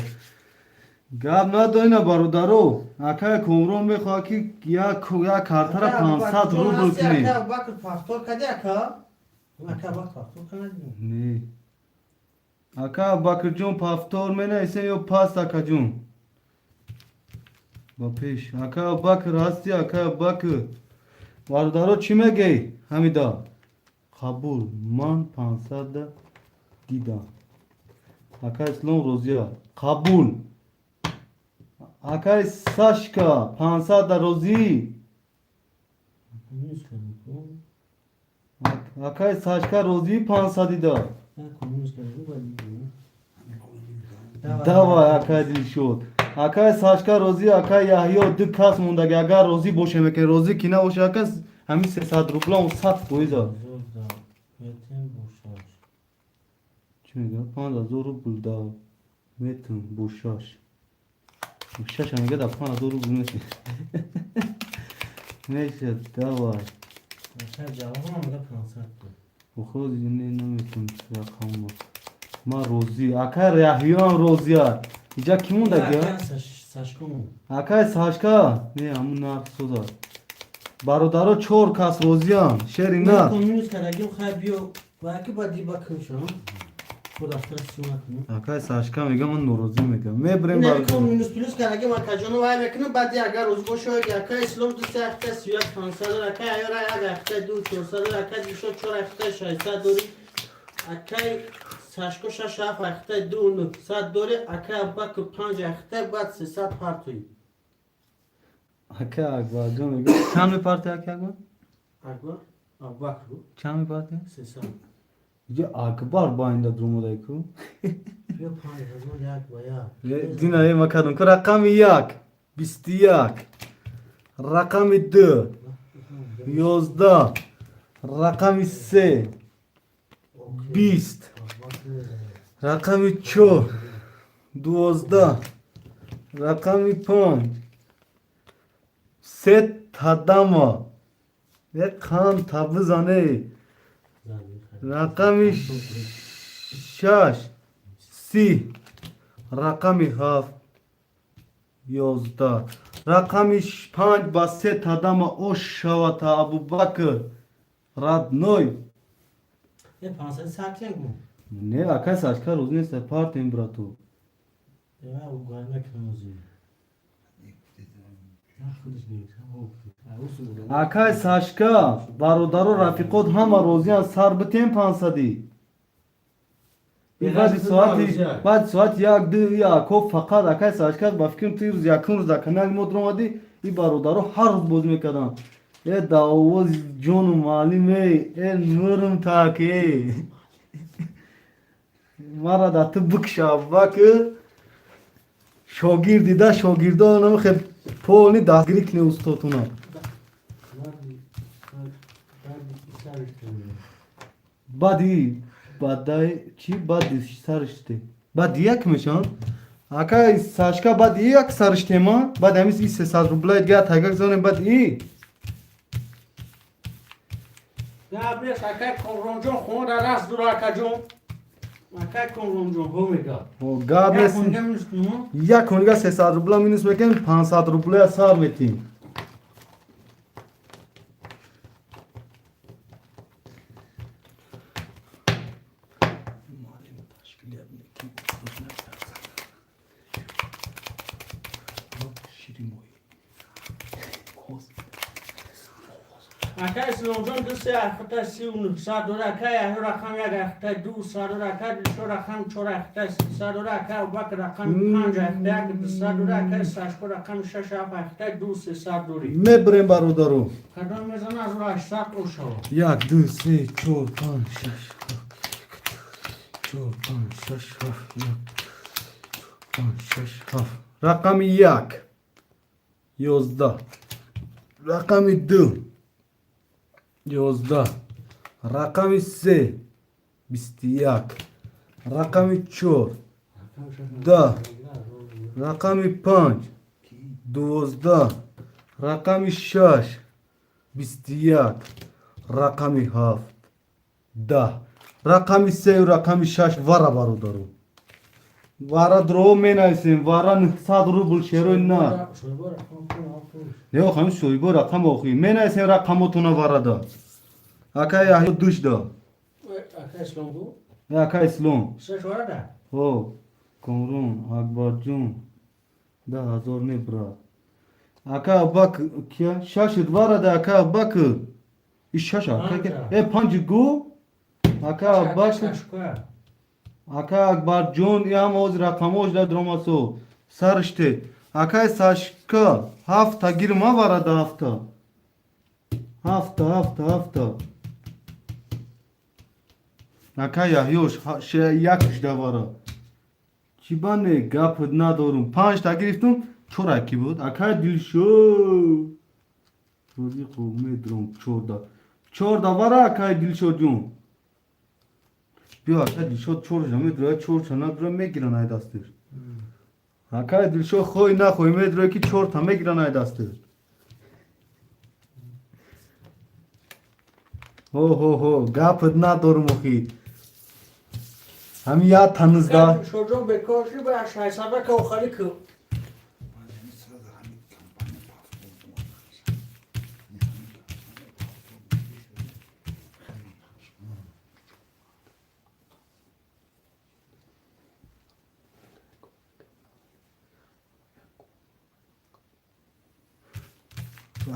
گاب نداینا برادرو اکای کمرون میخواه که یا کارتر 500 روبل کنی Akay bakır pastor kadi akay. Akay bak pastor kanadı. نه اکا باکر جون پافتور منه ایسه یو پاس اکا جون با پیش اکا باکر هستی اکا باکر واردارو چی میگی همیدا قبول من 500 دیدم اکا اسلام روزیا قبول اکا ساشکا 500 روزی Komünist kanı. اکا ساشکا روزی 500 دیدا Ben komünist kanı bu bali. دوا اکا دل شد اکا ساشکا روزی اکا یحیی دو کس مونده که اگر روزی باشه میکنه روزی که نباشه اکا همین 300 روبلا اون 100 کویزا Zor da. Yetim boşar. چی میگه 5000 روبل دا میتون بوشاش بوشاش هم میگه دا 5000 روبل میشه میشه دوا Akay javon mega konser کنم. بخود اینه نمیتون رقم ما روزی اکا یحیی هم روزی ها اینجا کی مونده که Akay saçkom. اکای ساشکا نه همون نرخ سودا برادرو چور کس روزیان شری Ben نه komünist kanagim khabiyo. Belki badi bakın şu an. Bu da fraksiyona کنم. اکای ساشکا میگه من نوروزی میگم میبریم Ne برادر komünist plus kanagim akajonu vay bekinu badi agar uz boşo akay islam du sahte siyat kansalar akay ayora ya akay du çorsalar akay dişo çor akay şaysa dori akay saçko şaşaf akay du nu sat dori akay bak 5 akay bad 300 partoy. اکای اکبر جو میگه چند میپرته اکای اکبر؟ Akbar Abubakru چند میپرته؟ 300. اینجا اکبر با این درومو دایکو Yo 5000 yak baya. دینا ای مکادون که رقم 1 21 رقم 2 11 رقم 3 20 رقم 4 12 رقم 5 سه تداما یک خان تبزانه رقم 6 30 رقم 7 11 رقم 5 با سه تداما او شواتا ابو بکر راد نوی Ne 500 saat yak mı? نه اکای ساشکا روز نیست پارت امبراتو Ya bu görmek lazım. اکای ساشکا برادر و رفیقات همه روزیان سر بتیم 500 بعد ساعت یک دو یا کو فقط اکای ساشکا با فکرم توی روز یکم روز در کانال مود رومدی این برادر هر روز باز میکردن ای داوز جون و معلم ای نورم تاکی مرا دا تو بکشا بک شاگردی دا شاگردا نمی خیلی پولنی دستگیری کنه استاتونا بعدی بعدای چی بعدی سرشته بعد یک میشن اکای ساشکا بعد یک سرشته ما بعد همیز این 300 روبلای دیگه تایگک زنیم بعد ای Ya bir akay konronjon khon da ras dura akajon. Akay konronjon homega. و گاب Ya نسی kongem üstünü. یک کنگا 300 روبلا مینوس بکن 500 روبلا سار میتیم Akay slonjon du se akta siun sa dura akay ya rakam ya akta du sa dura akay şu rakam çor akta sa dura akay bak rakam 5 akta sa dura akay saçko rakam şaş akta du se sa duri. میبریم برادرو Kadın mezana zura şat o şo. یک دو سه چهار پنج شش 4 5 6 7 5 6 7 رقم 1 11 رقم 2 11 رقم 3 21 رقم 4 10 رقم 5 12 رقم 6 21 رقم 7 10 رقم 3 و رقم 6 وارا بارو دارو وارا درو می نایسیم وارا نقصاد رو بلشیرو نه نه خانم شویبو رقم آخوی می نایسیم رقمتون وارا دا اکا یا دوش دا اکا اسلام او کمرون اکبر جون 10,000 نه برا اکا باک کیا شاشد وارا دا اکا باک iş şaşa e pancı go aka baş aka akbar john yam oz rakamoj da dromaso sarışte aka saşka hafta girma var ada hafta aka ya yoş şey yakış da var çibane gap nadorum panç ta giriftum çora ki bu aka dilşo rozi xume drom çorda çorda var aka dilşo jun bir aka dilşo çor jame dra çor çana dra me giran ay dastır aka dilşo xoy na xoy me dra ki çor tame giran ay dastır ho gap nadorum oxi हम या tanızda çocuğun bekoşu be aşağısında kavgalı kıl. Malzeme sırada hani kampanya patladı.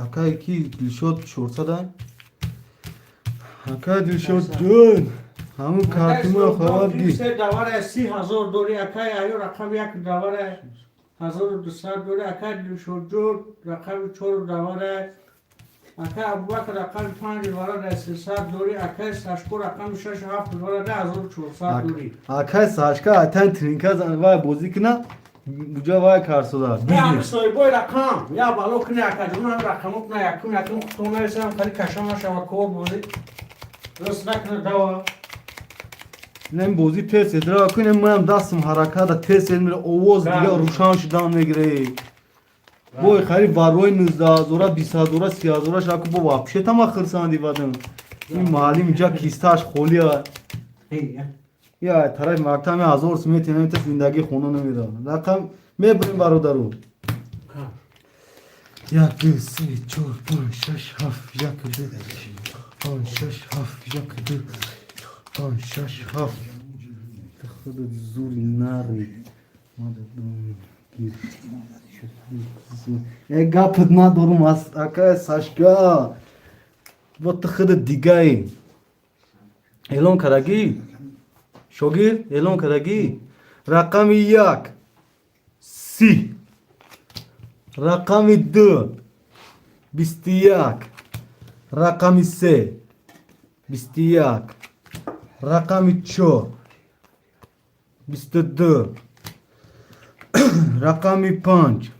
Aka iki dilşot çorsa da Aka dilşot dön همون کارتیمو خبر دی سه دواره 30,000 دوری اکای ایو رقم یک دواره 1200 دوری اکای شجور رقم 4 دواره اکای ابوبکر رقم 5 دواره 300 دوری اکای ساشکو رقم 6 7 دواره 1400 دوری Aka saçka atan trinka var bozikna buca var karsoda Ya soy boy rakam ya balok ne akadına rakamuk ne yakın kutuna sen kali kaşama şava kor bozi Rısnak ne dava Nem bozi test edra کنم من دستم حرکت تست میره آواز دیگه روشن شدن میگیره وای خری واروی 19,000 20,000 30,000 شاکو بو واپشه تما خرسان دیوادن این مالی میجا کیستاش خولیا یا طرف مکتب 1000 سمیت نمیت زندگی خونو نمیره رقم میبریم برادرو یک دو سه چهار پنج شش هفت یک دو پنج شش هفت یک دو پنج شش هفت خود زوری ناری گپت ندارم از اکای ساشکا و تو خود دیگه اعلان کردگی شوگیر اعلان کردگی رقم 1 30 رقم 2 21 رقم 3 21 رقم 4 22 رقم 5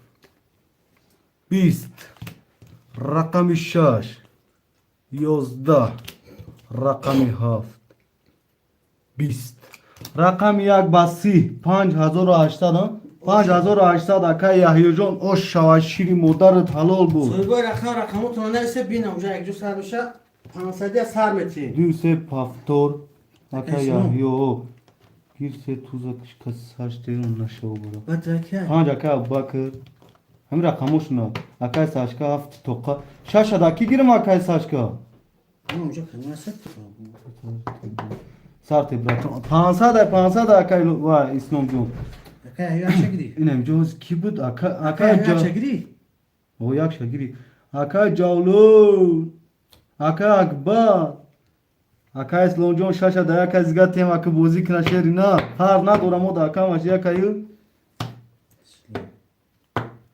20 رقم 6 11 رقم 7 20 رقم 1 باسی 5800 5800 اکای یحیی جان او شواشیری مادرت حلال بود soy boy rakamı tona ise bin uca ekcu sarmışa 500 sar metin دوسه پافتور اکای یحیی او گیرسه توزا کشکا ساشتیرون نشو برو Bataka پنج اکای ابوبکر هم رقموش نه اکای ساشکا هفت توقع شش داکی گیرم اکای ساشکا Ama uca kanına set سارت براتون 500 اکای وای اسلام جون Akay ya çekdi اینم جوز کی بود اکای Akay ya جا çekdi او یک شگیری اکای جاولو اکای اکبر اکای اسلام جون شش دایا که زیگا تیم اکای بوزی کنه شهری نه هر ندارم او دا اکای ماشی اکایو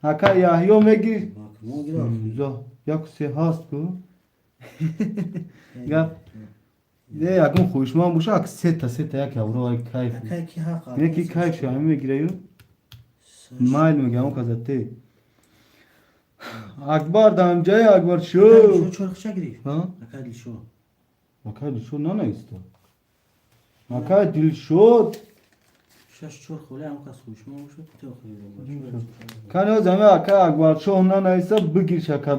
اکای یحیی میگی Bak ne oluyor زا یک سه هاست کو گپ نه یکم خوشمان باشه اک سه تا یک اورو ای کیف اکای کی حق یکی کیف شو همین میگیره یو مایل میگم اون کازته اکبر دام جای اکبر شو شو چرخ گری ها اکای شو اکای شو نه نیست اکای دل شد شش چرخ ولی هم کس خوشمان باشه تو خیلی کنه زمه اکای اکبر شو نه نیست بگیر شکر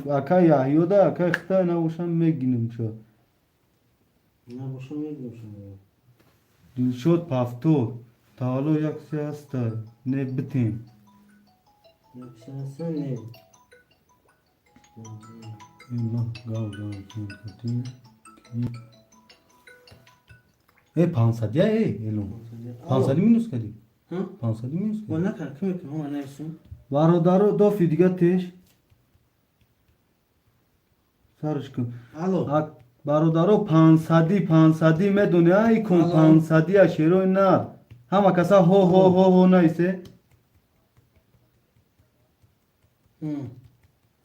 اکای یحیی ده اکای خطا نباشم میگینم شو نه باشه میگم شما دل شد پفتو تا حالا یک سی هست نه بتیم نفسن نه اینا گاو بتیم ای 500 یا ایلو 500 مینوس کردی ها 500 مینوس و کردی نکن کمی که هم نرسون برادر دو فی دیگه تش سرش کن الو برادر 500 میدونی ای کن 500 شیرو نه همه کسا هو نیسته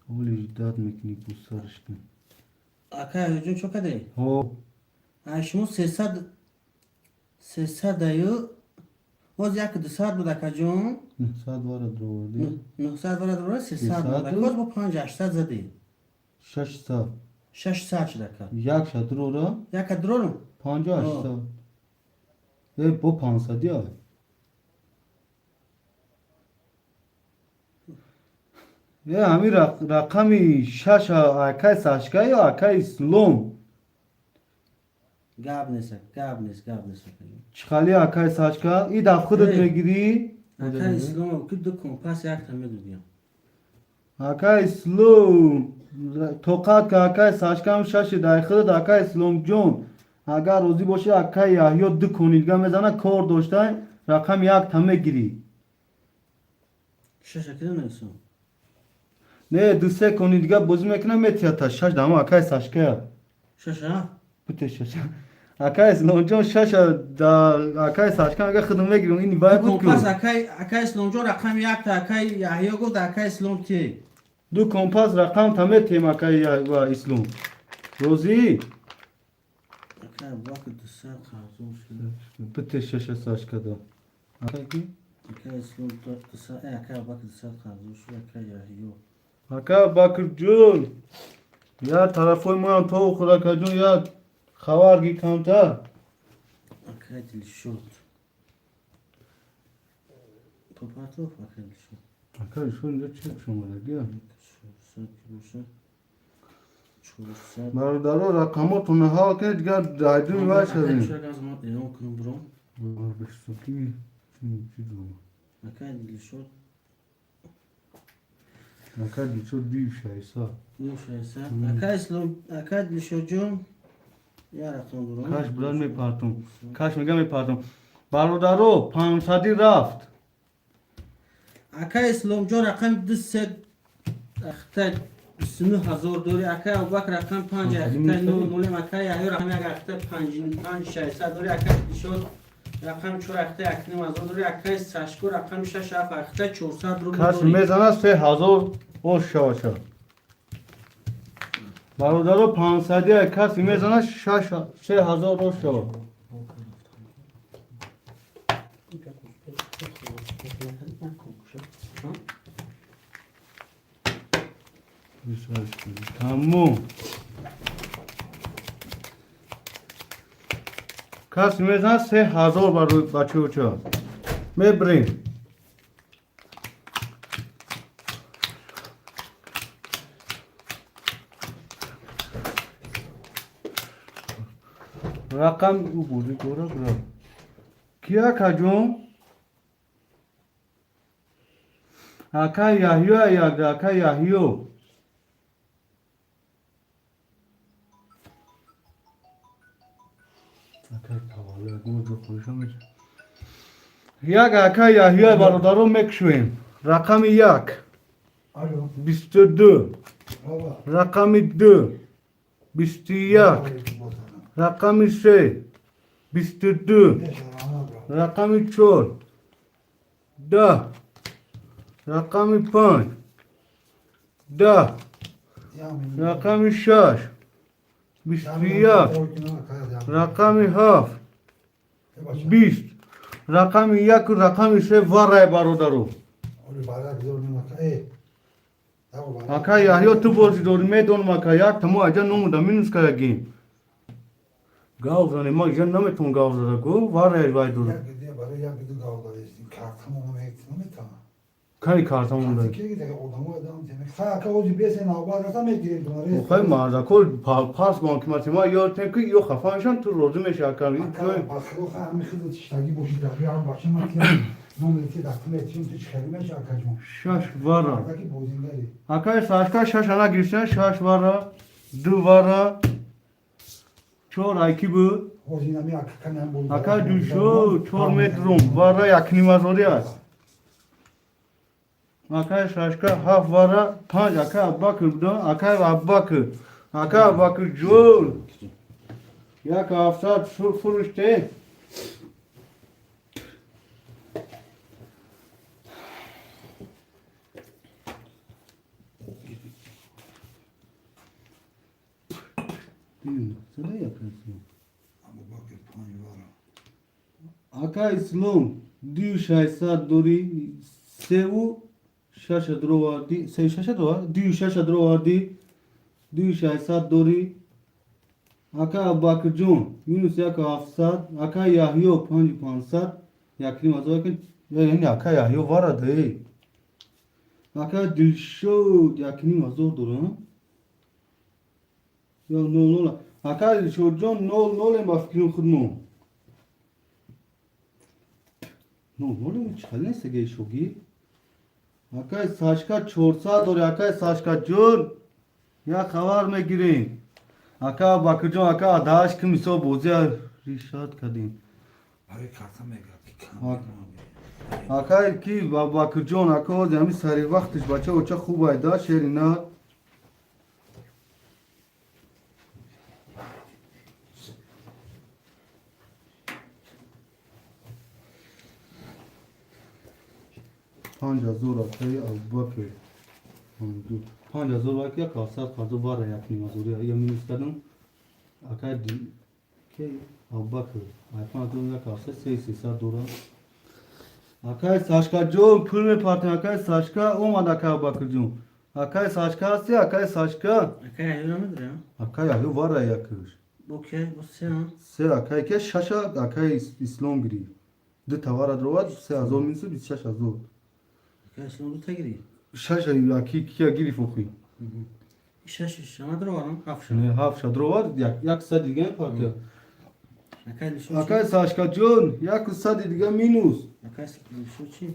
اولی داد میکنی کو سرش کن اکای جون چو کده هو شما 300 دایو باز یک 200 بود اکا جون 900 وارد رو وردی 900 برای دوره 300 بود باز با 5 800 زدی 600 600 شد اکا یک شد رو را یک درون 50 800 ای با 500 یا یه همین رقمی 6 اکای ساشکا یا اکای سلوم گاب نیست چخالی اکای ساشکا ای دف خودت میگیری اکای اسلام که دو کمپاس یک تمه دو بیام اکای سلوم توقعات که اکای ساشکا هم 6 دای خودت اکای سلوم جون اگر روزی باشه اکای یحیی دو کنیدگاه میزنه کار داشته رقم یک تمه گیری شش کده نیستم نه دو سه کنیدگاه بازی میکنه میتیاتا 6 دامو اکای ساشکا شش ها بوده 6 اکای سلوم جون 6 دا اکای ساشکا اگه خودم میگیرم این وای بود کمپاس که اکای اسلام جو رقم یک تا اکای یحیی گفت اکای اسلام کی دو کمپاس رقم تمه تیم اکای و اسلوم روزی اکای باک 200 خرزون شد بوده 6 ساشکا دا اکای کی اکای اسلام 200 اکای باک 200 خرزون شد اکای یحیی اکا باکر جون یا طرفای ما هم تو خدا که جون یا خوارگی کمتر اکای دل شد پاپاتو اکای دل شد اکا شون اینجا چی شما گیا 400 کیلوشه 400 برادرها رقماتون ها که دیگر دایدون وای شدیم شد از ما ایران کنم برام بشتوکی چی دو اکای دل شد اکا دیچو دیو شایسا نوشایسته اکای اسلام اکای دل شد جون یا رقم برام کاش بران میپارتم کاش میگم میپارتم برادرها 500 رفت اکای اسلام جون رقم 200 اختر 29000 دوری اکای ابوبکر رقم 5 اختر 9 اکای یحیی رقم 1 اختر 5 600 دوری اکای دل شد رقم 4 اختر 1000 دوری اکای ساشکو رقم 6 اختر 400 کاش دوری میزنه 3000 او شاشا برادرها 500 کسی میزنه 3000 او شا تموم کسی میزنه 3000 برای بچه و چه میبریم رقم او بودی گوره برا کیا کجون اکا یحیی یک اکا یحیی اکا تواله گوزو خوشم میشه یک اکا یحیی برادرو میکشویم رقم 1 الو 22 بابا رقم 2 21 رقم 3 22 رقم 4 10 رقم 5 10 رقم 6 21 رقم 7 بباشم 20 رقم 1 و رقم 3 واره برادرو اولی برای بیدار نمکه ای اکا یحیی تو بازی داری میدون مکا یک تمو اجا نموده مینوس که یکی گاو زنی ما جن نمیتون گاو زده گو واره وای دور یک دیگه برای یک دیگه گاو دارستیم کارتمو نمیتونم کی کارتمون کارتی داری که دیگه آدمو ادام تیمه خیلی که اوزی بیسه نوبار رسا میگیریم داره خیلی مرد کل پاس گون که ما یاد تن که یو خفانشان تو روزی میشه کاری اکا بخلو خیلی میخواد تشتگی باشی داری هم باشه ما که نمیتی دستم اتیم تو چخیلی میشه اکا جون شش واره اکا بوزینگاری اکا ساشکا شش انا گیرسن شش واره دو واره چور ایکی بود بوزینمی اکا کنم بود اکا دوشو چور مترم واره یک نیمه زوری است اکا شاشکا هفت واره پنج اکا اباکر بودن اکا اباکر اکا اباکر جول یک هفتاد فروشته صدای yapıyorsun? ابو بکر پنج واره Aka İslam diyor şahsat dori sevu şaşa drovardi sev şaşa drovar diyor şaşa drovardi diyor şahsat dori Aka Bakırcan Yunus Yaka Hafsat Aka Yahyo Panj Pansat Yakni Mazarken yani Aka Yahyo var adı Aka Dilşod Yakni Mazor durun Ya no no Aka Dilşodcan no le mafkrin khudno No, mi çalne sege shogi. Akay saçka çorsa dori akay saçka jor. Ya khabar me girin. Aka bakıcı aka adaş kim iso bozuya rişat kadin. برای کارتم میگرد که Akay ki bakıcı aka o zemi sari vaxtish bacha ocha خوب ayda şerina. پنج هزار آقای ابوبکر پنج هزار وقت یک کاسر خواهد باره یک نیمازوری یا مینوس کردم آقای دی که ابوبکر ایفان دون یک کاسر سیصد دوران آقای ساشکا جون پول میپارتن آقای ساشکا اومد آقای ابوبکر جون آقای ساشکا هستی آقای ساشکا Akay hayvan mıdır ya? آقای یهو واره یکش Okey, bu sen. سه آقای که شش آقای اسلام گیری دو توارد رواد 3000 مینسه 26000 Akay sen onu giriyor. شش یکی کیا گیری فوقی İş ama var mı? Hafşan. نه هفت شد رو وارد یک صد دیگه پاکه Akay şu آکای ساشکا جون یک صد دیگه مینوس Akay şu çi.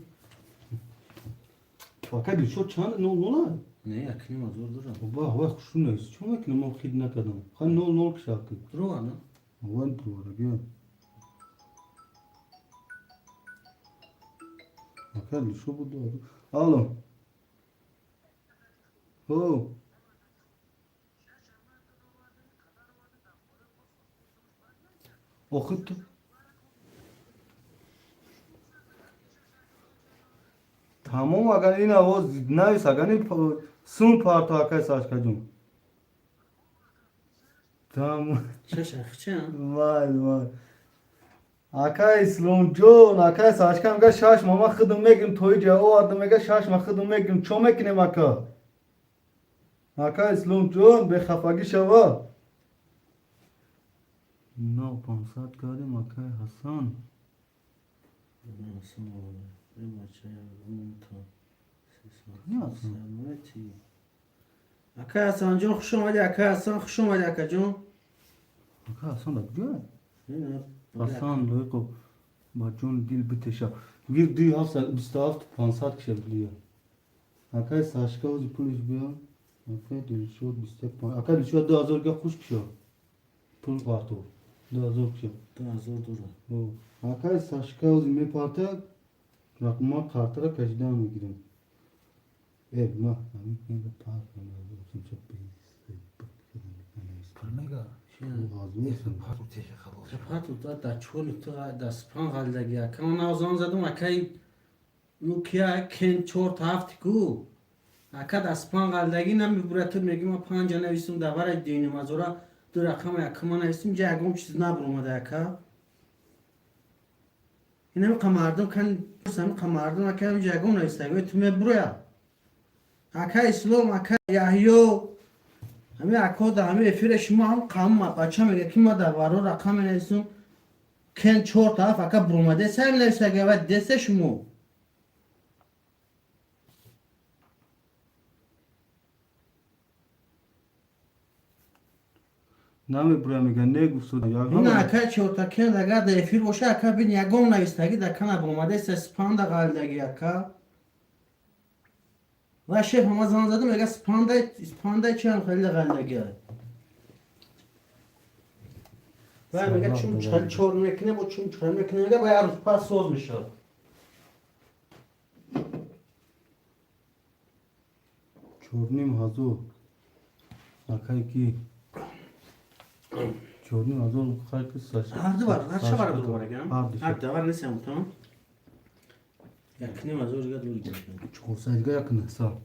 آکای دیشو چند نول نول Ne yakınım az zor duran. بابا هوا خوشون نیست چون میکنه ما خید نکردم خواهی نول نول کشاکی Dur var mı? هوا دواره بیا آکای دیشو بود دواره آلو هو آخه تو تمام اگر این آواز نویس اگر این سون پارتا آکای ساشکا جون تمام Şaş akçan. وای وای آکای اسلام جون آکای ساشکا میگه شاش ماما خودم میگم توی جا آورده میگه شاش ما خودم میگم چو میکنیم آکا آکای اسلام جون به خفگی شوا نه 500 کردیم آکای حسن Nasıl olur? Ne maçı ya? Unutma. Ne yaptın? Samati. Akay Hasan Can hoş olmadı. Akay Hasan hoş olmadı Akay Can. آکای حسن دا بیاد Ne? حسن لایقو با جون دیل بتشا ویر دی 27 500 کشه بلیا آکای ساشکا وزی پولش بیا آکای دیلشود 25 آکای دیلشود 2000 گه خوش کشا پول پارتو 2000 کشا Daha zor duran. آکای ساشکا وزی می پارتا رقما کارتا را کجدان میگیریم ای ما همین کنید پارت نمیدونم چه بیست پرمگا آزمیسون پارو تیشه خلاص Kapat da da çolu da span halde ya. Kana o zaman zaten akay Nokia ken çort haftiku. Aka da span halde yine mi buratır megim 5 nevisim da var edeyim azora دو رقم یکم نویسیم جگم چیز نبرومده یکا اینم قماردم کن سم قماردم اکم جگم نویسته تو می برویا اکا اسلام اکا یحیو همه اکا دا همه افیرش ما هم قام بچه میگه که ما در وارو رقم نویسیم کن چور طرف اکا برومده سر نویسته گه و دستش مو نمی برای میگن نگفت این اکا چورتا کن دگر در افیر باشه اکا بین یگم نویستگی در کنه برومده سپان دا غالدگی اکا و شیف همه زمان زده میگه سپانده چی هم خیلی غالدگی های و میگه چون چور میکنه با چون چور میکنه میگه باید روز پس سوز میشه چورنیم هزار اکای کی چورنیم هزار خیلی کساش هر دو بار هر چه بار دور بارگم هر دو هر دو بار نیستم تمام یکنیم از اونجا دور گرفتم چهار سایدگاه یک نحسا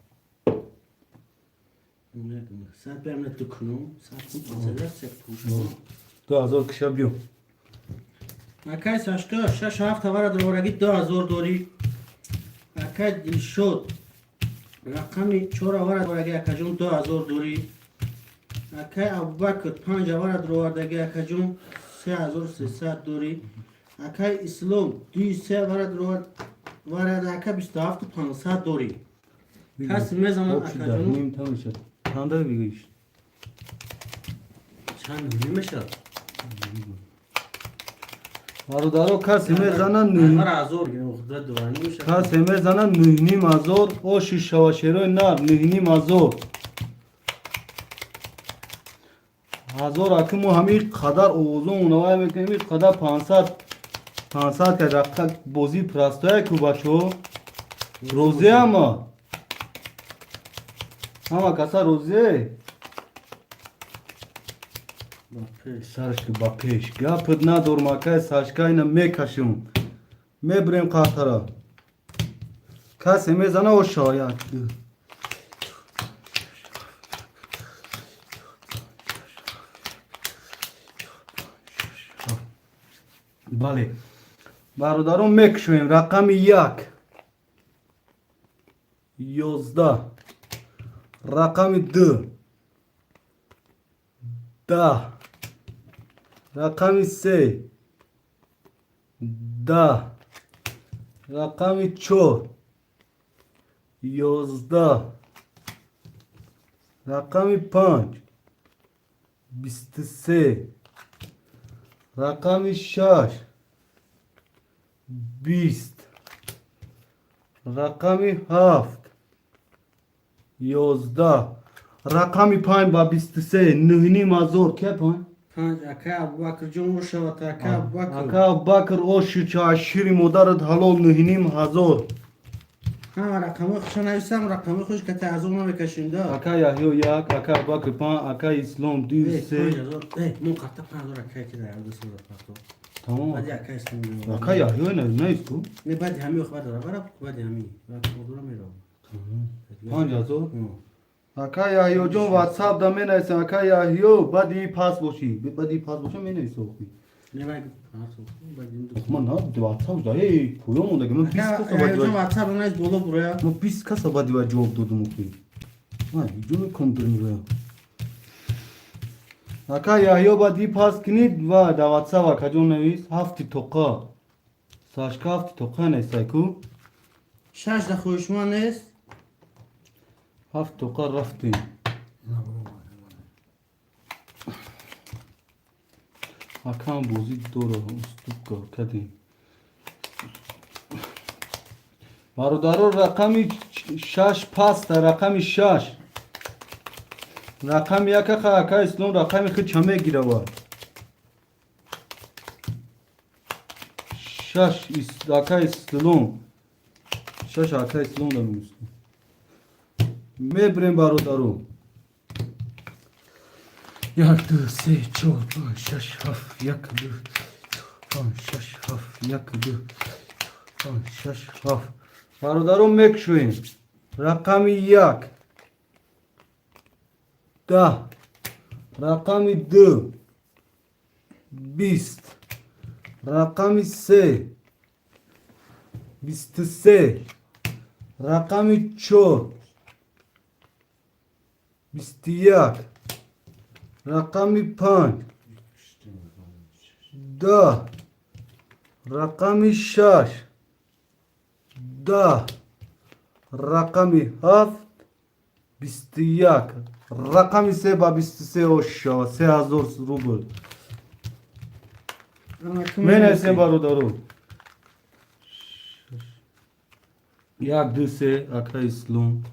ساعت برم نتو کنم ساعت کنم سک پوشم 2000 کشا بیو اکای ساشتا شش هفت بار دورگی 2000 دوری اکای دل شد رقمی 4 بار دورگی اکجون 2000 دوری اکای ابوبکر 5 بار دورگی اکجون 3300 دوری اکای اسلام 2 بار دور وارد اکای 27500 دوری کسی میزنه اکجون نیم تمام شد تانده بگیش چند میشه برادرو کسی میزنن هر نه ازور خودت دوانی میشه کسی میزنن نیم هزار او شیشه و شیروی نر نیم هزار هزار اکمو همین قدر اوزون نوای میکنیم این قدر 500 که رقم بازی پرستای کو بچو روزی اما کسا روزی سرش که با پیش گپت ندار مکه ساشکای اینم میکشم میبریم قطره کسی میزنه و شاید بله برادران میکشویم رقم 1 11 رقم 2 10 رقم 3 10 رقم 4 11 رقم 5 23 رقم 6 20 رقم 7 11 رقم 5 با 23 نیم هزار که 5 اکای ابوبکر جون روشه و تا اکای ابوبکر اکا بکر اوشی چه شیری مادرت حلال نیم هزار همه رقمی خوش نویسم رقمی خوش که تعظیم نمیکشیم دا اکا یحیو 1 اکا بکر 5 اکا اسلام 2 3 من قطع 5000 اکای که در عرض سر رفت تمام بعدی اکای استم اکا یحیو نه نیستو نه بعدی همی خبر داره برای بعدی همی بعد مدور میرم 5000 اکا یحیو جون واتساپ دا می نویسم اکا یحیو بعدی پاس باشی بعدی پاس باشه می نویسم نه بعد بعدی من نه واتساپ دا ای پویو مونده که من 20 کسا اکای بعدی واتساپ نایز بولو بریا من 20 کسا بعدی و جواب دادم که نه هیچو میکنم بریم اکا یحیو بعدی پاس کنید و دا واتساپ اکا جون نویس هفتی توقع ساشکا هفتی توقع نیسته کو 6 ده خوشمان نیست هفت توقع رفتیم اکام بوزی دورو استوکا کدیم برادرو رقمی 6 پاس در رقمی 6 رقم 1 اکا اسلام رقمی خود چمه گیره بار 6 اکا اسلام 6 اکا اسلام دارم میبریم برادرو 1 2 3 4 5 6 7 1 2 5 6 7 1 2 5 6 7 برادرو رقم 2 20. رقم 3 23. رقم 4 21. رقم 5 10. رقم 6 10. رقم 7 21. رقم 3 با 23 اوشا 3000 روبل. من اسم برادرو یک دو سه اکا اسلام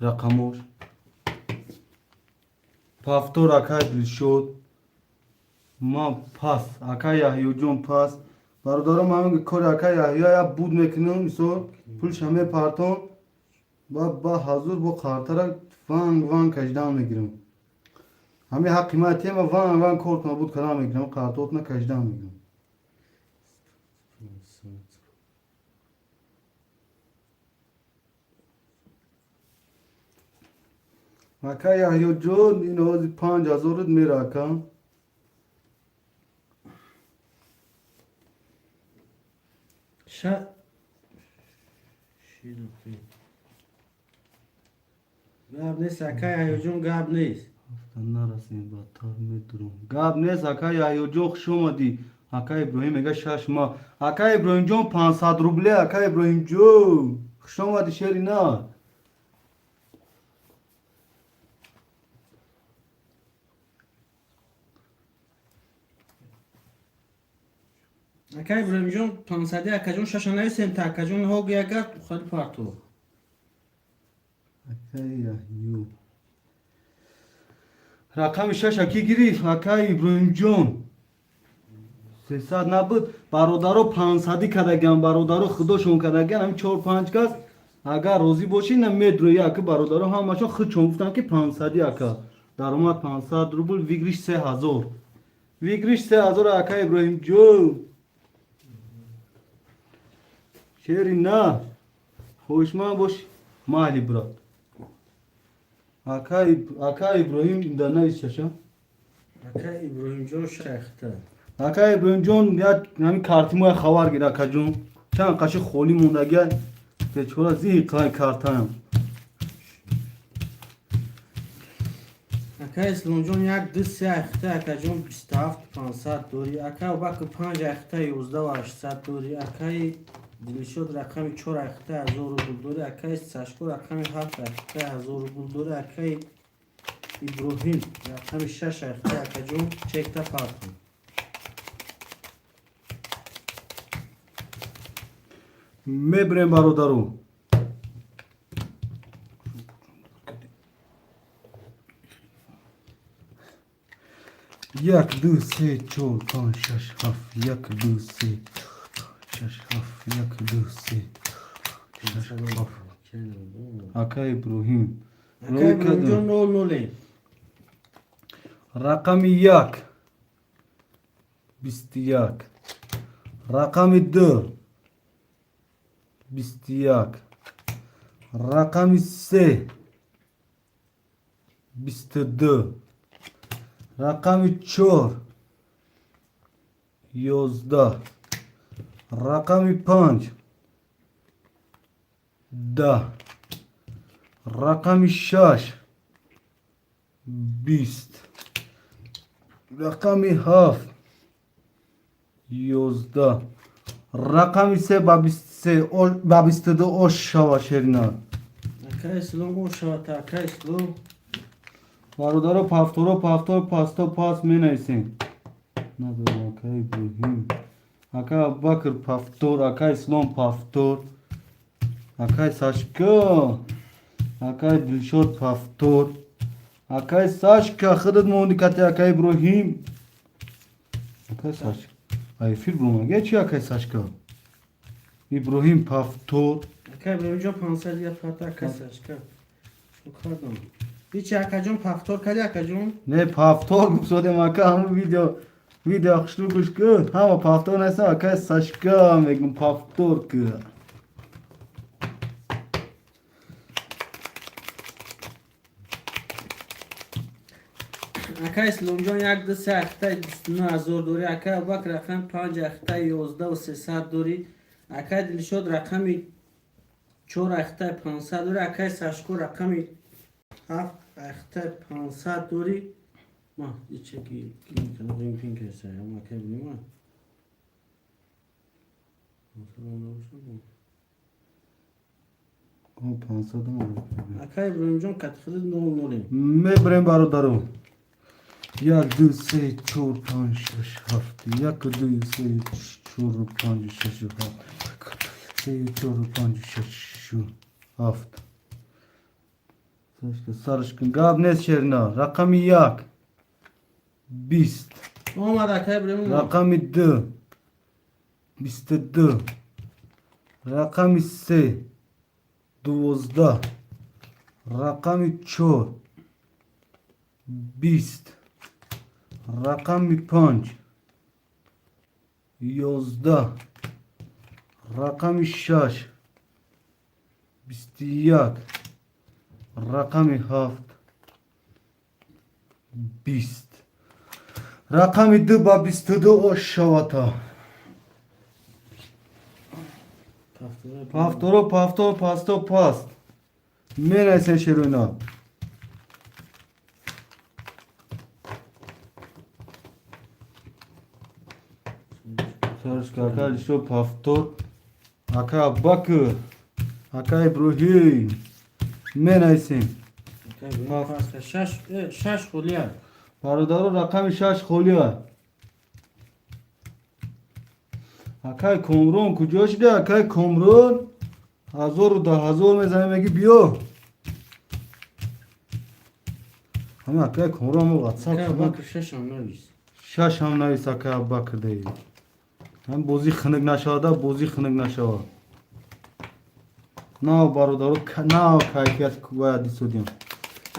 رقموش پافتور اکا دلشد ما پاس اکا یحیو جون پاس برادرم همین کار اکا یحیو یا بود میکنم میسو پولش همه پارتون با حضور با خاطر وان کجدان میگیرم همه حق قیمتی ما وان کورت ما بود کلام میگیرم قارتوت نه کجدان میگیرم اکا یحیو جون این هازی 5000 میره اکا شا گاب نیست اکای هیجون گاب نیست نرسیم با تار میدرم گاب نیست اکا یحیو جون خوش اومدی اکا ابراهیم میگه 6 ماه اکا ابراهیم جون 500 روبله اکا ابراهیم جون خوش اومدی شری نه اکای ابراهیم جون 500 اکا جون ششانه سنت اکا جون ها گیا گرد خود پارتو اکا یحیو رقم 6 اکی گریف اکا ابراهیم جون 300 نبود برادرو 500 کدگم برادرو خودشون کدگن هم 4 5 کس اگر روزی باشی نمیدرو یک برادرو همشون خود چون گفتن که 500 اکا درآمد 500 روبل ویگریش 3000 ویگریش 3000 اکا ابراهیم جون شیری نه خوشمان باش مالی برات اکا ابراهیم دانه چشم اکای ابراهیم جون شیخته اکا ابراهیم جون یا همین کارتیمو خوار گیر اکا جون چند قش خولی موندگی چورا زی کارتایم اکای اسلام جون یک دو سه اخته اکا جون 27 500 دوری اکا و باک 5 اخته 11 و 800 دوری اکای دلشد رقم 4 اخته 1000 روبل دوری اکای ساشکو رقم 7 اخته 1000 روبل دوری اکای ابراهیم رقم 6 اخته اکا جون چک تا پارتون میبریم برادرو یک دو سه چهار پنج شش هفت یک دو سه شش هفت یک دو سه شش هفت اکا ابراهیم اکای ابراهیم جون نول نولی رقم 1 21 رقم 2 21 رقم 3 22 رقم 4 11 رقم 5 10 رقم 6 20 رقم 7 11 رقم 3 با 23 با 22 اوشا شرینا اکای اسلام و شوات اکای اسلام برادر پافتور پاستا پاس می نیسیم ندارم اکا ابراهیم اکا بکر پافتور اکا اسلام پافتور اکا ساشکا اکا دلشد پافتور اکا ساشکا خودت موندی کتی اکا ابراهیم اکا ساشکا ای فیل برومگه چی اکا ساشکا ابراهیم پافتور اکای ابراهیم جون 500 یا فتا اکای ساشکا شو کردم هیچ اکا جون پافتور کردی اکا جون نه پافتور گفتم اکا همون ویدیو اخشتو گوش کن همه پافتور نیستم اکا ساشکا میگم پافتور که اکا اسلام جان یک دو سه اخته 29000 دوری اکا ابوبکر رقم 5 اخته 11 و 300 دوری اکا دلشاد رقم 4 اخته 500 دوری اکا سشکو رقم 7 اخته 500 دوری ما ایچه کی کنه این پین کسه اما اکا بینیم او 500 مورد اکا ابراهیم جان کت خود نولیم میبریم برادرو 1 2 3 4 5 6 7 1 2 3 4 5 6 7 3 4 5 6 7 سرشکن گاب نیست شیرنا رقم 1 20 اومد اکا ابراهیم رقم 2 22 رقم 3 12 رقم 4 20 رقم 5 11 رقم 6 21 رقم 7 20 رقم 2 با 22 شواتا پافتو پاست میرسه شرونا سرش کاکا شو پافتو اکا بکر اکا ابراهیم میرسیم شش خولیه برادرو رقم 6 خولیا اکای کمرون کجا شده اکای کمرون 1000 و 10000 میزنه میگی بیا همه اکای کمرون مو واتساپ اکا کنم بکر شش هم نویس 6 هم نویس اکای ابوبکر دی هم بوزی خنک نشاده بوزی خنک نشاده نه برادرو نه کیفیت باید دیسودیم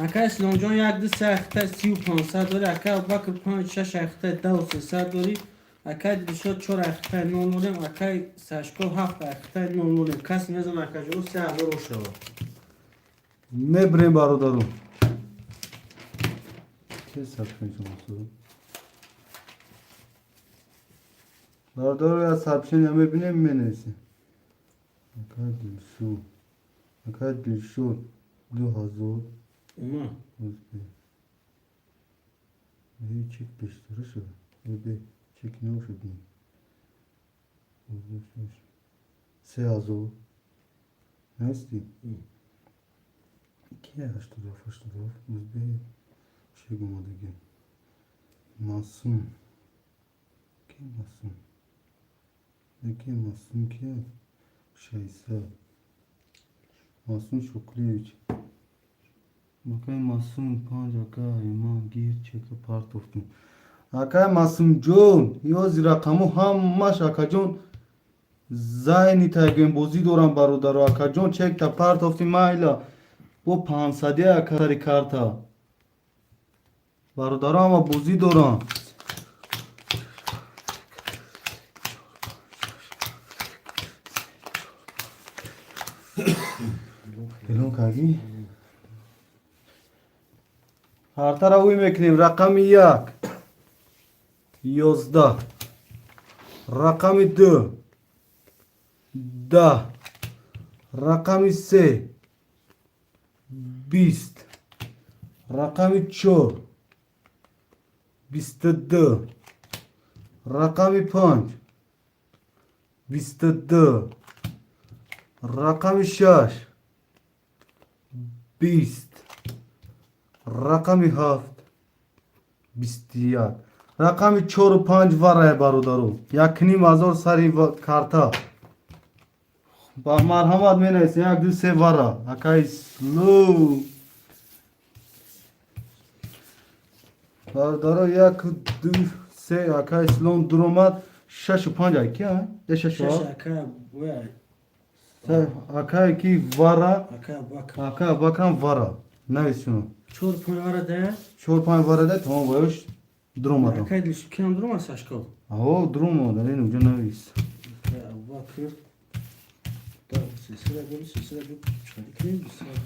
اکا اسلام جان یک دو سه اخته 3500 دوری اکا ابوبکر 5 6 اخته 10 و 300 دوری اکا دلشاد 4 اخته 9 اکا سشکو 7 اخته 9 کس میزن اکا جو 3000 رو شود میبریم برادرو چه سبشن شما برادرو یا سبشن یا میبینیم مینیسی اکا دلشود 2000 اوما یه چک بیشتره شده یه چک نو شد نیم 3000 هستی کیه 87 به چه گماده گیم ماسون کی ماسون یکی ماسون کیه 600 ماسون شکلیویچ اکای ماسون 5 اکای ایمان گیر چک پارت افتون اکای ماسون جون یوزی رقمو همش اکا جون زاینی تاگیم بوزی دورم برادر اکا جون چک تا پارت افتون مایلا و 500 اکا سری کارتا برادر اما بوزی دورم بلون کاگی هارتا را اوی میکنیم رقم 1 11 رقم 2 10 رقم 3 20 رقم 4 22 رقم 5 22 رقم 6 20 رقم 7 21 رقم 4 و 5 وره برادرو 1,500 سری کارتا با مرحمت می نیست 1 2 3 وره اکای سلو برادرو 1 2 3 اکای سلو درومت 6 و 5 اکی ها ده 6 شش ها اکا باید اکای کی وره اکا بکر اکای بکرم وره نویس شنو 4 پناره ده 4 5 وره ده تمام باش درومت اکا دلش کم درم سشکو او درومو در این اونجا نویس اکا ابوبکر دا سلسله گل سلسله گل چکاری کنیم بسیار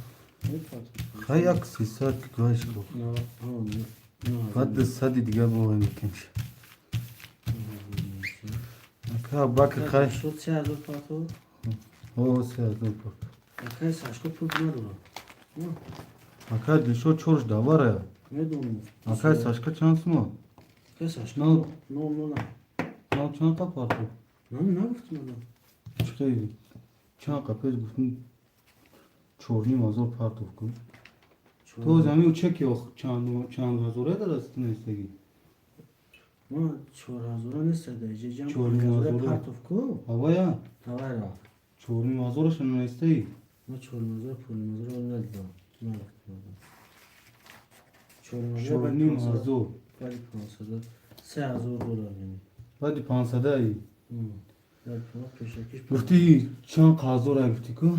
خیلی یک 300 که گوش کرد نه بعد صدی دیگه باقی میکنش اکا باکر خای شد 3000 پاتو او 3000 پات اکای ساشکو پول ندارم اکا دیشو چورش داوره میدونم اکا ساشکا چانس مو اکای ساشکو نه. نه نه چند تا پاتو نه نگفتم نه چخیلی چند قپیز گفتن چورنی مازور پارتو کن تو زمین او چکی چند هزاره درست نیستگی ما 4000 نیست دیگه جمع 4000 پارتوف کو هوایا هوای را چورنی مازورش نیستی ما 4000 پول رو ندادم نه 4000 چورنی مازور ولی 500 $3000 یعنی بعدی 500 ای در پول پیشکیش گفتی چند قازور گفتی کو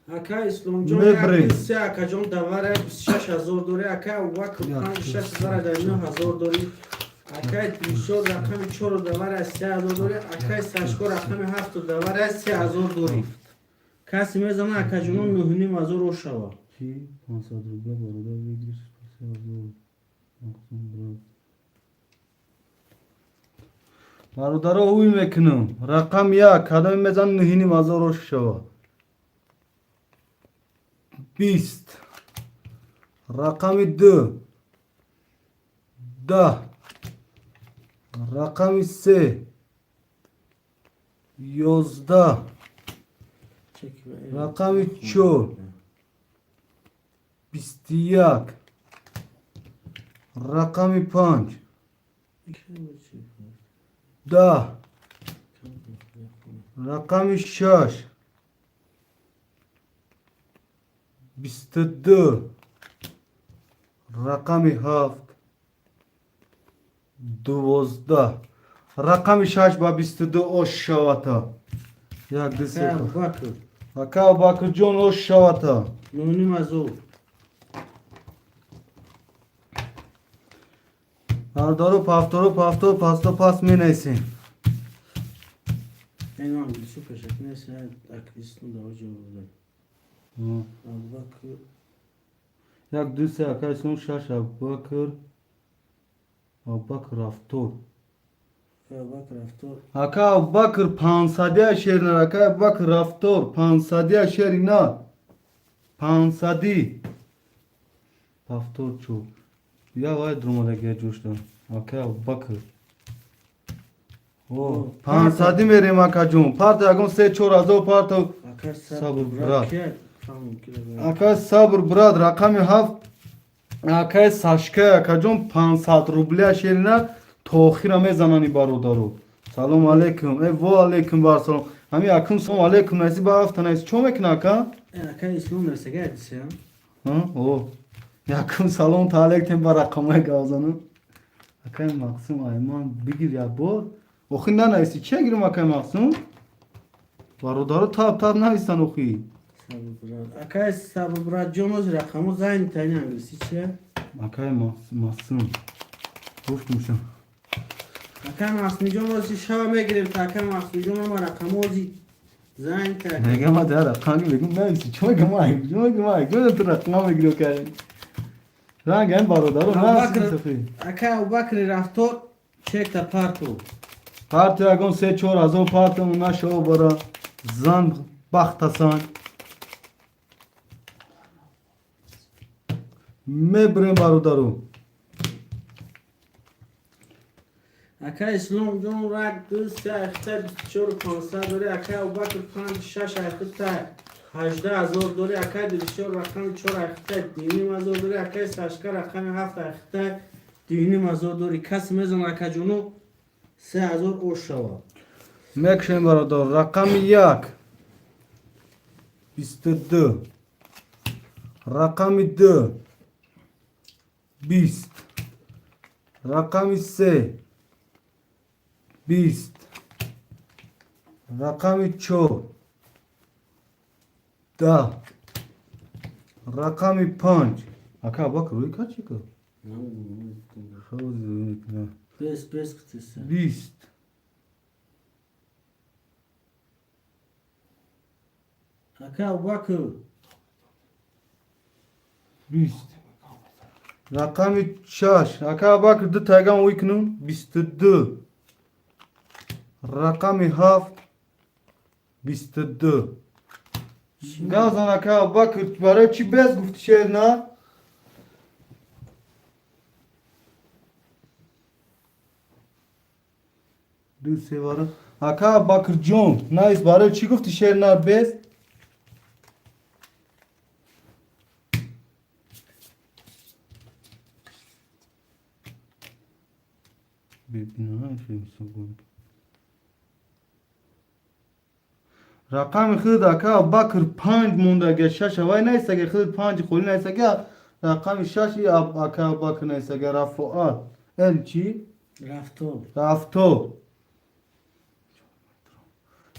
اکا اسلام جان ببرین. یک سه اکا جان دواره 26000 دوری اکا وک 5000 در 9000 دوری اکا دیشو رقم 4 دواره 3000 دوری اکا ساشکو رقم 7 دواره 3000 دوری کسی میزنه اکا جنون نهونی مازور رو شوا چی 500 روبله بارودا بگیرش 3000 مقسوم برات برادر اوی میکنم رقم یک کدام میزن نهینی مازور شوا 20 رقم 2 10 رقم 3 11 رقم 4 21 رقم 5 10 رقم 6 22 رقم 7 12 رقم 6 با 22 اوش شواتا یک اکا دسته بکر اکا باکر جون اوش شواتا نهونی مازور بردارو پافتو پاستو پاس می نیسیم این انگلیسی پیشک نیست اکریستون داره جو بودن بکر یک دوسته اکا اسم شش باکر باکر افتور بکر افتور اکا باکر 500 شیر نه اکا باکر افتور 500 شیر نه 500 افتور چو یا وای درمالگی جوش دارم اکا باکر او 500 میریم اکا جون پارت اگم 3-4 پارتو اکا صبر صبر برات. برات که فهم کرده اکا صبر براد رقم 7 اکا ساشکه اکا جون 500 روبله شیر نه تاخیر میزنانی برادرو سلام علیکم ای و علیکم بر سلام همی اکم سلام علیکم نسی با افتن ایست چون میکنه اکا اکا اسلام نرسگه دیسی او یکم سلام تا علیکم با رقمه گازانو اکا مقسم ایمان بگیر یا بار اوخی نه نیستی چه گیرم اکا مقسم برادرو تاب نیستن اوخی صبر برات اکا صبر برات جونوز رقمو زین تانی انگلیسی چیه؟ اکا مقسم گفت میشم اکا مصنی جونوزی شما میگیریم تا اکا مصنی جون ما رقموزی زین تانی میگم ما در رقم بگم نیستی چون میگم ای جون تو رقم بگیرو که رنگ این برادرو نه سفید اکا او بکر رفتور چک تا پارتو پارتی اگم 3-4 پارتم نشو برا زن بختسان میبریم برادرو اکا اسلام جون رک دو سه اختر 24,500 دوری اکا او بکر 5-6 اختر 18,000 دوری اکا دیشور رقم 4 اختر 2,500 دوری اکا ساشکا رقم 7 اختر 2,500 دوری کس میزن اکا جونو 3,000 او شوا میکشیم برادر رقم 1 22 رقم 2 20 رقم 3 20 رقم 4 10 رقم 5 اکا باک روی کچی که خوزی بس کتیسه 20 اکا او بکر 20 رقم 6 اکا باکر دو تایگان ویکنون 22 رقم 7 22 گازان اکا باکر برای چی بس گفتی شیر نه دو سه باره اکا باکر جون نایس برای چی گفتی شیر نه بس ببینم رقم خود اکا باکر 5 مونده اگه 6 وای نیست اگه خود 5 خولی نیست اگه رقم 6 اکا باکر نیست اگه رفعات ال چی؟ رفتو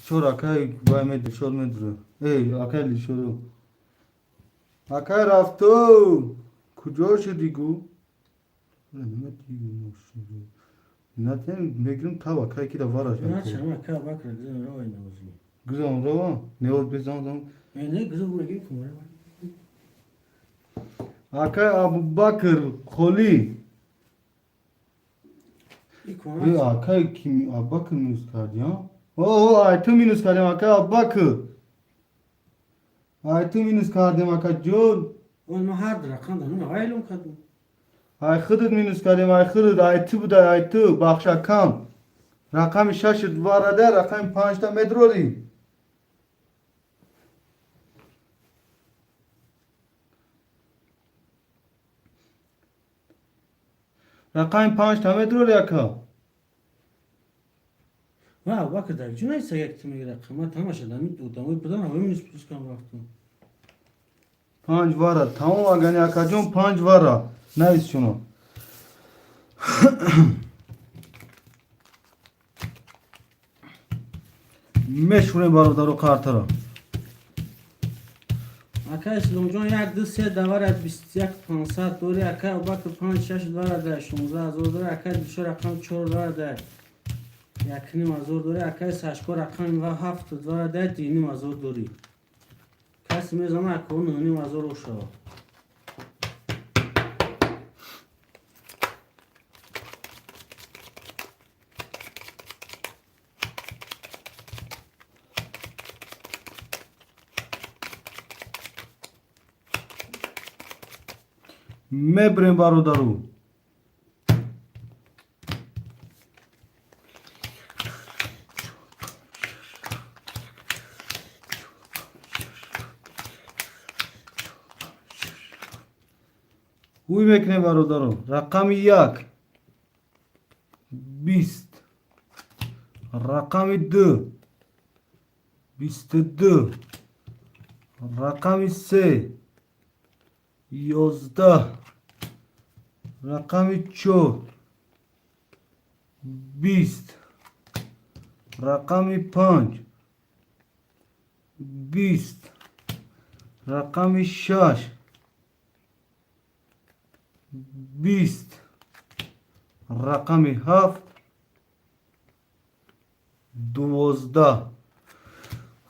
شور اکا وای میده شور میدره ای اکا لی شورو اکا رفتو کجا شدی گو؟ نه دیگه نشده نه میگم تا اکا کی دا وارا نه شد چرا اکا باکر گزن رو این نوزی گزم رو نیوز بزن نه گزن رو بگی کمره اکا ابو بکر خولی این ای کمره اکا کی ابو بکر مینوس کردی ها او ای تو مینوس کردیم اکا ابو بکر ای تو مینوس کردیم اکا جون اون ما هر رقم دارم وایلم کدوم ای خودت مینوس کردیم ای خودت ای تو بوده ای تو بخشا کم رقم 6 وارده رقم 5 تا مدروری رقم 5 تا مدروری اکا وا باکر در جون ایست یک تیمی رقم ما تماش دادم دادم بدم همه مینوس پوس کم رفتم 5 واره تمام اگنی اکا جون 5 واره نایس شنو مشونه برادر و کارترا اکا اسلام جان یک دو سه دوارد 21 500 دوری اکا باکر 5 6 دوارد 16 هزار دوری اکا بیشتر رقم 4 دوارد یک نیم هزار دوری اکا ساشکو رقم و 7 دوارد دینیم هزار دوری کسی میزنه اکا اون نیم هزار رو شو مبریم برادرو هوی میکنه برادرو رقم 1 20 رقم 2 22 رقم 3 11 رقم 4 20 رقم 5 20 رقم 6 20 رقم 7 12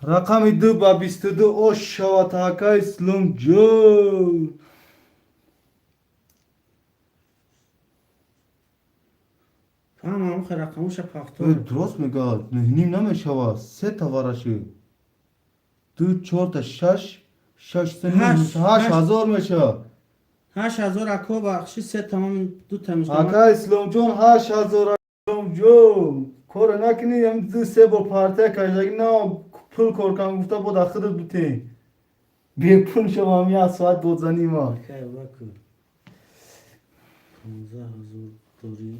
رقم 2 با 22 او شوات اکا اسلام جون تمام خیلی رقمش پافتور درست میگه نیم نمیشوه 3 تا وارشه 2 4 تا 6 6 هشت. 8 هزار میشه 8000 اکا بخشی سه تمام دو تمیز اکا اسلام جون 8 هزار اسلام جون کار نکنی هم دو سه بار پارته کشدگی نه پول کار کن گفته بود اخیر دوتی بی پول شما هم یه ساعت بود زنی ما خیلی بکن 15000 دوری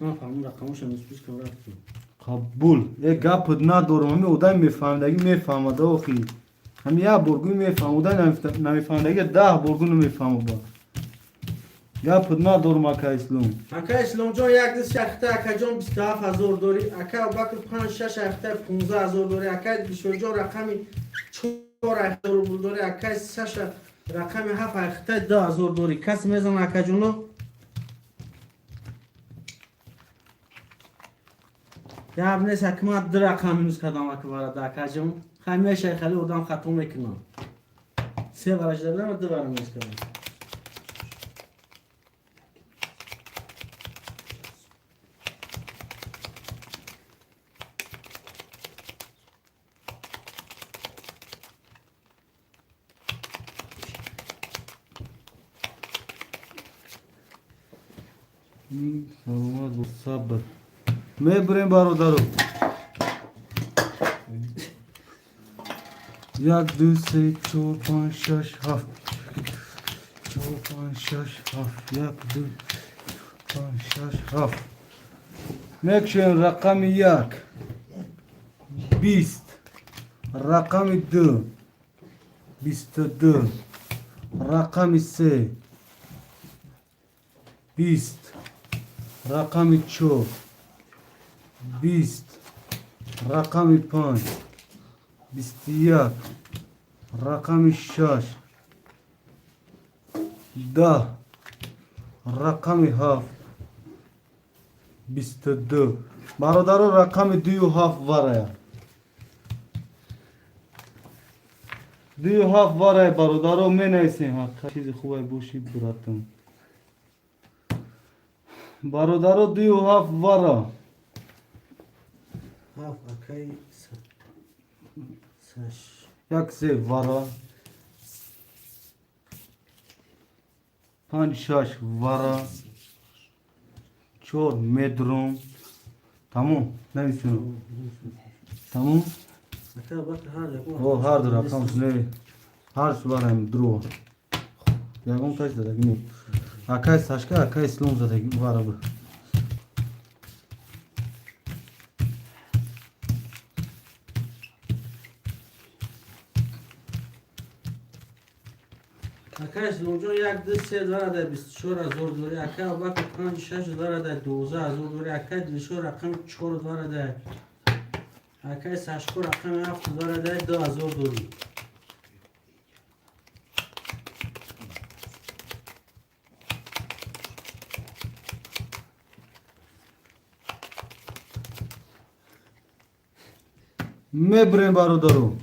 ما فهمون رقمش هم اسپیش که رفتیم قبول یک گپت ندارم همی اودای میفهمدگی میفهمده آخی همی یه برگوی میفهمده نمیفهمدگی 10 برگو نمیفهمه با گپت ندارم اکا اسلام اکا اسلام جان یک دست شخته اکا جان 27000 دوری اکا بکر 5 6 هفته 15000 دوری اکا بیشور جان رقمی 4 هزار دوری اکا 6 رقم 7 هفته 10000 دوری کسی میزن اکا جانو یا نیست اکما در رقم مینوس کدام اکا برد اکا جان همیشه خیلی اودام ختم میکنم 3 برش دارم 2 برم مینوس کدام سلامت و صبر میبریم برادرو. یک دو سه چهار پنج شش هفت. چهار پنج شش هفت. یک دو پنج شش هفت. میکشیم رقم یک 20. رقم دو 22. رقم سه 20. رقم چهار 20. رقم پنج 21. رقم شش 10. رقم هفت 22. برادرو رقم 27 واره. 27 واره برادرو می نیسیم. چیز خوبه باشی براتون. برادرو 27 واره. هاف اکای سش یک سه واره. 5 6 واره. 4 مدروم. تموم نمیشونم. تموم. اکای وقت هر یک او هر دو رقم نه. هر شواره درو. یکم کاش دادگی. اکای ساشکا اکای سلام دادگی واره بر. اکای سلوجون یک دو سه داره در 24,000 دوری. اکای وقت 5 6 داره در 12,000 دوری. اکای دلشو رقم 4 داره در. اکای ساشکو رقم 7 داره در 2,000 دوری. میبریم برادرو.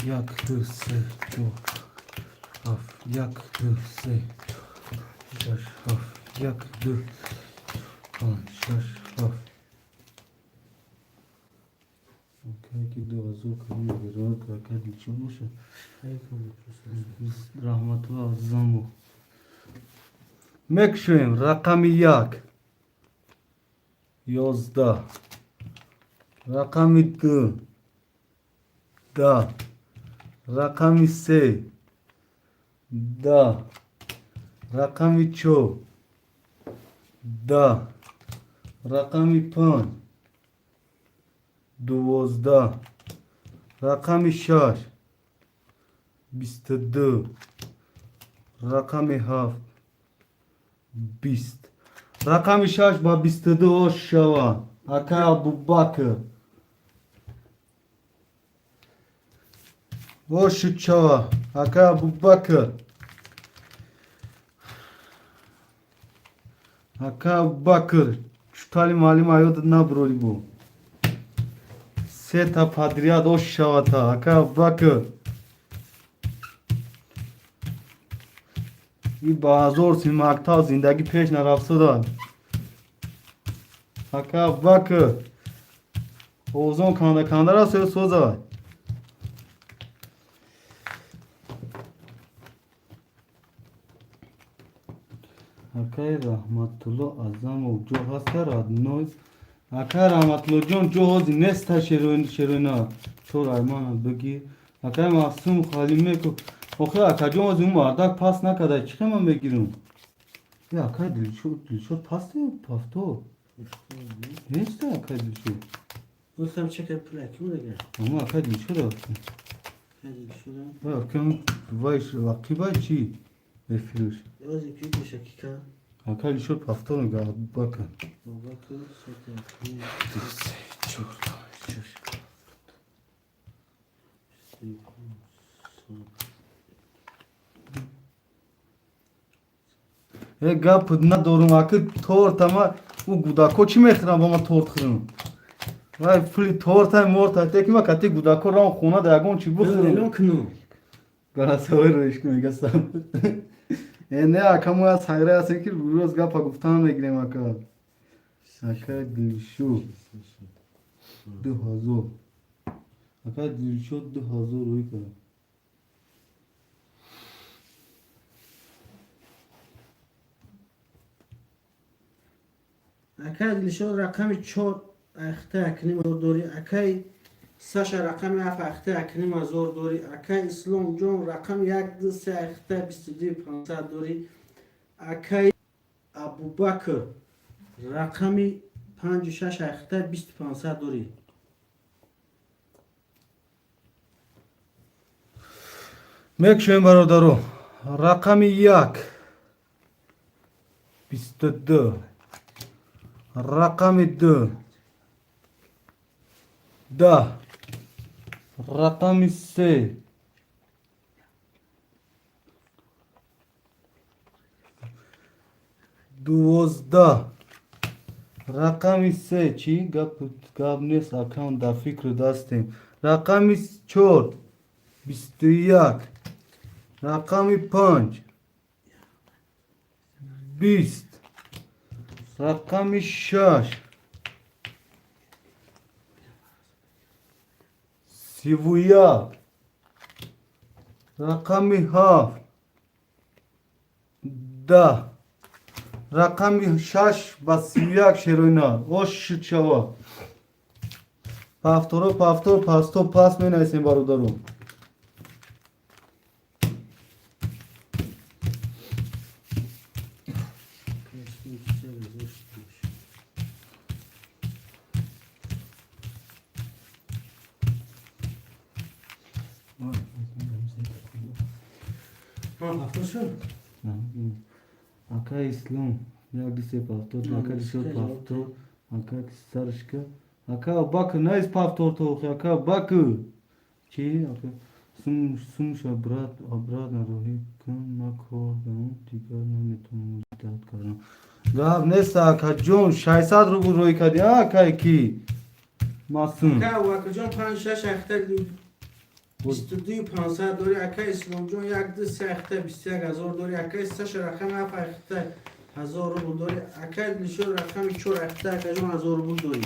یک دو سه چهار هفت. یک دو سه شش هفت. یک دو پنج شش هفت. اوکی که 2000 کمی بیرون که دیچون باشه. رحمت الله عزیزمو میکشیم رقم 1 11. رقم 2 10. رقم 3 10. رقم 4 10. رقم 5 12. رقم 6 22. رقم 7 20. رقم 6 با 22 شوا. اکای ابوبکر باش چوا. اکای ابوبکر. اکای ابوبکر چطوری معلم آیود نبرولی بو. سه تا پادریا دو شوا تا. اکای ابوبکر ای با هزار سیمکتا زندگی پیش نرفته داد. اکای ابوبکر اوزون کنده کنده را سر سوزای. اکای رحمت الله اعظم و جو هست راد نوی. اکای رحمت الله جان جو هزی نست شروینا چور ایمان بگیر. اکای معصوم خالی میکو. آخه اکای جان از اون مردک پاس نکده چی من بگیرم. یا اکای دلشود پاس پافتو نیست. اکای دلشود گفتم چکر پلکی بوده. اما اکای دلشود هستم. وای کم وایش وقتی وای چی بفروش. یازی که بشه کی کن؟ اکای دلشود پافتو نگاه بکن. بابا که سکر دو سه چهار پنج شش. گپ ندارم اکه تورت ما او گوداکو چی میخورم با ما تورت خورم. وای فلی تورت های مورت های که ما کتی گوداکو را خونه دیگون چی بخورم. نلون کنو گراسوی رویش کنم گستم. نه اکه ما از حیره هستیم که روز گپ گفتن میگیریم اکه. اکه دلشو 2000. اکه دلشو 2000 روی کنم. اکای دلشو رقم 4 اخته اکنیم زور دوری اکای ساشا رقم 7 اخته اکنیم زور دوری اکای اسلام جون رقم 1 2 3 اخته 22 500 دوری اکای ابوبکر رقم 5 6 اخته 2500 دوری میکشویم برادرو. رقم 1 22. رقم 2 10. رقم 3 12. رقم 3 چی؟ گپ نیست، اکاونت در فکر دستیم. رقم 4 21. رقم 5 20. رقم 6 31. رقم 7 10. رقم 6 با 31 شروینا اوش شوا پافتورو پاستو پاس می نایسیم برادرو. Ака ислам, як дисе пафтор, ака дишо пафтор, ака сарышка, ака бак найс пафтор тох, ака бак. Чи ака сумша брат на роҳи кун макор дам, дигар наметавонам муддат кардам. Гап нест ака ҷон 600 рубл рӯй кардӣ, ака ки масум. اکای ابوبکر جون 5 6 اخته 22 500 دوری اکای اسلام جون 1 2 3 اخته 21000 دوری اکای ساشا رقم 7 اخته 1000 روبل دوری اکای دلشو رقم 4 اخته اکای جون 1000 روبل دوری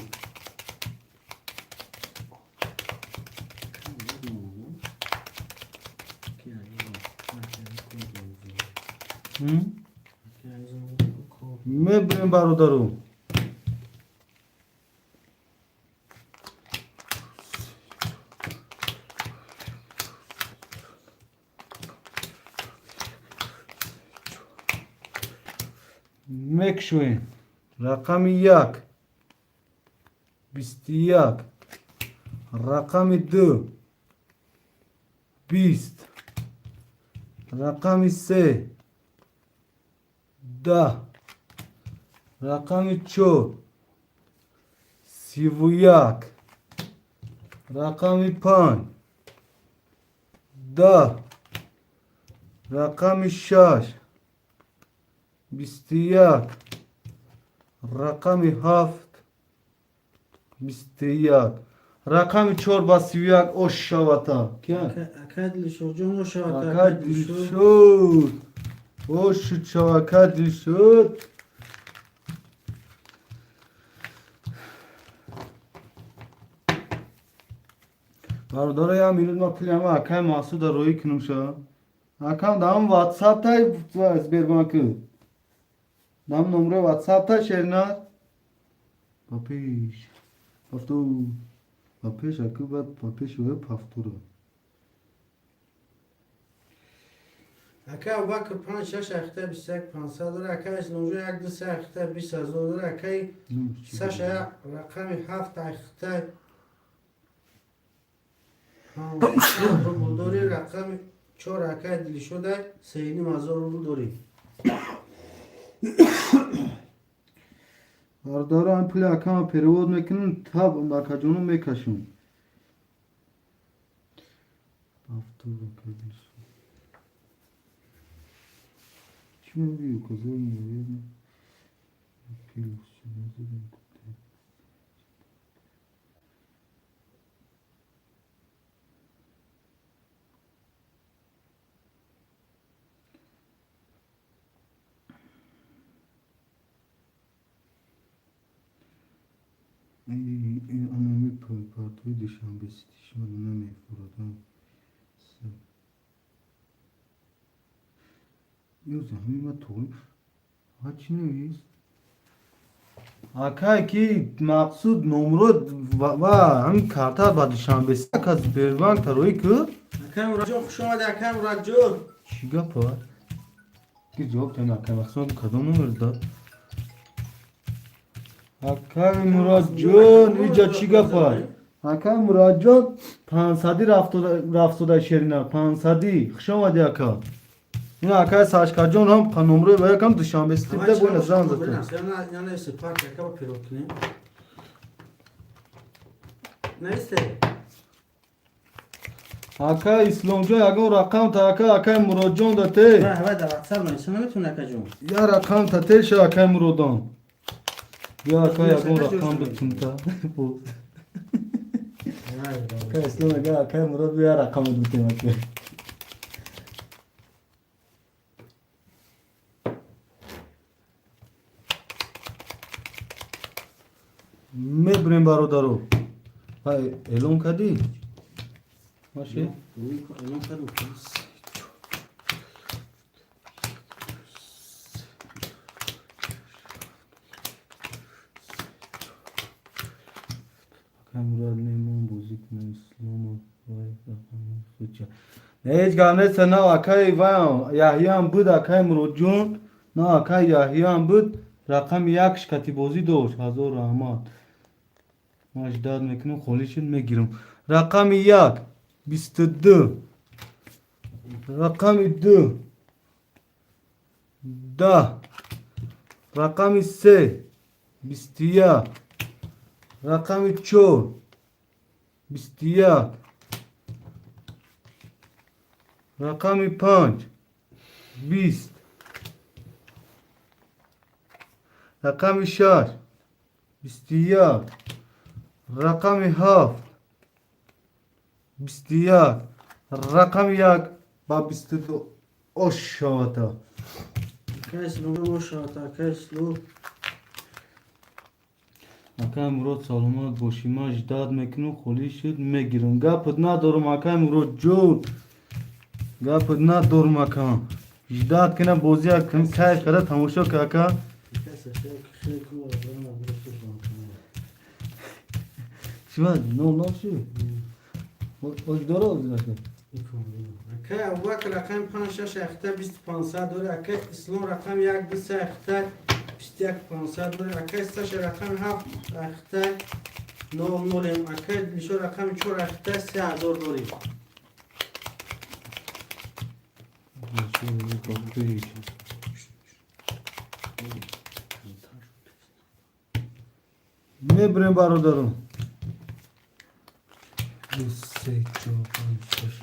میبریم برادرو. میکشویم. رقم 1 21. رقم 2 20. رقم 3 10. رقم 4 31. رقم 5 10. رقم 6 21. رقم 7 21. رقم 4 با 31 اوش شواتا کیا؟ اکای دلشو جون شو اکا دل شد اوش شوا اکا دل شد. برادر یا میرود ما پلی همه اکای محسود روی کنم شا اکام دام واتساپ تای Sberbank دام نمره واتساپ تای شیرنات پاپیش پافتو پاپیش اکو بعد پاپیش وی پافتورو اکای ابوبکر 5 6 اخته 21 500 دوری اکای اسلام جون 1 2 3 اخته 20000 دوری اکای ساشا رقم 7 اخته روبل دوری رقم 4 اکای دلشو ده 3500 روبل دوری برادر این پلی اکام перевод میکنن تاب اکا جونو میکشون پافتورو کدیش چی میگی کجا میگی پیلوس این anami partoyu dışan besitişim anami buradan Yok zahmi ma toğum Haçı neyiz اکای کی مقصود نمرود و هم کارتا با دوشنبه سک از بیربانک تروی که اکای مراد جون خوش اومدی اکای مراد جون. چی گپا؟ کی جواب تیم اکای مقصود کدوم نمر داد؟ اکای مراد جون اینجا چی گپا؟ اکای مراد جون 500 رفت شیرینه 500 خوش اومدی اکا. این اکای ساشکا جون هم نمره و یکم دوشنبه سیده بون زن زد. یا نه سپارت اکا با پیروکنی. نیسته. اکای اسلام جون اگه رقم تا اکای مراد جون داته. و در واتساپ نیست نمیتونه اکا جون. یا رقم تا تیش اکای مرادان. یا اکای اگه رقم بتون تا. اکای اسلام اگه اکای مراد بیا رقم بتون تا. میبریم برادرو. های اعلام کردی؟ باشه. اعلام کردم. مراد میمون بوزیک اسلام وای خودجا هیچ گامه سنا اکای وام یحیی هم بود اکای مراد جون نه اکای یحیی هم بود رقم یکش کتی بازی داشت هزار رحمت مجدد میکنم خالیشون میگیرم رقم یک 22 رقم 2 10 رقم 3 21 رقم 4 21 رقم 5 20 رقم 6 21 رقم 7 21 رقم 1 با 22 اشاتا اکای اسلام اشاتا اکای اسلام. اکای مراد سلامت باشی ما اجداد میکنم خالی شد میگیرم گپت ندارم اکای مراد جون گپت ندارم اکا اجداد کنه بازی کن کیف کرده تماشا که اکا چی باید؟ نو شو اجداره آزی نکن اکای اول رقم 5 اخته 2500 داره اکای اسلام رقم 1 2 اخته 21 500 داره اکای استش رقم 7 اخته 9 اکای میشه رقم 4 اخته 3000 داره. میبریم برادرم 2 3 4 5 6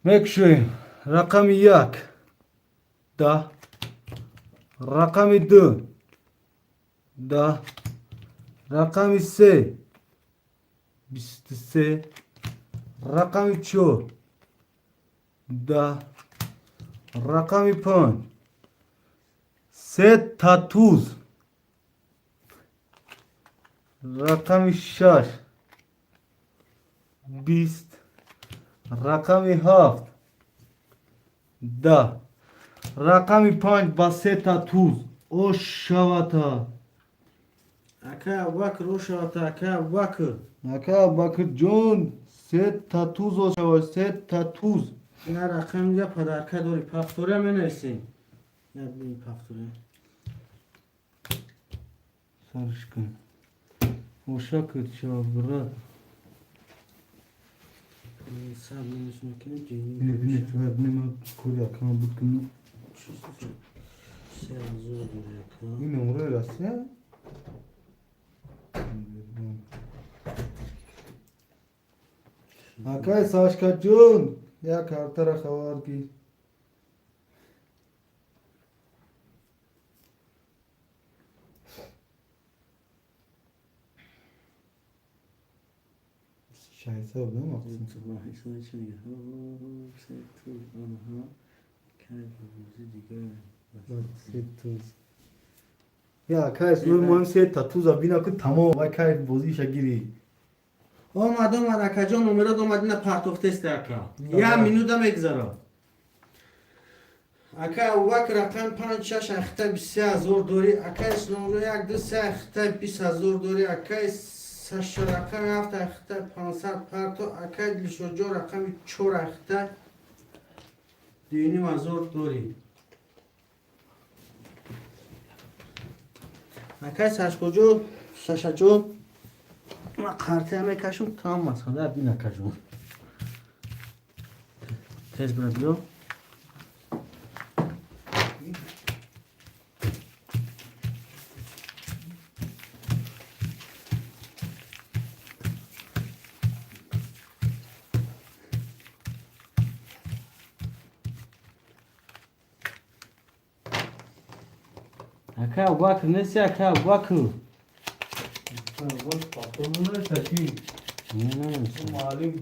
میکشویم رقم 1 10 رقم 2 10 رقم 3 23 رقم 4 10 رقم 5 3 تاتوز رقم 6 20 رقم 7 10 رقم 5 با 3 تاتوز او شواتا اکای ابوبکر اشاتا اکای ابوبکر اکا بکر جون 3 تاتوز او شواتا 3 تاتوز این رقم یا پدرکه داری پفتوره می نویسیم یا بین پفتوره سرش کن اوشا کد شابرا سب نمیشون کنیم جینی بینه تو بینه کوری اکما بود کنم 3000 داره اکا این نمره راسته اکای ساشکا جون یا کارتر خوار کی شایسته بودم مقصود یا کای سور مهم سه تاتوز بینا که تمام وای کای بازی شگیری آمد اکا جان نمرات اومد نه پرتوفته است اکا یا مینوت هم اگذارا اکا ابوبکر رقم 5 6 اخته 23000 داری اکا اسلام 1 2 3 اخته 20000 داری اکا سش رقم 7 اخته 500 پرتو اکا دلشوجو رقم 4 اخته 2500 داری اکا سشکوجو سشجو ما قرطه همه کشم تمام مسئله بین اکا تیز برد بیو اکا ابوبکر نیستی اکا ابوبکر باش پاتونونه تشی نه معلم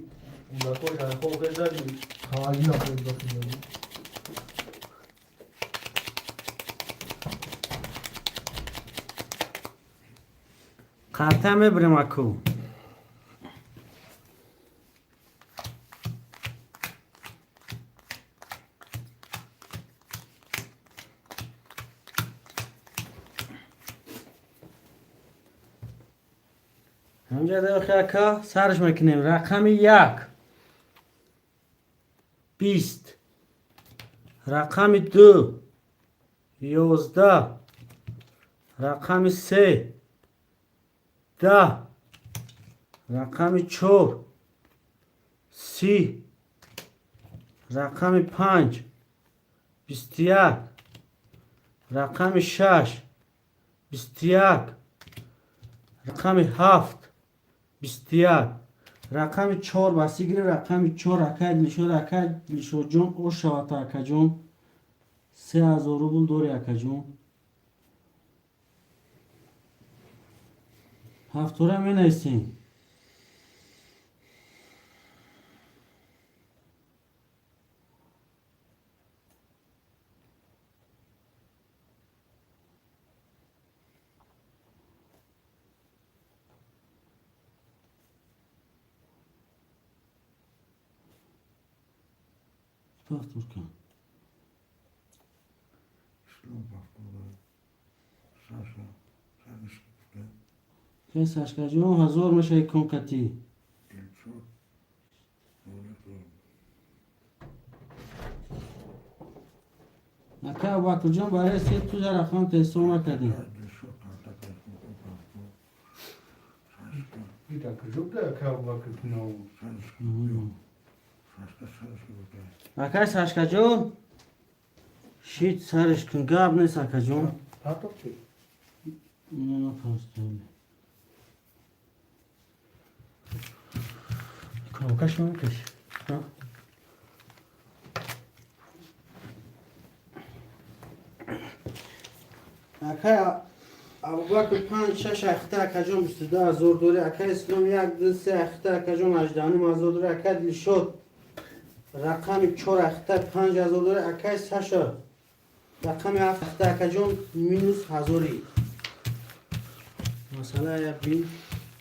اون دکو شرخو بزنی خواهی نخوید بخیداری قرطه میبریم اکو همجا داخل اکا سرش میکنیم رقم 1 20 رقم 2 11 رقم 3 10 رقم 4 30 رقم 5 21 رقم 6 21 رقم 7 21 رقم 4 بسیگری رقم 4 اکا دلشو جون او شواتا اکا جون 3000 روبل دوری اکا جون هفتوره می نیستیم پفتور کن İslam bakmalı. Saşa. Sen işkifte. که سشکا جون 1000 میشه کن کتی Gelço. Öyle doğru. اکا ابوبکر جون برای سی تو در رقم تستو نکردیم Gelço. Karta kaçma. Karta. Saşka. bir dakika çok da akab vakit ne oldu? Sen işkifte. Saşka sen işkifte. اکا سشکا جون شید سرش کن گاب نیست اکا جون Tatok ki. نه پاستون کنم کش من کش ها اکا ابوبکر 5 6 اخته اکا جون 22000 دوری اکا اسلام 1 2 3 اخته اکا جون 18000 دوری اکا دل شد رقم 4 اخته 5000 دوری اکا سشا رقم 7 اخته اکا جون مینوس هزاری مثلا یا بین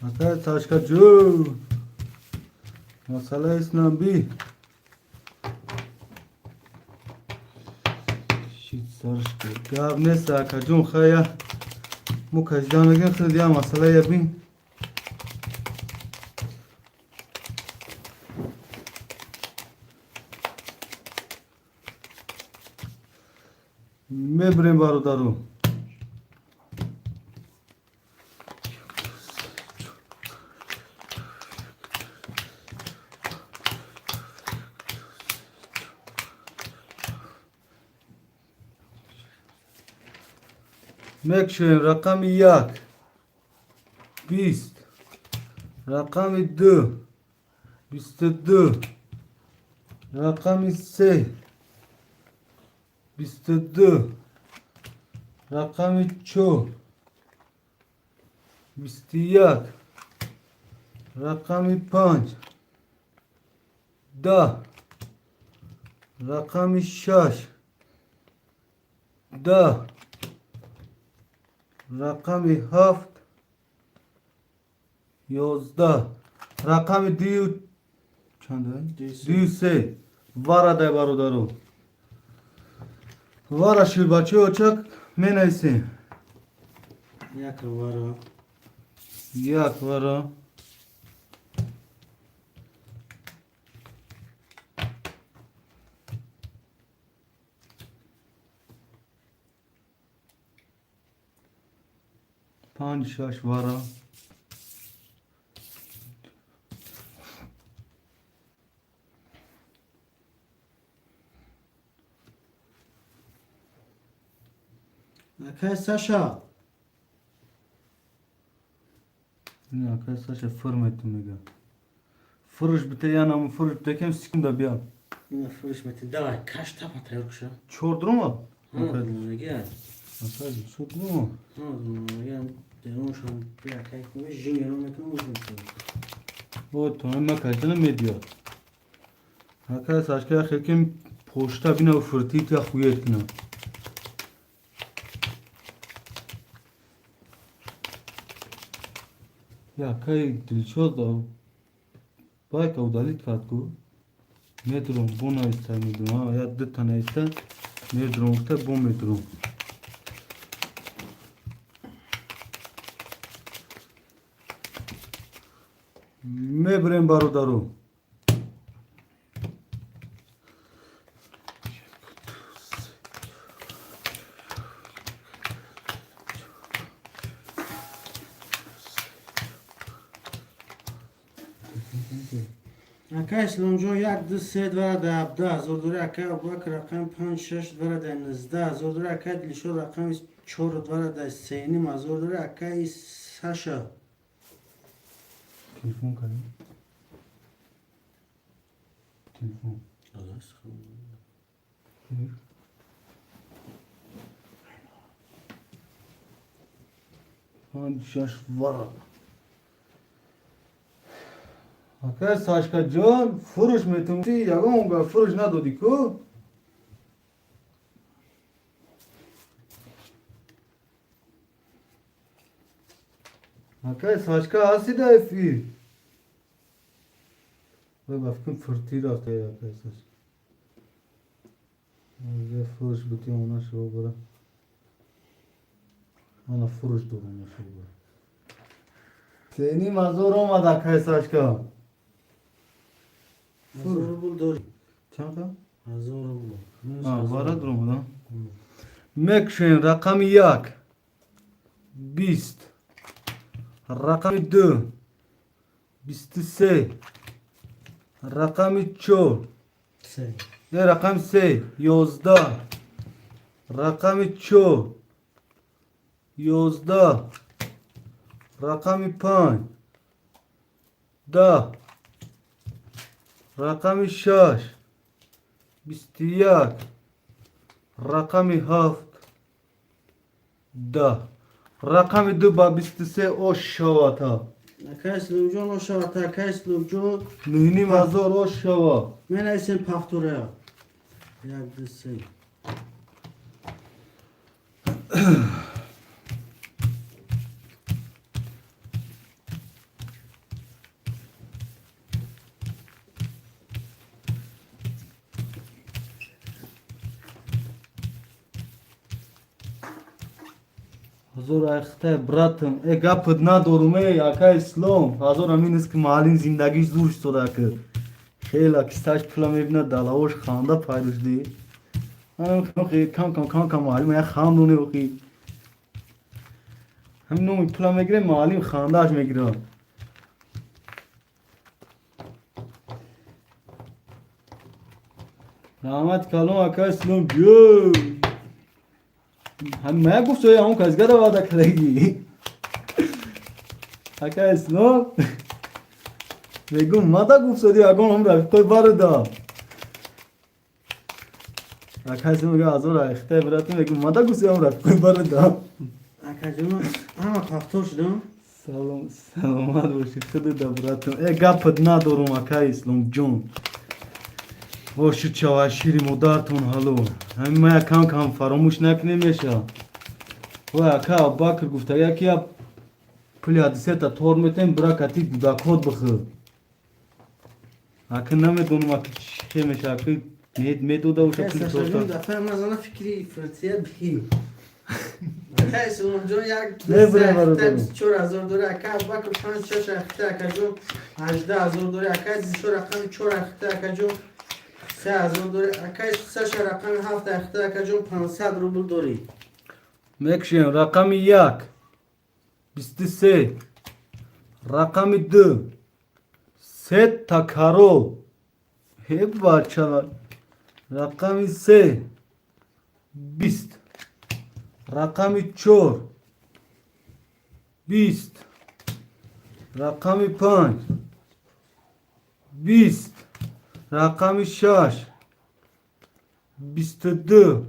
Ata taşka jun. Masala isnam bi. Shit sarışka. Gab ne saka jun khaya. Mukajdan gen khdiya masala ya bin. Mebrem barudaru. Mekşen rakam 1 20 rakam 2 22 rakam 3 22 rakam 3 21 rakam 5 10 rakam 6 10 رقم 7 11 رقم 2 چنده؟ 2 3 وارده برادرو وارا شیر بچه اوچک می نیسی یک وارا یک وارا پنج شش وارا اکای ساشا نه کساش فرمت میگم فروش بته یا نام فروش بته کم سکم دا بیا این فروش میتی دای کاش تا پاتر کشم چور درما ها میگه اصلا چور درما ها میگه درونشون بیا کای کنه جینگرو میکنه میکنه او تو هم مکایتن میدیا هکا ساشکه خیکم پوشتا بینا و فرتی تا خویت کنه یا کای دلچوز دا بای که دالیت کات کو میدرون بونا ایستا میدرون یا دتانه ایستا میدرون که بون میدرون میبریم بارو دارو اکای اسلام یک دو سه دوره ده ابده زور دوره اکای ابوبکر رقم 5 6 دوره ده 19 زور دوره اکای دلیشو رقم 4 دوره ده 3 نیم زور دوره اکای ساشا تلفون کنیم تلفون پنج شش وارا اکای ساشکا جان فروش میتونی یگم اونگا فروش ندادی کو اکای ساشکا هستی دایفی و بفکن فرتی رفته یا اکای ساشکا یه فروش بودی اونا شو برا انا فروش دو اونا شو برا سینی مزور آمد اکای ساشکا زور بول داری چند تا؟ زور بول وارد رو بودم مکشن رقم یک 20 رقم 2 23 رقم 4 سه یه رقم 3 11 رقم 4 11 رقم 5 10 رقم 6 21 رقم 7 10 رقم 2 با 23 اوش شواتا اکای اسلام جان و شاتا اکای اسلام جان نهینی مزار اوش شوا من ایسن پختوره یک دو سه حضور اخته براتم ای گپت ندارم ای اکا اسلام حضور همین است که معلم زندگیش زور شده که خیلی کستاش پلا میبینه دلاوش خانده پایروش دی کم معلم یک خاندونه بخی همین نومی پلا میگیره معلم خاندهش میگیره رحمت کلام اکا اسلام بیو هم मैं गुफ्त हो जाऊं कसगा da वादा करेगी اکا اسلام بگو مادا गुफ्त हो दिया हम रख कोई बार दा اکا اسلام میگه ازور اخته براتون بگو مادا गुफ्त हम रख कोई बार दा اکا جان همه پختور شدم سلامت باشی خود دا براتون ای گپت ندارم اکا اسلام جون باشید چاوشیری مدارتون حالو همین ما کم فراموش نکنیمشه و اکا ابوبکر گفته یکی پلی حدیثه تا طور میتیم برا کتی بودکات بخور اکا نمیدونم اکا چی میشه اکا مدو اوشا کسی پولی شجون تورتا دفعه مزانه فکری فرتیه بخیم کسی اونجا یک نه بره برو دسته برو. 24,000 دوری اکا باکر 5-6 اخته اکا جون 18,000 دوری اکا دیشو رقم 4 اخته اکا جون 3,000 دوری اکا 3 رقم 7 اخته اکا جون 500 روبل دوری مکشیم رقم 1 23 رقم 2 سه تکارو هب بچه‌lar رقم 3 20 رقم 4 20 رقم 5 20 رقم 6 22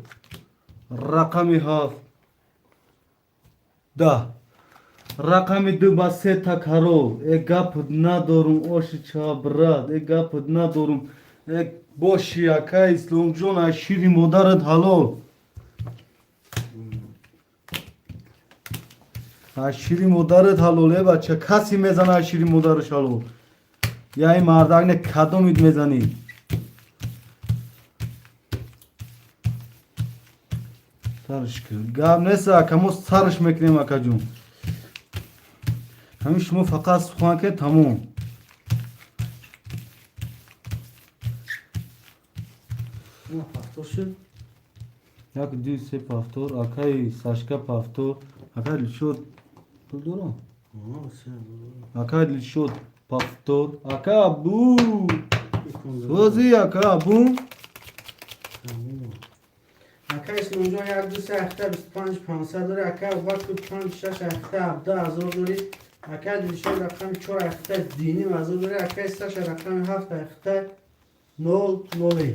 رقم 7 10 رقم 2 با 3 تکارو گپ ندارم اوش چا براد گپ ندارم باشی اکا اسلام جون اشیری مادرت حلال اشیری مادرت حلاله بچه کسی میزنه اشیری مادرش حلال یا این مردانه کدوم میزنی سرش کرد گاب نیست اکا سرش میکنیم اکا جون همین شما فقط سخوان که تموم نه پافتور شد یک دوی سه پافتور اکای ساشکا پافتور اکای لیشود دورو اکای لیشود پافتور اکا بو سوزی اکا بو اکا اسم اونجا یک دو سه اخته 25,500 دوری اکا باکر 5-6 اخته 17,000 دوری اکا دیشو رقم 4 اخته دینی مزور دوری اکا 3 رقم 7 اخته 0 0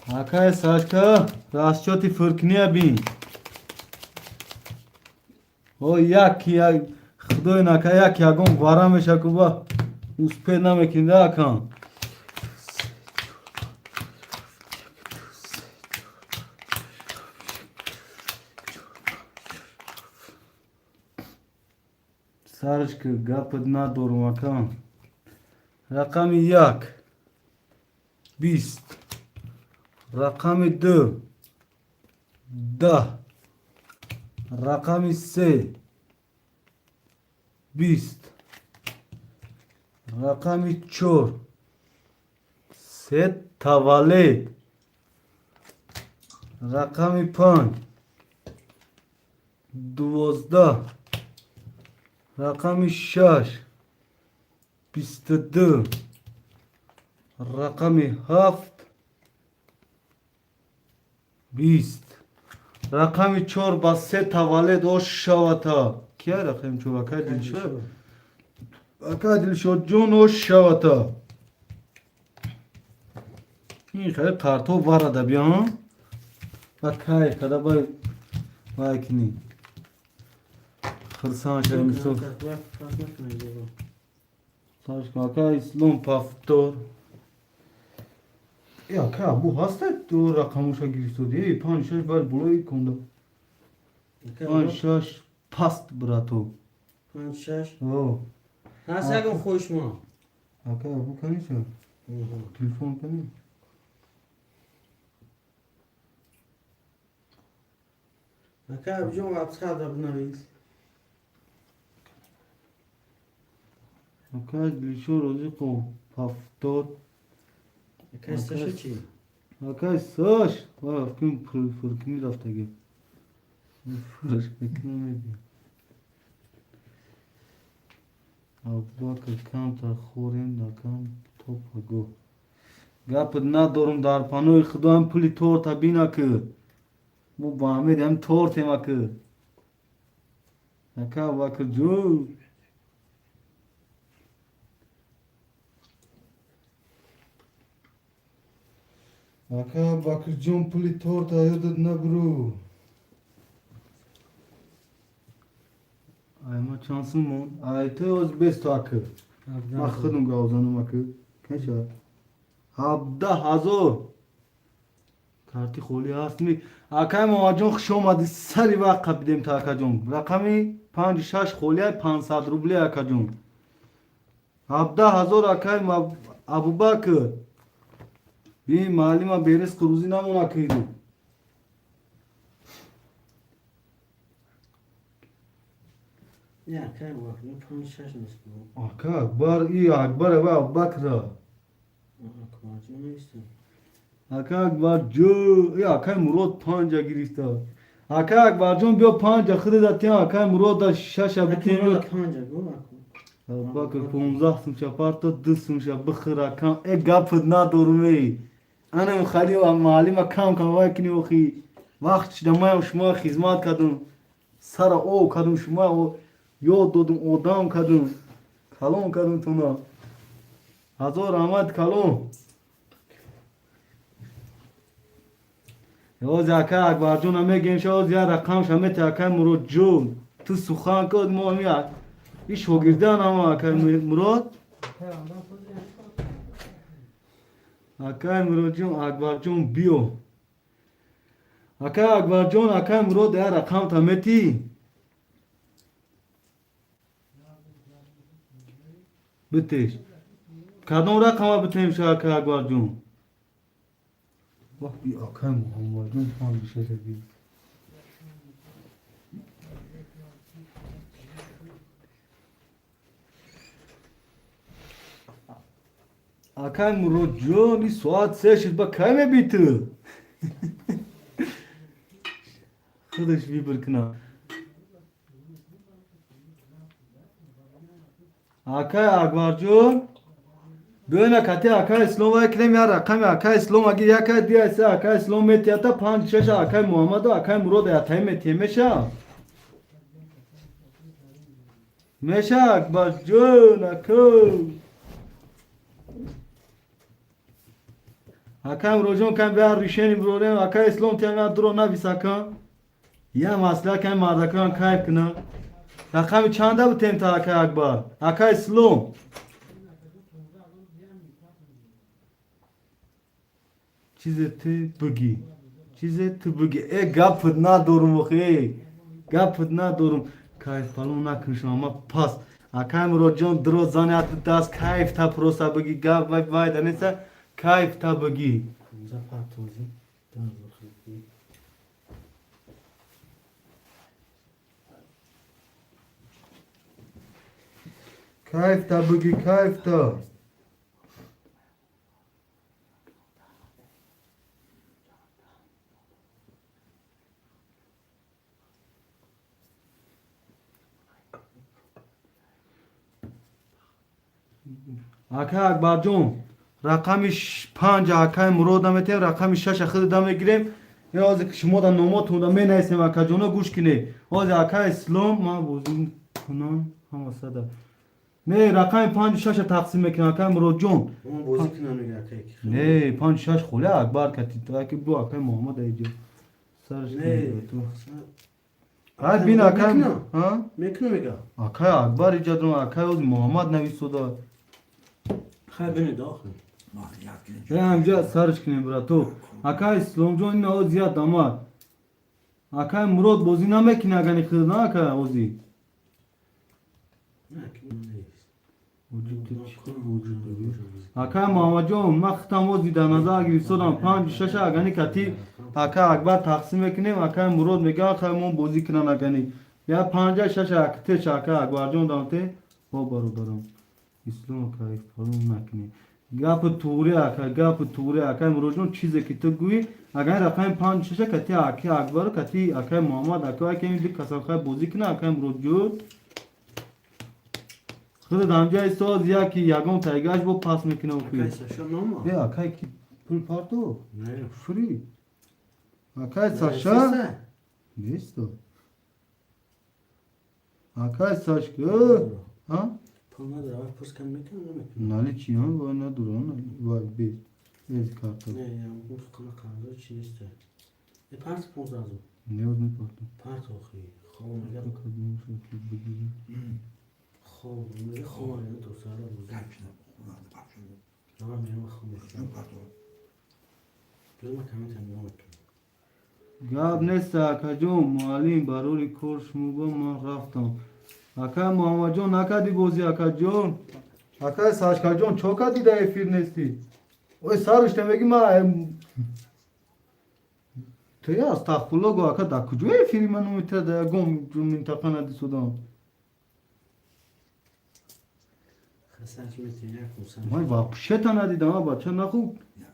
اکای ساشکا راستشوتی فرکنیه بین او یک خدای نکه یک یگون غواره میشه که با اوسپه نمیکنده اکان سرش که گپت ندارم اکان رقم 1 20 رقم 2 10 رقم 3 20 رقم 4 سه تولد رقم 5 12 رقم 6 22 رقم 7 20 رقم 4 با 3 تولد اوش شوتا کیا رقم 4 اکا دلشد اکا دلشد جون اوش شوتا این خیلی قرطو وارده بیا ها اکای کده بای کنی خرسان شده میسو ساش کن اکا اسلام پافتور یا که bu hasta دو رقموشا گرفته دی 5 6 بار بلوی کنده 5 6 پاست براتو 5-6 او هست اگه خوش ما اکا bu کنی چه تلفن کنی اکا بجون وابسخه در بنویس اکا دلشو روزی کو پافتور اکا استشو چی؟ اکا ساش واه کم فرکنی رفته گه فرش بکنه میدی ابا که کم تا خورین دکم توپ گو گپت ندارم در پانوی خدا هم پولی تور تا بینا که بو با همه هم تور تیما که اکا باکر جو اکا باکر جون پولی تور تا یادت نبرو ayma şansım mı? Ayte öz best akı. Mahkudum gavzanım akı. Keşa. Abda hazo. Karti kholi asmi. Akay mavacun khshomadi sari vaqa bidem ta akajun. Raqami 5-6 kholi 500 ruble akajun. Abda hazor akay Abu Bakr. بی معلم بیرس کروزی نمونه کیدو یا اکای مراد نه 5 6 نیست اکا اکبر ای اکبر و ابوبکر اکبر جون نیست اکا اکبر جو ای اکای مراد 5 گرفته اکا اکبر جون بیا 5 خرید داتیم اکای مراد 6 بتیم 5 گو ابوبکر 15 سمشه پارتو 2 سمشه بخرا کم ای گپ ندارمی انا خالی و معلم کم کم وای کنی وخی وقت دما شما خدمت کردم سر او کردم شما و یاد دادم آدم کردم کلام کردم تونا هزار رحمت کلام یواز اکا اکبر جون میگیم شاید یا رقم شمیت اکا مراد جون تو سخن کد ما میاد این شاگردان اما اکا مراد اکا مراد جون اکبر جون بیو اکا اکبر جون اکا مراد یا رقم تمیتی بتش کدوم رقم بتیم شا اکا اکبر جون واه بی اکا محمد جون پان بشه بی اکا مراد جون این ساعت 3 شد با کمی بیتو خودش بی برکنا اکا اکبر جون بنا کتی اکا اسلام اکرم یا رقم اکا اسلام اگه یکا دیگه سه اکا اسلام میتیاتا 5 6 اکا محمد و اکا مراد یاتای میتی میشه میشه اکبر جون اکا اکا مراد جون کم بیا ریشنی بروریم اکا اسلام تیانا درو نبیس اکا یا مسئله کم مردکان کایب کنه رقم چنده بتیم تا اکا اکبر اکا اسلام چیزی تو بگی چیزی تو بگی ای گپت ندارم وخی گپت ندارم کایف پلون نکن شما پس اکا مراد جان درو زانیت دست کایف تا پروسا بگی گپ وای وای دنیسه کایف تا بگی زفر توزی کایف تا بگی کایف تا اکا اکبر جون رقمش 5 اکا مراد نمیتیم رقم 6 خود دم گیریم یا از شما دا ناماتون دا می نیستیم اکا جونا گوش کنی از اکا اسلام ما بوزین کنم هم وسط نه رقم 5 6 تقسیم میکنم اکا مراد جون اون بازی کنم نگه اکای نه 5 6 خوله اکبر کتی تو که دو اکا محمد ایجا سرش نه تو های بین اکا ها میکنم میگه اکا اکبر ایجا دون اکا از محمد نویسو دا خیلی بینه داخل مالیات کنی همجا سرش کنیم برا تو اکا اسلام جون این او زیاد داماد اکا مراد بازی نمیکنه اگه خود نه اکا اوزی نه که نیست وجود چی وجود داری اکا محمد جون من ختم اوزی در نظر گیری سودم 5 6 اگه کتی اکا اکبر تقسیم میکنیم اکا مراد میگه اکا من بازی کنن اگه یا 5 6 اکتش اکا اکبر جون دامته با برادرم اسلام کایف پلون نکنی گپ توره اکا مراد جون چیزی که تو گویی اگر رقم 5 6 کتی اکا اکبر کتی اکا محمد اکا که این دی کسان خواهی بازی کنه اکا مراد جون خود دامجای ساز یا که یگم تایگاش با پاس میکنه اکای اوکی ساشا ناما یا اکای کی پول پارتو نه فری اکای ساشا نیست تو اکای ساشا ها پول نداره آقای پوست کم میکنم نمیکنم نالی چی هم باید ندارن وای بیز کارتا نه یا اون کنه کارزار چی نیسته یه پرس 15 ازو نیاز میپارتم پرس آخی خواه میگه کدوم شد که بگیریم خواه میگه خواه یعنی تو ساله بوزی کپشن خونه ده کپشن نه میگه خواه میگه شنو پارتو جز من کمی تنگه نمیکنم گاب نیست اکا جون معلم بروری کورش موگو من رفتم اکا محمد جون نکدی بازی اکا جون اکا ساشکا جون چوکا دیده افیر نیستی اوی سرش میگی ما تو یا استغفرالله گو اکا دا کجای فیلم منو میتره گم جو منطقه ندی سودان خسنش میتونی یک موسم وای واپشه تا ندیدم ها بچه نخوب یک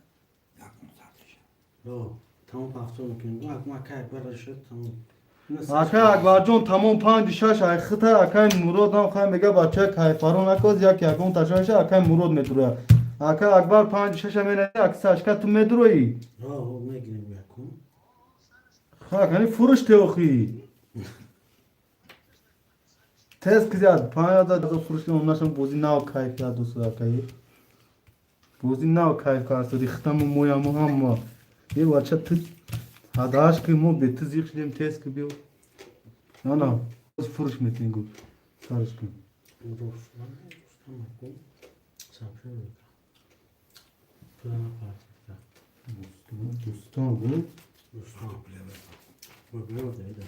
کنسرتش رو تمام پختو میکنیم اک ما که اکبر شد تمام اکا اکبر جون تمام 5 6 ای خطر اکا مراد هم خواهی میگه بچه که پرون نکوز یک یکون تشایش اکا مراد میدروه اکا اکبر 5 6 مینه اکساش که تو میدروی رو میگیریم یکون خاک هنی فروش تیوخی تست کزیاد 5000 دو فروش کنم نشم بوزی ناو کایف یا دوست اکایی بوزی ناو کایف کارسو ریختم مویا مو هم یه بچه تو هداش که مو بیت زیخ شدیم تست که بیو نه فروش میتونی گو سرش کن رو تمام کن سامشه رو پلانا پارتی دوستان بود دوستان بگو دیده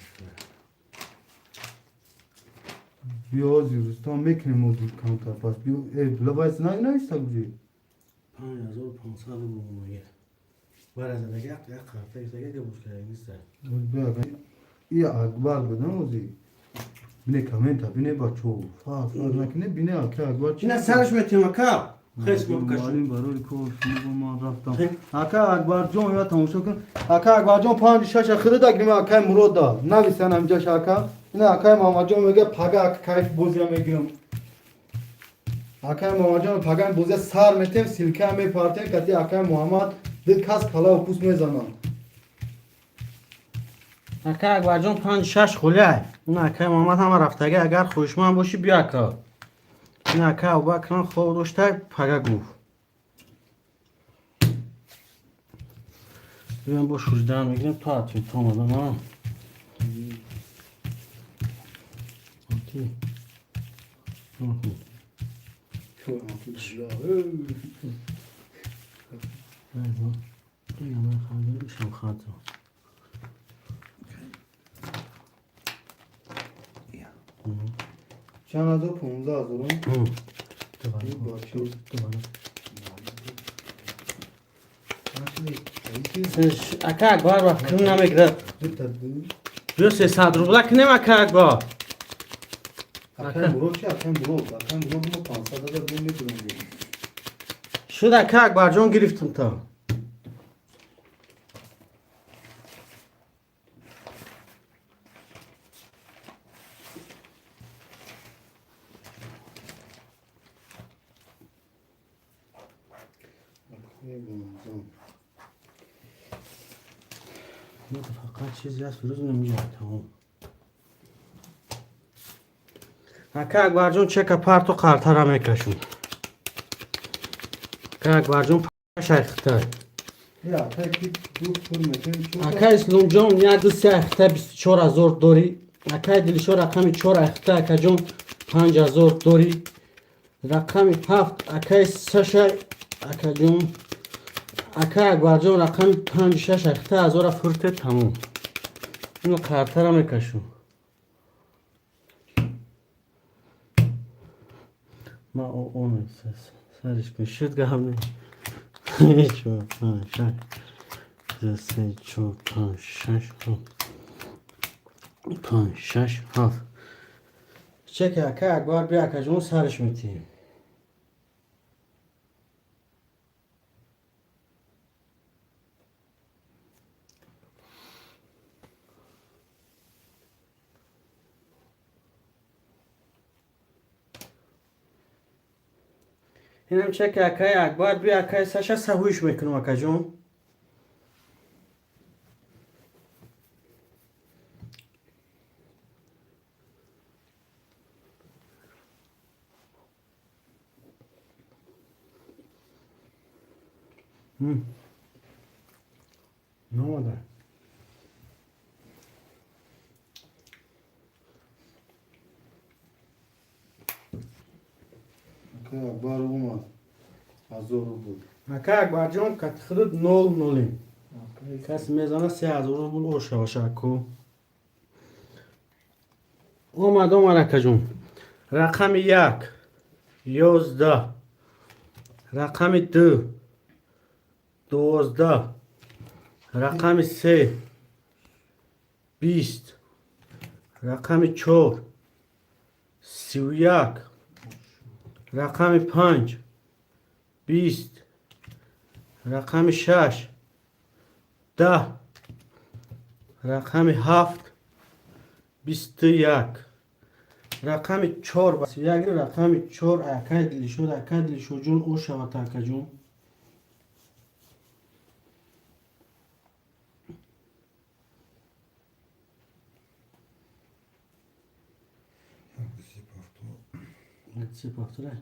بیا زیرستان میکنیم و دور کانتر پس بیا ای بلا وایس نه ایستا بجی 5500 رو بگو برای زندگی یک قرطه دیگه گوش کرده نیست بیا ای اکبر بدن وزی بینه کامنت بینه بچو فاف نکنه بینه اکبر چی اینا سرش میتیم اکا خیس مالیم بکشم برای کار شما ما رفتم اکا اکبر جون یا تماشا کن اکا اکبر جون 5 6 خرید اگریم اکا مراد دا نویسن همجاش اکا اینا اکا محمد جون میگه پگا اکا کیف بوزیا میگیرم اکا محمد جون پگا بوزیا سر میتیم سیلکه میپارتیم کتی اکا محمد دل کس کلا و پوست میزنم اکا اکبر جون 5 6 خوله اون اکا محمد هم رفتگه اگر خوشمن باشی بیا اکا این اکا ابوبکر خوب داشته پگا گفت بیان با شوردن میگیریم تا اتوی تو آمدن ها چند هزار 15,000 اکا اکبر وقت کنم نمیگره بیا 300 روبله کنیم اکا اکبر اکا مراد چی اکا مراد ما 500,000 بیم میتونم شد اکا اکبر جان گرفتم تا فقط چیزی هست روز نمیاد تمام اکا اکبر جان چک پرت و قرطه را میکشون اکا اکبر جان شیختر یا اکا کی دو پر میتونم اکا اسلام جان یک دو سه اخته 24,000 داری اکا دلشو رقم 4 اخته اکا جان 5,000 داری رقم 7 اکا سشه اکا جان اکا اکبر جان رقم 5 6 اخته 1000 فرته تموم اینو قرطه را میکشون ما اون سرش کن شد گهم نه 4 5 6 3 4 5 6 5 6 7 چک اکا اکبر بیا اکا جون سرش میتیم اینم چک اکای اکبر بیا اکای سشا سهویش میکنم اکا جون نماده اکا اکبر اومد 1000 بود اکا اکبر جان کت خرد 0 کسی میزنه 3,000 روبل اوشه باشه اکو اومد اکا جون رقم 1 11 رقم 2 12 رقم 3 20 رقم 4 31 رقم 5 20 رقم 6 10 رقم 7 21 رقم 4 بس یک رقم 4 اکد شد جون او شود اکد جون Hangisi pafto? نتسی پاختره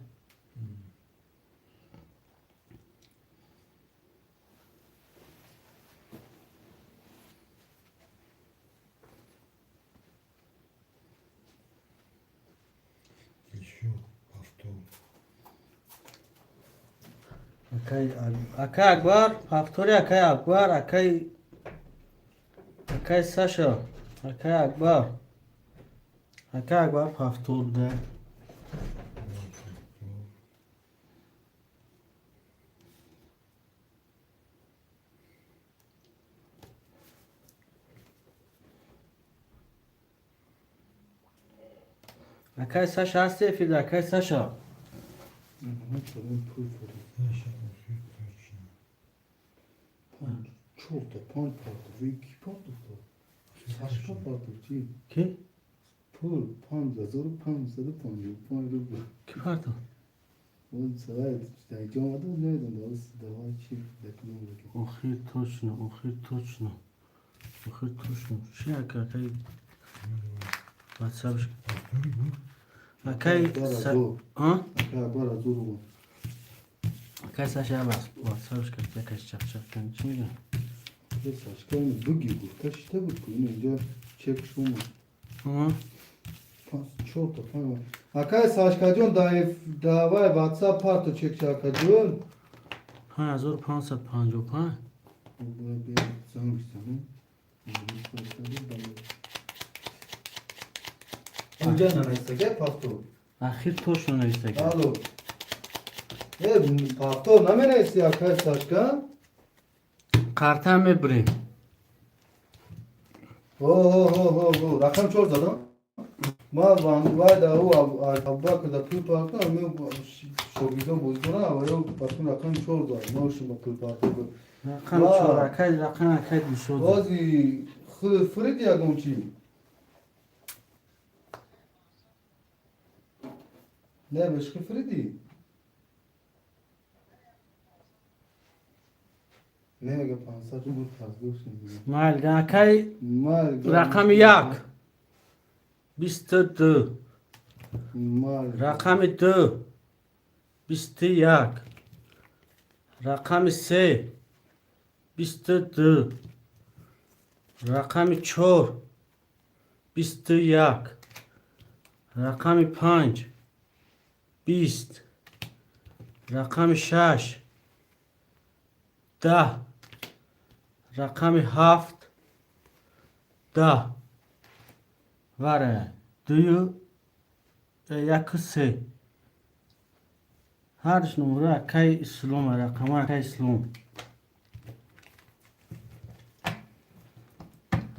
Geçiyor pafto. اکای اکبر پافتوری اکای اکبر اکای ساشا اکای اکبر پافتور ده اکای ساشا هستی فیل اکای ساشا Aşağı bakıyor kaçın. Çok da pan parti ve iki parti da. Saçma parti ki. کی؟ Pul pan da zor pan sarı pan yok pan yok. کی پارتو؟ O saat işte camada neydi da o da var ki deklam. اخیر точно چی اکای واتسابش Pafto bu. اکای ها؟ Aka bara zor o. اکای ساشا بس واتسابش کرد یکش چپ کن چی میگه؟ Ve saçkan bu gibi. Taşta bu önce çek şu mu? ها؟ Pas çok da pan var. Aka saçkacın dava WhatsApp parti çek saçkacın. 5555 Bu bir zam istedim. Önce ne istedi? Pasto. اخیر точно نوشته کرد Alo. Pasto ne istiyor arkadaş saçka? قرطه میبریم Ho. Rakam çok zaten. Ma var da o abba kadar pul parti ama şogido bozdura ama yok bakın rakam çok zaten. Ne olsun pul parti. رقم واه. 4 رقم اکد میشود Ozi Fridi Agonchi. Ne başka Fridi? Ne yapan saçı bu fazla şimdi. مالگه اکای Mal. رقم 1 22 Mal. رقم 2 21 رقم 3 22 رقم 4 21 رقم 5 20 رقم 6 10 رقم 7 10 وره دویو یک سه هرش نمره اکای اسلام رقم اکای اسلام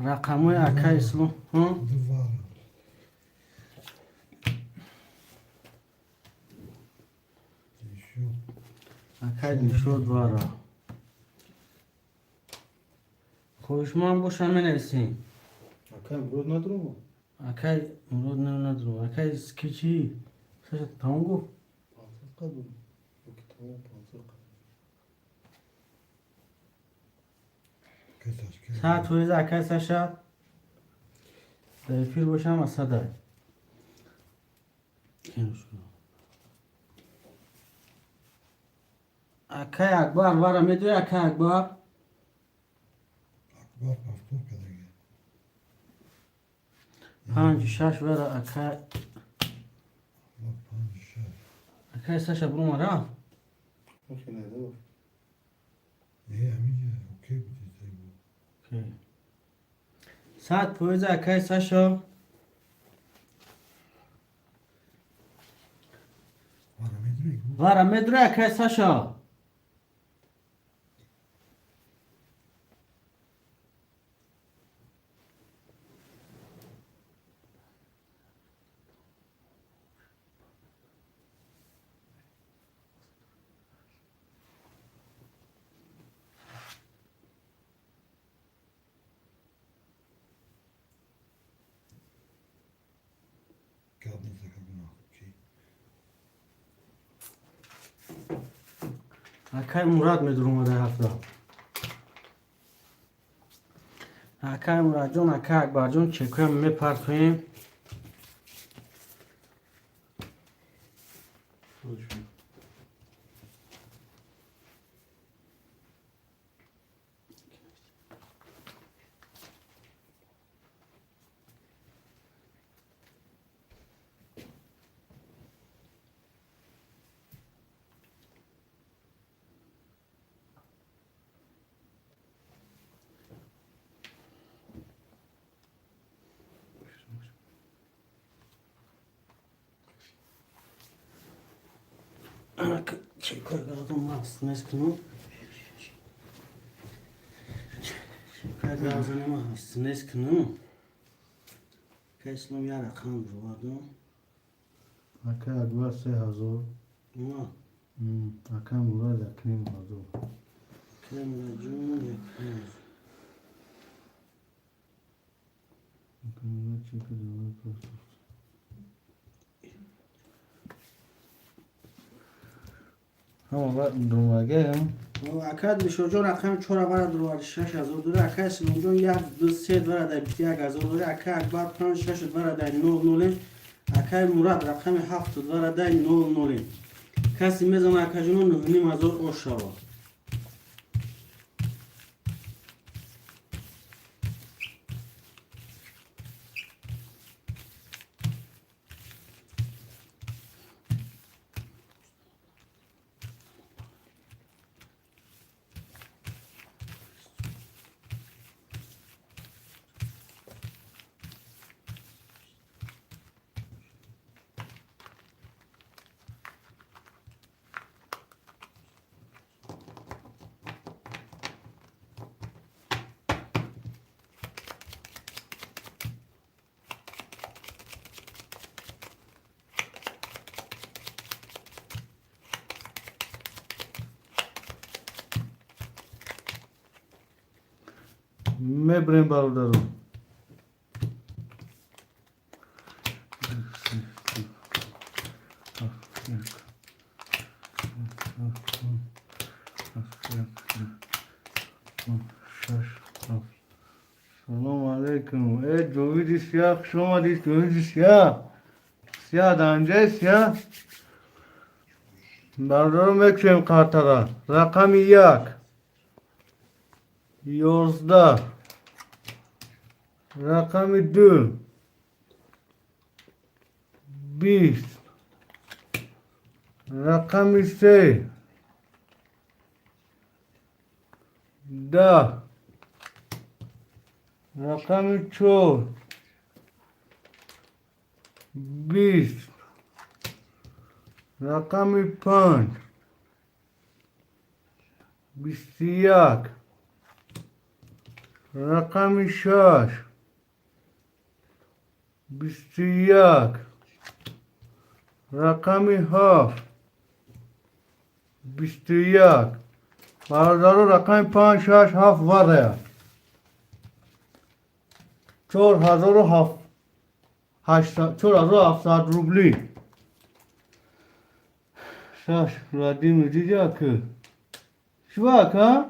رقم اکای اسلام ها Duvar. Geçiyor. اکای میشود واره خوشمان باشه می نویسیم Akam burada ne durumu? اکای مراد نه ندارم اکای سکیچی سه تانگو Pansal kadın. Bu kitabı pansal kadın. Kesaç kes. ساعت ویز اکای ساشا در پیر باشم از صدای اکای اکبر واره میدوی اکای اکبر Akbar pafto kadar gel. 5 6 واره اکای Allah panşer. اکای ساشا برو مرا Okey ne de Amice okey bu detay bu. ساعت ویز اکای ساشا Parametre bu. واره میدوی اکای ساشا Neyse günah. Akay Murat mi durumda hafta? Akay Murat John Akay Akbar John çekiyorum mi parfüm? Çekiyorum aslında eskiden. Çekiyorum aslında eskiden. Kesin bir ara kan durmadı. Akay Akbar se hazır. Ama Akay Murat yakın hazır. kremle cümle yakıyoruz. Akay Murat çekiyor. Ama bak duruma gel. Akad بشوجون رقم 4 بار دروار 6 از دوره اکا سنجون 1 2 3 دوره در بیتیا از دوره اکا اکبر 5 6 دوره در 00 اکا مراد رقم 7 دوره در 00 کسی میزنه اکا جنون نیم از او شوا Mebrem barudaro. Salam aleyküm. Covidi siyah, şoma dis covidi siyah. Siyah dance siyah. Barudaro mekrem kartara. Rakam yak. 11 رقم 2 20 رقم 3 10 رقم 4 20 رقم 5 21 رقم 6 21 رقم 7 21 برادرو رقم 5 6 7 وره 4700 روبلی شاش رادی میدیجا که شواک ها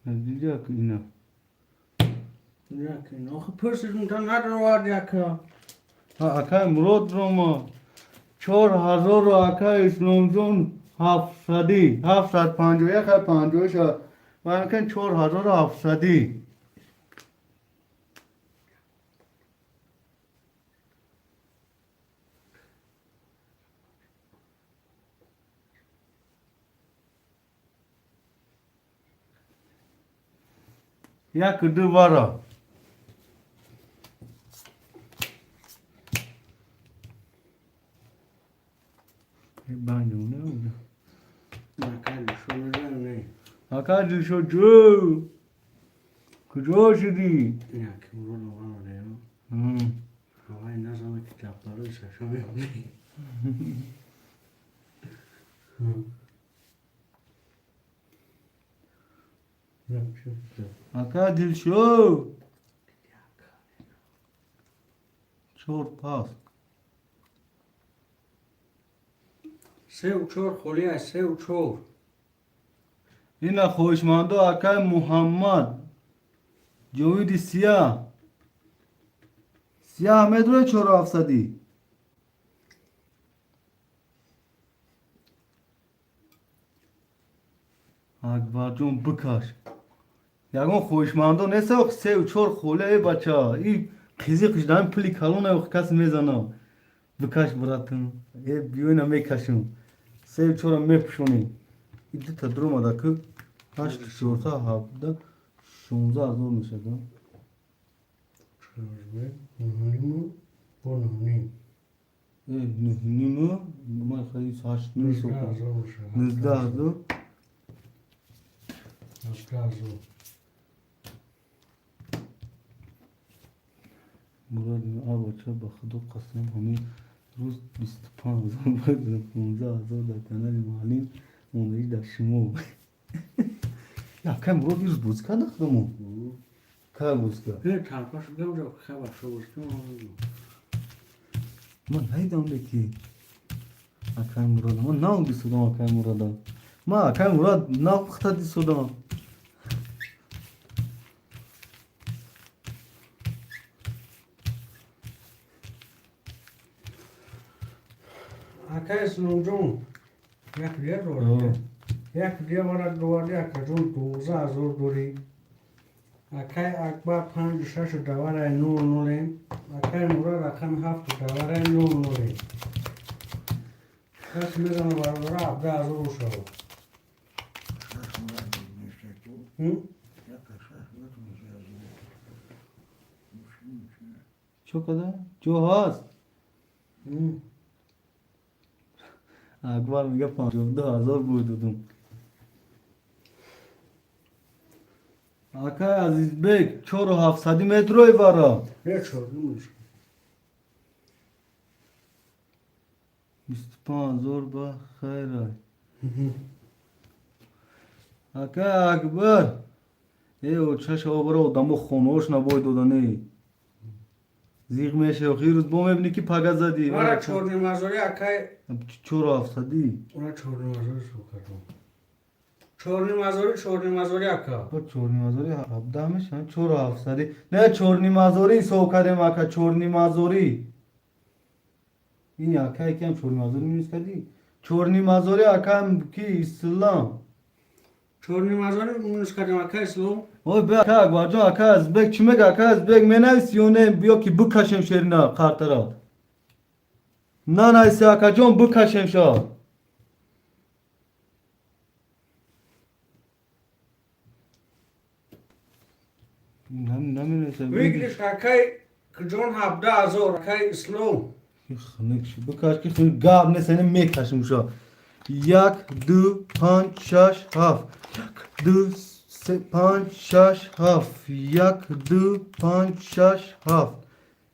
میدیجا که اینا Yakın. O pırsızından nerede var yakın? اکای مراد روما 4000 اکای اسلامجون 700 751 56 و اکن 4700 یک دوباره بانجونه بوده Yakın. Şunu ne? اکای شو جو کجا شدی؟ Yakın. Bunu var ya. Havay ne zaman kitapları şaşamıyor. اکای دل شو 4 پاس 3 و 4 خولی است 3 و 4 این خوشمانده اکای محمد جاوید سیاه سیاه مدروی 4700 اکبر جون بکش یگون خوشمانده نیست او 3 و 4 خوله ای بچه ای خیزی قشدن پلی کلونه او کس میزنه بکش براتون ای بیوینا میکشون 3 و 4 میپشونی این دو تا دروم ده که 8 4 تا 17 16 هزار میشه ده ای نه نیمه من خیلی 8 نیست 19 هزار مراد آب بچه با خدا قسم همین روز 25 هزار باید 15 هزار در کانال معلم موندهی در شما یا که مراد روز بوزکا نخدمو که بوزکا نه تلپاش بگم جو خبر شو بستم من نیدم بکی اکای مراد من نام دی سودم اکای مراد ما اکای مراد نام بختا دی سودم اکای اسلام جون یک دیگه دوره یک دیگه مرا دوره اکا جون 12 هزار دوری اکای اکبر 5 6 دوره 9 9 اکای مراد رقم 7 دوره 9 9 کس میزنه برادر 17 هزار شو چو کده؟ چو هست اکبر میگه 52 هزار بودم اکای عزیز بیگ 4700 متروی برا یه چور نمیشه 25 هزار با خیره اکای اکبر ای او چش برا دمو خونوش نباید دادنی زیغ میشه و خیروز با میبینی که پگه زدی مرا چور نمازوری اکای 4700 مرا چور نمازوری شو کردم چور نمازوری اکا با چورنی مازوری 17 میشن 4700 نه چورنی مازوری سو کردیم اکا چورنی مازوری این اکا یکی هم چورنی مازوری نیست کردی چورنی مازوری اکا هم کی اسلام چور نمازوری مونس کردم اکا اسلام اوی بیا اکا اکبر جان اکا از بگ چی میگه اکا از بگ می نویسیونه بیا که بکشم شیرنا قرطرا نه نایسی اکا جان بکشم شا نمی ویگلیش اکای جون 17 هزار اکای اسلام خنک شو بکش که خنک گاب نیست اینه میکشم شا 1 2 5 6 7 2 3 5 6 7 1 2 5 6 7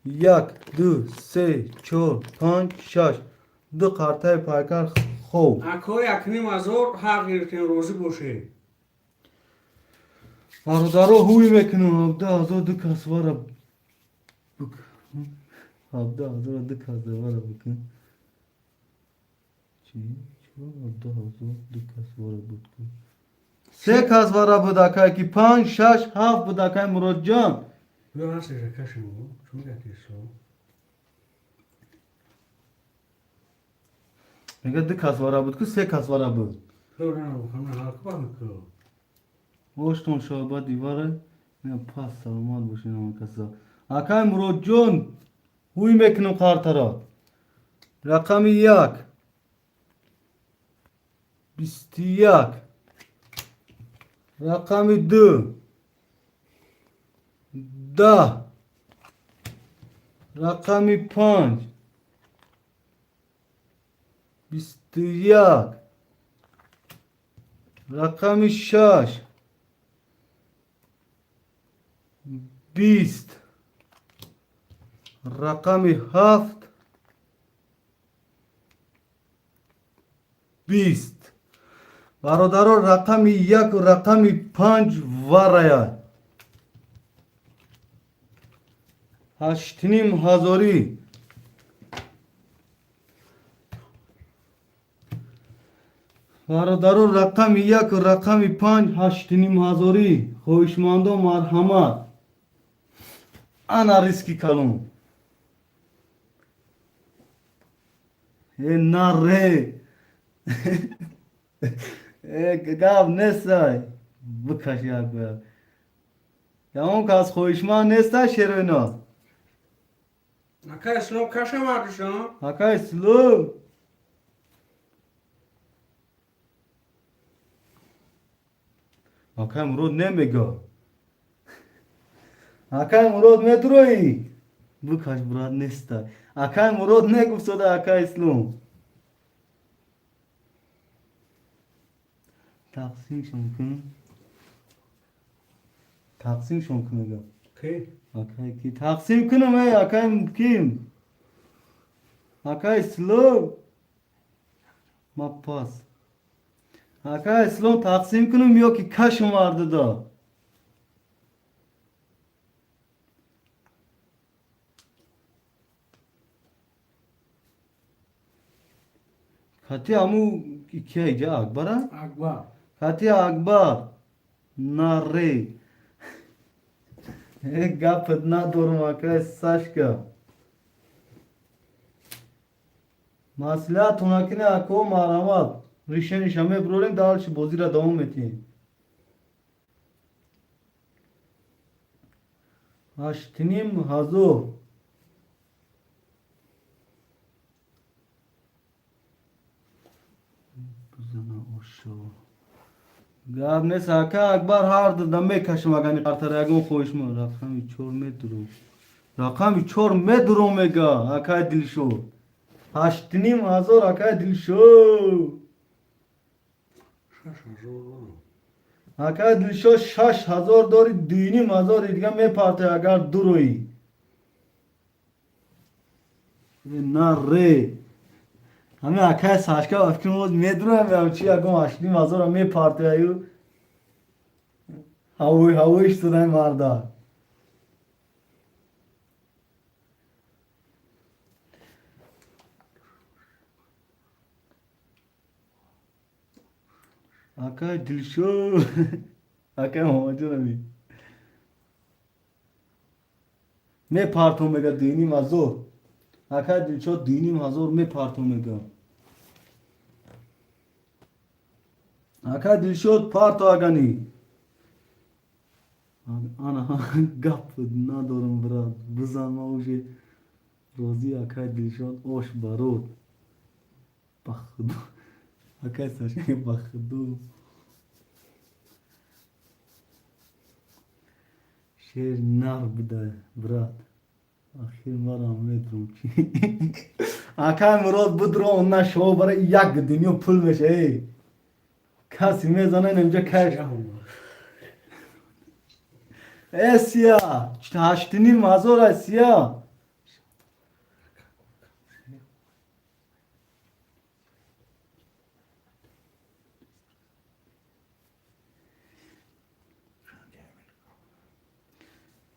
1 2 3 4 5 6 دو قرطه پایکار خوب اکای اکنی مازور حق گرفتن روزی باشه برادرها هوی میکنم 17 هزار دو کسواره بک 17 هزار دو کسواره بکن چی؟ چرا 17 هزار دو کسواره بکن 3 کسواره بود اکای که 5 6 7 بود اکای مراد جان بیا هستی رکشم چون میگه که اسلام میگه دو کسواره بود که 3 کسواره بود بیا نه بخوام نه حق با میکنم واشتون شابه دیواره نه پاس سلامات باشین اما کسا اکای مراد جان هوی میکنم قرطه رقم 1 21 رقم 2 10 رقم 5 21 رقم 6 20 رقم 7 20 برادران رقم 1 و رقم 5 ورایه 8 نیم هزاری برادران رقم یک و رقم 5 هشتنیم هزاری خویشمند و مرحمت انا ریسکی کلون نره گاب نستای بکش یک بر یا اون که از خویشمند نستا شروینا Akay slow kaşa vardı şu an. Hakay slow Hakay Murad nemiga Hakay Murad metroyi بکش براد نستا Hakay Murad نگفت da Hakay slow تقسیم شون کن میگم Ki. Hakay ki تقسیم کنم ای Hakay kim Hakay slow ما پاس Hakay slow تقسیم کنم یا که کشم vardı da Kati amu ikiye iyice akbara Akbar. Kati akbar Nare Gapet na doğru Hakay saçka Maslahat onakine ako maramat Rişen şame problem dalşı bozira devam eteyim Haştinim hazır Buzana oşo Gab ne saka akbar hardı damme kaşmagani kartaragın koşma Rakami çor me duru Rakami çor me duru mega Hakay dilşo Haştinim hazır Hakay dilşo Şaşa zor. Hakay dilşo şaş hazır dori düğünüm hazır idga me partı agar duruyi Narre Hame Hakay saçka afkimoz me duru hem avçi agam haştinim hazır me partı ayu Havu iştiren varda Hakay dilşo Hakay mamacı nami Me parto mega dinim hazır Hakay dilşo dinim hazır me parto mega Hakay dilşo parto agani Ana gap na dorum brat bızanma uje rozi Hakay dilşo oş barot Bakhudu Hakay saçka bakhudu Şer nar bida brat Akhir maram metrum ki Hakay Murad budro onna şov bara yak dinyo pul meşe Kasi mezana nemce kaş Esya işte haştinin mazor Esya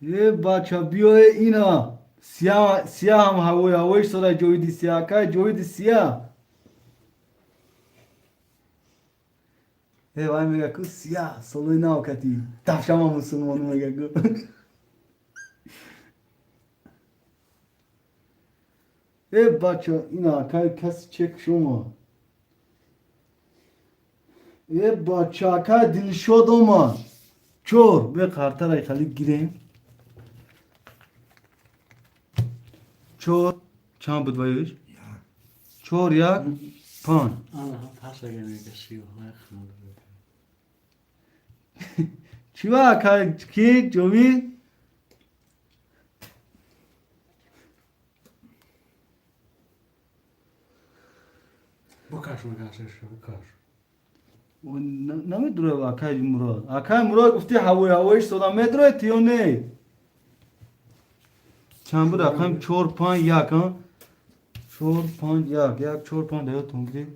Ye bacha biyo ina siyah ham havoy sonra joydi siyah kay joydi siyah Vay mega kız siyah solo ina okati tavşama mısın onu mega kız bacha ina kay kas çek şoma bacha kay dilşod oma çor be kartaray khali gireyim Çor çam budvayış Ya çor yak pan Ana pasla gene geçiyor. Çiva kay ki jovi Bu kaş mı kaş şu bu kaş. nami duro Hakay Murad gufti havoy soda metro etiyone Çambur akam çor pan yak ha çor pan yak çor pan deyo tongri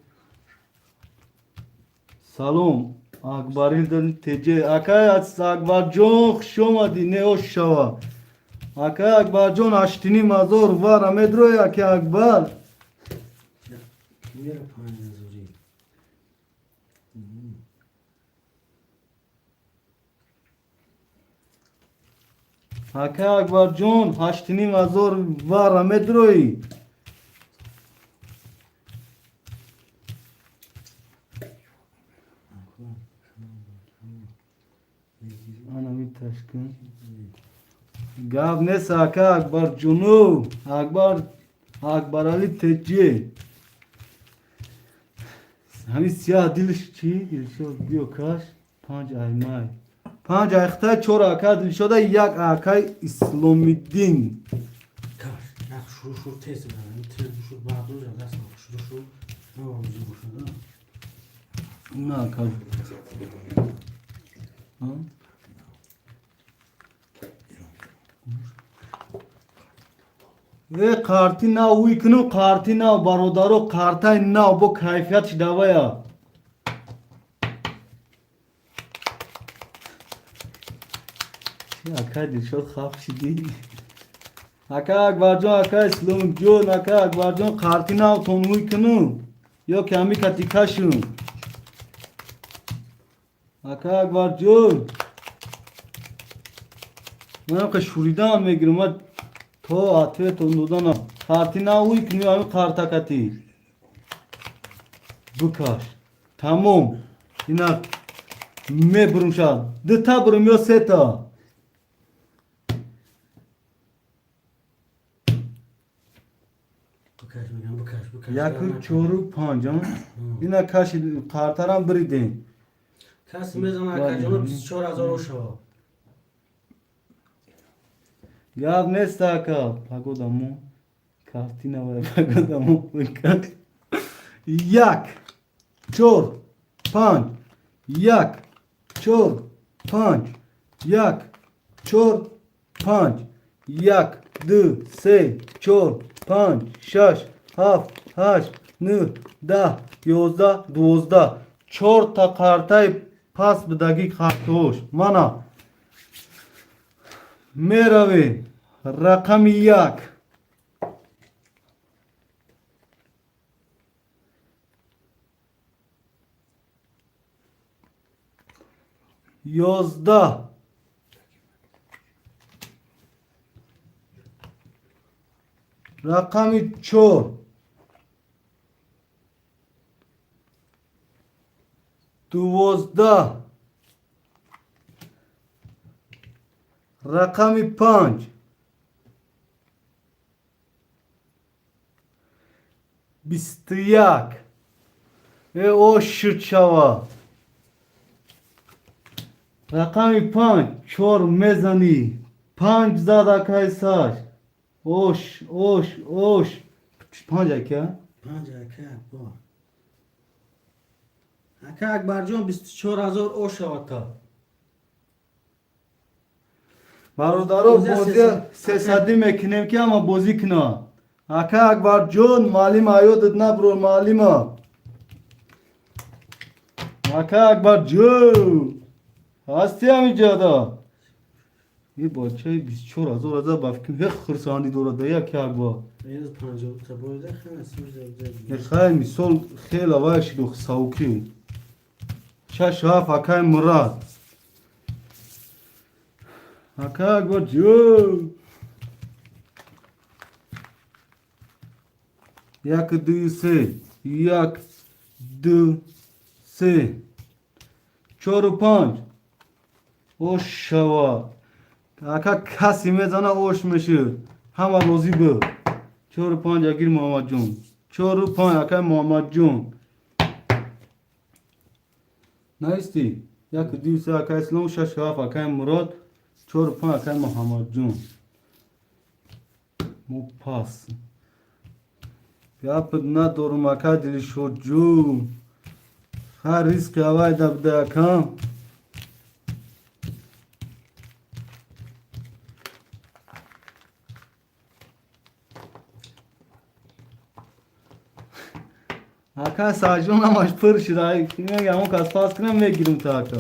Salom akbaril tece Hakay akbar jon khshomadi ne oshava Hakay akbar jon ashtini mazor var metro yak akbar Kimlere pan yazıyor? Aka Akbar John 8,500 var medroy. Ana bir taşkın. Gav ne Aka Akbar Johnu Akbar Ali Tecci. Hami siyah dilşi diyor kaç 5 ay may 5 ay xta 4 aka dilşoda yak akay İslamiddin. Kaç. Ya şu test ben. Test şu bağlı ya da şu ne oldu bu şu da. Ne akay? Ha? Ve kartı na uykunu kartı na barodaro kartay na bu kayfiyat davaya. Aka dilşod khaf değil. Aka Akbarjon aka İslamjon aka Akbarjon kartı na ton uykunu. Yok kami katikaşun. Aka Akbarjon. Ben ka şuridan megirim to atve to nudana kartı na uykunu ami kartakati. Bukaş. Tamam. İnar. Me burumşa. Dita burumyo seta. Bu kaç. Yakı çoru pancam. İna kaş kartaran biridi. Kas mezana kaçını biz 4000 oşo. Ya nesta ka pagodamu. Kartina var pagodamu. Yak. Çor. Panç. Yak. Çor. Panç. Yak. Çor. Panç. Yak. Dı. Se. Çor. Panç. Şaş. Haf. Haş. Nı. Da. Yozda. Dozda. Çor ta kartay pas bidagi kartoş. Mana. Meravi. Rakam yak. Yozda. Rakami çor. Duvozda. Rakami panç. Bistiyak. Ve o şırçava. Rakami panç. Çor mezani. Panç zada kaysaş. Oş. Panç ya. Panca ka bu. Aka Akbarjon 24000 oşo ata. Barodaro bozi sesadi mekinem ki ama bozikna. Aka Akbarjon malim ayo dadna bro malima. Aka Akbarjon. Hasti hami jada. Ye bachai 24000 aza bafkim he khirsani dora daya ki akbar. Ez panca taboyda khana Ye suje. khay misol khela vash do sauki. Shashaf akay murad. Aka Akbarjon. Yak dı se. Yak dı se. Çoru panç. Oş şava. Aka kasi mezana oş meşi. Hama rozi bu. Çoru panç agir Muhammad Jun. Çoru panç aka Muhammad Jun. Naisti. Yak dı se aka İslam şaşaf aka Murad. Çoru panç aka Muhammad Jun. Mu pas. Ya pidna dorumaka dili şocu. Ha risk havay dabda kam. Aka sajon amaç pır şiray. Kime yamu kaspas kinem ve girim taka.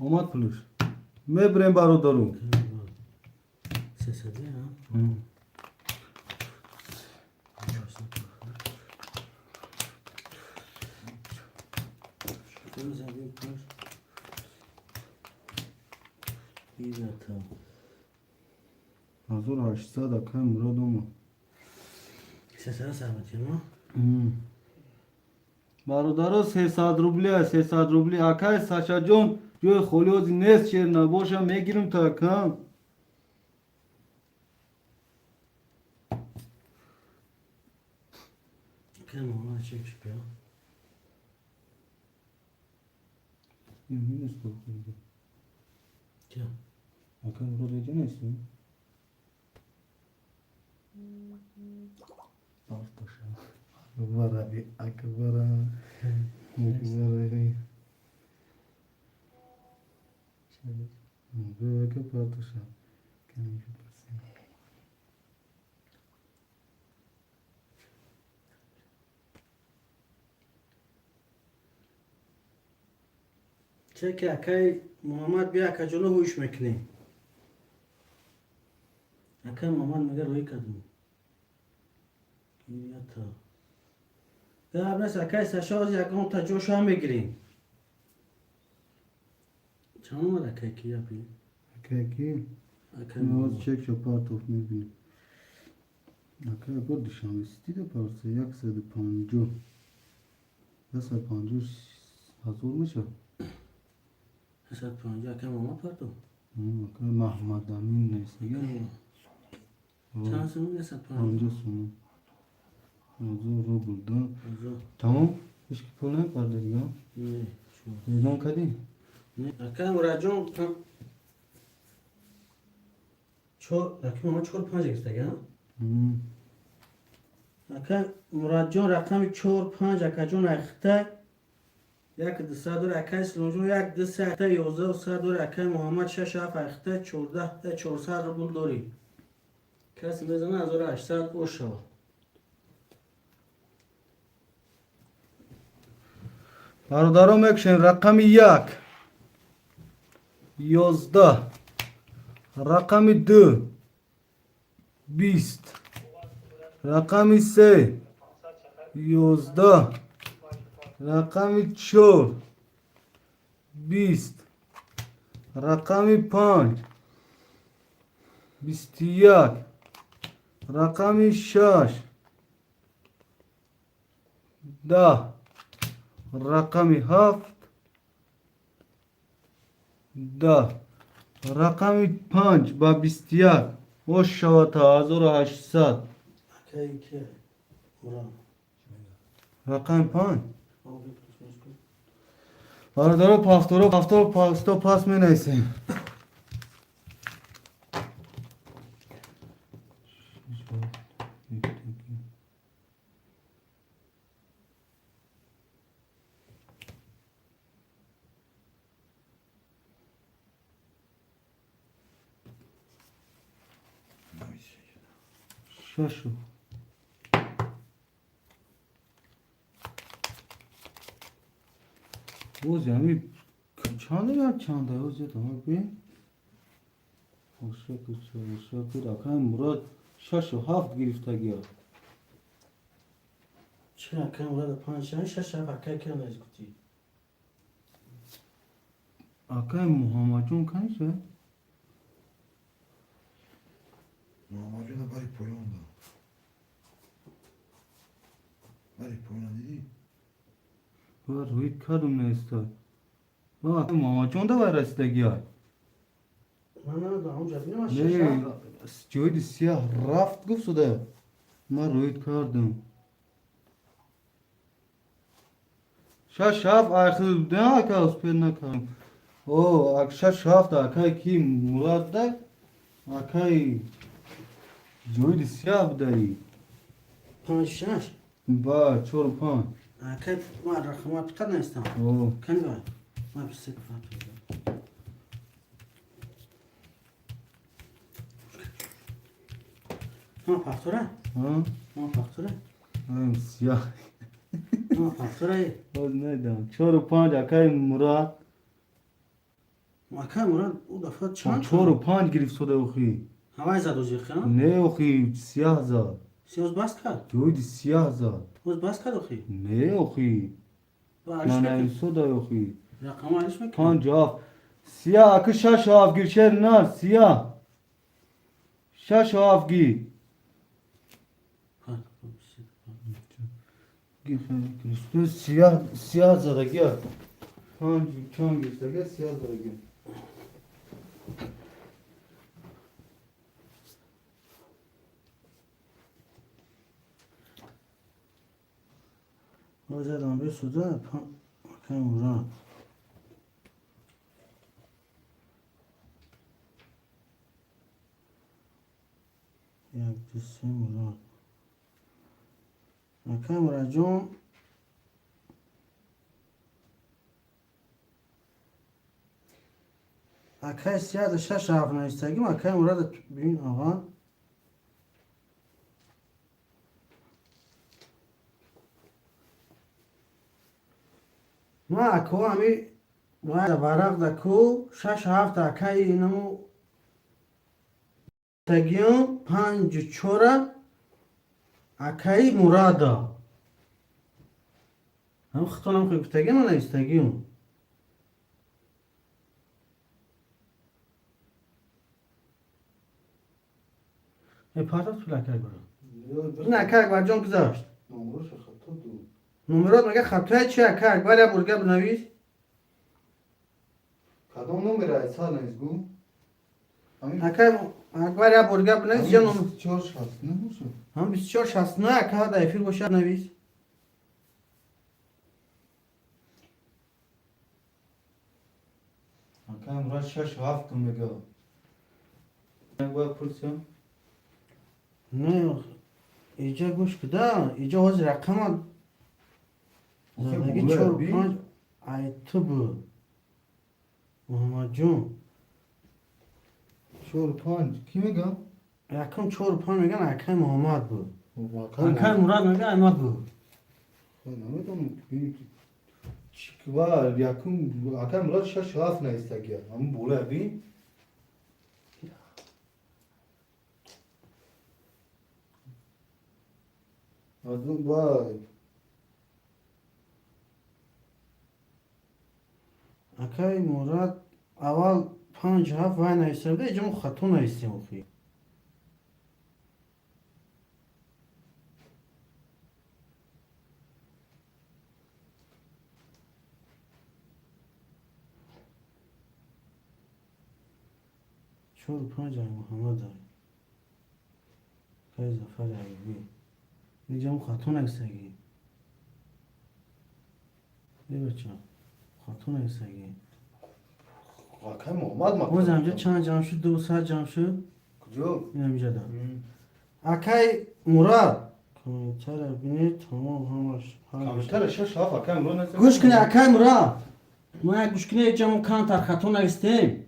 آمد پولش میبریم برادرو. سسده ها. Şunu zaten kur. Bir zaten. 1800 اکای مراد اومد. Sesine sabit ya. برادرها 300 روبلی 300 روبلی اکای ساشا جون جوی خلیوزی نیست شیر نباشم میگیرم تا کم. Kan ona çek çıkıyor. این نیست بخورید. Gel. اکای مراد اینجا نیستی؟ پارتوشا اکبر بی اکبر اکبر بی به که پارتوشا کنی شو پرسی. Çek akay Muhammed bir akacını hoş mekni. Akay Muhammed mega roy kadın. Yata. Ya ablas akay saşoz yakın ta coşa megrin. Çanım var akay ki yapayım. اکای کی؟ Akay نواز Muhammed. چک شو پارتوف میبینی. اکای بود شامستی ده پارسه 150 150 hazır میشه. Hesap puanı akay Muhammed pardon. اکای محمد امین نیست دیگه. Şansımın hesap puanı. 50 sonu. 1000 رو بردم. Azı. تمام؟ هیچ کی پول نکرده دیگه. Ne? Şu. اعلام کردی؟ Ne? Akay muracon tam. Akay Muhammed çor puanı çekti ya. Akay muracon rakam 4-5 akajon akhta. یک دسته دور اکای سلونجون یک دسته اکتا 11 و سه دور اکای محمد 6 اف اکتا 14 400 رو بول دوری کسی بزنه از دور 800 او شو برادرام اکشن رقم 1 11 رقم 2 20 رقم 3 11 رقم 4 20 رقم 5 21 رقم 6 10 رقم 7 10 رقم 5 با 21 و شو تا 1800 اکای 2 مرا رقم 5 برادر پاستو پاس می نیسیم ششو اوز یعنی چانده یا چانده اوز یه دامه بین شاکر اکرم مراد 6 و 7 گرفتگی ها چه اکای مراد 5 6 اف اکای که نزگوتی اکرم محمد جون کنیشه Mamacı da bari poyonda. Bari poyonda dedi. و روی کدوم نیستاد و محمد جون ده بر رسیدگی ها من نمیدونم اونجا بینم 6 نه جوید سیاه رفت گفت شده من روید کردم شش هفت آخر نه که از پیر نکردم او شش هفت اکای کی مراد ده اکای جوید سیاه بدهی 5 6 با 4 و 5 اکای ما رقمات پتر نیستم او کنی باید ما بسته کفات ما پاکتوره ها ما پاکتوره این سیاه ما پاکتوره باز ندم 4 و 5 اکای مراد اکای مراد او دفعه چند 4 و 5 گرفت سوده اخی هوای زد و زیخم نه اخی سیاه زاد سیاز بس کرد جوید سیاه زاد اوز بس کرد اخی نه اخی و علیش نه میکنی سوده اخی رقم علیش میکنی 5 آف سیاه اکه 6 آف گیر شر نار سیاه 6 آف گیر گیر سیاه زده گیر 5 چون گرفته گیر سیاه زده گیر او زدم به سوده اکای مراد یک دو سه مراد اکای مراد جون اکای سیاه ده 6 هفت نویستگیم اکای مراد ببین آقا ما اکو همی باید ورق دکو 6 هفت اکای اینمو تگیون 5 4 اکای مرادا هم خطونم خیلی تگیم و نویستگیم ای پاتات پول اکای برام این اکای بر جان گذاشت نمروش خطا دو نمرات مگه خطای چی اکای بله برگه بنویس کدام نمره ایسا نیزگو اکای اکبر برگه بنویس یا نمرات 24 شخص نموشه هم 24 69 اکای دایفیر باشه نویس اکه امروز 6 و 7 میگه نگوه پرسیم نه اینجا گوش کده اینجا از رقم زندگی بوله 4 بی؟ 5 ای تو بود محمد جون 4 و 5 کی میگه؟ رقم 4 5 میگن اکای محمد بود اکای اکه مراد میگه احمد بود نمیدونم چیکار یکم اکه امروز 6 و 7 نیستگیه همون بوله بی؟ از اون وای اکای مراد اول 5 7 وای نویسته ده اینجا خطو نویسیم اخی چهار و 5 ای محمد داری اکای زفر عیبی اینجا خطو نویسته بچه خطو نویسته اکه محمد باز همجا چند جمع شد 200 جمع شد کجا؟ این همجا دارم اکای مراد کامنتر بینید تمام همش کامنتر 6 و 7 اکه امروز نیستگیه گوش کنی اکای مراد ما یک گوش کنی یک جمع کان تر خطو نویستیم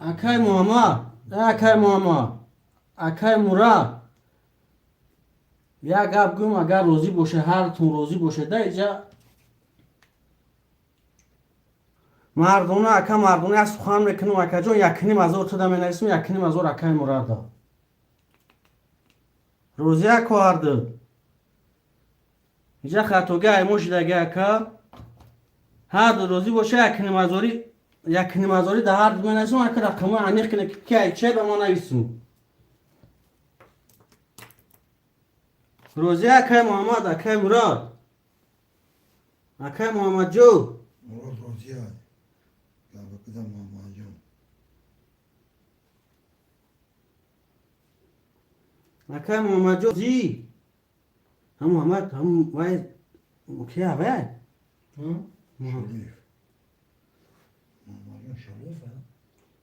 اکای محمد اکای محمد اکای مراد یک گپ گویم اگر روزی باشه هر تون روزی باشه ده اینجا مردونه اکا مردونه از سخن میکنم اکا جون یکنیم هزار تو دمی نویسیم یکنیم هزار اکای مراد ده روزی اکا هرده اینجا خطوگه ایموش دگه اکا هر دو روزی باشه یکنیم هزاری ده هر دو می نویسیم اکا رقمو عنیق کنه که چه به ما نویسیم روزی اکای محمد اکای مراد اکای محمد جو مراد روزی های یا بکدم محمد جون اکای محمد جو زی هم محمد هم وای کی اوه شریف محمد جون شریف ها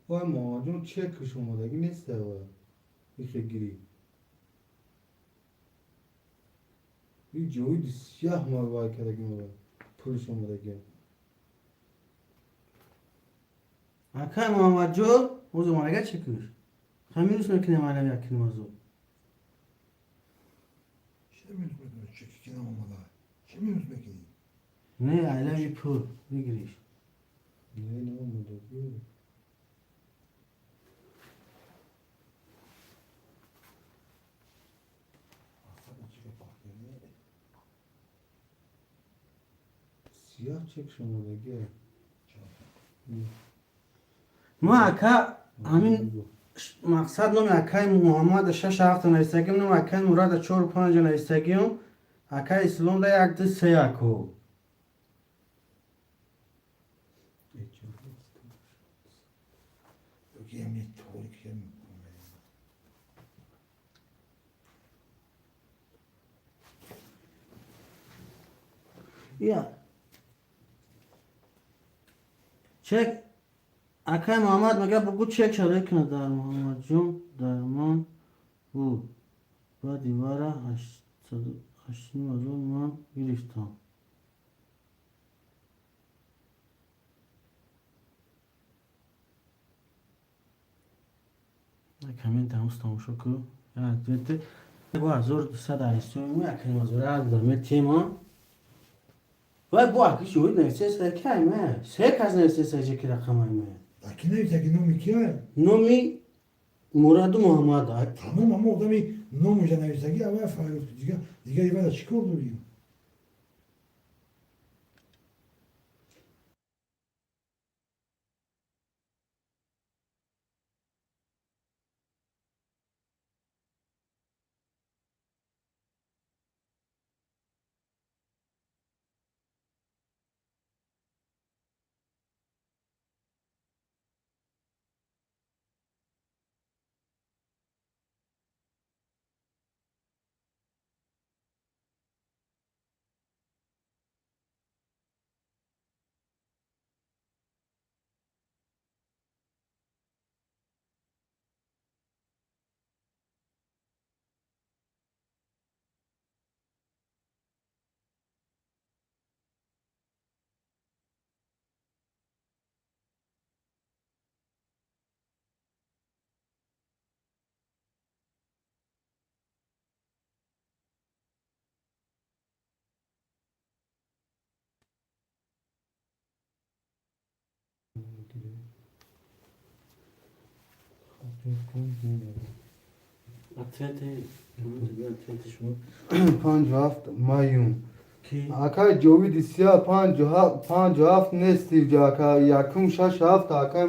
وای ماجون چکش اومدگی نیست وای بیخی گیری این جوید سیاه مار وای کردگی وای پولش اومدگی اکای محمد جو او زمانگه چی کش همین روز نکنه معنی یکنیم هزار چه میدونم چه Eskiden olmadı. Şimdi Özbek'i. Ne I love you pur. بگیریش. Ne olmadı? Aslında çıkıp bak yani. Siyah çek şunu da gel. ما اکا همین مقصد نمی اکای محمد 6-7 نویستگیم نمی اکای مراد 4-5 نویستگیم اکای اسلام ده یک دو سه اکو Yok emniyet tuvalet yerim. یا چک اکای محمد مگه بگو چک شده کنه در محمد جون درمان بود با دیوار 8 مزون من گرفتم کامنت هم تماشا کو البته با 1200 می اکای مزور از درمه تیما وای bu akışıyor neyse serkay mı? Serkaz neyse serceki rakamay mı? Aki ne ki nomi ki? Nomi Murad Muhammed. Tamam ama o da bir nomu canavisa ki ama faruk diga diga ibada çıkıyordu diyor. Atleti şunu 5-7 mayum. ki Akay jovi siyah 5-7 nestiv ja akay yakum 6-7 akay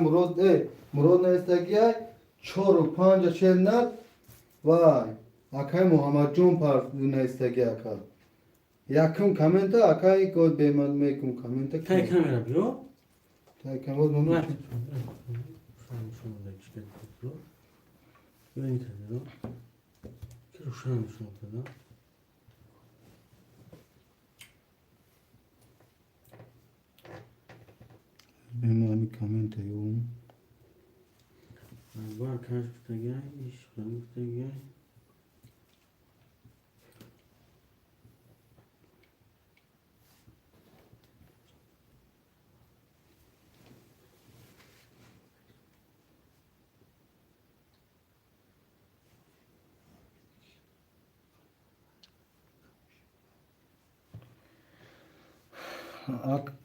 murod nestagiyay 4-5 çelnar vay akay Muhammed John par nestagiyay akay yakum kamenta akay god bemal mekum kamenta tay kamera biyo. tay kamera bunu Var. Şunu da çıkartıp böyle tabii. Ki ruşan şunu da. bemal kamenta yum Var karşıda gel, iş karşıda gel.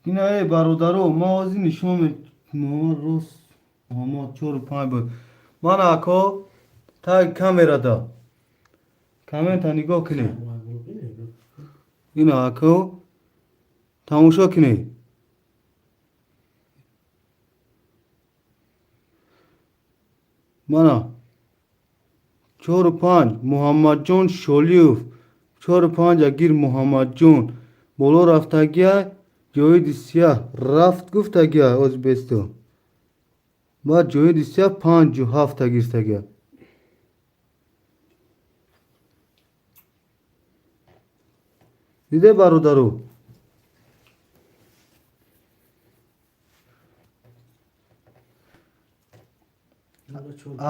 Yine barodaro mağazi nişome Ros Muhammed 4-5 bu bana ako ta kamerada kamera nigo kine yine ako tamusha kine bana 4-5 Muhammed John Sholiyev 4-5 agir Muhammed John bolo rafta gaya joyi siyah raft gufta gaya Özbekistan بعد جوید سیا 5-7 تا گیرته گیا دیده برادرو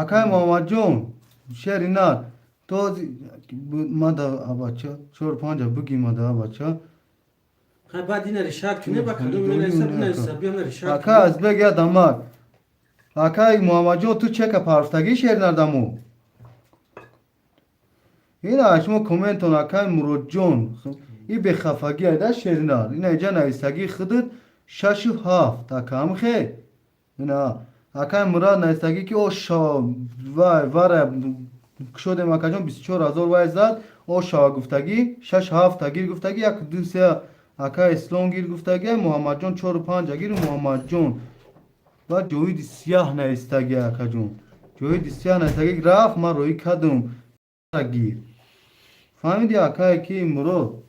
akay Muhammed John şeri nar to mada abacha 4-5 bugi mada abacha Ha بعد این ریشات کنه بکنم من حساب نحساب بیام ریشات. akay azbek ya damat akay Muhammed John tu çeka parftagi şerlerden mu yine açma komenton akay Murad John ای به خفگی ایده شیرنار این ایجا نویستگی خودت 6 و 7 اکا خیلی اینا اکا مراد نویستگی که او شا واره شده مکا جان 24,000 وای زد او شا گفتگی 6 7 تگیر گفتگی یک دو سه اکا اسلام گیر گفتگی محمد جان 4 و 5 گیر محمد جان و جوید سیاه نویستگی اکا جان جوید سیاه نویستگی رفت من روی کدوم گیر فهمیدی اکا کی مراد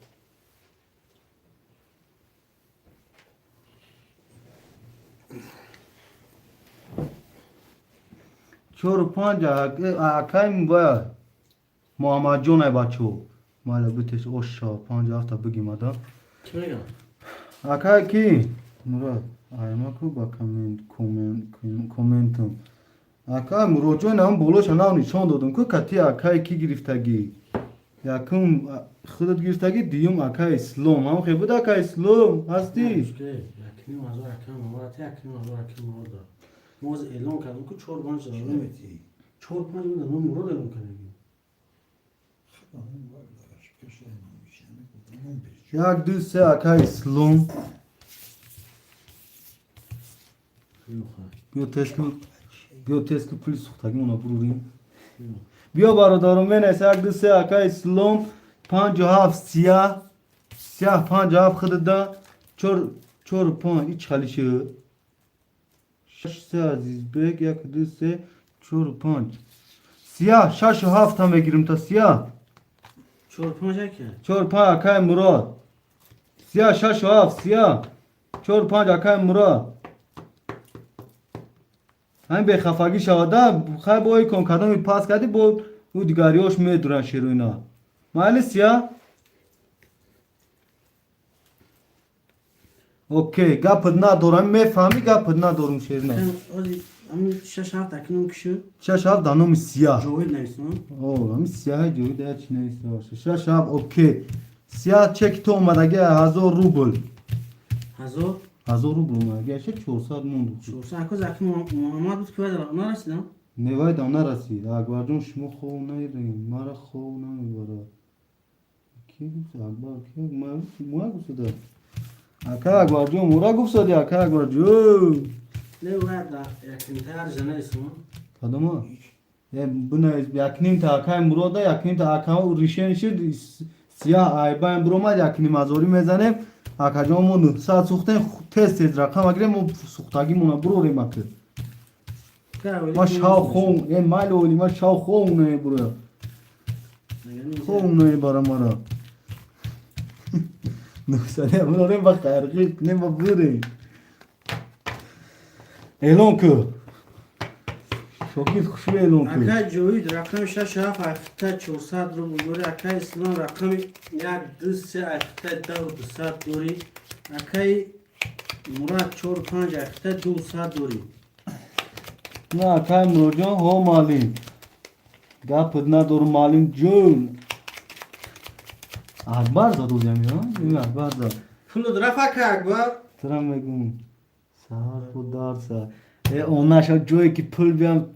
4 و 5 اکایم و محمد جان ای بچو مالا بتش اوشا 5 هفته بگیم ادا چی میگم؟ اکای کی مراد ایما کو با کومنتم اکای مراد جان هم بولوش نام نشان دادم که کتی اکای کی گرفتگی یکم خودت گرفتگی دیوم اکای اسلام هم خیلی بود اکای اسلام هستی یکنیم هزار اکم مواد یکنیم هزار اکم مواد موز اعلام کردم که 4 5 دارم نمیتی 4 5 میدن من مراد اعلام کردم خداهم var daraş köşeymiş yani یک دو سه اکای اسلام بیا تست که پلیس سوختگی اونا بروریم بیا برادرم بینیس یک دو سه اکای اسلام 5 و 7 سیاه سیاه 5 و 7 خود دا 4 و 5 ایچ خالی شد 6 سه عزیز بگ یک دو سه 4 و 5 سیاه 6 و 7 هم بگیرم تا سیاه 4 5 که 4 5 اکای مراد سیاه 6 و 7 سیاه 4 5 اکای مراد همین به خفگی شواده خیلی بایی کن کدامی پاس کردی با او دیگریاش میدورن شیر و اینا محلی سیاه اوکی گپت ندارم میفهمی گپت ندارم شیر نه همین 6 7 اکنون کشو 6 7 دانومی سیاه جوید نیستم اوه همین سیاه جوید هر چی نیسته باشه 6 7 اوکی سیاه چک تو اومدگه 1000 روبل 1000 روبل اومدگه چه 400 موند 400 اکو زکی محمد بود که باید نرسیدم نوای دام نرسید اکبر جون شما خوب نیرین مرا خوب نمیبره کی گفت اکبر کی ما گفت ده اکا اکبر جون مورا گفت ده اکا اکبر جون نه باید یکنیم تر جنه اسم کدوم بنا یکنیم تا اکا مراد یکنیم تا اکا ریشه نشید سیاه ایبان برومد یکنیم ازوری میزنه اکا جون مون ساعت سوختن تست رقم اگر ما سوختگی مون بروریم اکا ما شاو خون یه مال اولی ما شاو خون نه برو خون نه برا مرا نوسانه امروز با خیرگی نه با بوده اعلان که شوکیت خوشی اعلان که اکا جوید رقم 6 7 افته 400 رو بگوری اکا اسلام رقم 1 2 3 افته 200 دوری اکای مراد 4 5 افته 200 دوری نه اکای مروجان ها مالین گپت ندارم مالین جون اکبر زد او جمعی ها این اکبر زد پول درف اکا اکبر ترم میگم سهار خود دار سهار اونا شو جوی که پول بیام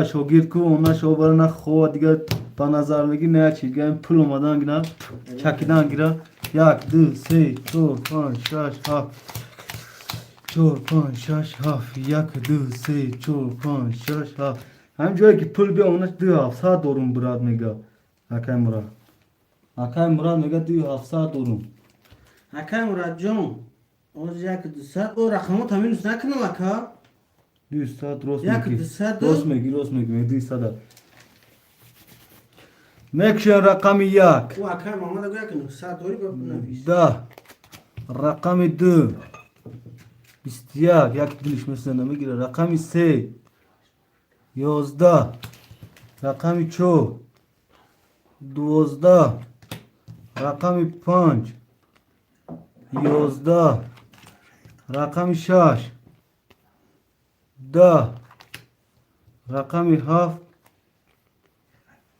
شاگرد کو اونا شو برای نخوا دیگه با نظر میگی نه چی گیم پول اومدن گیرن چکیدن گیرن 1 2 3 4 5 6 7 4 5 6 7 1 2 3 4 5 6 7 هم جایی که پول بیام اونا 2700 دورم براد میگه اکای مراد میگه 2700 دورم اکا مراد جون اوز 1 2 3 او رقمو تامین نکنم اکا 200 درست یک میگی 200 درست میگی 200 مکشن رقم 1 او اکا محمد اگه یک 900 دوری بنویس 10 رقم 2 21 یک دلش مثل نمیگیره رقم 3 11 رقم 4 12 رقم 5 11 رقم 6 10 رقم 7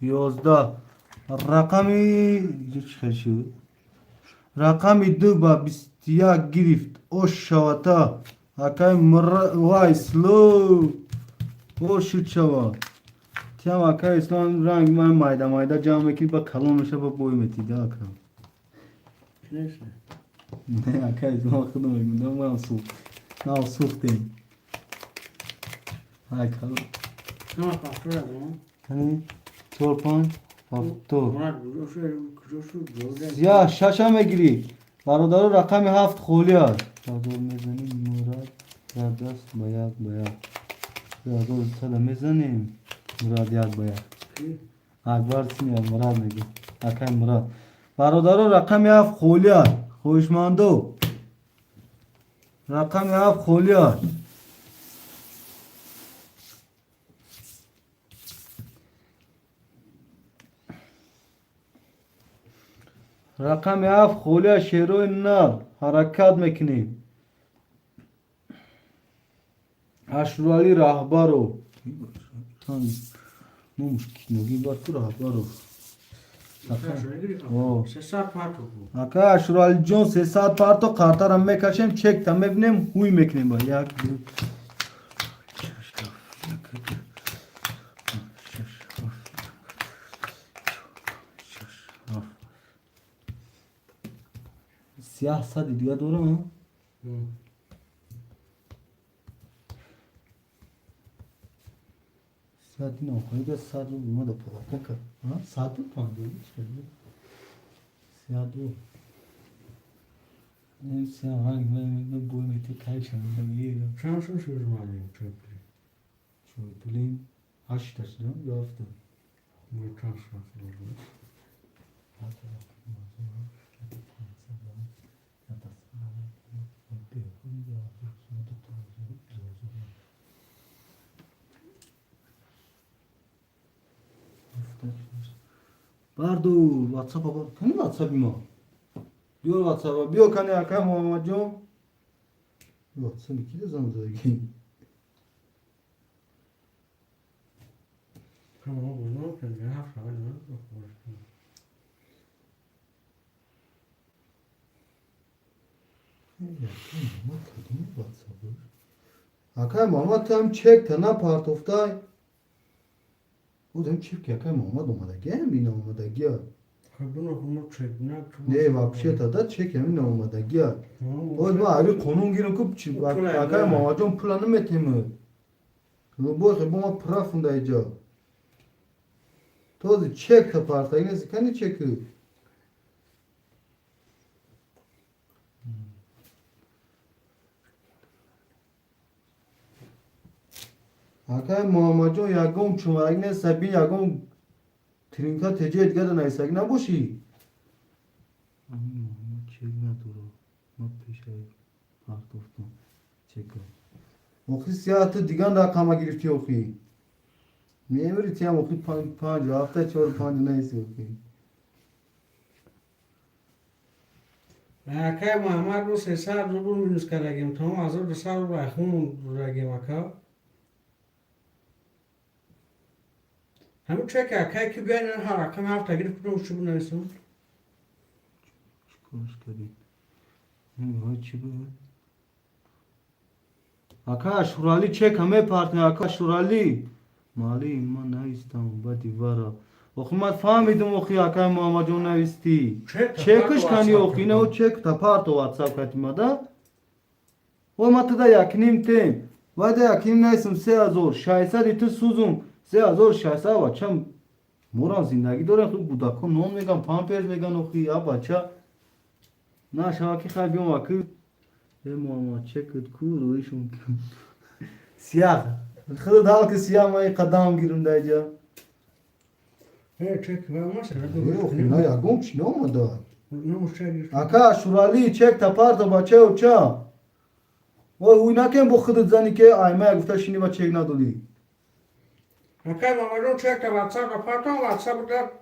11 رقم چه شد رقم 2 با 21 گرفت او شواتا اکای وای سلو او شد شوا تیم اکای اسلام رنگ من مایده جمع میکنی با کلون میشه با بوی میتیده اکا neyse. Ne akay zaman kıdım elimden var soğuk. Ne soğuk değil. Hay kalın. Ama fatura mı? Hani 4 pound hafta. Murat kuruyorsun böyle. Ya şaşa megiri. Barodaro rakami haft خولیا. Barodaro mezanim Murad. Radas bayak bayak. Barodaro sada mezanim Murad yak bayak. Akbarsın ya Murad megi. Akay Murad. Barodaro rakami haft خولیا. خوشماندو. Rakami haft خولیا. رقم 7 خولیا شیروی نار حرکت میکنیم اشرالی رهبرو نوشکی بار تو رهبرو Sesar parto bu. اکا اشرالی جون 300 پارتو قطر هم میکشیم چک تا میبینیم هوی میکنیم با یک دو siyah sadi diyor doğru mu? Siyah değil o koyda sadi buna da para kakar. Ha sadi pandı işte. Siyah değil. Ne siyah hangi ben bu mete kaçan ben iyi. Şansın sözüm alayım çöpü. Şu bileyim aç taşına yaptı. Bu transfer oldu. Bardo WhatsApp'a bak. Hani WhatsApp mı? Diyor WhatsApp'a. Biyo kani akay Muhammed John. WhatsApp iki de zaman zaten. Tamam bu ne yapıyor ya? Hafta ne? Akay Muhammed tam çek tana part of day. O dem çift akay Muhammed olmadı. Gelmeyin olmadı gel. Kadın okuma çekmek. Ne вообще-то da çek emin olmadı gel. O bu ayrı konum girin kup akay Muhammed John planı metimi. Bu ma profundayca. Tozi çek ta part ay nesi kendi çekiyor. Akay Muhammed John yagom çumaragine sabi yagom trinka tece etgada naysak na boşi. Muhammed çek na duru. Ma peşay part of them. Çek. O hissiyatı digan rakama girifti oki. Memuri tiyam oki 5 hafta 4-5 neyse oki. Akay Muhammed bu sesar rubun minus karagim. Tamam hazır da sar rahun ragim akay. Hem çek akay ki ben her akam hafta girip bunu şu bunu nesin? Konuş kadi. Ne çibu. Aka şurali çek hame partner aka şurali. Mali iman ne istam badi vara. Okumat fahmidim oki aka Muhammed John ne isti. Çekiş kani oki ne o çek ta parto WhatsApp katimada. O matıda yaknim tem. Vada yakim neysim se azor. Şaysa ditu suzum. Se azor şaysa vaçam. Moran zindagi dore khub budakon non megan pampers megan oki ya bacha. Na şavaki khalbim vakı. Muhammed çeket kuru işum. Siyah. خود حال که سیاه مایی قدم گیرم دایجا. çek ben mesela. Yok ne ya gomç ne olmadı? Ne müşteri? Aka şurali çek tapar da bache uça. O uynaken bu khud zani ke ayma gufta shini ba çek na doli. Akay Muhammed çek de WhatsApp raportan WhatsApp'da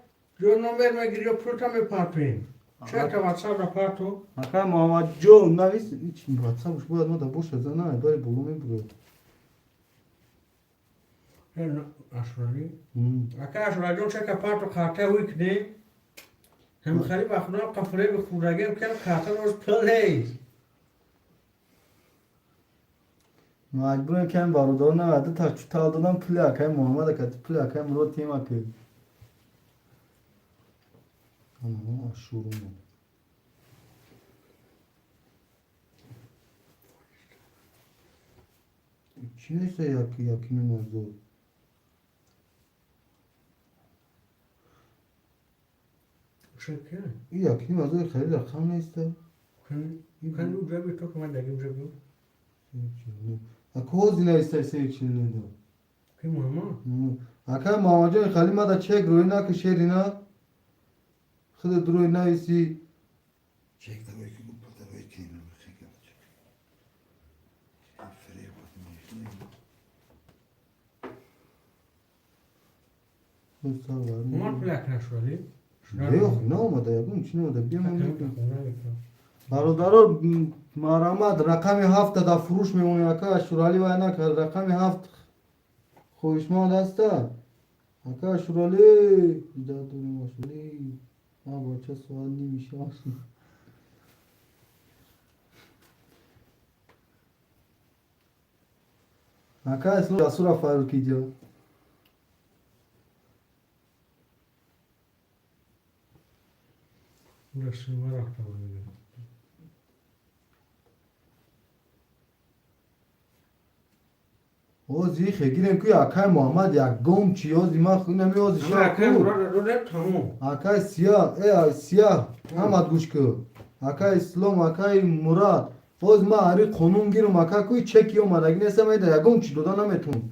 jo number me giriyor pulta me parpin. Çek de WhatsApp raportu. Aka Muhammed John na vis hiç WhatsApp bu adamda da boş zana böyle bulumu buraya. Aşurali. Akay aşurali çek raportu karte uyk ne? Hem khali bakna kafre bi khuragem kel karte roz play. Mecburen ken barodorna adı taç aldığından plakay Muhammed kat plakay muro tim akı. Ama aşurum. چی نیست یکی نمازو شکر این یکی نمازو خیلی رقم نیست کن اونجا بی تو که من دیگه اونجا بیو اکو هزی نیسته سه چیل نده که ماما اکا ماما جان خالی ما دا چک روی نا که شیری نا خود دروی نایسی Çek de belki bu kadar belki yine bir şey yapacak. Freye bakın işte. ماما پلک نشدی؟ Yok ne olmadı ya bunun için olmadı bir Bakın, memnun bakın. برادرها مرامت رقم 7 در فروش میمونه اکا شورالی و نکرد رقم 7 خوشمند است اکا شورالی داد دونی ماشولی ما با چه سوال نمیشه اکا اسلام جاسورا فاروقی جا Burası merakla oluyor. اوزی خیگیرم که اکا محمد یک گم چی اوزی ما خونه می اوزی Ama erken شاکو burada da tamam. اکا سیاه ای سیاه همه گوش که اکا اسلام اکا مراد باز ما هری قانون گیرم اکا کوی چکی اومد اگه نیستم ایده یکم چی دادا نمیتون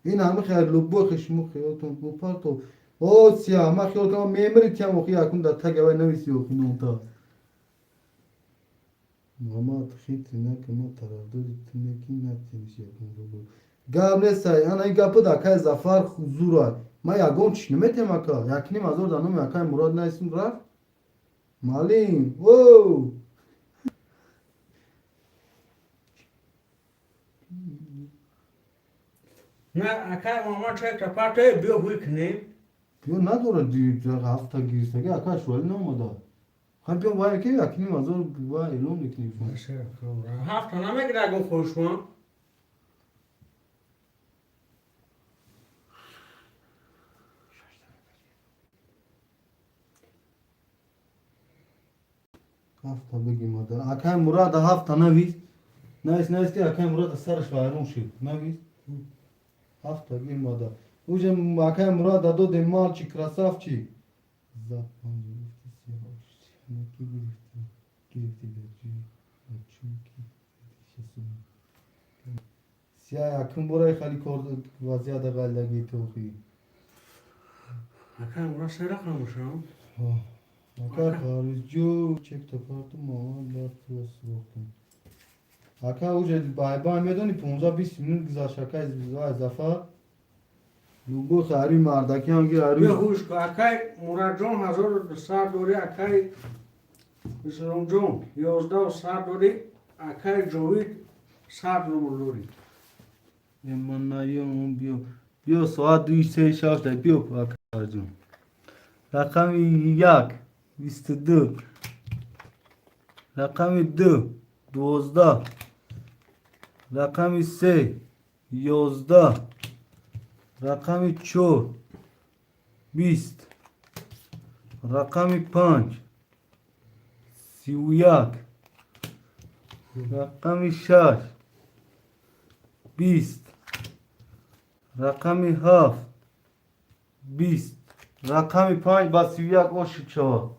این همه خیلی لبو خشمو خیالتون بپارتو او سیاه ما خیال کنم میمری تیم اخی اکون در تگه وی نویسی اخی نونتا ماما خیلی نه که ما طرفداری تنکی نتینیش یکم رو بود گام نیستای انا این گپو دا که زفر زورای ما یکم چی نمیتیم اکا یکنیم از اور دانم اکا مراد نیستیم رفت مالیم او Ne akay mama çek tapate bir weekend. بیو نداره دیگه هفته گیرسگی اکا شوالی نموده خواهیم بیام وای که یکنیم از اور وای اعلام میکنیم Nasıl kamera? Hafta ne gidelim konuşma? هفته بگیم مادر اکا مراد هفته نویز نیست که اکا مراد سرش وایرون شد نویز هفته بگیم مادر اوجه اکا مراد دو دی مال چی کراساف چی زد پانجه نکی گرفتی درجی چونکی سیاه یکم برای خالی کرد وضعیت غلگی توخی Akay burası sera kalmışım. اکا خارجو چک تپارتو مامان دار تو سوختم اکا اوجه بای میدونی 15-20 minut گذاشت اکا از اضافه لوگو خاری مردکی هم گیر Bir هروی huş akay Muratcan hazır saat doğru akay Müslümcan 11 saat doğru akay Cavit saat doğru. من نیام بیو ساعت 2-3 بیو اکا جون رقم 1 22 رقم 2 12 رقم 3 11 رقم 4 20 رقم 5 31 رقم 6 20 رقم 7 20 رقم 5 با 31 oş 4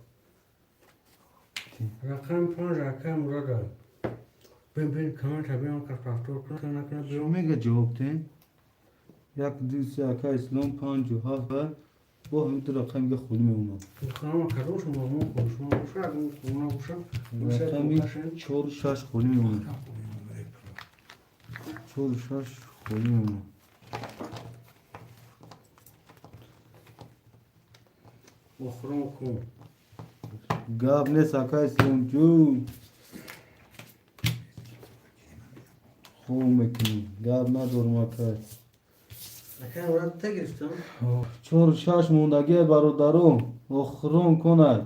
Rakam 5 akay Murat'a. Ben kamer tabii ama kartaftor kana bir میگه جواب ده یک دوست اکا اسلام 5 و 7 با همین تو رقم یه خودی میمونم kanama kadroş mu mu konuşma uşak ona uşak. رقمی 4 و 6 خودی میمونم 4 و 6 خودی میمونم Oxron kum. گاب نیست اکا اسلام جون خوب میکنی گاب ندارم اکا Akay Murat tek giriştim. 4 و 6 موندگی برادرم اخرون کنن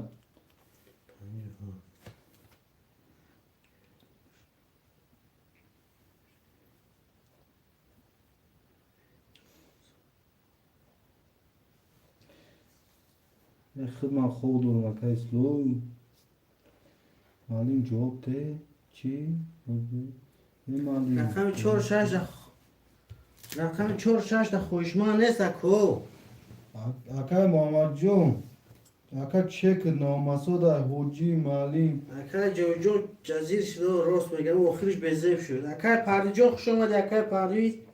خود من خوب دارم اکا اسلام مالین جواب ده چی؟ Rakam 4 6 رقم 4 6 ده خوشمان نیست کو. Akay Muhammed Jun. Akay çek namasoda hoci malim. اکای جوجون جزیر شده و راست میگن و آخرش بزیف شد. اکای پردی جان خوش اومده اکای پردی.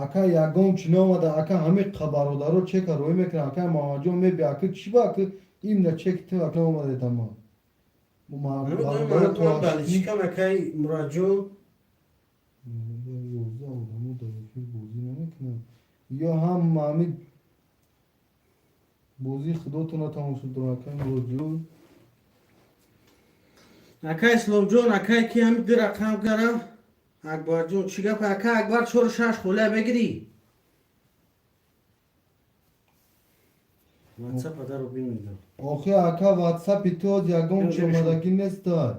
Akay yagom çinamada akay hami kabarodaro çek roy mekne akay Muhammed Jun me bi akay çiba ki imle çekti akay olmadı tamam. Bu همه دوی barodaro مردمان to بلیچیکم اکای مراد جون. Yolda adamı da bozi nemekne. Ya ham Muhammed bozi خداتون تمام شد akay roju. اکای اسلام جون اکای کی هم در رقم گرم. اکبر جون چی گفت اکای اکبر 4 6 خوله بگیری. واتساپ پدر رو بین میگم. آخه اکا واتساپ تو یگم چمدگی نیست دار.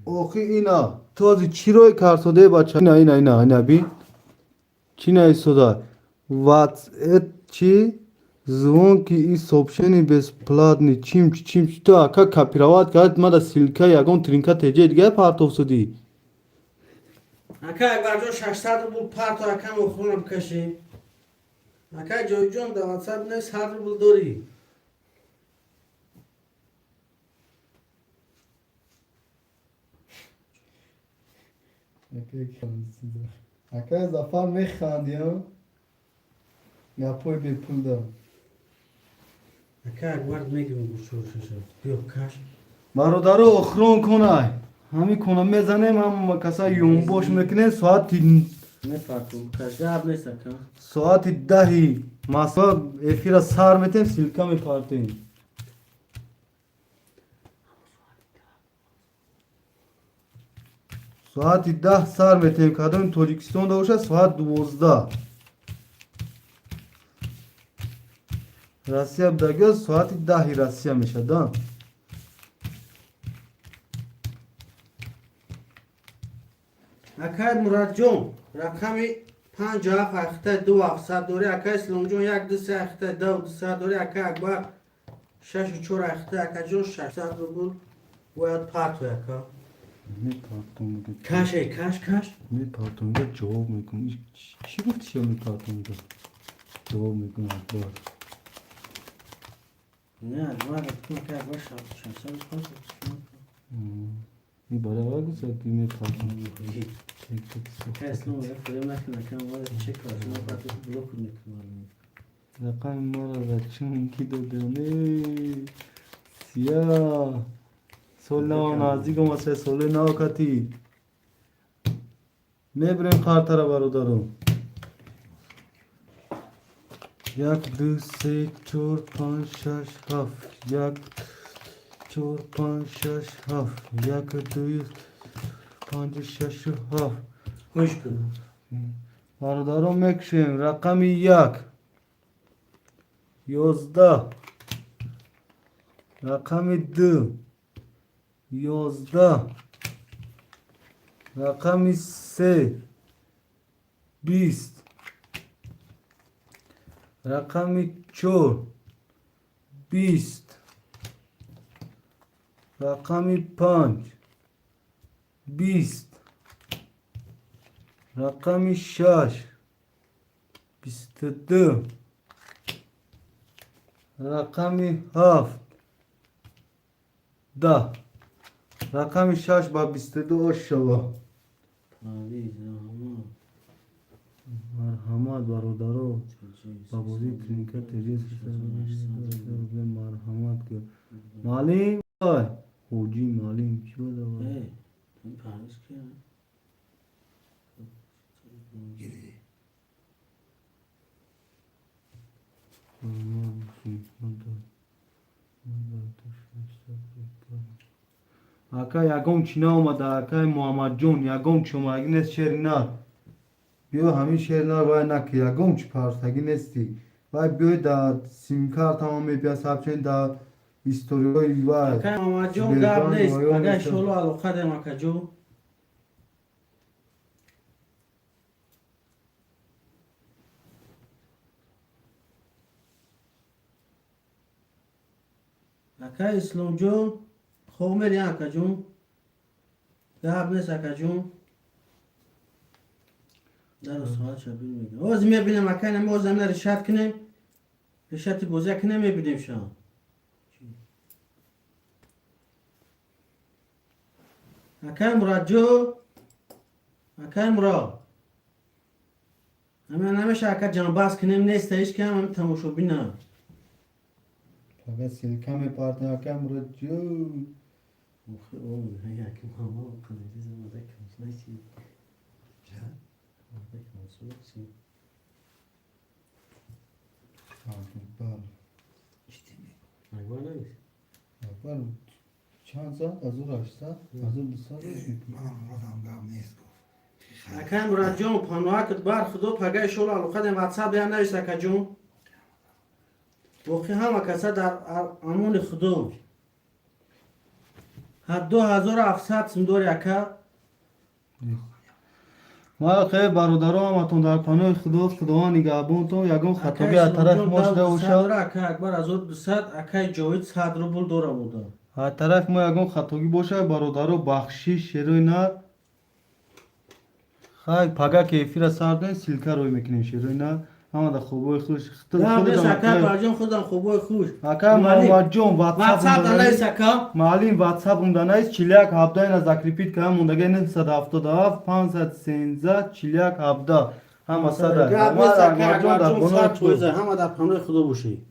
آخه اینا تو چی روی کار سوده بچه اینا بین چی نه سودا واتس چی زون کی ای سوپشنی بس پلاد نی چیم تو اکا کپیروات کرد ما دا سیلکا یگم ترینکا تجه دیگه پارتو سودی اکای اکبر جون 600 رو بول پارت و اکای مخونم بکشی. اکای جوی جون دا واتساپ نیست هر رو بول داری. اکا زفر میخواندی ها گپوی بی پول دارم اکای اکبر میگم بول 4 6 بیا کش. برادرو اخرون کنای همی کنم میزنیم هم کسا یون باش میکنه نفرکم کش گرد نیست اکا. ساعت دهی مسا افیر سر میتیم سیلکا میپارتیم ساعت 10 سر میتیم کدوم توجیکستان داشته ساعت 12 راسیا بدگه ساعت 10 راسیا میشه دا اکای مراد جون رقمی 5 7 اخته 2 700 دوری اکای اسلام جون 1 2 3 اخته 2 200 دوری اکای اکبر 6 4 اخته اکای جون 600 رو بول باید پارت و اکا. میپارتم کشه کش. میپارتم ده جواب میکنم چی گفتی شو میپارتم ده جواب میکنم اکبر نه اکبر اکبر که اکبر 600 رو این برای گوزه که میپارتم اکای اسلام رو فریم نکنه اکای مورد چک کنه شما باید بلوک میکنه. رقم ما را چون کی دادنه سیاه سول نو نازدیک مسه سول نو کتی میبریم خاطر برادرم 1 2 3 4 5 6 7 1 4 5 6 7 1 2 5 6 7 خوش کن. برادرم میکشیم رقم 1 11 رقم 2 11 رقم 3 20 رقم 4 20 رقم 5 20 رقم 6 22 رقم 7 10 رقم 6 با 22 شوا مرحمت برادرو بابوزی ترینکا تجیز مرحمت که مالیم خوجی مالیم چی بوده باید این پرنس که Geri. Aka yagom çina olmadı aka Muhammed Jun yagom çuma gines şerinar biyo hamin şerinar vay nak yagom çparsa ginesti vay biyo da sim kart tamam biya sapçen da historioy vay اکای ماما جون گرد نیست اکای شلو علاقه دیم اکای جون اکای اسلام جون خوب میری اکای جون گپ نیست اکا جون در ساعت چه میگه اوز میبینیم اکا نمی اوز همه رشد کنیم رشد بوزه که نمیبینیم شما اکا مراد جو اکا مراد همه نمیشه اکا جنباز کنیم نیست ایش که هم تماشو بینم فقط سیلکه میپارتن اکا مراد جون مخی اوه هیا که ماما کنه دیزه ماده کنش نیسی ماده کنش نیسی بله نگوه نیست اول چند ساعت از او 8 ساعت از او 2 ساعت من مرادم گم نیست گفت اکا مراد جون پانواکت بر خودو پگه شول علوقه واتساپ یا نویس اکا جون وقتی همه کسا در امون خودو هر 2700 سندور اکا ما خیلی برادران همتون در پناه خدا نگهبان تو یگون خطابی از طرف ما شده و شد اکا اکبر از او 200 اکای جاوید 100 روبل دوره بوده از طرف ما یگون خطابی باشه برادران بخشی شیروی نر خیلی پگه که افیر سردن سیلکه روی میکنیم شیروی نر همه در خوبای خوش نه بیس اکا برجون خودم خوبای خوش اکا محمد جون واتساپ دانایست اکا معلم واتساپ اندانایست چلیک هفته این از اکریپیت که هم موندگه 977 513 چلیک هفته همه صده گپ نیست اکا اکبر جون فرق بویزه همه در پناه خدا بوشی